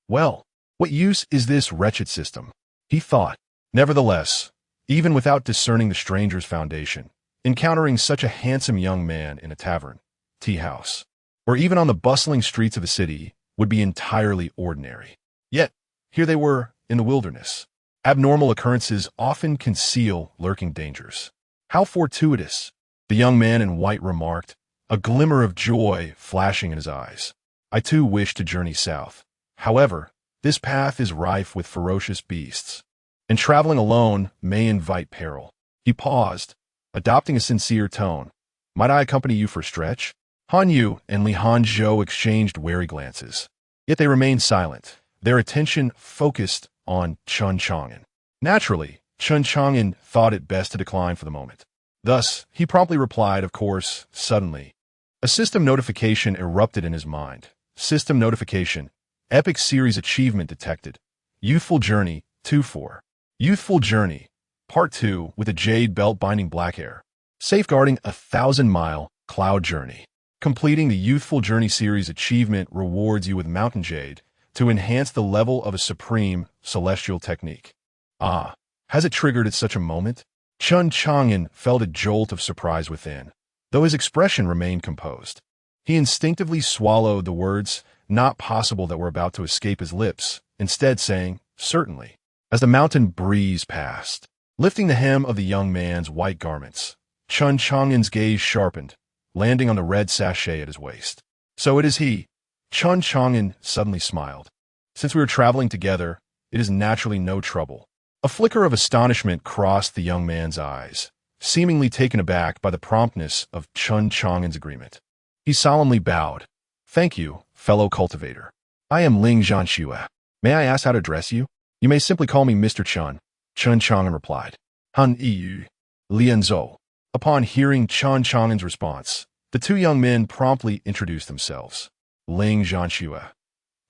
[SPEAKER 1] Well, what use is this wretched system? He thought. Nevertheless, even without discerning the stranger's foundation, encountering such a handsome young man in a tavern, tea house, or even on the bustling streets of a city would be entirely ordinary. Yet, here they were in the wilderness. Abnormal occurrences often conceal lurking dangers. How fortuitous, the young man in white remarked, a glimmer of joy flashing in his eyes. "I too wish to journey south. However, this path is rife with ferocious beasts, and traveling alone may invite peril." He paused, adopting a sincere tone. "Might I accompany you for a stretch?" Han Yu and Li Hanzhou exchanged wary glances. Yet they remained silent, their attention focused on Chen Chang'an. Naturally, Chen Chang'an thought it best to decline for the moment. Thus, he promptly replied, "Of course," suddenly. A system notification erupted in his mind. System notification. Epic Series Achievement detected. Youthful Journey, 2-4. Youthful Journey, Part 2 with a jade belt binding black hair. Safeguarding a 1,000-mile cloud journey. Completing the Youthful Journey Series achievement rewards you with Mountain Jade to enhance the level of a supreme celestial technique. Ah, has it triggered at such a moment? Chen Chang'an felt a jolt of surprise within, though his expression remained composed. He instinctively swallowed the words not possible that were about to escape his lips, instead saying, "Certainly." As the mountain breeze passed, lifting the hem of the young man's white garments, Chen Chang'an's gaze sharpened, landing on the red sachet at his waist. "So it is he." Chen Chang'an suddenly smiled. "Since we are traveling together, it is naturally no trouble." A flicker of astonishment crossed the young man's eyes, seemingly taken aback by the promptness of Chen Chang'an's agreement. He solemnly bowed. "Thank you, fellow cultivator. I am Ling Zhanxue. May I ask how to address you?" "You may simply call me Mr. Chen," Chen Chang'an replied. "Han Yiyu, Lianzhou." Upon hearing Chen Chang'an's response, the 2 young men promptly introduced themselves. Ling Zhanxue.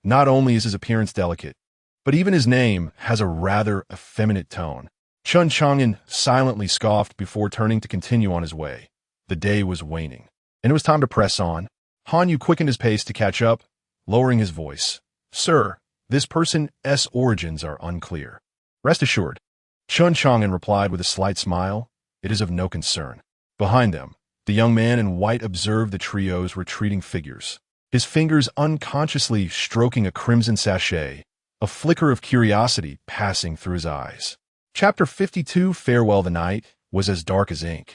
[SPEAKER 1] Not only is his appearance delicate, but even his name has a rather effeminate tone. Chen Chang'an silently scoffed before turning to continue on his way. The day was waning, and it was time to press on. Han Yu quickened his pace to catch up, lowering his voice. "Sir, This person's origins are unclear. Rest assured, Chen Chang'an replied with a slight smile, it is of no concern. Behind them, the young man in white observed the trio's retreating figures, his fingers unconsciously stroking a crimson sachet, a flicker of curiosity passing through his eyes. Chapter 52, Farewell the Night, was as dark as ink,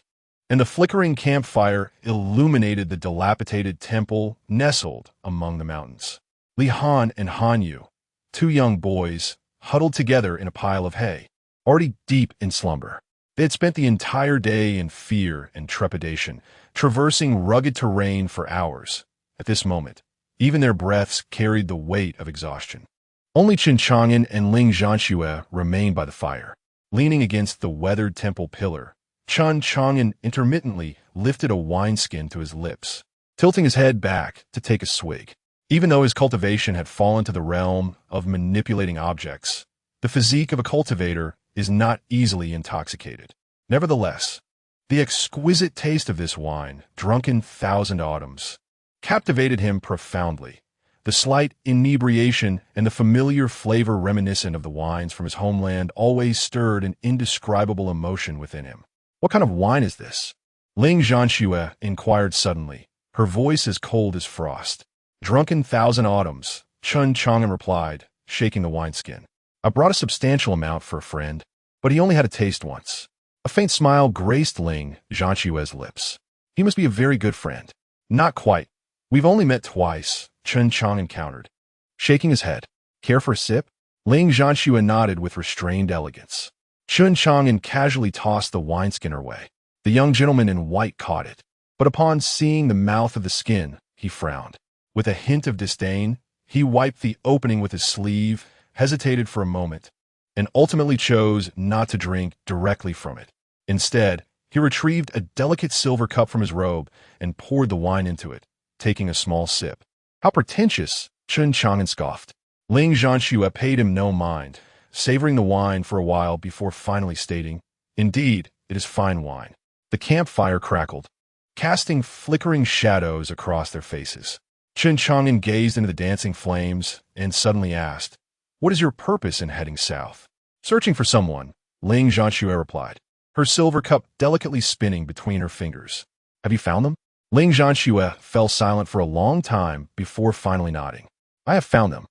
[SPEAKER 1] and the flickering campfire illuminated the dilapidated temple nestled among the mountains. Li Han and Han Yu, two young boys, huddled together in a pile of hay, already deep in slumber. They had spent the entire day in fear and trepidation, traversing rugged terrain for hours. At this moment, even their breaths carried the weight of exhaustion. Only Chen Chang'an and Ling Zhanxue remained by the fire. Leaning against the weathered temple pillar, Chen Chang'an intermittently lifted a wineskin to his lips, tilting his head back to take a swig. Even though his cultivation had fallen to the realm of manipulating objects, the physique of a cultivator is not easily intoxicated. Nevertheless, the exquisite taste of this wine, drunken 1,000 autumns, captivated him profoundly. The slight inebriation and the familiar flavor reminiscent of the wines from his homeland always stirred an indescribable emotion within him. What kind of wine is this? Ling Zhanxue inquired suddenly, her voice as cold as frost. Drunken 1,000 autumns, Chen Chang'an replied, shaking the wineskin. I brought a substantial amount for a friend, but he only had a taste once. A faint smile graced Ling Zhanxue's lips. He must be a very good friend. Not quite. We've only met twice, Chen Chang'an countered. Shaking his head. Care for a sip? Ling Zhanxue nodded with restrained elegance. Chen Chang'an casually tossed the wineskin her way. The young gentleman in white caught it, but upon seeing the mouth of the skin, he frowned. With a hint of disdain, he wiped the opening with his sleeve, hesitated for a moment, and ultimately chose not to drink directly from it. Instead, he retrieved a delicate silver cup from his robe and poured the wine into it, taking a small sip. How pretentious, Chen Chang'an scoffed. Ling Zhanxue paid him no mind, savoring the wine for a while before finally stating, indeed, it is fine wine. The campfire crackled, casting flickering shadows across their faces. Chen Chang'an gazed into the dancing flames and suddenly asked, what is your purpose in heading south? Searching for someone, Ling Zhanxue replied, her silver cup delicately spinning between her fingers. Have you found them? Ling Zhanxue fell silent for a long time before finally nodding. I have found them.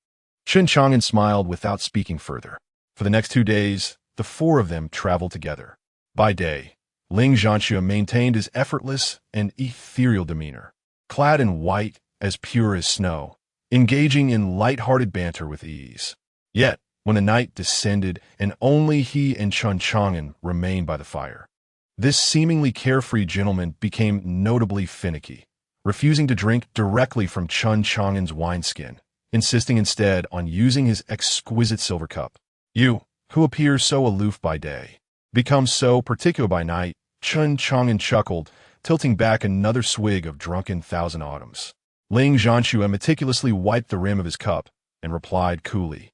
[SPEAKER 1] Chen Chang'an smiled without speaking further. For the next 2 days, the four of them traveled together. By day, Ling Zhanxue maintained his effortless and ethereal demeanor, clad in white as pure as snow, engaging in light-hearted banter with ease. Yet, when the night descended and only he and Chen Chang'an remained by the fire, this seemingly carefree gentleman became notably finicky, refusing to drink directly from Chen Chang'an's wineskin, insisting instead on using his exquisite silver cup. You, who appear so aloof by day, become so particular by night, Chen Chang'an chuckled, tilting back another swig of drunken 1,000 autumns. Ling Zhanxue meticulously wiped the rim of his cup and replied coolly,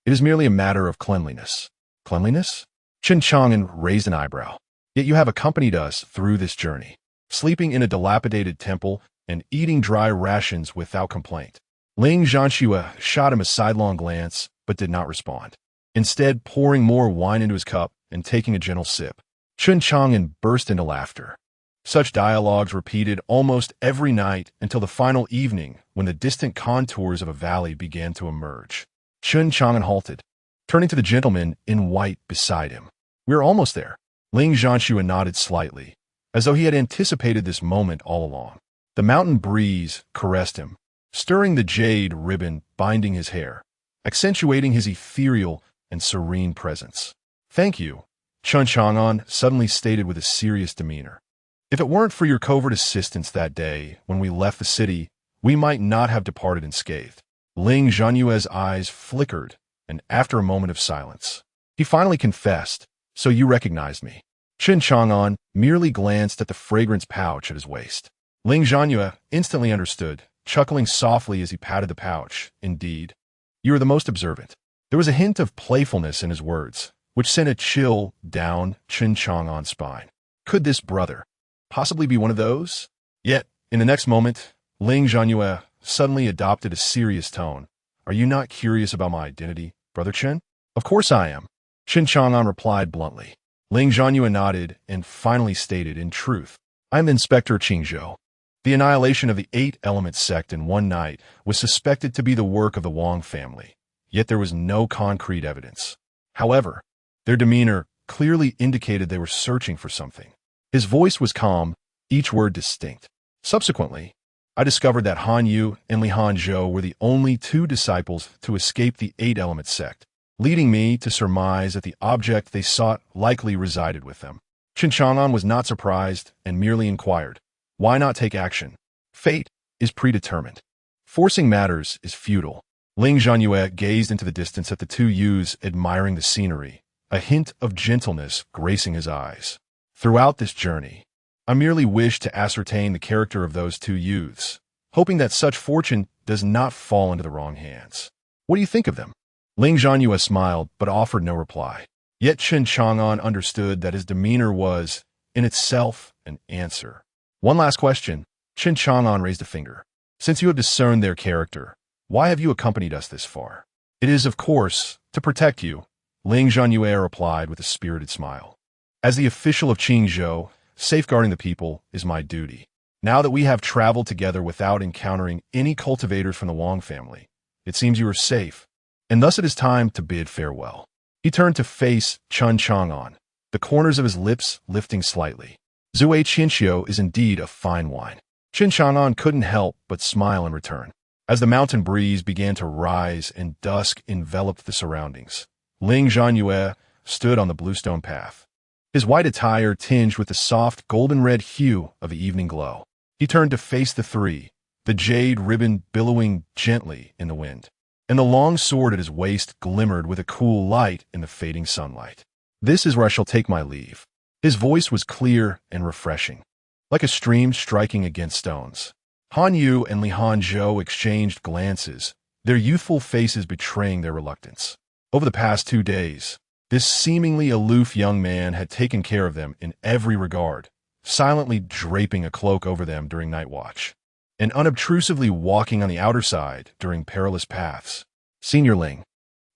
[SPEAKER 1] it is merely a matter of cleanliness. Cleanliness? Chen Chang'an raised an eyebrow. Yet you have accompanied us through this journey, sleeping in a dilapidated temple and eating dry rations without complaint. Ling Zhanxue shot him a sidelong glance, but did not respond, instead pouring more wine into his cup and taking a gentle sip. Chen Chang'an burst into laughter. Such dialogues repeated almost every night until the final evening when the distant contours of a valley began to emerge. Chen Chang'an halted, turning to the gentleman in white beside him. We are almost there. Ling Zhanxue nodded slightly, as though he had anticipated this moment all along. The mountain breeze caressed him, stirring the jade ribbon binding his hair, accentuating his ethereal and serene presence. Thank you, Chen Chang'an suddenly stated with a serious demeanor. If it weren't for your covert assistance that day when we left the city, we might not have departed unscathed. Ling Zhanxue's eyes flickered, and after a moment of silence, he finally confessed, so you recognized me. Chen Chang'an merely glanced at the fragrance pouch at his waist. Ling Zhanxue instantly understood, chuckling softly as he patted the pouch. Indeed, you are the most observant. There was a hint of playfulness in his words, which sent a chill down Chen Chang'an's spine. Could this brother possibly be one of those? Yet, in the next moment, Ling Zhanxue suddenly adopted a serious tone. Are you not curious about my identity, Brother Chen? Of course I am. Chen Chang'an replied bluntly. Ling Zhanyue nodded and finally stated, in truth, I am Inspector Qingzhou. The annihilation of the 8-element sect in one night was suspected to be the work of the Wang family, yet there was no concrete evidence. However, their demeanor clearly indicated they were searching for something. His voice was calm, each word distinct. Subsequently, I discovered that Han Yu and Li Hanzhou were the only 2 disciples to escape the 8-element sect, leading me to surmise that the object they sought likely resided with them. Chen Chang'an was not surprised and merely inquired, why not take action? Fate is predetermined. Forcing matters is futile. Ling Zhanyue gazed into the distance at the 2 youths admiring the scenery, a hint of gentleness gracing his eyes. Throughout this journey, I merely wished to ascertain the character of those 2 youths, hoping that such fortune does not fall into the wrong hands. What do you think of them? Ling Zhanyue smiled but offered no reply. Yet Chen Chang'an understood that his demeanor was, in itself, an answer. One last question. Chen Chang'an raised a finger. Since you have discerned their character, why have you accompanied us this far? It is, of course, to protect you, Ling Zhanyue replied with a spirited smile. As the official of Qingzhou, safeguarding the people is my duty. Now that we have traveled together without encountering any cultivators from the Wang family, it seems you are safe, and thus it is time to bid farewell. He turned to face Chen Chang'an, the corners of his lips lifting slightly. Zui Qianxiu is indeed a fine wine. Chen Chang'an couldn't help but smile in return. As the mountain breeze began to rise and dusk enveloped the surroundings, Ling Zhanyue stood on the bluestone path, his white attire tinged with the soft golden-red hue of the evening glow. He turned to face the 3, the jade ribbon billowing gently in the wind, and the long sword at his waist glimmered with a cool light in the fading sunlight. This is where I shall take my leave. His voice was clear and refreshing, like a stream striking against stones. Han Yu and Li Hanzhou exchanged glances, their youthful faces betraying their reluctance. Over the past 2 days, this seemingly aloof young man had taken care of them in every regard, silently draping a cloak over them during night watch, and unobtrusively walking on the outer side during perilous paths. Senior Ling.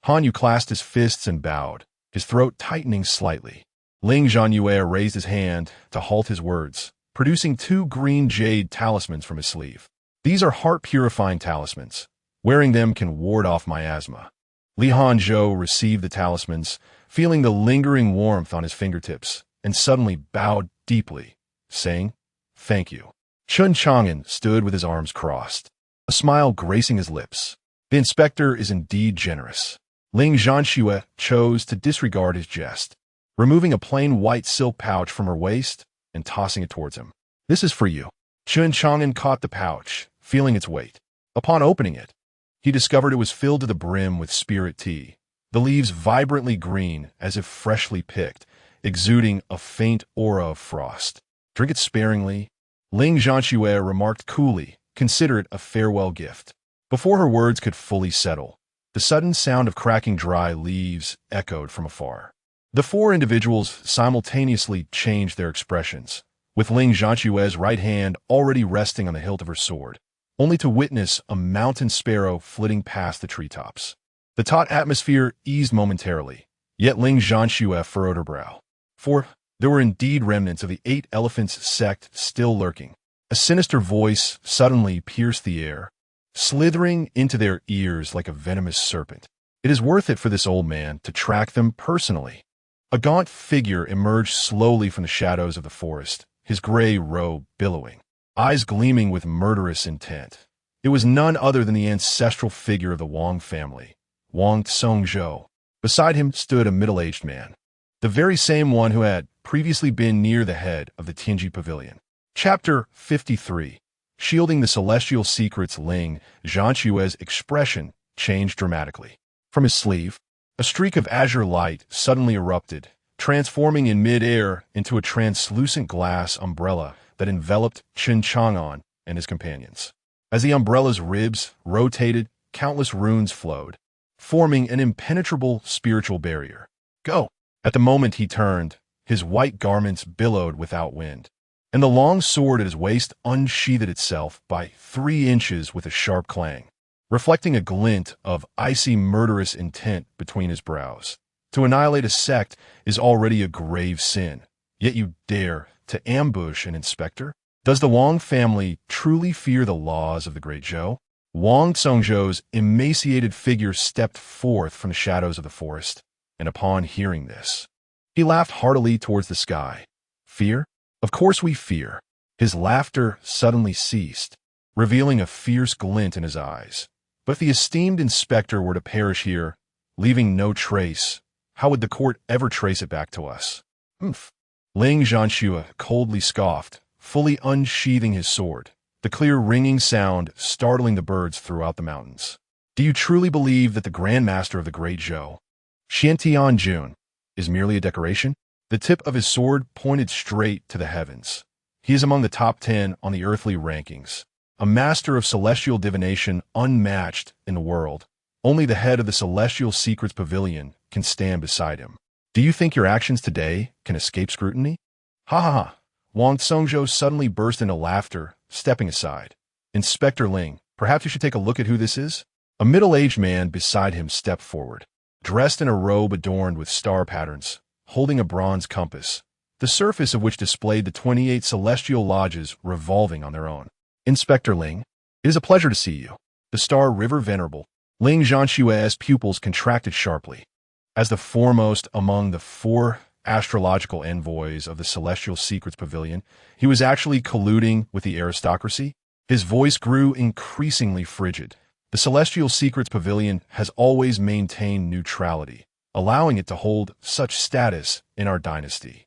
[SPEAKER 1] Han Yu clasped his fists and bowed, his throat tightening slightly. Ling Zhanyue raised his hand to halt his words, producing 2 green jade talismans from his sleeve. These are heart-purifying talismans. Wearing them can ward off miasma. Li Hanzhou received the talismans, feeling the lingering warmth on his fingertips, and suddenly bowed deeply, saying, "Thank you." Chen Chang'an stood with his arms crossed, a smile gracing his lips. The inspector is indeed generous. Ling Zhanyue chose to disregard his jest, removing a plain white silk pouch from her waist and tossing it towards him. "This is for you." Chen Chang'an caught the pouch, feeling its weight. Upon opening it, he discovered it was filled to the brim with spirit tea, the leaves vibrantly green as if freshly picked, exuding a faint aura of frost. "Drink it sparingly," Ling Zhanyue remarked coolly, "consider it a farewell gift." Before her words could fully settle, the sudden sound of cracking dry leaves echoed from afar. The 4 individuals simultaneously changed their expressions, with Ling Zhanyue's right hand already resting on the hilt of her sword, only to witness a mountain sparrow flitting past the treetops. The taut atmosphere eased momentarily, yet Ling Zhanyue furrowed her brow. For there were indeed remnants of the 8 Elephants sect still lurking. A sinister voice suddenly pierced the air, slithering into their ears like a venomous serpent. It is worth it for this old man to track them personally. A gaunt figure emerged slowly from the shadows of the forest, his gray robe billowing, eyes gleaming with murderous intent. It was none other than the ancestral figure of the Wang family, Wang Tsongzhou. Beside him stood a middle-aged man, the very same one who had previously been near the head of the Tianji Pavilion. Chapter 53. Shielding the celestial secrets. Ling Zhanyue's expression changed dramatically. From his sleeve, a streak of azure light suddenly erupted, transforming in mid-air into a translucent glass umbrella that enveloped Chen Chang'an and his companions. As the umbrella's ribs rotated, countless runes flowed, forming an impenetrable spiritual barrier. "Go!" At the moment he turned, his white garments billowed without wind, and the long sword at his waist unsheathed itself by 3 inches with a sharp clang. reflecting a glint of icy murderous intent between his brows. To annihilate a sect is already a grave sin, yet you dare to ambush an inspector? Does the Wang family truly fear the laws of the Great Zhou? Wang Congzhou's emaciated figure stepped forth from the shadows of the forest, and upon hearing this, he laughed heartily towards the sky. Fear? Of course we fear. His laughter suddenly ceased, revealing a fierce glint in his eyes. But if the esteemed inspector were to perish here, leaving no trace, how would the court ever trace it back to us? Humph. Ling Zhanxue coldly scoffed, fully unsheathing his sword, the clear ringing sound startling the birds throughout the mountains. Do you truly believe that the Grand Master of the Great Zhou, Chen Chang'an, is merely a decoration? The tip of his sword pointed straight to the heavens. He is among the top 10 on the earthly rankings, a master of celestial divination unmatched in the world. Only the head of the Celestial Secrets Pavilion can stand beside him. Do you think your actions today can escape scrutiny? Ha ha ha. Wang Congzhou suddenly burst into laughter, stepping aside. Inspector Ling, perhaps you should take a look at who this is? A middle-aged man beside him stepped forward, dressed in a robe adorned with star patterns, holding a bronze compass, the surface of which displayed the 28 celestial lodges revolving on their own. Inspector Ling, it is a pleasure to see you. The Star River Venerable. Ling Zhanxue's pupils contracted sharply. As the foremost among the 4 astrological envoys of the Celestial Secrets Pavilion, he was actually colluding with the aristocracy. His voice grew increasingly frigid. The Celestial Secrets Pavilion has always maintained neutrality, allowing it to hold such status in our dynasty.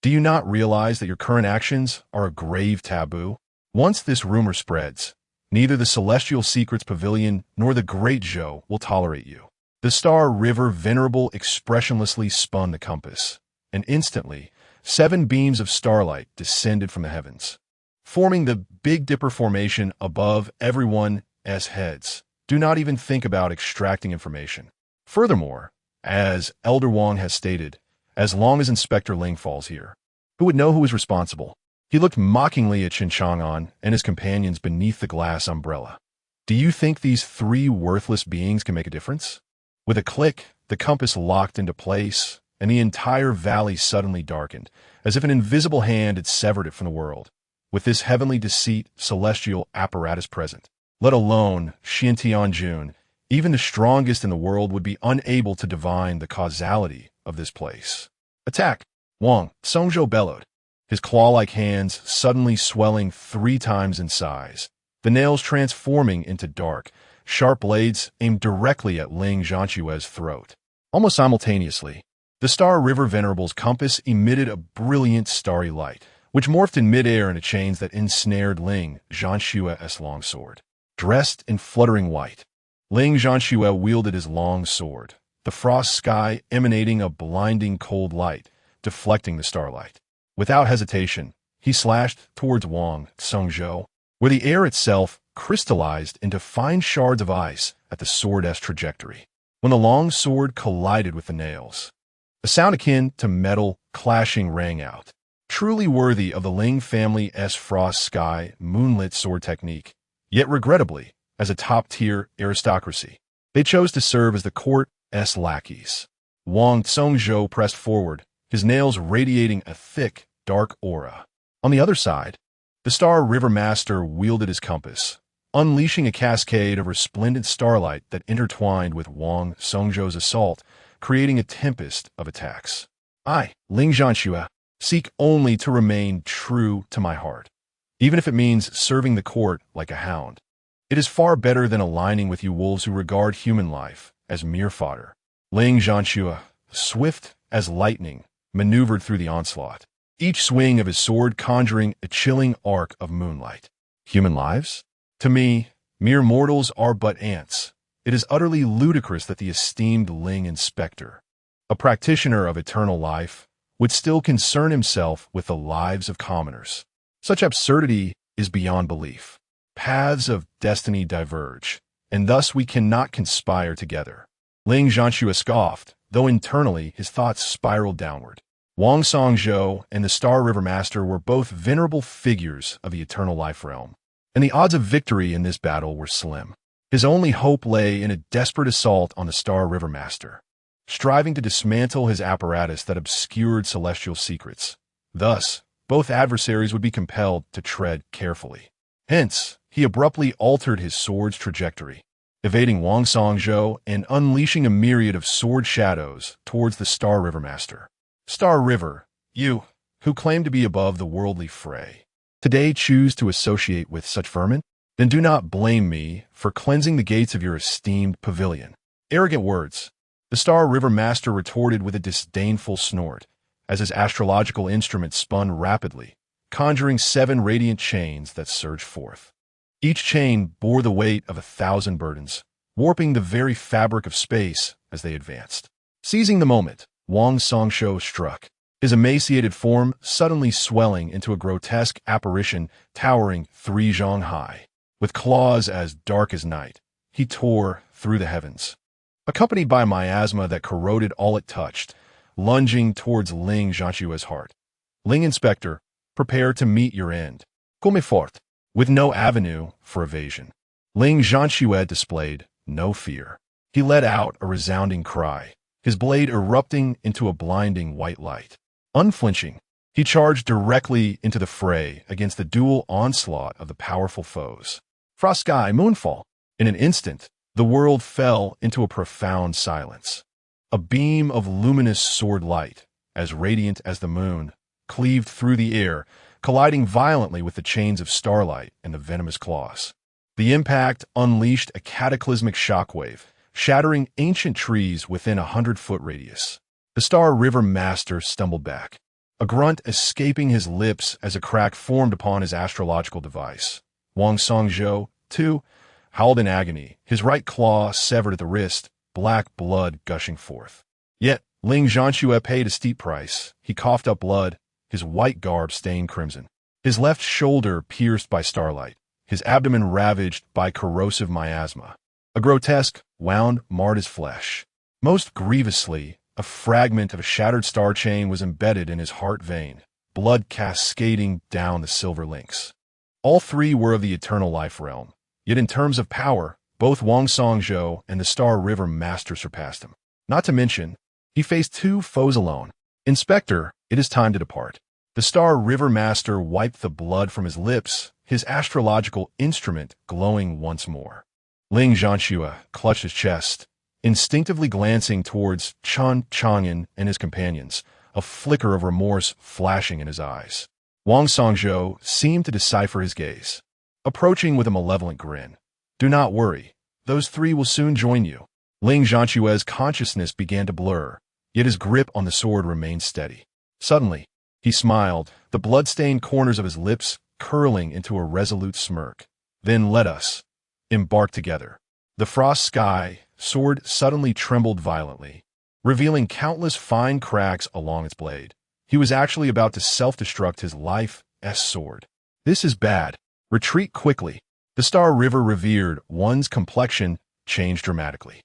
[SPEAKER 1] Do you not realize that your current actions are a grave taboo? Once this rumor spreads, neither the Celestial Secrets Pavilion nor the Great Zhou will tolerate you. The Star River Venerable expressionlessly spun the compass, and instantly, 7 beams of starlight descended from the heavens, forming the Big Dipper formation above everyone's heads. Do not even think about extracting information. Furthermore, as Elder Wang has stated, as long as Inspector Ling falls here, who would know who is responsible? He looked mockingly at Chen Chang'an and his companions beneath the glass umbrella. Do you think these 3 worthless beings can make a difference? With a click, the compass locked into place, and the entire valley suddenly darkened, as if an invisible hand had severed it from the world. With this heavenly deceit, celestial apparatus present, let alone Chen Chang'an, even the strongest in the world would be unable to divine the causality of this place. Attack! Wang Congzhou bellowed, his claw-like hands suddenly swelling 3 times in size, the nails transforming into dark, sharp blades aimed directly at Ling Zhanxue's throat. Almost simultaneously, the Star River Venerable's compass emitted a brilliant starry light, which morphed in midair into chains that ensnared Ling Zhanxue's long sword. Dressed in fluttering white, Ling Zhanxue wielded his long sword, the frost sky emanating a blinding cold light, deflecting the starlight. Without hesitation, he slashed towards Wang Congzhou, where the air itself crystallized into fine shards of ice at the sword's trajectory. When the long sword collided with the nails, a sound akin to metal clashing rang out, truly worthy of the Ling family's frost sky moonlit sword technique. Yet regrettably, as a top-tier aristocracy, they chose to serve as the court's lackeys. Wang Congzhou pressed forward, his nails radiating a thick, dark aura. On the other side, the Star River Master wielded his compass, unleashing a cascade of resplendent starlight that intertwined with Wang Congzhou's assault, creating a tempest of attacks. I, Ling Zhanxue, seek only to remain true to my heart, even if it means serving the court like a hound. It is far better than aligning with you wolves who regard human life as mere fodder. Ling Zhanxue, swift as lightning, maneuvered through the onslaught, each swing of his sword conjuring a chilling arc of moonlight. Human lives? To me, mere mortals are but ants. It is utterly ludicrous that the esteemed Ling Inspector, a practitioner of eternal life, would still concern himself with the lives of commoners. Such absurdity is beyond belief. Paths of destiny diverge, and thus we cannot conspire together. Ling Zhanxue scoffed, though internally his thoughts spiraled downward. Wang Congzhou and the Star River Master were both venerable figures of the eternal life realm, and the odds of victory in this battle were slim. His only hope lay in a desperate assault on the Star River Master, striving to dismantle his apparatus that obscured celestial secrets. Thus, both adversaries would be compelled to tread carefully. Hence, he abruptly altered his sword's trajectory, evading Wang Songzhou and unleashing a myriad of sword shadows towards the Star River Master. Star River, you, who claim to be above the worldly fray, today choose to associate with such vermin? Then do not blame me for cleansing the gates of your esteemed pavilion. Arrogant words. The Star River Master retorted with a disdainful snort, as his astrological instrument spun rapidly, conjuring 7 radiant chains that surged forth. Each chain bore the weight of 1,000 burdens, warping the very fabric of space as they advanced. Seizing the moment, Wang Songzhou struck, his emaciated form suddenly swelling into a grotesque apparition towering 3 zhong high. With claws as dark as night, he tore through the heavens, accompanied by a miasma that corroded all it touched, lunging towards Ling Zhanxue's heart. Ling Inspector, prepare to meet your end. Comme fort. With no avenue for evasion, Ling Zhanxue displayed no fear. He let out a resounding cry, his blade erupting into a blinding white light. Unflinching, he charged directly into the fray against the dual onslaught of the powerful foes. Frost sky, moonfall. In an instant, the world fell into a profound silence. A beam of luminous sword light, as radiant as the moon, cleaved through the air, colliding violently with the chains of starlight and the venomous claws. The impact unleashed a cataclysmic shockwave, shattering ancient trees within 100-foot radius. The Star River Master stumbled back, a grunt escaping his lips as a crack formed upon his astrological device. Wang Songzhou, too, howled in agony, his right claw severed at the wrist, black blood gushing forth. Yet, Ling Zhanxue paid a steep price. He coughed up blood, his white garb stained crimson, his left shoulder pierced by starlight, his abdomen ravaged by corrosive miasma. A grotesque wound marred his flesh. Most grievously, a fragment of a shattered star chain was embedded in his heart vein, blood cascading down the silver links. All 3 were of the eternal life realm, yet in terms of power, both Wang Songzhou and the Star River Master surpassed him. Not to mention, he faced 2 foes alone. Inspector, it is time to depart. The Star River Master wiped the blood from his lips, his astrological instrument glowing once more. Ling Zhanxue clutched his chest, instinctively glancing towards Chen Chang'an and his companions, a flicker of remorse flashing in his eyes. Wang Songzhou seemed to decipher his gaze, approaching with a malevolent grin. Do not worry, those 3 will soon join you. Ling Zhanxue's consciousness began to blur, yet his grip on the sword remained steady. Suddenly, he smiled, the blood-stained corners of his lips curling into a resolute smirk. Then let us embark together. The frost sky sword suddenly trembled violently, revealing countless fine cracks along its blade. He was actually about to self-destruct his life's sword. This is bad. Retreat quickly. The Star River revered one's complexion changed dramatically.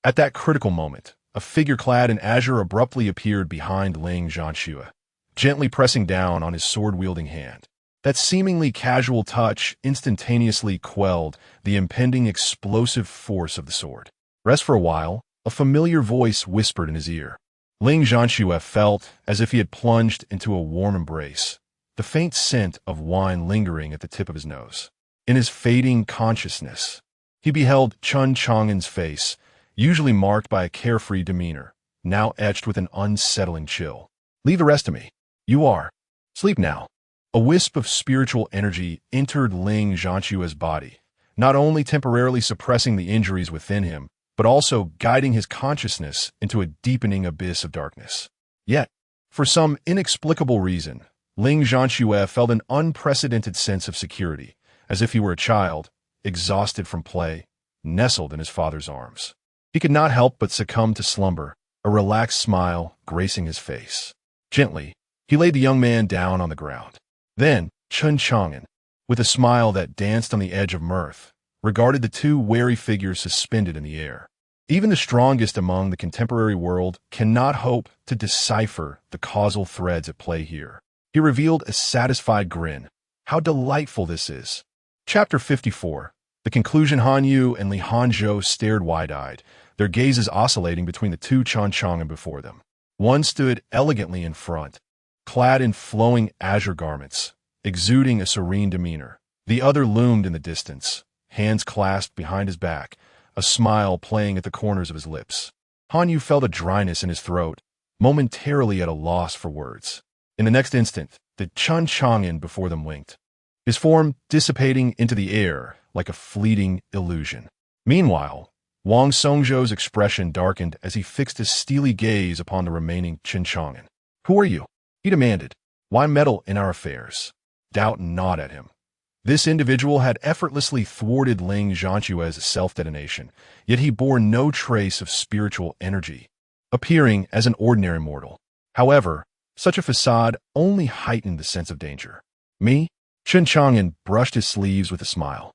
[SPEAKER 1] At that critical moment, a figure clad in azure abruptly appeared behind Ling Zhanxue, gently pressing down on his sword-wielding hand. That seemingly casual touch instantaneously quelled the impending explosive force of the sword. Rest for a while, a familiar voice whispered in his ear. Ling Zhanxue felt as if he had plunged into a warm embrace, the faint scent of wine lingering at the tip of his nose. In his fading consciousness, he beheld Chen Chang'an's face, usually marked by a carefree demeanor, now etched with an unsettling chill. Leave the rest to me. You are. Sleep now. A wisp of spiritual energy entered Ling Zhanxue's body, not only temporarily suppressing the injuries within him, but also guiding his consciousness into a deepening abyss of darkness. Yet, for some inexplicable reason, Ling Zhanxue felt an unprecedented sense of security, as if he were a child, exhausted from play, nestled in his father's arms. He could not help but succumb to slumber, a relaxed smile gracing his face. Gently, he laid the young man down on the ground. Then, Chen Chang'an, with a smile that danced on the edge of mirth, regarded the 2 wary figures suspended in the air. Even the strongest among the contemporary world cannot hope to decipher the causal threads at play here. He revealed a satisfied grin. How delightful this is. Chapter 54. The conclusion, Han Yu and Li Hanzhou stared wide-eyed, their gazes oscillating between the two Chen Chang'an before them. One stood elegantly in front, clad in flowing azure garments, exuding a serene demeanor. The other loomed in the distance, hands clasped behind his back, a smile playing at the corners of his lips. Han Yu felt a dryness in his throat, momentarily at a loss for words. In the next instant, the Chen Chang'an before them winked, his form dissipating into the air like a fleeting illusion. Meanwhile, Wang Songzhou's expression darkened as he fixed his steely gaze upon the remaining Chen Chang'an. "Who are you?" he demanded. "Why meddle in our affairs?" Doubt gnawed at him. This individual had effortlessly thwarted Ling Zhanchue's self-detonation, yet he bore no trace of spiritual energy, appearing as an ordinary mortal. However, such a facade only heightened the sense of danger. "Me?" Chen Chang'an brushed his sleeves with a smile.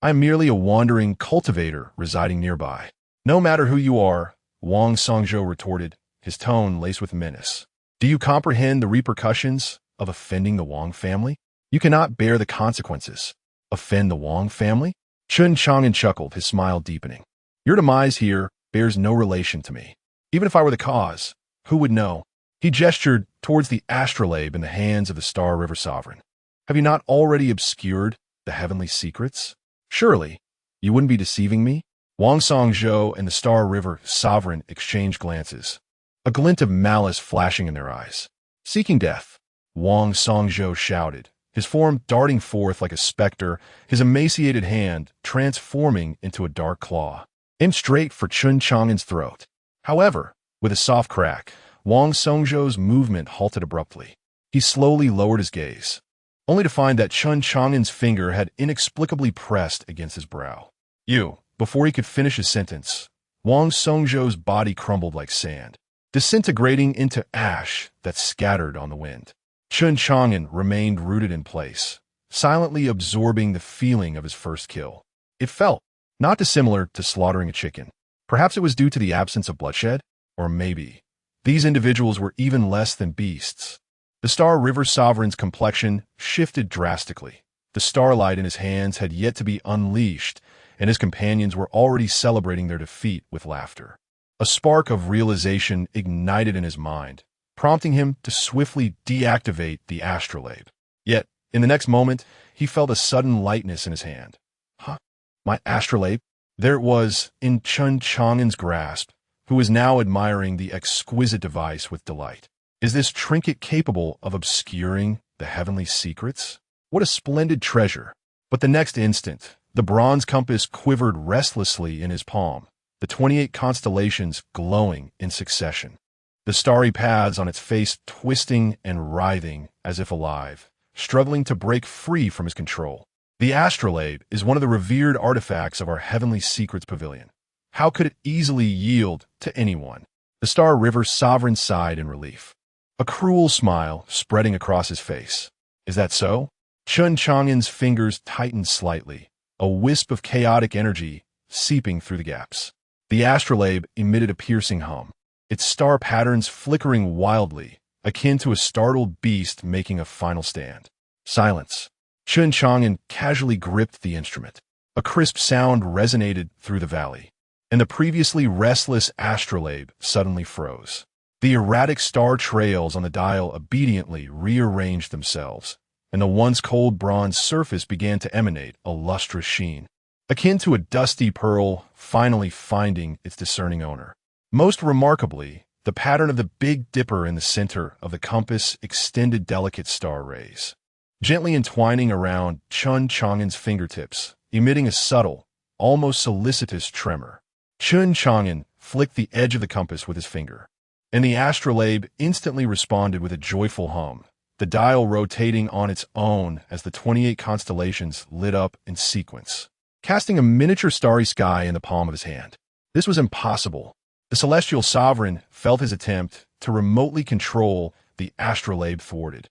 [SPEAKER 1] "I am merely a wandering cultivator residing nearby." "No matter who you are," Wang Songzhou retorted, his tone laced with menace. "Do you comprehend the repercussions of offending the Wang family? You cannot bear the consequences." "Offend the Wang family?" Chen Chang'an chuckled, his smile deepening. "Your demise here bears no relation to me. Even if I were the cause, who would know?" He gestured towards the astrolabe in the hands of the Star River Sovereign. "Have you not already obscured the heavenly secrets? Surely, you wouldn't be deceiving me?" Wang Songzhou and the Star River Sovereign exchanged glances, a glint of malice flashing in their eyes. "Seeking death," Wang Songzhou shouted, his form darting forth like a specter, his emaciated hand transforming into a dark claw, aimed straight for Chen Chang'an's throat. However, with a soft crack, Wang Songzhou's movement halted abruptly. He slowly lowered his gaze, only to find that Chen Chang'an's finger had inexplicably pressed against his brow. "You." Before he could finish his sentence, Wang Songzhou's body crumbled like sand, disintegrating into ash that scattered on the wind. Chen Chang'an remained rooted in place, silently absorbing the feeling of his first kill. It felt not dissimilar to slaughtering a chicken. Perhaps it was due to the absence of bloodshed, or maybe these individuals were even less than beasts. The Star River Sovereign's complexion shifted drastically. The starlight in his hands had yet to be unleashed, and his companions were already celebrating their defeat with laughter. A spark of realization ignited in his mind, prompting him to swiftly deactivate the astrolabe. Yet, in the next moment, he felt a sudden lightness in his hand. "Huh? My astrolabe?" There it was, in Chen Chang'an's grasp, who was now admiring the exquisite device with delight. "Is this trinket capable of obscuring the heavenly secrets? What a splendid treasure!" But the next instant, the bronze compass quivered restlessly in his palm, the 28 constellations glowing in succession. The starry paths on its face twisting and writhing as if alive, struggling to break free from his control. The astrolabe is one of the revered artifacts of our Heavenly Secrets Pavilion. How could it easily yield to anyone? The Star River Sovereign sighed in relief, a cruel smile spreading across his face. "Is that so?" Chen Chang'an's fingers tightened slightly, a wisp of chaotic energy seeping through the gaps. The astrolabe emitted a piercing hum, its star patterns flickering wildly, akin to a startled beast making a final stand. Silence. Chen Chang'an casually gripped the instrument. A crisp sound resonated through the valley, and the previously restless astrolabe suddenly froze. The erratic star trails on the dial obediently rearranged themselves, and the once cold bronze surface began to emanate a lustrous sheen, akin to a dusty pearl finally finding its discerning owner. Most remarkably, the pattern of the Big Dipper in the center of the compass extended delicate star rays, gently entwining around Chen Chang'an's fingertips, emitting a subtle, almost solicitous tremor. Chen Chang'an flicked the edge of the compass with his finger, and the astrolabe instantly responded with a joyful hum, the dial rotating on its own as the 28 constellations lit up in sequence, casting a miniature starry sky in the palm of his hand. This was impossible. The Celestial Sovereign felt his attempt to remotely control the astrolabe thwarted,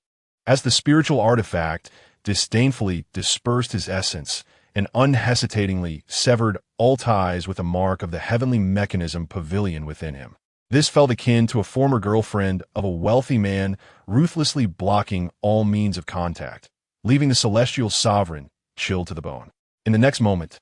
[SPEAKER 1] as the spiritual artifact disdainfully dispersed his essence and unhesitatingly severed all ties with the mark of the heavenly mechanism pavilion within him. This felt akin to a former girlfriend of a wealthy man ruthlessly blocking all means of contact, leaving the Celestial Sovereign chilled to the bone. In the next moment,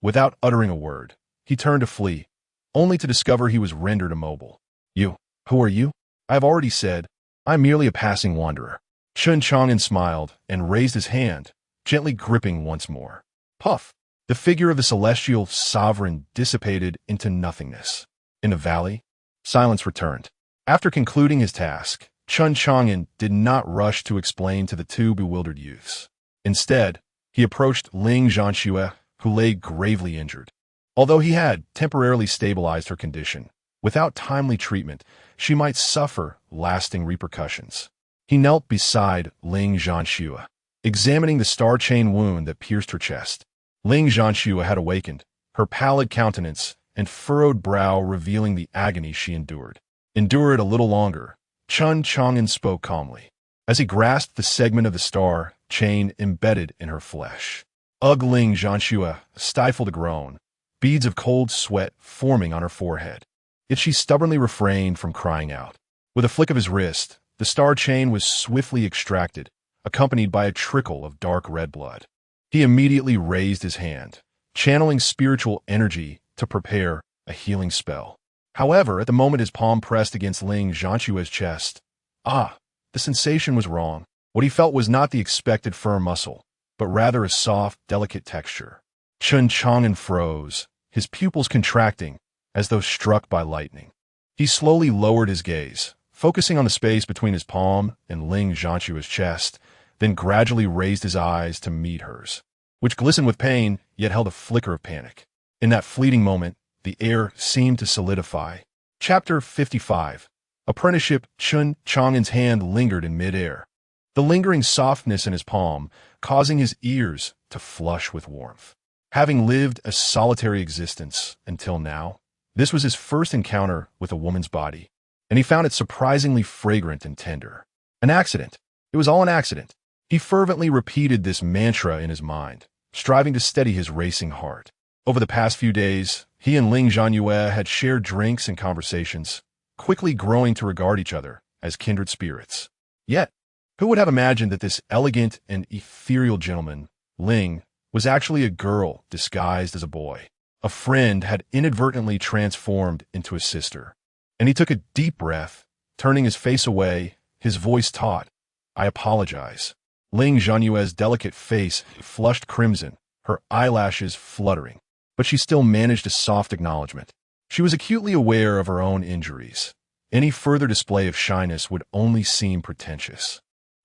[SPEAKER 1] Without uttering a word, he turned to flee, only to discover he was rendered immobile. You, who are you? I have already said, I'm merely a passing wanderer. Chen Chang'an smiled and raised his hand, gently gripping once more. Puff! The figure of the celestial sovereign dissipated into nothingness. In the valley, silence returned. After concluding his task, Chen Chang'an did not rush to explain to the two bewildered youths. Instead, he approached Ling Zhanxue, who lay gravely injured. Although he had temporarily stabilized her condition, without timely treatment, she might suffer lasting repercussions. He knelt beside Ling Zhanxue, examining the star-chain wound that pierced her chest. Ling Zhanxue had awakened, her pallid countenance and furrowed brow revealing the agony she endured. Endure it a little longer, Chen Chang'an spoke calmly, as he grasped the segment of the star chain embedded in her flesh. Ling Zhanxue stifled a groan, beads of cold sweat forming on her forehead. Yet she stubbornly refrained from crying out. With a flick of his wrist, the star chain was swiftly extracted, accompanied by a trickle of dark red blood. He immediately raised his hand, channeling spiritual energy to prepare a healing spell. However, at the moment his palm pressed against Ling Zhanxue's chest, the sensation was wrong. What he felt was not the expected firm muscle, but rather a soft, delicate texture. Chen Chang'an froze, his pupils contracting, as though struck by lightning. He slowly lowered his gaze, focusing on the space between his palm and Ling Zhanxue's chest, then gradually raised his eyes to meet hers, which glistened with pain, yet held a flicker of panic. In that fleeting moment, the air seemed to solidify. Chapter 55. Apprenticeship. Chen Chang'an's hand lingered in midair, the lingering softness in his palm causing his ears to flush with warmth. Having lived a solitary existence until now, this was his first encounter with a woman's body, and he found it surprisingly fragrant and tender. An accident. It was all an accident. He fervently repeated this mantra in his mind, striving to steady his racing heart. Over the past few days, he and Ling Zhanxue had shared drinks and conversations, quickly growing to regard each other as kindred spirits. Yet, who would have imagined that this elegant and ethereal gentleman, Ling, was actually a girl disguised as a boy? A friend had inadvertently transformed into a sister. And he took a deep breath, turning his face away, his voice taut. I apologize. Ling Zhanxue's delicate face flushed crimson, her eyelashes fluttering, but she still managed a soft acknowledgement. She was acutely aware of her own injuries. Any further display of shyness would only seem pretentious.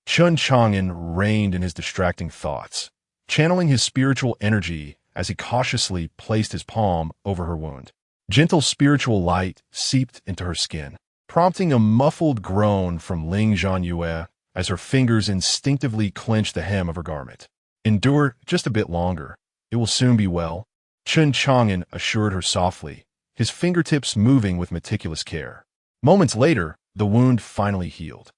[SPEAKER 1] Chen Chang'an reined in his distracting thoughts, channeling his spiritual energy as he cautiously placed his palm over her wound. Gentle spiritual light seeped into her skin, prompting a muffled groan from Ling Zhanxue as her fingers instinctively clenched the hem of her garment. Endure just a bit longer. It will soon be well, Chen Chang'an assured her softly, his fingertips moving with meticulous care. Moments later, the wound finally healed.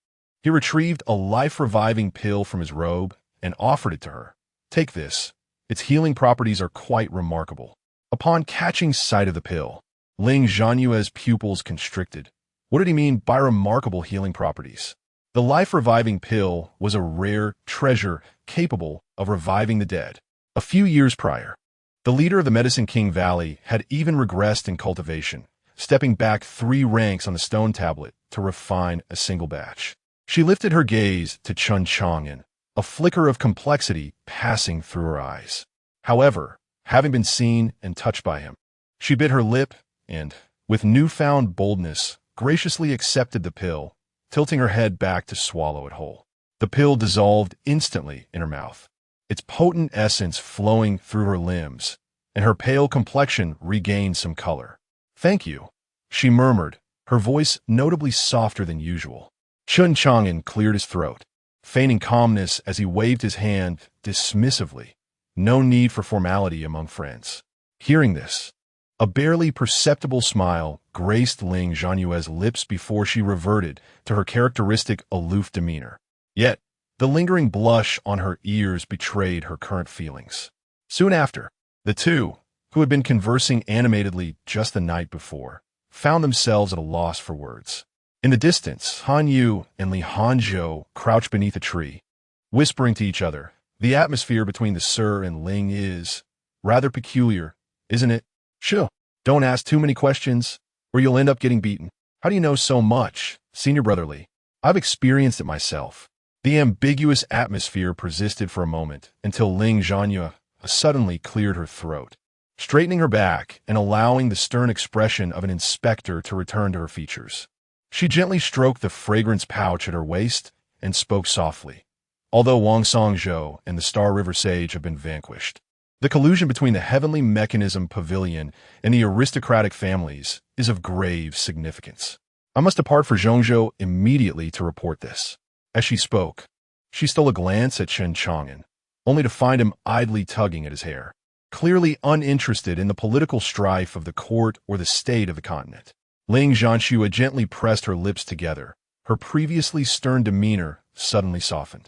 [SPEAKER 1] He retrieved a life-reviving pill from his robe and offered it to her. Take this. Its healing properties are quite remarkable. Upon catching sight of the pill, Ling Zhanxue's pupils constricted. What did he mean by remarkable healing properties? The life-reviving pill was a rare treasure capable of reviving the dead. A few years prior, the leader of the Medicine King Valley had even regressed in cultivation, stepping back 3 ranks on the stone tablet to refine a single batch. She lifted her gaze to Chen Chang'an, a flicker of complexity passing through her eyes. However, having been seen and touched by him, she bit her lip and, with newfound boldness, graciously accepted the pill, tilting her head back to swallow it whole. The pill dissolved instantly in her mouth, its potent essence flowing through her limbs, and her pale complexion regained some color. Thank you, she murmured, her voice notably softer than usual. Chen Chang'an cleared his throat, feigning calmness as he waved his hand dismissively. No need for formality among friends. Hearing this, a barely perceptible smile graced Ling Zhanxue's lips before she reverted to her characteristic aloof demeanor. Yet, the lingering blush on her ears betrayed her current feelings. Soon after, the two, who had been conversing animatedly just the night before, found themselves at a loss for words. In the distance, Han Yu and Li Hanzhou crouched beneath a tree, whispering to each other. The atmosphere between the Sir and Ling is rather peculiar, isn't it? Sure. Don't ask too many questions, or you'll end up getting beaten. How do you know so much, Senior Brotherly? I've experienced it myself. The ambiguous atmosphere persisted for a moment until Ling Zhanya suddenly cleared her throat, straightening her back and allowing the stern expression of an inspector to return to her features. She gently stroked the fragrance pouch at her waist and spoke softly. Although Wang Songzhou and the Star River Sage have been vanquished, the collusion between the Heavenly Mechanism Pavilion and the aristocratic families is of grave significance. I must depart for Zhongzhou immediately to report this. As she spoke, she stole a glance at Chen Chang'an, only to find him idly tugging at his hair, clearly uninterested in the political strife of the court or the state of the continent. Ling Zhanxue gently pressed her lips together. Her previously stern demeanor suddenly softened.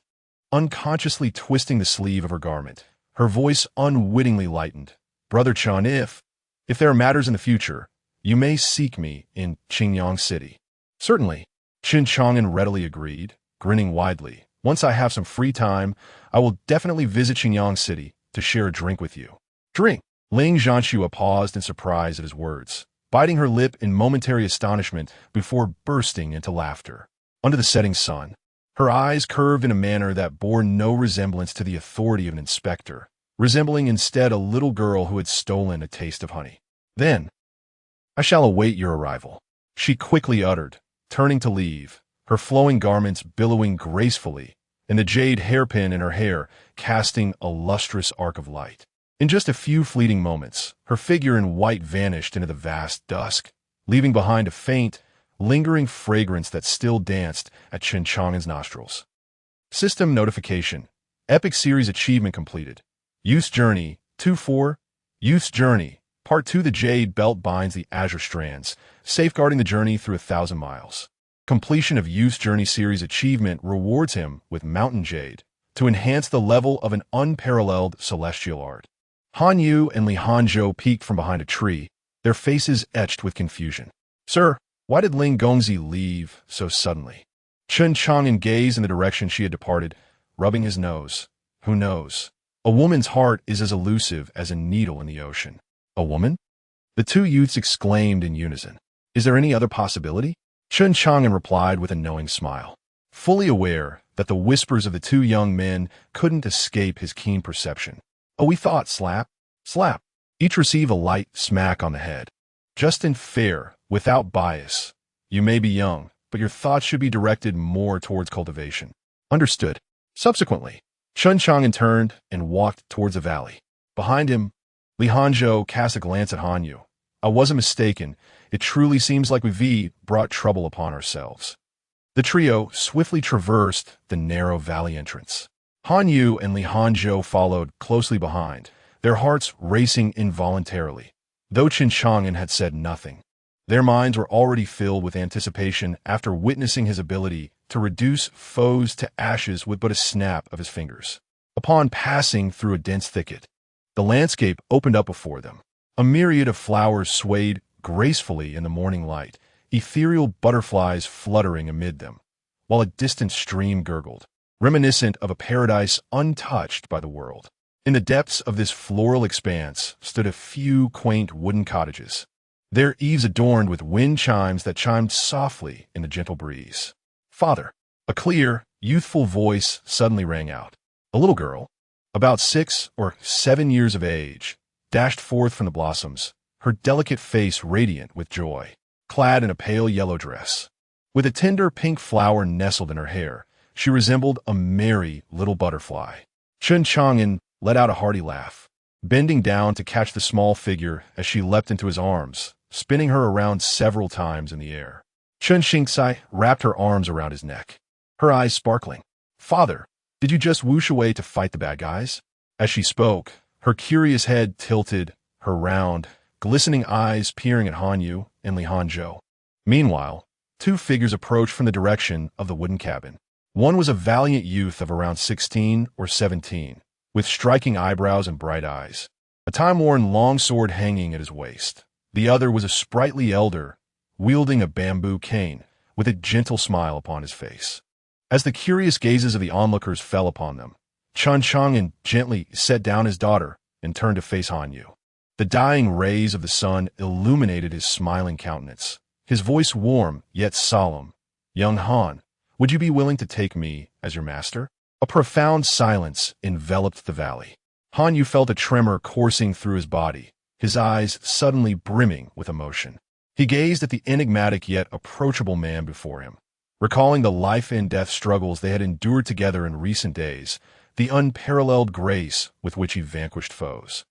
[SPEAKER 1] Unconsciously twisting the sleeve of her garment, her voice unwittingly lightened. Brother Chen, if there are matters in the future, you may seek me in Qingyang City. Certainly, Chen Chang'an readily agreed, grinning widely. Once I have some free time, I will definitely visit Qingyang City to share a drink with you. Drink! Ling Zhanxue paused in surprise at his words, biting her lip in momentary astonishment before bursting into laughter. Under the setting sun, her eyes curved in a manner that bore no resemblance to the authority of an inspector, resembling instead a little girl who had stolen a taste of honey. Then, I shall await your arrival, she quickly uttered, turning to leave, her flowing garments billowing gracefully, and the jade hairpin in her hair casting a lustrous arc of light. In just a few fleeting moments, her figure in white vanished into the vast dusk, leaving behind a faint, lingering fragrance that still danced at Chen Chang'an's nostrils. System notification. Epic Series achievement completed. Youth's Journey 2-4. Youth's Journey Part 2. The Jade Belt binds the azure strands, safeguarding the journey through 1,000 miles. Completion of Youth's Journey series achievement rewards him with Mountain Jade to enhance the level of an unparalleled celestial art. Han Yu and Li Hanzhou peeked from behind a tree, their faces etched with confusion. Sir, why did Ling Gongzi leave so suddenly? Chen Chang'an gazed in the direction she had departed, rubbing his nose. Who knows? A woman's heart is as elusive as a needle in the ocean. A woman? The two youths exclaimed in unison. Is there any other possibility? Chen Chang'an replied with a knowing smile, fully aware that the whispers of the two young men couldn't escape his keen perception. Oh, we thought, slap, slap. Each receive a light smack on the head. Just and fair, without bias. You may be young, but your thoughts should be directed more towards cultivation. Understood. Subsequently, Chen Chang'an turned and walked towards the valley. Behind him, Li Hanzhou cast a glance at Han Yu. I wasn't mistaken. It truly seems like we've brought trouble upon ourselves. The trio swiftly traversed the narrow valley entrance. Han Yu and Li Hanzhou followed closely behind, their hearts racing involuntarily. Though Chen Chang'an had said nothing, their minds were already filled with anticipation after witnessing his ability to reduce foes to ashes with but a snap of his fingers. Upon passing through a dense thicket, the landscape opened up before them. A myriad of flowers swayed gracefully in the morning light, ethereal butterflies fluttering amid them, while a distant stream gurgled, reminiscent of a paradise untouched by the world. In the depths of this floral expanse stood a few quaint wooden cottages, their eaves adorned with wind chimes that chimed softly in the gentle breeze. Father, a clear, youthful voice suddenly rang out. A little girl, about 6 or 7 years of age, dashed forth from the blossoms, her delicate face radiant with joy, clad in a pale yellow dress. With a tender pink flower nestled in her hair, she resembled a merry little butterfly. Chen Chang'an let out a hearty laugh, bending down to catch the small figure as she leapt into his arms, spinning her around several times in the air. Chen Xingxai wrapped her arms around his neck, her eyes sparkling. Father, did you just whoosh away to fight the bad guys? As she spoke, her curious head tilted, her round, glistening eyes peering at Han Yu and Li Hanzhou. Meanwhile, two figures approached from the direction of the wooden cabin. One was a valiant youth of around 16 or 17, with striking eyebrows and bright eyes, a time-worn long sword hanging at his waist. The other was a sprightly elder, wielding a bamboo cane, with a gentle smile upon his face. As the curious gazes of the onlookers fell upon them, Chen Chang'an gently set down his daughter and turned to face Han Yu. The dying rays of the sun illuminated his smiling countenance, his voice warm yet solemn. "Young Han, would you be willing to take me as your master?" A profound silence enveloped the valley. Han Yu felt a tremor coursing through his body, his eyes suddenly brimming with emotion. He gazed at the enigmatic yet approachable man before him, recalling the life-and-death struggles they had endured together in recent days, the unparalleled grace with which he vanquished foes,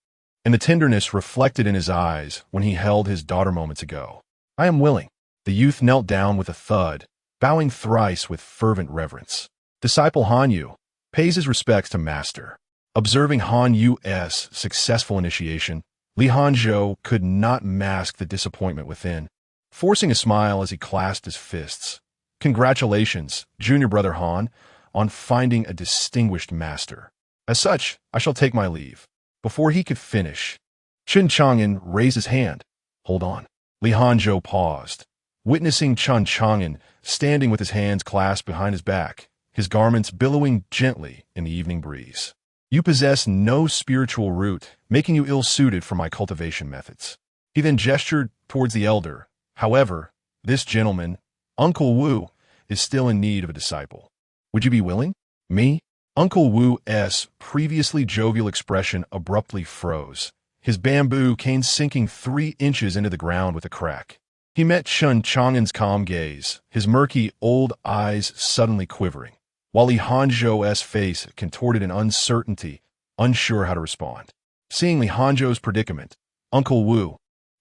[SPEAKER 1] and the tenderness reflected in his eyes when he held his daughter moments ago. "I am willing." The youth knelt down with a thud, bowing thrice with fervent reverence. Disciple Han Yu pays his respects to master. Observing Han Yu's successful initiation, Li Hanzhou could not mask the disappointment within, forcing a smile as he clasped his fists. "Congratulations, junior brother Han, on finding a distinguished master. As such, I shall take my leave." Before he could finish, Chen Chang'an raised his hand. "Hold on." Li Hanzhou paused, witnessing Chen Chang'an standing with his hands clasped behind his back, his garments billowing gently in the evening breeze. "You possess no spiritual root, making you ill-suited for my cultivation methods." He then gestured towards the elder. "However, this gentleman, Uncle Wu, is still in need of a disciple. Would you be willing?" "Me?" Uncle Wu's previously jovial expression abruptly froze, his bamboo cane sinking 3 inches into the ground with a crack. He met Chen Chang'an's calm gaze, his murky old eyes suddenly quivering, while Li Hanzhou's face contorted in uncertainty, unsure how to respond. Seeing Li Hanzhou's predicament, Uncle Wu,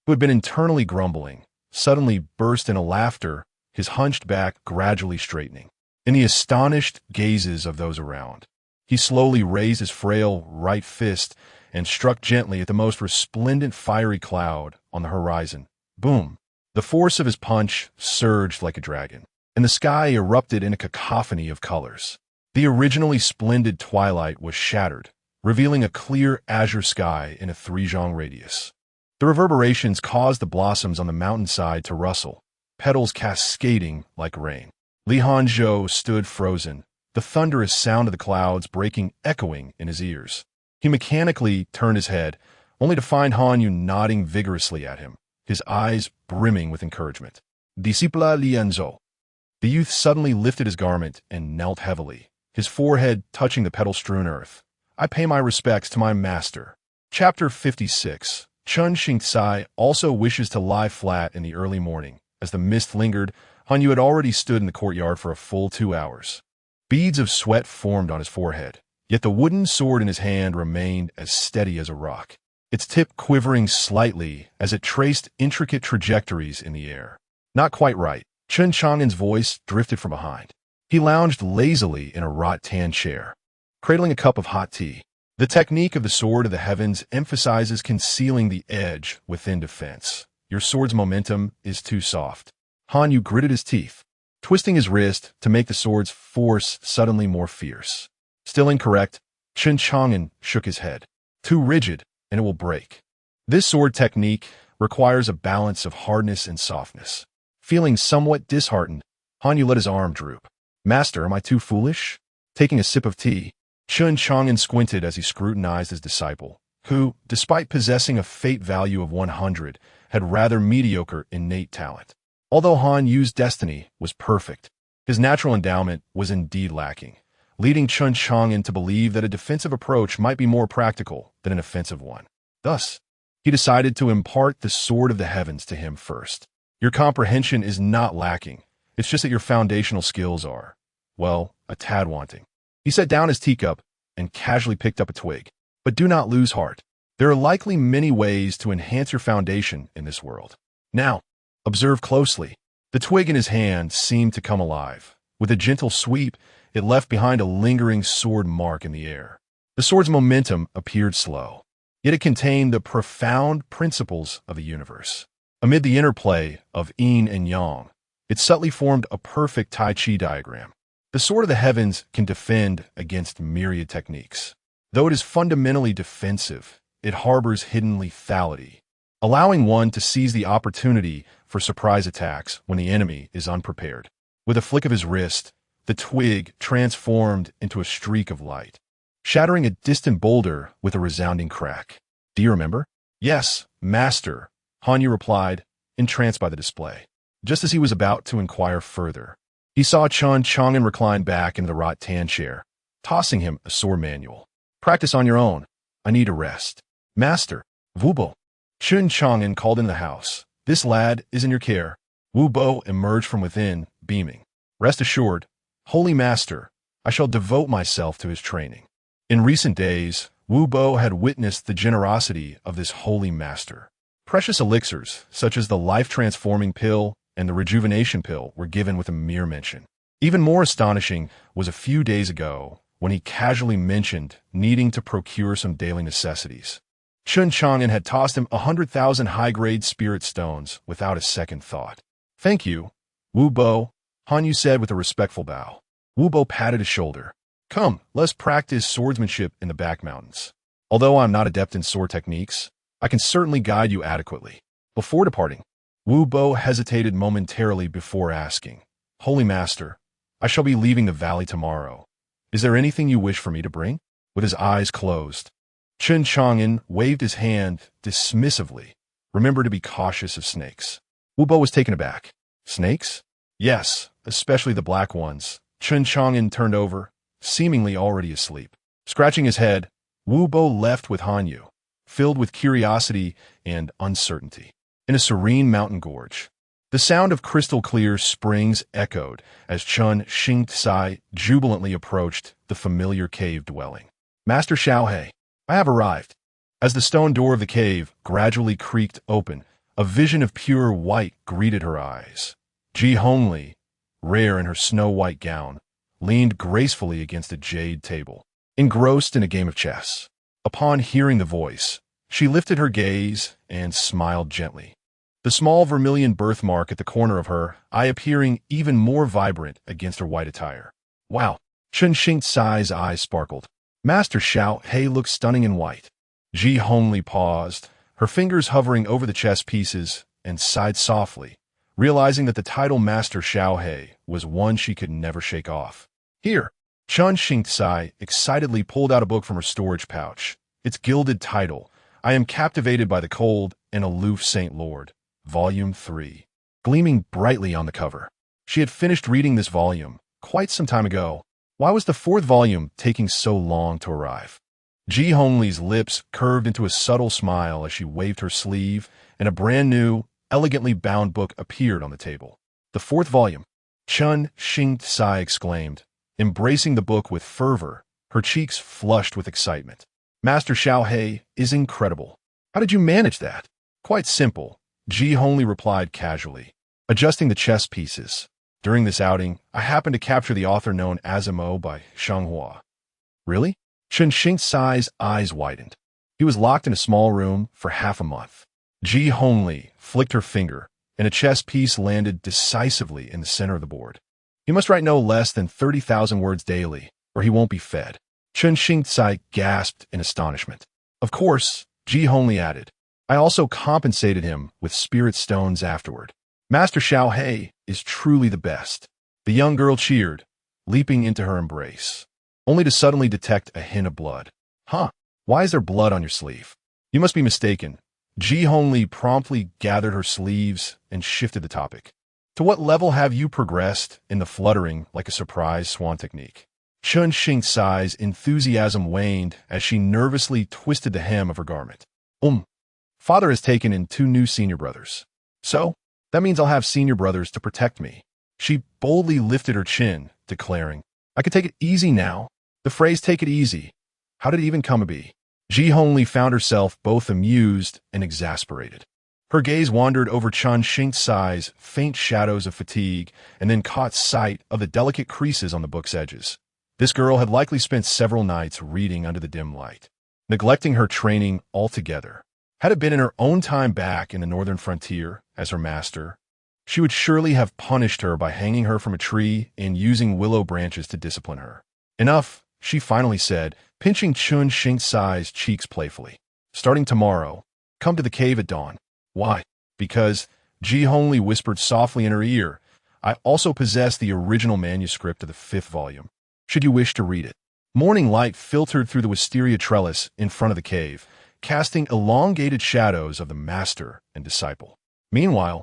[SPEAKER 1] who had been internally grumbling, suddenly burst into laughter, his hunched back gradually straightening. In the astonished gazes of those around, he slowly raised his frail right fist and struck gently at the most resplendent fiery cloud on the horizon. Boom! The force of his punch surged like a dragon, and the sky erupted in a cacophony of colors. The originally splendid twilight was shattered, revealing a clear azure sky in a 3-zhang radius. The reverberations caused the blossoms on the mountainside to rustle, petals cascading like rain. Li Hanzhou stood frozen, the thunderous sound of the clouds echoing in his ears. He mechanically turned his head, only to find Han Yu nodding vigorously at him, his eyes brimming with encouragement. "Disciple Lianzhou." The youth suddenly lifted his garment and knelt heavily, his forehead touching the petal-strewn earth. "I pay my respects to my master." Chapter 56. Chen Chang'an also wishes to lie flat in the early morning. As the mist lingered, Han Yu had already stood in the courtyard for a full 2 hours. Beads of sweat formed on his forehead, yet the wooden sword in his hand remained as steady as a rock, its tip quivering slightly as it traced intricate trajectories in the air. "Not quite right." Chen Chang'an's voice drifted from behind. He lounged lazily in a wrought-tan chair, cradling a cup of hot tea. The technique of the sword of the heavens emphasizes concealing the edge within defense. "Your sword's momentum is too soft." Han Yu gritted his teeth, twisting his wrist to make the sword's force suddenly more fierce. "Still incorrect." Chen Chang'an shook his head. "Too rigid, and it will break." This sword technique requires a balance of hardness and softness. Feeling somewhat disheartened, Han Yu let his arm droop. "Master, am I too foolish?" Taking a sip of tea, Chen Chang'an squinted as he scrutinized his disciple, who, despite possessing a fate value of 100, had rather mediocre innate talent. Although Han Yu's destiny was perfect, his natural endowment was indeed lacking, leading Chen Chang'an to believe that a defensive approach might be more practical than an offensive one. Thus, he decided to impart the sword of the heavens to him first. "Your comprehension is not lacking. It's just that your foundational skills are, well, a tad wanting." He set down his teacup and casually picked up a twig. "But do not lose heart. There are likely many ways to enhance your foundation in this world. Now, observe closely." The twig in his hand seemed to come alive. With a gentle sweep, it left behind a lingering sword mark in the air. The sword's momentum appeared slow, yet it contained the profound principles of the universe. Amid the interplay of yin and yang, it subtly formed a perfect Tai Chi diagram. The sword of the heavens can defend against myriad techniques. Though it is fundamentally defensive, it harbors hidden lethality, allowing one to seize the opportunity for surprise attacks when the enemy is unprepared. With a flick of his wrist, the twig transformed into a streak of light, shattering a distant boulder with a resounding crack. "Do you remember?" Yes, master, Hanyu replied, entranced by the display. Just as he was about to inquire further, he saw Chen Chang'an recline back in the rattan chair, tossing him a sword manual. Practice on your own. I need a rest. Master, Wu Bo. Chen Chang'an called in the house. This lad is in your care. Wu Bo emerged from within, beaming. Rest assured, Holy Master, I shall devote myself to his training. In recent days, Wu Bo had witnessed the generosity of this holy master. Precious elixirs, such as the life-transforming pill and the rejuvenation pill, were given with a mere mention. Even more astonishing was a few days ago when he casually mentioned needing to procure some daily necessities. Chen Chang'an had tossed him 100,000 high-grade spirit stones without a second thought. Thank you, Wu Bo, Hanyu said with a respectful bow. Wu Bo patted his shoulder. Come, let's practice swordsmanship in the back mountains. Although I'm not adept in sword techniques, I can certainly guide you adequately. Before departing, Wu Bo hesitated momentarily before asking, Holy Master, I shall be leaving the valley tomorrow. Is there anything you wish for me to bring? With his eyes closed, Chen Chang'an waved his hand dismissively. Remember to be cautious of snakes. Wu Bo was taken aback. Snakes? Yes, especially the black ones. Chen Chang'an turned over, seemingly already asleep. Scratching his head, Wu Bo left with Hanyu, filled with curiosity and uncertainty. In a serene mountain gorge, the sound of crystal-clear springs echoed as Chen Chang'an jubilantly approached the familiar cave dwelling. Master Xiaohe, I have arrived. As the stone door of the cave gradually creaked open, a vision of pure white greeted her eyes. Ji Hongli, rare in her snow-white gown, leaned gracefully against a jade table, engrossed in a game of chess. Upon hearing the voice, she lifted her gaze and smiled gently, the small vermilion birthmark at the corner of her eye appearing even more vibrant against her white attire. Wow! Chen Chang'an's eyes sparkled. Master Xiaohe looked stunning in white. Ji Hongli paused, her fingers hovering over the chess pieces, and sighed softly, realizing that the title Master Xiaohe was one she could never shake off. Here, Chen Chang'an excitedly pulled out a book from her storage pouch. Its gilded title, I Am Captivated by the Cold and Aloof Saint Lord, Volume 3, gleaming brightly on the cover. She had finished reading this volume quite some time ago. Why was the fourth volume taking so long to arrive? Ji Hongli's lips curved into a subtle smile as she waved her sleeve, and a brand-new, elegantly bound book appeared on the table. The fourth volume, Chen Chang'an exclaimed, embracing the book with fervor, her cheeks flushed with excitement. Master Xiaohe is incredible. How did you manage that? Quite simple, Ji Hongli replied casually, adjusting the chess pieces. During this outing, I happened to capture the author known as Mo by Shanghua. Really? Chen Chang'an's eyes widened. He was locked in a small room for half a month. Ji Hongli flicked her finger, and a chess piece landed decisively in the center of the board. He must write no less than 30,000 words daily, or he won't be fed. Chen Chang'an gasped in astonishment. Of course, Ji Hongli added, I also compensated him with spirit stones afterward. Master Xiaohe is truly the best. The young girl cheered, leaping into her embrace, only to suddenly detect a hint of blood. Huh, why is there blood on your sleeve? You must be mistaken. Ji Hongli promptly gathered her sleeves and shifted the topic. To what level have you progressed in the fluttering like a surprise swan technique? Chen Chang'an's enthusiasm waned as she nervously twisted the hem of her garment. Father has taken in 2 new senior brothers. So, that means I'll have senior brothers to protect me. She boldly lifted her chin, declaring, I can take it easy now. The phrase take it easy. How did it even come to be? Ji Hongli found herself both amused and exasperated. Her gaze wandered over Chen Chang'an's faint shadows of fatigue and then caught sight of the delicate creases on the book's edges. This girl had likely spent several nights reading under the dim light, neglecting her training altogether. Had it been in her own time back in the northern frontier as her master, she would surely have punished her by hanging her from a tree and using willow branches to discipline her. Enough, she finally said, pinching Chen Chang'an's cheeks playfully. Starting tomorrow, come to the cave at dawn. Why? Because, Ji Hongli whispered softly in her ear, I also possess the original manuscript of the 5th volume, should you wish to read it. Morning light filtered through the wisteria trellis in front of the cave, casting elongated shadows of the master and disciple. Meanwhile,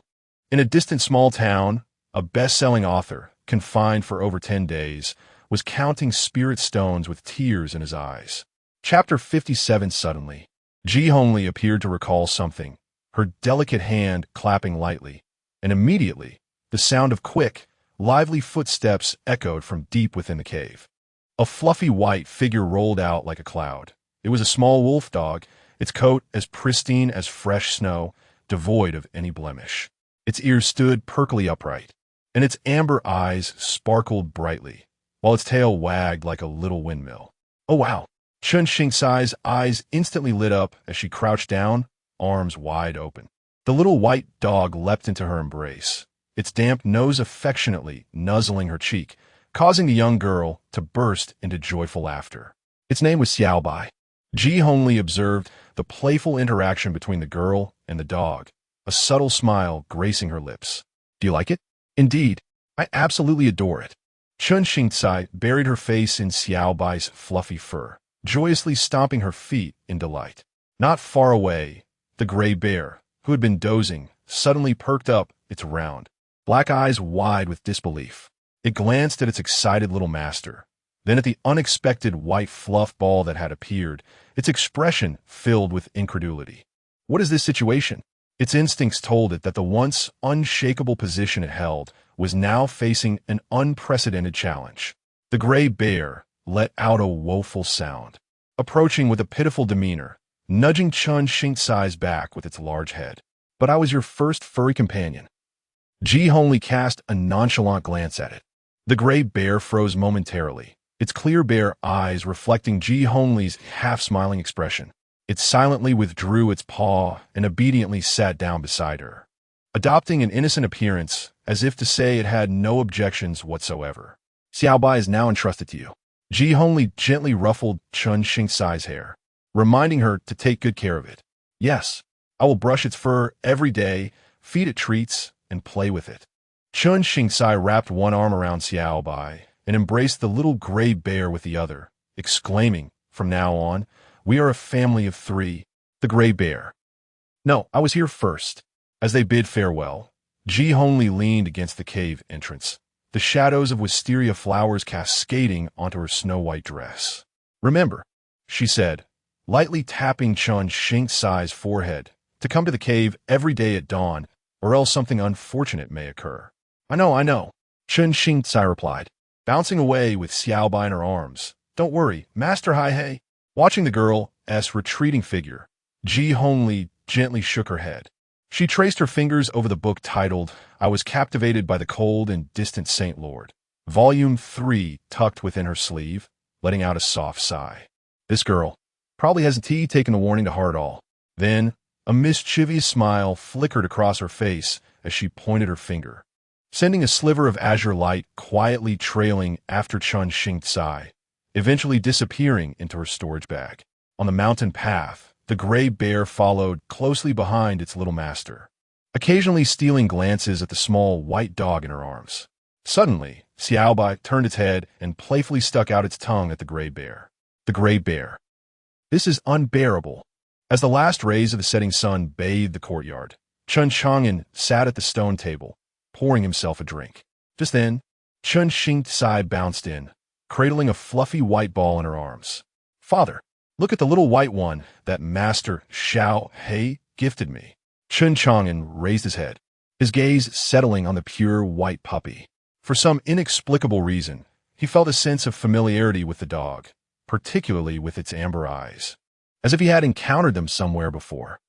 [SPEAKER 1] in a distant small town, a best-selling author, confined for over 10 days, was counting spirit stones with tears in his eyes. Chapter 57. Suddenly, Ji Hongli appeared to recall something, her delicate hand clapping lightly, and immediately, the sound of quick, lively footsteps echoed from deep within the cave. A fluffy white figure rolled out like a cloud. It was a small wolf dog, its coat as pristine as fresh snow, devoid of any blemish. Its ears stood perkily upright, and its amber eyes sparkled brightly, while its tail wagged like a little windmill. Oh wow! Chen Chang'an's eyes instantly lit up as she crouched down, arms wide open. The little white dog leapt into her embrace, its damp nose affectionately nuzzling her cheek, causing the young girl to burst into joyful laughter. Its name was Xiaobai. Ji Hongli observed the playful interaction between the girl and the dog, a subtle smile gracing her lips. Do you like it? Indeed, I absolutely adore it. Chen Chang'an buried her face in Xiaobai's fluffy fur, joyously stomping her feet in delight. Not far away, the gray bear, who had been dozing, suddenly perked up its round, black eyes wide with disbelief. It glanced at its excited little master, then at the unexpected white fluff ball that had appeared, its expression filled with incredulity. What is this situation? Its instincts told it that the once unshakable position it held was now facing an unprecedented challenge. The gray bear let out a woeful sound, approaching with a pitiful demeanor, nudging Chen Chang'an's back with its large head. But I was your first furry companion. Ji Hongli cast a nonchalant glance at it. The gray bear froze momentarily, its clear bear eyes reflecting Ji Hongli's half-smiling expression. It silently withdrew its paw and obediently sat down beside her, adopting an innocent appearance as if to say it had no objections whatsoever. Xiaobai is now entrusted to you. Ji Hongli gently ruffled Chen Chang'an's hair, reminding her to take good care of it. Yes, I will brush its fur every day, feed it treats, and play with it. Chen Chang'an wrapped one arm around Xiaobai and embraced the little gray bear with the other, exclaiming, from now on, we are a family of 3. The gray bear. No, I was here first. As they bid farewell, Ji Hongli leaned against the cave entrance, the shadows of wisteria flowers cascading onto her snow-white dress. Remember, she said, lightly tapping Chen Chang'an's forehead, to come to the cave every day at dawn, or else something unfortunate may occur. I know, Chen Chang'an replied, bouncing away with Xiaobai in her arms. Don't worry, Master Hai. Watching the girl's retreating figure, Ji Hongli gently shook her head. She traced her fingers over the book titled, I Was Captivated by the Cold and Distant Saint Lord, Volume 3 tucked within her sleeve, letting out a soft sigh. This girl probably hasn't taken the warning to heart at all. Then, a mischievous smile flickered across her face as she pointed her finger, sending a sliver of azure light quietly trailing after Chen Chang'an, eventually disappearing into her storage bag. On the mountain path, the gray bear followed closely behind its little master, occasionally stealing glances at the small white dog in her arms. Suddenly, Xiaobai turned its head and playfully stuck out its tongue at the gray bear. The gray bear. This is unbearable. As the last rays of the setting sun bathed the courtyard, Chen Chang'an sat at the stone table, pouring himself a drink. Just then, Chen Chang'an bounced in, cradling a fluffy white ball in her arms. Father, look at the little white one that Master Xiao He gifted me. Chen Chang'an raised his head, his gaze settling on the pure white puppy. For some inexplicable reason, he felt a sense of familiarity with the dog, particularly with its amber eyes, as if he had encountered them somewhere before.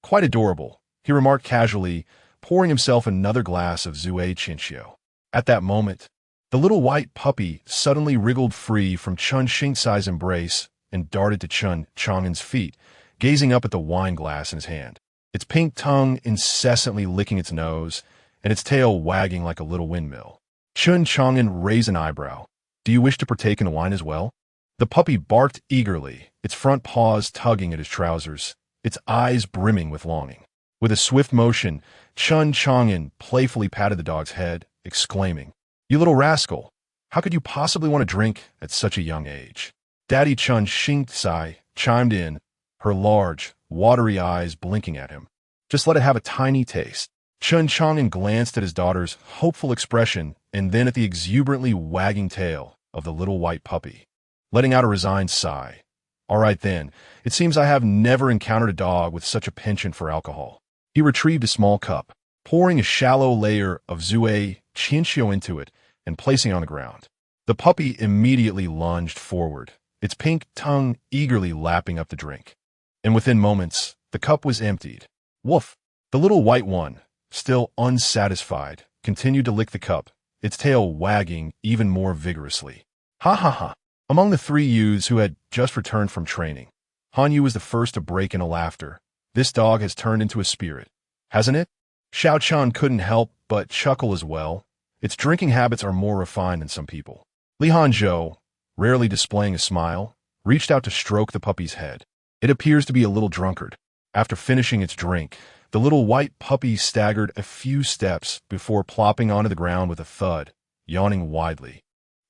[SPEAKER 1] Quite adorable, he remarked casually, pouring himself another glass of Zhuai Qinxiu. At that moment, the little white puppy suddenly wriggled free from Chen Chang'an's embrace and darted to Chen Chang'an's feet, gazing up at the wine glass in his hand, its pink tongue incessantly licking its nose, and its tail wagging like a little windmill. Chen Chang'an raised an eyebrow. Do you wish to partake in the wine as well? The puppy barked eagerly, its front paws tugging at his trousers, its eyes brimming with longing. With a swift motion, Chen Chang'an playfully patted the dog's head, exclaiming, You little rascal, how could you possibly want to drink at such a young age? Daddy Chen Chang'an chimed in, her large, watery eyes blinking at him. Just let it have a tiny taste. Chen Chang'an glanced at his daughter's hopeful expression and then at the exuberantly wagging tail of the little white puppy, letting out a resigned sigh. All right then, it seems I have never encountered a dog with such a penchant for alcohol. He retrieved a small cup, pouring a shallow layer of Zhuai Qianxiu into it and placing it on the ground. The puppy immediately lunged forward, its pink tongue eagerly lapping up the drink. And within moments, the cup was emptied. Woof! The little white one, still unsatisfied, continued to lick the cup, its tail wagging even more vigorously. Ha ha ha! Among the three youths who had just returned from training, Han Yu was the first to break into laughter. This dog has turned into a spirit, hasn't it? Xiao Chan couldn't help but chuckle as well. Its drinking habits are more refined than some people. Li Hanzhou, rarely displaying a smile, reached out to stroke the puppy's head. It appears to be a little drunkard. After finishing its drink, the little white puppy staggered a few steps before plopping onto the ground with a thud, yawning widely,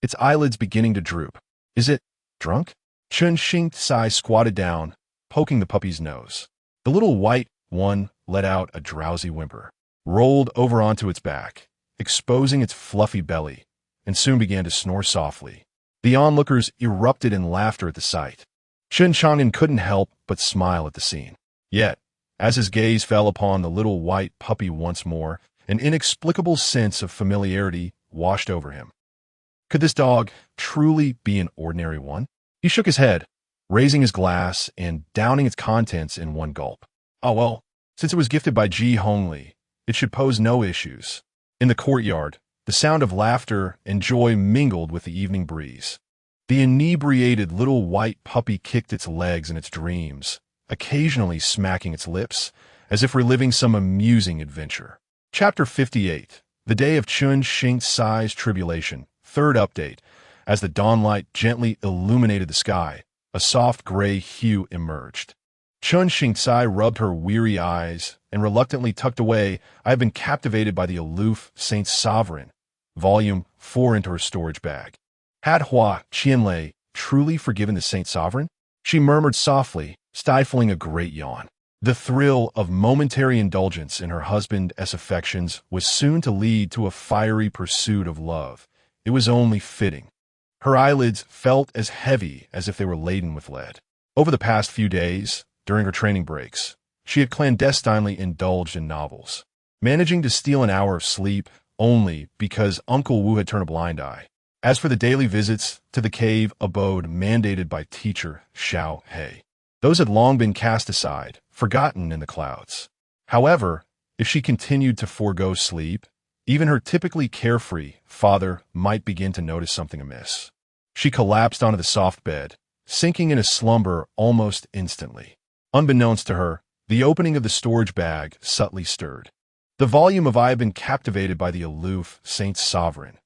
[SPEAKER 1] its eyelids beginning to droop. Is it drunk? Chen Chang'an squatted down, poking the puppy's nose. The little white one let out a drowsy whimper, rolled over onto its back, exposing its fluffy belly, and soon began to snore softly. The onlookers erupted in laughter at the sight. Chen Chang'an couldn't help but smile at the scene. Yet, as his gaze fell upon the little white puppy once more, an inexplicable sense of familiarity washed over him. Could this dog truly be an ordinary one? He shook his head, raising his glass and downing its contents in one gulp. Oh well, since it was gifted by Ji Hongli, it should pose no issues. In the courtyard, the sound of laughter and joy mingled with the evening breeze. The inebriated little white puppy kicked its legs in its dreams, occasionally smacking its lips, as if reliving some amusing adventure. Chapter 58. The Day of Chen Chang'an's Tribulation. Third update. As the dawnlight gently illuminated the sky, a soft gray hue emerged. Chen Chang'an rubbed her weary eyes and reluctantly tucked away I have been captivated by the aloof Saint Sovereign, Volume 4 into her storage bag. Had Hua Qianlei truly forgiven the Saint Sovereign? She murmured softly, stifling a great yawn. The thrill of momentary indulgence in her husband's affections was soon to lead to a fiery pursuit of love. It was only fitting. Her eyelids felt as heavy as if they were laden with lead. Over the past few days, during her training breaks, she had clandestinely indulged in novels, managing to steal an hour of sleep only because Uncle Wu had turned a blind eye. As for the daily visits to the cave abode mandated by teacher Xiao He, those had long been cast aside, forgotten in the clouds. However, if she continued to forego sleep, even her typically carefree father might begin to notice something amiss. She collapsed onto the soft bed, sinking in a slumber almost instantly. Unbeknownst to her, the opening of the storage bag subtly stirred. The volume of I have been captivated by the aloof Saint Sovereign.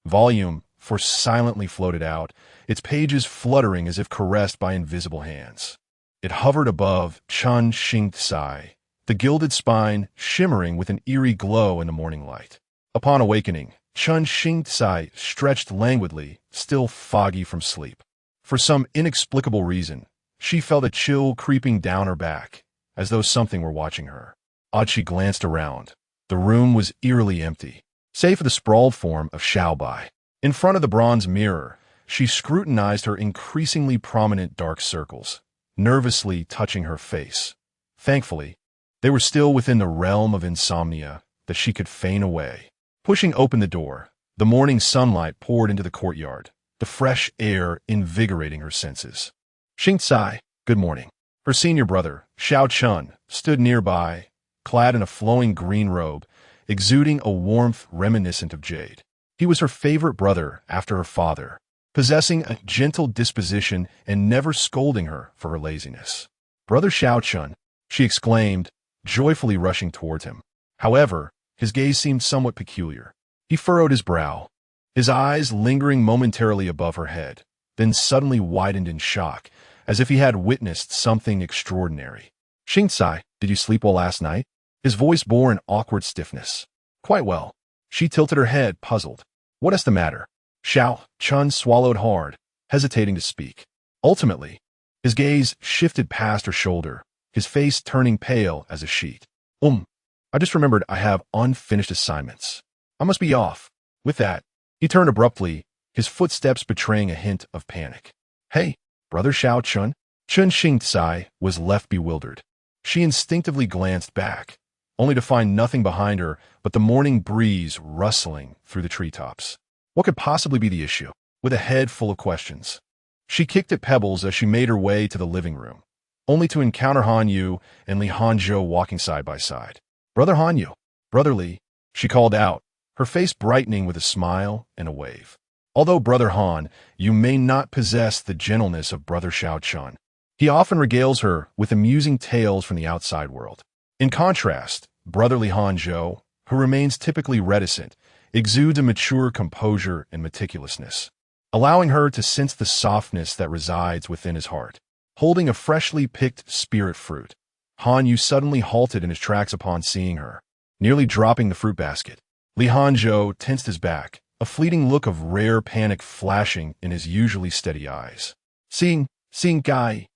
[SPEAKER 1] Volume 4 silently floated out, its pages fluttering as if caressed by invisible hands. It hovered above Chen Chang'an, the gilded spine shimmering with an eerie glow in the morning light. Upon awakening, Chen Chang'an stretched languidly, still foggy from sleep. For some inexplicable reason, she felt a chill creeping down her back, as though something were watching her. Odd, she glanced around. The room was eerily empty, save for the sprawled form of Xiaobai. In front of the bronze mirror, she scrutinized her increasingly prominent dark circles, nervously touching her face. Thankfully, they were still within the realm of insomnia that she could feign away. Pushing open the door, the morning sunlight poured into the courtyard, the fresh air invigorating her senses. Xingcai, good morning. Her senior brother, Xiao Chun, stood nearby, clad in a flowing green robe, exuding a warmth reminiscent of jade. He was her favorite brother after her father, possessing a gentle disposition and never scolding her for her laziness. Brother Xiao Chun, she exclaimed, joyfully rushing towards him. However, his gaze seemed somewhat peculiar. He furrowed his brow, his eyes lingering momentarily above her head, then suddenly widened in shock, as if he had witnessed something extraordinary. Xingcai, did you sleep well last night? His voice bore an awkward stiffness. Quite well. She tilted her head, puzzled. What is the matter? Xiao Chun swallowed hard, hesitating to speak. Ultimately, His gaze shifted past her shoulder, his face turning pale as a sheet. I just remembered I have unfinished assignments. I must be off. With that, he turned abruptly, his footsteps betraying a hint of panic. Hey, brother Xiao Chun? Chen Chang'an was left bewildered. She instinctively glanced back, only to find nothing behind her but the morning breeze rustling through the treetops. What could possibly be the issue? With a head full of questions, she kicked at pebbles as she made her way to the living room, only to encounter Han Yu and Li Hanzhou walking side by side. Brother Han Yu, Brother Li, she called out, her face brightening with a smile and a wave. Although Brother Han, you may not possess the gentleness of Brother Xiao Chun. He often regales her with amusing tales from the outside world. In contrast, Brother Li Hanzhou, who remains typically reticent, exudes a mature composure and meticulousness, allowing her to sense the softness that resides within his heart. Holding a freshly picked spirit fruit, Han Yu suddenly halted in his tracks upon seeing her, nearly dropping the fruit basket. Li Hanzhou tensed his back, a fleeting look of rare panic flashing in his usually steady eyes. Seeing guy.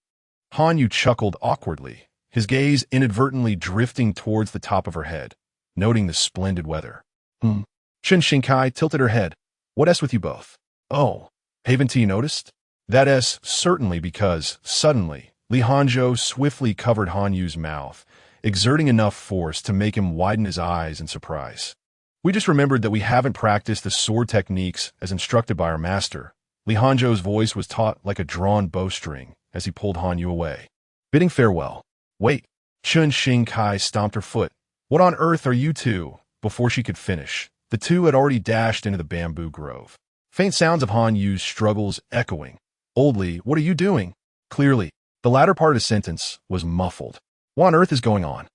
[SPEAKER 1] Han Yu chuckled awkwardly, his gaze inadvertently drifting towards the top of her head, noting the splendid weather. Chen Chang'an tilted her head. What S with you both? Oh, haven't you noticed? That S certainly because, suddenly, Li Hanzhou swiftly covered Han Yu's mouth, exerting enough force to make him widen his eyes in surprise. We just remembered that we haven't practiced the sword techniques as instructed by our master. Li Hanzhou's voice was taut like a drawn bowstring as he pulled Han Yu away. Bidding farewell. Wait. Chen Chang'an stomped her foot. What on earth are you two? Before she could finish, the two had already dashed into the bamboo grove. Faint sounds of Han Yu's struggles echoing. Old Li, what are you doing? Clearly, the latter part of the sentence was muffled. What on earth is going on?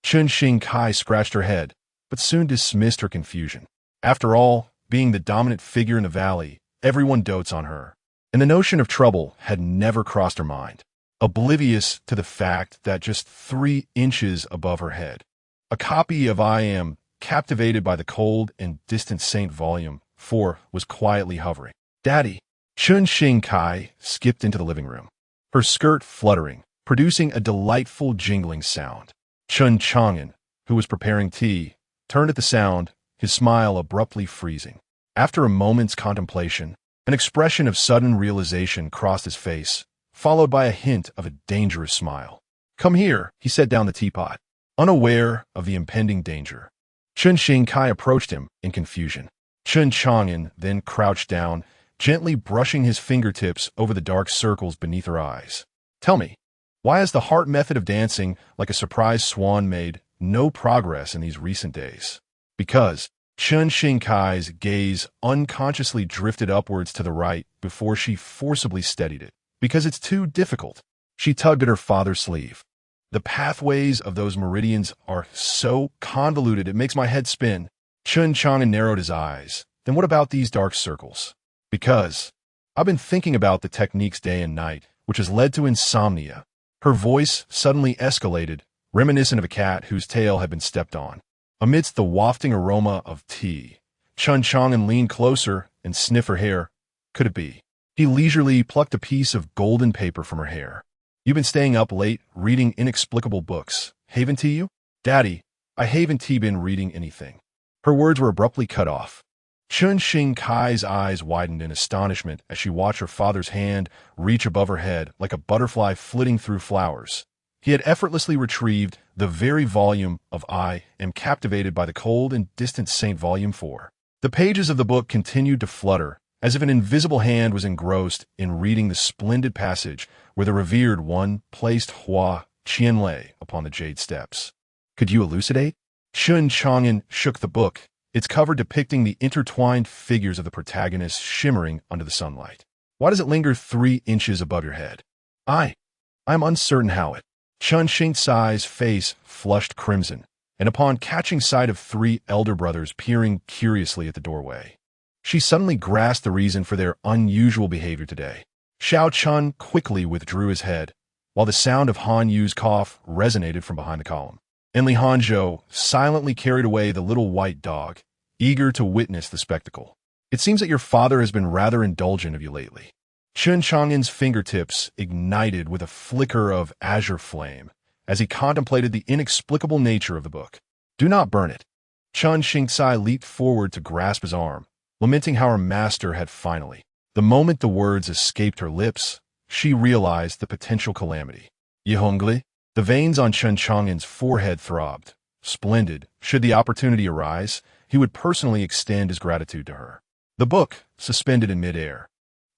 [SPEAKER 1] Chen Chang'an scratched her head, but soon dismissed her confusion. After all, being the dominant figure in the valley, everyone dotes on her, and the notion of trouble had never crossed her mind, oblivious to the fact that just 3 inches above her head, a copy of I Am Captivated by the Cold and Distant Saint Volume 4 was quietly hovering. Daddy! Chen Chang'an skipped into the living room, her skirt fluttering, producing a delightful jingling sound. Chen Chang'an, who was preparing tea, turned at the sound, his smile abruptly freezing. After a moment's contemplation, an expression of sudden realization crossed his face, followed by a hint of a dangerous smile. Come here, he set down the teapot, unaware of the impending danger. Chen Chang'an approached him in confusion. Chen Chang'an then crouched down, gently brushing his fingertips over the dark circles beneath her eyes. Tell me, why has the heart method of dancing like a surprised swan made no progress in these recent days? Because Chen Chang'an's gaze unconsciously drifted upwards to the right before she forcibly steadied it. Because it's too difficult. She tugged at her father's sleeve. The pathways of those meridians are so convoluted it makes my head spin. Chen Chang'an narrowed his eyes. Then what about these dark circles? Because I've been thinking about the techniques day and night, which has led to insomnia. Her voice suddenly escalated, reminiscent of a cat whose tail had been stepped on. Amidst the wafting aroma of tea, Chen Chang'an leaned closer and sniffed her hair. Could it be? He leisurely plucked a piece of golden paper from her hair. You've been staying up late, reading inexplicable books, haven't you? Daddy, I haven't been reading anything. Her words were abruptly cut off. Chen Chang'an's eyes widened in astonishment as she watched her father's hand reach above her head like a butterfly flitting through flowers. He had effortlessly retrieved the very volume of I Am Captivated by the Cold and Distant Saint Volume 4. The pages of the book continued to flutter, as if an invisible hand was engrossed in reading the splendid passage where the revered one placed Hua Qianlei upon the jade steps. Could you elucidate? Chen Chang'an shook the book, its cover depicting the intertwined figures of the protagonists shimmering under the sunlight. Why does it linger 3 inches above your head? I'm uncertain how it. Chen Chang'an's face flushed crimson, and upon catching sight of 3 elder brothers peering curiously at the doorway, she suddenly grasped the reason for their unusual behavior today. Xiao Chun quickly withdrew his head, while the sound of Han Yu's cough resonated from behind the column. And Li Hanzhou silently carried away the little white dog, eager to witness the spectacle. It seems that your father has been rather indulgent of you lately. Chen Chang'an's fingertips ignited with a flicker of azure flame as he contemplated the inexplicable nature of the book. "Do not burn it." Chen Chang'an leaped forward to grasp his arm, lamenting how her master had finally. The moment the words escaped her lips, she realized the potential calamity. "Yihongli?" The veins on Chen Chang'an's forehead throbbed. Splendid. Should the opportunity arise, he would personally extend his gratitude to her. The book, suspended in midair,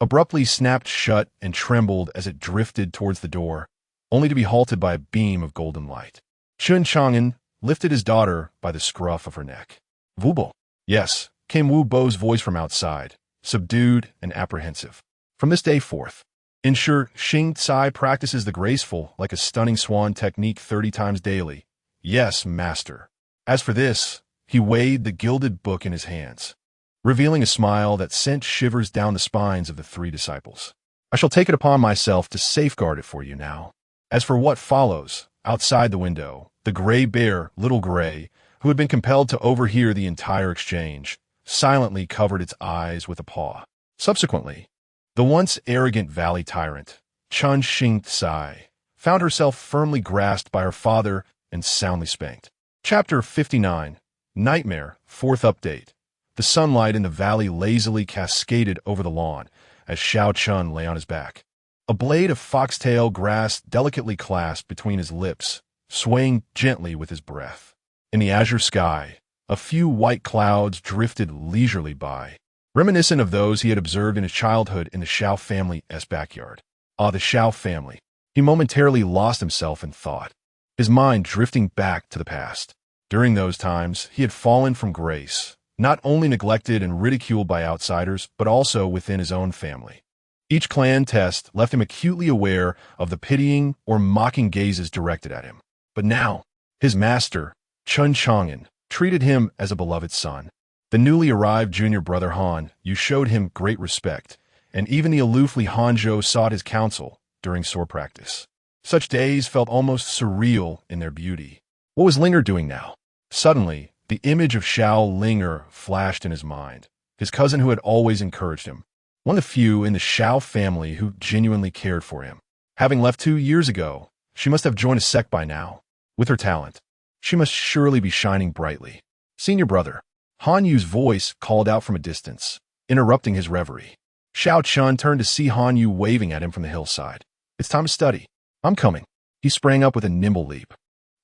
[SPEAKER 1] abruptly snapped shut and trembled as it drifted towards the door, only to be halted by a beam of golden light. Chen Chang'an lifted his daughter by the scruff of her neck. "Wu Bo." "Yes," came Wu Bo's voice from outside, subdued and apprehensive. "From this day forth, ensure Xing Tsai practices the graceful, like a stunning swan technique 30 times daily." "Yes, master." As for this, he weighed the gilded book in his hands, revealing a smile that sent shivers down the spines of the 3 disciples. "I shall take it upon myself to safeguard it for you now." As for what follows, outside the window, the gray bear, Little Gray, who had been compelled to overhear the entire exchange, silently covered its eyes with a paw. Subsequently, the once arrogant valley tyrant, Chen Chang'an, found herself firmly grasped by her father and soundly spanked. Chapter 59, Nightmare, 4th update. The sunlight in the valley lazily cascaded over the lawn as Xiao Chun lay on his back. A blade of foxtail grass delicately clasped between his lips, swaying gently with his breath. In the azure sky, a few white clouds drifted leisurely by, reminiscent of those he had observed in his childhood in the Xiao family's backyard. Ah, the Xiao family. He momentarily lost himself in thought, his mind drifting back to the past. During those times, he had fallen from grace, not only neglected and ridiculed by outsiders, but also within his own family. Each clan test left him acutely aware of the pitying or mocking gazes directed at him. But now, his master, Chen Chang'an, treated him as a beloved son. The newly arrived junior brother Han Yu showed him great respect, and even the aloofly Hanzhou sought his counsel during sword practice. Such days felt almost surreal in their beauty. What was Linger doing now? Suddenly, the image of Xiao Linger flashed in his mind, his cousin who had always encouraged him, one of the few in the Xiao family who genuinely cared for him. Having left 2 years ago, she must have joined a sect by now. With her talent, she must surely be shining brightly. "Senior brother," Han Yu's voice called out from a distance, interrupting his reverie. Xiao Chun turned to see Han Yu waving at him from the hillside. "It's time to study. I'm coming." He sprang up with a nimble leap,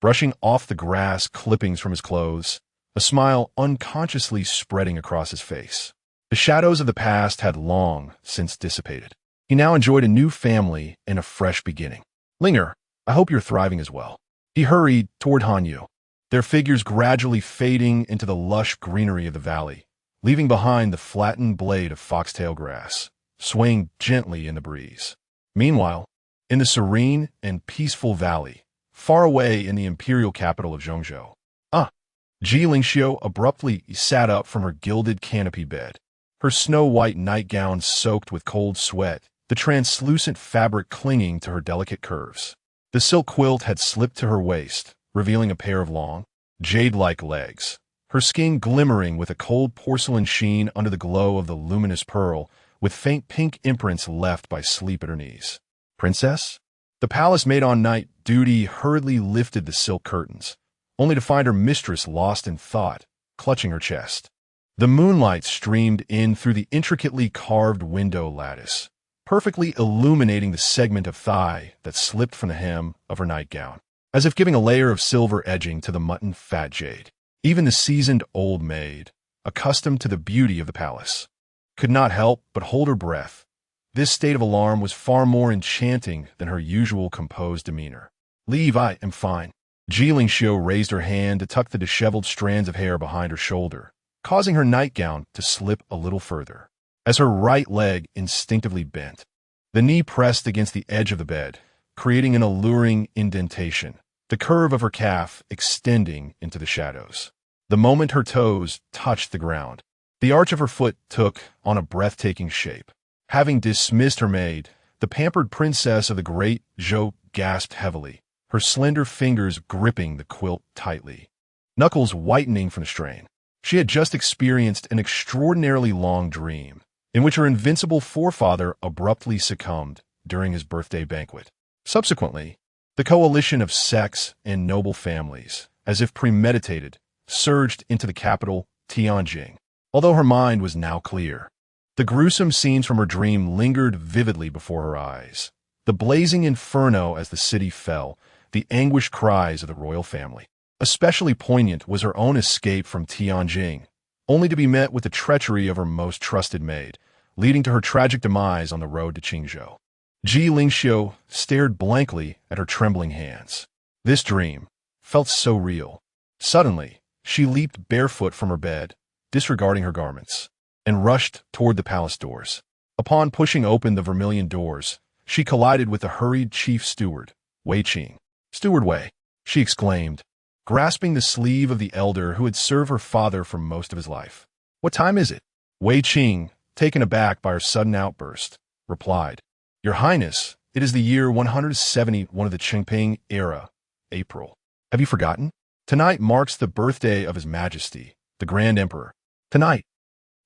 [SPEAKER 1] brushing off the grass clippings from his clothes, a smile unconsciously spreading across his face. The shadows of the past had long since dissipated. He now enjoyed a new family and a fresh beginning. "Linger, I hope you're thriving as well." He hurried toward Han Yu, their figures gradually fading into the lush greenery of the valley, leaving behind the flattened blade of foxtail grass, swaying gently in the breeze. Meanwhile, in the serene and peaceful valley, far away in the imperial capital of Zhongzhou, Ji Lingxiu abruptly sat up from her gilded canopy bed, her snow-white nightgown soaked with cold sweat, the translucent fabric clinging to her delicate curves. The silk quilt had slipped to her waist, revealing a pair of long, jade-like legs, her skin glimmering with a cold porcelain sheen under the glow of the luminous pearl, with faint pink imprints left by sleep at her knees. "Princess?" The palace maid on night duty hurriedly lifted the silk curtains, only to find her mistress lost in thought, clutching her chest. The moonlight streamed in through the intricately carved window lattice, perfectly illuminating the segment of thigh that slipped from the hem of her nightgown, as if giving a layer of silver edging to the mutton fat jade. Even the seasoned old maid, accustomed to the beauty of the palace, could not help but hold her breath. This state of alarm was far more enchanting than her usual composed demeanor. "Leave, I am fine." Ji Lingxiu raised her hand to tuck the disheveled strands of hair behind her shoulder, causing her nightgown to slip a little further. As her right leg instinctively bent, the knee pressed against the edge of the bed, creating an alluring indentation, the curve of her calf extending into the shadows. The moment her toes touched the ground, the arch of her foot took on a breathtaking shape. Having dismissed her maid, the pampered princess of the great Zhou gasped heavily, her slender fingers gripping the quilt tightly, knuckles whitening from the strain. She had just experienced an extraordinarily long dream, in which her invincible forefather abruptly succumbed during his birthday banquet. Subsequently, the coalition of sects and noble families, as if premeditated, surged into the capital, Tianjin. Although her mind was now clear, the gruesome scenes from her dream lingered vividly before her eyes. The blazing inferno as the city fell, the anguished cries of the royal family. Especially poignant was her own escape from Tianjin, only to be met with the treachery of her most trusted maid, leading to her tragic demise on the road to Qingzhou. Ji Lingxiu stared blankly at her trembling hands. This dream felt so real. Suddenly, she leaped barefoot from her bed, disregarding her garments, and rushed toward the palace doors. Upon pushing open the vermilion doors, she collided with the hurried chief steward, Wei Qing. "Steward Wei," she exclaimed, grasping the sleeve of the elder who had served her father for most of his life. "What time is it?" Wei Qing, taken aback by her sudden outburst, replied, "Your Highness, it is the year 171 of the Qingping era, April. Have you forgotten? Tonight marks the birthday of His Majesty, the Grand Emperor. Tonight."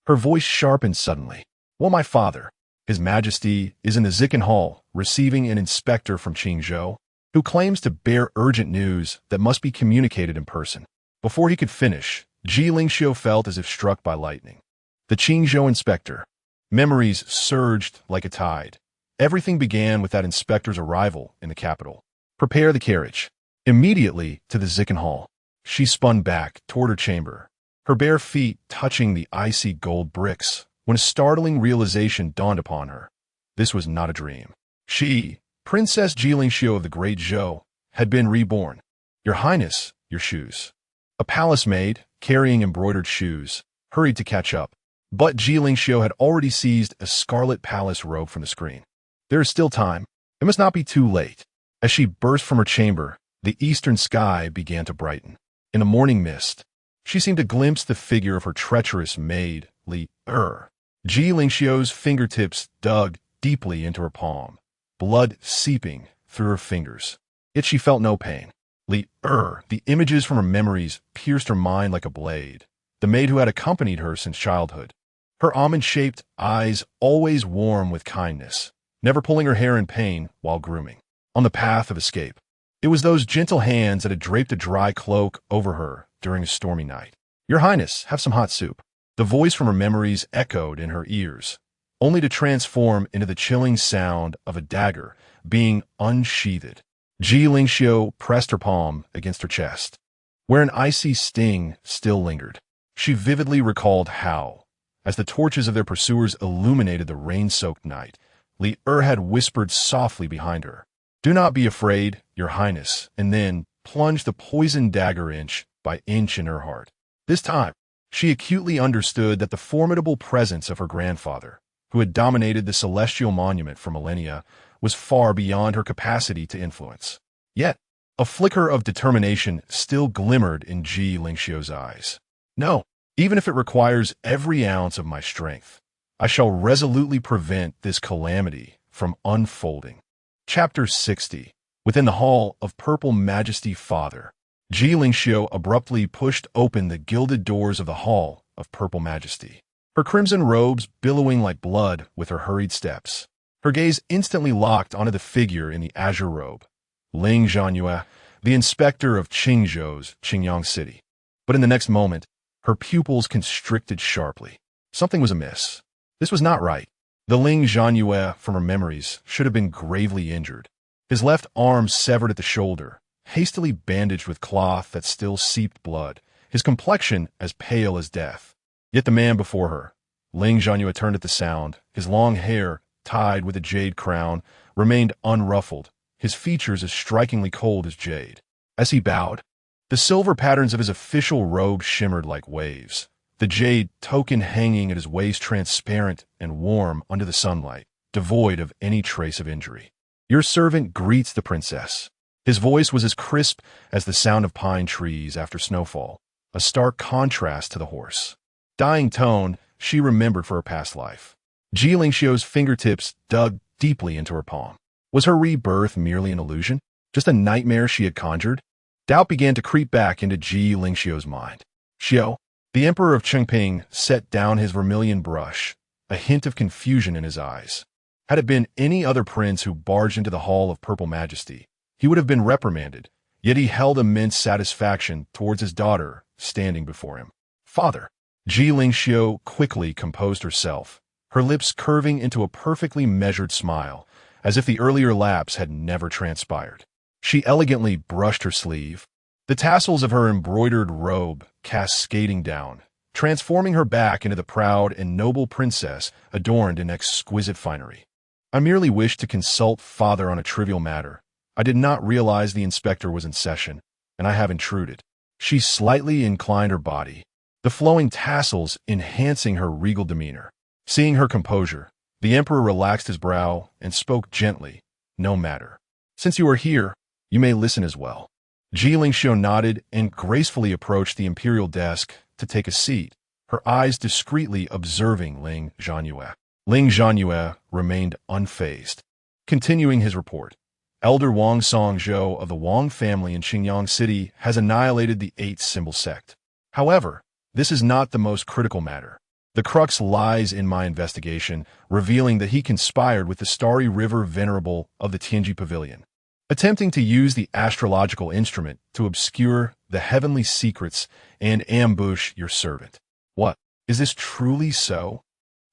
[SPEAKER 1] Her voice sharpened suddenly. "Well, my father, His Majesty, is in the Zikan Hall, receiving an inspector from Qingzhou, who claims to bear urgent news that must be communicated in person." Before he could finish, Ji Lingxiu felt as if struck by lightning. The Qingzhou inspector. Memories surged like a tide. Everything began with that inspector's arrival in the capital. "Prepare the carriage." Immediately to the Zikan Hall, she spun back toward her chamber, her bare feet touching the icy gold bricks, when a startling realization dawned upon her. This was not a dream. She, Princess Ji Lingxiu of the Great Zhou, had been reborn. "Your Highness, your shoes." A palace maid, carrying embroidered shoes, hurried to catch up, but Ji Lingxiu had already seized a scarlet palace robe from the screen. "There is still time. It must not be too late." As she burst from her chamber, the eastern sky began to brighten. In the morning mist, she seemed to glimpse the figure of her treacherous maid, Li Er. Ji Lingxiu's fingertips dug deeply into her palm, blood seeping through her fingers. Yet she felt no pain. Li Er, the images from her memories pierced her mind like a blade. The maid who had accompanied her since childhood. Her almond-shaped eyes always warm with kindness, never pulling her hair in pain while grooming. On the path of escape. It was those gentle hands that had draped a dry cloak over her during a stormy night. "Your Highness, have some hot soup." The voice from her memories echoed in her ears, only to transform into the chilling sound of a dagger being unsheathed. Ji Lingxiu pressed her palm against her chest, where an icy sting still lingered. She vividly recalled how, as the torches of their pursuers illuminated the rain-soaked night, Li Er had whispered softly behind her, "Do not be afraid, Your Highness," and then plunged the poisoned dagger inch by inch in her heart. This time, she acutely understood that the formidable presence of her grandfather, who had dominated the celestial monument for millennia, was far beyond her capacity to influence. Yet, a flicker of determination still glimmered in Ji Lingxiu's eyes. "No, even if it requires every ounce of my strength, I shall resolutely prevent this calamity from unfolding." Chapter 60. Within the hall of Purple Majesty Father, Ji Lingxiu abruptly pushed open the gilded doors of the hall of Purple Majesty, her crimson robes billowing like blood with her hurried steps. Her gaze instantly locked onto the figure in the azure robe, Ling Zhanyue, the inspector of Qingzhou's Qingyang City. But in the next moment, her pupils constricted sharply. Something was amiss. This was not right. The Ling Zhanyue from her memories should have been gravely injured. His left arm severed at the shoulder, hastily bandaged with cloth that still seeped blood, his complexion as pale as death. Yet the man before her, Ling Zhanyue, turned at the sound. His long hair, tied with a jade crown, remained unruffled, his features as strikingly cold as jade. As he bowed, the silver patterns of his official robe shimmered like waves, the jade token hanging at his waist transparent and warm under the sunlight, devoid of any trace of injury. "Your servant greets the princess." His voice was as crisp as the sound of pine trees after snowfall, a stark contrast to the hoarse, dying tone she remembered for her past life. Ji Lingxiu's fingertips dug deeply into her palm. Was her rebirth merely an illusion? Just a nightmare she had conjured? Doubt began to creep back into Ji Lingxiu's mind. Xiao, the emperor of Qingping, set down his vermilion brush, a hint of confusion in his eyes. Had it been any other prince who barged into the hall of purple majesty, he would have been reprimanded, yet he held immense satisfaction towards his daughter standing before him. Father. Ji Lingxiu quickly composed herself, her lips curving into a perfectly measured smile, as if the earlier lapse had never transpired. She elegantly brushed her sleeve, the tassels of her embroidered robe cascading down, transforming her back into the proud and noble princess adorned in exquisite finery. I merely wished to consult father on a trivial matter. I did not realize the inspector was in session, and I have intruded. She slightly inclined her body, the flowing tassels enhancing her regal demeanor. Seeing her composure, the emperor relaxed his brow and spoke gently. No matter. Since you are here, you may listen as well. Ji Lingxiu nodded and gracefully approached the imperial desk to take a seat, her eyes discreetly observing Ling Zhanyue. Ling Zhanyue remained unfazed. Continuing his report, Elder Wang Songzhou of the Wang family in Qingyang City has annihilated the 8-symbol sect. However, this is not the most critical matter. The crux lies in my investigation, revealing that he conspired with the Starry River Venerable of the Tianji Pavilion, attempting to use the astrological instrument to obscure the heavenly secrets and ambush your servant. What? Is this truly so?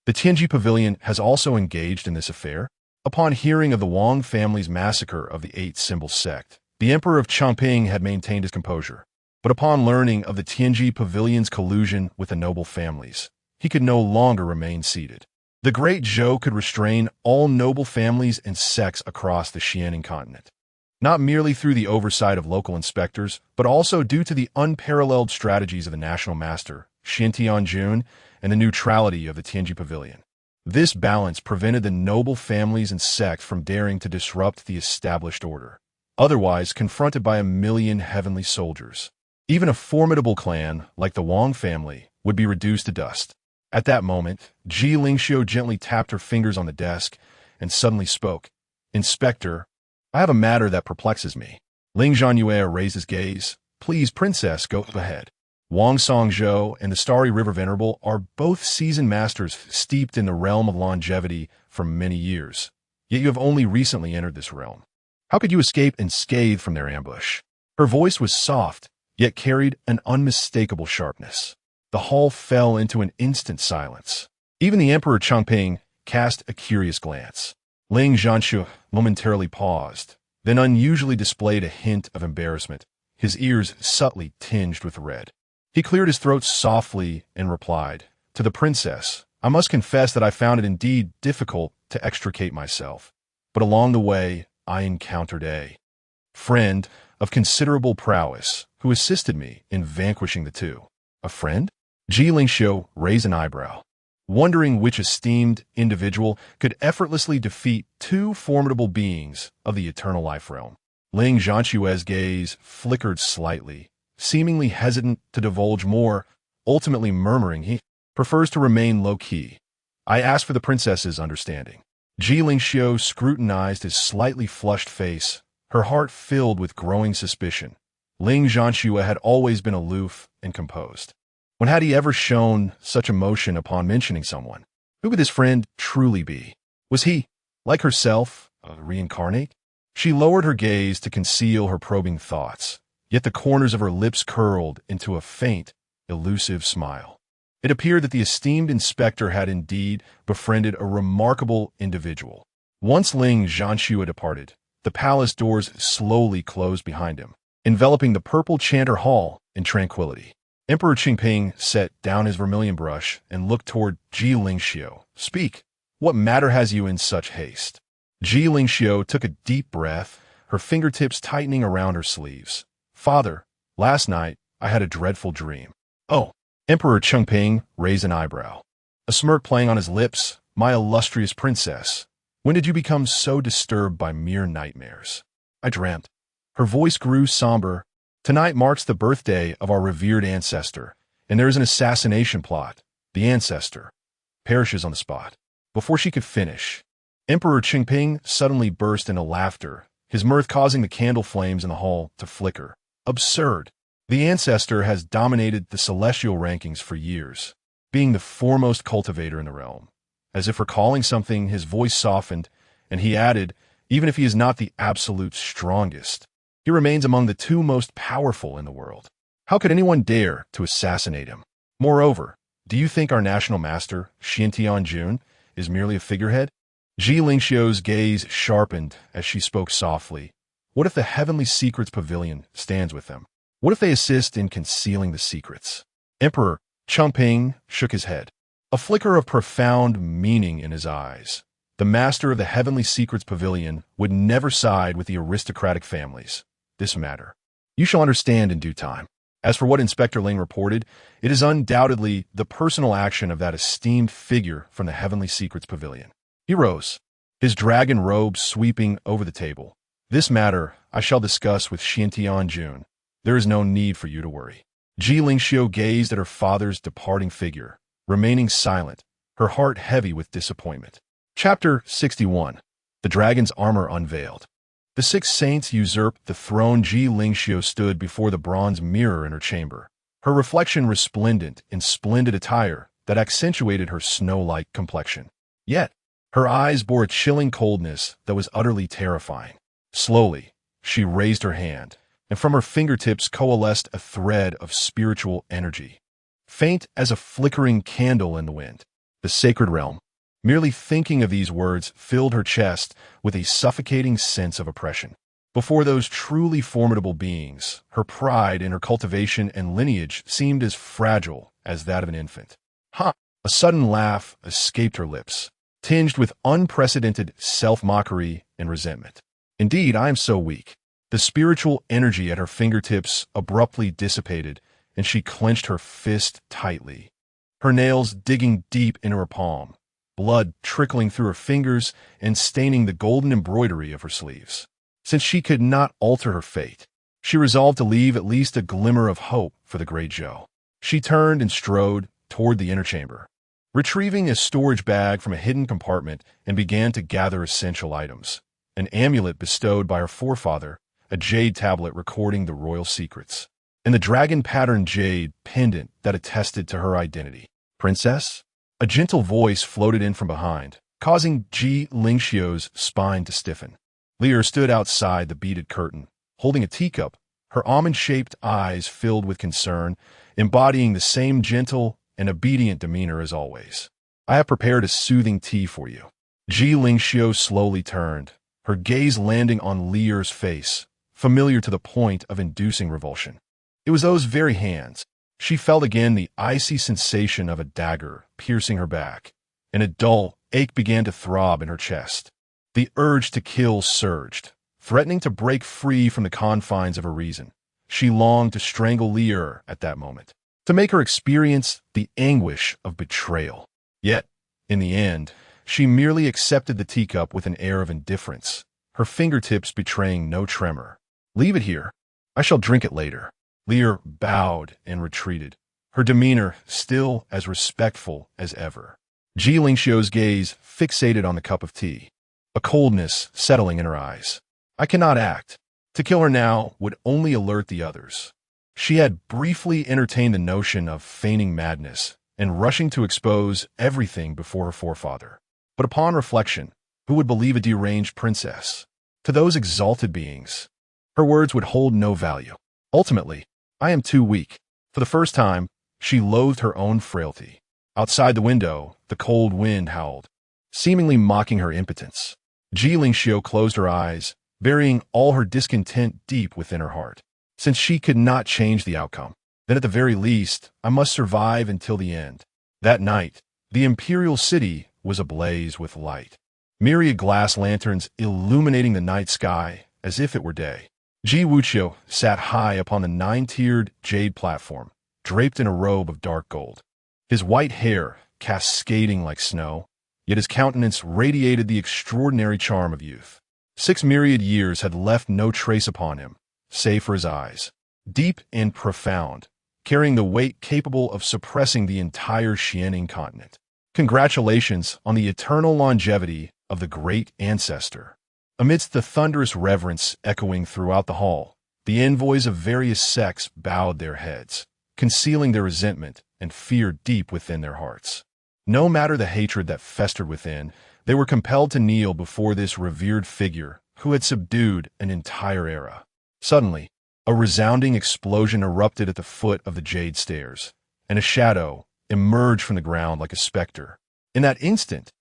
[SPEAKER 1] The Tianji Pavilion has also engaged in this affair? Upon hearing of the Wang family's massacre of the 8-symbol sect, the Emperor of Chongping had maintained his composure. But upon learning of the Tianji Pavilion's collusion with the noble families, he could no longer remain seated. The Great Zhou could restrain all noble families and sects across the Xianing continent, not merely through the oversight of local inspectors, but also due to the unparalleled strategies of the national master, Xin Tianjun, and the neutrality of the Tianji Pavilion. This balance prevented the noble families and sects from daring to disrupt the established order, otherwise confronted by 1,000,000 heavenly soldiers. Even a formidable clan like the Wang family would be reduced to dust. At that moment, Ji Lingxiu gently tapped her fingers on the desk and suddenly spoke. Inspector, I have a matter that perplexes me. Ling Zhanyue raised his gaze. Please, princess, go ahead. Wang Songzhou and the Starry River Venerable are both seasoned masters steeped in the realm of longevity for many years. Yet you have only recently entered this realm. How could you escape unscathed from their ambush? Her voice was soft, yet carried an unmistakable sharpness. The hall fell into an instant silence. Even the Emperor Chongping cast a curious glance. Ling Zhanshu momentarily paused, then unusually displayed a hint of embarrassment, his ears subtly tinged with red. He cleared his throat softly and replied, To the princess, I must confess that I found it indeed difficult to extricate myself. But along the way, I encountered a friend of considerable prowess who assisted me in vanquishing the two. A friend? Ji Lingxiu raised an eyebrow, wondering which esteemed individual could effortlessly defeat two formidable beings of the eternal life realm. Ling Zhanshue's gaze flickered slightly, seemingly hesitant to divulge more, ultimately murmuring he prefers to remain low-key. I ask for the princess's understanding. Ji Lingxiu scrutinized his slightly flushed face, her heart filled with growing suspicion. Ling Zhanshue had always been aloof and composed. When had he ever shown such emotion upon mentioning someone? Who could this friend truly be? Was he, like herself, a reincarnate? She lowered her gaze to conceal her probing thoughts, yet the corners of her lips curled into a faint, elusive smile. It appeared that the esteemed inspector had indeed befriended a remarkable individual. Once Ling Zhanshue departed, the palace doors slowly closed behind him, enveloping the purple chanter hall in tranquility. Emperor Qingping set down his vermilion brush and looked toward Ji Lingxiu. Speak, what matter has you in such haste? Ji Lingxiu took a deep breath, her fingertips tightening around her sleeves. Father, last night I had a dreadful dream. Oh, Emperor Chengping raised an eyebrow, a smirk playing on his lips. My illustrious princess, when did you become so disturbed by mere nightmares? I dreamt. Her voice grew somber. Tonight marks the birthday of our revered ancestor, and there is an assassination plot. The ancestor perishes on the spot. Before she could finish, Emperor Qingping suddenly burst into laughter, his mirth causing the candle flames in the hall to flicker. Absurd. The ancestor has dominated the celestial rankings for years, being the foremost cultivator in the realm. As if recalling something, his voice softened, and he added, even if he is not the absolute strongest, he remains among the two most powerful in the world. How could anyone dare to assassinate him? Moreover, do you think our national master, Chen Chang'an, is merely a figurehead? Ji Lingxiu's gaze sharpened as she spoke softly. What if the Heavenly Secrets Pavilion stands with them? What if they assist in concealing the secrets? Emperor Chongping shook his head, a flicker of profound meaning in his eyes. The master of the Heavenly Secrets Pavilion would never side with the aristocratic families. This matter you shall understand in due time. As for what Inspector Ling reported, it is undoubtedly the personal action of that esteemed figure from the Heavenly Secrets Pavilion. He rose, his dragon robe sweeping over the table. This matter I shall discuss with Chen Chang'an. There is no need for you to worry. Ji Lingxiu gazed at her father's departing figure, remaining silent, her heart heavy with disappointment. Chapter 61. The Dragon's Armor Unveiled. The 6 saints usurped the throne. Ji Lingxiu stood before the bronze mirror in her chamber, her reflection resplendent in splendid attire that accentuated her snow-like complexion. Yet, her eyes bore a chilling coldness that was utterly terrifying. Slowly, she raised her hand, and from her fingertips coalesced a thread of spiritual energy, faint as a flickering candle in the wind. The sacred realm. Merely thinking of these words filled her chest with a suffocating sense of oppression. Before those truly formidable beings, her pride in her cultivation and lineage seemed as fragile as that of an infant. Ha! A sudden laugh escaped her lips, tinged with unprecedented self-mockery and resentment. Indeed, I am so weak. The spiritual energy at her fingertips abruptly dissipated, and she clenched her fist tightly, her nails digging deep into her palm, blood trickling through her fingers and staining the golden embroidery of her sleeves. Since she could not alter her fate, she resolved to leave at least a glimmer of hope for the great Zhou. She turned and strode toward the inner chamber, retrieving a storage bag from a hidden compartment, and began to gather essential items. An amulet bestowed by her forefather, a jade tablet recording the royal secrets, and the dragon-patterned jade pendant that attested to her identity. Princess? A gentle voice floated in from behind, causing Ji Lingxiu's spine to stiffen. Lear stood outside the beaded curtain, holding a teacup, her almond-shaped eyes filled with concern, embodying the same gentle and obedient demeanor as always. I have prepared a soothing tea for you. Ji Lingxiu slowly turned, her gaze landing on Lear's face, familiar to the point of inducing revulsion. It was those very hands. She felt again the icy sensation of a dagger piercing her back, and a dull ache began to throb in her chest. The urge to kill surged, threatening to break free from the confines of her reason. She longed to strangle Lear at that moment, to make her experience the anguish of betrayal. Yet, in the end, she merely accepted the teacup with an air of indifference, her fingertips betraying no tremor. Leave it here. I shall drink it later. Lear bowed and retreated, her demeanor still as respectful as ever. Ji Lingxiu's gaze fixated on the cup of tea, a coldness settling in her eyes. I cannot act. To kill her now would only alert the others. She had briefly entertained the notion of feigning madness and rushing to expose everything before her forefather. But upon reflection, who would believe a deranged princess? To those exalted beings, her words would hold no value. Ultimately, I am too weak. For the first time, she loathed her own frailty. Outside the window, the cold wind howled, seemingly mocking her impotence. Ji Lingxiu closed her eyes, burying all her discontent deep within her heart. Since she could not change the outcome, then at the very least, I must survive until the end. That night, the imperial city was ablaze with light, myriad glass lanterns illuminating the night sky as if it were day. Ji Wuqiu sat high upon the 9-tiered jade platform, draped in a robe of dark gold. His white hair cascading like snow, yet his countenance radiated the extraordinary charm of youth. 6 myriad years had left no trace upon him, save for his eyes, deep and profound, carrying the weight capable of suppressing the entire Xianing continent. Congratulations on the eternal longevity of the great ancestor. Amidst the thunderous reverence echoing throughout the hall, the envoys of various sects bowed their heads, concealing their resentment and fear deep within their hearts. No matter the hatred that festered within, they were compelled to kneel before this revered figure who had subdued an entire era. Suddenly, a resounding explosion erupted at the foot of the jade stairs, and a shadow emerged from the ground like a specter. In that instant,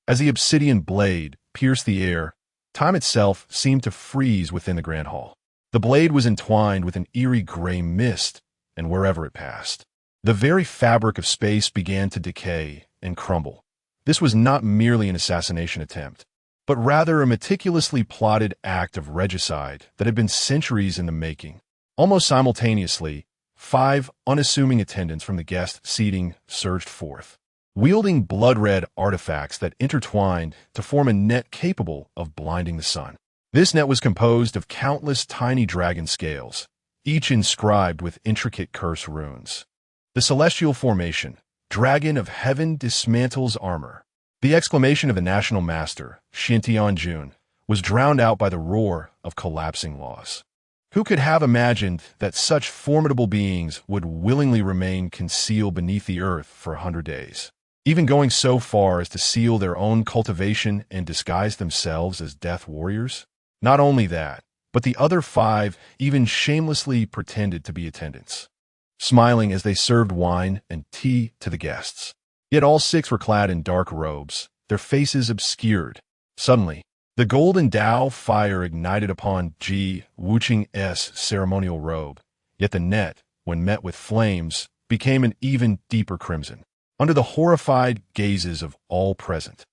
[SPEAKER 1] as the obsidian blade pierced the air, time itself seemed to freeze within the grand hall. The blade was entwined with an eerie gray mist, and wherever it passed, the very fabric of space began to decay and crumble. This was not merely an assassination attempt, but rather a meticulously plotted act of regicide that had been centuries in the making. Almost simultaneously, 5 unassuming attendants from the guest seating surged forth, wielding blood-red artifacts that intertwined to form a net capable of blinding the sun. This net was composed of countless tiny dragon scales, each inscribed with intricate curse runes. The celestial formation, Dragon of Heaven, dismantles armor. The exclamation of the national master, Chen Chang'an, was drowned out by the roar of collapsing laws. Who could have imagined that such formidable beings would willingly remain concealed beneath the earth for 100 days, even going so far as to seal their own cultivation and disguise themselves as death warriors? Not only that, but the other 5 even shamelessly pretended to be attendants, smiling as they served wine and tea to the guests. Yet all 6 were clad in dark robes, their faces obscured. Suddenly, the golden Tao fire ignited upon Ji Wuqing's ceremonial robe, yet the net, when met with flames, became an even deeper crimson. Under the horrified gazes of all present,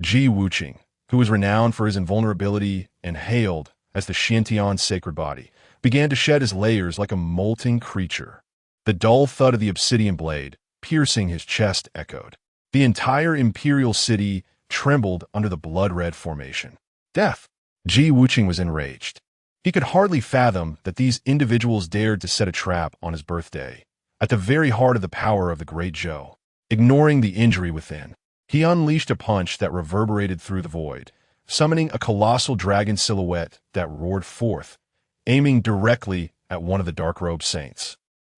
[SPEAKER 1] Ji Wuqing, who was renowned for his invulnerability and hailed as the Xiantian sacred body, began to shed his layers like a molten creature. The dull thud of the obsidian blade, piercing his chest, echoed. The entire imperial city trembled under the blood-red formation. Death! Ji Wuqing was enraged. He could hardly fathom that these individuals dared to set a trap on his birthday, at the very heart of the power of the great Zhou. Ignoring the injury within, he unleashed a punch that reverberated through the void, summoning a colossal dragon silhouette that roared forth, aiming directly at one of the dark-robed saints.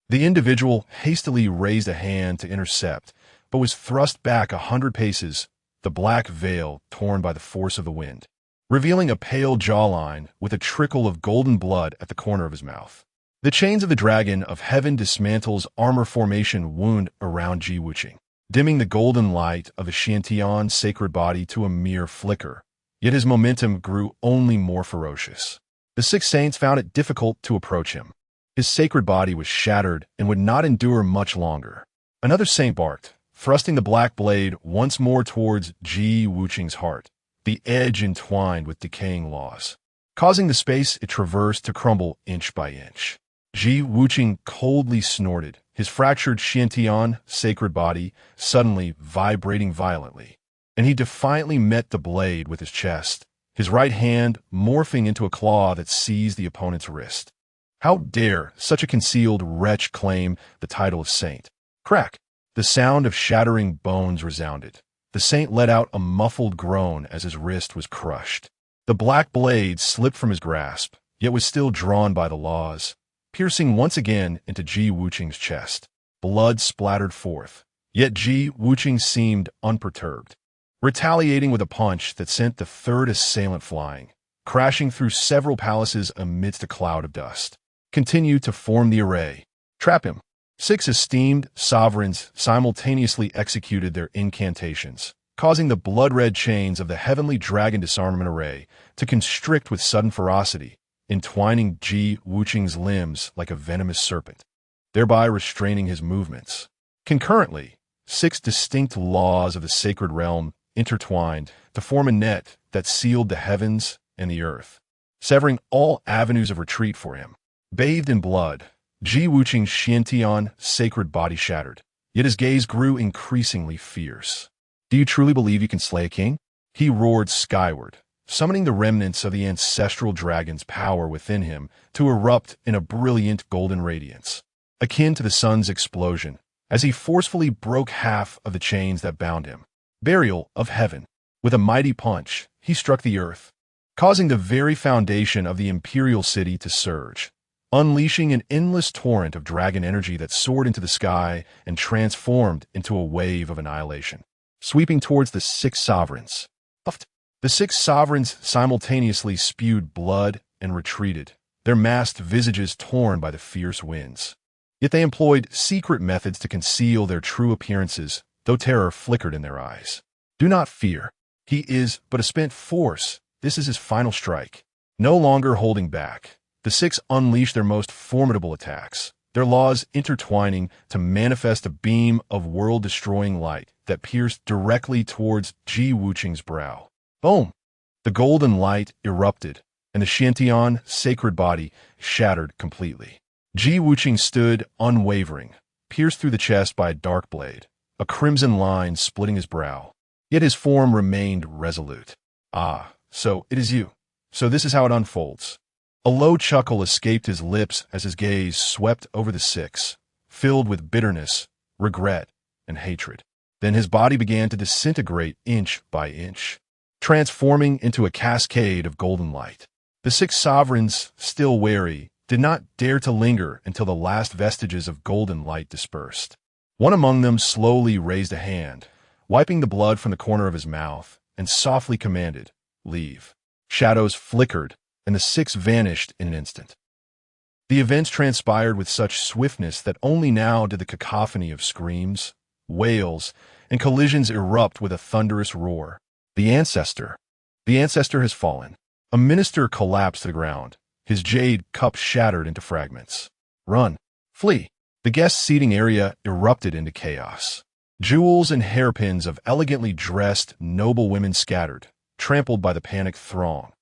[SPEAKER 1] The individual hastily raised a hand to intercept, but was thrust back 100 paces, the black veil torn by the force of the wind, revealing a pale jawline with a trickle of golden blood at the corner of his mouth. The chains of the Dragon of Heaven dismantles armor formation wound around Ji Wuqing, dimming the golden light of the Xiantian sacred body to a mere flicker. Yet his momentum grew only more ferocious. The 6 saints found it difficult to approach him. His sacred body was shattered and would not endure much longer. Another saint barked, thrusting the black blade once more towards Ji Wuqing's heart, the edge entwined with decaying laws, causing the space it traversed to crumble inch by inch. Ji Wuqing coldly snorted, his fractured Xiantian sacred body suddenly vibrating violently, and he defiantly met the blade with his chest, his right hand morphing into a claw that seized the opponent's wrist. How dare such a concealed wretch claim the title of saint? Crack! The sound of shattering bones resounded. The saint let out a muffled groan as his wrist was crushed. The black blade slipped from his grasp, yet was still drawn by the laws, piercing once again into Ji Wuqing's chest. Blood splattered forth, yet Ji Wuqing seemed unperturbed, retaliating with a punch that sent the 3rd assailant flying, crashing through several palaces amidst a cloud of dust. Continued to form the array. Trap him. 6 esteemed sovereigns simultaneously executed their incantations, causing the blood-red chains of the heavenly dragon disarmament array to constrict with sudden ferocity, entwining Ji Wuqing's limbs like a venomous serpent, thereby restraining his movements. Concurrently, 6 distinct laws of the sacred realm intertwined to form a net that sealed the heavens and the earth, severing all avenues of retreat for him. Bathed in blood, Ji Wuqing's Xiantian sacred body shattered, yet his gaze grew increasingly fierce. Do you truly believe you can slay a king? He roared skyward, summoning the remnants of the ancestral dragon's power within him to erupt in a brilliant golden radiance, akin to the sun's explosion, as he forcefully broke half of the chains that bound him. Burial of heaven. With a mighty punch, he struck the earth, causing the very foundation of the imperial city to surge, unleashing an endless torrent of dragon energy that soared into the sky and transformed into a wave of annihilation. sweeping towards the six sovereigns. The six sovereigns simultaneously spewed blood and retreated, their masked visages torn by the fierce winds. Yet they employed secret methods to conceal their true appearances, though terror flickered in their eyes. Do not fear. He is but a spent force. This is his final strike. No longer holding back, the six unleashed their most formidable attacks, their laws intertwining to manifest a beam of world-destroying light that pierced directly towards Ji Wuqing's brow. Boom! The golden light erupted, and the Xiantian sacred body shattered completely. Ji Wuqing stood unwavering, pierced through the chest by a dark blade, a crimson line splitting his brow. Yet his form remained resolute. Ah, so it is you. So this is how it unfolds. A low chuckle escaped his lips as his gaze swept over the six, filled with bitterness, regret, and hatred. Then his body began to disintegrate inch by inch, transforming into a cascade of golden light. The six sovereigns, still wary, did not dare to linger until the last vestiges of golden light dispersed. One among them slowly raised a hand, wiping the blood from the corner of his mouth, and softly commanded, "Leave." Shadows flickered, and the six vanished in an instant. The events transpired with such swiftness that only now did the cacophony of screams, wails, and collisions erupt with a thunderous roar. The ancestor has fallen. A minister collapsed to the ground, his jade cup shattered into fragments. Run! Flee! The guest seating area erupted into chaos. Jewels and hairpins of elegantly dressed, noble women scattered, trampled by the panicked throng.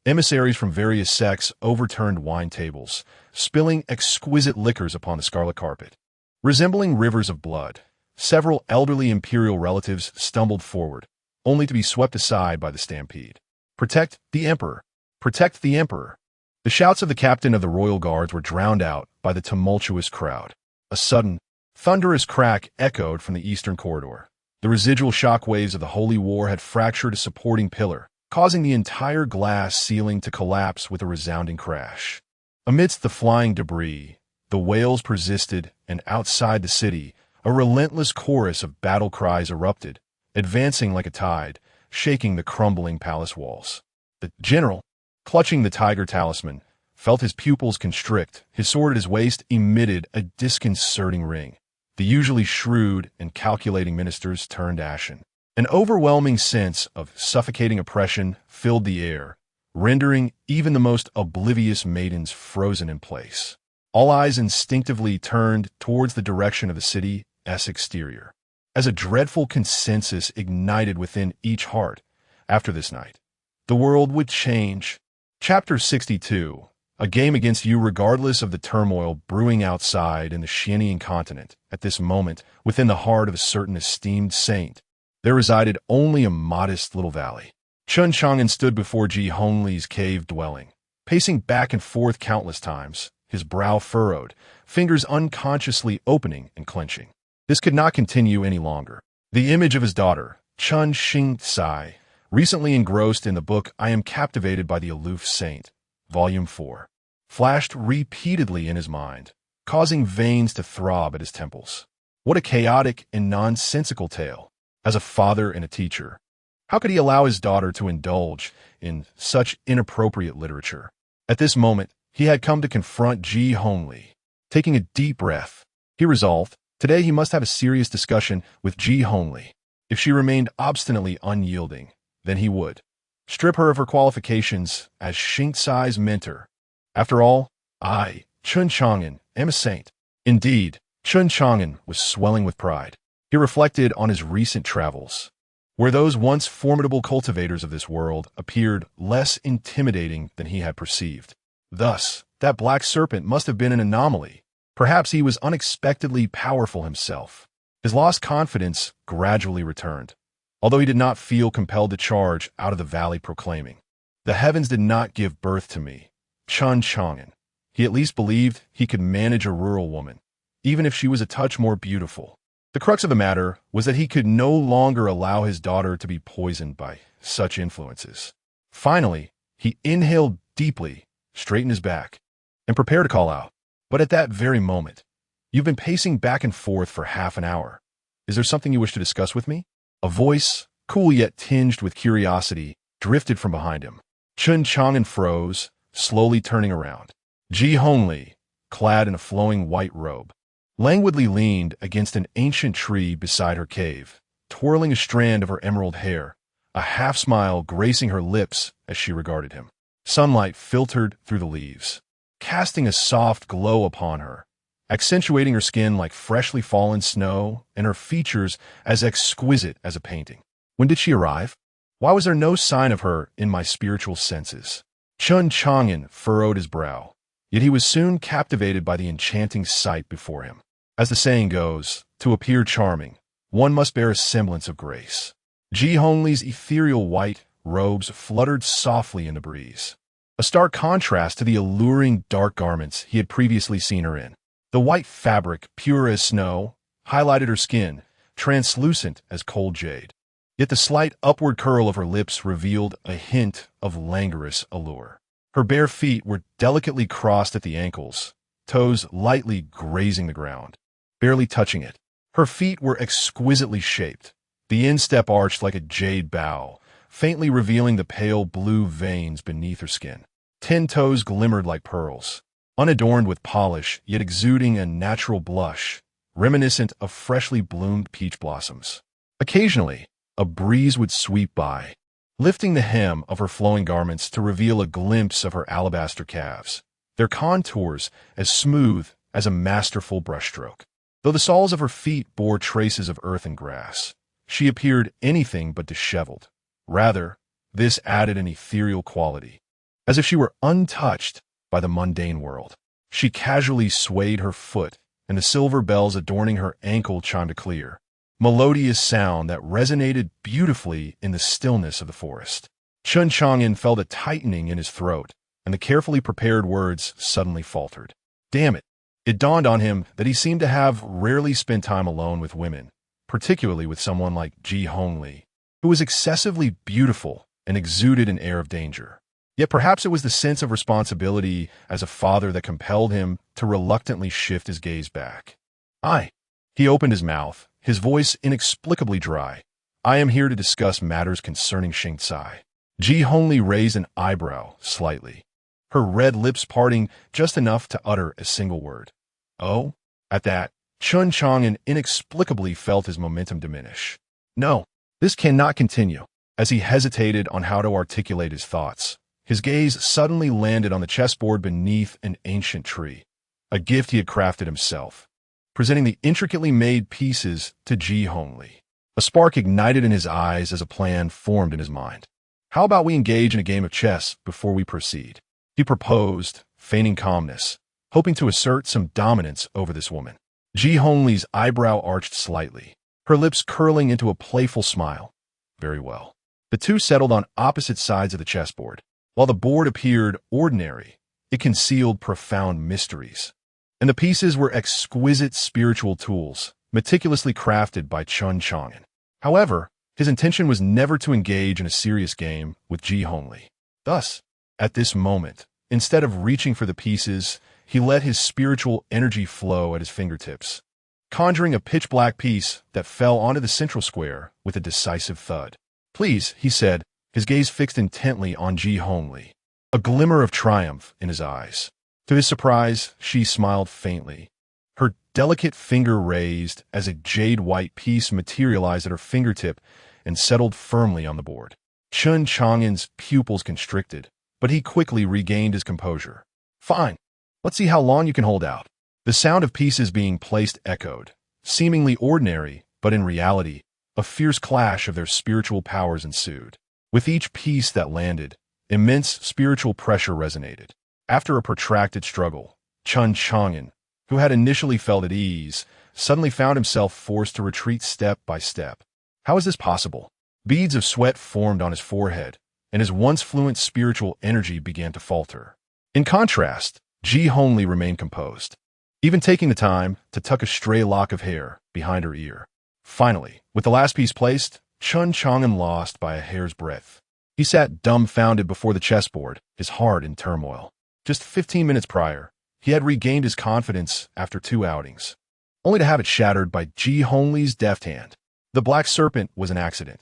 [SPEAKER 1] Emissaries from various sects overturned wine tables, spilling exquisite liquors upon the scarlet carpet. Resembling rivers of blood, several elderly imperial relatives stumbled forward, only to be swept aside by the stampede. Protect the Emperor! Protect the Emperor! The shouts of the captain of the royal guards were drowned out by the tumultuous crowd. A sudden, thunderous crack echoed from the eastern corridor. The residual shock waves of the holy war had fractured a supporting pillar, causing the entire glass ceiling to collapse with a resounding crash. Amidst the flying debris, the wails persisted, and outside the city, a relentless chorus of battle cries erupted, advancing like a tide, shaking the crumbling palace walls. The general, clutching the tiger talisman, felt his pupils constrict. His sword at his waist emitted a disconcerting ring. The usually shrewd and calculating ministers turned ashen. An overwhelming sense of suffocating oppression filled the air, rendering even the most oblivious maidens frozen in place. All eyes instinctively turned towards the direction of the city's exterior, as a dreadful consensus ignited within each heart. After this night, the world would change. Chapter 62. A game against you regardless of the turmoil brewing outside in the Xianian continent. At this moment, within the heart of a certain esteemed saint, there resided only a modest little valley. Chen Chang'an stood before Ji Hongli's cave dwelling, pacing back and forth countless times, his brow furrowed, fingers unconsciously opening and clenching. This could not continue any longer. The image of his daughter, Chen Chang'an, recently engrossed in the book I Am Captivated by the Aloof Saint, Volume 4, flashed repeatedly in his mind, causing veins to throb at his temples. What a chaotic and nonsensical tale. As a father and a teacher, how could he allow his daughter to indulge in such inappropriate literature? At this moment, he had come to confront Ji Hongli. Taking a deep breath, he resolved, today he must have a serious discussion with Ji Hongli. If she remained obstinately unyielding, then he would strip her of her qualifications as Xingcai's mentor. After all, I, Chen Chang'an, am a saint. Indeed, Chen Chang'an was swelling with pride. He reflected on his recent travels, where those once formidable cultivators of this world appeared less intimidating than he had perceived. Thus, that black serpent must have been an anomaly. Perhaps he was unexpectedly powerful himself. His lost confidence gradually returned, although he did not feel compelled to charge out of the valley proclaiming, "The heavens did not give birth to me, Chen Chang'an." He at least believed he could manage a rural woman, even if she was a touch more beautiful. The crux of the matter was that he could no longer allow his daughter to be poisoned by such influences. Finally, he inhaled deeply, straightened his back, and prepared to call out. But at that very moment, "You've been pacing back and forth for half an hour. Is there something you wish to discuss with me?" A voice, cool yet tinged with curiosity, drifted from behind him. Chen Chang'an froze, slowly turning around. Ji Hongli, clad in a flowing white robe, languidly leaned against an ancient tree beside her cave, twirling a strand of her emerald hair, a half-smile gracing her lips as she regarded him. Sunlight filtered through the leaves, casting a soft glow upon her, accentuating her skin like freshly fallen snow and her features as exquisite as a painting. When did she arrive? Why was there no sign of her in my spiritual senses? Chen Chang'an furrowed his brow, yet he was soon captivated by the enchanting sight before him. As the saying goes, to appear charming, one must bear a semblance of grace. Ji Hongli's ethereal white robes fluttered softly in the breeze, a stark contrast to the alluring dark garments he had previously seen her in. The white fabric, pure as snow, highlighted her skin, translucent as cold jade. Yet the slight upward curl of her lips revealed a hint of languorous allure. Her bare feet were delicately crossed at the ankles, toes lightly grazing the ground, barely touching it. Her feet were exquisitely shaped, the instep arched like a jade bow, faintly revealing the pale blue veins beneath her skin. 10 toes glimmered like pearls, unadorned with polish, yet exuding a natural blush, reminiscent of freshly bloomed peach blossoms. Occasionally, a breeze would sweep by, lifting the hem of her flowing garments to reveal a glimpse of her alabaster calves, their contours as smooth as a masterful brushstroke. Though the soles of her feet bore traces of earth and grass, she appeared anything but disheveled. Rather, this added an ethereal quality, as if she were untouched by the mundane world. She casually swayed her foot, and the silver bells adorning her ankle chimed a clear, melodious sound that resonated beautifully in the stillness of the forest. Chen Chang'an felt a tightening in his throat, and the carefully prepared words suddenly faltered. Damn it! It dawned on him that he seemed to have rarely spent time alone with women, particularly with someone like Ji Hongli, who was excessively beautiful and exuded an air of danger. Yet perhaps it was the sense of responsibility as a father that compelled him to reluctantly shift his gaze back. He opened his mouth, his voice inexplicably dry. I am here to discuss matters concerning Xingcai. Ji Hongli raised an eyebrow slightly, her red lips parting just enough to utter a single word. Oh? At that, Chen Chang'an inexplicably felt his momentum diminish. No, this cannot continue. As he hesitated on how to articulate his thoughts, his gaze suddenly landed on the chessboard beneath an ancient tree, a gift he had crafted himself, presenting the intricately made pieces to Ji Hongli. A spark ignited in his eyes as a plan formed in his mind. How about we engage in a game of chess before we proceed? He proposed, feigning calmness, hoping to assert some dominance over this woman. Ji Hongli's eyebrow arched slightly, her lips curling into a playful smile. Very well. The two settled on opposite sides of the chessboard. While the board appeared ordinary, it concealed profound mysteries, and the pieces were exquisite spiritual tools, meticulously crafted by Chen Chang'an. However, his intention was never to engage in a serious game with Ji Hongli. Thus, at this moment, instead of reaching for the pieces, he let his spiritual energy flow at his fingertips, conjuring a pitch-black piece that fell onto the central square with a decisive thud. Please, he said, his gaze fixed intently on Ji Hongli, a glimmer of triumph in his eyes. To his surprise, she smiled faintly, her delicate finger raised as a jade-white piece materialized at her fingertip and settled firmly on the board. Chen Chang'an's pupils constricted, but he quickly regained his composure. Fine. Let's see how long you can hold out. The sound of pieces being placed echoed, seemingly ordinary, but in reality, a fierce clash of their spiritual powers ensued. With each piece that landed, immense spiritual pressure resonated. After a protracted struggle, Chen Chang'an, who had initially felt at ease, suddenly found himself forced to retreat step by step. How is this possible? Beads of sweat formed on his forehead, and his once fluent spiritual energy began to falter. In contrast, Ji Hongli remained composed, even taking the time to tuck a stray lock of hair behind her ear. Finally, with the last piece placed, Chen Chang'an lost by a hair's breadth. He sat dumbfounded before the chessboard, his heart in turmoil. Just 15 minutes prior, he had regained his confidence after 2 outings, only to have it shattered by Ji Hongli's deft hand. The black serpent was an accident,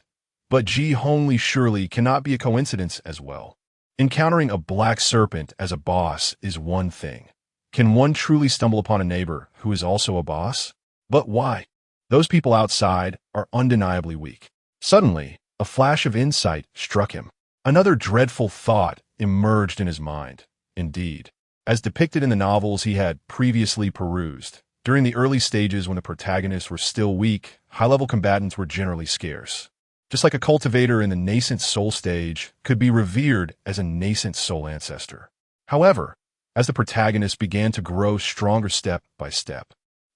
[SPEAKER 1] but Ji Hongli surely cannot be a coincidence as well. Encountering a black serpent as a boss is one thing. Can one truly stumble upon a neighbor who is also a boss? But why? Those people outside are undeniably weak. Suddenly, a flash of insight struck him. Another dreadful thought emerged in his mind. Indeed, as depicted in the novels he had previously perused, during the early stages when the protagonists were still weak, high-level combatants were generally scarce. Just like a cultivator in the nascent soul stage could be revered as a nascent soul ancestor. However, as the protagonists began to grow stronger step by step,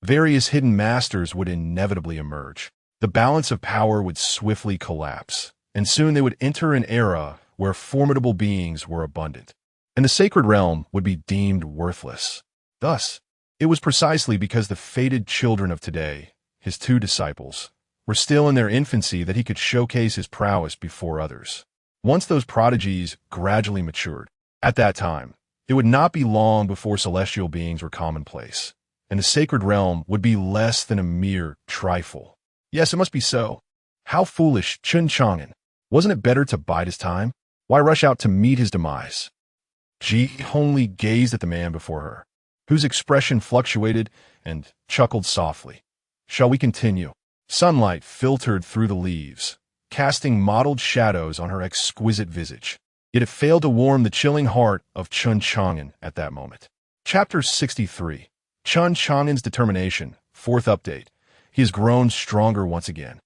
[SPEAKER 1] various hidden masters would inevitably emerge. The balance of power would swiftly collapse, and soon they would enter an era where formidable beings were abundant, and the sacred realm would be deemed worthless. Thus, it was precisely because the fated children of today, his two disciples, were still in their infancy that he could showcase his prowess before others. Once those prodigies gradually matured, at that time, it would not be long before celestial beings were commonplace, and the sacred realm would be less than a mere trifle. Yes, it must be so. How foolish, Chen Chang'an. Wasn't it better to bide his time? Why rush out to meet his demise? Ji Hongli gazed at the man before her, whose expression fluctuated, and chuckled softly. Shall we continue? Sunlight filtered through the leaves, casting mottled shadows on her exquisite visage. Yet it failed to warm the chilling heart of Chen Chang'an at that moment. Chapter 63. Chen Chang'an's determination. Fourth update. He has grown stronger once again.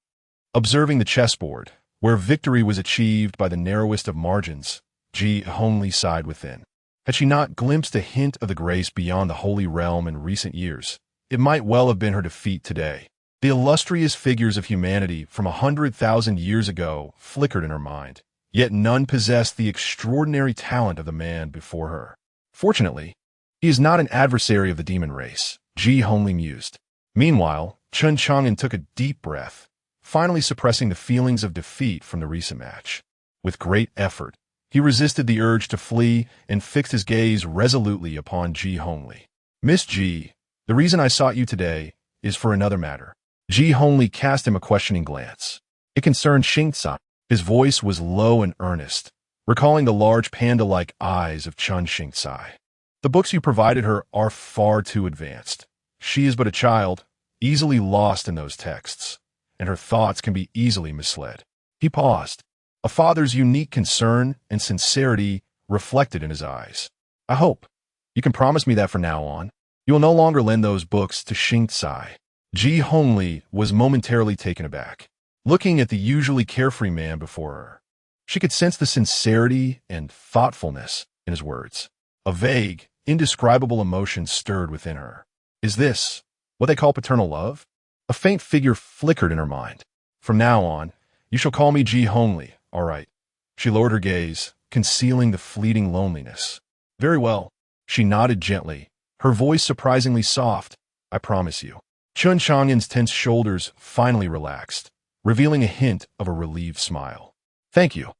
[SPEAKER 1] Observing the chessboard, where victory was achieved by the narrowest of margins, Ji Hongli sighed within. Had she not glimpsed a hint of the grace beyond the holy realm in recent years, it might well have been her defeat today. The illustrious figures of humanity from 100,000 years ago flickered in her mind, yet none possessed the extraordinary talent of the man before her. Fortunately, he is not an adversary of the demon race, Ji Hongli mused. Meanwhile, Chen Chang'an took a deep breath, finally suppressing the feelings of defeat from the recent match. With great effort, he resisted the urge to flee and fixed his gaze resolutely upon Ji Hongli. Miss Ji, the reason I sought you today is for another matter. Ji Hongli cast him a questioning glance. It concerned Xingtsai. His voice was low and earnest, recalling the large panda-like eyes of Chen Xingtsai. The books you provided her are far too advanced. She is but a child, easily lost in those texts, and her thoughts can be easily misled. He paused, a father's unique concern and sincerity reflected in his eyes. I hope you can promise me that from now on, you will no longer lend those books to Xingtsai. Ji Hongli was momentarily taken aback, looking at the usually carefree man before her. She could sense the sincerity and thoughtfulness in his words. A vague, indescribable emotion stirred within her. Is this what they call paternal love? A faint figure flickered in her mind. From now on, you shall call me Ji Hongli, all right. She lowered her gaze, concealing the fleeting loneliness. Very well. She nodded gently, her voice surprisingly soft. I promise you. Chen Chang'an's tense shoulders finally relaxed, revealing a hint of a relieved smile. Thank you.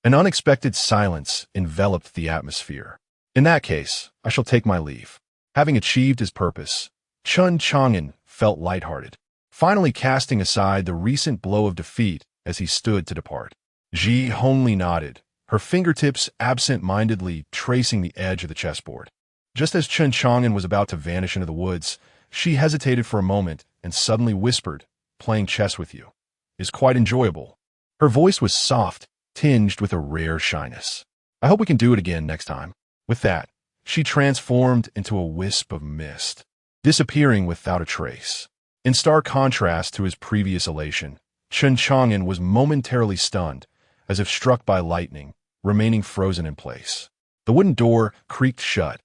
[SPEAKER 1] An unexpected silence enveloped the atmosphere. In that case, I shall take my leave. Having achieved his purpose, Chen Chang'an felt lighthearted, finally casting aside the recent blow of defeat as he stood to depart. Ji Hongli nodded, her fingertips absent-mindedly tracing the edge of the chessboard. Just as Chen Chang'an was about to vanish into the woods, she hesitated for a moment and suddenly whispered, playing chess with you is quite enjoyable. Her voice was soft, tinged with a rare shyness. I hope we can do it again next time. With that, she transformed into a wisp of mist, disappearing without a trace. In stark contrast to his previous elation, Chen Chang'an was momentarily stunned, as if struck by lightning, remaining frozen in place. The wooden door creaked shut,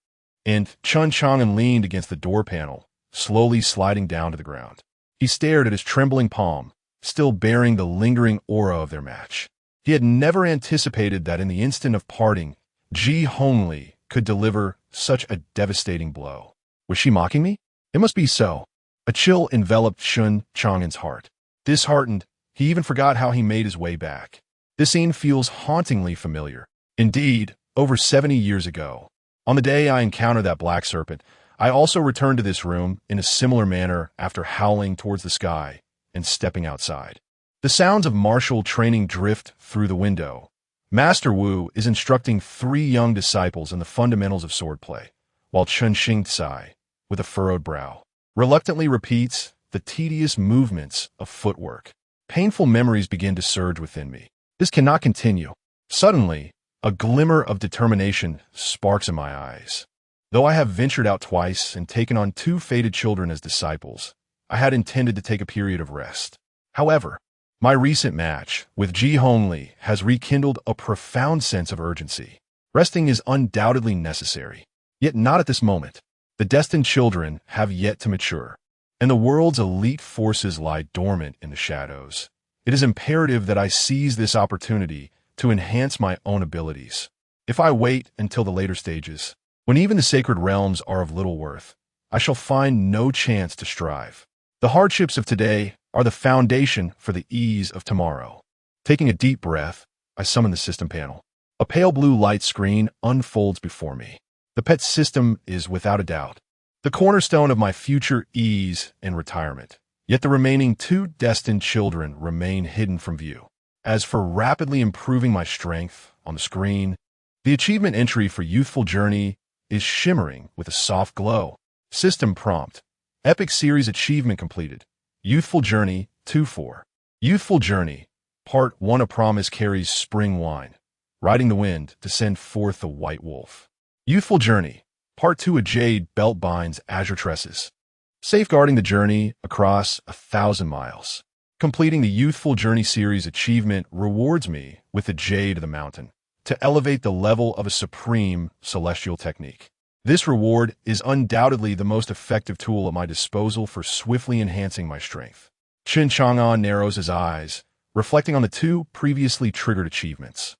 [SPEAKER 1] and Chen Chang'an leaned against the door panel, slowly sliding down to the ground. He stared at his trembling palm, still bearing the lingering aura of their match. He had never anticipated that in the instant of parting, Ji Hongli could deliver such a devastating blow. Was she mocking me? It must be so. A chill enveloped Chen Chang'an's heart. Disheartened, he even forgot how he made his way back. This scene feels hauntingly familiar. Indeed, over 70 years ago, on the day I encountered that black serpent, I also returned to this room in a similar manner after howling towards the sky and stepping outside. The sounds of martial training drift through the window. Master Wu is instructing 3 young disciples in the fundamentals of swordplay, while Chen Chang'an, with a furrowed brow, reluctantly repeats the tedious movements of footwork. Painful memories begin to surge within me. This cannot continue. Suddenly, a glimmer of determination sparks in my eyes. Though I have ventured out twice and taken on 2 fated children as disciples, I had intended to take a period of rest. However, my recent match with Ji Hongli has rekindled a profound sense of urgency. Resting is undoubtedly necessary, yet not at this moment. The destined children have yet to mature, and the world's elite forces lie dormant in the shadows. It is imperative that I seize this opportunity to enhance my own abilities. If I wait until the later stages, when even the sacred realms are of little worth, I shall find no chance to strive. The hardships of today are the foundation for the ease of tomorrow. Taking a deep breath, I summon the system panel. A pale blue light screen unfolds before me. The pet system is, without a doubt, the cornerstone of my future ease and retirement. Yet the remaining 2 destined children remain hidden from view. As for rapidly improving my strength on the screen, the achievement entry for Youthful Journey is shimmering with a soft glow. System prompt: Epic Series Achievement completed. Youthful Journey 2-4. Youthful Journey Part 1: A promise carries spring wine, riding the wind to send forth the white wolf. Youthful Journey Part 2: A jade belt binds azure tresses, safeguarding the journey across 1,000 miles. Completing the Youthful Journey series achievement rewards me with the Jade of the Mountain to elevate the level of a supreme celestial technique. This reward is undoubtedly the most effective tool at my disposal for swiftly enhancing my strength. Chen Chang'an narrows his eyes, reflecting on the 2 previously triggered achievements.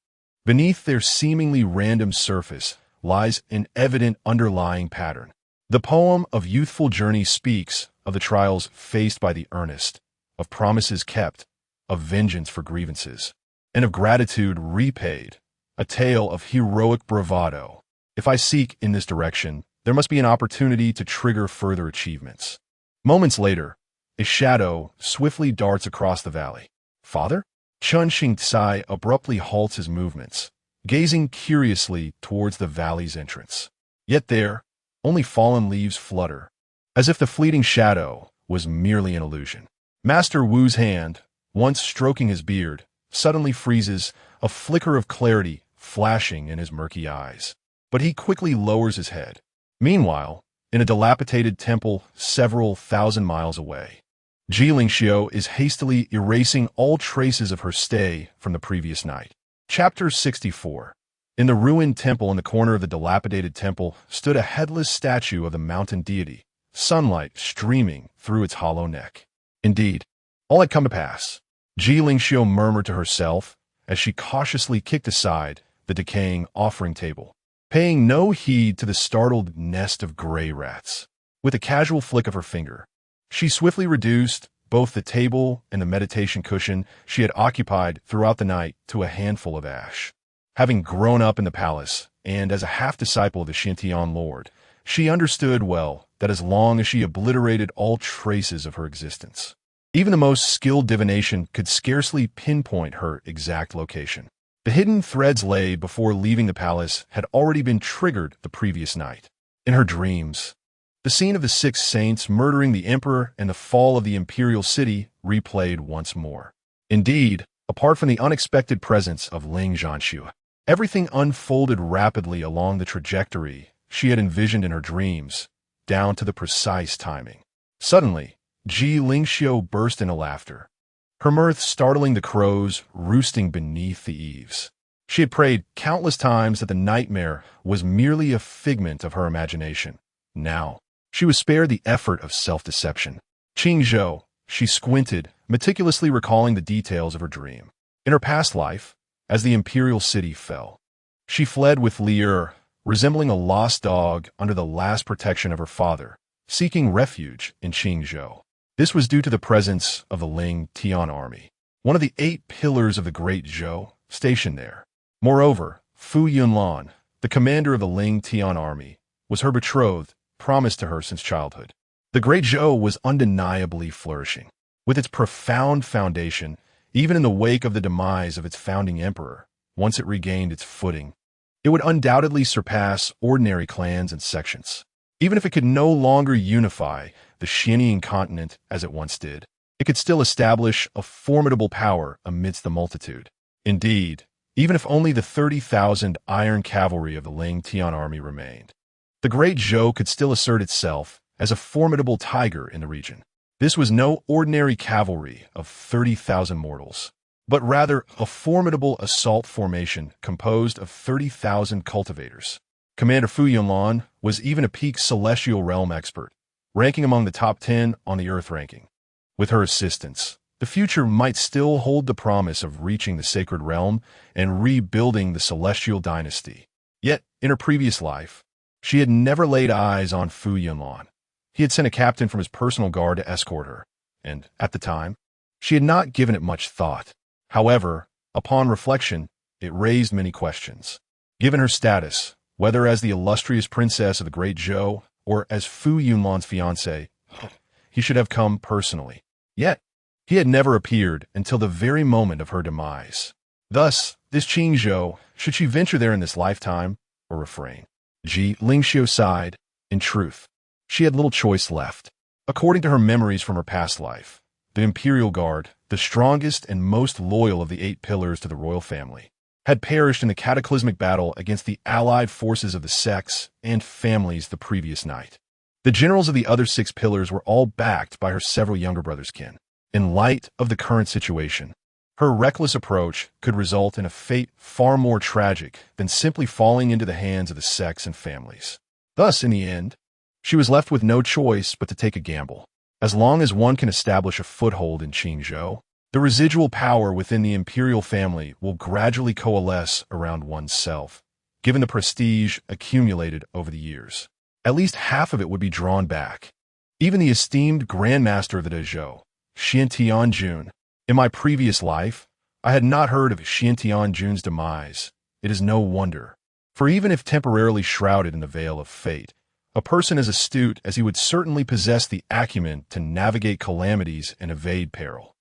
[SPEAKER 1] Beneath their seemingly random surface lies an evident underlying pattern. The poem of Youthful Journey speaks of the trials faced by the earnest, of promises kept, of vengeance for grievances, and of gratitude repaid, a tale of heroic bravado. If I seek in this direction, there must be an opportunity to trigger further achievements. Moments later, a shadow swiftly darts across the valley. Father? Chen Chang'an abruptly halts his movements, gazing curiously towards the valley's entrance. Yet there, only fallen leaves flutter, as if the fleeting shadow was merely an illusion. Master Wu's hand, once stroking his beard, suddenly freezes, a flicker of clarity flashing in his murky eyes. But he quickly lowers his head. Meanwhile, in a dilapidated temple several thousand miles away, Ji Lingxiu is hastily erasing all traces of her stay from the previous night. Chapter 64. In the ruined temple in the corner of the dilapidated temple stood a headless statue of the mountain deity, sunlight streaming through its hollow neck. Indeed, all had come to pass. Ji Lingxiu murmured to herself as she cautiously kicked aside the decaying offering table, paying no heed to the startled nest of gray rats. With a casual flick of her finger, she swiftly reduced both the table and the meditation cushion she had occupied throughout the night to a handful of ash. Having grown up in the palace, and as a half-disciple of the Shintian Lord, she understood well that as long as she obliterated all traces of her existence, even the most skilled divination could scarcely pinpoint her exact location. The hidden threads laid before leaving the palace had already been triggered the previous night. In her dreams, the scene of the 6 saints murdering the emperor and the fall of the imperial city replayed once more. Indeed, apart from the unexpected presence of Ling Zhanxiu, everything unfolded rapidly along the trajectory she had envisioned in her dreams, down to the precise timing. Suddenly, Ji Lingxiu burst into laughter, her mirth startling the crows roosting beneath the eaves. She had prayed countless times that the nightmare was merely a figment of her imagination. Now, she was spared the effort of self-deception. Qingzhou, she squinted, meticulously recalling the details of her dream. In her past life, as the imperial city fell, she fled with Li'er, resembling a lost dog under the last protection of her father, seeking refuge in Qingzhou. This was due to the presence of the Ling Tian army, one of the 8 pillars of the Great Zhou, stationed there. Moreover, Fu Yunlan, the commander of the Ling Tian army, was her betrothed, promised to her since childhood. The Great Zhou was undeniably flourishing. With its profound foundation, even in the wake of the demise of its founding emperor. Once it regained its footing, it would undoubtedly surpass ordinary clans and sections. Even if it could no longer unify the Xianian continent as it once did, it could still establish a formidable power amidst the multitude. Indeed, even if only the 30,000 iron cavalry of the Ling Tian army remained, the Great Zhou could still assert itself as a formidable tiger in the region. This was no ordinary cavalry of 30,000 mortals, but rather a formidable assault formation composed of 30,000 cultivators. Commander Fu Yunlan was even a peak celestial realm expert, ranking among the top 10 on the Earth ranking. With her assistance, the future might still hold the promise of reaching the sacred realm and rebuilding the celestial dynasty. Yet, in her previous life, she had never laid eyes on Fu Yunlan. He had sent a captain from his personal guard to escort her, and, at the time, she had not given it much thought. However, upon reflection, it raised many questions. Given her status, whether as the illustrious princess of the Great Zhou or as Fu Yunlan's fiancé, he should have come personally. Yet, he had never appeared until the very moment of her demise. Thus, this Qingzhou, should she venture there in this lifetime, or refrain? Lingxiu sighed. In truth, she had little choice left. According to her memories from her past life, the Imperial Guard, the strongest and most loyal of the 8 pillars to the royal family, had perished in the cataclysmic battle against the allied forces of the sects and families the previous night. The generals of the other 6 pillars were all backed by her several younger brothers' kin. In light of the current situation, her reckless approach could result in a fate far more tragic than simply falling into the hands of the sects and families. Thus, in the end, she was left with no choice but to take a gamble. As long as one can establish a foothold in Qingzhou, the residual power within the imperial family will gradually coalesce around oneself, given the prestige accumulated over the years. At least half of it would be drawn back. Even the esteemed Grandmaster of the Dezhou, Chen Chang'an. In my previous life, I had not heard of Chen Chang'an's demise. It is no wonder, for even if temporarily shrouded in the veil of fate, a person as astute as he would certainly possess the acumen to navigate calamities and evade peril.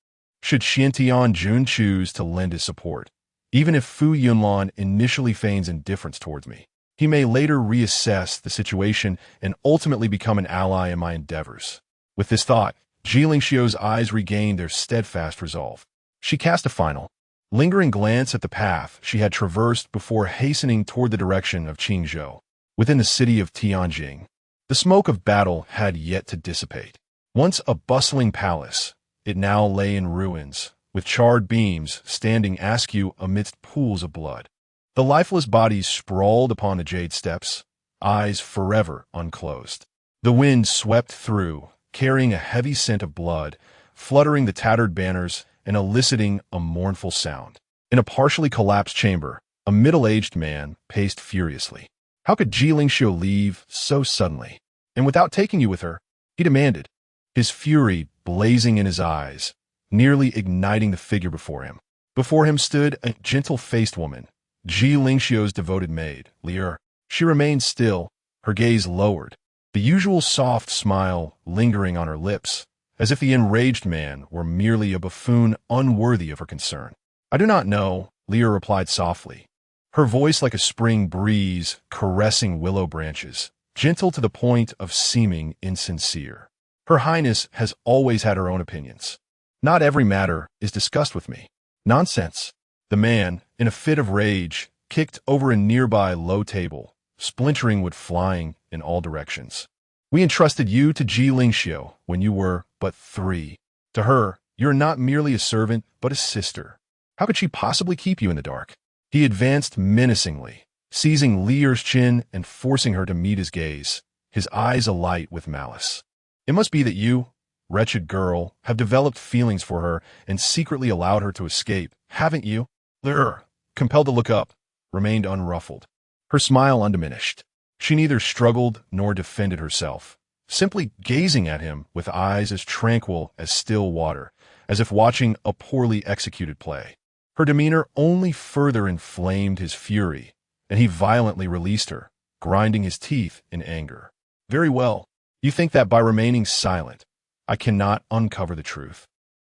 [SPEAKER 1] Should Chen Chang'an choose to lend his support, even if Fu Yunlan initially feigns indifference towards me, he may later reassess the situation and ultimately become an ally in my endeavors. With this thought, Lingxiu's eyes regained their steadfast resolve. She cast a final, lingering glance at the path she had traversed before hastening toward the direction of Qingzhou. Within the city of Tianjing, the smoke of battle had yet to dissipate. Once a bustling palace, it now lay in ruins, with charred beams standing askew amidst pools of blood. The lifeless bodies sprawled upon the jade steps, eyes forever unclosed. The wind swept through, carrying a heavy scent of blood, fluttering the tattered banners and eliciting a mournful sound. In a partially collapsed chamber, a middle-aged man paced furiously. How could Lingxiu leave so suddenly? And without taking you with her, he demanded, his fury blazing in his eyes, nearly igniting the figure before him. Before him stood a gentle-faced woman, Lingxiu's devoted maid, Lier. She remained still, her gaze lowered, the usual soft smile lingering on her lips, as if the enraged man were merely a buffoon unworthy of her concern. I do not know, Lier replied softly, her voice like a spring breeze caressing willow branches, gentle to the point of seeming insincere. Her Highness has always had her own opinions. Not every matter is discussed with me. Nonsense. The man, in a fit of rage, kicked over a nearby low table, splintering wood flying in all directions. We entrusted you to Lingxiu when you were but 3. To her, you're not merely a servant, but a sister. How could she possibly keep you in the dark? He advanced menacingly, seizing Lier's chin and forcing her to meet his gaze, his eyes alight with malice. It must be that you, wretched girl, have developed feelings for her and secretly allowed her to escape, haven't you? Lier, compelled to look up, remained unruffled, her smile undiminished. She neither struggled nor defended herself, simply gazing at him with eyes as tranquil as still water, as if watching a poorly executed play. Her demeanor only further inflamed his fury, and he violently released her, grinding his teeth in anger. Very well. You think that by remaining silent, I cannot uncover the truth.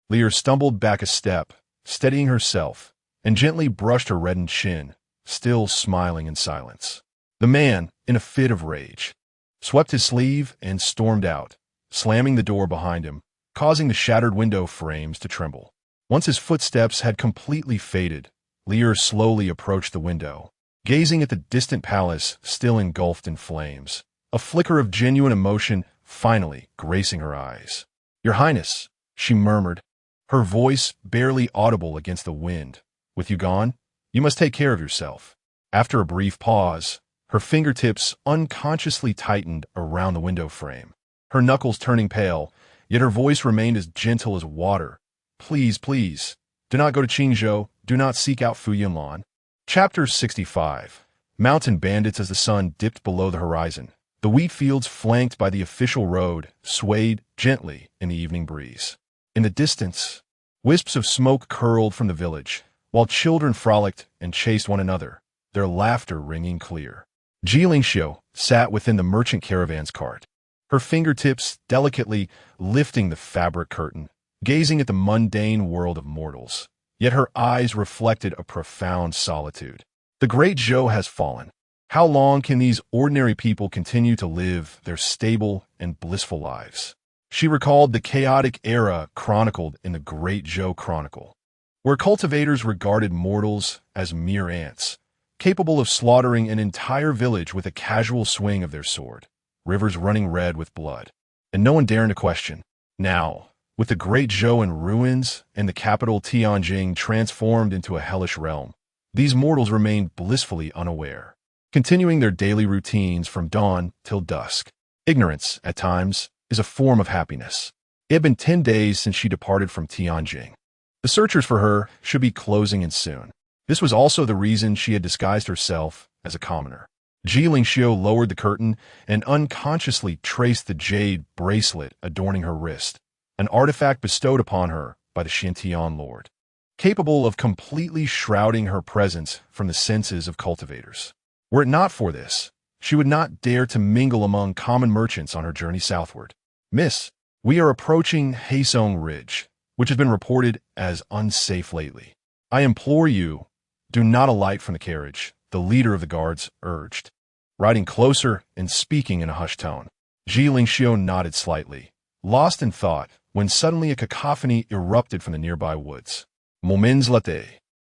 [SPEAKER 1] Lier stumbled back a step, steadying herself, and gently brushed her reddened chin, still smiling in silence. The man, in a fit of rage, swept his sleeve and stormed out, slamming the door behind him, causing the shattered window frames to tremble. Once his footsteps had completely faded, Lear slowly approached the window, gazing at the distant palace still engulfed in flames, a flicker of genuine emotion finally gracing her eyes. "Your Highness," she murmured, her voice barely audible against the wind. "With you gone, you must take care of yourself." After a brief pause, her fingertips unconsciously tightened around the window frame, her knuckles turning pale, yet her voice remained as gentle as water. "Please, please, do not go to Qingzhou. Do not seek out Fu Yinlan." Chapter 65. Mountain bandits. As the sun dipped below the horizon, the wheat fields flanked by the official road swayed gently in the evening breeze. In the distance, wisps of smoke curled from the village, while children frolicked and chased one another, their laughter ringing clear. Ji Lingxiu sat within the merchant caravan's cart, her fingertips delicately lifting the fabric curtain, gazing at the mundane world of mortals. Yet her eyes reflected a profound solitude. The great Zhou has fallen. How long can these ordinary people continue to live their stable and blissful lives? She recalled the chaotic era chronicled in the Great Zhou Chronicle, where cultivators regarded mortals as mere ants, capable of slaughtering an entire village with a casual swing of their sword, rivers running red with blood, and no one daring to question. Now, with the Great Zhou in ruins and the capital Tianjing transformed into a hellish realm, these mortals remained blissfully unaware, continuing their daily routines from dawn till dusk. Ignorance, at times, is a form of happiness. It had been 10 days since she departed from Tianjing. The searchers for her should be closing in soon. This was also the reason she had disguised herself as a commoner. Ji Lingxiu lowered the curtain and unconsciously traced the jade bracelet adorning her wrist, an artifact bestowed upon her by the Xintian Lord, capable of completely shrouding her presence from the senses of cultivators. Were it not for this, she would not dare to mingle among common merchants on her journey southward. "Miss, we are approaching Heisong Ridge, which has been reported as unsafe lately. I implore you, do not alight from the carriage," the leader of the guards urged, riding closer and speaking in a hushed tone. Ji Lingxiu nodded slightly, lost in thought, when suddenly a cacophony erupted from the nearby woods. Moments later,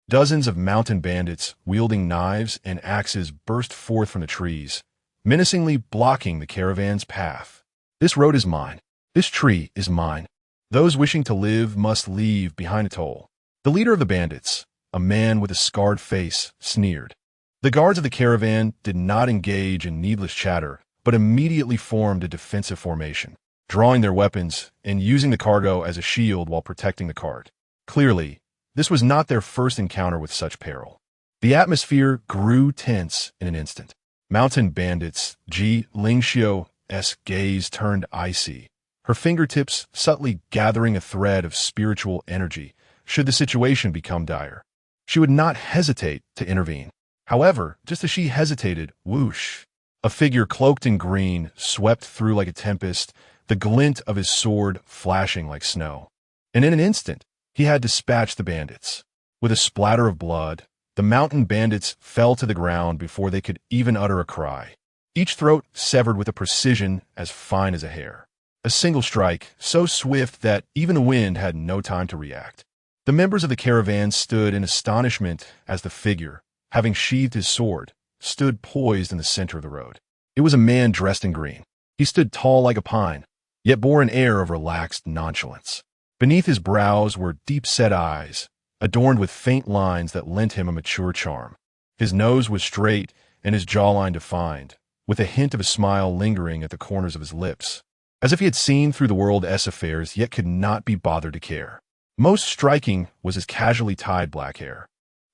[SPEAKER 1] dozens of mountain bandits wielding knives and axes burst forth from the trees, menacingly blocking the caravan's path. "This road is mine. This tree is mine. Those wishing to live must leave behind a toll." The leader of the bandits, a man with a scarred face, sneered. The guards of the caravan did not engage in needless chatter, but immediately formed a defensive formation, drawing their weapons and using the cargo as a shield while protecting the cart. Clearly, this was not their first encounter with such peril. The atmosphere grew tense in an instant. Mountain bandits, Ji Lingxiu's gaze turned icy, her fingertips subtly gathering a thread of spiritual energy should the situation become dire. She would not hesitate to intervene. However, just as she hesitated, whoosh, a figure cloaked in green swept through like a tempest, the glint of his sword flashing like snow. And in an instant, he had dispatched the bandits. With a splatter of blood, the mountain bandits fell to the ground before they could even utter a cry, each throat severed with a precision as fine as a hair. A single strike, so swift that even the wind had no time to react. The members of the caravan stood in astonishment as the figure, having sheathed his sword, stood poised in the center of the road. It was a man dressed in green. He stood tall like a pine, yet bore an air of relaxed nonchalance. Beneath his brows were deep-set eyes, adorned with faint lines that lent him a mature charm. His nose was straight and his jawline defined, with a hint of a smile lingering at the corners of his lips, as if he had seen through the world's affairs yet could not be bothered to care. Most striking was his casually tied black hair,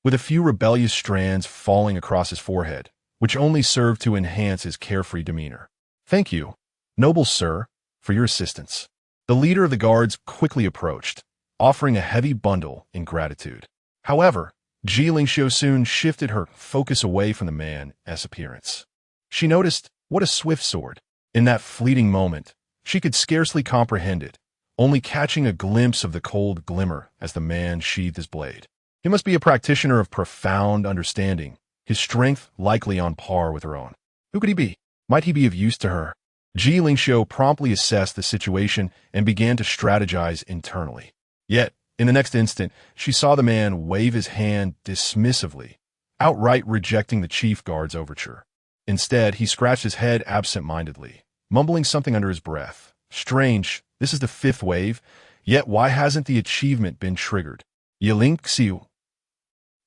[SPEAKER 1] with a few rebellious strands falling across his forehead, which only served to enhance his carefree demeanor. "Thank you, noble sir, for your assistance." The leader of the guards quickly approached, offering a heavy bundle in gratitude. However, Ji Lingxiu soon shifted her focus away from the man's appearance. She noticed what a swift sword. In that fleeting moment, she could scarcely comprehend it, only catching a glimpse of the cold glimmer as the man sheathed his blade. He must be a practitioner of profound understanding, his strength likely on par with her own. Who could he be? Might he be of use to her? Ji Lingxiu promptly assessed the situation and began to strategize internally. Yet, in the next instant, she saw the man wave his hand dismissively, outright rejecting the chief guard's overture. Instead, he scratched his head absent-mindedly, mumbling something under his breath. Strange, this is the fifth wave, yet why hasn't the achievement been triggered? Yiling Xiu.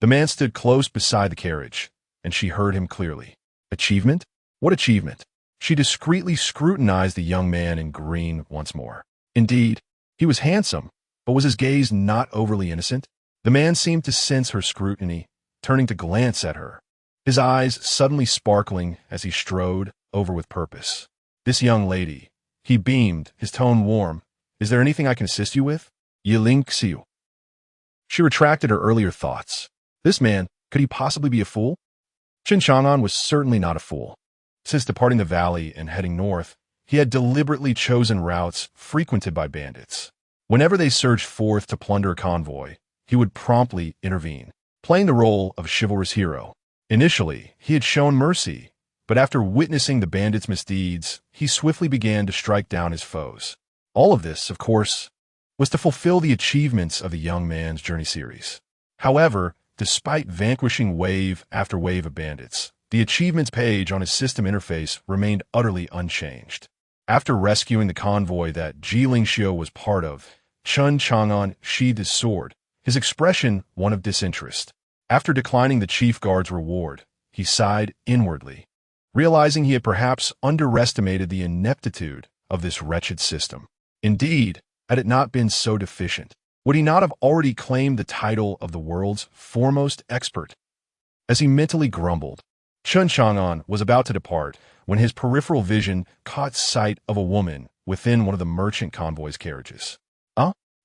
[SPEAKER 1] The man stood close beside the carriage, and she heard him clearly. Achievement? What achievement? She discreetly scrutinized the young man in green once more. Indeed, he was handsome, but was his gaze not overly innocent? The man seemed to sense her scrutiny, turning to glance at her, his eyes suddenly sparkling as he strode over with purpose. This young lady, he beamed, his tone warm. Is there anything I can assist you with? Yiling Xiu. She retracted her earlier thoughts. This man, could he possibly be a fool? Chen Chang'an was certainly not a fool. Since departing the valley and heading north, he had deliberately chosen routes frequented by bandits. Whenever they surged forth to plunder a convoy, he would promptly intervene, playing the role of a chivalrous hero. Initially, he had shown mercy, but after witnessing the bandits' misdeeds, he swiftly began to strike down his foes. All of this, of course, was to fulfill the achievements of the young man's journey series. However, despite vanquishing wave after wave of bandits, the achievements page on his system interface remained utterly unchanged. After rescuing the convoy that Ji Lingxiu was part of, Chen Chang'an sheathed his sword, his expression one of disinterest. After declining the chief guard's reward, he sighed inwardly, realizing he had perhaps underestimated the ineptitude of this wretched system. Indeed, had it not been so deficient, would he not have already claimed the title of the world's foremost expert? As he mentally grumbled, Chen Chang'an was about to depart when his peripheral vision caught sight of a woman within one of the merchant convoy's carriages.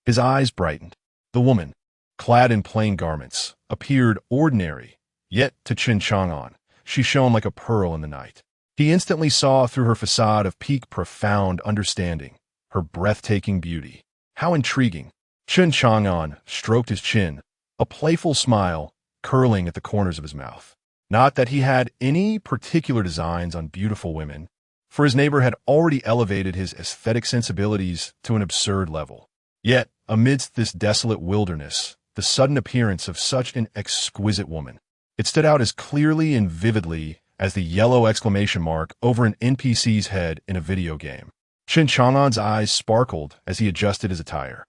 [SPEAKER 1] His eyes brightened. The woman, clad in plain garments, appeared ordinary, yet to Chen Chang'an, she shone like a pearl in the night. He instantly saw through her facade of peak profound understanding, her breathtaking beauty. How intriguing! Chen Chang'an stroked his chin, a playful smile curling at the corners of his mouth. Not that he had any particular designs on beautiful women, for his neighbor had already elevated his aesthetic sensibilities to an absurd level. Yet, amidst this desolate wilderness, the sudden appearance of such an exquisite woman, it stood out as clearly and vividly as the yellow exclamation mark over an NPC's head in a video game. Chen Chang'an's eyes sparkled as he adjusted his attire,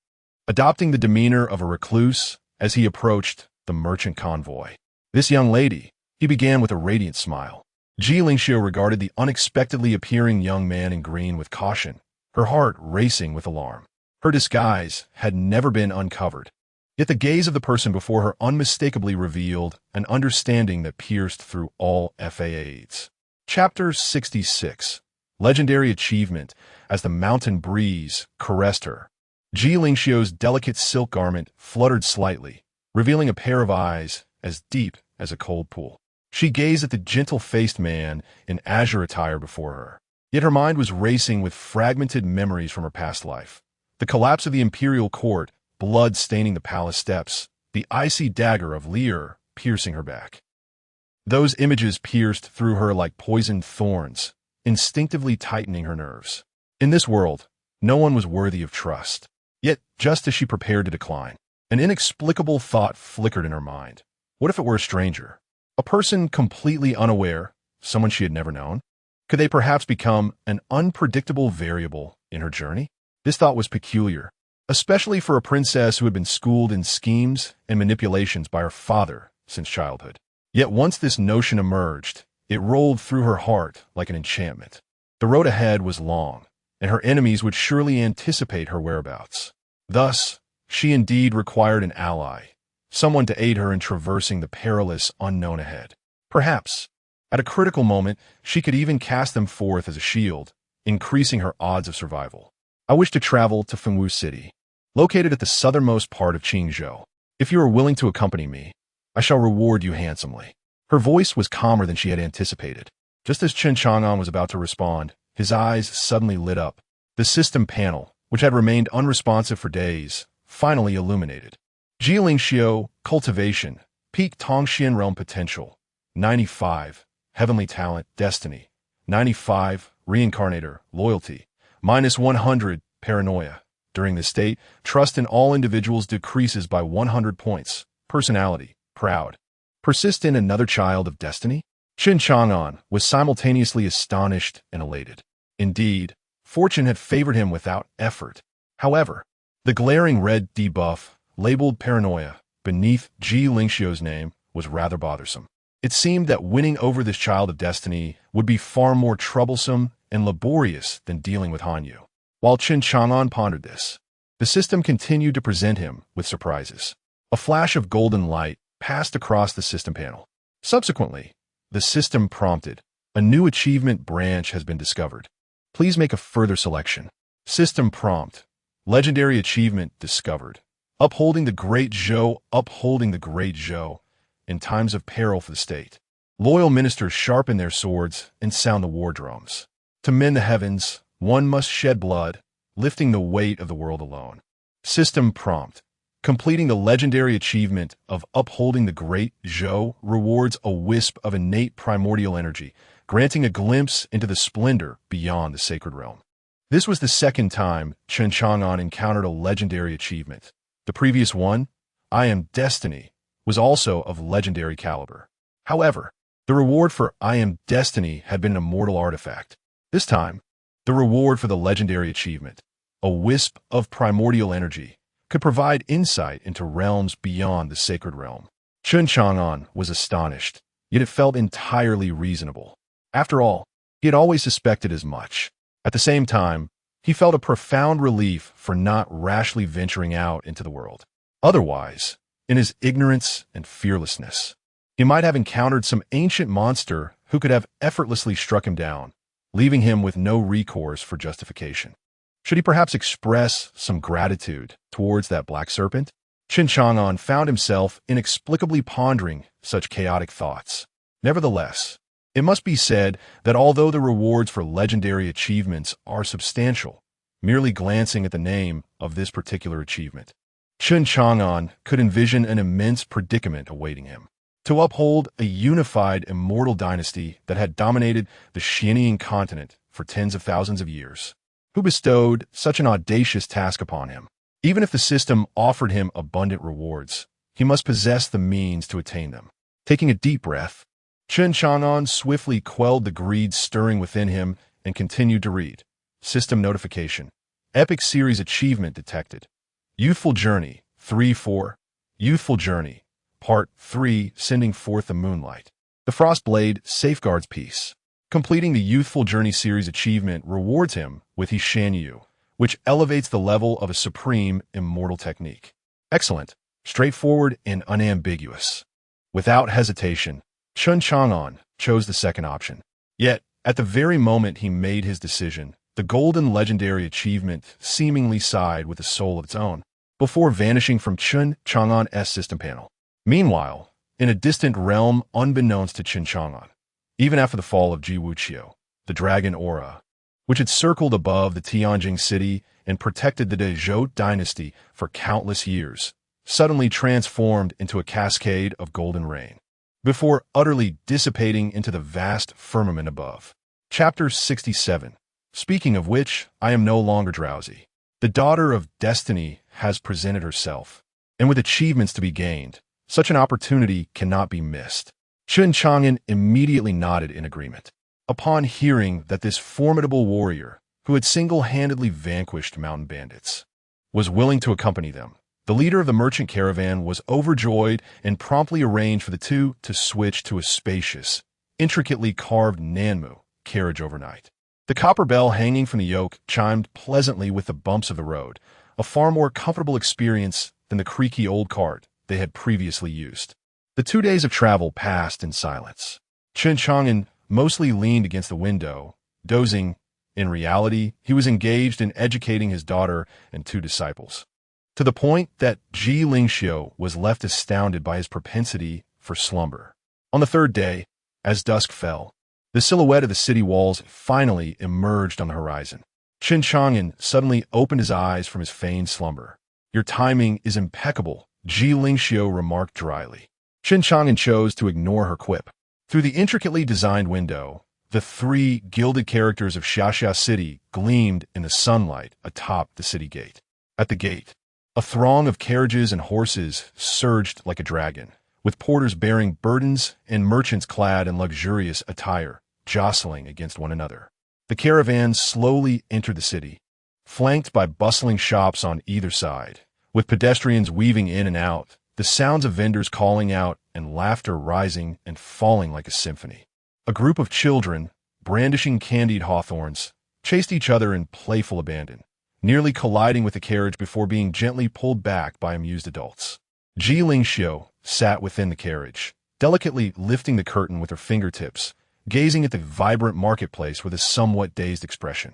[SPEAKER 1] adopting the demeanor of a recluse as he approached the merchant convoy. This young lady, he began with a radiant smile. Ji Lingxiu regarded the unexpectedly appearing young man in green with caution, her heart racing with alarm. Her disguise had never been uncovered, yet the gaze of the person before her unmistakably revealed an understanding that pierced through all FAAs. Chapter 66. Legendary Achievement. As the mountain breeze caressed her, Ji Lingxiu's delicate silk garment fluttered slightly, revealing a pair of eyes as deep as a cold pool. She gazed at the gentle-faced man in azure attire before her, yet her mind was racing with fragmented memories from her past life. The collapse of the imperial court, blood staining the palace steps, the icy dagger of Lear piercing her back. Those images pierced through her like poisoned thorns, instinctively tightening her nerves. In this world, no one was worthy of trust. Yet, just as she prepared to decline, an inexplicable thought flickered in her mind. What if it were a stranger? A person completely unaware, someone she had never known? Could they perhaps become an unpredictable variable in her journey? This thought was peculiar, especially for a princess who had been schooled in schemes and manipulations by her father since childhood. Yet once this notion emerged, it rolled through her heart like an enchantment. The road ahead was long, and her enemies would surely anticipate her whereabouts. Thus, she indeed required an ally, someone to aid her in traversing the perilous unknown ahead. Perhaps, at a critical moment, she could even cast them forth as a shield, increasing her odds of survival. I wish to travel to Fengwu City, located at the southernmost part of Qingzhou. If you are willing to accompany me, I shall reward you handsomely. Her voice was calmer than she had anticipated. Just as Chen Chang'an was about to respond, his eyes suddenly lit up. The system panel, which had remained unresponsive for days, finally illuminated. Jielingxiu, cultivation, peak Tongxian realm potential. 95, heavenly talent, destiny. 95, reincarnator, loyalty. -100, paranoia. During this state, trust in all individuals decreases by 100 points. Personality, proud. Persistent, another child of destiny? Chen Chang'an was simultaneously astonished and elated. Indeed, fortune had favored him without effort. However, the glaring red debuff, labeled paranoia, beneath Jielingxiu's name, was rather bothersome. It seemed that winning over this child of destiny would be far more troublesome and laborious than dealing with Hanyu. While Chen Chang'an pondered this, the system continued to present him with surprises. A flash of golden light passed across the system panel. Subsequently, the system prompted, "A new achievement branch has been discovered. Please make a further selection." System prompt, legendary achievement discovered. Upholding the Great Zhou, upholding the Great Zhou, in times of peril for the state. Loyal ministers sharpen their swords and sound the war drums. To mend the heavens, one must shed blood, lifting the weight of the world alone. System prompt, completing the legendary achievement of upholding the Great Zhou rewards a wisp of innate primordial energy, granting a glimpse into the splendor beyond the sacred realm. This was the second time Chen Chang'an encountered a legendary achievement. The previous one, I Am Destiny, was also of legendary caliber. However, the reward for I Am Destiny had been an immortal artifact. This time, the reward for the legendary achievement, a wisp of primordial energy, could provide insight into realms beyond the sacred realm. Chen Chang'an was astonished, yet it felt entirely reasonable. After all, he had always suspected as much. At the same time, he felt a profound relief for not rashly venturing out into the world. Otherwise, in his ignorance and fearlessness, he might have encountered some ancient monster who could have effortlessly struck him down, leaving him with no recourse for justification. Should he perhaps express some gratitude towards that black serpent? Chen Chang'an found himself inexplicably pondering such chaotic thoughts. Nevertheless, it must be said that although the rewards for legendary achievements are substantial, merely glancing at the name of this particular achievement, Chen Chang'an could envision an immense predicament awaiting him. To uphold a unified immortal dynasty that had dominated the Xianian continent for tens of thousands of years, who bestowed such an audacious task upon him? Even if the system offered him abundant rewards, he must possess the means to attain them. Taking a deep breath, Chen Chang'an swiftly quelled the greed stirring within him and continued to read. System notification. Epic Series achievement detected. Youthful Journey, 3-4. Youthful Journey, Part 3, Sending Forth the Moonlight. The Frostblade safeguards peace. Completing the Youthful Journey series achievement rewards him with Shanyu, which elevates the level of a supreme immortal technique. Excellent, straightforward, and unambiguous. Without hesitation, Chen Chang'an chose the second option. Yet, at the very moment he made his decision, the golden legendary achievement seemingly sighed with a soul of its own, before vanishing from Chen Chang'an's system panel. Meanwhile, in a distant realm unbeknownst to Chen Chang'an, even after the fall of Ji Wuqiu, the dragon aura, which had circled above the Tianjing city and protected the Zhou dynasty for countless years, suddenly transformed into a cascade of golden rain, before utterly dissipating into the vast firmament above. Chapter 67. Speaking of which, I am no longer drowsy. The daughter of destiny has presented herself, and with achievements to be gained, such an opportunity cannot be missed. Chen Chang'an immediately nodded in agreement. Upon hearing that this formidable warrior, who had single-handedly vanquished mountain bandits, was willing to accompany them, the leader of the merchant caravan was overjoyed and promptly arranged for the two to switch to a spacious, intricately carved Nanmu carriage overnight. The copper bell hanging from the yoke chimed pleasantly with the bumps of the road, a far more comfortable experience than the creaky old cart they had previously used. The 2 days of travel passed in silence. Chen Chang'an mostly leaned against the window, dozing. In reality, he was engaged in educating his daughter and 2 disciples, to the point that Jielingxiu was left astounded by his propensity for slumber. On the 3rd day, as dusk fell, the silhouette of the city walls finally emerged on the horizon. Chen Chang'an suddenly opened his eyes from his feigned slumber. Your timing is impeccable, Ji Lingxiu remarked dryly. Chen Chang'an chose to ignore her quip. Through the intricately designed window, the three gilded characters of Xiaxia City gleamed in the sunlight atop the city gate. At the gate, a throng of carriages and horses surged like a dragon, with porters bearing burdens and merchants clad in luxurious attire, jostling against one another. The caravans slowly entered the city, flanked by bustling shops on either side, with pedestrians weaving in and out, the sounds of vendors calling out and laughter rising and falling like a symphony. A group of children, brandishing candied hawthorns, chased each other in playful abandon, nearly colliding with the carriage before being gently pulled back by amused adults. Ji Lingxiu sat within the carriage, delicately lifting the curtain with her fingertips, gazing at the vibrant marketplace with a somewhat dazed expression.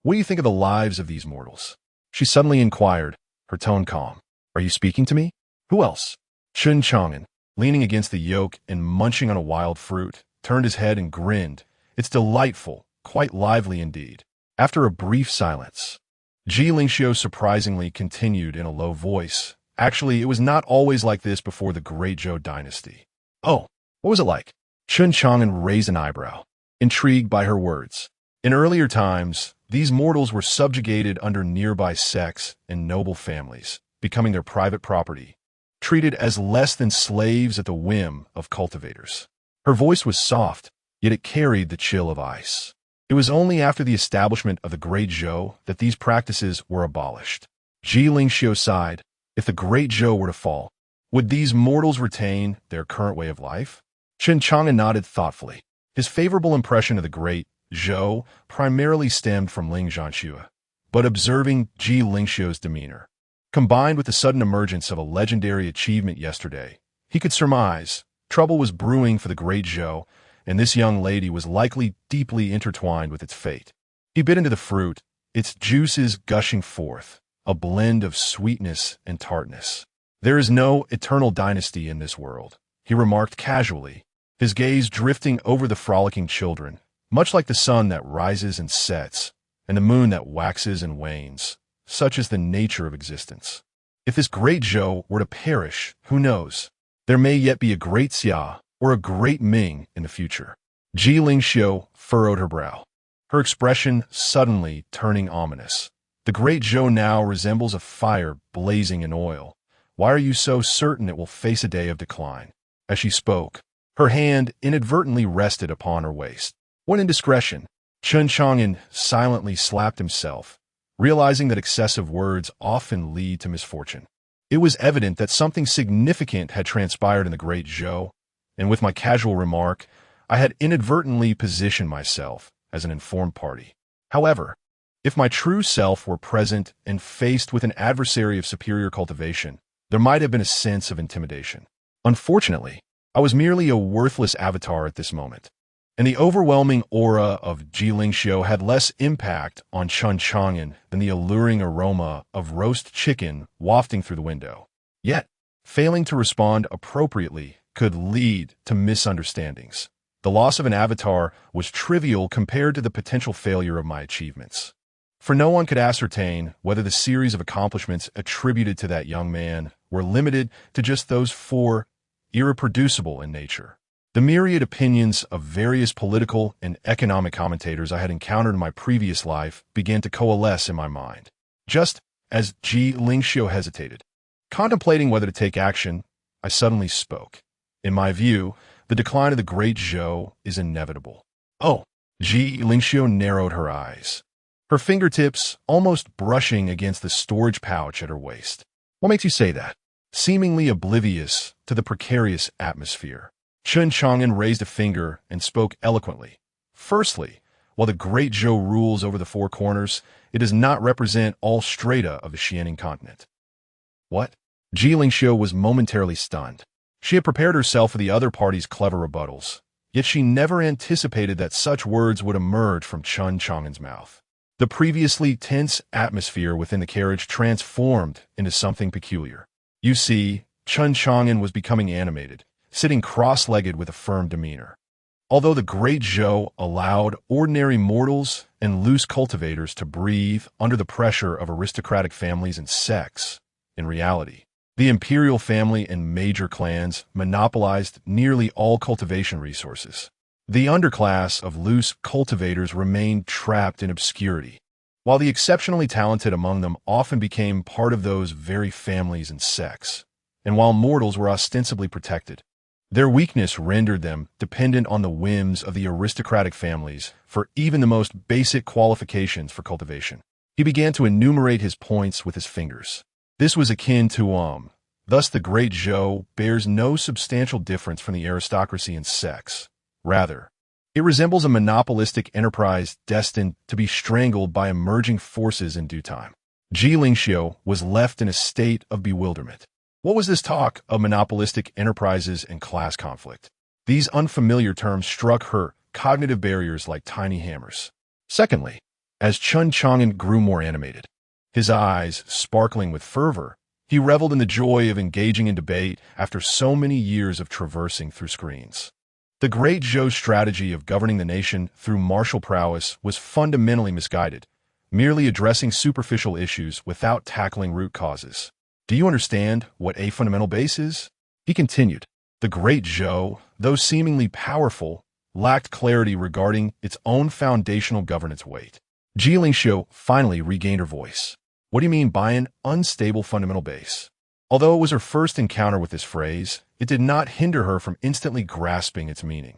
[SPEAKER 1] What do you think of the lives of these mortals? She suddenly inquired, her tone calm. Are you speaking to me? Who else? Chen Chang'an, leaning against the yoke and munching on a wild fruit, turned his head and grinned. It's delightful, quite lively indeed. After a brief silence, Ji Lingxiu surprisingly continued in a low voice. Actually, it was not always like this before the Great Zhou dynasty. Oh, what was it like? Chen Chang'an raised an eyebrow, intrigued by her words. In earlier times, these mortals were subjugated under nearby sects and noble families, becoming their private property, treated as less than slaves at the whim of cultivators. Her voice was soft, yet it carried the chill of ice. It was only after the establishment of the Great Zhou that these practices were abolished. Ji Lingxiu sighed. If the Great Zhou were to fall, would these mortals retain their current way of life? Chen Chang'an nodded thoughtfully. His favorable impression of the Great Zhou primarily stemmed from Ling Zhanxue, but observing Ji Lingxiu's demeanor, combined with the sudden emergence of a legendary achievement yesterday, he could surmise trouble was brewing for the Great Zhou, and this young lady was likely deeply intertwined with its fate. He bit into the fruit, its juices gushing forth, a blend of sweetness and tartness. There is no eternal dynasty in this world, he remarked casually, his gaze drifting over the frolicking children, much like the sun that rises and sets, and the moon that waxes and wanes. Such is the nature of existence. If this Great Zhou were to perish, who knows? There may yet be a Great Xia or a Great Ming in the future. Ji Lingxiu furrowed her brow, her expression suddenly turning ominous. The Great Zhou now resembles a fire blazing in oil. Why are you so certain it will face a day of decline? As she spoke, her hand inadvertently rested upon her waist. What indiscretion! Chen Chang'an silently slapped himself, realizing that excessive words often lead to misfortune. It was evident that something significant had transpired in the Great Zhou, and with my casual remark, I had inadvertently positioned myself as an informed party. However, if my true self were present and faced with an adversary of superior cultivation, there might have been a sense of intimidation. Unfortunately, I was merely a worthless avatar at this moment, and the overwhelming aura of Ji Lingxiu had less impact on Chen Chang'an than the alluring aroma of roast chicken wafting through the window. Yet, failing to respond appropriately could lead to misunderstandings. The loss of an avatar was trivial compared to the potential failure of my achievements. For no one could ascertain whether the series of accomplishments attributed to that young man were limited to just those four, irreproducible in nature. The myriad opinions of various political and economic commentators I had encountered in my previous life began to coalesce in my mind. Just as Ji Lingxiu hesitated, contemplating whether to take action, I suddenly spoke. In my view, the decline of the Great Zhou is inevitable. Oh, Ji Lingxiu narrowed her eyes, her fingertips almost brushing against the storage pouch at her waist. What makes you say that? Seemingly oblivious to the precarious atmosphere, Chen Chang'an raised a finger and spoke eloquently. Firstly, while the Great Zhou rules over the four corners, it does not represent all strata of the Xianing continent. What? Ji Lingxiu was momentarily stunned. She had prepared herself for the other party's clever rebuttals, yet she never anticipated that such words would emerge from Chen Chang'an's mouth. The previously tense atmosphere within the carriage transformed into something peculiar. You see, Chen Chang'an was becoming animated, sitting cross-legged with a firm demeanor. Although the Great Zhou allowed ordinary mortals and loose cultivators to breathe under the pressure of aristocratic families and sects, in reality, the imperial family and major clans monopolized nearly all cultivation resources. The underclass of loose cultivators remained trapped in obscurity, while the exceptionally talented among them often became part of those very families and sects. And while mortals were ostensibly protected, their weakness rendered them dependent on the whims of the aristocratic families for even the most basic qualifications for cultivation. He began to enumerate his points with his fingers. This was akin to thus the Great Zhou bears no substantial difference from the aristocracy and sects. Rather, it resembles a monopolistic enterprise destined to be strangled by emerging forces in due time. Ji Lingxiu was left in a state of bewilderment. What was this talk of monopolistic enterprises and class conflict? These unfamiliar terms struck her cognitive barriers like tiny hammers. Secondly, as Chen Chang'an grew more animated, his eyes sparkling with fervor, he reveled in the joy of engaging in debate after so many years of traversing through screens. The Great Zhou's strategy of governing the nation through martial prowess was fundamentally misguided, merely addressing superficial issues without tackling root causes. Do you understand what a fundamental base is? He continued. The Great Zhou, though seemingly powerful, lacked clarity regarding its own foundational governance weight. Ji Lingxiu finally regained her voice. What do you mean by an unstable fundamental base? Although it was her first encounter with this phrase, it did not hinder her from instantly grasping its meaning.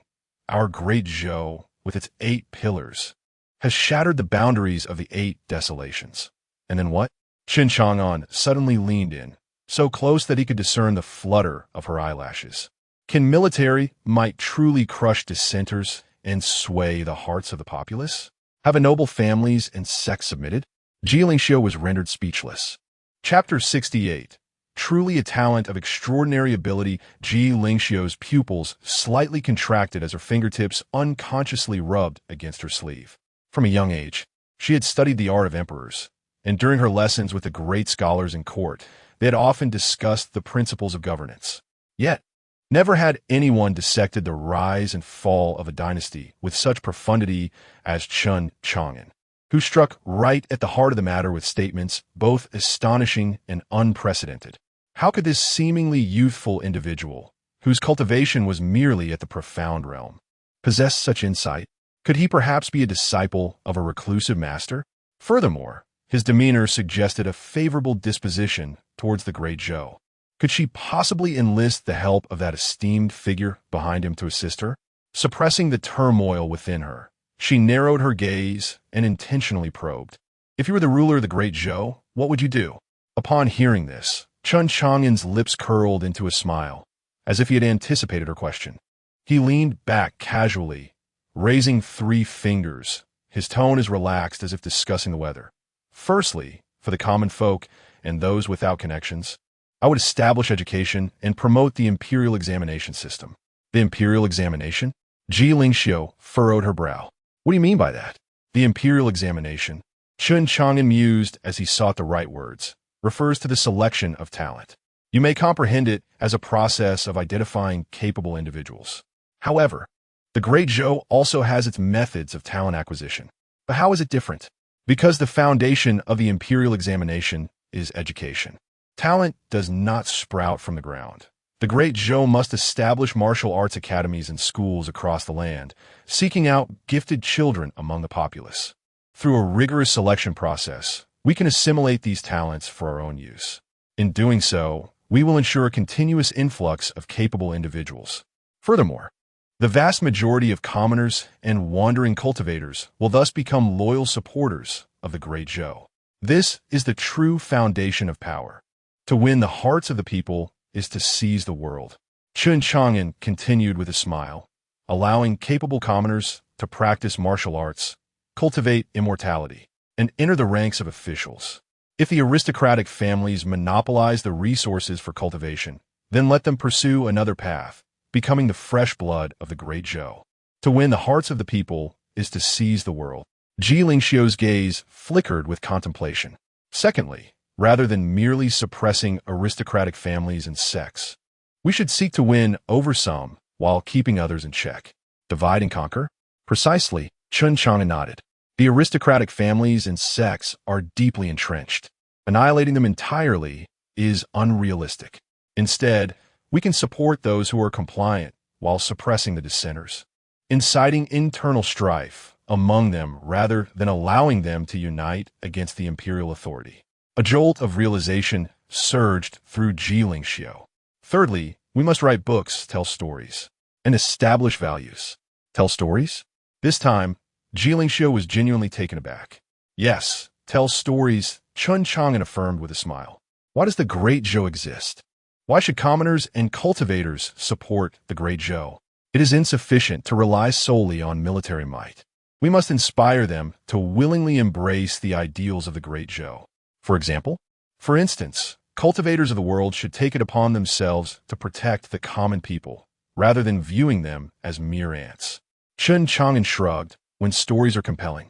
[SPEAKER 1] Our Great Zhou, with its 8 pillars, has shattered the boundaries of the 8 desolations. And then what? Chen Chang'an suddenly leaned in, so close that he could discern the flutter of her eyelashes. Can military might truly crush dissenters and sway the hearts of the populace? Have noble families and sects submitted? Ji Lingxiu was rendered speechless. Chapter 68. Truly a talent of extraordinary ability, Ji Lingxiu's pupils slightly contracted as her fingertips unconsciously rubbed against her sleeve. From a young age, she had studied the art of emperors, and during her lessons with the great scholars in court, they had often discussed the principles of governance. Yet, never had anyone dissected the rise and fall of a dynasty with such profundity as Chen Chang'an, who struck right at the heart of the matter with statements both astonishing and unprecedented. How could this seemingly youthful individual, whose cultivation was merely at the profound realm, possess such insight? Could he perhaps be a disciple of a reclusive master? Furthermore, his demeanor suggested a favorable disposition towards the Great Zhou. Could she possibly enlist the help of that esteemed figure behind him to assist her? Suppressing the turmoil within her, she narrowed her gaze and intentionally probed. If you were the ruler of the Great Zhou, what would you do? Upon hearing this, Chen Chang'an's lips curled into a smile, as if he had anticipated her question. He leaned back casually, raising 3 fingers, his tone as relaxed as if discussing the weather. Firstly, for the common folk and those without connections, I would establish education and promote the imperial examination system. The imperial examination? Ji Lingxiu furrowed her brow. What do you mean by that? The imperial examination, Chen Chang'an mused as he sought the right words, refers to the selection of talent. You may comprehend it as a process of identifying capable individuals. However, the Great Zhou also has its methods of talent acquisition. But how is it different? Because the foundation of the imperial examination is education. Talent does not sprout from the ground. The Great Zhou must establish martial arts academies and schools across the land, seeking out gifted children among the populace. Through a rigorous selection process, we can assimilate these talents for our own use. In doing so, we will ensure a continuous influx of capable individuals. Furthermore, the vast majority of commoners and wandering cultivators will thus become loyal supporters of the Great Zhou. This is the true foundation of power. To win the hearts of the people is to seize the world. Chen Chang'an continued with a smile, allowing capable commoners to practice martial arts, cultivate immortality, and enter the ranks of officials. If the aristocratic families monopolize the resources for cultivation, then let them pursue another path, becoming the fresh blood of the Great Zhou. To win the hearts of the people is to seize the world. Ji Lingxiu's gaze flickered with contemplation. Secondly, rather than merely suppressing aristocratic families and sects, we should seek to win over some while keeping others in check. Divide and conquer? Precisely, Chen Chang'an nodded. The aristocratic families and sects are deeply entrenched. Annihilating them entirely is unrealistic. Instead, we can support those who are compliant while suppressing the dissenters, inciting internal strife among them rather than allowing them to unite against the imperial authority. A jolt of realization surged through Ji Lingxiu. Thirdly, we must write books, tell stories, and establish values. Tell stories? This time, Ji Lingxiu was genuinely taken aback. Yes, tell stories, Chen Chang'an affirmed with a smile. Why does the Great Zhou exist? Why should commoners and cultivators support the Great Zhou? It is insufficient to rely solely on military might. We must inspire them to willingly embrace the ideals of the Great Zhou. For instance, cultivators of the world should take it upon themselves to protect the common people, rather than viewing them as mere ants. Chen Chang'an shrugged. When stories are compelling,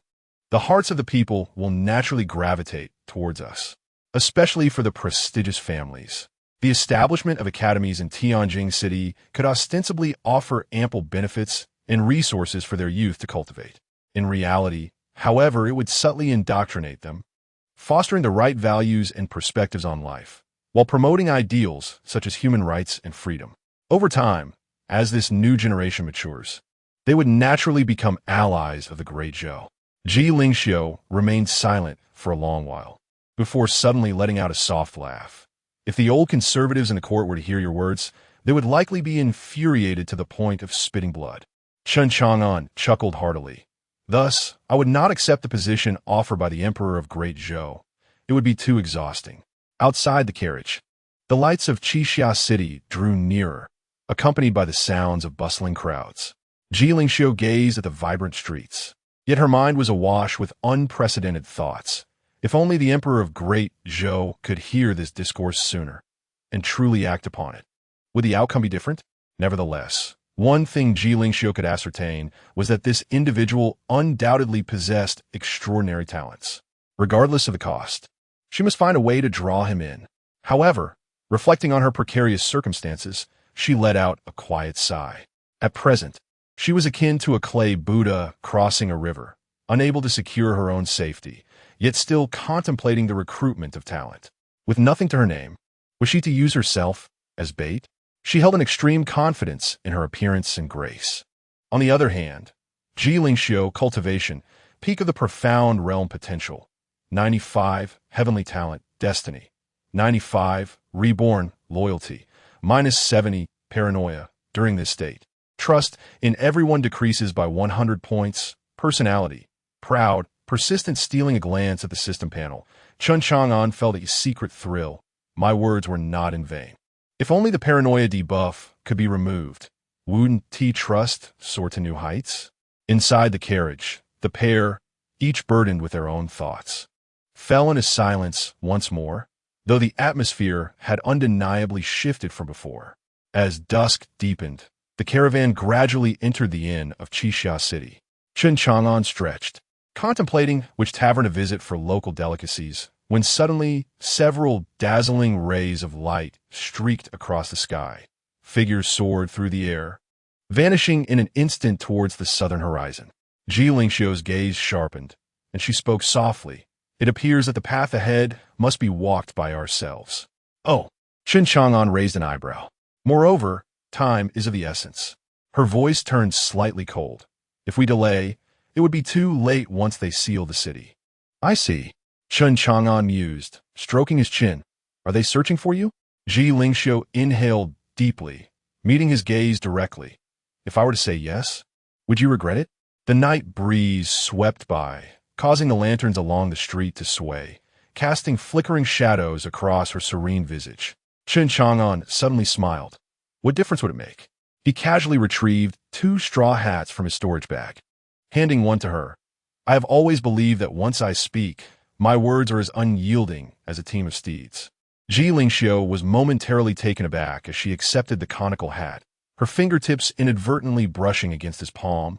[SPEAKER 1] the hearts of the people will naturally gravitate towards us, especially for the prestigious families. The establishment of academies in Tianjin City could ostensibly offer ample benefits and resources for their youth to cultivate. In reality, however, it would subtly indoctrinate them, fostering the right values and perspectives on life, while promoting ideals such as human rights and freedom. Over time, as this new generation matures, they would naturally become allies of the Great Zhou. Ji Lingxiu remained silent for a long while, before suddenly letting out a soft laugh. If the old conservatives in the court were to hear your words, they would likely be infuriated to the point of spitting blood. Chen Chang'an chuckled heartily. Thus, I would not accept the position offered by the Emperor of Great Zhou. It would be too exhausting. Outside the carriage, the lights of Qixia City drew nearer, accompanied by the sounds of bustling crowds. Ji Lingxiu gazed at the vibrant streets, yet her mind was awash with unprecedented thoughts. If only the Emperor of Great Zhou could hear this discourse sooner, and truly act upon it. Would the outcome be different? Nevertheless, one thing Ji Lingxiu could ascertain was that this individual undoubtedly possessed extraordinary talents. Regardless of the cost, she must find a way to draw him in. However, reflecting on her precarious circumstances, she let out a quiet sigh. At present, she was akin to a clay Buddha crossing a river, unable to secure her own safety, yet still contemplating the recruitment of talent. With nothing to her name, was she to use herself as bait? She held an extreme confidence in her appearance and grace. On the other hand, Ji Lingxiu cultivation, peak of the profound realm potential. 95, heavenly talent, destiny. 95, reborn, loyalty. -70, paranoia, during this state. Trust in everyone decreases by 100 points. Personality, proud, persistent, stealing a glance at the system panel. Chen Chang'an felt a secret thrill. My words were not in vain. If only the paranoia debuff could be removed, wouldn't trust soar to new heights? Inside the carriage, the pair, each burdened with their own thoughts, fell into silence once more, though the atmosphere had undeniably shifted from before. As dusk deepened, the caravan gradually entered the inn of Qixia City. Chen Chang'an stretched, contemplating which tavern to visit for local delicacies, when suddenly several dazzling rays of light streaked across the sky. Figures soared through the air, vanishing in an instant towards the southern horizon. Ji Lingxiu's gaze sharpened, and she spoke softly. It appears that the path ahead must be walked by ourselves. Oh, Chen Chang'an raised an eyebrow. Moreover, time is of the essence. Her voice turned slightly cold. If we delay, it would be too late once they seal the city. I see. Chen Chang'an mused, stroking his chin. Are they searching for you? Ji Lingxiu inhaled deeply, meeting his gaze directly. If I were to say yes, would you regret it? The night breeze swept by, causing the lanterns along the street to sway, casting flickering shadows across her serene visage. Chen Chang'an suddenly smiled. What difference would it make? He casually retrieved 2 straw hats from his storage bag, handing one to her. I have always believed that once I speak, my words are as unyielding as a team of steeds. Ji Lingxiu was momentarily taken aback as she accepted the conical hat, her fingertips inadvertently brushing against his palm,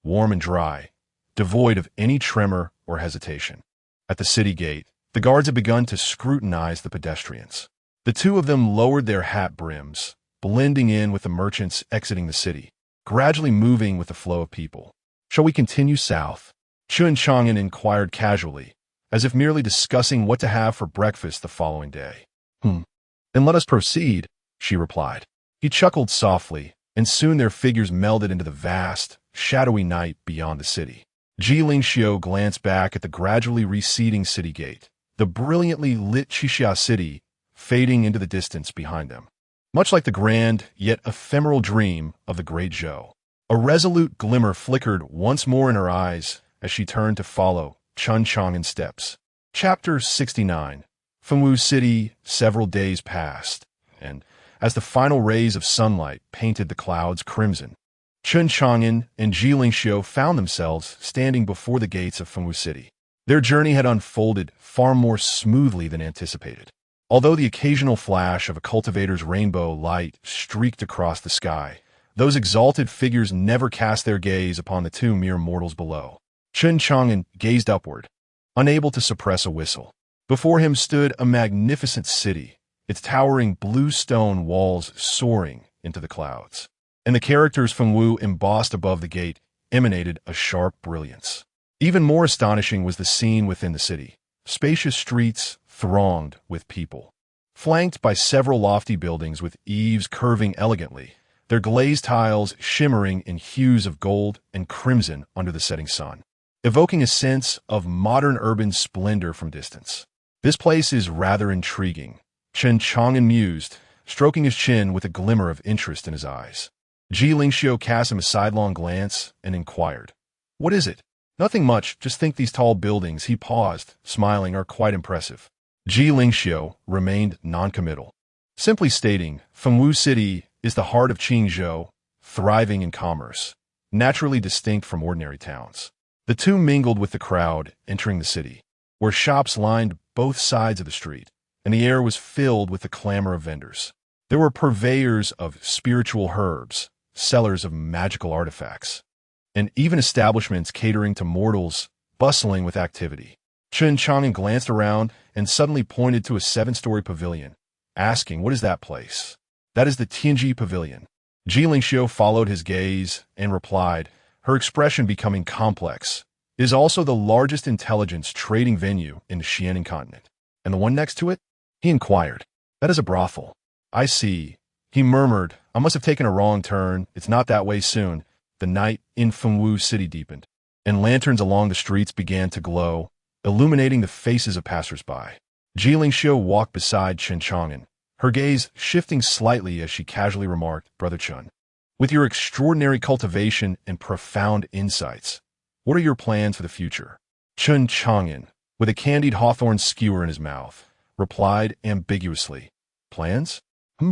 [SPEAKER 1] warm and dry, devoid of any tremor or hesitation. At the city gate, the guards had begun to scrutinize the pedestrians. The 2 of them lowered their hat brims, blending in with the merchants exiting the city. gradually moving with the flow of people. Shall we continue south? Chen Chang'an inquired casually, as if merely discussing what to have for breakfast the following day. Then let us proceed, she replied. He chuckled softly, and soon their figures melded into the vast, shadowy night beyond the city. Lingxiu glanced back at the gradually receding city gate, the brilliantly lit Qixia city fading into the distance behind them. Much like the grand, yet ephemeral dream of the great Zhou. A resolute glimmer flickered once more in her eyes as she turned to follow Chen Chang'an's steps. Chapter 69. Fengwu City. Several days passed, and as the final rays of sunlight painted the clouds crimson, Chen Chang'an and Lingxiu found themselves standing before the gates of Fengwu City. Their journey had unfolded far more smoothly than anticipated. Although the occasional flash of a cultivator's rainbow light streaked across the sky, those exalted figures never cast their gaze upon the two mere mortals below. Chen Chang'an gazed upward, unable to suppress a whistle. Before him stood a magnificent city, its towering blue stone walls soaring into the clouds. And the characters Fengwu embossed above the gate emanated a sharp brilliance. Even more astonishing was the scene within the city. Spacious streets thronged with people, flanked by several lofty buildings with eaves curving elegantly, their glazed tiles shimmering in hues of gold and crimson under the setting sun, evoking a sense of modern urban splendor from distance. This place is rather intriguing, Chen Chang'an mused, stroking his chin with a glimmer of interest in his eyes. Lingxiu cast him a sidelong glance and inquired, "What is it?" "Nothing much, just think these tall buildings," he paused, smiling, "are quite impressive." Lingxiu remained noncommittal, simply stating, Fengwu City is the heart of Qingzhou, thriving in commerce, naturally distinct from ordinary towns. The two mingled with the crowd entering the city, where shops lined both sides of the street, and the air was filled with the clamor of vendors. There were purveyors of spiritual herbs, sellers of magical artifacts, and even establishments catering to mortals bustling with activity. Chen Chang'an glanced around and suddenly pointed to a 7-story pavilion, asking, "What is that place?" "That is the Tianji Pavilion." Lingxiu followed his gaze and replied, her expression becoming complex. "It is also the largest intelligence trading venue in the Xianing continent." "And the one next to it?" he inquired. "That is a brothel." "I see," he murmured. "I must have taken a wrong turn. It's not that way soon." The night in Fengwu City deepened, and lanterns along the streets began to glow, illuminating the faces of passers-by. Lingxiu walked beside Chen Chang'an, her gaze shifting slightly as she casually remarked, "Brother Chen, with your extraordinary cultivation and profound insights, what are your plans for the future?" Chen Chang'an, with a candied hawthorn skewer in his mouth, replied ambiguously, "Plans?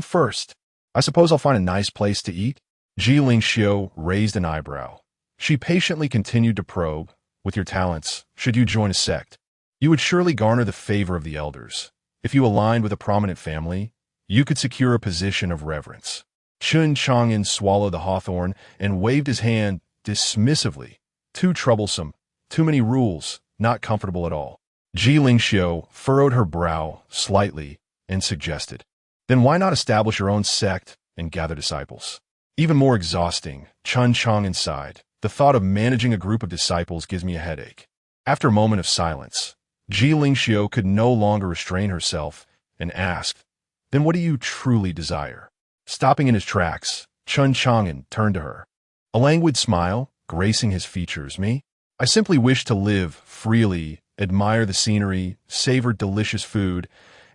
[SPEAKER 1] First, I suppose I'll find a nice place to eat." Lingxiu raised an eyebrow. She patiently continued to probe, "With your talents, should you join a sect, you would surely garner the favor of the elders. If you aligned with a prominent family, you could secure a position of reverence." Chen Chang'an swallowed the hawthorn and waved his hand dismissively. "Too troublesome, too many rules, not comfortable at all." Lingxiu furrowed her brow slightly and suggested, "Then why not establish your own sect and gather disciples?" "Even more exhausting," Chen Chang'an sighed. "The thought of managing a group of disciples gives me a headache." After a moment of silence, Lingxiu could no longer restrain herself and asked, "Then what do you truly desire?" Stopping in his tracks, Chen Chang'an turned to her, a languid smile gracing his features. "Me? I simply wish to live freely, admire the scenery, savor delicious food,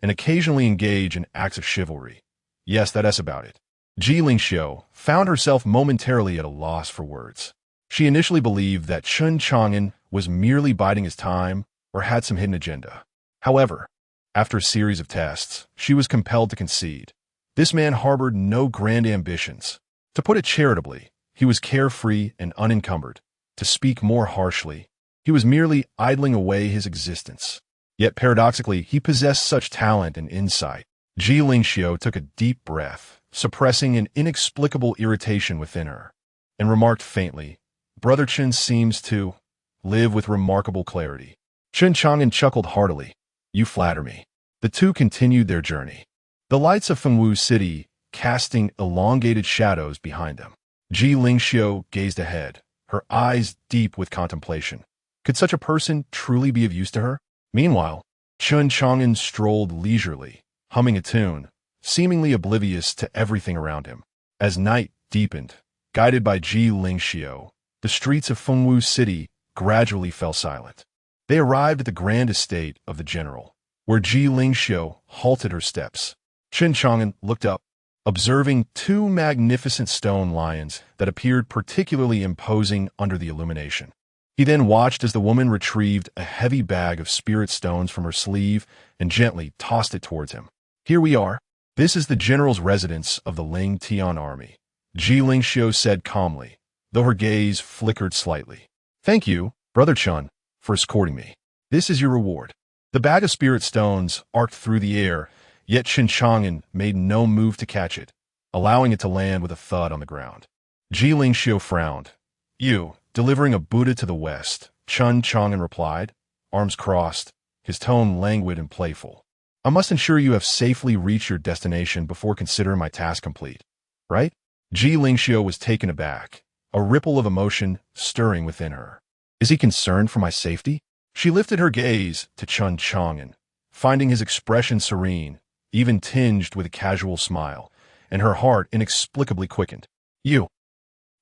[SPEAKER 1] and occasionally engage in acts of chivalry. Yes, that's about it." Lingxiu found herself momentarily at a loss for words. She initially believed that Chen Chang'an was merely biding his time or had some hidden agenda. However, after a series of tests, she was compelled to concede. This man harbored no grand ambitions. To put it charitably, he was carefree and unencumbered. To speak more harshly, he was merely idling away his existence. Yet paradoxically, he possessed such talent and insight. Lingxiu took a deep breath, suppressing an inexplicable irritation within her, and remarked faintly, "Brother Chen seems to live with remarkable clarity." Chen Chang'an chuckled heartily. "You flatter me." The two continued their journey, the lights of Fengwu City casting elongated shadows behind them. Ji Lingxiu gazed ahead, her eyes deep with contemplation. Could such a person truly be of use to her? Meanwhile, Chen Chang'an strolled leisurely, humming a tune, seemingly oblivious to everything around him. As night deepened, guided by Ji Lingxiu, the streets of Fengwu City gradually fell silent. They arrived at the grand estate of the general, where Ji Lingxiu halted her steps. Chen Chang'an looked up, observing two magnificent stone lions that appeared particularly imposing under the illumination. He then watched as the woman retrieved a heavy bag of spirit stones from her sleeve and gently tossed it towards him. Here we are. This is the general's residence of the Ling Tian army, Ji Lingxiu said calmly, though her gaze flickered slightly. Thank you, Brother Chen, for escorting me. This is your reward. The bag of spirit stones arced through the air, yet Chen Chang'an made no move to catch it, allowing it to land with a thud on the ground. Ji Lingxiu frowned. You, delivering a Buddha to the west, Chen Chang'an replied, arms crossed, his tone languid and playful. I must ensure you have safely reached your destination before considering my task complete. Right? Ji Lingxiu was taken aback, a ripple of emotion stirring within her. Is he concerned for my safety? She lifted her gaze to Chen Chang'an, finding his expression serene, even tinged with a casual smile, and her heart inexplicably quickened. You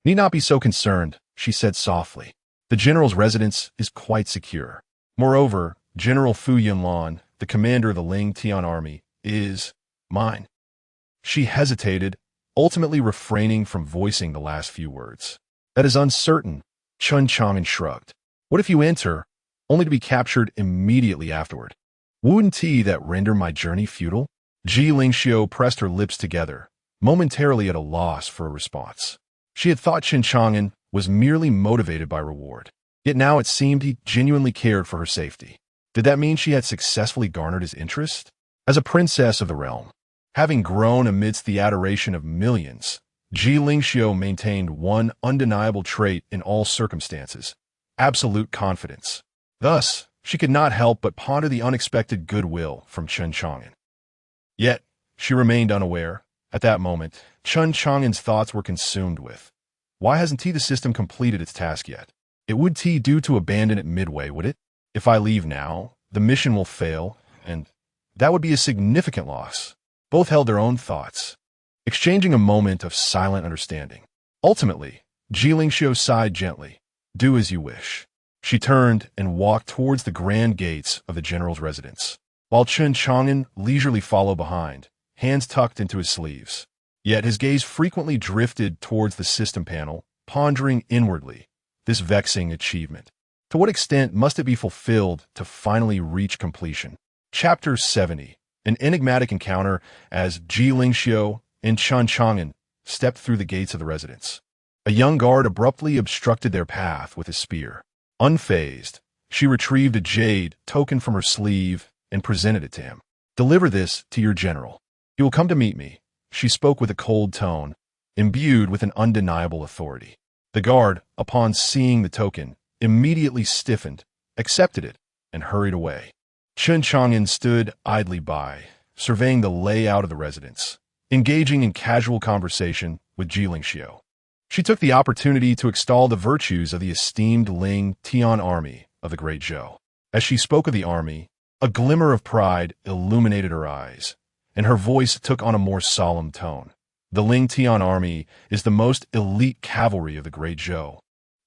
[SPEAKER 1] need not be so concerned, she said softly. The general's residence is quite secure. Moreover, General Fu Yunlan, the commander of the Ling Tian army, is mine. She hesitated, ultimately refraining from voicing the last few words. That is uncertain, Chen Chang'an shrugged. What if you enter, only to be captured immediately afterward? Wouldn't that render my journey futile? Ji Lingxiu pressed her lips together, momentarily at a loss for a response. She had thought Chen Chang'an was merely motivated by reward, yet now it seemed he genuinely cared for her safety. Did that mean she had successfully garnered his interest? As a princess of the realm, having grown amidst the adoration of millions, Ji Lingxiu maintained one undeniable trait in all circumstances: absolute confidence. Thus, she could not help but ponder the unexpected goodwill from Chen Chang'an. Yet, she remained unaware. At that moment, Chen Chang'an's thoughts were consumed with, why hasn't the system completed its task yet? It would do to abandon it midway, would it? If I leave now, the mission will fail, and that would be a significant loss. Both held their own thoughts, exchanging a moment of silent understanding. Ultimately, Ji Lingxiu sighed gently. Do as you wish. She turned and walked towards the grand gates of the general's residence, while Chen Chang'an leisurely followed behind, hands tucked into his sleeves. Yet his gaze frequently drifted towards the system panel, pondering inwardly this vexing achievement. To what extent must it be fulfilled to finally reach completion? Chapter 70. An enigmatic encounter as Ji Lingxiu and Chen Chang'an stepped through the gates of the residence. A young guard abruptly obstructed their path with his spear. Unfazed, she retrieved a jade token from her sleeve and presented it to him. Deliver this to your general. He will come to meet me, she spoke with a cold tone, imbued with an undeniable authority. The guard, upon seeing the token, immediately stiffened, accepted it, and hurried away. Chen Chang'an stood idly by, surveying the layout of the residence, engaging in casual conversation with Ji Lingxiu. She took the opportunity to extol the virtues of the esteemed Ling Tian army of the Great Zhou. As she spoke of the army, a glimmer of pride illuminated her eyes, and her voice took on a more solemn tone. The Ling Tian army is the most elite cavalry of the Great Zhou,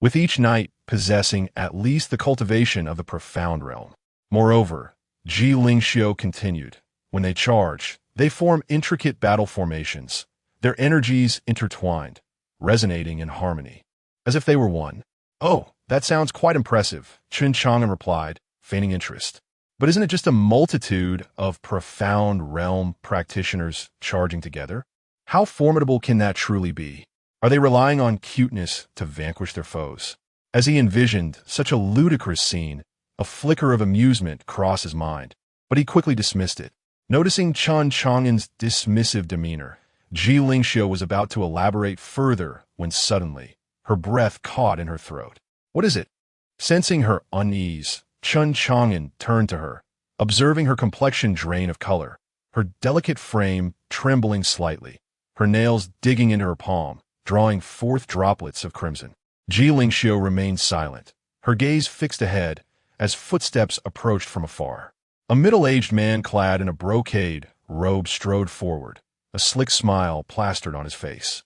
[SPEAKER 1] with each knight possessing at least the cultivation of the profound realm. Moreover, Ji Lingxiu continued, when they charge, they form intricate battle formations, their energies intertwined, resonating in harmony, as if they were one. Oh, that sounds quite impressive, Chen Chang'an replied, feigning interest. But isn't it just a multitude of profound realm practitioners charging together? How formidable can that truly be? Are they relying on cuteness to vanquish their foes? As he envisioned such a ludicrous scene, a flicker of amusement crossed his mind, but he quickly dismissed it. Noticing Chen Chang'an's dismissive demeanor, Ji Lingxiu was about to elaborate further when suddenly, her breath caught in her throat. What is it? Sensing her unease, Chen Chang'an turned to her, observing her complexion drain of color, her delicate frame trembling slightly, her nails digging into her palm, drawing forth droplets of crimson. Ji Lingxiu remained silent, her gaze fixed ahead, as footsteps approached from afar. A middle-aged man clad in a brocade robe strode forward, a slick smile plastered on his face.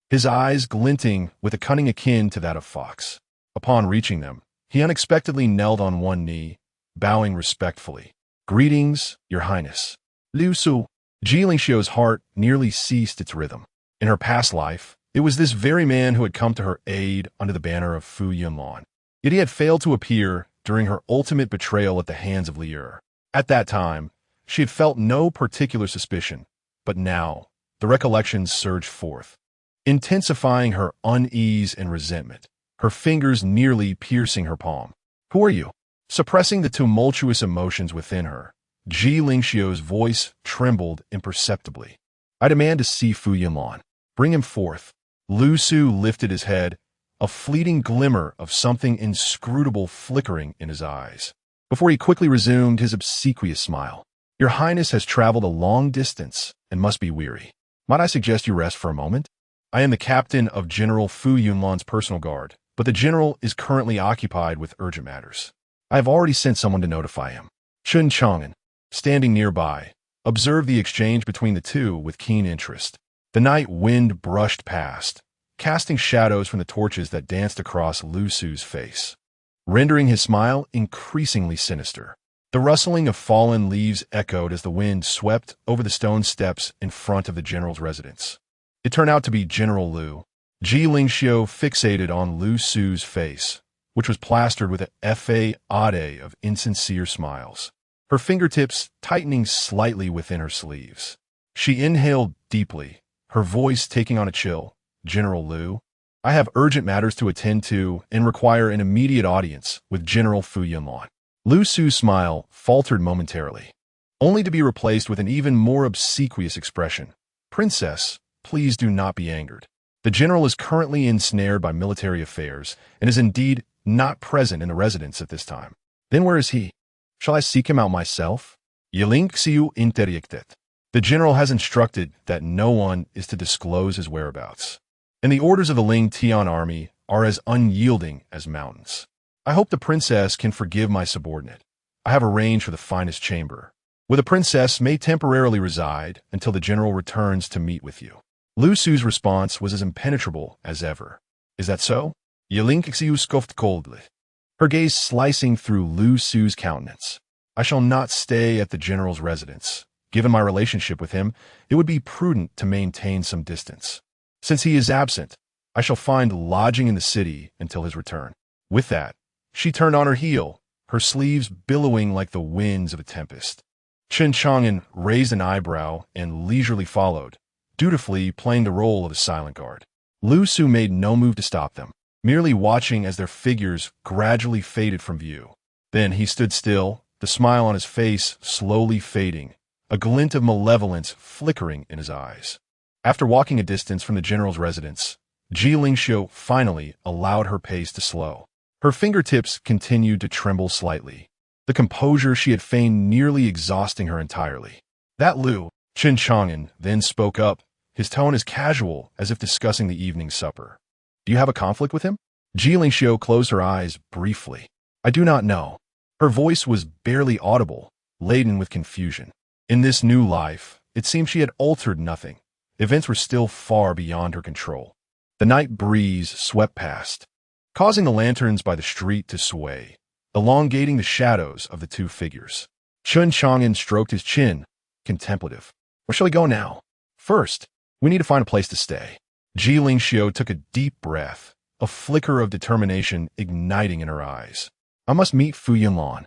[SPEAKER 1] His eyes glinting with a cunning akin to that of fox. Upon reaching them, he unexpectedly knelt on one knee, bowing respectfully. "Greetings, Your Highness." Liu Su. Ji Lingxiu's heart nearly ceased its rhythm. In her past life, it was this very man who had come to her aid under the banner of Fu Yunlan. Yet he had failed to appear during her ultimate betrayal at the hands of Liu. At that time, she had felt no particular suspicion, but now, the recollections surged forth, intensifying her unease and resentment, her fingers nearly piercing her palm. "Who are you?" Suppressing the tumultuous emotions within her, Ji Lingxiu's voice trembled imperceptibly. "I demand to see Fu Yunlan. Bring him forth." Lu Su lifted his head, a fleeting glimmer of something inscrutable flickering in his eyes, before he quickly resumed his obsequious smile. "Your Highness has traveled a long distance and must be weary. Might I suggest you rest for a moment? I am the captain of General Fu Yunlan's personal guard, but the general is currently occupied with urgent matters. I have already sent someone to notify him." Chen Chang'an, standing nearby, observed the exchange between the two with keen interest. The night wind brushed past, casting shadows from the torches that danced across Lu Su's face, rendering his smile increasingly sinister. The rustling of fallen leaves echoed as the wind swept over the stone steps in front of the general's residence. It turned out to be General Liu. Ji Lingxiu fixated on Lu Su's face, which was plastered with a facade of insincere smiles, her fingertips tightening slightly within her sleeves. She inhaled deeply, her voice taking on a chill. "General Liu, I have urgent matters to attend to and require an immediate audience with General Fu Yunlan." Lu Su's smile faltered momentarily, only to be replaced with an even more obsequious expression. "Princess, please do not be angered. The general is currently ensnared by military affairs and is indeed not present in the residence at this time." "Then where is he? Shall I seek him out myself?" Yilingxiu interjected. "The general has instructed that no one is to disclose his whereabouts, and the orders of the Ling Tian army are as unyielding as mountains. I hope the princess can forgive my subordinate. I have arranged for the finest chamber, where the princess may temporarily reside until the general returns to meet with you." Lu Su's response was as impenetrable as ever. "Is that so?" Yilingxiu scoffed coldly, her gaze slicing through Lu Su's countenance. "I shall not stay at the general's residence. Given my relationship with him, it would be prudent to maintain some distance. Since he is absent, I shall find lodging in the city until his return." With that, she turned on her heel, her sleeves billowing like the winds of a tempest. Chen Chang'an raised an eyebrow and leisurely followed, dutifully playing the role of a silent guard. Lu Su made no move to stop them, merely watching as their figures gradually faded from view. Then he stood still, the smile on his face slowly fading, a glint of malevolence flickering in his eyes. After walking a distance from the general's residence, Ji Lingxiu finally allowed her pace to slow. Her fingertips continued to tremble slightly, the composure she had feigned nearly exhausting her entirely. "That Liu," Chen Chang'an then spoke up, his tone as casual as if discussing the evening supper. "Do you have a conflict with him?" Ji Lingxiu closed her eyes briefly. "I do not know." Her voice was barely audible, laden with confusion. In this new life, it seemed she had altered nothing. Events were still far beyond her control. The night breeze swept past, causing the lanterns by the street to sway, elongating the shadows of the two figures. Chen Chang'an stroked his chin, contemplative. "Where shall we go now?" "First, we need to find a place to stay." Ji Lingxiu took a deep breath, a flicker of determination igniting in her eyes. "I must meet Fu Yunlan.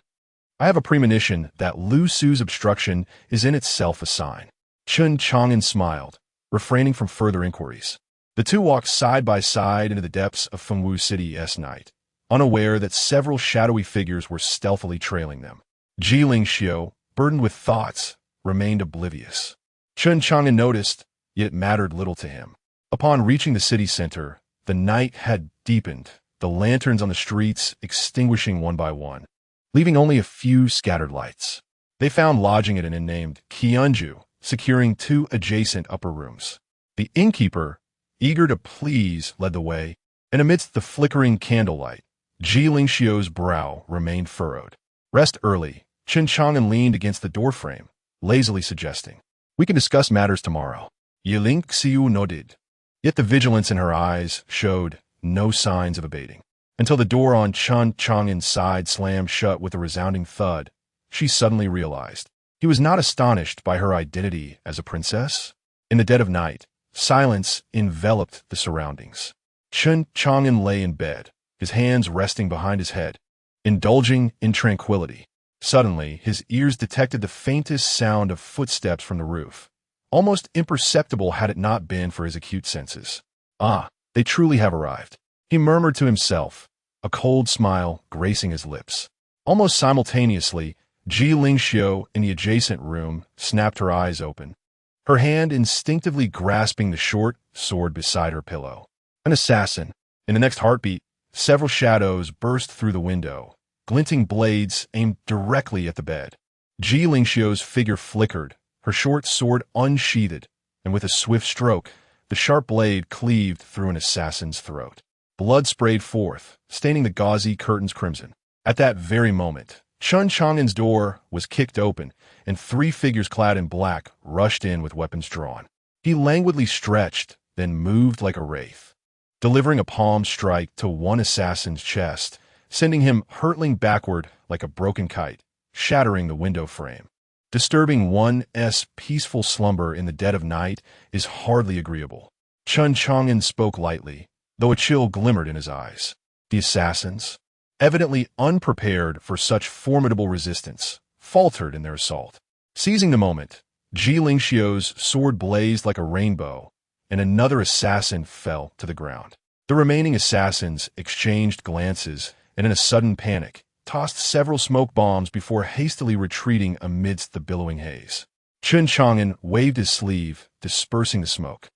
[SPEAKER 1] I have a premonition that Lu Su's obstruction is in itself a sign." Chen Chang'an smiled, refraining from further inquiries. The two walked side by side into the depths of Fengwu City's night, unaware that several shadowy figures were stealthily trailing them. Ji Lingxiu, burdened with thoughts, remained oblivious. Chen Chang'an noticed, yet it mattered little to him. Upon reaching the city center, the night had deepened, the lanterns on the streets extinguishing one by one, leaving only a few scattered lights. They found lodging at an inn named Qianju, securing 2 adjacent upper rooms. The innkeeper, eager to please, led the way, and amidst the flickering candlelight, Ji Lingxiu's brow remained furrowed. Rest early, Chen Chang'an leaned against the doorframe, lazily suggesting, "We can discuss matters tomorrow." Yi Lingxiu nodded. Yet the vigilance in her eyes showed no signs of abating. Until the door on Chen Chang'an's side slammed shut with a resounding thud, she suddenly realized he was not astonished by her identity as a princess. In the dead of night, silence enveloped the surroundings. Chen Chang'an lay in bed, his hands resting behind his head, indulging in tranquility. Suddenly, his ears detected the faintest sound of footsteps from the roof, almost imperceptible had it not been for his acute senses. "Ah, they truly have arrived," he murmured to himself, a cold smile gracing his lips. Almost simultaneously, Ji Lingxiu in the adjacent room snapped her eyes open, her hand instinctively grasping the short sword beside her pillow. An assassin. In the next heartbeat, several shadows burst through the window, glinting blades aimed directly at the bed. Ji Lingxiu's figure flickered, her short sword unsheathed, and with a swift stroke, the sharp blade cleaved through an assassin's throat. Blood sprayed forth, staining the gauzy curtains crimson. At that very moment, Chen Chang'an's door was kicked open, and three figures clad in black rushed in with weapons drawn. He languidly stretched, then moved like a wraith, delivering a palm strike to one assassin's chest, sending him hurtling backward like a broken kite, shattering the window frame. Disturbing one's peaceful slumber in the dead of night is hardly agreeable. Chen Chang'an spoke lightly, though a chill glimmered in his eyes. The assassins, evidently unprepared for such formidable resistance, faltered in their assault. Seizing the moment, Ji Lingxiu's sword blazed like a rainbow, and another assassin fell to the ground. The remaining assassins exchanged glances and in a sudden panic, tossed several smoke bombs before hastily retreating amidst the billowing haze. Chen Chang'an waved his sleeve, dispersing the smoke,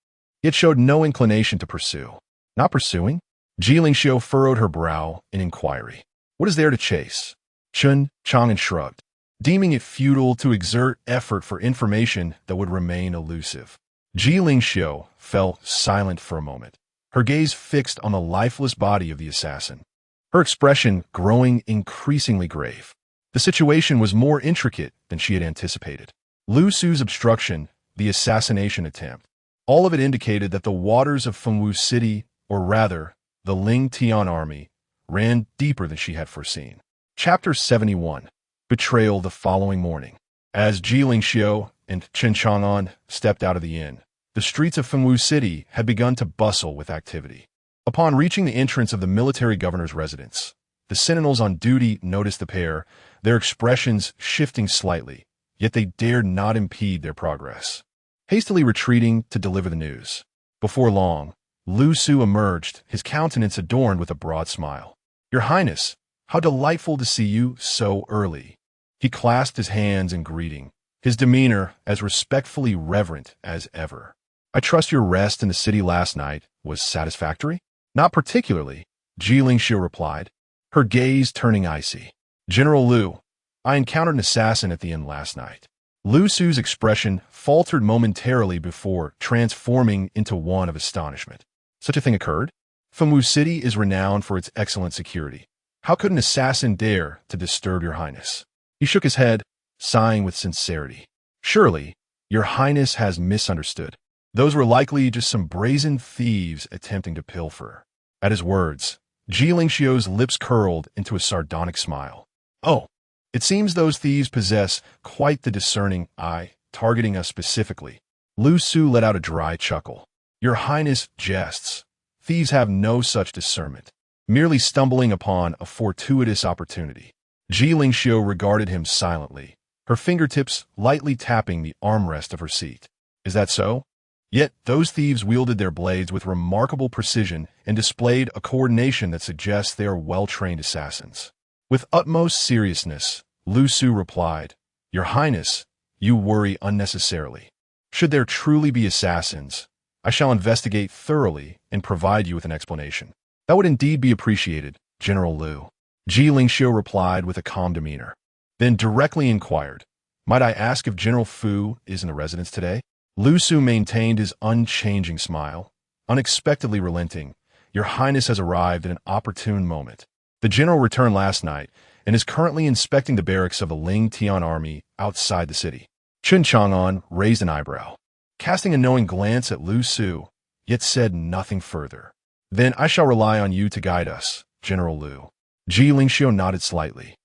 [SPEAKER 1] yet showed no inclination to pursue. Not pursuing? Ji Lingxiu furrowed her brow in inquiry. What is there to chase? Chen Chang'an shrugged, deeming it futile to exert effort for information that would remain elusive. Ji Lingxiu fell silent for a moment, her gaze fixed on the lifeless body of the assassin, her expression growing increasingly grave. The situation was more intricate than she had anticipated. Lu Su's obstruction, the assassination attempt, all of it indicated that the waters of Fengwu City, or rather, the Ling Tian army, ran deeper than she had foreseen. Chapter 71. Betrayal the following morning. As Ji Lingxiu and Chen Chang'an stepped out of the inn, the streets of Fengwu City had begun to bustle with activity. Upon reaching the entrance of the military governor's residence, the sentinels on duty noticed the pair, their expressions shifting slightly, yet they dared not impede their progress. Hastily retreating to deliver the news. Before long, Lu Su emerged, his countenance adorned with a broad smile. "Your Highness, how delightful to see you so early." He clasped his hands in greeting, his demeanor as respectfully reverent as ever. "I trust your rest in the city last night was satisfactory?" "Not particularly," Ji Lingxiu replied, her gaze turning icy. "General Lu, I encountered an assassin at the inn last night." Lu Su's expression faltered momentarily before transforming into one of astonishment. "Such a thing occurred? Fengwu City is renowned for its excellent security. How could an assassin dare to disturb your Highness?" He shook his head, sighing with sincerity. "Surely, your Highness has misunderstood. Those were likely just some brazen thieves attempting to pilfer." At his words, Ji Lingxiu's lips curled into a sardonic smile. "Oh, it seems those thieves possess quite the discerning eye, targeting us specifically." Lu Su let out a dry chuckle. "Your Highness jests. Thieves have no such discernment, merely stumbling upon a fortuitous opportunity." Ji Lingxiu regarded him silently, her fingertips lightly tapping the armrest of her seat. "Is that so? Yet those thieves wielded their blades with remarkable precision and displayed a coordination that suggests they are well-trained assassins." With utmost seriousness, Lu Su replied, "Your Highness, you worry unnecessarily. Should there truly be assassins, I shall investigate thoroughly and provide you with an explanation." "That would indeed be appreciated, General Lu," Ji Lingxiu replied with a calm demeanor. Then directly inquired, "Might I ask if General Fu is in the residence today?" Lu Su maintained his unchanging smile, unexpectedly relenting. Your Highness has arrived at an opportune moment. The general returned last night and is currently inspecting the barracks of the Ling Tian army outside the city. Chen Chang'an raised an eyebrow, casting a knowing glance at Lu Su, yet said nothing further. Then I shall rely on you to guide us, General Lu. Ji Lingxiu nodded slightly,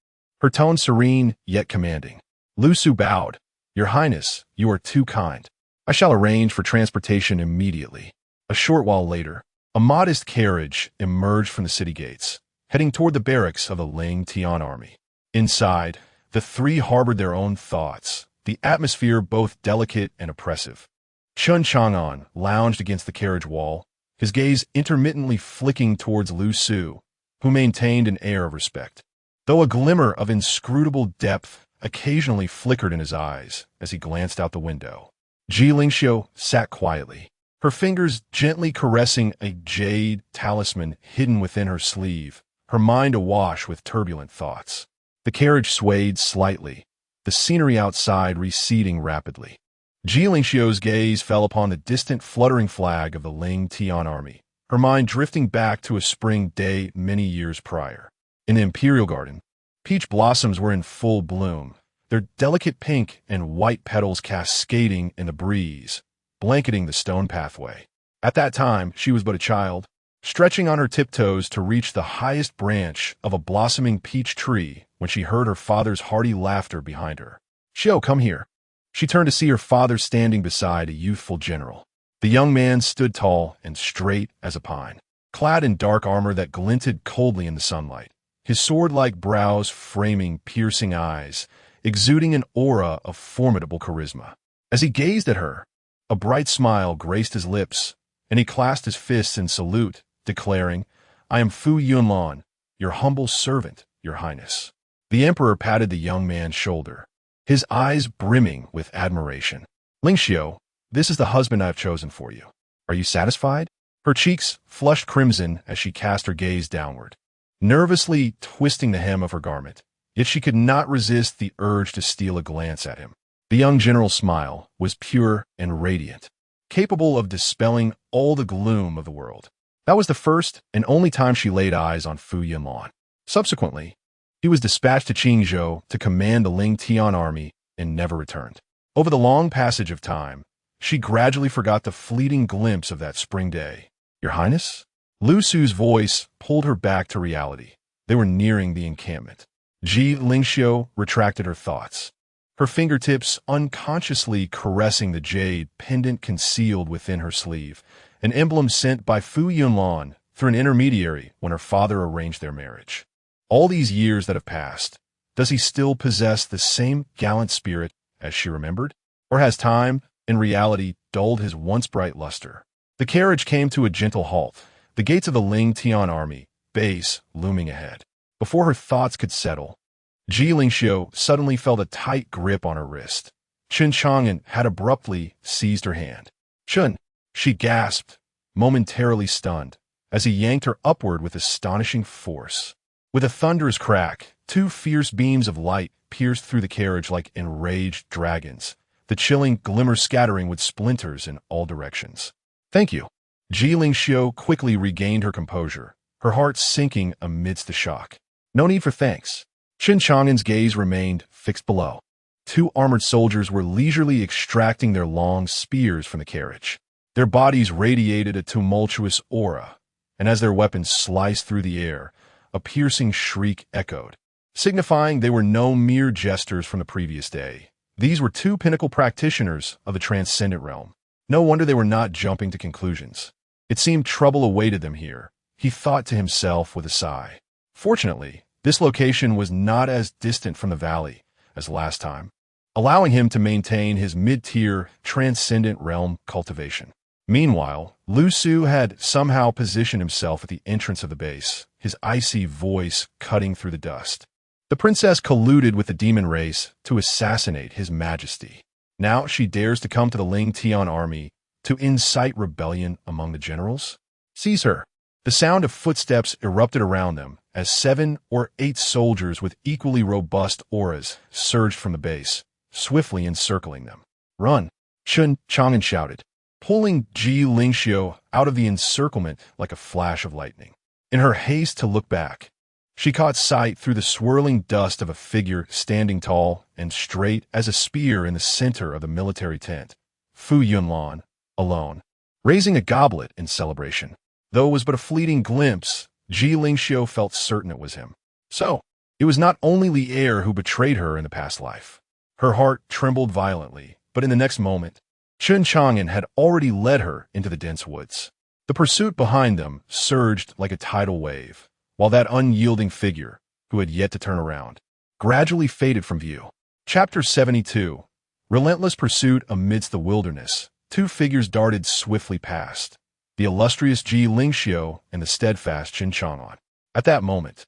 [SPEAKER 1] her tone serene yet commanding. Lu Su bowed. Your Highness, you are too kind. I shall arrange for transportation immediately. A short while later, a modest carriage emerged from the city gates, heading toward the barracks of the Ling Tian army. Inside, the three harbored their own thoughts, the atmosphere both delicate and oppressive. Chen Chang'an lounged against the carriage wall, his gaze intermittently flicking towards Lu Su, who maintained an air of respect, though a glimmer of inscrutable depth occasionally flickered in his eyes as he glanced out the window. Ji Lingxiu sat quietly, her fingers gently caressing a jade talisman hidden within her sleeve, her mind awash with turbulent thoughts. The carriage swayed slightly, the scenery outside receding rapidly. Ji Lingxiu's gaze fell upon the distant fluttering flag of the Ling Tian army, her mind drifting back to a spring day many years prior. In the Imperial Garden, peach blossoms were in full bloom, their delicate pink and white petals cascading in the breeze, blanketing the stone pathway. At that time, she was but a child, stretching on her tiptoes to reach the highest branch of a blossoming peach tree when she heard her father's hearty laughter behind her. "Xiu, come here." She turned to see her father standing beside a youthful general. The young man stood tall and straight as a pine, clad in dark armor that glinted coldly in the sunlight, his sword-like brows framing piercing eyes, exuding an aura of formidable charisma. As he gazed at her, a bright smile graced his lips, and he clasped his fists in salute, declaring, "I am Fu Yunlan, your humble servant, your Highness." The emperor patted the young man's shoulder, his eyes brimming with admiration. "Lingxiu, this is the husband I have chosen for you. Are you satisfied?" Her cheeks flushed crimson as she cast her gaze downward, nervously twisting the hem of her garment, yet she could not resist the urge to steal a glance at him. The young general's smile was pure and radiant, capable of dispelling all the gloom of the world. That was the first and only time she laid eyes on Fu Yunlan. Subsequently, he was dispatched to Qingzhou to command the Ling Tian army and never returned. Over the long passage of time, she gradually forgot the fleeting glimpse of that spring day. "Your Highness?" Lu Su's voice pulled her back to reality. They were nearing the encampment. Ji Lingxiu retracted her thoughts, her fingertips unconsciously caressing the jade pendant concealed within her sleeve, an emblem sent by Fu Yunlan through an intermediary when her father arranged their marriage. All these years that have passed, does he still possess the same gallant spirit as she remembered? Or has time, in reality, dulled his once bright luster? The carriage came to a gentle halt, the gates of the Ling Tian army base looming ahead. Before her thoughts could settle, Ji Lingxiu suddenly felt a tight grip on her wrist. Chen Chang'an had abruptly seized her hand. "Chen," she gasped, momentarily stunned, as he yanked her upward with astonishing force. With a thunderous crack, two fierce beams of light pierced through the carriage like enraged dragons, the chilling glimmer scattering with splinters in all directions. "Thank you." Ji Lingxiu quickly regained her composure, her heart sinking amidst the shock. "No need for thanks." Chen Chang'an's gaze remained fixed below. Two armored soldiers were leisurely extracting their long spears from the carriage. Their bodies radiated a tumultuous aura, and as their weapons sliced through the air, a piercing shriek echoed, signifying they were no mere jesters from the previous day. These were two pinnacle practitioners of the transcendent realm. No wonder they were not jumping to conclusions. It seemed trouble awaited them here, he thought to himself with a sigh. Fortunately, this location was not as distant from the valley as last time, allowing him to maintain his mid-tier transcendent realm cultivation. Meanwhile, Lu Su had somehow positioned himself at the entrance of the base, his icy voice cutting through the dust. The princess colluded with the demon race to assassinate his majesty. Now she dares to come to the Ling Tian army to incite rebellion among the generals? Seize her! The sound of footsteps erupted around them as 7 or 8 soldiers with equally robust auras surged from the base, swiftly encircling them. "Run!" Chen Chang'an shouted, pulling Ji Lingxiu out of the encirclement like a flash of lightning. In her haste to look back, she caught sight through the swirling dust of a figure standing tall and straight as a spear in the center of the military tent. Fu Yunlan, alone, raising a goblet in celebration. Though it was but a fleeting glimpse, Ji Lingxiu felt certain it was him. So, it was not only Li Er who betrayed her in the past life. Her heart trembled violently, but in the next moment, Chen Chang'an had already led her into the dense woods. The pursuit behind them surged like a tidal wave, while that unyielding figure, who had yet to turn around, gradually faded from view. Chapter 72. Relentless pursuit amidst the wilderness. Two figures darted swiftly past, the illustrious Ji Lingxiu and the steadfast Chen Chang'an. At that moment,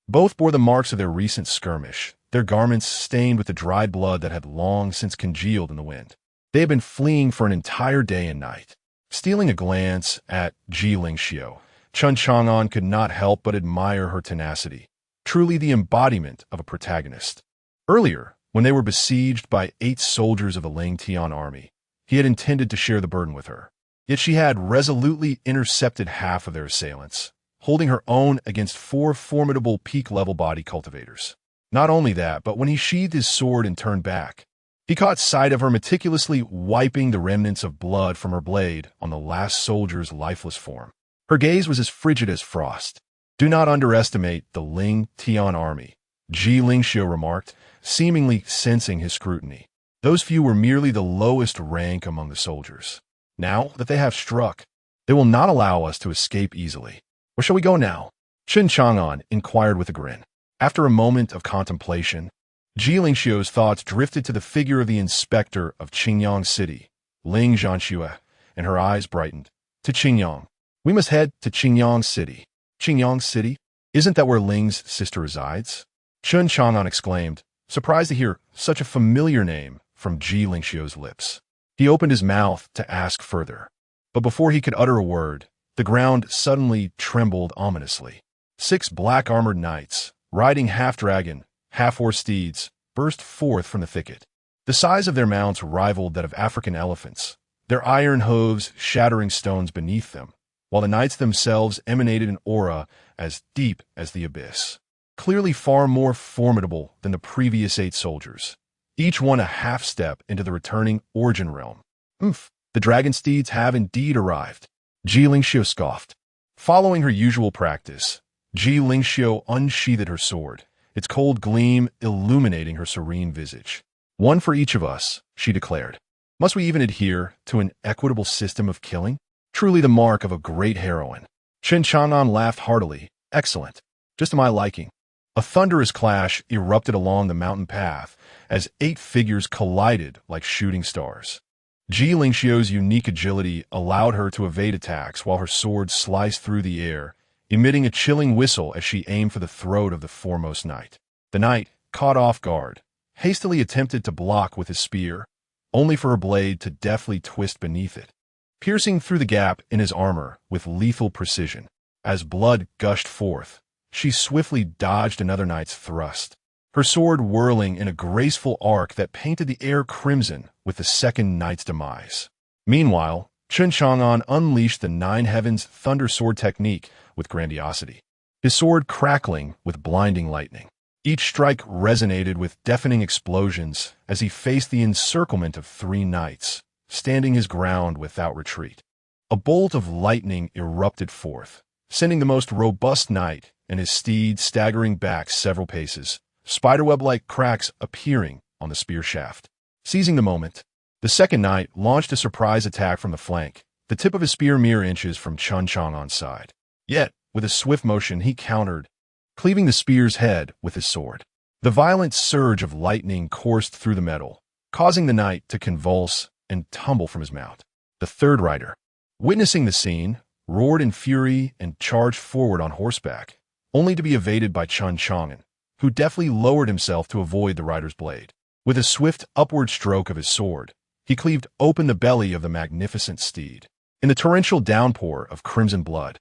[SPEAKER 1] both bore the marks of their recent skirmish, their garments stained with the dried blood that had long since congealed in the wind. They had been fleeing for an entire day and night. Stealing a glance at Ji Lingxiu, Chen Chang'an could not help but admire her tenacity, truly the embodiment of a protagonist. Earlier, when they were besieged by 8 soldiers of the Ling Tian army, he had intended to share the burden with her. Yet she had resolutely intercepted half of their assailants, holding her own against 4 formidable peak-level body cultivators. Not only that, but when he sheathed his sword and turned back, he caught sight of her meticulously wiping the remnants of blood from her blade on the last soldier's lifeless form. Her gaze was as frigid as frost. "Do not underestimate the Ling Tian army," Ji Lingxiu remarked, seemingly sensing his scrutiny. "Those few were merely the lowest rank among the soldiers. Now that they have struck, they will not allow us to escape easily. Where shall we go now?" Chen Chang'an inquired with a grin. After a moment of contemplation, Ji Lingxiu's thoughts drifted to the figure of the inspector of Qingyang City, Ling Zhanxue, and her eyes brightened. "To Qingyang. We must head to Qingyang City." "Qingyang City? Isn't that where Ling's sister resides?" Chen Chang'an exclaimed, surprised to hear such a familiar name from Ji Lingxiu's lips. He opened his mouth to ask further, but before he could utter a word, the ground suddenly trembled ominously. 6 black-armored knights, riding half-dragon, half-horse steeds, burst forth from the thicket. The size of their mounts rivaled that of African elephants, their iron hooves shattering stones beneath them, while the knights themselves emanated an aura as deep as the abyss. Clearly far more formidable than the previous 8 soldiers, each one a half-step into the returning origin realm. The dragon steeds have indeed arrived," Ji Lingxiu scoffed. Following her usual practice, Ji Lingxiu unsheathed her sword, its cold gleam illuminating her serene visage. "One for each of us," she declared. "Must we even adhere to an equitable system of killing? Truly the mark of a great heroine." Chen Chang'an laughed heartily. "Excellent. Just to my liking." A thunderous clash erupted along the mountain path as 8 figures collided like shooting stars. Ji Lingxiu's unique agility allowed her to evade attacks while her sword sliced through the air, emitting a chilling whistle as she aimed for the throat of the foremost knight. The knight, caught off guard, hastily attempted to block with his spear, only for her blade to deftly twist beneath it, piercing through the gap in his armor with lethal precision. As blood gushed forth, she swiftly dodged another knight's thrust, her sword whirling in a graceful arc that painted the air crimson with the second knight's demise. Meanwhile, Chen Chang'an unleashed the 9 Heavens Thunder Sword technique with grandiosity, his sword crackling with blinding lightning. Each strike resonated with deafening explosions as he faced the encirclement of 3 knights, standing his ground without retreat. A bolt of lightning erupted forth, sending the most robust knight and his steed staggering back several paces, spiderweb-like cracks appearing on the spear shaft. Seizing the moment, the second knight launched a surprise attack from the flank, the tip of his spear mere inches from Chen Chang'an's side. Yet, with a swift motion, he countered, cleaving the spear's head with his sword. The violent surge of lightning coursed through the metal, causing the knight to convulse and tumble from his mount. The third rider, witnessing the scene, roared in fury and charged forward on horseback, only to be evaded by Chen Chang'an, who deftly lowered himself to avoid the rider's blade. With a swift upward stroke of his sword, he cleaved open the belly of the magnificent steed. In the torrential downpour of crimson blood,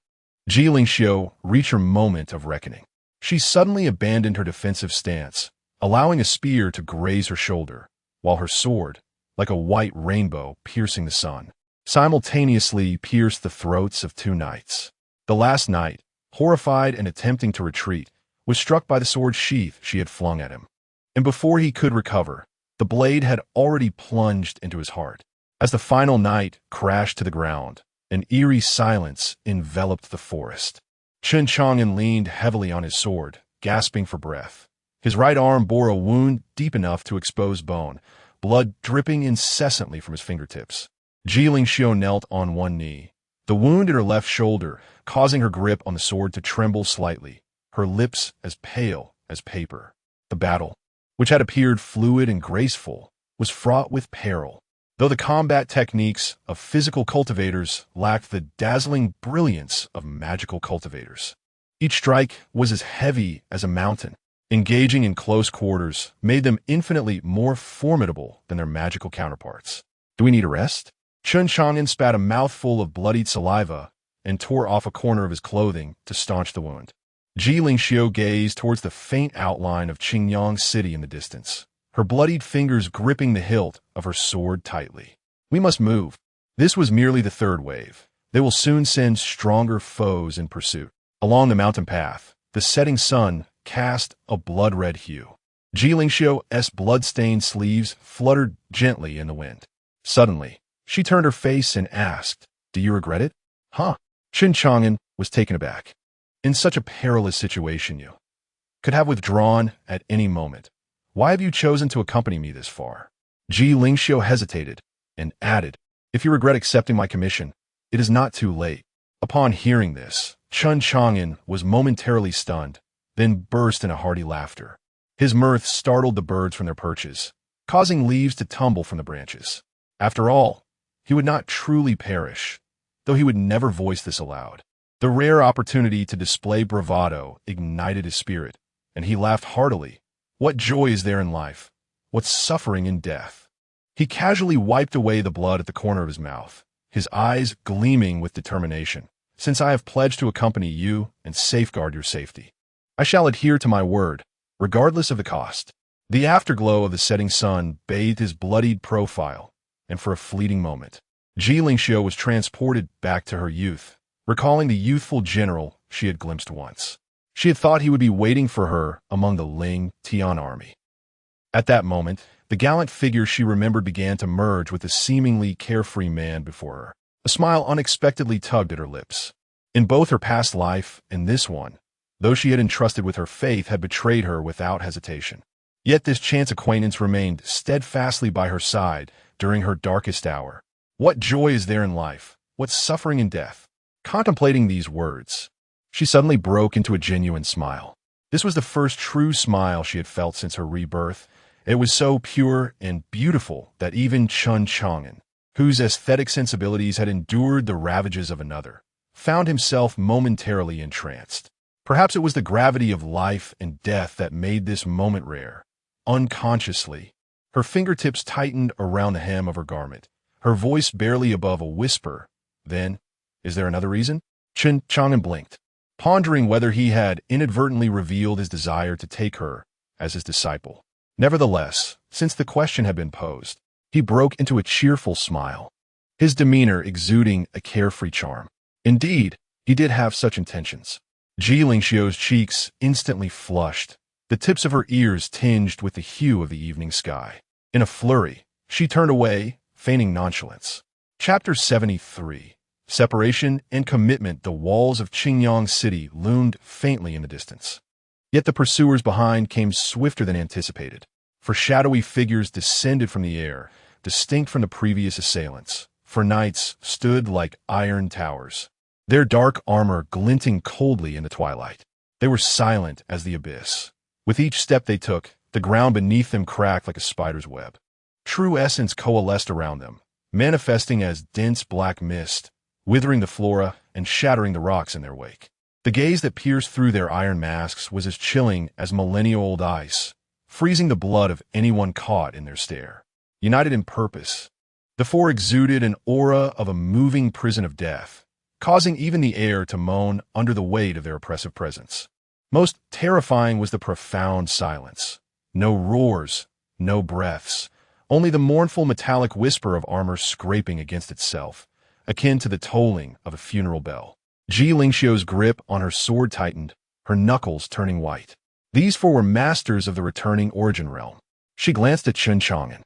[SPEAKER 1] Ji Lingxiu reached her moment of reckoning. She suddenly abandoned her defensive stance, allowing a spear to graze her shoulder, while her sword, like a white rainbow piercing the sun, simultaneously pierced the throats of two knights. The last knight, horrified and attempting to retreat, was struck by the sword sheath she had flung at him. And before he could recover, the blade had already plunged into his heart. As the final knight crashed to the ground, an eerie silence enveloped the forest. Chen Chang'an leaned heavily on his sword, gasping for breath. His right arm bore a wound deep enough to expose bone, blood dripping incessantly from his fingertips. Ji Lingxiu knelt on one knee, the wound at her left shoulder causing her grip on the sword to tremble slightly, her lips as pale as paper. The battle, which had appeared fluid and graceful, was fraught with peril. Though the combat techniques of physical cultivators lacked the dazzling brilliance of magical cultivators. Each strike was as heavy as a mountain. Engaging in close quarters made them infinitely more formidable than their magical counterparts. Do we need a rest? Chen Chang'an spat a mouthful of bloodied saliva and tore off a corner of his clothing to staunch the wound. Ji Lingxiu gazed towards the faint outline of Qingyang City in the distance, her bloodied fingers gripping the hilt of her sword tightly. We must move. This was merely the third wave. They will soon send stronger foes in pursuit. Along the mountain path, the setting sun cast a blood-red hue. Ji Lingxiu's blood-stained sleeves fluttered gently in the wind. Suddenly, she turned her face and asked, "Do you regret it?" "Huh?" Chen Chang'an was taken aback. "In such a perilous situation you could have withdrawn at any moment. Why have you chosen to accompany me this far?" Ji Lingxiu hesitated and added, "If you regret accepting my commission, it is not too late." Upon hearing this, Chen Chang'an was momentarily stunned, then burst into hearty laughter. His mirth startled the birds from their perches, causing leaves to tumble from the branches. After all, he would not truly perish, though he would never voice this aloud. The rare opportunity to display bravado ignited his spirit, and he laughed heartily. What joy is there in life? What suffering in death? He casually wiped away the blood at the corner of his mouth, his eyes gleaming with determination. "Since I have pledged to accompany you and safeguard your safety, I shall adhere to my word, regardless of the cost." The afterglow of the setting sun bathed his bloodied profile, and for a fleeting moment, Ji Lingxiu was transported back to her youth, recalling the youthful general she had glimpsed once. She had thought he would be waiting for her among the Ling Tian army. At that moment, the gallant figure she remembered began to merge with the seemingly carefree man before her. A smile unexpectedly tugged at her lips. In both her past life and this one, those she had entrusted with her faith had betrayed her without hesitation. Yet this chance acquaintance remained steadfastly by her side during her darkest hour. What joy is there in life? What suffering in death? Contemplating these words, she suddenly broke into a genuine smile. This was the first true smile she had felt since her rebirth. It was so pure and beautiful that even Chen Chang'an, whose aesthetic sensibilities had endured the ravages of another, found himself momentarily entranced. Perhaps it was the gravity of life and death that made this moment rare. Unconsciously, her fingertips tightened around the hem of her garment, her voice barely above a whisper. "Then, is there another reason?" Chen Chang'an blinked, pondering whether he had inadvertently revealed his desire to take her as his disciple. Nevertheless, since the question had been posed, he broke into a cheerful smile, his demeanor exuding a carefree charm. Indeed, he did have such intentions. Ji Lingxiu's cheeks instantly flushed, the tips of her ears tinged with the hue of the evening sky. In a flurry, she turned away, feigning nonchalance. Chapter 73. Separation and commitment. The walls of Qingyang City loomed faintly in the distance. Yet the pursuers behind came swifter than anticipated, for shadowy figures descended from the air, distinct from the previous assailants, for knights stood like iron towers, their dark armor glinting coldly in the twilight. They were silent as the abyss. With each step they took, the ground beneath them cracked like a spider's web. True essence coalesced around them, manifesting as dense black mist, withering the flora and shattering the rocks in their wake. The gaze that pierced through their iron masks was as chilling as millennial-old ice, freezing the blood of anyone caught in their stare. United in purpose, the four exuded an aura of a moving prison of death, causing even the air to moan under the weight of their oppressive presence. Most terrifying was the profound silence. No roars, no breaths, only the mournful metallic whisper of armor scraping against itself, akin to the tolling of a funeral bell. Ji Lingxiu's grip on her sword tightened, her knuckles turning white. These four were masters of the returning origin realm. She glanced at Chen Chang'an.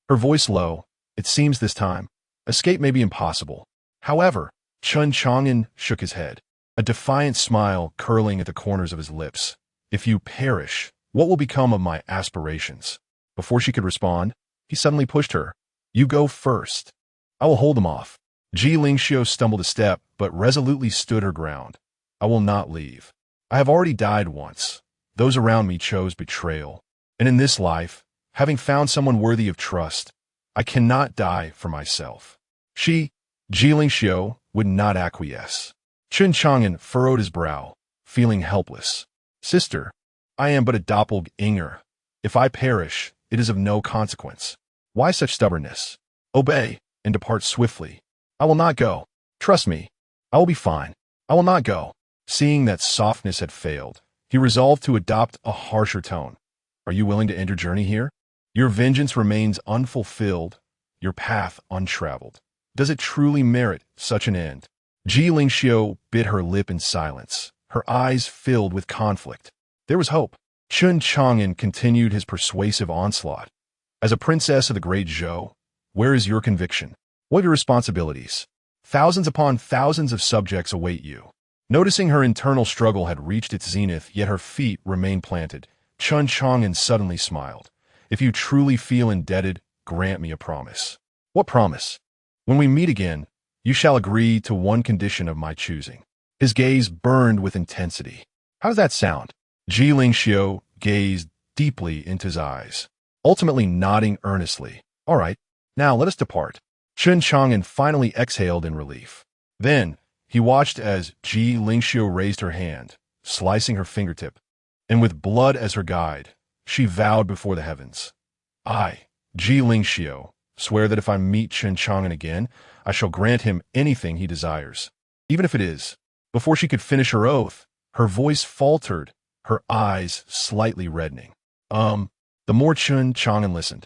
[SPEAKER 1] Her voice low. It seems this time, escape may be impossible. However, Chen Chang'an shook his head, a defiant smile curling at the corners of his lips. If you perish, what will become of my aspirations? Before she could respond, he suddenly pushed her. You go first. I will hold them off. Ji Lingxiu stumbled a step, but resolutely stood her ground. I will not leave. I have already died once. Those around me chose betrayal. And in this life, having found someone worthy of trust, I cannot die for myself. Ji Lingxiu, would not acquiesce. Chen Chang'an furrowed his brow, feeling helpless. Sister, I am but a doppelganger. If I perish, it is of no consequence. Why such stubbornness? Obey, and depart swiftly. I will not go. Trust me. I will be fine. I will not go. Seeing that softness had failed, he resolved to adopt a harsher tone. Are you willing to end your journey here? Your vengeance remains unfulfilled, your path untraveled. Does it truly merit such an end? Ji Lingxiu bit her lip in silence, her eyes filled with conflict. There was hope. Chen Chang'an continued his persuasive onslaught. As a princess of the great Zhou, where is your conviction? What are your responsibilities? Thousands upon thousands of subjects await you. Noticing her internal struggle had reached its zenith, yet her feet remained planted, Chen Chang'an suddenly smiled. If you truly feel indebted, grant me a promise. What promise? When we meet again, you shall agree to one condition of my choosing. His gaze burned with intensity. How does that sound? Ji Lingxiu gazed deeply into his eyes, ultimately nodding earnestly. All right, now let us depart. Chen Chang'an finally exhaled in relief. Then, he watched as Ji Lingxiu raised her hand, slicing her fingertip, and with blood as her guide, she vowed before the heavens. I, Ji Lingxiu, swear that if I meet Chen Chang'an again, I shall grant him anything he desires, even if it is. Before she could finish her oath, her voice faltered, her eyes slightly reddening. The more Chen Chang'an listened,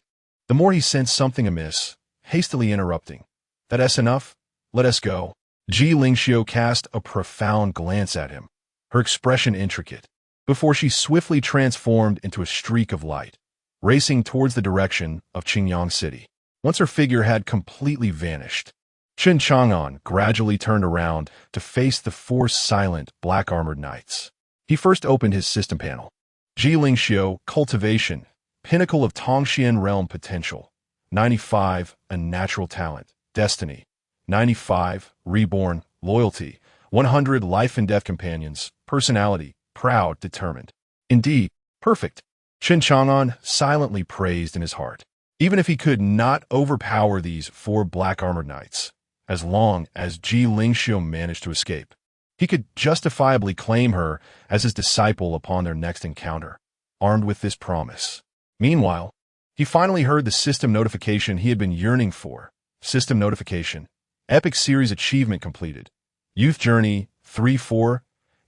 [SPEAKER 1] the more he sensed something amiss, hastily interrupting. That's enough? Let us go. Ji Lingxiu cast a profound glance at him, her expression intricate, before she swiftly transformed into a streak of light, racing towards the direction of Qingyang City. Once her figure had completely vanished, Chen Chang'an gradually turned around to face the four silent, black-armored knights. He first opened his system panel. Ji Lingxiu, Cultivation, Pinnacle of Tongxian Realm Potential. 95, a natural talent, Destiny. 95, Reborn, Loyalty. 100, Life and Death Companions, Personality, Proud, Determined. Indeed, perfect. Chen Chang'an silently praised in his heart. Even if he could not overpower these four black-armored knights, as long as Ji Lingxiu managed to escape, he could justifiably claim her as his disciple upon their next encounter, armed with this promise. Meanwhile, he finally heard the system notification he had been yearning for. System notification. Epic Series Achievement completed. Youth Journey 3-4.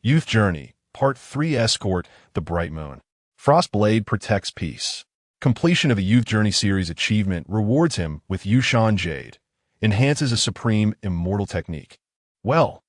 [SPEAKER 1] Youth Journey, Part 3 Escort, The Bright Moon. Frostblade protects peace. Completion of the Youth Journey series achievement rewards him with Yushan Jade, enhances a supreme immortal technique. Well,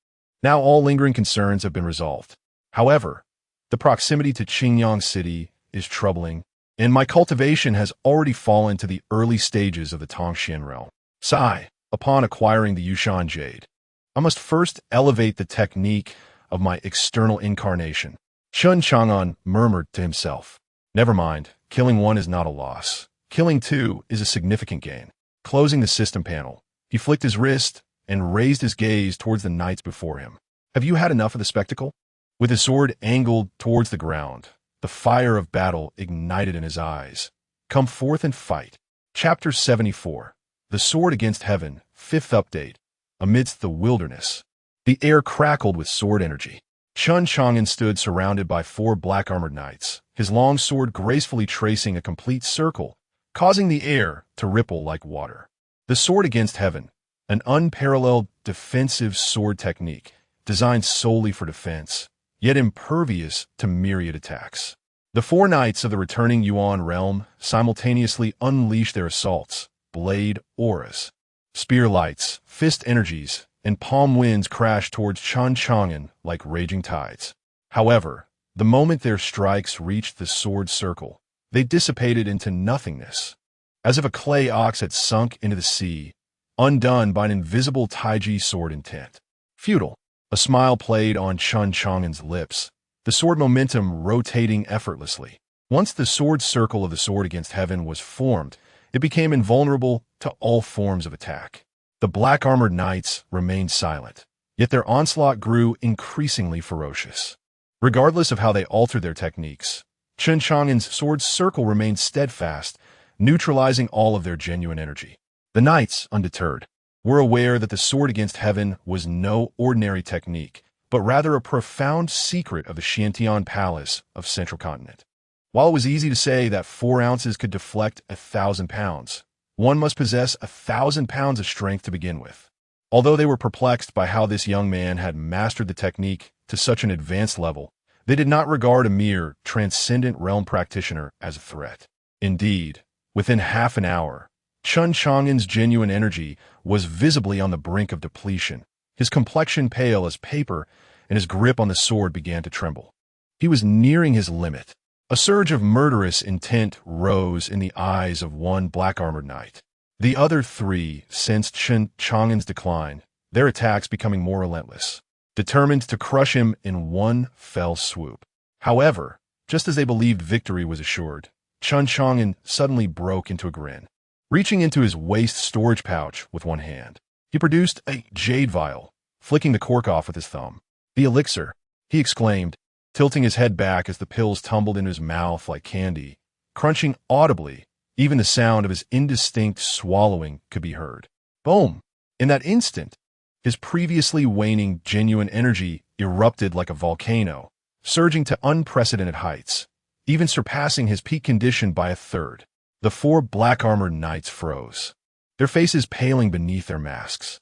[SPEAKER 1] now all lingering concerns have been resolved. However, the proximity to Qingyang City is troubling, and my cultivation has already fallen to the early stages of the Tongxian realm. Sigh, upon acquiring the Yushan Jade, I must first elevate the technique of my external incarnation. Chen Chang'an murmured to himself. Never mind, killing one is not a loss. Killing two is a significant gain. Closing the system panel, he flicked his wrist and raised his gaze towards the knights before him. Have you had enough of the spectacle? With his sword angled towards the ground, the fire of battle ignited in his eyes. Come forth and fight. Chapter 74. The Sword Against Heaven, 5th update. Amidst the wilderness, the air crackled with sword energy. Chen Chang'an stood surrounded by four black-armored knights, his long sword gracefully tracing a complete circle, causing the air to ripple like water. The Sword Against Heaven, an unparalleled defensive sword technique designed solely for defense, yet impervious to myriad attacks. The four knights of the returning Yuan realm simultaneously unleashed their assaults, blade auras, spear lights, fist energies, and palm winds crashed towards Chen Chang'an like raging tides. However, the moment their strikes reached the sword circle, they dissipated into nothingness, as if a clay ox had sunk into the sea, undone by an invisible taiji sword intent. Futile. A smile played on Chen Chang'an's lips, the sword momentum rotating effortlessly. Once the sword circle of the sword against heaven was formed, it became invulnerable to all forms of attack. The black-armored knights remained silent, yet their onslaught grew increasingly ferocious. Regardless of how they altered their techniques, Chen Chang'an's sword circle remained steadfast, neutralizing all of their genuine energy. The knights, undeterred, were aware that the sword against heaven was no ordinary technique, but rather a profound secret of the Xiantian Palace of Central Continent. While it was easy to say that 4 ounces could deflect 1,000 pounds, one must possess 1,000 pounds of strength to begin with. Although they were perplexed by how this young man had mastered the technique to such an advanced level, they did not regard a mere transcendent realm practitioner as a threat. Indeed, within half an hour, Chen Chang'an's genuine energy was visibly on the brink of depletion, his complexion pale as paper, and his grip on the sword began to tremble. He was nearing his limit. A surge of murderous intent rose in the eyes of one black-armored knight. The other 3 sensed Chen Chang'an's decline, their attacks becoming more relentless, determined to crush him in one fell swoop. However, just as they believed victory was assured, Chen Chang'an suddenly broke into a grin. Reaching into his waist storage pouch with one hand, he produced a jade vial, flicking the cork off with his thumb. "The elixir," he exclaimed, tilting his head back as the pills tumbled into his mouth like candy, crunching audibly. Even the sound of his indistinct swallowing could be heard. Boom! In that instant, his previously waning genuine energy erupted like a volcano, surging to unprecedented heights, even surpassing his peak condition by a third. The 4 black-armored knights froze, their faces paling beneath their masks.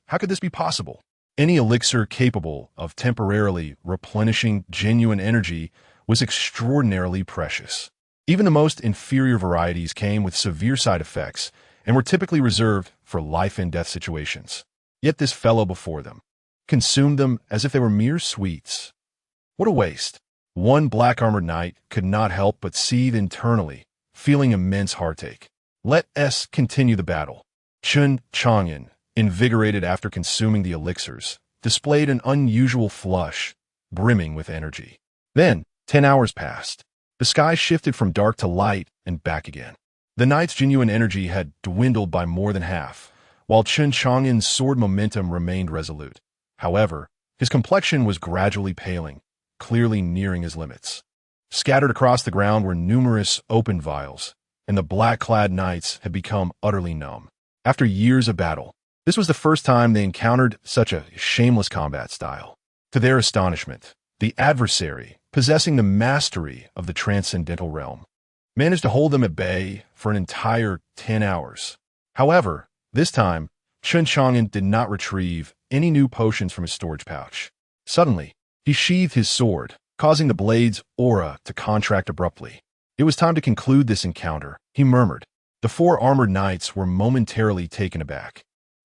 [SPEAKER 1] How could this be possible? Any elixir capable of temporarily replenishing genuine energy was extraordinarily precious. Even the most inferior varieties came with severe side effects and were typically reserved for life-and-death situations. Yet this fellow before them consumed them as if they were mere sweets. What a waste! One black-armored knight could not help but seethe internally, feeling immense heartache. Let us continue the battle. Chen Chang'an, invigorated after consuming the elixirs, displayed an unusual flush, brimming with energy. Then, 10 hours passed. The sky shifted from dark to light and back again. The knight's genuine energy had dwindled by more than half, while Chen Chang'an's sword momentum remained resolute. However, his complexion was gradually paling, clearly nearing his limits. Scattered across the ground were numerous open vials, and the black-clad knights had become utterly numb. After years of battle, this was the first time they encountered such a shameless combat style. To their astonishment, the adversary, possessing the mastery of the transcendental realm, managed to hold them at bay for an entire 10 hours. However, this time, Chen Chang'an did not retrieve any new potions from his storage pouch. Suddenly, he sheathed his sword, causing the blade's aura to contract abruptly. It was time to conclude this encounter, he murmured. The 4 armored knights were momentarily taken aback.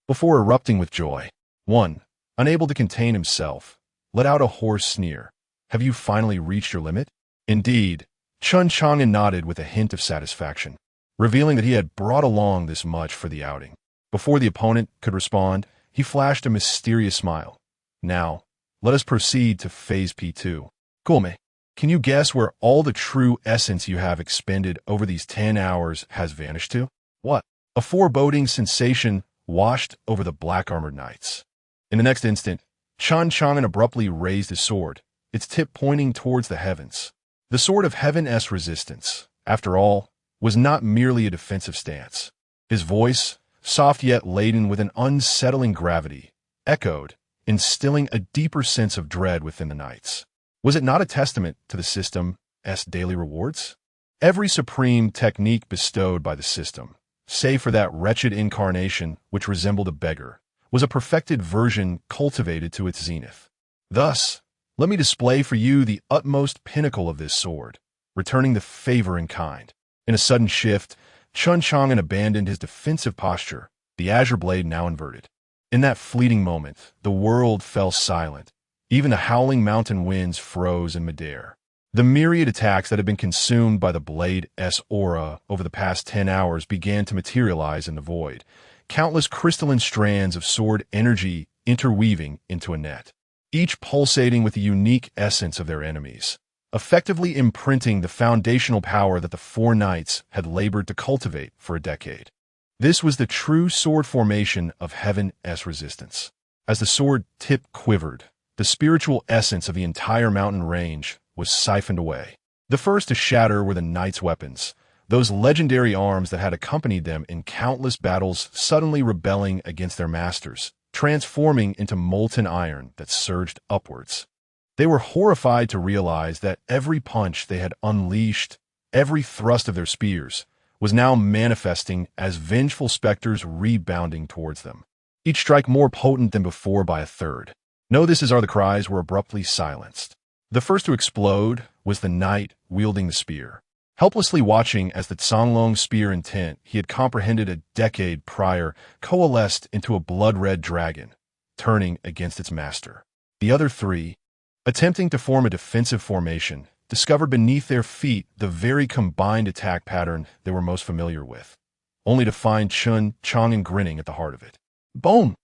[SPEAKER 1] Before erupting with joy, one, unable to contain himself, let out a hoarse sneer. "Have you finally reached your limit?" Indeed, Chen Chang'an nodded with a hint of satisfaction, revealing that he had brought along this much for the outing. Before the opponent could respond, he flashed a mysterious smile. "Now, let us proceed to Phase P2. Gulme, can you guess where all the true essence you have expended over these 10 hours has vanished to?" What? A foreboding sensation washed over the black-armored knights. In the next instant, Chen Chang'an abruptly raised his sword, its tip pointing towards the heavens. The sword of Heaven-S resistance, after all, was not merely a defensive stance. His voice, soft yet laden with an unsettling gravity, echoed, instilling a deeper sense of dread within the knights. Was it not a testament to the system's daily rewards? Every supreme technique bestowed by the system, save for that wretched incarnation which resembled a beggar, was a perfected version cultivated to its zenith. Thus, let me display for you the utmost pinnacle of this sword, returning the favor in kind. In a sudden shift, Chen Chang'an abandoned his defensive posture, the azure blade now inverted. In that fleeting moment, the world fell silent. Even the howling mountain winds froze in midair. The myriad attacks that had been consumed by the Blade's aura over the past 10 hours began to materialize in the void, countless crystalline strands of sword energy interweaving into a net, each pulsating with the unique essence of their enemies, effectively imprinting the foundational power that the four knights had labored to cultivate for a decade. This was the true sword formation of Heaven's resistance. As the sword tip quivered, the spiritual essence of the entire mountain range was siphoned away. The first to shatter were the knights' weapons, those legendary arms that had accompanied them in countless battles suddenly rebelling against their masters, transforming into molten iron that surged upwards. They were horrified to realize that every punch they had unleashed, every thrust of their spears, was now manifesting as vengeful specters rebounding towards them, each strike more potent than before by a third. "No, this is our," the cries were abruptly silenced. The first to explode was the knight wielding the spear, helplessly watching as the Songlong spear intent he had comprehended a decade prior coalesced into a blood-red dragon, turning against its master. The other three, attempting to form a defensive formation, discovered beneath their feet the very combined attack pattern they were most familiar with, only to find Chen Chang'an grinning at the heart of it. Boom!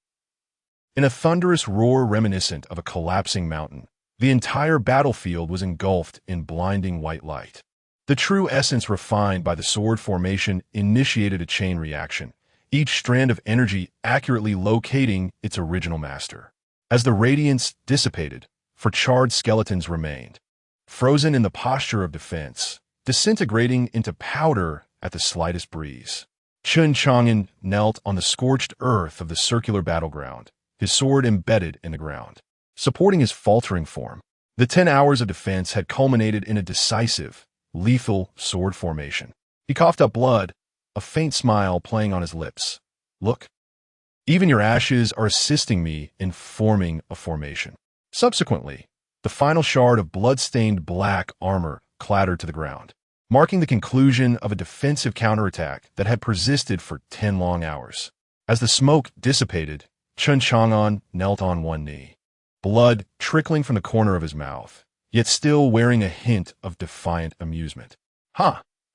[SPEAKER 1] In a thunderous roar reminiscent of a collapsing mountain, the entire battlefield was engulfed in blinding white light. The true essence refined by the sword formation initiated a chain reaction, each strand of energy accurately locating its original master. As the radiance dissipated, for charred skeletons remained, frozen in the posture of defense, disintegrating into powder at the slightest breeze. Chen Chang'an knelt on the scorched earth of the circular battleground, his sword embedded in the ground, supporting his faltering form. The 10 hours of defense had culminated in a decisive, lethal sword formation. He coughed up blood, a faint smile playing on his lips. "Look, even your ashes are assisting me in forming a formation." Subsequently, the final shard of blood-stained black armor clattered to the ground, marking the conclusion of a defensive counterattack that had persisted for 10 long hours. As the smoke dissipated, Chen Chang'an knelt on one knee, blood trickling from the corner of his mouth, yet still wearing a hint of defiant amusement.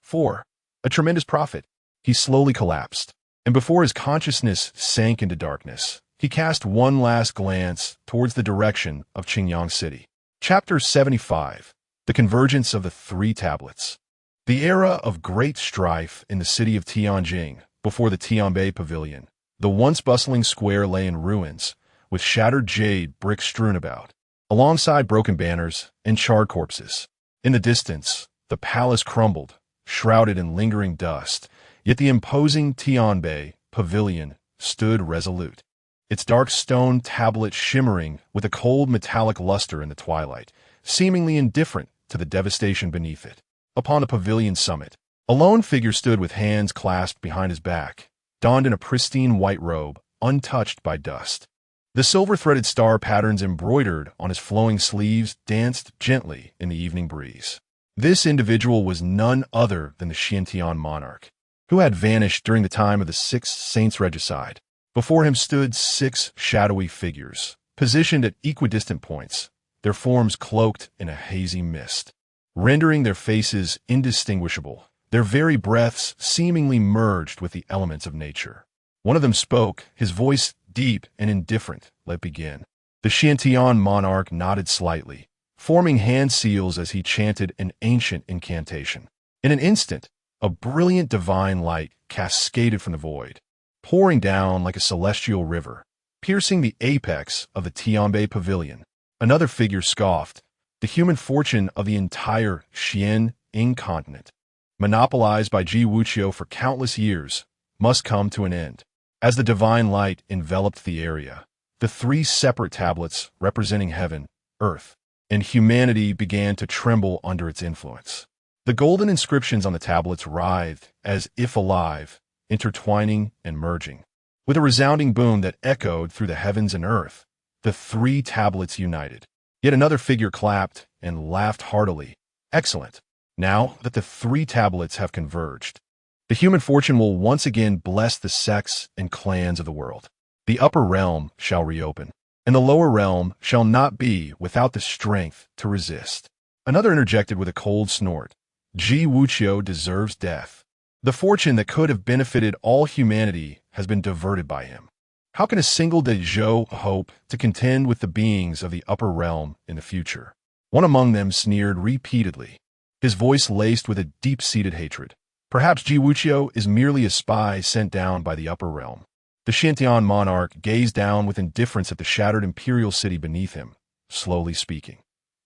[SPEAKER 1] For a tremendous profit. He slowly collapsed, and before his consciousness sank into darkness, he cast one last glance towards the direction of Qingyang City. Chapter 75. The Convergence of the Three Tablets. The era of great strife in the city of Tianjing before the Tianbei Pavilion. The once bustling square lay in ruins, with shattered jade bricks strewn about, alongside broken banners and charred corpses. In the distance, the palace crumbled, shrouded in lingering dust, yet the imposing Tianbei Pavilion stood resolute, its dark stone tablet shimmering with a cold metallic luster in the twilight, seemingly indifferent to the devastation beneath it. Upon the pavilion's summit, a lone figure stood with hands clasped behind his back, donned in a pristine white robe, untouched by dust. The silver-threaded star patterns embroidered on his flowing sleeves danced gently in the evening breeze. This individual was none other than the Xiantian monarch, who had vanished during the time of the Sixth Saints' Regicide. Before him stood 6 shadowy figures, positioned at equidistant points, their forms cloaked in a hazy mist, rendering their faces indistinguishable, their very breaths seemingly merged with the elements of nature. One of them spoke, his voice deep and indifferent. "Let begin." The Xiantian monarch nodded slightly, forming hand seals as he chanted an ancient incantation. In an instant, a brilliant divine light cascaded from the void, pouring down like a celestial river, piercing the apex of the Tianbei Pavilion. Another figure scoffed, "The human fortune of the entire Xian continent, monopolized by Ji Wuqiu for countless years, must come to an end." As the divine light enveloped the area, the 3 separate tablets representing heaven, earth, and humanity began to tremble under its influence. The golden inscriptions on the tablets writhed as if alive, intertwining and merging. With a resounding boom that echoed through the heavens and earth, the 3 tablets united. Yet another figure clapped and laughed heartily. "Excellent. Now that the 3 tablets have converged, the human fortune will once again bless the sects and clans of the world." The upper realm shall reopen, and the lower realm shall not be without the strength to resist. Another interjected with a cold snort. Ji Wuqiu deserves death. The fortune that could have benefited all humanity has been diverted by him. How can a single Dezhou hope to contend with the beings of the upper realm in the future? One among them sneered repeatedly, his voice laced with a deep-seated hatred. Perhaps Ji Wuqiu is merely a spy sent down by the upper realm. The Xiantian monarch gazed down with indifference at the shattered imperial city beneath him, slowly speaking.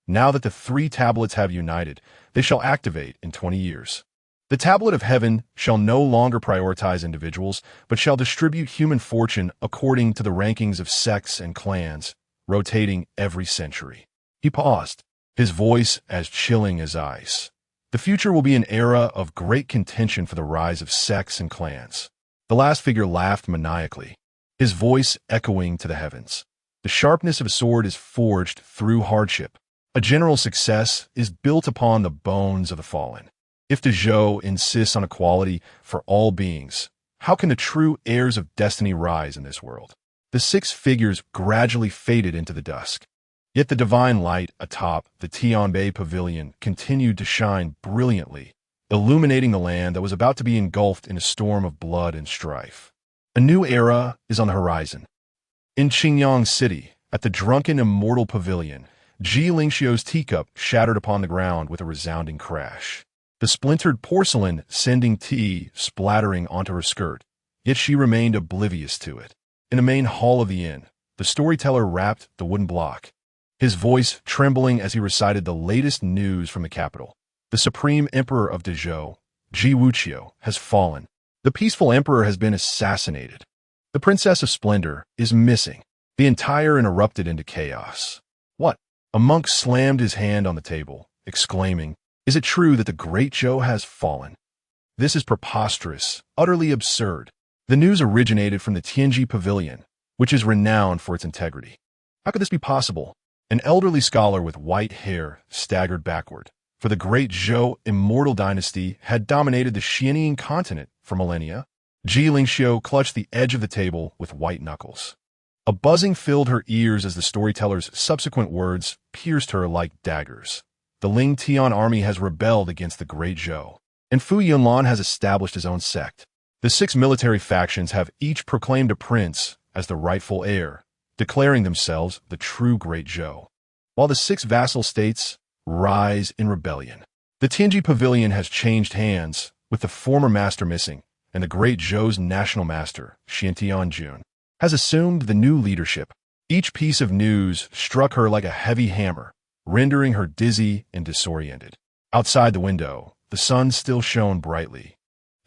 [SPEAKER 1] Now that the 3 tablets have united, they shall activate in 20 years. The tablet of heaven shall no longer prioritize individuals, but shall distribute human fortune according to the rankings of sects and clans, rotating every century. He paused, his voice as chilling as ice. The future will be an era of great contention for the rise of sects and clans. The last figure laughed maniacally, his voice echoing to the heavens. The sharpness of a sword is forged through hardship. A general success is built upon the bones of the fallen. If Dezhou insists on equality for all beings, how can the true heirs of destiny rise in this world? The 6 figures gradually faded into the dusk. Yet the divine light atop the Tianbei pavilion continued to shine brilliantly, illuminating the land that was about to be engulfed in a storm of blood and strife. A new era is on the horizon. In Qingyang City, at the drunken immortal pavilion, Ji Lingxiu's teacup shattered upon the ground with a resounding crash. The splintered porcelain sending tea splattering onto her skirt, yet she remained oblivious to it. In the main hall of the inn, the storyteller rapped the wooden block, his voice trembling as he recited the latest news from the capital. The supreme emperor of Dezhou, Ji Wuqiu, has fallen. The peaceful emperor has been assassinated. The princess of splendor is missing. The entire inn erupted into chaos. What? A monk slammed his hand on the table, exclaiming, "Is it true that the great Zhou has fallen? This is preposterous, utterly absurd." The news originated from the Tianji Pavilion, which is renowned for its integrity. How could this be possible? An elderly scholar with white hair staggered backward, for the great Zhou immortal dynasty had dominated the Xianian continent for millennia. Ji Lingxiu clutched the edge of the table with white knuckles. A buzzing filled her ears as the storyteller's subsequent words pierced her like daggers. The Ling Tian army has rebelled against the great Zhou, and Fu Yunlan has established his own sect. The 6 military factions have each proclaimed a prince as the rightful heir, declaring themselves the true great Zhou, while the 6 vassal states rise in rebellion. The Tianji Pavilion has changed hands, with the former master missing, and the great Zhou's national master, Xiantian Jun, has assumed the new leadership. Each piece of news struck her like a heavy hammer, rendering her dizzy and disoriented. Outside the window, the sun still shone brightly,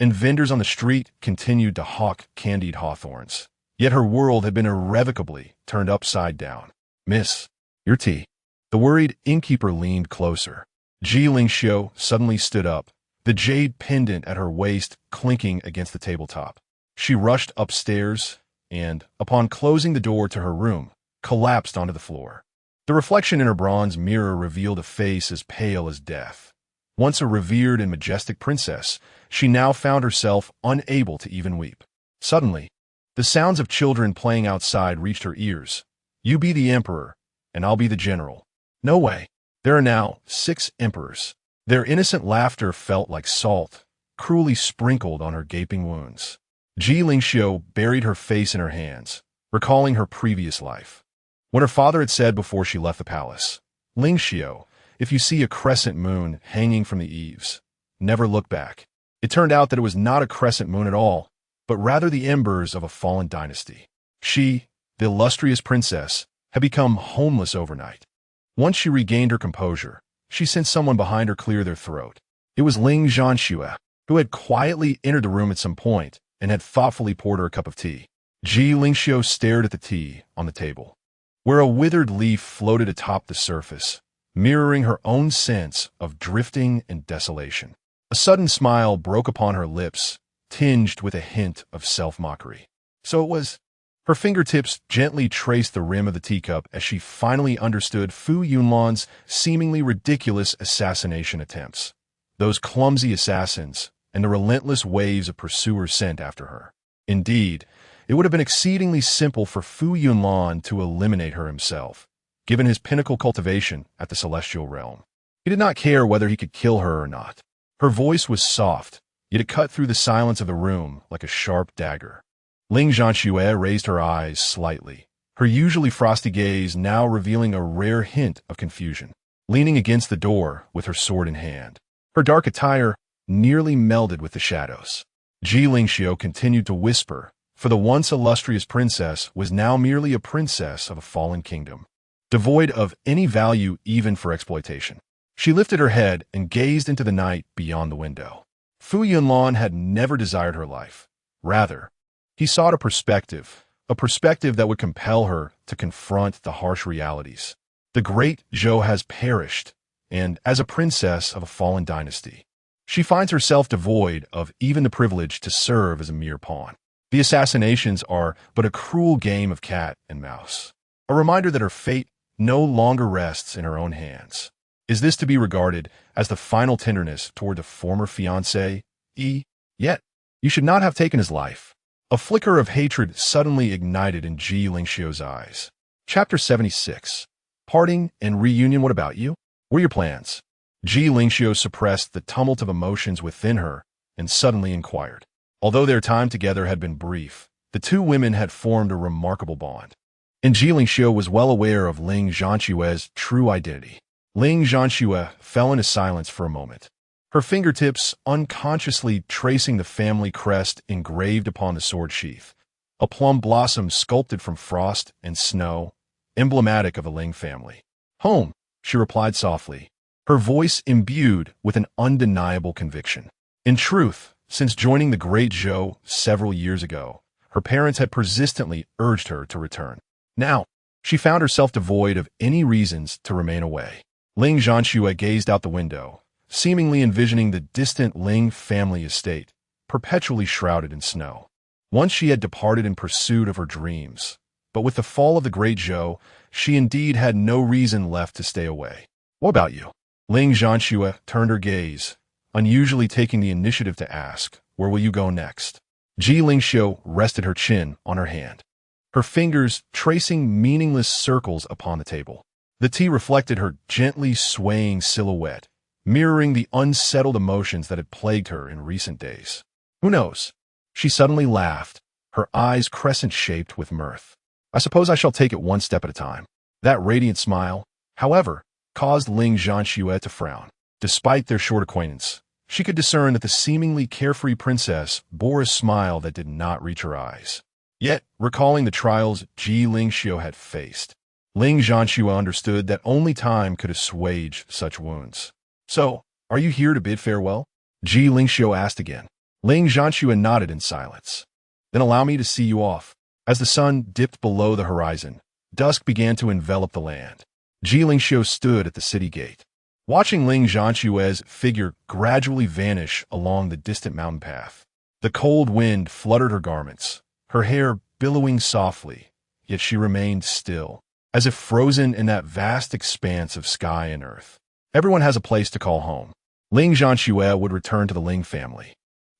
[SPEAKER 1] and vendors on the street continued to hawk candied hawthorns. Yet her world had been irrevocably turned upside down. "Miss, your tea." The worried innkeeper leaned closer. Ji Lingxiu suddenly stood up, the jade pendant at her waist clinking against the tabletop. She rushed upstairs and, upon closing the door to her room, collapsed onto the floor. The reflection in her bronze mirror revealed a face as pale as death. Once a revered and majestic princess, she now found herself unable to even weep. Suddenly, the sounds of children playing outside reached her ears. "You be the emperor, and I'll be the general." "No way. There are now 6 emperors." Their innocent laughter felt like salt, cruelly sprinkled on her gaping wounds. Ji Lingxiu buried her face in her hands, recalling her previous life. When her father had said before she left the palace, "Lingxiu, if you see a crescent moon hanging from the eaves, never look back." It turned out that it was not a crescent moon at all, but rather the embers of a fallen dynasty. She, the illustrious princess, had become homeless overnight. Once she regained her composure, she sent someone behind her clear their throat. It was Ling Zhanxue, who had quietly entered the room at some point and had thoughtfully poured her a cup of tea. Ji Lingxiu stared at the tea on the table, where a withered leaf floated atop the surface, mirroring her own sense of drifting and desolation. A sudden smile broke upon her lips, tinged with a hint of self-mockery. So it was. Her fingertips gently traced the rim of the teacup as she finally understood Fu Yunlan's seemingly ridiculous assassination attempts. Those clumsy assassins and the relentless waves of pursuers sent after her. Indeed, It would have been exceedingly simple for Fu Yunlan to eliminate her himself, given his pinnacle cultivation at the celestial realm. He did not care whether he could kill her or not. Her voice was soft, yet it cut through the silence of the room like a sharp dagger. Ling Zhanxue raised her eyes slightly, her usually frosty gaze now revealing a rare hint of confusion, leaning against the door with her sword in hand. Her dark attire nearly melded with the shadows. Ji Lingxiu continued to whisper, for the once illustrious princess was now merely a princess of a fallen kingdom, devoid of any value even for exploitation. She lifted her head and gazed into the night beyond the window. Fu Yunlan had never desired her life. Rather, he sought a perspective that would compel her to confront the harsh realities. The great Zhou has perished, and as a princess of a fallen dynasty, she finds herself devoid of even the privilege to serve as a mere pawn. The assassinations are but a cruel game of cat and mouse, a reminder that her fate no longer rests in her own hands. Is this to be regarded as the final tenderness toward the former fiancé? Yet, you should not have taken his life. A flicker of hatred suddenly ignited in Ji Lingxiu's eyes. Chapter 76. Parting and reunion. What about you? What are your plans? Ji Lingxiu suppressed the tumult of emotions within her and suddenly inquired. Although their time together had been brief, the two women had formed a remarkable bond. And Ji Lingxiu was well aware of Ling Zhanxue's true identity. Ling Zhanxue fell into silence for a moment, her fingertips unconsciously tracing the family crest engraved upon the sword sheath, a plum blossom sculpted from frost and snow, emblematic of the Ling family. Home, she replied softly, her voice imbued with an undeniable conviction. In truth, since joining the great Zhou several years ago, her parents had persistently urged her to return. Now, she found herself devoid of any reasons to remain away. Ling Zhanxue gazed out the window, seemingly envisioning the distant Ling family estate, perpetually shrouded in snow. Once she had departed in pursuit of her dreams, but with the fall of the great Zhou, she indeed had no reason left to stay away. What about you? Ling Zhanxue turned her gaze, unusually taking the initiative to ask, where will you go next? Ji Lingxiu rested her chin on her hand, her fingers tracing meaningless circles upon the table. The tea reflected her gently swaying silhouette, mirroring the unsettled emotions that had plagued her in recent days. Who knows? She suddenly laughed, her eyes crescent-shaped with mirth. I suppose I shall take it one step at a time. That radiant smile, however, caused Ling Zhanxue to frown. Despite their short acquaintance, she could discern that the seemingly carefree princess bore a smile that did not reach her eyes. Yet, recalling the trials Ji Lingxiu had faced, Ling Zhanxue understood that only time could assuage such wounds. So, are you here to bid farewell? Ji Lingxiu asked again. Ling Zhanxue nodded in silence. Then allow me to see you off. As the sun dipped below the horizon, dusk began to envelop the land. Ji Lingxiu stood at the city gate, watching Ling Zhanxue's figure gradually vanish along the distant mountain path. The cold wind fluttered her garments, her hair billowing softly, yet she remained still, as if frozen in that vast expanse of sky and earth. Everyone has a place to call home. Ling Zhanxue would return to the Ling family.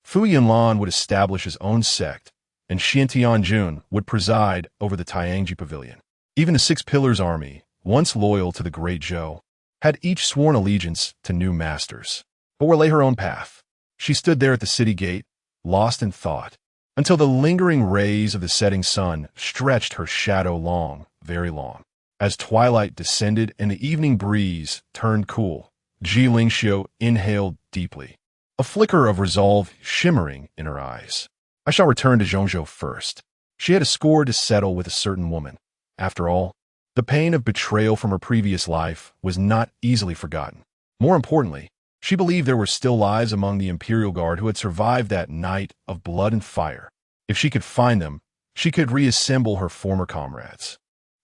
[SPEAKER 1] Fu Yunlan would establish his own sect, and Xian Tianjun would preside over the Tianji Pavilion. Even the Six Pillars army, once loyal to the great Zhou, had each sworn allegiance to new masters, but were lay her own path. She stood there at the city gate, lost in thought, until the lingering rays of the setting sun stretched her shadow long, very long. As twilight descended and the evening breeze turned cool, Ji Lingxiu inhaled deeply, a flicker of resolve shimmering in her eyes. I shall return to Zhongzhou first. She had a score to settle with a certain woman. After all, the pain of betrayal from her previous life was not easily forgotten. More importantly, she believed there were still lives among the Imperial Guard who had survived that night of blood and fire. If she could find them, she could reassemble her former comrades.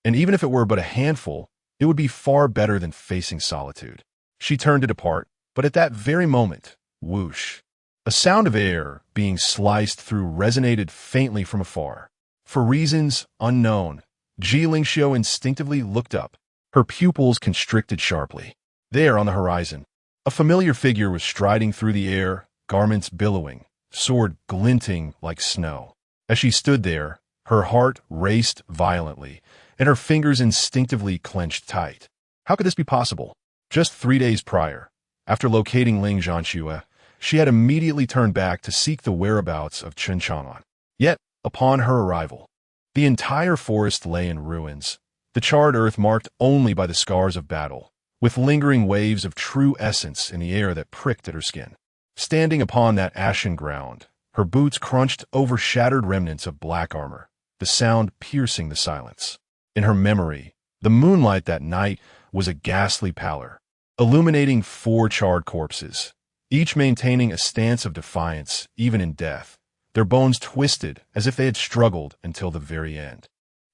[SPEAKER 1] And even if it were but a handful, it would be far better than facing solitude. She turned to depart, but at that very moment, whoosh, a sound of air being sliced through resonated faintly from afar. For reasons unknown, Ji Lingxiu instinctively looked up, her pupils constricted sharply. There on the horizon, a familiar figure was striding through the air, garments billowing, sword glinting like snow. As she stood there, Her heart raced violently, and her fingers instinctively clenched tight. How could this be possible? Just 3 days prior, after locating Ling Zhanxue, she had immediately turned back to seek the whereabouts of Chen Chang'an. Yet, upon her arrival, the entire forest lay in ruins, the charred earth marked only by the scars of battle, with lingering waves of true essence in the air that pricked at her skin. Standing upon that ashen ground, her boots crunched over shattered remnants of black armor, the sound piercing the silence. In her memory, the moonlight that night was a ghastly pallor, illuminating 4 charred corpses, each maintaining a stance of defiance even in death, their bones twisted as if they had struggled until the very end.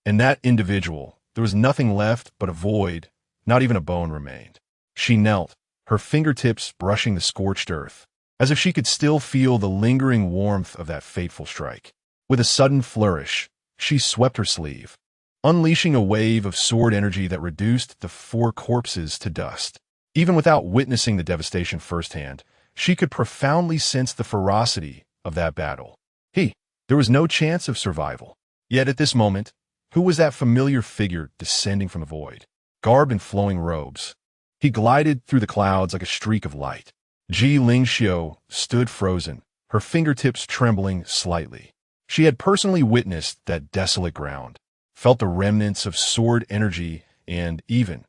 [SPEAKER 1] In that individual, there was nothing left but a void, not even a bone remained. She knelt, her fingertips brushing the scorched earth, as if she could still feel the lingering warmth of that fateful strike. With a sudden flourish, she swept her sleeve, unleashing a wave of sword energy that reduced the 4 corpses to dust. Even without witnessing the devastation firsthand, she could profoundly sense the ferocity of that battle. There was no chance of survival. Yet at this moment, who was that familiar figure descending from the void, garbed in flowing robes? He glided through the clouds like a streak of light. Ji Lingxiu stood frozen, her fingertips trembling slightly. She had personally witnessed that desolate ground, felt the remnants of sword energy, and even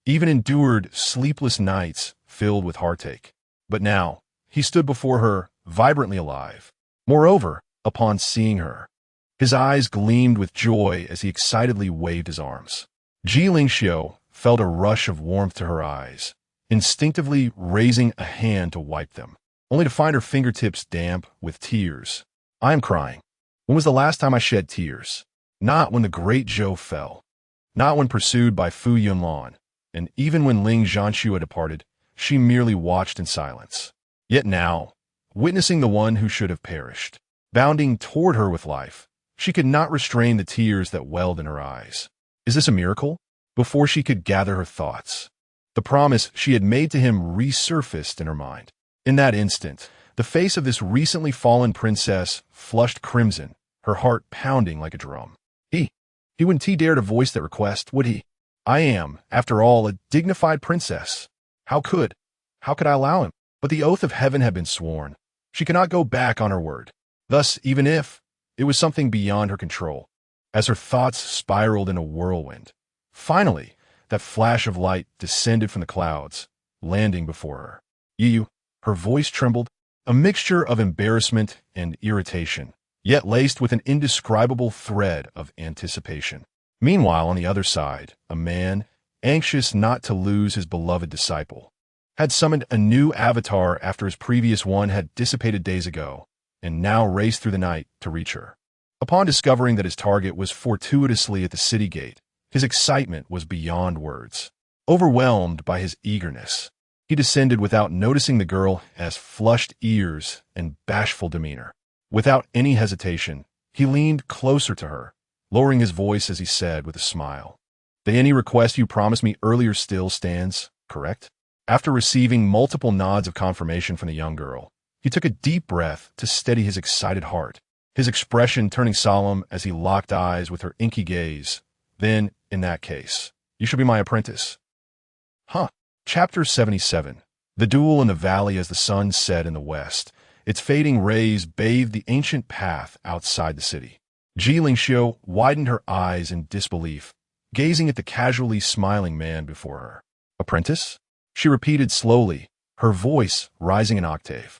[SPEAKER 1] endured sleepless nights filled with heartache. But now, he stood before her, vibrantly alive. Moreover, upon seeing her, his eyes gleamed with joy as he excitedly waved his arms. Ji Lingxiu felt a rush of warmth to her eyes, instinctively raising a hand to wipe them, only to find her fingertips damp with tears. I am crying. When was the last time I shed tears? Not when the great Zhou fell. Not when pursued by Fu Yunlan, and even when Ling Zhanxue had departed, she merely watched in silence. Yet now, witnessing the one who should have perished, bounding toward her with life, she could not restrain the tears that welled in her eyes. Is this a miracle? Before she could gather her thoughts, the promise she had made to him resurfaced in her mind. In that instant, the face of this recently fallen princess flushed crimson, her heart pounding like a drum. He wouldn't dare to voice that request, would he? I am, after all, a dignified princess. How could I allow him? But the oath of heaven had been sworn. She could not go back on her word. Thus, even if it was something beyond her control, as her thoughts spiraled in a whirlwind, finally, that flash of light descended from the clouds, landing before her. Her voice trembled, a mixture of embarrassment and irritation, yet laced with an indescribable thread of anticipation. Meanwhile, on the other side, a man, anxious not to lose his beloved disciple, had summoned a new avatar after his previous one had dissipated days ago, and now raced through the night to reach her. Upon discovering that his target was fortuitously at the city gate, his excitement was beyond words. Overwhelmed by his eagerness, he descended without noticing the girl as flushed ears and bashful demeanor. Without any hesitation, he leaned closer to her, lowering his voice as he said with a smile, "The any request you promised me earlier still stands, correct?" After receiving multiple nods of confirmation from the young girl, he took a deep breath to steady his excited heart, his expression turning solemn as he locked eyes with her inky gaze. "Then, in that case, you shall be my apprentice." Chapter 77. The duel in the valley as the sun set in the west. Its fading rays bathed the ancient path outside the city. Ji Lingxiu widened her eyes in disbelief, gazing at the casually smiling man before her. "Apprentice?" She repeated slowly, her voice rising an octave.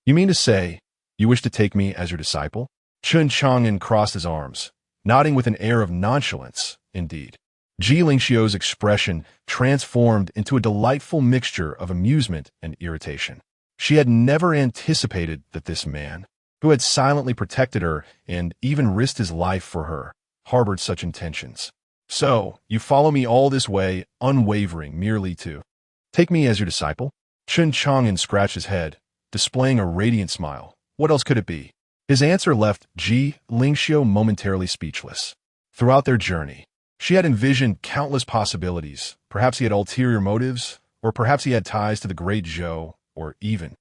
[SPEAKER 1] "You mean to say you wish to take me as your disciple?" Chen Chang'an crossed his arms, nodding with an air of nonchalance, indeed. Ji Lingxiu's expression transformed into a delightful mixture of amusement and irritation. She had never anticipated that this man, who had silently protected her and even risked his life for her, harbored such intentions. "So, you follow me all this way, unwavering, merely to take me as your disciple?" Chen Chang'an scratched his head, displaying a radiant smile. What else could it be? His answer left Ji Lingxiu momentarily speechless. Throughout their journey, she had envisioned countless possibilities. Perhaps he had ulterior motives, or perhaps he had ties to the great Zhou, or even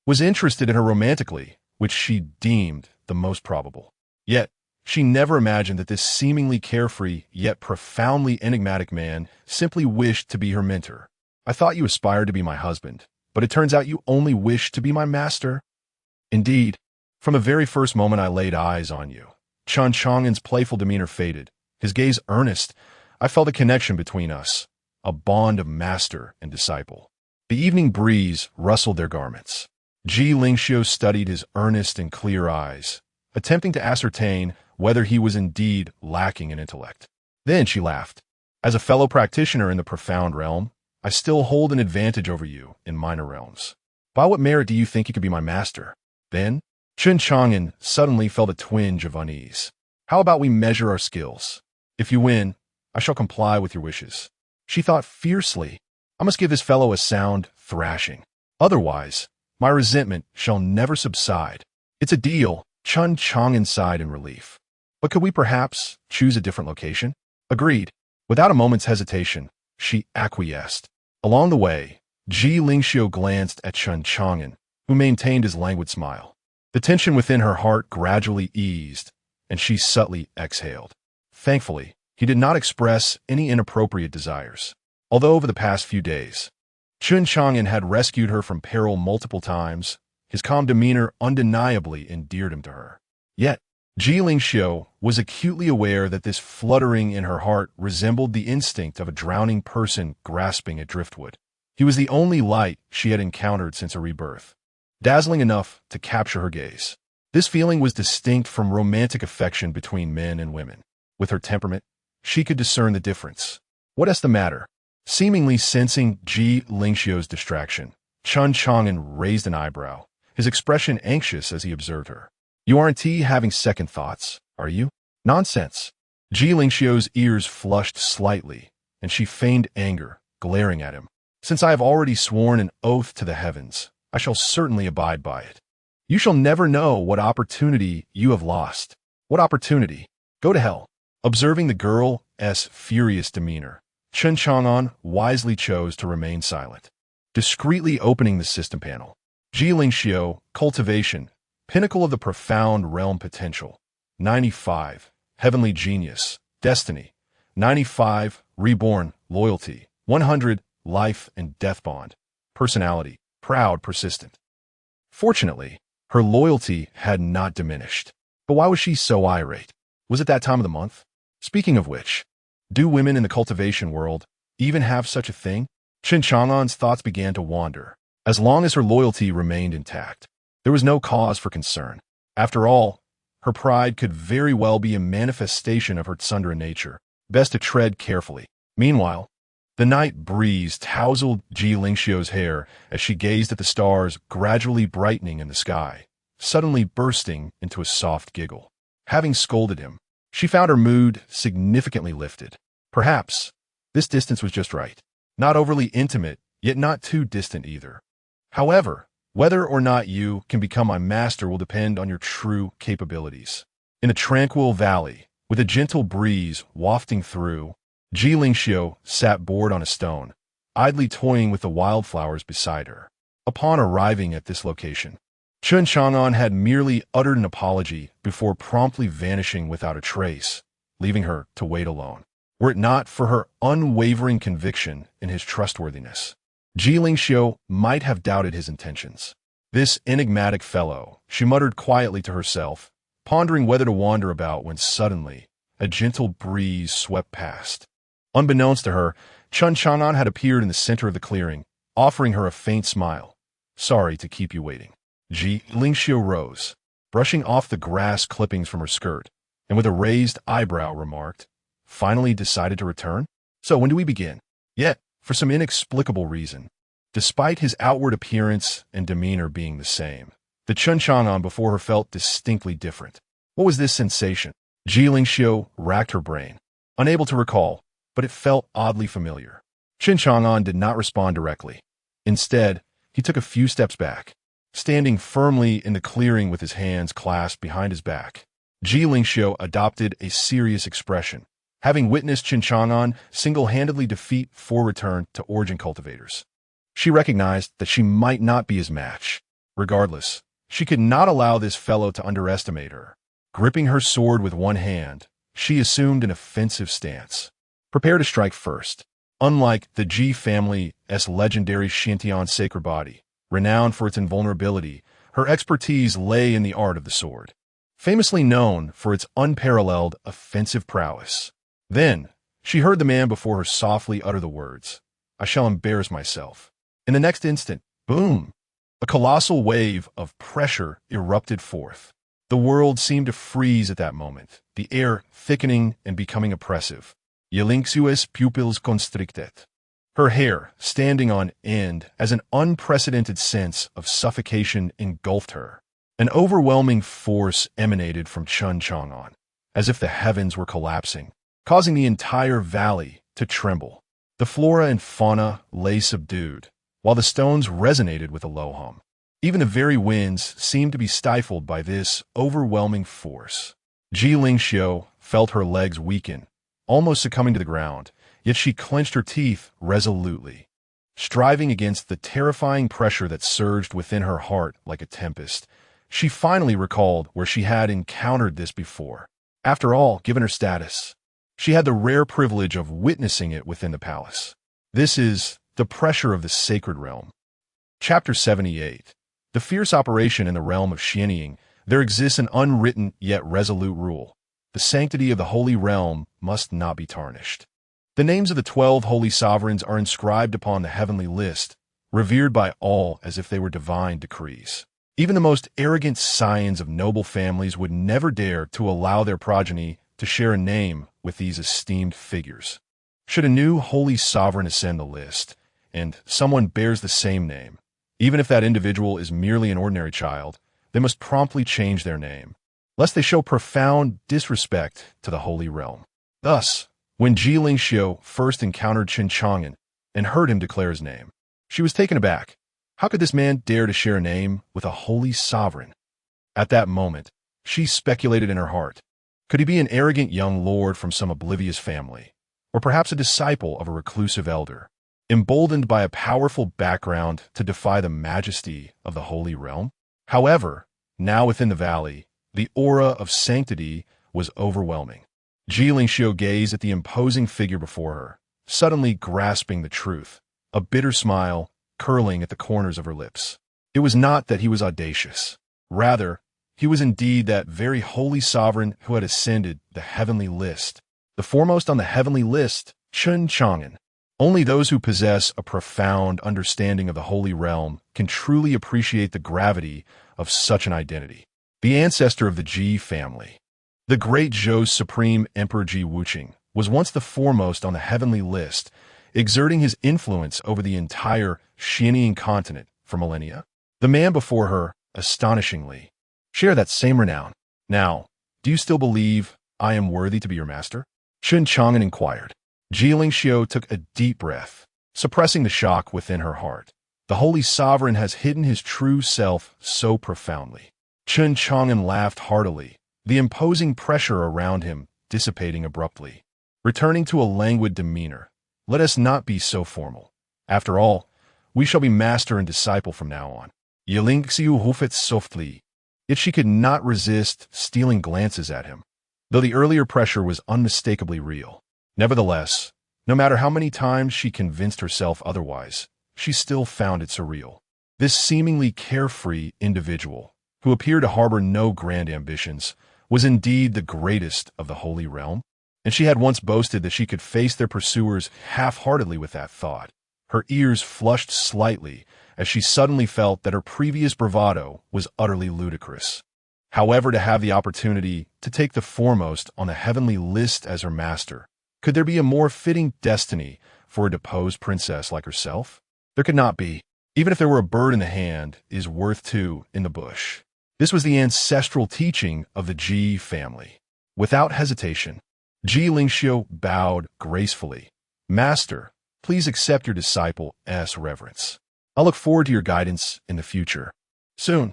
[SPEAKER 1] was interested in her romantically, which she deemed the most probable. Yet, She never imagined that this seemingly carefree yet profoundly enigmatic man simply wished to be her mentor. "I thought you aspired to be my husband, but it turns out you only wish to be my master." "Indeed, from the very first moment I laid eyes on you." Chen Chang'an's playful demeanor faded, his gaze earnest. I felt a connection between us, a bond of master and disciple. The evening breeze rustled their garments. Ji Lingxiu studied his earnest and clear eyes, attempting to ascertain whether he was indeed lacking in intellect. Then she laughed. "As a fellow practitioner in the profound realm, I still hold an advantage over you in minor realms. By what merit do you think you could be my master?" Then, Chen Chang'an suddenly felt a twinge of unease. "How about we measure our skills? If you win, I shall comply with your wishes." She thought fiercely. "I must give this fellow a sound thrashing. Otherwise, my resentment shall never subside." "It's a deal," Chen Chang'an sighed in relief. "But could we perhaps choose a different location?" "Agreed." Without a moment's hesitation, she acquiesced. Along the way, Ji Lingxiu glanced at Chen Chang'an, who maintained his languid smile. The tension within her heart gradually eased, and she subtly exhaled. Thankfully, he did not express any inappropriate desires. Although over the past few days, Chen Chang'an had rescued her from peril multiple times, his calm demeanor undeniably endeared him to her. Yet, Ji Lingxiu was acutely aware that this fluttering in her heart resembled the instinct of a drowning person grasping at driftwood. He was the only light she had encountered since her rebirth, dazzling enough to capture her gaze. This feeling was distinct from romantic affection between men and women. With her temperament, she could discern the difference. "What's the matter?" Seemingly sensing Ji Lingxiu's distraction, Chen Chang'an raised an eyebrow, his expression anxious as he observed her. "You aren't having second thoughts, are you?" "Nonsense." Ji Lingxiu's ears flushed slightly, and she feigned anger, glaring at him. "Since I have already sworn an oath to the heavens, I shall certainly abide by it. You shall never know what opportunity you have lost." "What opportunity?" "Go to hell." Observing the girl's furious demeanor, Chen Chang'an wisely chose to remain silent. Discreetly opening the system panel, Ji Lingxiu, Cultivation, Pinnacle of the Profound Realm Potential. 95, Heavenly Genius, Destiny. 95, Reborn, Loyalty. 100, Life and Death Bond. Personality, proud, persistent. Fortunately, her loyalty had not diminished. But why was she so irate? Was it that time of the month? Speaking of which, do women in the cultivation world even have such a thing? Chen Chang'an's thoughts began to wander. As long as her loyalty remained intact, there was no cause for concern. After all, her pride could very well be a manifestation of her tsundere nature. Best to tread carefully. Meanwhile, the night breeze tousled Ji Lingxiu's hair as she gazed at the stars gradually brightening in the sky, suddenly bursting into a soft giggle. Having scolded him, she found her mood significantly lifted. Perhaps this distance was just right. Not overly intimate, yet not too distant either. However, whether or not you can become my master will depend on your true capabilities. In a tranquil valley, with a gentle breeze wafting through, Ji Lingxiu sat bored on a stone, idly toying with the wildflowers beside her. Upon arriving at this location, Chen Chang'an had merely uttered an apology before promptly vanishing without a trace, leaving her to wait alone. Were it not for her unwavering conviction in his trustworthiness, Ji Lingxiu might have doubted his intentions. "This enigmatic fellow," she muttered quietly to herself, pondering whether to wander about when suddenly a gentle breeze swept past. Unbeknownst to her, Chen Chang'an had appeared in the center of the clearing, offering her a faint smile. "Sorry to keep you waiting." Ji Lingxiu rose, brushing off the grass clippings from her skirt, and with a raised eyebrow remarked, "Finally decided to return? So when do we begin?" Yet, for some inexplicable reason, despite his outward appearance and demeanor being the same, the Chen Chang'an before her felt distinctly different. What was this sensation? Ji Lingxiu racked her brain, unable to recall, but it felt oddly familiar. Chen Chang'an did not respond directly. Instead, he took a few steps back, standing firmly in the clearing with his hands clasped behind his back. Ji Lingxiu adopted a serious expression, having witnessed Chen Chang'an single-handedly defeat 4 return to origin cultivators. She recognized that she might not be his match. Regardless, she could not allow this fellow to underestimate her. Gripping her sword with one hand, she assumed an offensive stance. Prepare to strike first. Unlike the Ji family's legendary Chen Chang'an sacred body, renowned for its invulnerability, her expertise lay in the art of the sword, famously known for its unparalleled offensive prowess. Then, she heard the man before her softly utter the words, "I shall embarrass myself." In the next instant, boom! A colossal wave of pressure erupted forth. The world seemed to freeze at that moment, the air thickening and becoming oppressive. Ylinxu's pupils constricted. Her hair standing on end as an unprecedented sense of suffocation engulfed her. An overwhelming force emanated from Chen Chang'an, as if the heavens were collapsing, causing the entire valley to tremble. The flora and fauna lay subdued, while the stones resonated with a low hum. Even the very winds seemed to be stifled by this overwhelming force. Ji Lingxiu felt her legs weaken, almost succumbing to the ground, yet she clenched her teeth resolutely. Striving against the terrifying pressure that surged within her heart like a tempest, she finally recalled where she had encountered this before. After all, given her status, she had the rare privilege of witnessing it within the palace. This is the pressure of the sacred realm. Chapter 78. The fierce operation in the realm of Xianying. There exists an unwritten yet resolute rule. The sanctity of the holy realm must not be tarnished. The names of the 12 holy sovereigns are inscribed upon the heavenly list, revered by all as if they were divine decrees. Even the most arrogant scions of noble families would never dare to allow their progeny to share a name with these esteemed figures. Should a new holy sovereign ascend the list, and someone bears the same name, even if that individual is merely an ordinary child, they must promptly change their name, lest they show profound disrespect to the holy realm. Thus, when Ji Lingxiu first encountered Chen Chang'an and heard him declare his name, she was taken aback. How could this man dare to share a name with a holy sovereign? At that moment, she speculated in her heart. Could he be an arrogant young lord from some oblivious family, or perhaps a disciple of a reclusive elder, emboldened by a powerful background to defy the majesty of the holy realm? However, now within the valley, the aura of sanctity was overwhelming. Ji Lingxiu gazed at the imposing figure before her, suddenly grasping the truth, a bitter smile curling at the corners of her lips. It was not that he was audacious. Rather, he was indeed that very holy sovereign who had ascended the heavenly list. The foremost on the heavenly list, Chen Chang'an. Only those who possess a profound understanding of the holy realm can truly appreciate the gravity of such an identity. The ancestor of the Ji family. The great Zhou's supreme emperor Ji Wuqing was once the foremost on the heavenly list, exerting his influence over the entire Xianying continent for millennia. The man before her, astonishingly, shared that same renown. Now, do you still believe I am worthy to be your master? Chen Chang'an inquired. Ji Lingxiu took a deep breath, suppressing the shock within her heart. The holy sovereign has hidden his true self so profoundly. Chen Chang'an laughed heartily, the imposing pressure around him dissipating abruptly. Returning to a languid demeanor, let us not be so formal. After all, we shall be master and disciple from now on. Ylinxiu hoofed softly, yet she could not resist stealing glances at him, though the earlier pressure was unmistakably real. Nevertheless, no matter how many times she convinced herself otherwise, she still found it surreal. This seemingly carefree individual, who appeared to harbor no grand ambitions, was indeed the greatest of the holy realm, and she had once boasted that she could face their pursuers half-heartedly with that thought. Her ears flushed slightly as she suddenly felt that her previous bravado was utterly ludicrous. However, to have the opportunity to take the foremost on the heavenly list as her master, could there be a more fitting destiny for a deposed princess like herself? There could not be. Even if there were a bird in the hand, is worth two in the bush. This was the ancestral teaching of the Ji family. Without hesitation, Ji Lingxiu bowed gracefully. Master, please accept your disciple's reverence. I'll look forward to your guidance in the future. Soon,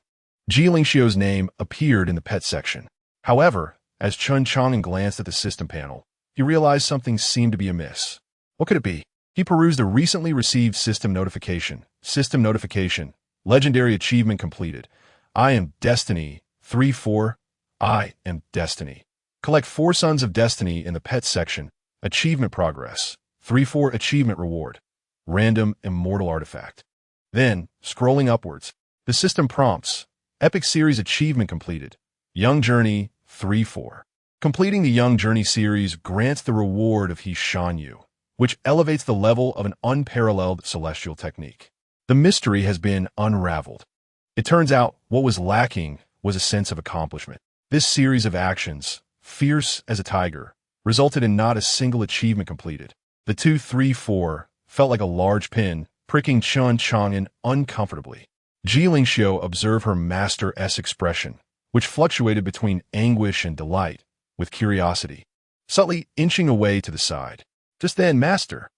[SPEAKER 1] Ji Lingxiu's name appeared in the pet section. However, as Chen Chang'an glanced at the system panel, he realized something seemed to be amiss. What could it be? He perused the recently received system notification. System notification. Legendary achievement completed. I am Destiny 3-4. I am Destiny. Collect 4 Sons of Destiny in the Pet section. Achievement progress. 3-4 achievement reward. Random immortal artifact. Then, scrolling upwards, the system prompts. Epic Series achievement completed. Young Journey 3-4. Completing the Young Journey series grants the reward of He Shan Yu, which elevates the level of an unparalleled celestial technique. The mystery has been unraveled. It turns out what was lacking was a sense of accomplishment. This series of actions, fierce as a tiger, resulted in not a single achievement completed. The 2-3-4 felt like a large pin, pricking Chen Chang'an uncomfortably. Ji Lingxiu observed her master's expression, which fluctuated between anguish and delight, with curiosity, subtly inching away to the side. Just then, Master,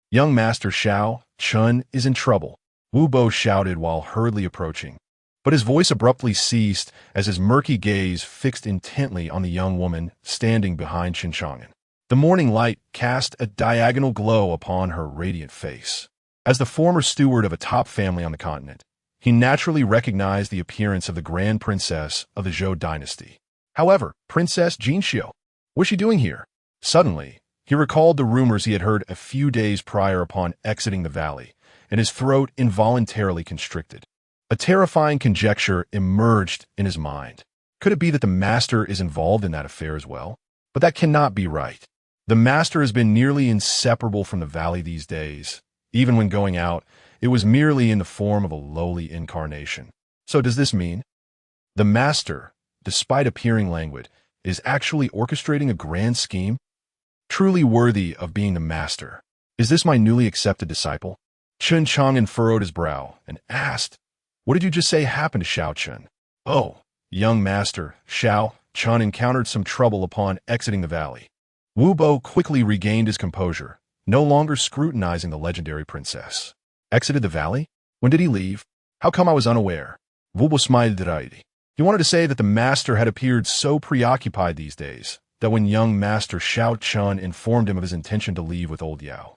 [SPEAKER 1] young Master Xiao Chun is in trouble, Wu Bo shouted while hurriedly approaching. But his voice abruptly ceased as his murky gaze fixed intently on the young woman standing behind Chen Chang'an. The morning light cast a diagonal glow upon her radiant face. As the former steward of a top family on the continent, he naturally recognized the appearance of the Grand Princess of the Zhou dynasty. However, Princess Jinxiu, what's she doing here? Suddenly, he recalled the rumors he had heard a few days prior upon exiting the valley, and his throat involuntarily constricted. A terrifying conjecture emerged in his mind. Could it be that the Master is involved in that affair as well? But that cannot be right. The Master has been nearly inseparable from the valley these days. Even when going out, it was merely in the form of a lowly incarnation. So does this mean the Master, despite appearing languid, is actually orchestrating a grand scheme? Truly worthy of being the Master. Is this my newly accepted disciple? Chen Chang'an furrowed his brow and asked, "What did you just say happened to Xiao Chen?" "Oh, young Master Xiao Chen encountered some trouble upon exiting the valley." Wu Bo quickly regained his composure, no longer scrutinizing the legendary princess. "Exited the valley? When did he leave? How come I was unaware?" Wu Bo smiled dryly. He wanted to say that the Master had appeared so preoccupied these days that when young Master Xiao Chen informed him of his intention to leave with old Yao,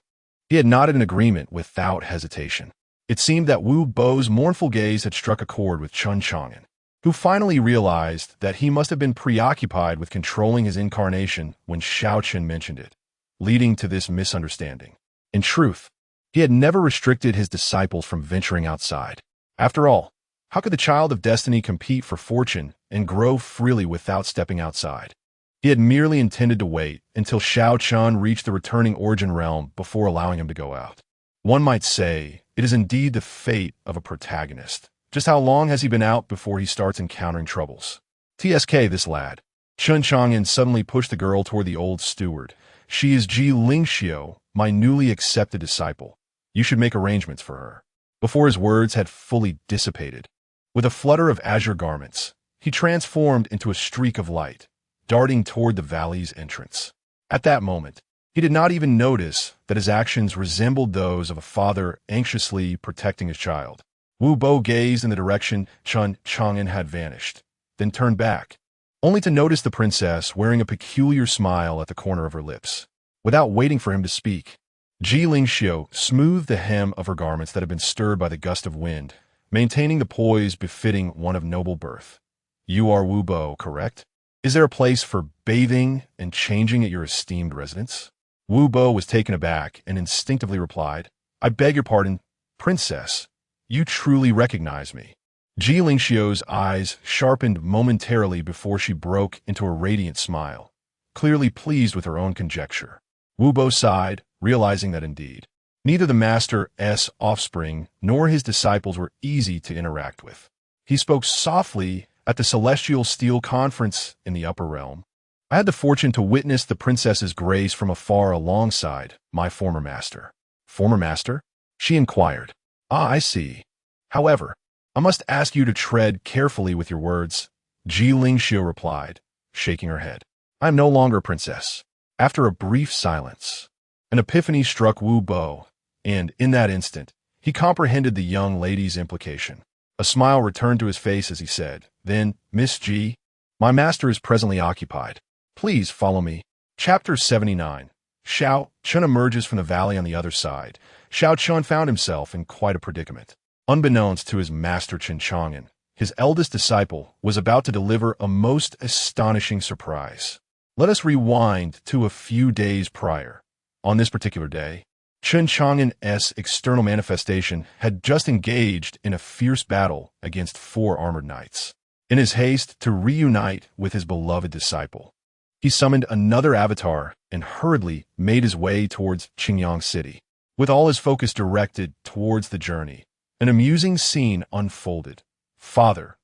[SPEAKER 1] he had nodded in agreement without hesitation. It seemed that Wu Bo's mournful gaze had struck a chord with Chen Chang'an, who finally realized that he must have been preoccupied with controlling his incarnation when Xiao Chen mentioned it, leading to this misunderstanding. In truth, he had never restricted his disciples from venturing outside. After all, how could the child of destiny compete for fortune and grow freely without stepping outside? He had merely intended to wait until Xiao Chen reached the returning origin realm before allowing him to go out. One might say it is indeed the fate of a protagonist. Just how long has he been out before he starts encountering troubles? TSK, this lad. Chen Chang'an suddenly pushed the girl toward the old steward. "She is Ji Lingxiu, my newly accepted disciple. You should make arrangements for her." Before his words had fully dissipated, with a flutter of azure garments, he transformed into a streak of light, darting toward the valley's entrance. At that moment, he did not even notice that his actions resembled those of a father anxiously protecting his child. Wu Bo gazed in the direction Chen Chang'an had vanished, then turned back, only to notice the princess wearing a peculiar smile at the corner of her lips. Without waiting for him to speak, Ji Lingxiu smoothed the hem of her garments that had been stirred by the gust of wind, maintaining the poise befitting one of noble birth. "You are Wu Bo, correct? Is there a place for bathing and changing at your esteemed residence?" Wu Bo was taken aback and instinctively replied, "I beg your pardon, princess. You truly recognize me." Ji Lingxiu's eyes sharpened momentarily before she broke into a radiant smile, clearly pleased with her own conjecture. Wu Bo sighed, realizing that indeed, neither the Master's offspring nor his disciples were easy to interact with. He spoke softly at the Celestial Steel Conference in the Upper Realm. "I had the fortune to witness the princess's grace from afar alongside my former master." "Former master?" she inquired. "Ah, I see. However, I must ask you to tread carefully with your words," Ji Lingxiu replied, shaking her head. "I am no longer a princess." After a brief silence, an epiphany struck Wu Bo, and in that instant, he comprehended the young lady's implication. A smile returned to his face as he said, "Then, Miss Ji, my master is presently occupied. Please follow me." Chapter 79. Xiao Chen emerges from the valley on the other side. Xiao Chen found himself in quite a predicament. Unbeknownst to his master Chen Chang'an, his eldest disciple was about to deliver a most astonishing surprise. Let us rewind to a few days prior. On this particular day, Chen Chang'an's external manifestation had just engaged in a fierce battle against 4 armored knights. In his haste to reunite with his beloved disciple, he summoned another avatar and hurriedly made his way towards Qingyang City. With all his focus directed towards the journey, an amusing scene unfolded. Father,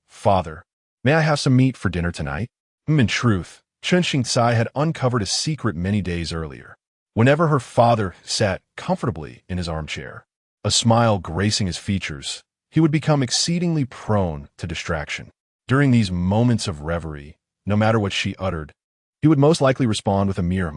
[SPEAKER 1] may I have some meat for dinner tonight? In truth, Chen Chang'an had uncovered a secret many days earlier. Whenever her father sat comfortably in his armchair, a smile gracing his features, he would become exceedingly prone to distraction. During these moments of reverie, no matter what she uttered, he would most likely respond with a mere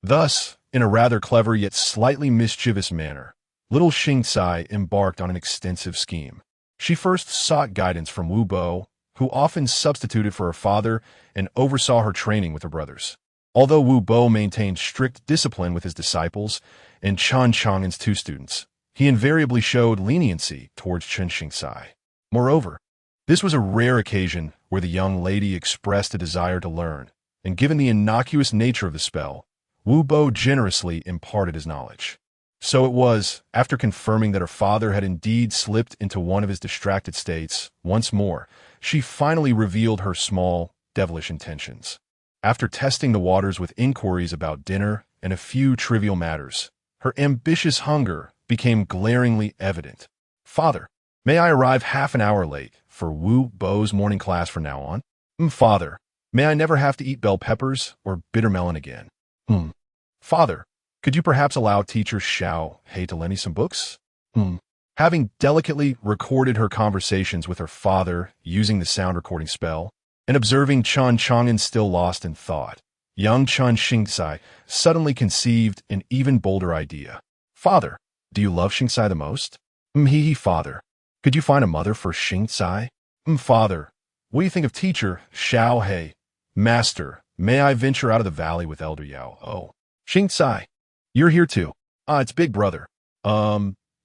[SPEAKER 1] Thus, in a rather clever yet slightly mischievous manner, little Xingcai embarked on an extensive scheme. She first sought guidance from Wu Bo, who often substituted for her father and oversaw her training with her brothers. Although Wu Bo maintained strict discipline with his disciples and Chen Chang'an's 2 students, he invariably showed leniency towards Chen Chang'an. Moreover, this was a rare occasion where the young lady expressed a desire to learn, and given the innocuous nature of the spell, Wu Bo generously imparted his knowledge. So it was, after confirming that her father had indeed slipped into one of his distracted states, once more, she finally revealed her small, devilish intentions. After testing the waters with inquiries about dinner and a few trivial matters, her ambitious hunger became glaringly evident. Father, may I arrive half an hour late for Wu Bo's morning class from now on? Father, may I never have to eat bell peppers or bitter melon again? Father, could you perhaps allow teacher Xiao He to lend me some books? Having delicately recorded her conversations with her father using the sound recording spell, and observing Chen Chang'an still lost in thought, young Chen Chang'an suddenly conceived an even bolder idea. Father, do you love Xingcai the most? Father, could you find a mother for Xingcai? Father, what do you think of teacher Xiao He? Master, may I venture out of the valley with Elder Yao? Oh, Xingcai, you're here too. It's Big Brother.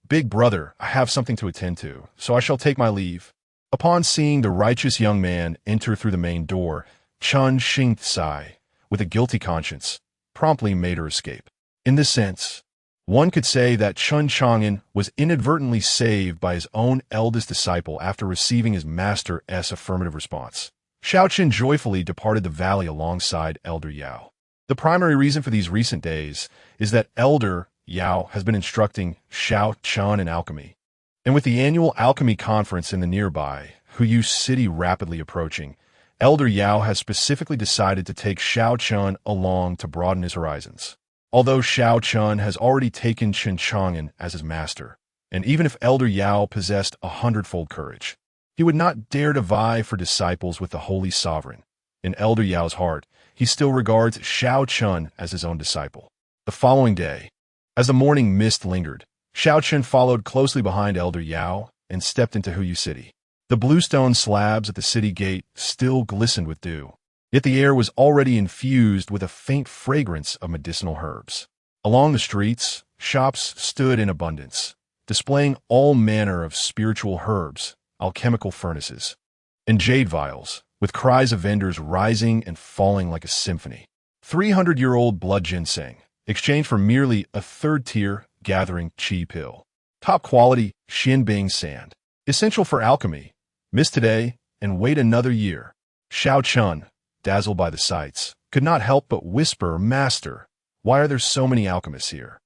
[SPEAKER 1] Big Brother, I have something to attend to, so I shall take my leave. Upon seeing the righteous young man enter through the main door, Chen Chang'an, with a guilty conscience, promptly made her escape. In this sense, one could say that Chen Chang'an was inadvertently saved by his own eldest disciple after receiving his master's affirmative response. Xiao Chen joyfully departed the valley alongside Elder Yao. The primary reason for these recent days is that Elder Yao has been instructing Xiao Chen in alchemy. And with the annual alchemy conference in the nearby Huyu city rapidly approaching, Elder Yao has specifically decided to take Xiao Chen along to broaden his horizons. Although Xiao Chen has already taken Chen Chang'an as his master, and even if Elder Yao possessed 100-fold courage, he would not dare to vie for disciples with the Holy Sovereign. In Elder Yao's heart, he still regards Xiao Chen as his own disciple. The following day, as the morning mist lingered, Xiao Chen followed closely behind Elder Yao and stepped into Huyu City. The bluestone slabs at the city gate still glistened with dew, yet the air was already infused with a faint fragrance of medicinal herbs. Along the streets, shops stood in abundance, displaying all manner of spiritual herbs, alchemical furnaces, and jade vials, with cries of vendors rising and falling like a symphony. 300-year-old blood ginseng, exchanged for merely a third-tier gathering chi pill. Top-quality Xianbing sand, essential for alchemy. Miss today and wait another year. Xiao Chen, dazzled by the sights, could not help but whisper, Master, why are there so many alchemists here?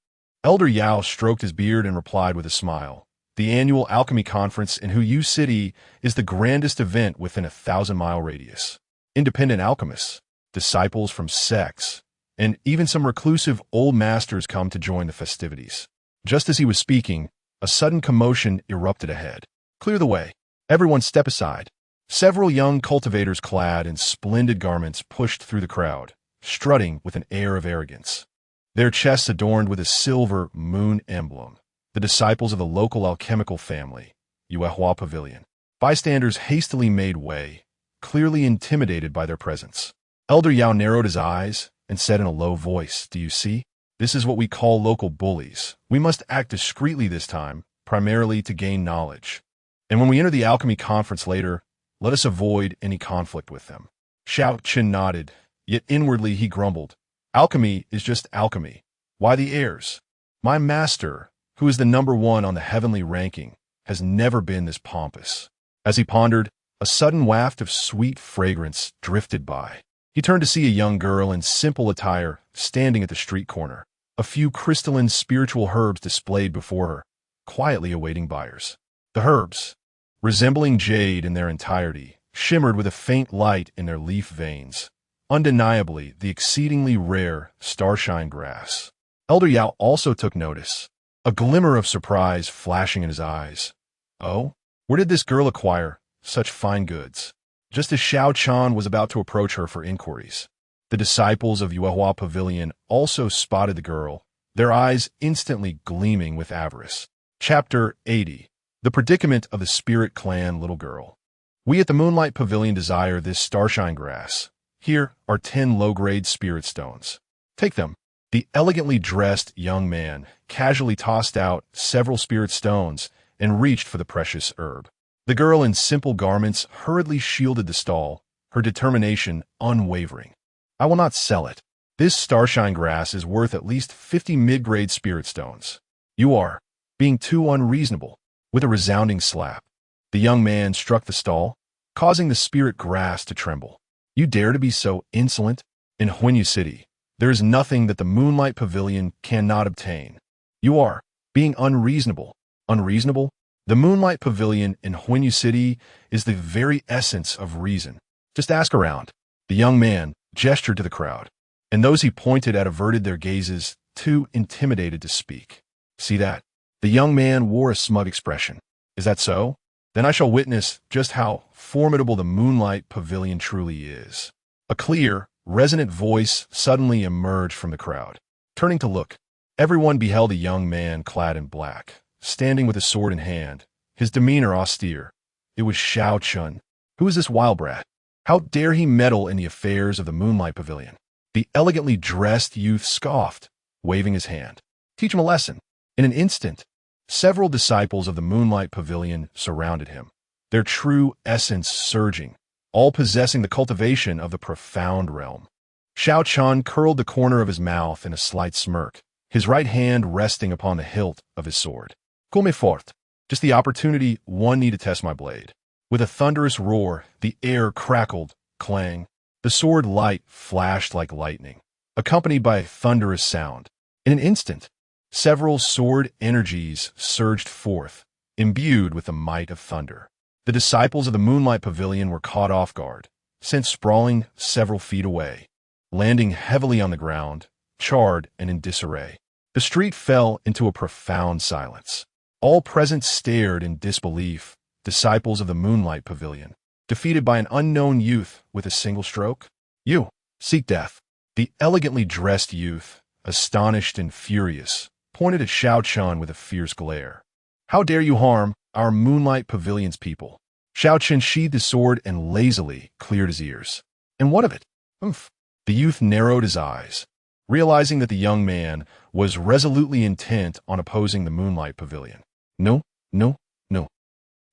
[SPEAKER 1] Elder Yao stroked his beard and replied with a smile. The annual alchemy conference in Huyu City is the grandest event within a 1,000-mile radius. Independent alchemists, disciples from sects, and even some reclusive old masters come to join the festivities. Just as he was speaking, a sudden commotion erupted ahead. Clear the way. Everyone step aside. Several young cultivators clad in splendid garments pushed through the crowd, strutting with an air of arrogance. Their chests adorned with a silver moon emblem, the disciples of the local alchemical family, Yuehua Pavilion. Bystanders hastily made way, clearly intimidated by their presence. Elder Yao narrowed his eyes and said in a low voice, Do you see? This is what we call local bullies. We must act discreetly this time, primarily to gain knowledge. And when we enter the alchemy conference later, Let us avoid any conflict with them. Xiao Chen nodded, yet inwardly he grumbled. Alchemy is just alchemy. Why the airs? My master, who is the #1 on the heavenly ranking, has never been this pompous. As he pondered, a sudden waft of sweet fragrance drifted by. He turned to see a young girl in simple attire standing at the street corner, a few crystalline spiritual herbs displayed before her, quietly awaiting buyers. The herbs, resembling jade in their entirety, shimmered with a faint light in their leaf veins, undeniably the exceedingly rare starshine grass. Elder Yao also took notice, a glimmer of surprise flashing in his eyes. Oh, where did this girl acquire such fine goods? Just as Xiao Chan was about to approach her for inquiries, the disciples of Yuehua Pavilion also spotted the girl, their eyes instantly gleaming with avarice. Chapter 80. The Predicament of the Spirit Clan Little Girl. We at the Moonlight Pavilion desire this starshine grass. Here are 10 low-grade spirit stones. Take them. The elegantly dressed young man casually tossed out several spirit stones and reached for the precious herb. The girl in simple garments hurriedly shielded the stall, her determination unwavering. I will not sell it. This starshine grass is worth at least 50 mid-grade spirit stones. You are being too unreasonable. With a resounding slap, the young man struck the stall, causing the spirit grass to tremble. You dare to be so insolent? In Huinyu City, there is nothing that the Moonlight Pavilion cannot obtain. You are being unreasonable. Unreasonable? The Moonlight Pavilion in Huinyu City is the very essence of reason. Just ask around. The young man gestured to the crowd, and those he pointed at averted their gazes, too intimidated to speak. See that? The young man wore a smug expression. Is that so? Then I shall witness just how formidable the Moonlight Pavilion truly is. A clear, resonant voice suddenly emerged from the crowd. Turning to look, everyone beheld a young man clad in black, standing with a sword in hand, his demeanor austere. It was Xiao Chun. Who is this wild brat? How dare he meddle in the affairs of the Moonlight Pavilion? The elegantly dressed youth scoffed, waving his hand. Teach him a lesson. In an instant, several disciples of the Moonlight Pavilion surrounded him, their true essence surging, all possessing the cultivation of the profound realm. Xiao Chan curled the corner of his mouth in a slight smirk, his right hand resting upon the hilt of his sword. Come fort. Just the opportunity one need to test my blade. With a thunderous roar, the air crackled, clang. The sword light flashed like lightning, accompanied by a thunderous sound. In an instant, several sword energies surged forth, imbued with the might of thunder. The disciples of the Moonlight Pavilion were caught off guard, sent sprawling several feet away, landing heavily on the ground, charred and in disarray. The street fell into a profound silence. All present stared in disbelief, disciples of the Moonlight Pavilion, defeated by an unknown youth with a single stroke. You seek death. The elegantly dressed youth, astonished and furious, pointed at Xiao Chun with a fierce glare. How dare you harm our Moonlight Pavilion's people? Xiao Chen sheathed his sword and lazily cleared his ears. And what of it? Oomph. The youth narrowed his eyes, realizing that the young man was resolutely intent on opposing the Moonlight Pavilion. No, no, no.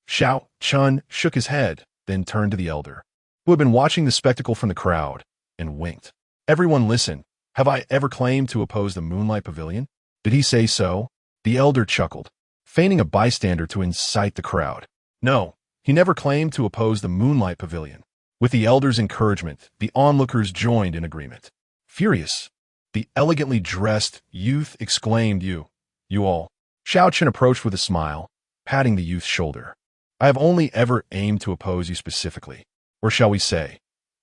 [SPEAKER 1] Xiao Chun shook his head, then turned to the elder, who had been watching the spectacle from the crowd, and winked. Everyone listen. Have I ever claimed to oppose the Moonlight Pavilion? Did he say so? The elder chuckled, feigning a bystander to incite the crowd. No, he never claimed to oppose the Moonlight Pavilion. With the elder's encouragement, the onlookers joined in agreement. Furious, the elegantly dressed youth exclaimed, You all. Xiao Chen approached with a smile, patting the youth's shoulder. I have only ever aimed to oppose you specifically. Or shall we say,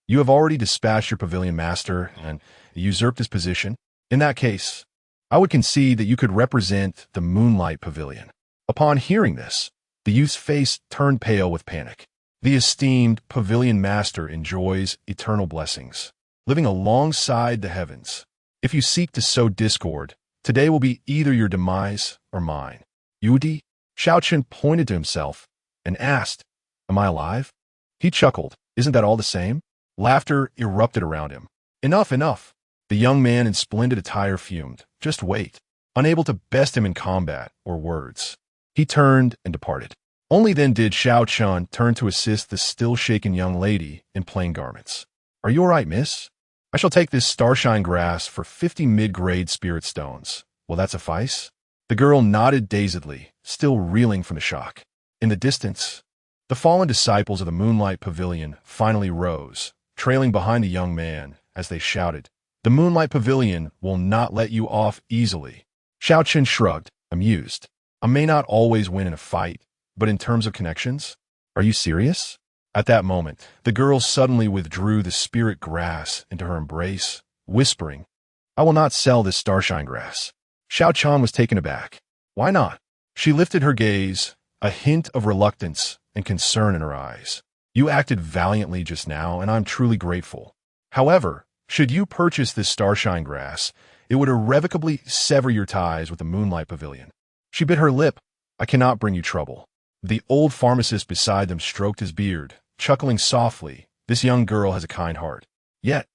[SPEAKER 1] you have already dispatched your pavilion master and usurped his position. In that case, I would concede that you could represent the Moonlight Pavilion. Upon hearing this, the youth's face turned pale with panic. The esteemed pavilion master enjoys eternal blessings, living alongside the heavens. If you seek to sow discord, today will be either your demise or mine. Yudi? Xiao Chen pointed to himself and asked, Am I alive? He chuckled. Isn't that all the same? Laughter erupted around him. Enough, enough. The young man in splendid attire fumed. Just wait. Unable to best him in combat or words, he turned and departed. Only then did Xiao Chun turn to assist the still-shaken young lady in plain garments. "Are you all right, miss? I shall take this starshine grass for 50 mid-grade spirit stones. Will that suffice?" The girl nodded dazedly, still reeling from the shock. In the distance, the fallen disciples of the Moonlight Pavilion finally rose, trailing behind the young man as they shouted, "The Moonlight Pavilion will not let you off easily." Xiao Chen shrugged, amused. "I may not always win in a fight, but in terms of connections? Are you serious?" At that moment, the girl suddenly withdrew the spirit grass into her embrace, whispering, "I will not sell this starshine grass." Xiao Chan was taken aback. "Why not?" She lifted her gaze, a hint of reluctance and concern in her eyes. "You acted valiantly just now, and I'm truly grateful. However, should you purchase this starshine grass, it would irrevocably sever your ties with the Moonlight Pavilion." She bit her lip. "I cannot bring you trouble." The old pharmacist beside them stroked his beard, chuckling softly. "This young girl has a kind heart. Yet,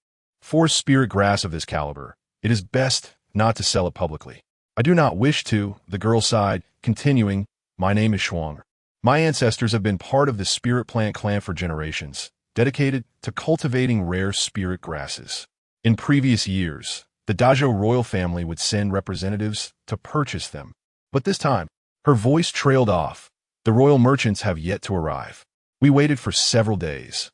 [SPEAKER 1] for spirit grass of this caliber, it is best not to sell it publicly." "I do not wish to," the girl sighed, continuing, "My name is Shuang. My ancestors have been part of the spirit plant clan for generations, dedicated to cultivating rare spirit grasses. In previous years, the Dazhou royal family would send representatives to purchase them. But this time," her voice trailed off, "the royal merchants have yet to arrive. We waited for several days,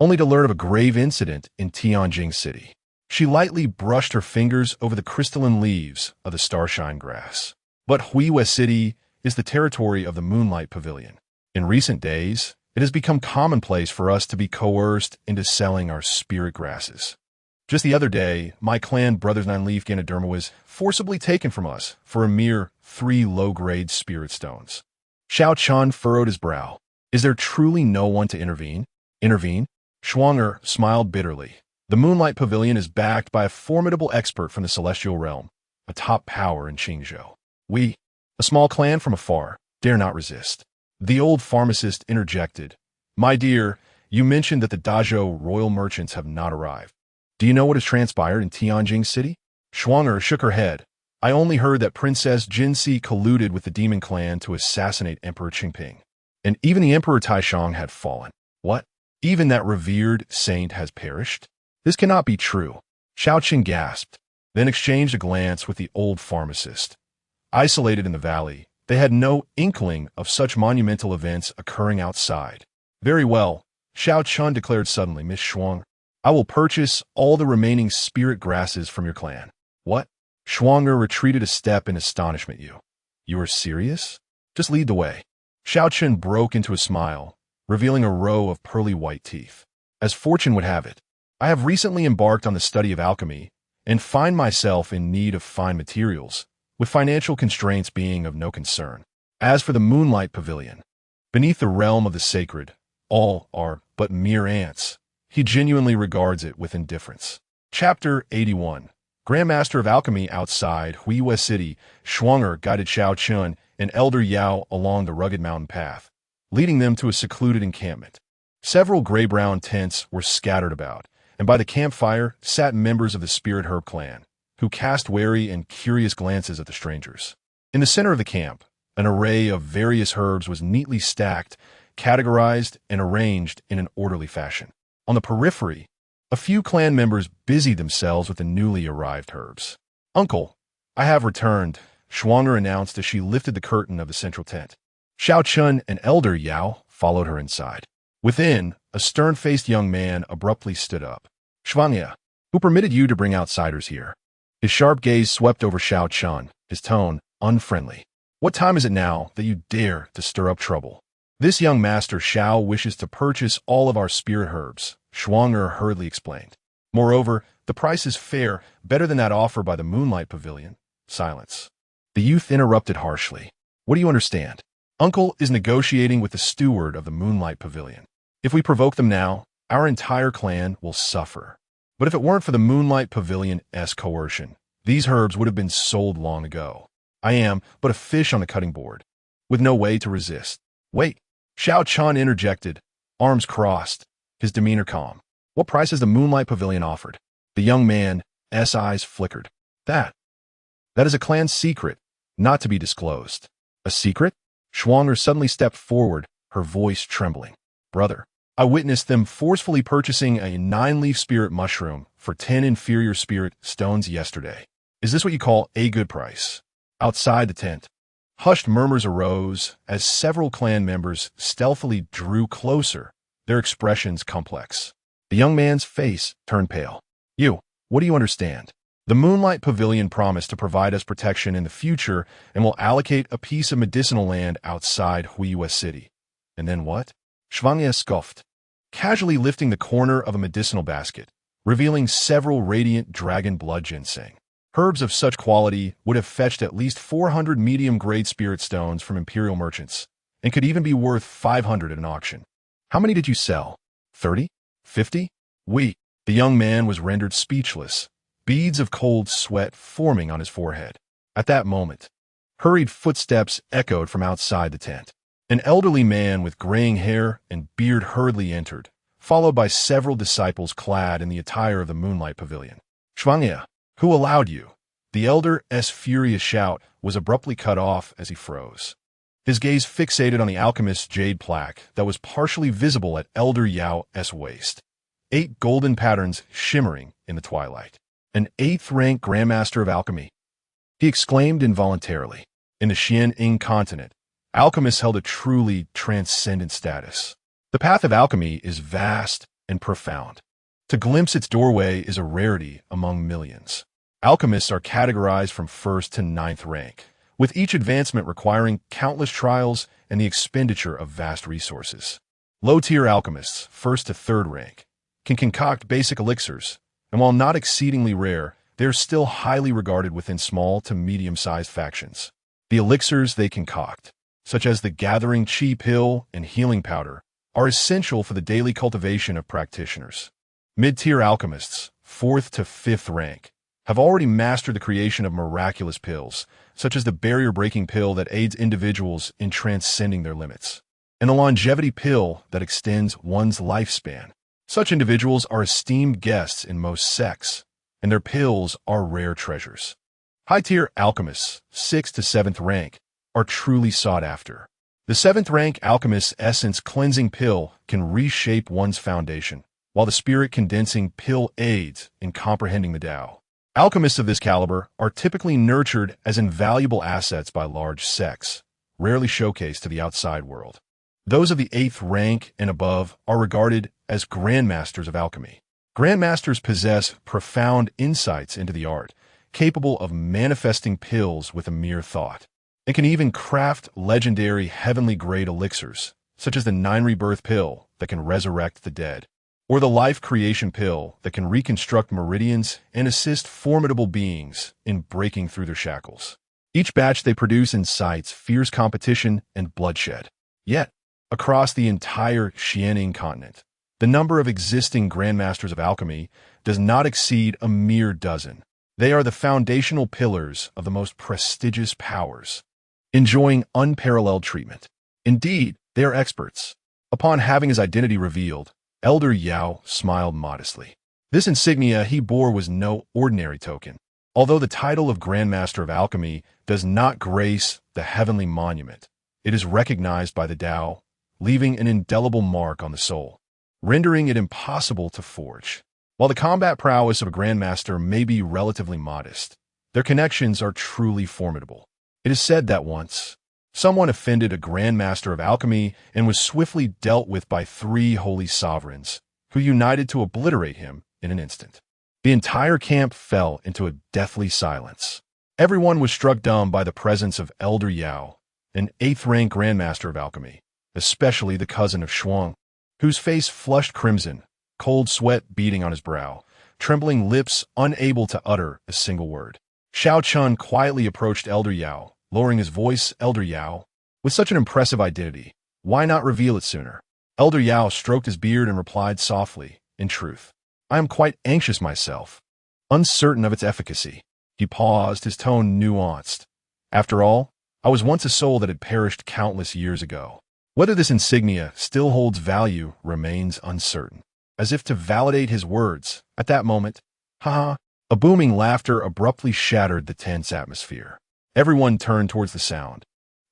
[SPEAKER 1] only to learn of a grave incident in Tianjing City." She lightly brushed her fingers over the crystalline leaves of the starshine grass. "But Huiwe City is the territory of the Moonlight Pavilion. In recent days, it has become commonplace for us to be coerced into selling our spirit grasses. Just the other day, my clan brother's 9-leaf Ganoderma was forcibly taken from us for a mere 3 low-grade spirit stones." Xiao Chan furrowed his brow. "Is there truly no one to intervene?" "Intervene?" Shuanger smiled bitterly. "The Moonlight Pavilion is backed by a formidable expert from the Celestial Realm, a top power in Qingzhou. We, a small clan from afar, dare not resist." The old pharmacist interjected. "My dear, you mentioned that the Dazhou royal merchants have not arrived. Do you know what has transpired in Tianjing City?" Shuanger shook her head. "I only heard that Princess Jinxi colluded with the demon clan to assassinate Emperor Qingping. And even the Emperor Taishang had fallen." "What? Even that revered saint has perished? This cannot be true." Xiao Qin gasped, then exchanged a glance with the old pharmacist. Isolated in the valley, they had no inkling of such monumental events occurring outside. "Very well," Xiao Chun declared suddenly. "Miss Shuang, I will purchase all the remaining spirit grasses from your clan." "What?" Shuanger retreated a step in astonishment. You are serious? Just lead the way." Xiao Chun broke into a smile, revealing a row of pearly white teeth. "As fortune would have it, I have recently embarked on the study of alchemy and find myself in need of fine materials, with financial constraints being of no concern. As for the Moonlight Pavilion, beneath the realm of the sacred, all are but mere ants." He genuinely regards it with indifference. Chapter 81. Grandmaster of Alchemy. Outside Huiwe City, Shuanger guided Xiao Chun and Elder Yao along the rugged mountain path, leading them to a secluded encampment. Several gray-brown tents were scattered about, and by the campfire sat members of the Spirit Herb clan, who cast wary and curious glances at the strangers. In the center of the camp, an array of various herbs was neatly stacked, categorized, and arranged in an orderly fashion. On the periphery, a few clan members busied themselves with the newly arrived herbs. "Uncle, I have returned," Shuanger announced as she lifted the curtain of the central tent. Xiao Chun and Elder Yao followed her inside. Within, a stern-faced young man abruptly stood up. "Shvanya, who permitted you to bring outsiders here?" His sharp gaze swept over Xiao Chun, his tone unfriendly. "What time is it now that you dare to stir up trouble?" "This young master Xiao wishes to purchase all of our spirit herbs," Shuanger hurriedly explained. "Moreover, the price is fair, better than that offered by the Moonlight Pavilion." Silence. The youth interrupted harshly. "What do you understand? Uncle is negotiating with the steward of the Moonlight Pavilion. If we provoke them now, our entire clan will suffer. But if it weren't for the Moonlight Pavilion's coercion, these herbs would have been sold long ago. I am but a fish on the cutting board, with no way to resist." "Wait," Xiao Chan interjected, arms crossed, his demeanor calm. "What price has the Moonlight Pavilion offered?" The young man's eyes flickered. That is a clan secret, not to be disclosed." "A secret?" Shuang'er suddenly stepped forward, her voice trembling. Brother, I witnessed them forcefully purchasing a 9-leaf spirit mushroom for 10 inferior spirit stones yesterday. Is this what you call a good price? Outside the tent, hushed murmurs arose as several clan members stealthily drew closer, their expressions complex. The young man's face turned pale. You, what do you understand? The Moonlight Pavilion promised to provide us protection in the future and will allocate a piece of medicinal land outside Huiyue City. And then what? Shvangye scoffed, casually lifting the corner of a medicinal basket, revealing several radiant dragon blood ginseng. Herbs of such quality would have fetched at least 400 medium-grade spirit stones from imperial merchants, and could even be worth 500 at an auction. How many did you sell? 30? 50? The young man was rendered speechless, beads of cold sweat forming on his forehead. At that moment, hurried footsteps echoed from outside the tent. An elderly man with graying hair and beard hurriedly entered, followed by several disciples clad in the attire of the Moonlight Pavilion. Shvangye, who allowed you? The elder's furious shout was abruptly cut off as he froze. His gaze fixated on the alchemist's jade plaque that was partially visible at Elder Yao's waist. 8 golden patterns shimmering in the twilight. An 8th-rank Grandmaster of Alchemy. He exclaimed involuntarily. In the Xian'ing continent, alchemists held a truly transcendent status. The path of alchemy is vast and profound. To glimpse its doorway is a rarity among millions. Alchemists are categorized from 1st to 9th rank, with each advancement requiring countless trials and the expenditure of vast resources. Low-tier alchemists, 1st to 3rd rank, can concoct basic elixirs, and while not exceedingly rare, they are still highly regarded within small to medium-sized factions. The elixirs they concoct, such as the Gathering Chi Pill and Healing Powder, are essential for the daily cultivation of practitioners. Mid-tier alchemists, 4th to 5th rank, have already mastered the creation of miraculous pills, such as the barrier-breaking pill that aids individuals in transcending their limits, and the longevity pill that extends one's lifespan. Such individuals are esteemed guests in most sects, and their pills are rare treasures. High-tier alchemists, 6th to 7th rank, are truly sought after. The 7th rank alchemist's essence cleansing pill can reshape one's foundation, while the spirit condensing pill aids in comprehending the Tao. Alchemists of this caliber are typically nurtured as invaluable assets by large sects, rarely showcased to the outside world. Those of the 8th rank and above are regarded as grandmasters of alchemy. Grandmasters possess profound insights into the art, capable of manifesting pills with a mere thought. They can even craft legendary heavenly-grade elixirs, such as the 9 Rebirth Pill that can resurrect the dead, or the Life Creation Pill that can reconstruct meridians and assist formidable beings in breaking through their shackles. Each batch they produce incites fierce competition and bloodshed. Yet, across the entire Xian'ing continent, the number of existing Grandmasters of Alchemy does not exceed a mere dozen. They are the foundational pillars of the most prestigious powers, enjoying unparalleled treatment. Indeed, they are experts. Upon having his identity revealed, Elder Yao smiled modestly. This insignia he bore was no ordinary token. Although the title of Grandmaster of Alchemy does not grace the heavenly monument, it is recognized by the Tao, leaving an indelible mark on the soul, rendering it impossible to forge. While the combat prowess of a Grandmaster may be relatively modest, their connections are truly formidable. It is said that once, someone offended a Grandmaster of Alchemy and was swiftly dealt with by 3 holy sovereigns, who united to obliterate him in an instant. The entire camp fell into a deathly silence. Everyone was struck dumb by the presence of Elder Yao, an 8th-rank Grandmaster of Alchemy, especially the cousin of Shuang, whose face flushed crimson, cold sweat beading on his brow, trembling lips unable to utter a single word. Xiao Chun quietly approached Elder Yao, lowering his voice. Elder Yao, with such an impressive identity, why not reveal it sooner? Elder Yao stroked his beard and replied softly, in truth, I am quite anxious myself, uncertain of its efficacy. He paused, his tone nuanced. After all, I was once a soul that had perished countless years ago. Whether this insignia still holds value remains uncertain. As if to validate his words, at that moment, a booming laughter abruptly shattered the tense atmosphere. Everyone turned towards the sound,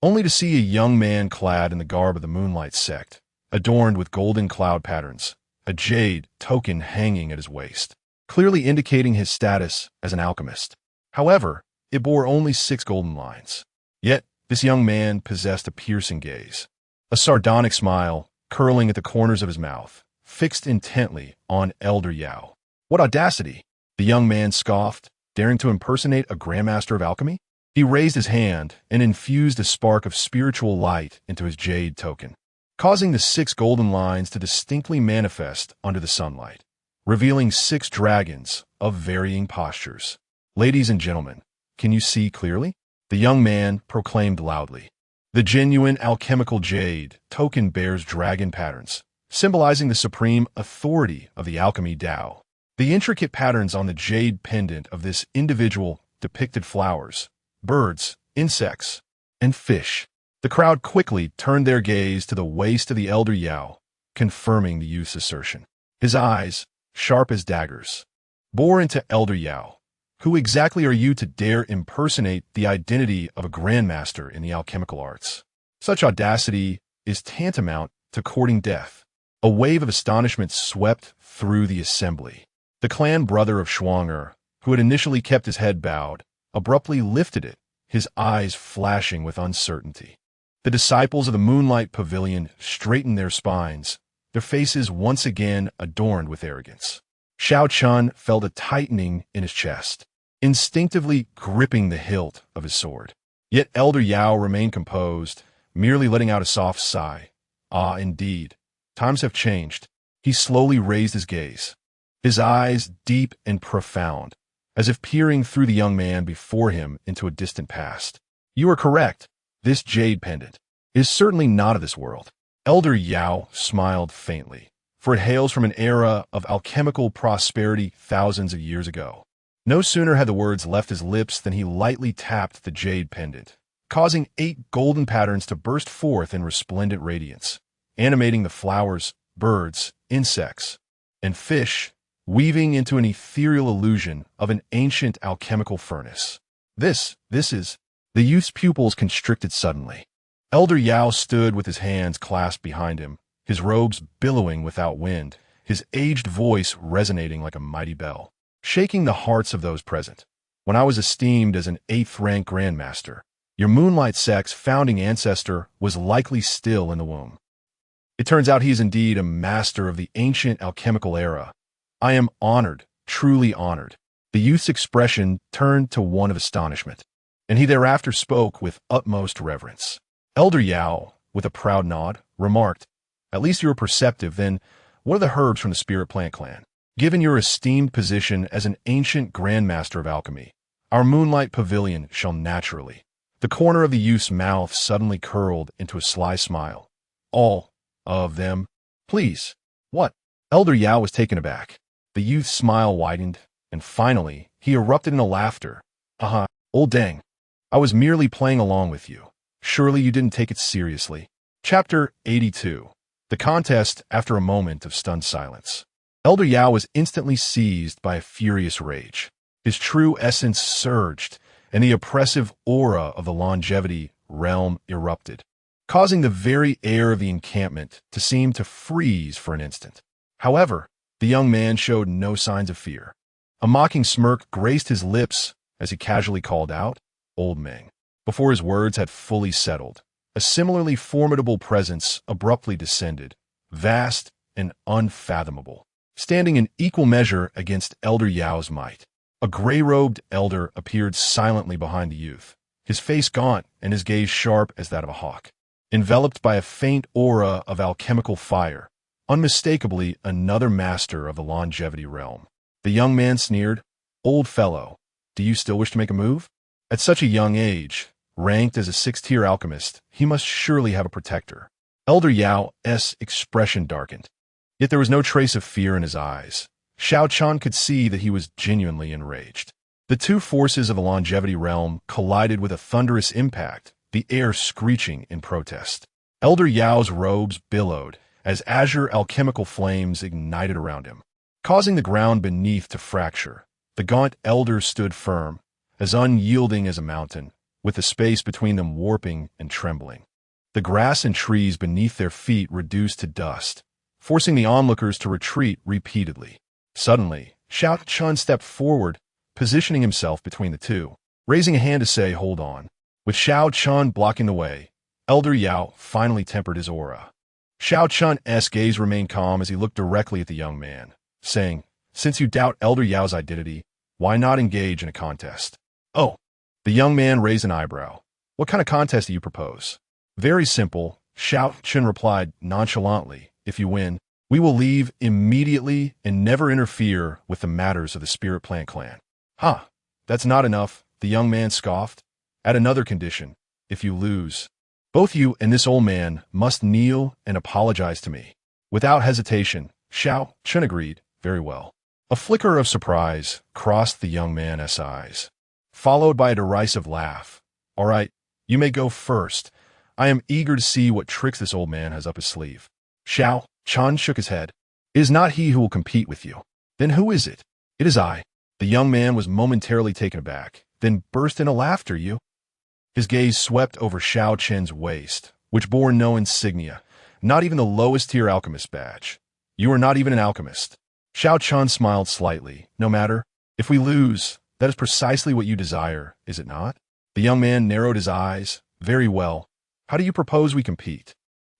[SPEAKER 1] only to see a young man clad in the garb of the Moonlight sect, adorned with golden cloud patterns, a jade token hanging at his waist, clearly indicating his status as an alchemist. However, it bore only 6 golden lines. Yet, this young man possessed a piercing gaze, a sardonic smile curling at the corners of his mouth, fixed intently on Elder Yao. What audacity! The young man scoffed, daring to impersonate a grandmaster of alchemy? He raised his hand and infused a spark of spiritual light into his jade token, causing the 6 golden lines to distinctly manifest under the sunlight, revealing 6 dragons of varying postures. Ladies and gentlemen, can you see clearly? The young man proclaimed loudly. The genuine alchemical jade token bears dragon patterns, symbolizing the supreme authority of the alchemy Tao. The intricate patterns on the jade pendant of this individual depicted flowers, birds, insects, and fish. The crowd quickly turned their gaze to the waist of the Elder Yao, confirming the youth's assertion. His eyes, sharp as daggers, bore into Elder Yao. Who exactly are you to dare impersonate the identity of a grandmaster in the alchemical arts? Such audacity is tantamount to courting death. A wave of astonishment swept through the assembly. The clan brother of Shuang, who had initially kept his head bowed, abruptly lifted it, his eyes flashing with uncertainty. The disciples of the Moonlight Pavilion straightened their spines, their faces once again adorned with arrogance. Xiao Chun felt a tightening in his chest, instinctively gripping the hilt of his sword. Yet Elder Yao remained composed, merely letting out a soft sigh. Ah, indeed, times have changed. He slowly raised his gaze, his eyes deep and profound, as if peering through the young man before him into a distant past. You are correct. This jade pendant is certainly not of this world. Elder Yao smiled faintly, for it hails from an era of alchemical prosperity thousands of years ago. No sooner had the words left his lips than he lightly tapped the jade pendant, causing 8 golden patterns to burst forth in resplendent radiance, animating the flowers, birds, insects, and fish, weaving into an ethereal illusion of an ancient alchemical furnace. This is... The youth's pupils constricted suddenly. Elder Yao stood with his hands clasped behind him, his robes billowing without wind, his aged voice resonating like a mighty bell, shaking the hearts of those present. When I was esteemed as an 8th-rank grandmaster, your Moonlight sect's founding ancestor was likely still in the womb. It turns out he is indeed a master of the ancient alchemical era. I am honored, truly honored. The youth's expression turned to one of astonishment, and he thereafter spoke with utmost reverence. Elder Yao, with a proud nod, remarked, At least you are perceptive, then what are the herbs from the Spirit Plant clan? Given your esteemed position as an ancient grandmaster of alchemy, our Moonlight Pavilion shall naturally... The corner of the youth's mouth suddenly curled into a sly smile. All of them? Please. What? Elder Yao was taken aback. The youth's smile widened, and finally, he erupted in a laughter. Old dang. I was merely playing along with you. Surely you didn't take it seriously. Chapter 82. The contest after a moment of stunned silence. Elder Yao was instantly seized by a furious rage. His true essence surged, and the oppressive aura of the longevity realm erupted, causing the very air of the encampment to seem to freeze for an instant. However, the young man showed no signs of fear. A mocking smirk graced his lips as he casually called out, Old Meng. Before his words had fully settled, a similarly formidable presence abruptly descended, vast and unfathomable, standing in equal measure against Elder Yao's might. A gray-robed elder appeared silently behind the youth, his face gaunt and his gaze sharp as that of a hawk. Enveloped by a faint aura of alchemical fire, unmistakably another master of the longevity realm. The young man sneered, Old fellow, do you still wish to make a move? At such a young age, ranked as a 6th-tier alchemist, he must surely have a protector. Elder Yao's expression darkened, yet there was no trace of fear in his eyes. Xiao Chun could see that he was genuinely enraged. The two forces of the longevity realm collided with a thunderous impact, the air screeching in protest. Elder Yao's robes billowed as azure alchemical flames ignited around him, causing the ground beneath to fracture. The gaunt elder stood firm, as unyielding as a mountain, with the space between them warping and trembling. The grass and trees beneath their feet reduced to dust, forcing the onlookers to retreat repeatedly. Suddenly, Chen Chang'an stepped forward, positioning himself between the two, raising a hand to say, "Hold on." With Chen Chang'an blocking the way, Elder Yao finally tempered his aura. Chen Chang'an's gaze remained calm as he looked directly at the young man, saying, "Since you doubt Elder Yao's identity, why not engage in a contest?" "Oh." The young man raised an eyebrow. "What kind of contest do you propose?" "Very simple," Chen Chang'an replied nonchalantly. "If you win, we will leave immediately and never interfere with the matters of the Spirit Plant clan." "Huh, that's not enough," the young man scoffed. "Add another condition. If you lose, both you and this old man must kneel and apologize to me." Without hesitation, Chen Chang'an agreed. "Very well." A flicker of surprise crossed the young man's eyes, followed by a derisive laugh. "All right, you may go first. I am eager to see what tricks this old man has up his sleeve." Chen Chang'an shook his head. "It is not he who will compete with you." "Then who is it?" "It is I." The young man was momentarily taken aback, then burst into laughter. "You?" His gaze swept over Chen Chang'an's waist, which bore no insignia, not even the lowest-tier alchemist badge. "You are not even an alchemist." Chen Chang'an smiled slightly. "No matter. If we lose, that is precisely what you desire, is it not?" The young man narrowed his eyes. "Very well. How do you propose we compete?"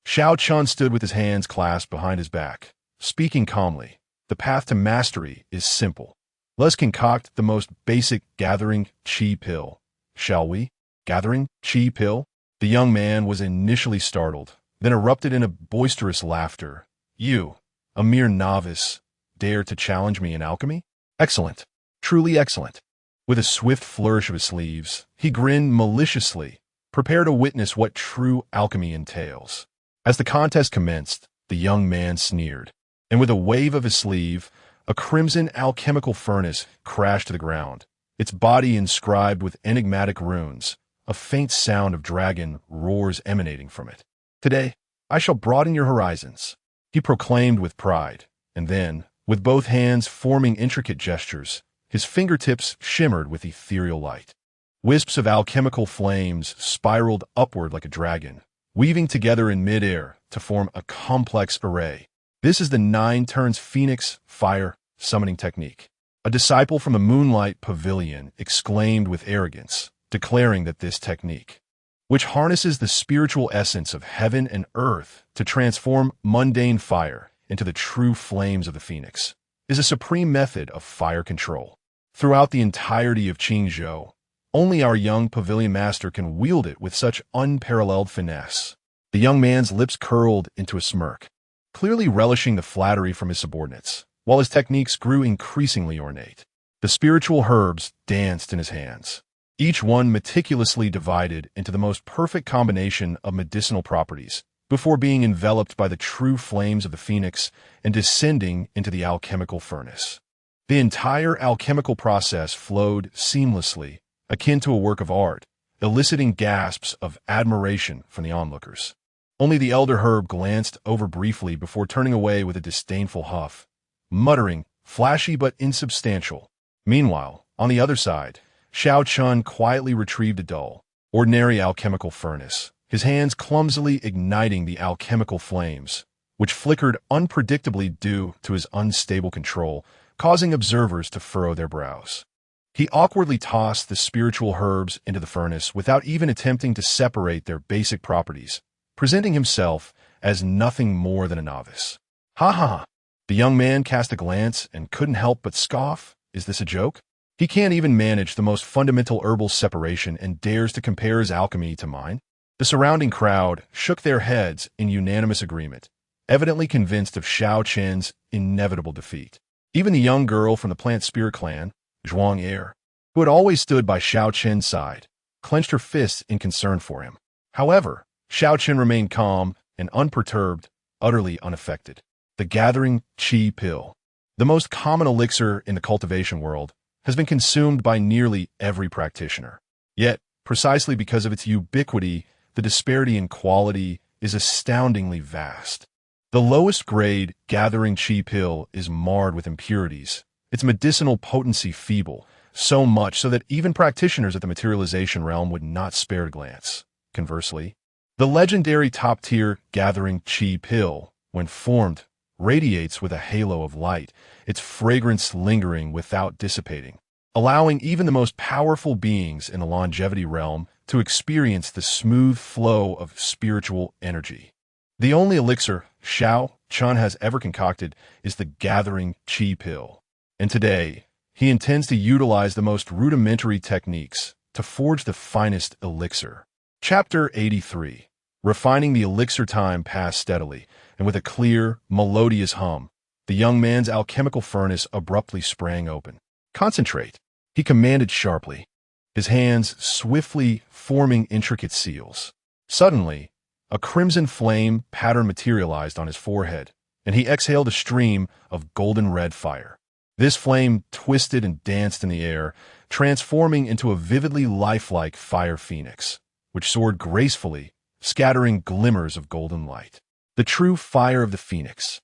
[SPEAKER 1] Chen Chang'an stood with his hands clasped behind his back, speaking calmly. "The path to mastery is simple. Let us concoct the most basic gathering chi pill. Shall we?" "Gathering chi pill?" The young man was initially startled, then erupted in a boisterous laughter. "You, a mere novice, dare to challenge me in alchemy? Excellent. Truly excellent." With a swift flourish of his sleeves, he grinned maliciously, prepared to witness what true alchemy entails. As the contest commenced, the young man sneered, and with a wave of his sleeve, a crimson alchemical furnace crashed to the ground, its body inscribed with enigmatic runes, a faint sound of dragon roars emanating from it. "Today, I shall broaden your horizons," he proclaimed with pride, and then, with both hands forming intricate gestures, his fingertips shimmered with ethereal light. Wisps of alchemical flames spiraled upward like a dragon, weaving together in midair to form a complex array. This is the 9 turns Phoenix fire summoning technique. A disciple from the Moonlight Pavilion exclaimed with arrogance, declaring that this technique, which harnesses the spiritual essence of heaven and earth to transform mundane fire into the true flames of the Phoenix, is a supreme method of fire control. Throughout the entirety of Qingzhou, only our young pavilion master can wield it with such unparalleled finesse. The young man's lips curled into a smirk, clearly relishing the flattery from his subordinates, while his techniques grew increasingly ornate. The spiritual herbs danced in his hands, each one meticulously divided into the most perfect combination of medicinal properties, before being enveloped by the true flames of the Phoenix and descending into the alchemical furnace. The entire alchemical process flowed seamlessly, akin to a work of art, eliciting gasps of admiration from the onlookers. Only the elder herb glanced over briefly before turning away with a disdainful huff, muttering, "Flashy but insubstantial." Meanwhile, on the other side, Chen Chang'an quietly retrieved a dull, ordinary alchemical furnace, his hands clumsily igniting the alchemical flames, which flickered unpredictably due to his unstable control, causing observers to furrow their brows. He awkwardly tossed the spiritual herbs into the furnace without even attempting to separate their basic properties, presenting himself as nothing more than a novice. "Ha ha ha." The young man cast a glance and couldn't help but scoff. Is this a joke? He can't even manage the most fundamental herbal separation and dares to compare his alchemy to mine? The surrounding crowd shook their heads in unanimous agreement, evidently convinced of Chen Chang'an's inevitable defeat. Even the young girl from the Plant Spirit clan, Zhuang Er, who had always stood by Chen Chang'an's side, clenched her fists in concern for him. However, Chen Chang'an remained calm and unperturbed, utterly unaffected. The gathering chi pill, the most common elixir in the cultivation world, has been consumed by nearly every practitioner. Yet, precisely because of its ubiquity, the disparity in quality is astoundingly vast. The lowest grade gathering chi pill is marred with impurities, its medicinal potency feeble, so much so that even practitioners at the materialization realm would not spare a glance. Conversely, the legendary top-tier gathering chi pill, when formed, radiates with a halo of light, its fragrance lingering without dissipating, allowing even the most powerful beings in the longevity realm to experience the smooth flow of spiritual energy. The only elixir Chen Chang'an has ever concocted is the gathering chi pill, and today, he intends to utilize the most rudimentary techniques to forge the finest elixir. Chapter 83. Refining the elixir. Time passed steadily, and with a clear, melodious hum, the young man's alchemical furnace abruptly sprang open. "Concentrate," he commanded sharply, his hands swiftly forming intricate seals. Suddenly, a crimson flame pattern materialized on his forehead, and he exhaled a stream of golden-red fire. This flame twisted and danced in the air, transforming into a vividly lifelike fire phoenix, which soared gracefully, scattering glimmers of golden light. The true fire of the phoenix.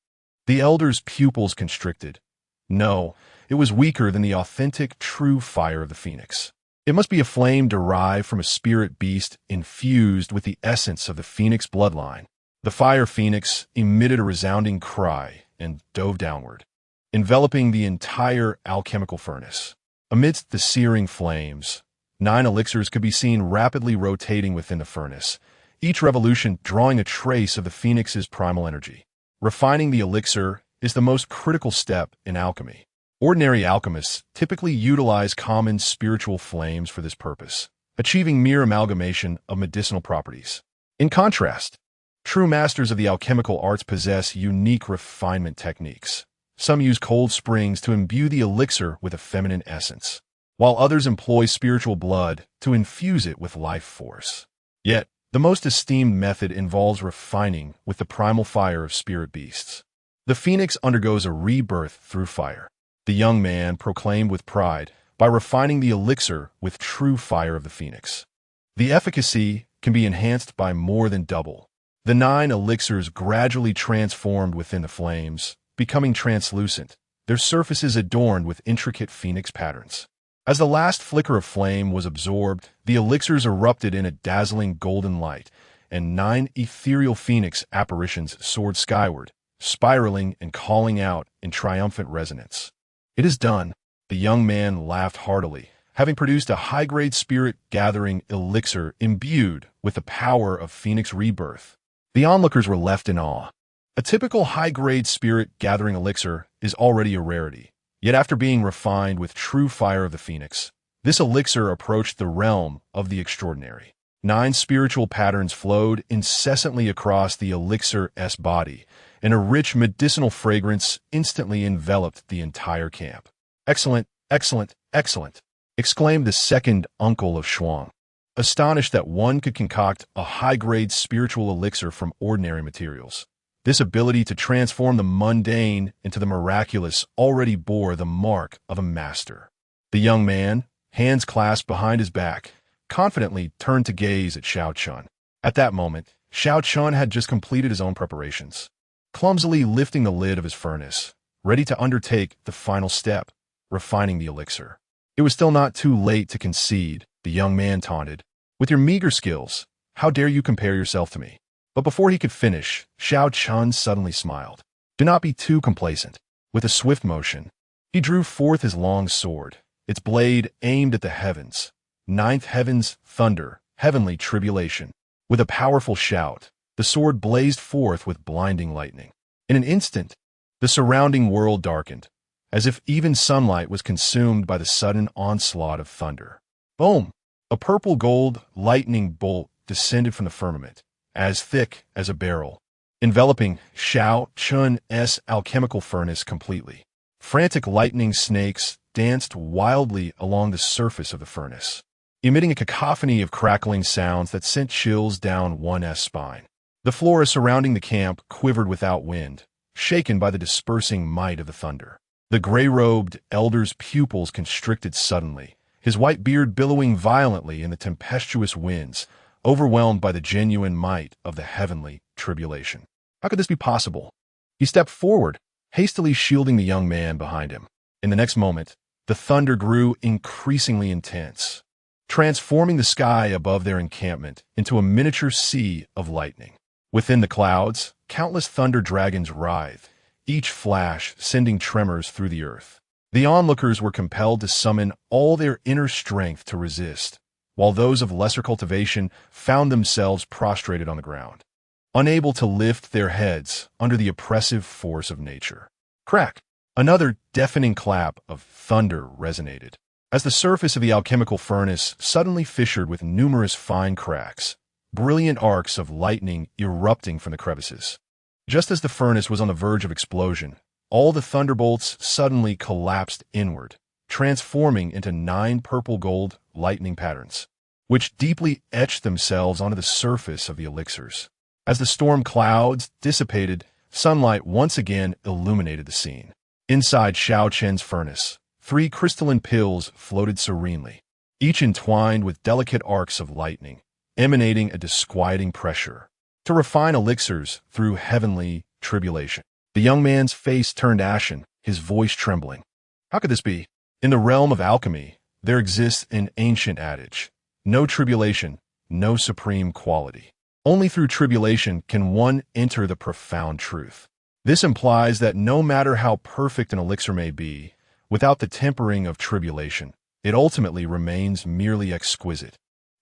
[SPEAKER 1] The elder's pupils constricted. No, it was weaker than the authentic, true fire of the phoenix. It must be a flame derived from a spirit beast infused with the essence of the phoenix bloodline. The fire phoenix emitted a resounding cry and dove downward, enveloping the entire alchemical furnace. Amidst the searing flames, 9 elixirs could be seen rapidly rotating within the furnace, each revolution drawing a trace of the phoenix's primal energy. Refining the elixir is the most critical step in alchemy. Ordinary alchemists typically utilize common spiritual flames for this purpose, achieving mere amalgamation of medicinal properties. In contrast, true masters of the alchemical arts possess unique refinement techniques. Some use cold springs to imbue the elixir with a feminine essence, while others employ spiritual blood to infuse it with life force. Yet, the most esteemed method involves refining with the primal fire of spirit beasts. The phoenix undergoes a rebirth through fire. The young man proclaimed with pride by refining the elixir with true fire of the phoenix. The efficacy can be enhanced by more than double. The 9 elixirs gradually transformed within the flames, becoming translucent, their surfaces adorned with intricate phoenix patterns. As the last flicker of flame was absorbed, the elixirs erupted in a dazzling golden light, and 9 ethereal phoenix apparitions soared skyward, spiraling and calling out in triumphant resonance. "It is done," the young man laughed heartily, having produced a high-grade spirit-gathering elixir imbued with the power of phoenix rebirth. The onlookers were left in awe. A typical high-grade spirit-gathering elixir is already a rarity, yet after being refined with true fire of the phoenix, this elixir approached the realm of the extraordinary. 9 spiritual patterns flowed incessantly across the elixir's body, and a rich medicinal fragrance instantly enveloped the entire camp. "Excellent, excellent, excellent," exclaimed the second uncle of Shuang, astonished that one could concoct a high-grade spiritual elixir from ordinary materials. This ability to transform the mundane into the miraculous already bore the mark of a master. The young man, hands clasped behind his back, confidently turned to gaze at Chen Chang'an. At that moment, Chen Chang'an had just completed his own preparations, clumsily lifting the lid of his furnace, ready to undertake the final step, refining the elixir. It was still not too late to concede, the young man taunted. "With your meager skills, how dare you compare yourself to me?" But before he could finish, Chen Chang'an suddenly smiled. "Do not be too complacent." With a swift motion, he drew forth his long sword, its blade aimed at the heavens. 9th heaven's thunder, heavenly tribulation. With a powerful shout, the sword blazed forth with blinding lightning. In an instant, the surrounding world darkened, as if even sunlight was consumed by the sudden onslaught of thunder. Boom! A purple-gold lightning bolt descended from the firmament, as thick as a barrel, enveloping Chen Chang'an's alchemical furnace completely. Frantic lightning snakes danced wildly along the surface of the furnace, emitting a cacophony of crackling sounds that sent chills down one's spine. The flora surrounding the camp quivered without wind, shaken by the dispersing might of the thunder. The gray-robed elder's pupils constricted suddenly, his white beard billowing violently in the tempestuous winds, overwhelmed by the genuine might of the heavenly tribulation. How could this be possible? He stepped forward, hastily shielding the young man behind him. In the next moment, The thunder grew increasingly intense, transforming the sky above their encampment into a miniature sea of lightning. Within the clouds, countless thunder dragons writhed, each flash sending tremors through the earth. The onlookers were compelled to summon all their inner strength to resist, while those of lesser cultivation found themselves prostrated on the ground, unable to lift their heads under the oppressive force of nature. Crack! Another deafening clap of thunder resonated, as the surface of the alchemical furnace suddenly fissured with numerous fine cracks, brilliant arcs of lightning erupting from the crevices. Just as the furnace was on the verge of explosion, all the thunderbolts suddenly collapsed inward, transforming into 9 purple-gold lightning patterns, which deeply etched themselves onto the surface of the elixirs. As the storm clouds dissipated, sunlight once again illuminated the scene. Inside Xiao Chen's furnace, 3 crystalline pills floated serenely, each entwined with delicate arcs of lightning, emanating a disquieting pressure to refine elixirs through heavenly tribulation. The young man's face turned ashen, his voice trembling. How could this be? In the realm of alchemy, there exists an ancient adage: no tribulation, no supreme quality. Only through tribulation can one enter the profound truth. This implies that no matter how perfect an elixir may be, without the tempering of tribulation, it ultimately remains merely exquisite.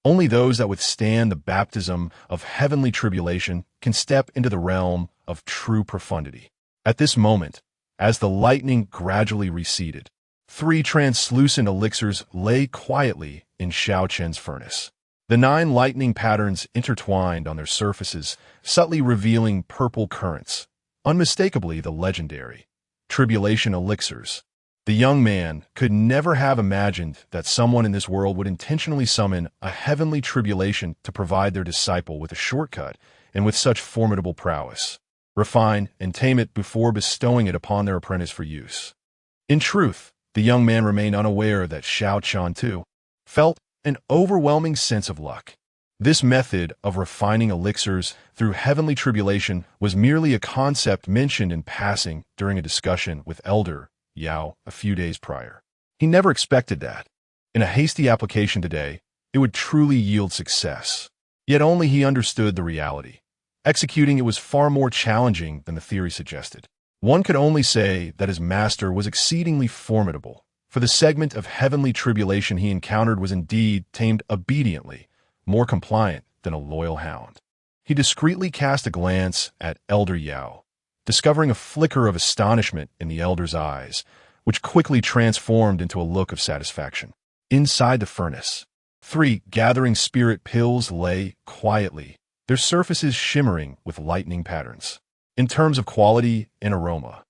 [SPEAKER 1] Only those that withstand the baptism of heavenly tribulation can step into the realm of true profundity. At this moment, as the lightning gradually receded, 3 translucent elixirs lay quietly in Xiao Chen's furnace. The 9 lightning patterns intertwined on their surfaces, subtly revealing purple currents, unmistakably the legendary tribulation elixirs. The young man could never have imagined that someone in this world would intentionally summon a heavenly tribulation to provide their disciple with a shortcut and with such formidable prowess, refine and tame it before bestowing it upon their apprentice for use. In truth, the young man remained unaware that Xiao Chan, too, felt an overwhelming sense of luck. This method of refining elixirs through heavenly tribulation was merely a concept mentioned in passing during a discussion with Elder Yao a few days prior. He never expected that, in a hasty application today, it would truly yield success. Yet only he understood the reality. Executing it was far more challenging than the theory suggested. One could only say that his master was exceedingly formidable, for the segment of heavenly tribulation he encountered was indeed tamed obediently, more compliant than a loyal hound. He discreetly cast a glance at Elder Yao, discovering a flicker of astonishment in the elder's eyes, which quickly transformed into a look of satisfaction. Inside the furnace, 3 gathering spirit pills lay quietly, their surfaces shimmering with lightning patterns. In terms of quality and aroma,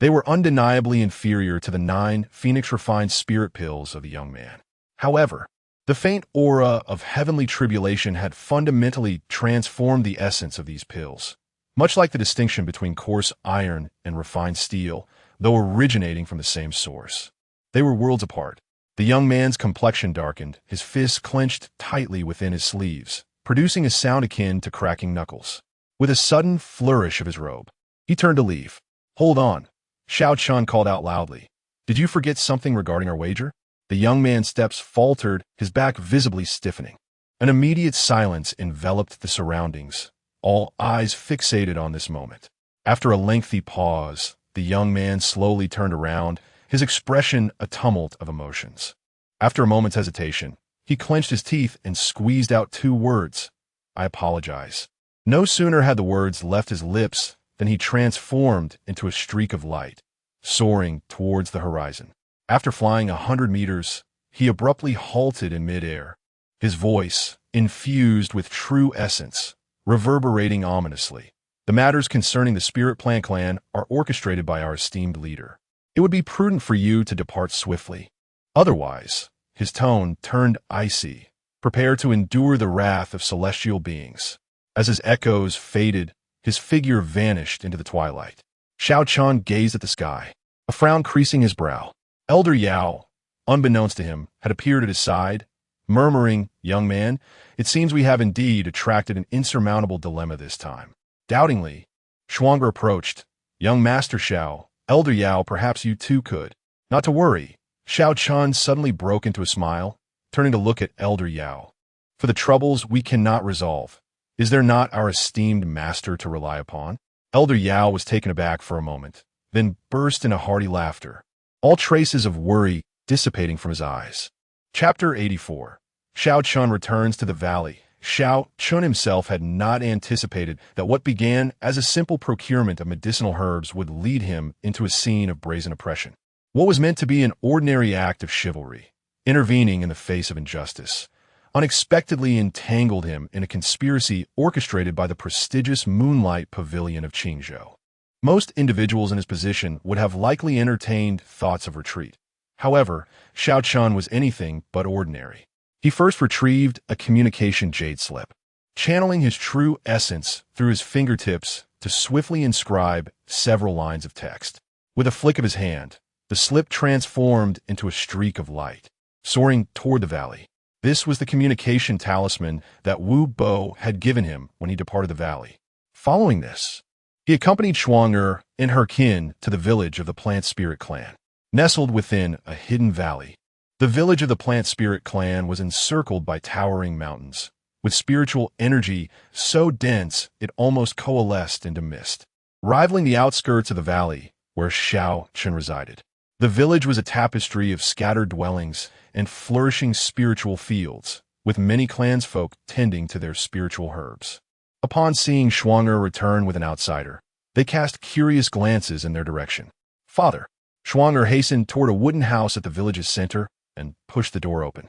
[SPEAKER 1] they were undeniably inferior to the 9 phoenix-refined spirit pills of the young man. However, the faint aura of heavenly tribulation had fundamentally transformed the essence of these pills, much like the distinction between coarse iron and refined steel, though originating from the same source. They were worlds apart. The young man's complexion darkened, his fists clenched tightly within his sleeves, producing a sound akin to cracking knuckles. With a sudden flourish of his robe, he turned to leave. "Hold on," Xiao Chan called out loudly. "Did you forget something regarding our wager?" The young man's steps faltered, his back visibly stiffening. An immediate silence enveloped the surroundings, all eyes fixated on this moment. After a lengthy pause, the young man slowly turned around, his expression a tumult of emotions. After a moment's hesitation, he clenched his teeth and squeezed out 2 words: "I apologize." No sooner had the words left his lips than he transformed into a streak of light, soaring towards the horizon. After flying 100 meters, he abruptly halted in midair, his voice, infused with true essence, reverberating ominously. "The matters concerning the Spirit Plant Clan are orchestrated by our esteemed leader. It would be prudent for you to depart swiftly. Otherwise," his tone turned icy, "prepare to endure the wrath of celestial beings." As his echoes faded, his figure vanished into the twilight. Xiao Chan gazed at the sky, a frown creasing his brow. Elder Yao, unbeknownst to him, had appeared at his side, murmuring, "Young man, it seems we have indeed attracted an insurmountable dilemma this time." Doubtingly, Shuang'er approached. "Young Master Xiao, Elder Yao, perhaps you too could." "Not to worry," Xiao Chun suddenly broke into a smile, turning to look at Elder Yao. For the troubles we cannot resolve, is there not our esteemed master to rely upon? Elder Yao was taken aback for a moment, then burst into hearty laughter, all traces of worry dissipating from his eyes. Chapter 84. Xiao Chun returns to the valley. Xiao Chun himself had not anticipated that what began as a simple procurement of medicinal herbs would lead him into a scene of brazen oppression. What was meant to be an ordinary act of chivalry, intervening in the face of injustice, unexpectedly entangled him in a conspiracy orchestrated by the prestigious Moonlight Pavilion of Qingzhou. Most individuals in his position would have likely entertained thoughts of retreat. However, Xiao Chun was anything but ordinary. He first retrieved a communication jade slip, channeling his true essence through his fingertips to swiftly inscribe several lines of text. With a flick of his hand, the slip transformed into a streak of light, soaring toward the valley. This was the communication talisman that Wu Bo had given him when he departed the valley. Following this, he accompanied Shuang and her kin to the village of the Plant Spirit clan, nestled within a hidden valley. The village of the Plant Spirit clan was encircled by towering mountains, with spiritual energy so dense it almost coalesced into mist, rivaling the outskirts of the valley where Xiao Chun resided. The village was a tapestry of scattered dwellings and flourishing spiritual fields, with many clansfolk tending to their spiritual herbs. Upon seeing Shuang return with an outsider, they cast curious glances in their direction. "Father." Shuang hastened toward a wooden house at the village's center and pushed the door open.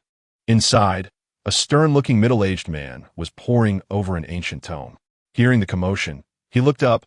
[SPEAKER 1] Inside, a stern-looking middle-aged man was poring over an ancient tome. Hearing the commotion, he looked up,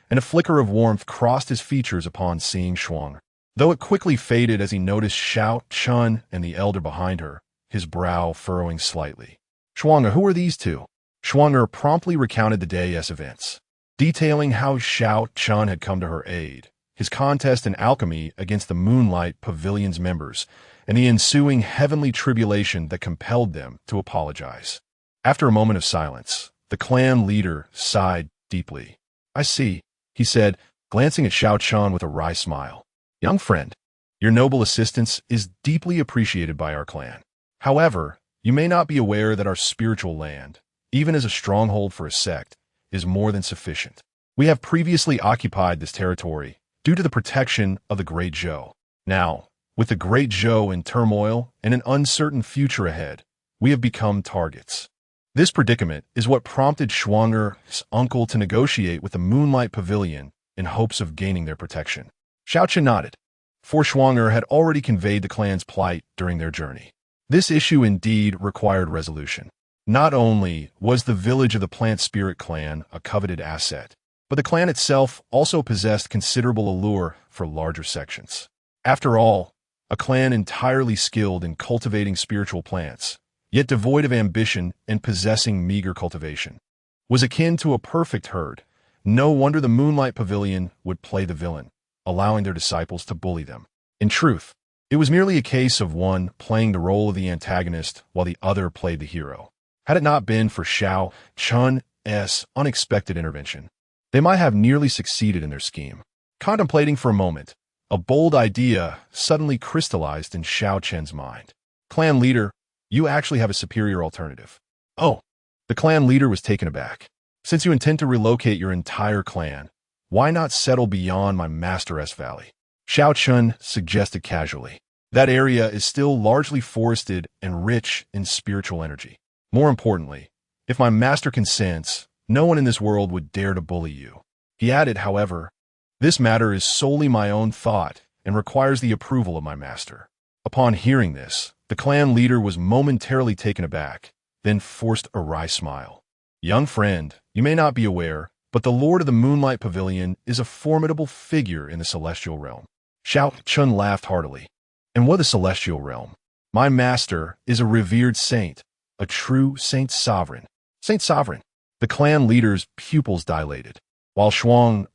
[SPEAKER 1] and a flicker of warmth crossed his features upon seeing Shuang. Though it quickly faded as he noticed Xiao Chun and the elder behind her, his brow furrowing slightly. "Shuang, who are these two?" Shuang promptly recounted the day's events, detailing how Xiao Chun had come to her aid, his contest in alchemy against the Moonlight Pavilion's members, and the ensuing heavenly tribulation that compelled them to apologize. After a moment of silence, the clan leader sighed deeply. "I see," he said, glancing at Xiao Chun with a wry smile. "Young friend, your noble assistance is deeply appreciated by our clan. However, you may not be aware that our spiritual land, even as a stronghold for a sect, is more than sufficient. We have previously occupied this territory due to the protection of the Great Zhou. Now, with the Great Zhou in turmoil and an uncertain future ahead, we have become targets. This predicament is what prompted Shuang's uncle to negotiate with the Moonlight Pavilion in hopes of gaining their protection." Xiao Chun nodded, for Shuang had already conveyed the clan's plight during their journey. This issue indeed required resolution. Not only was the village of the Plant Spirit clan a coveted asset, but the clan itself also possessed considerable allure for larger sections. After all, a clan entirely skilled in cultivating spiritual plants, yet devoid of ambition and possessing meager cultivation, was akin to a perfect herd. No wonder the Moonlight Pavilion would play the villain, allowing their disciples to bully them. In truth, it was merely a case of one playing the role of the antagonist while the other played the hero. Had it not been for Xiao Chun's unexpected intervention, they might have nearly succeeded in their scheme. Contemplating for a moment, a bold idea suddenly crystallized in Xiao Chen's mind. "Clan leader, you actually have a superior alternative." "Oh." The clan leader was taken aback. "Since you intend to relocate your entire clan, why not settle beyond my Master-S Valley?" Xiao Chun suggested casually. "That area is still largely forested and rich in spiritual energy. More importantly, if my master consents, no one in this world would dare to bully you." He added, however, "This matter is solely my own thought and requires the approval of my master." Upon hearing this, the clan leader was momentarily taken aback, then forced a wry smile. "Young friend, you may not be aware, but the Lord of the Moonlight Pavilion is a formidable figure in the celestial realm." Xiao Chun laughed heartily. "And what is the celestial realm? My master is a revered saint, a true saint sovereign." "Saint sovereign?" The clan leader's pupils dilated, while Shuang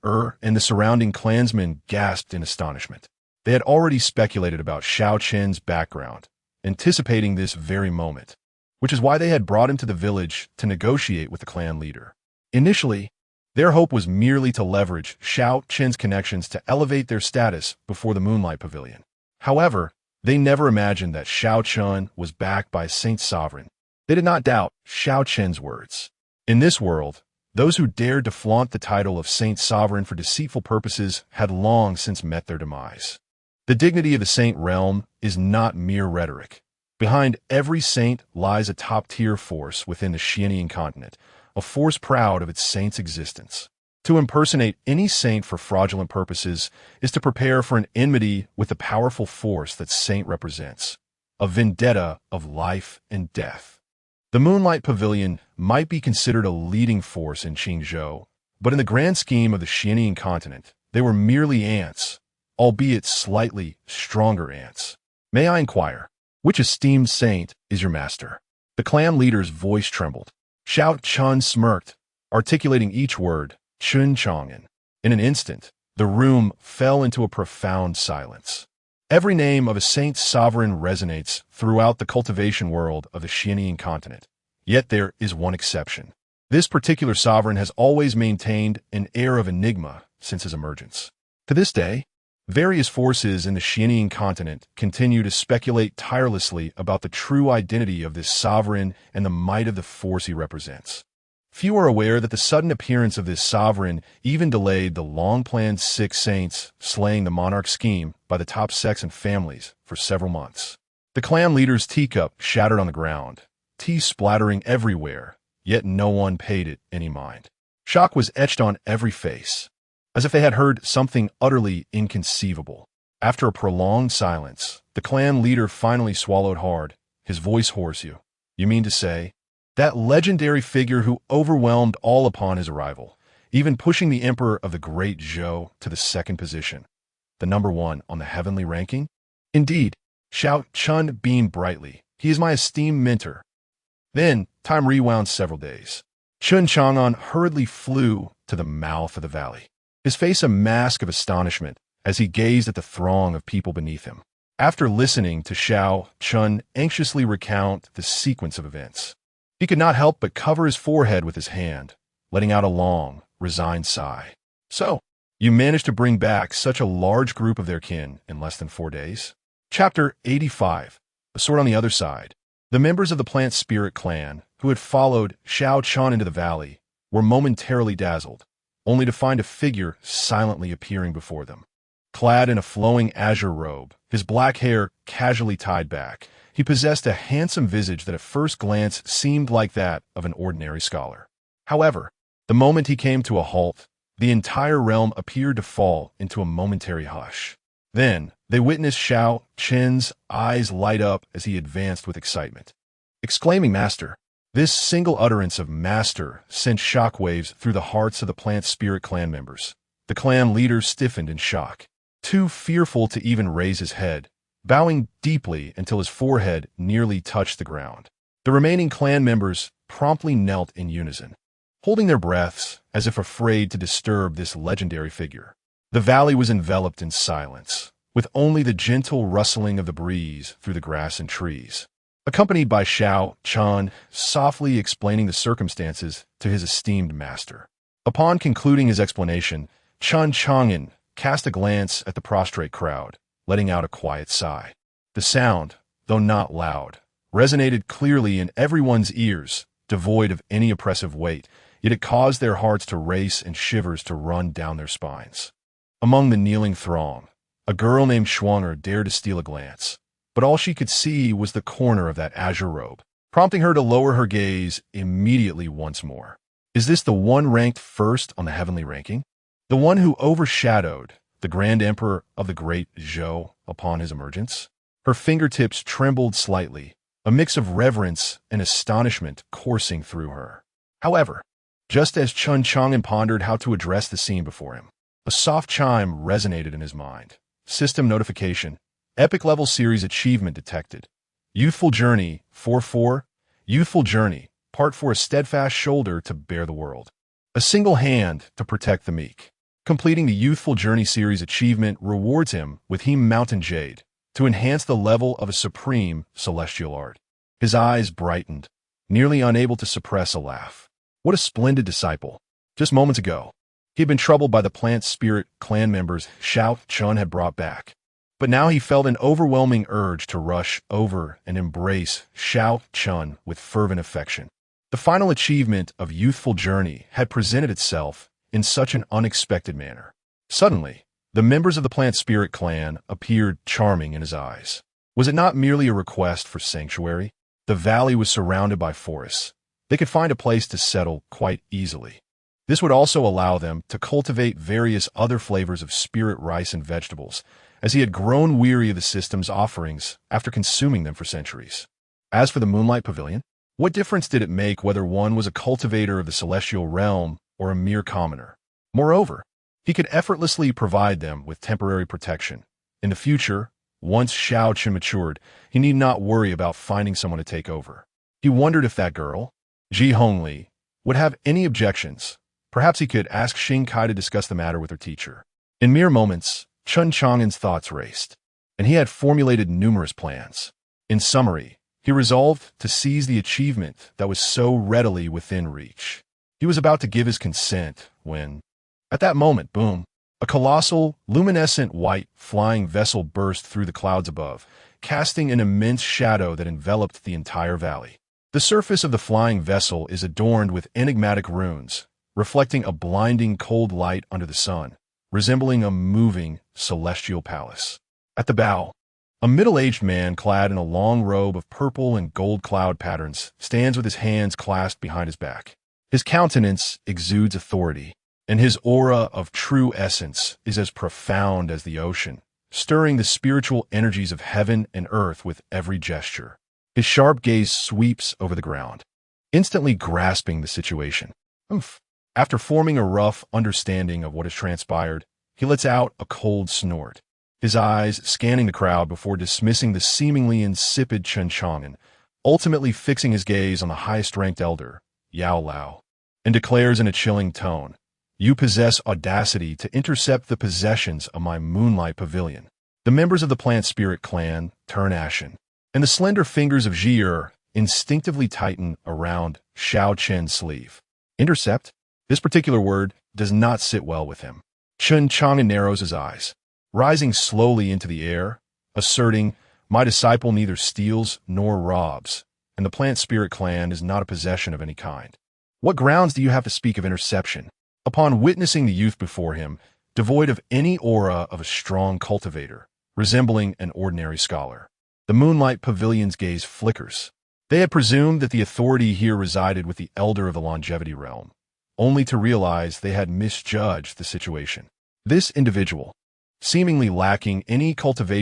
[SPEAKER 1] and the surrounding clansmen gasped in astonishment. They had already speculated about Xiao Chen's background, anticipating this very moment, which is why they had brought him to the village to negotiate with the clan leader. Initially, their hope was merely to leverage Xiao Chen's connections to elevate their status before the Moonlight Pavilion. However, They never imagined that Xiao Chun was backed by a saint sovereign. They did not doubt Xiao Chen's words. In this world, those who dared to flaunt the title of saint sovereign for deceitful purposes had long since met their demise. The dignity of the saint realm is not mere rhetoric. Behind every saint lies a top-tier force within the Xianian continent, a force proud of its saint's existence. To impersonate any saint for fraudulent purposes is to prepare for an enmity with the powerful force that saint represents, a vendetta of life and death. The Moonlight Pavilion might be considered a leading force in Qingzhou, but in the grand scheme of the Xianian continent, they were merely ants, albeit slightly stronger ants. May I inquire, which esteemed saint is your master? The clan leader's voice trembled. Xiao Chun smirked, articulating each word, Chen Chang'an. In an instant, the room fell into a profound silence. Every name of a saint sovereign resonates throughout the cultivation world of the Xianian continent. Yet there is one exception. This particular sovereign has always maintained an air of enigma since his emergence. To this day, various forces in the Xianian continent continue to speculate tirelessly about the true identity of this sovereign and the might of the force he represents. Few are aware that the sudden appearance of this sovereign even delayed the long-planned 6 saints slaying the monarch scheme by the top sects and families for several months. The clan leader's teacup shattered on the ground, tea splattering everywhere, yet no one paid it any mind. Shock was etched on every face, as if they had heard something utterly inconceivable. After a prolonged silence, the clan leader finally swallowed hard, his voice hoarse. You mean to say, that legendary figure who overwhelmed all upon his arrival, even pushing the emperor of the great Zhou to the 2nd position, the number 1 on the heavenly ranking? Indeed, Xiao Chun beamed brightly. He is my esteemed mentor. Then, time rewound several days. Chen Chang'an hurriedly flew to the mouth of the valley, his face a mask of astonishment as he gazed at the throng of people beneath him. After listening to Xiao Chun anxiously recount the sequence of events, he could not help but cover his forehead with his hand, letting out a long, resigned sigh. So, you managed to bring back such a large group of their kin in less than 4 days? Chapter 85. A Sword on the Other Side. The members of the Plant Spirit clan, who had followed Xiao Chun into the valley, were momentarily dazzled, only to find a figure silently appearing before them. Clad in a flowing azure robe, his black hair casually tied back, he possessed a handsome visage that at first glance seemed like that of an ordinary scholar. However, the moment he came to a halt, the entire realm appeared to fall into a momentary hush. Then, they witnessed Xiao Chen's eyes light up as he advanced with excitement. Exclaiming "Master!" This single utterance of "Master" sent shockwaves through the hearts of the Plant Spirit clan members. The clan leader stiffened in shock, too fearful to even raise his head, bowing deeply until his forehead nearly touched the ground. The remaining clan members promptly knelt in unison, holding their breaths as if afraid to disturb this legendary figure. The valley was enveloped in silence, with only the gentle rustling of the breeze through the grass and trees, accompanied by Xiao Chun softly explaining the circumstances to his esteemed master. Upon concluding his explanation, Chen Chang'an cast a glance at the prostrate crowd, letting out a quiet sigh. The sound, though not loud, resonated clearly in everyone's ears, devoid of any oppressive weight, yet it caused their hearts to race and shivers to run down their spines. Among the kneeling throng, a girl named Schwanger dared to steal a glance, but all she could see was the corner of that azure robe, prompting her to lower her gaze immediately once more. Is this the one ranked first on the heavenly ranking? The one who overshadowed the Grand Emperor of the Great Zhou upon his emergence? Her fingertips trembled slightly, a mix of reverence and astonishment coursing through her. However, just as Chen Chang'an pondered how to address the scene before him, a soft chime resonated in his mind. System notification. Epic level series achievement detected. Youthful Journey 4-4. Youthful Journey, part for a steadfast shoulder to bear the world. A single hand to protect the meek. Completing the Youthful Journey series achievement rewards him with Heme Mountain Jade to enhance the level of a supreme celestial art. His eyes brightened, nearly unable to suppress a laugh. What a splendid disciple. Just moments ago, he had been troubled by the Plant Spirit clan members Xiao Chun had brought back. But now he felt an overwhelming urge to rush over and embrace Chen Chang'an with fervent affection. The final achievement of youthful journey had presented itself in such an unexpected manner. Suddenly, the members of the plant spirit clan appeared charming in his eyes. Was it not merely a request for sanctuary? The valley was surrounded by forests. They could find a place to settle quite easily. This would also allow them to cultivate various other flavors of spirit rice and vegetables, as he had grown weary of the system's offerings after consuming them for centuries. As for the Moonlight Pavilion, what difference did it make whether one was a cultivator of the celestial realm or a mere commoner? Moreover, he could effortlessly provide them with temporary protection. In the future, once Xiao Chen matured, he need not worry about finding someone to take over. He wondered if that girl, Ji Hongli, would have any objections. Perhaps he could ask Xing Kai to discuss the matter with her teacher. In mere moments, Chen Chang'an's thoughts raced, and he had formulated numerous plans. In summary, he resolved to seize the achievement that was so readily within reach. He was about to give his consent when, at that moment, boom, a colossal, luminescent white flying vessel burst through the clouds above, casting an immense shadow that enveloped the entire valley. The surface of the flying vessel is adorned with enigmatic runes, reflecting a blinding cold light under the sun, resembling a moving, celestial palace. At the bow, a middle-aged man clad in a long robe of purple and gold cloud patterns stands with his hands clasped behind his back. His countenance exudes authority, and his aura of true essence is as profound as the ocean, stirring the spiritual energies of heaven and earth with every gesture. His sharp gaze sweeps over the ground, instantly grasping the situation. After forming a rough understanding of what has transpired, he lets out a cold snort, his eyes scanning the crowd before dismissing the seemingly insipid Chen Chang'an, ultimately fixing his gaze on the highest-ranked elder, Yao Lao, and declares in a chilling tone, "You possess audacity to intercept the possessions of my Moonlight Pavilion." The members of the plant spirit clan turn ashen, and the slender fingers of Zhi instinctively tighten around Xiao Chen's sleeve. Intercept? This particular word does not sit well with him. Chen Chang'an narrows his eyes, rising slowly into the air, asserting, "My disciple neither steals nor robs, and the plant spirit clan is not a possession of any kind. What grounds do you have to speak of interception?" Upon witnessing the youth before him, devoid of any aura of a strong cultivator, resembling an ordinary scholar, the Moonlight Pavilion's gaze flickers. They had presumed that the authority here resided with the elder of the longevity realm, only to realize they had misjudged the situation. This individual, seemingly lacking any cultivation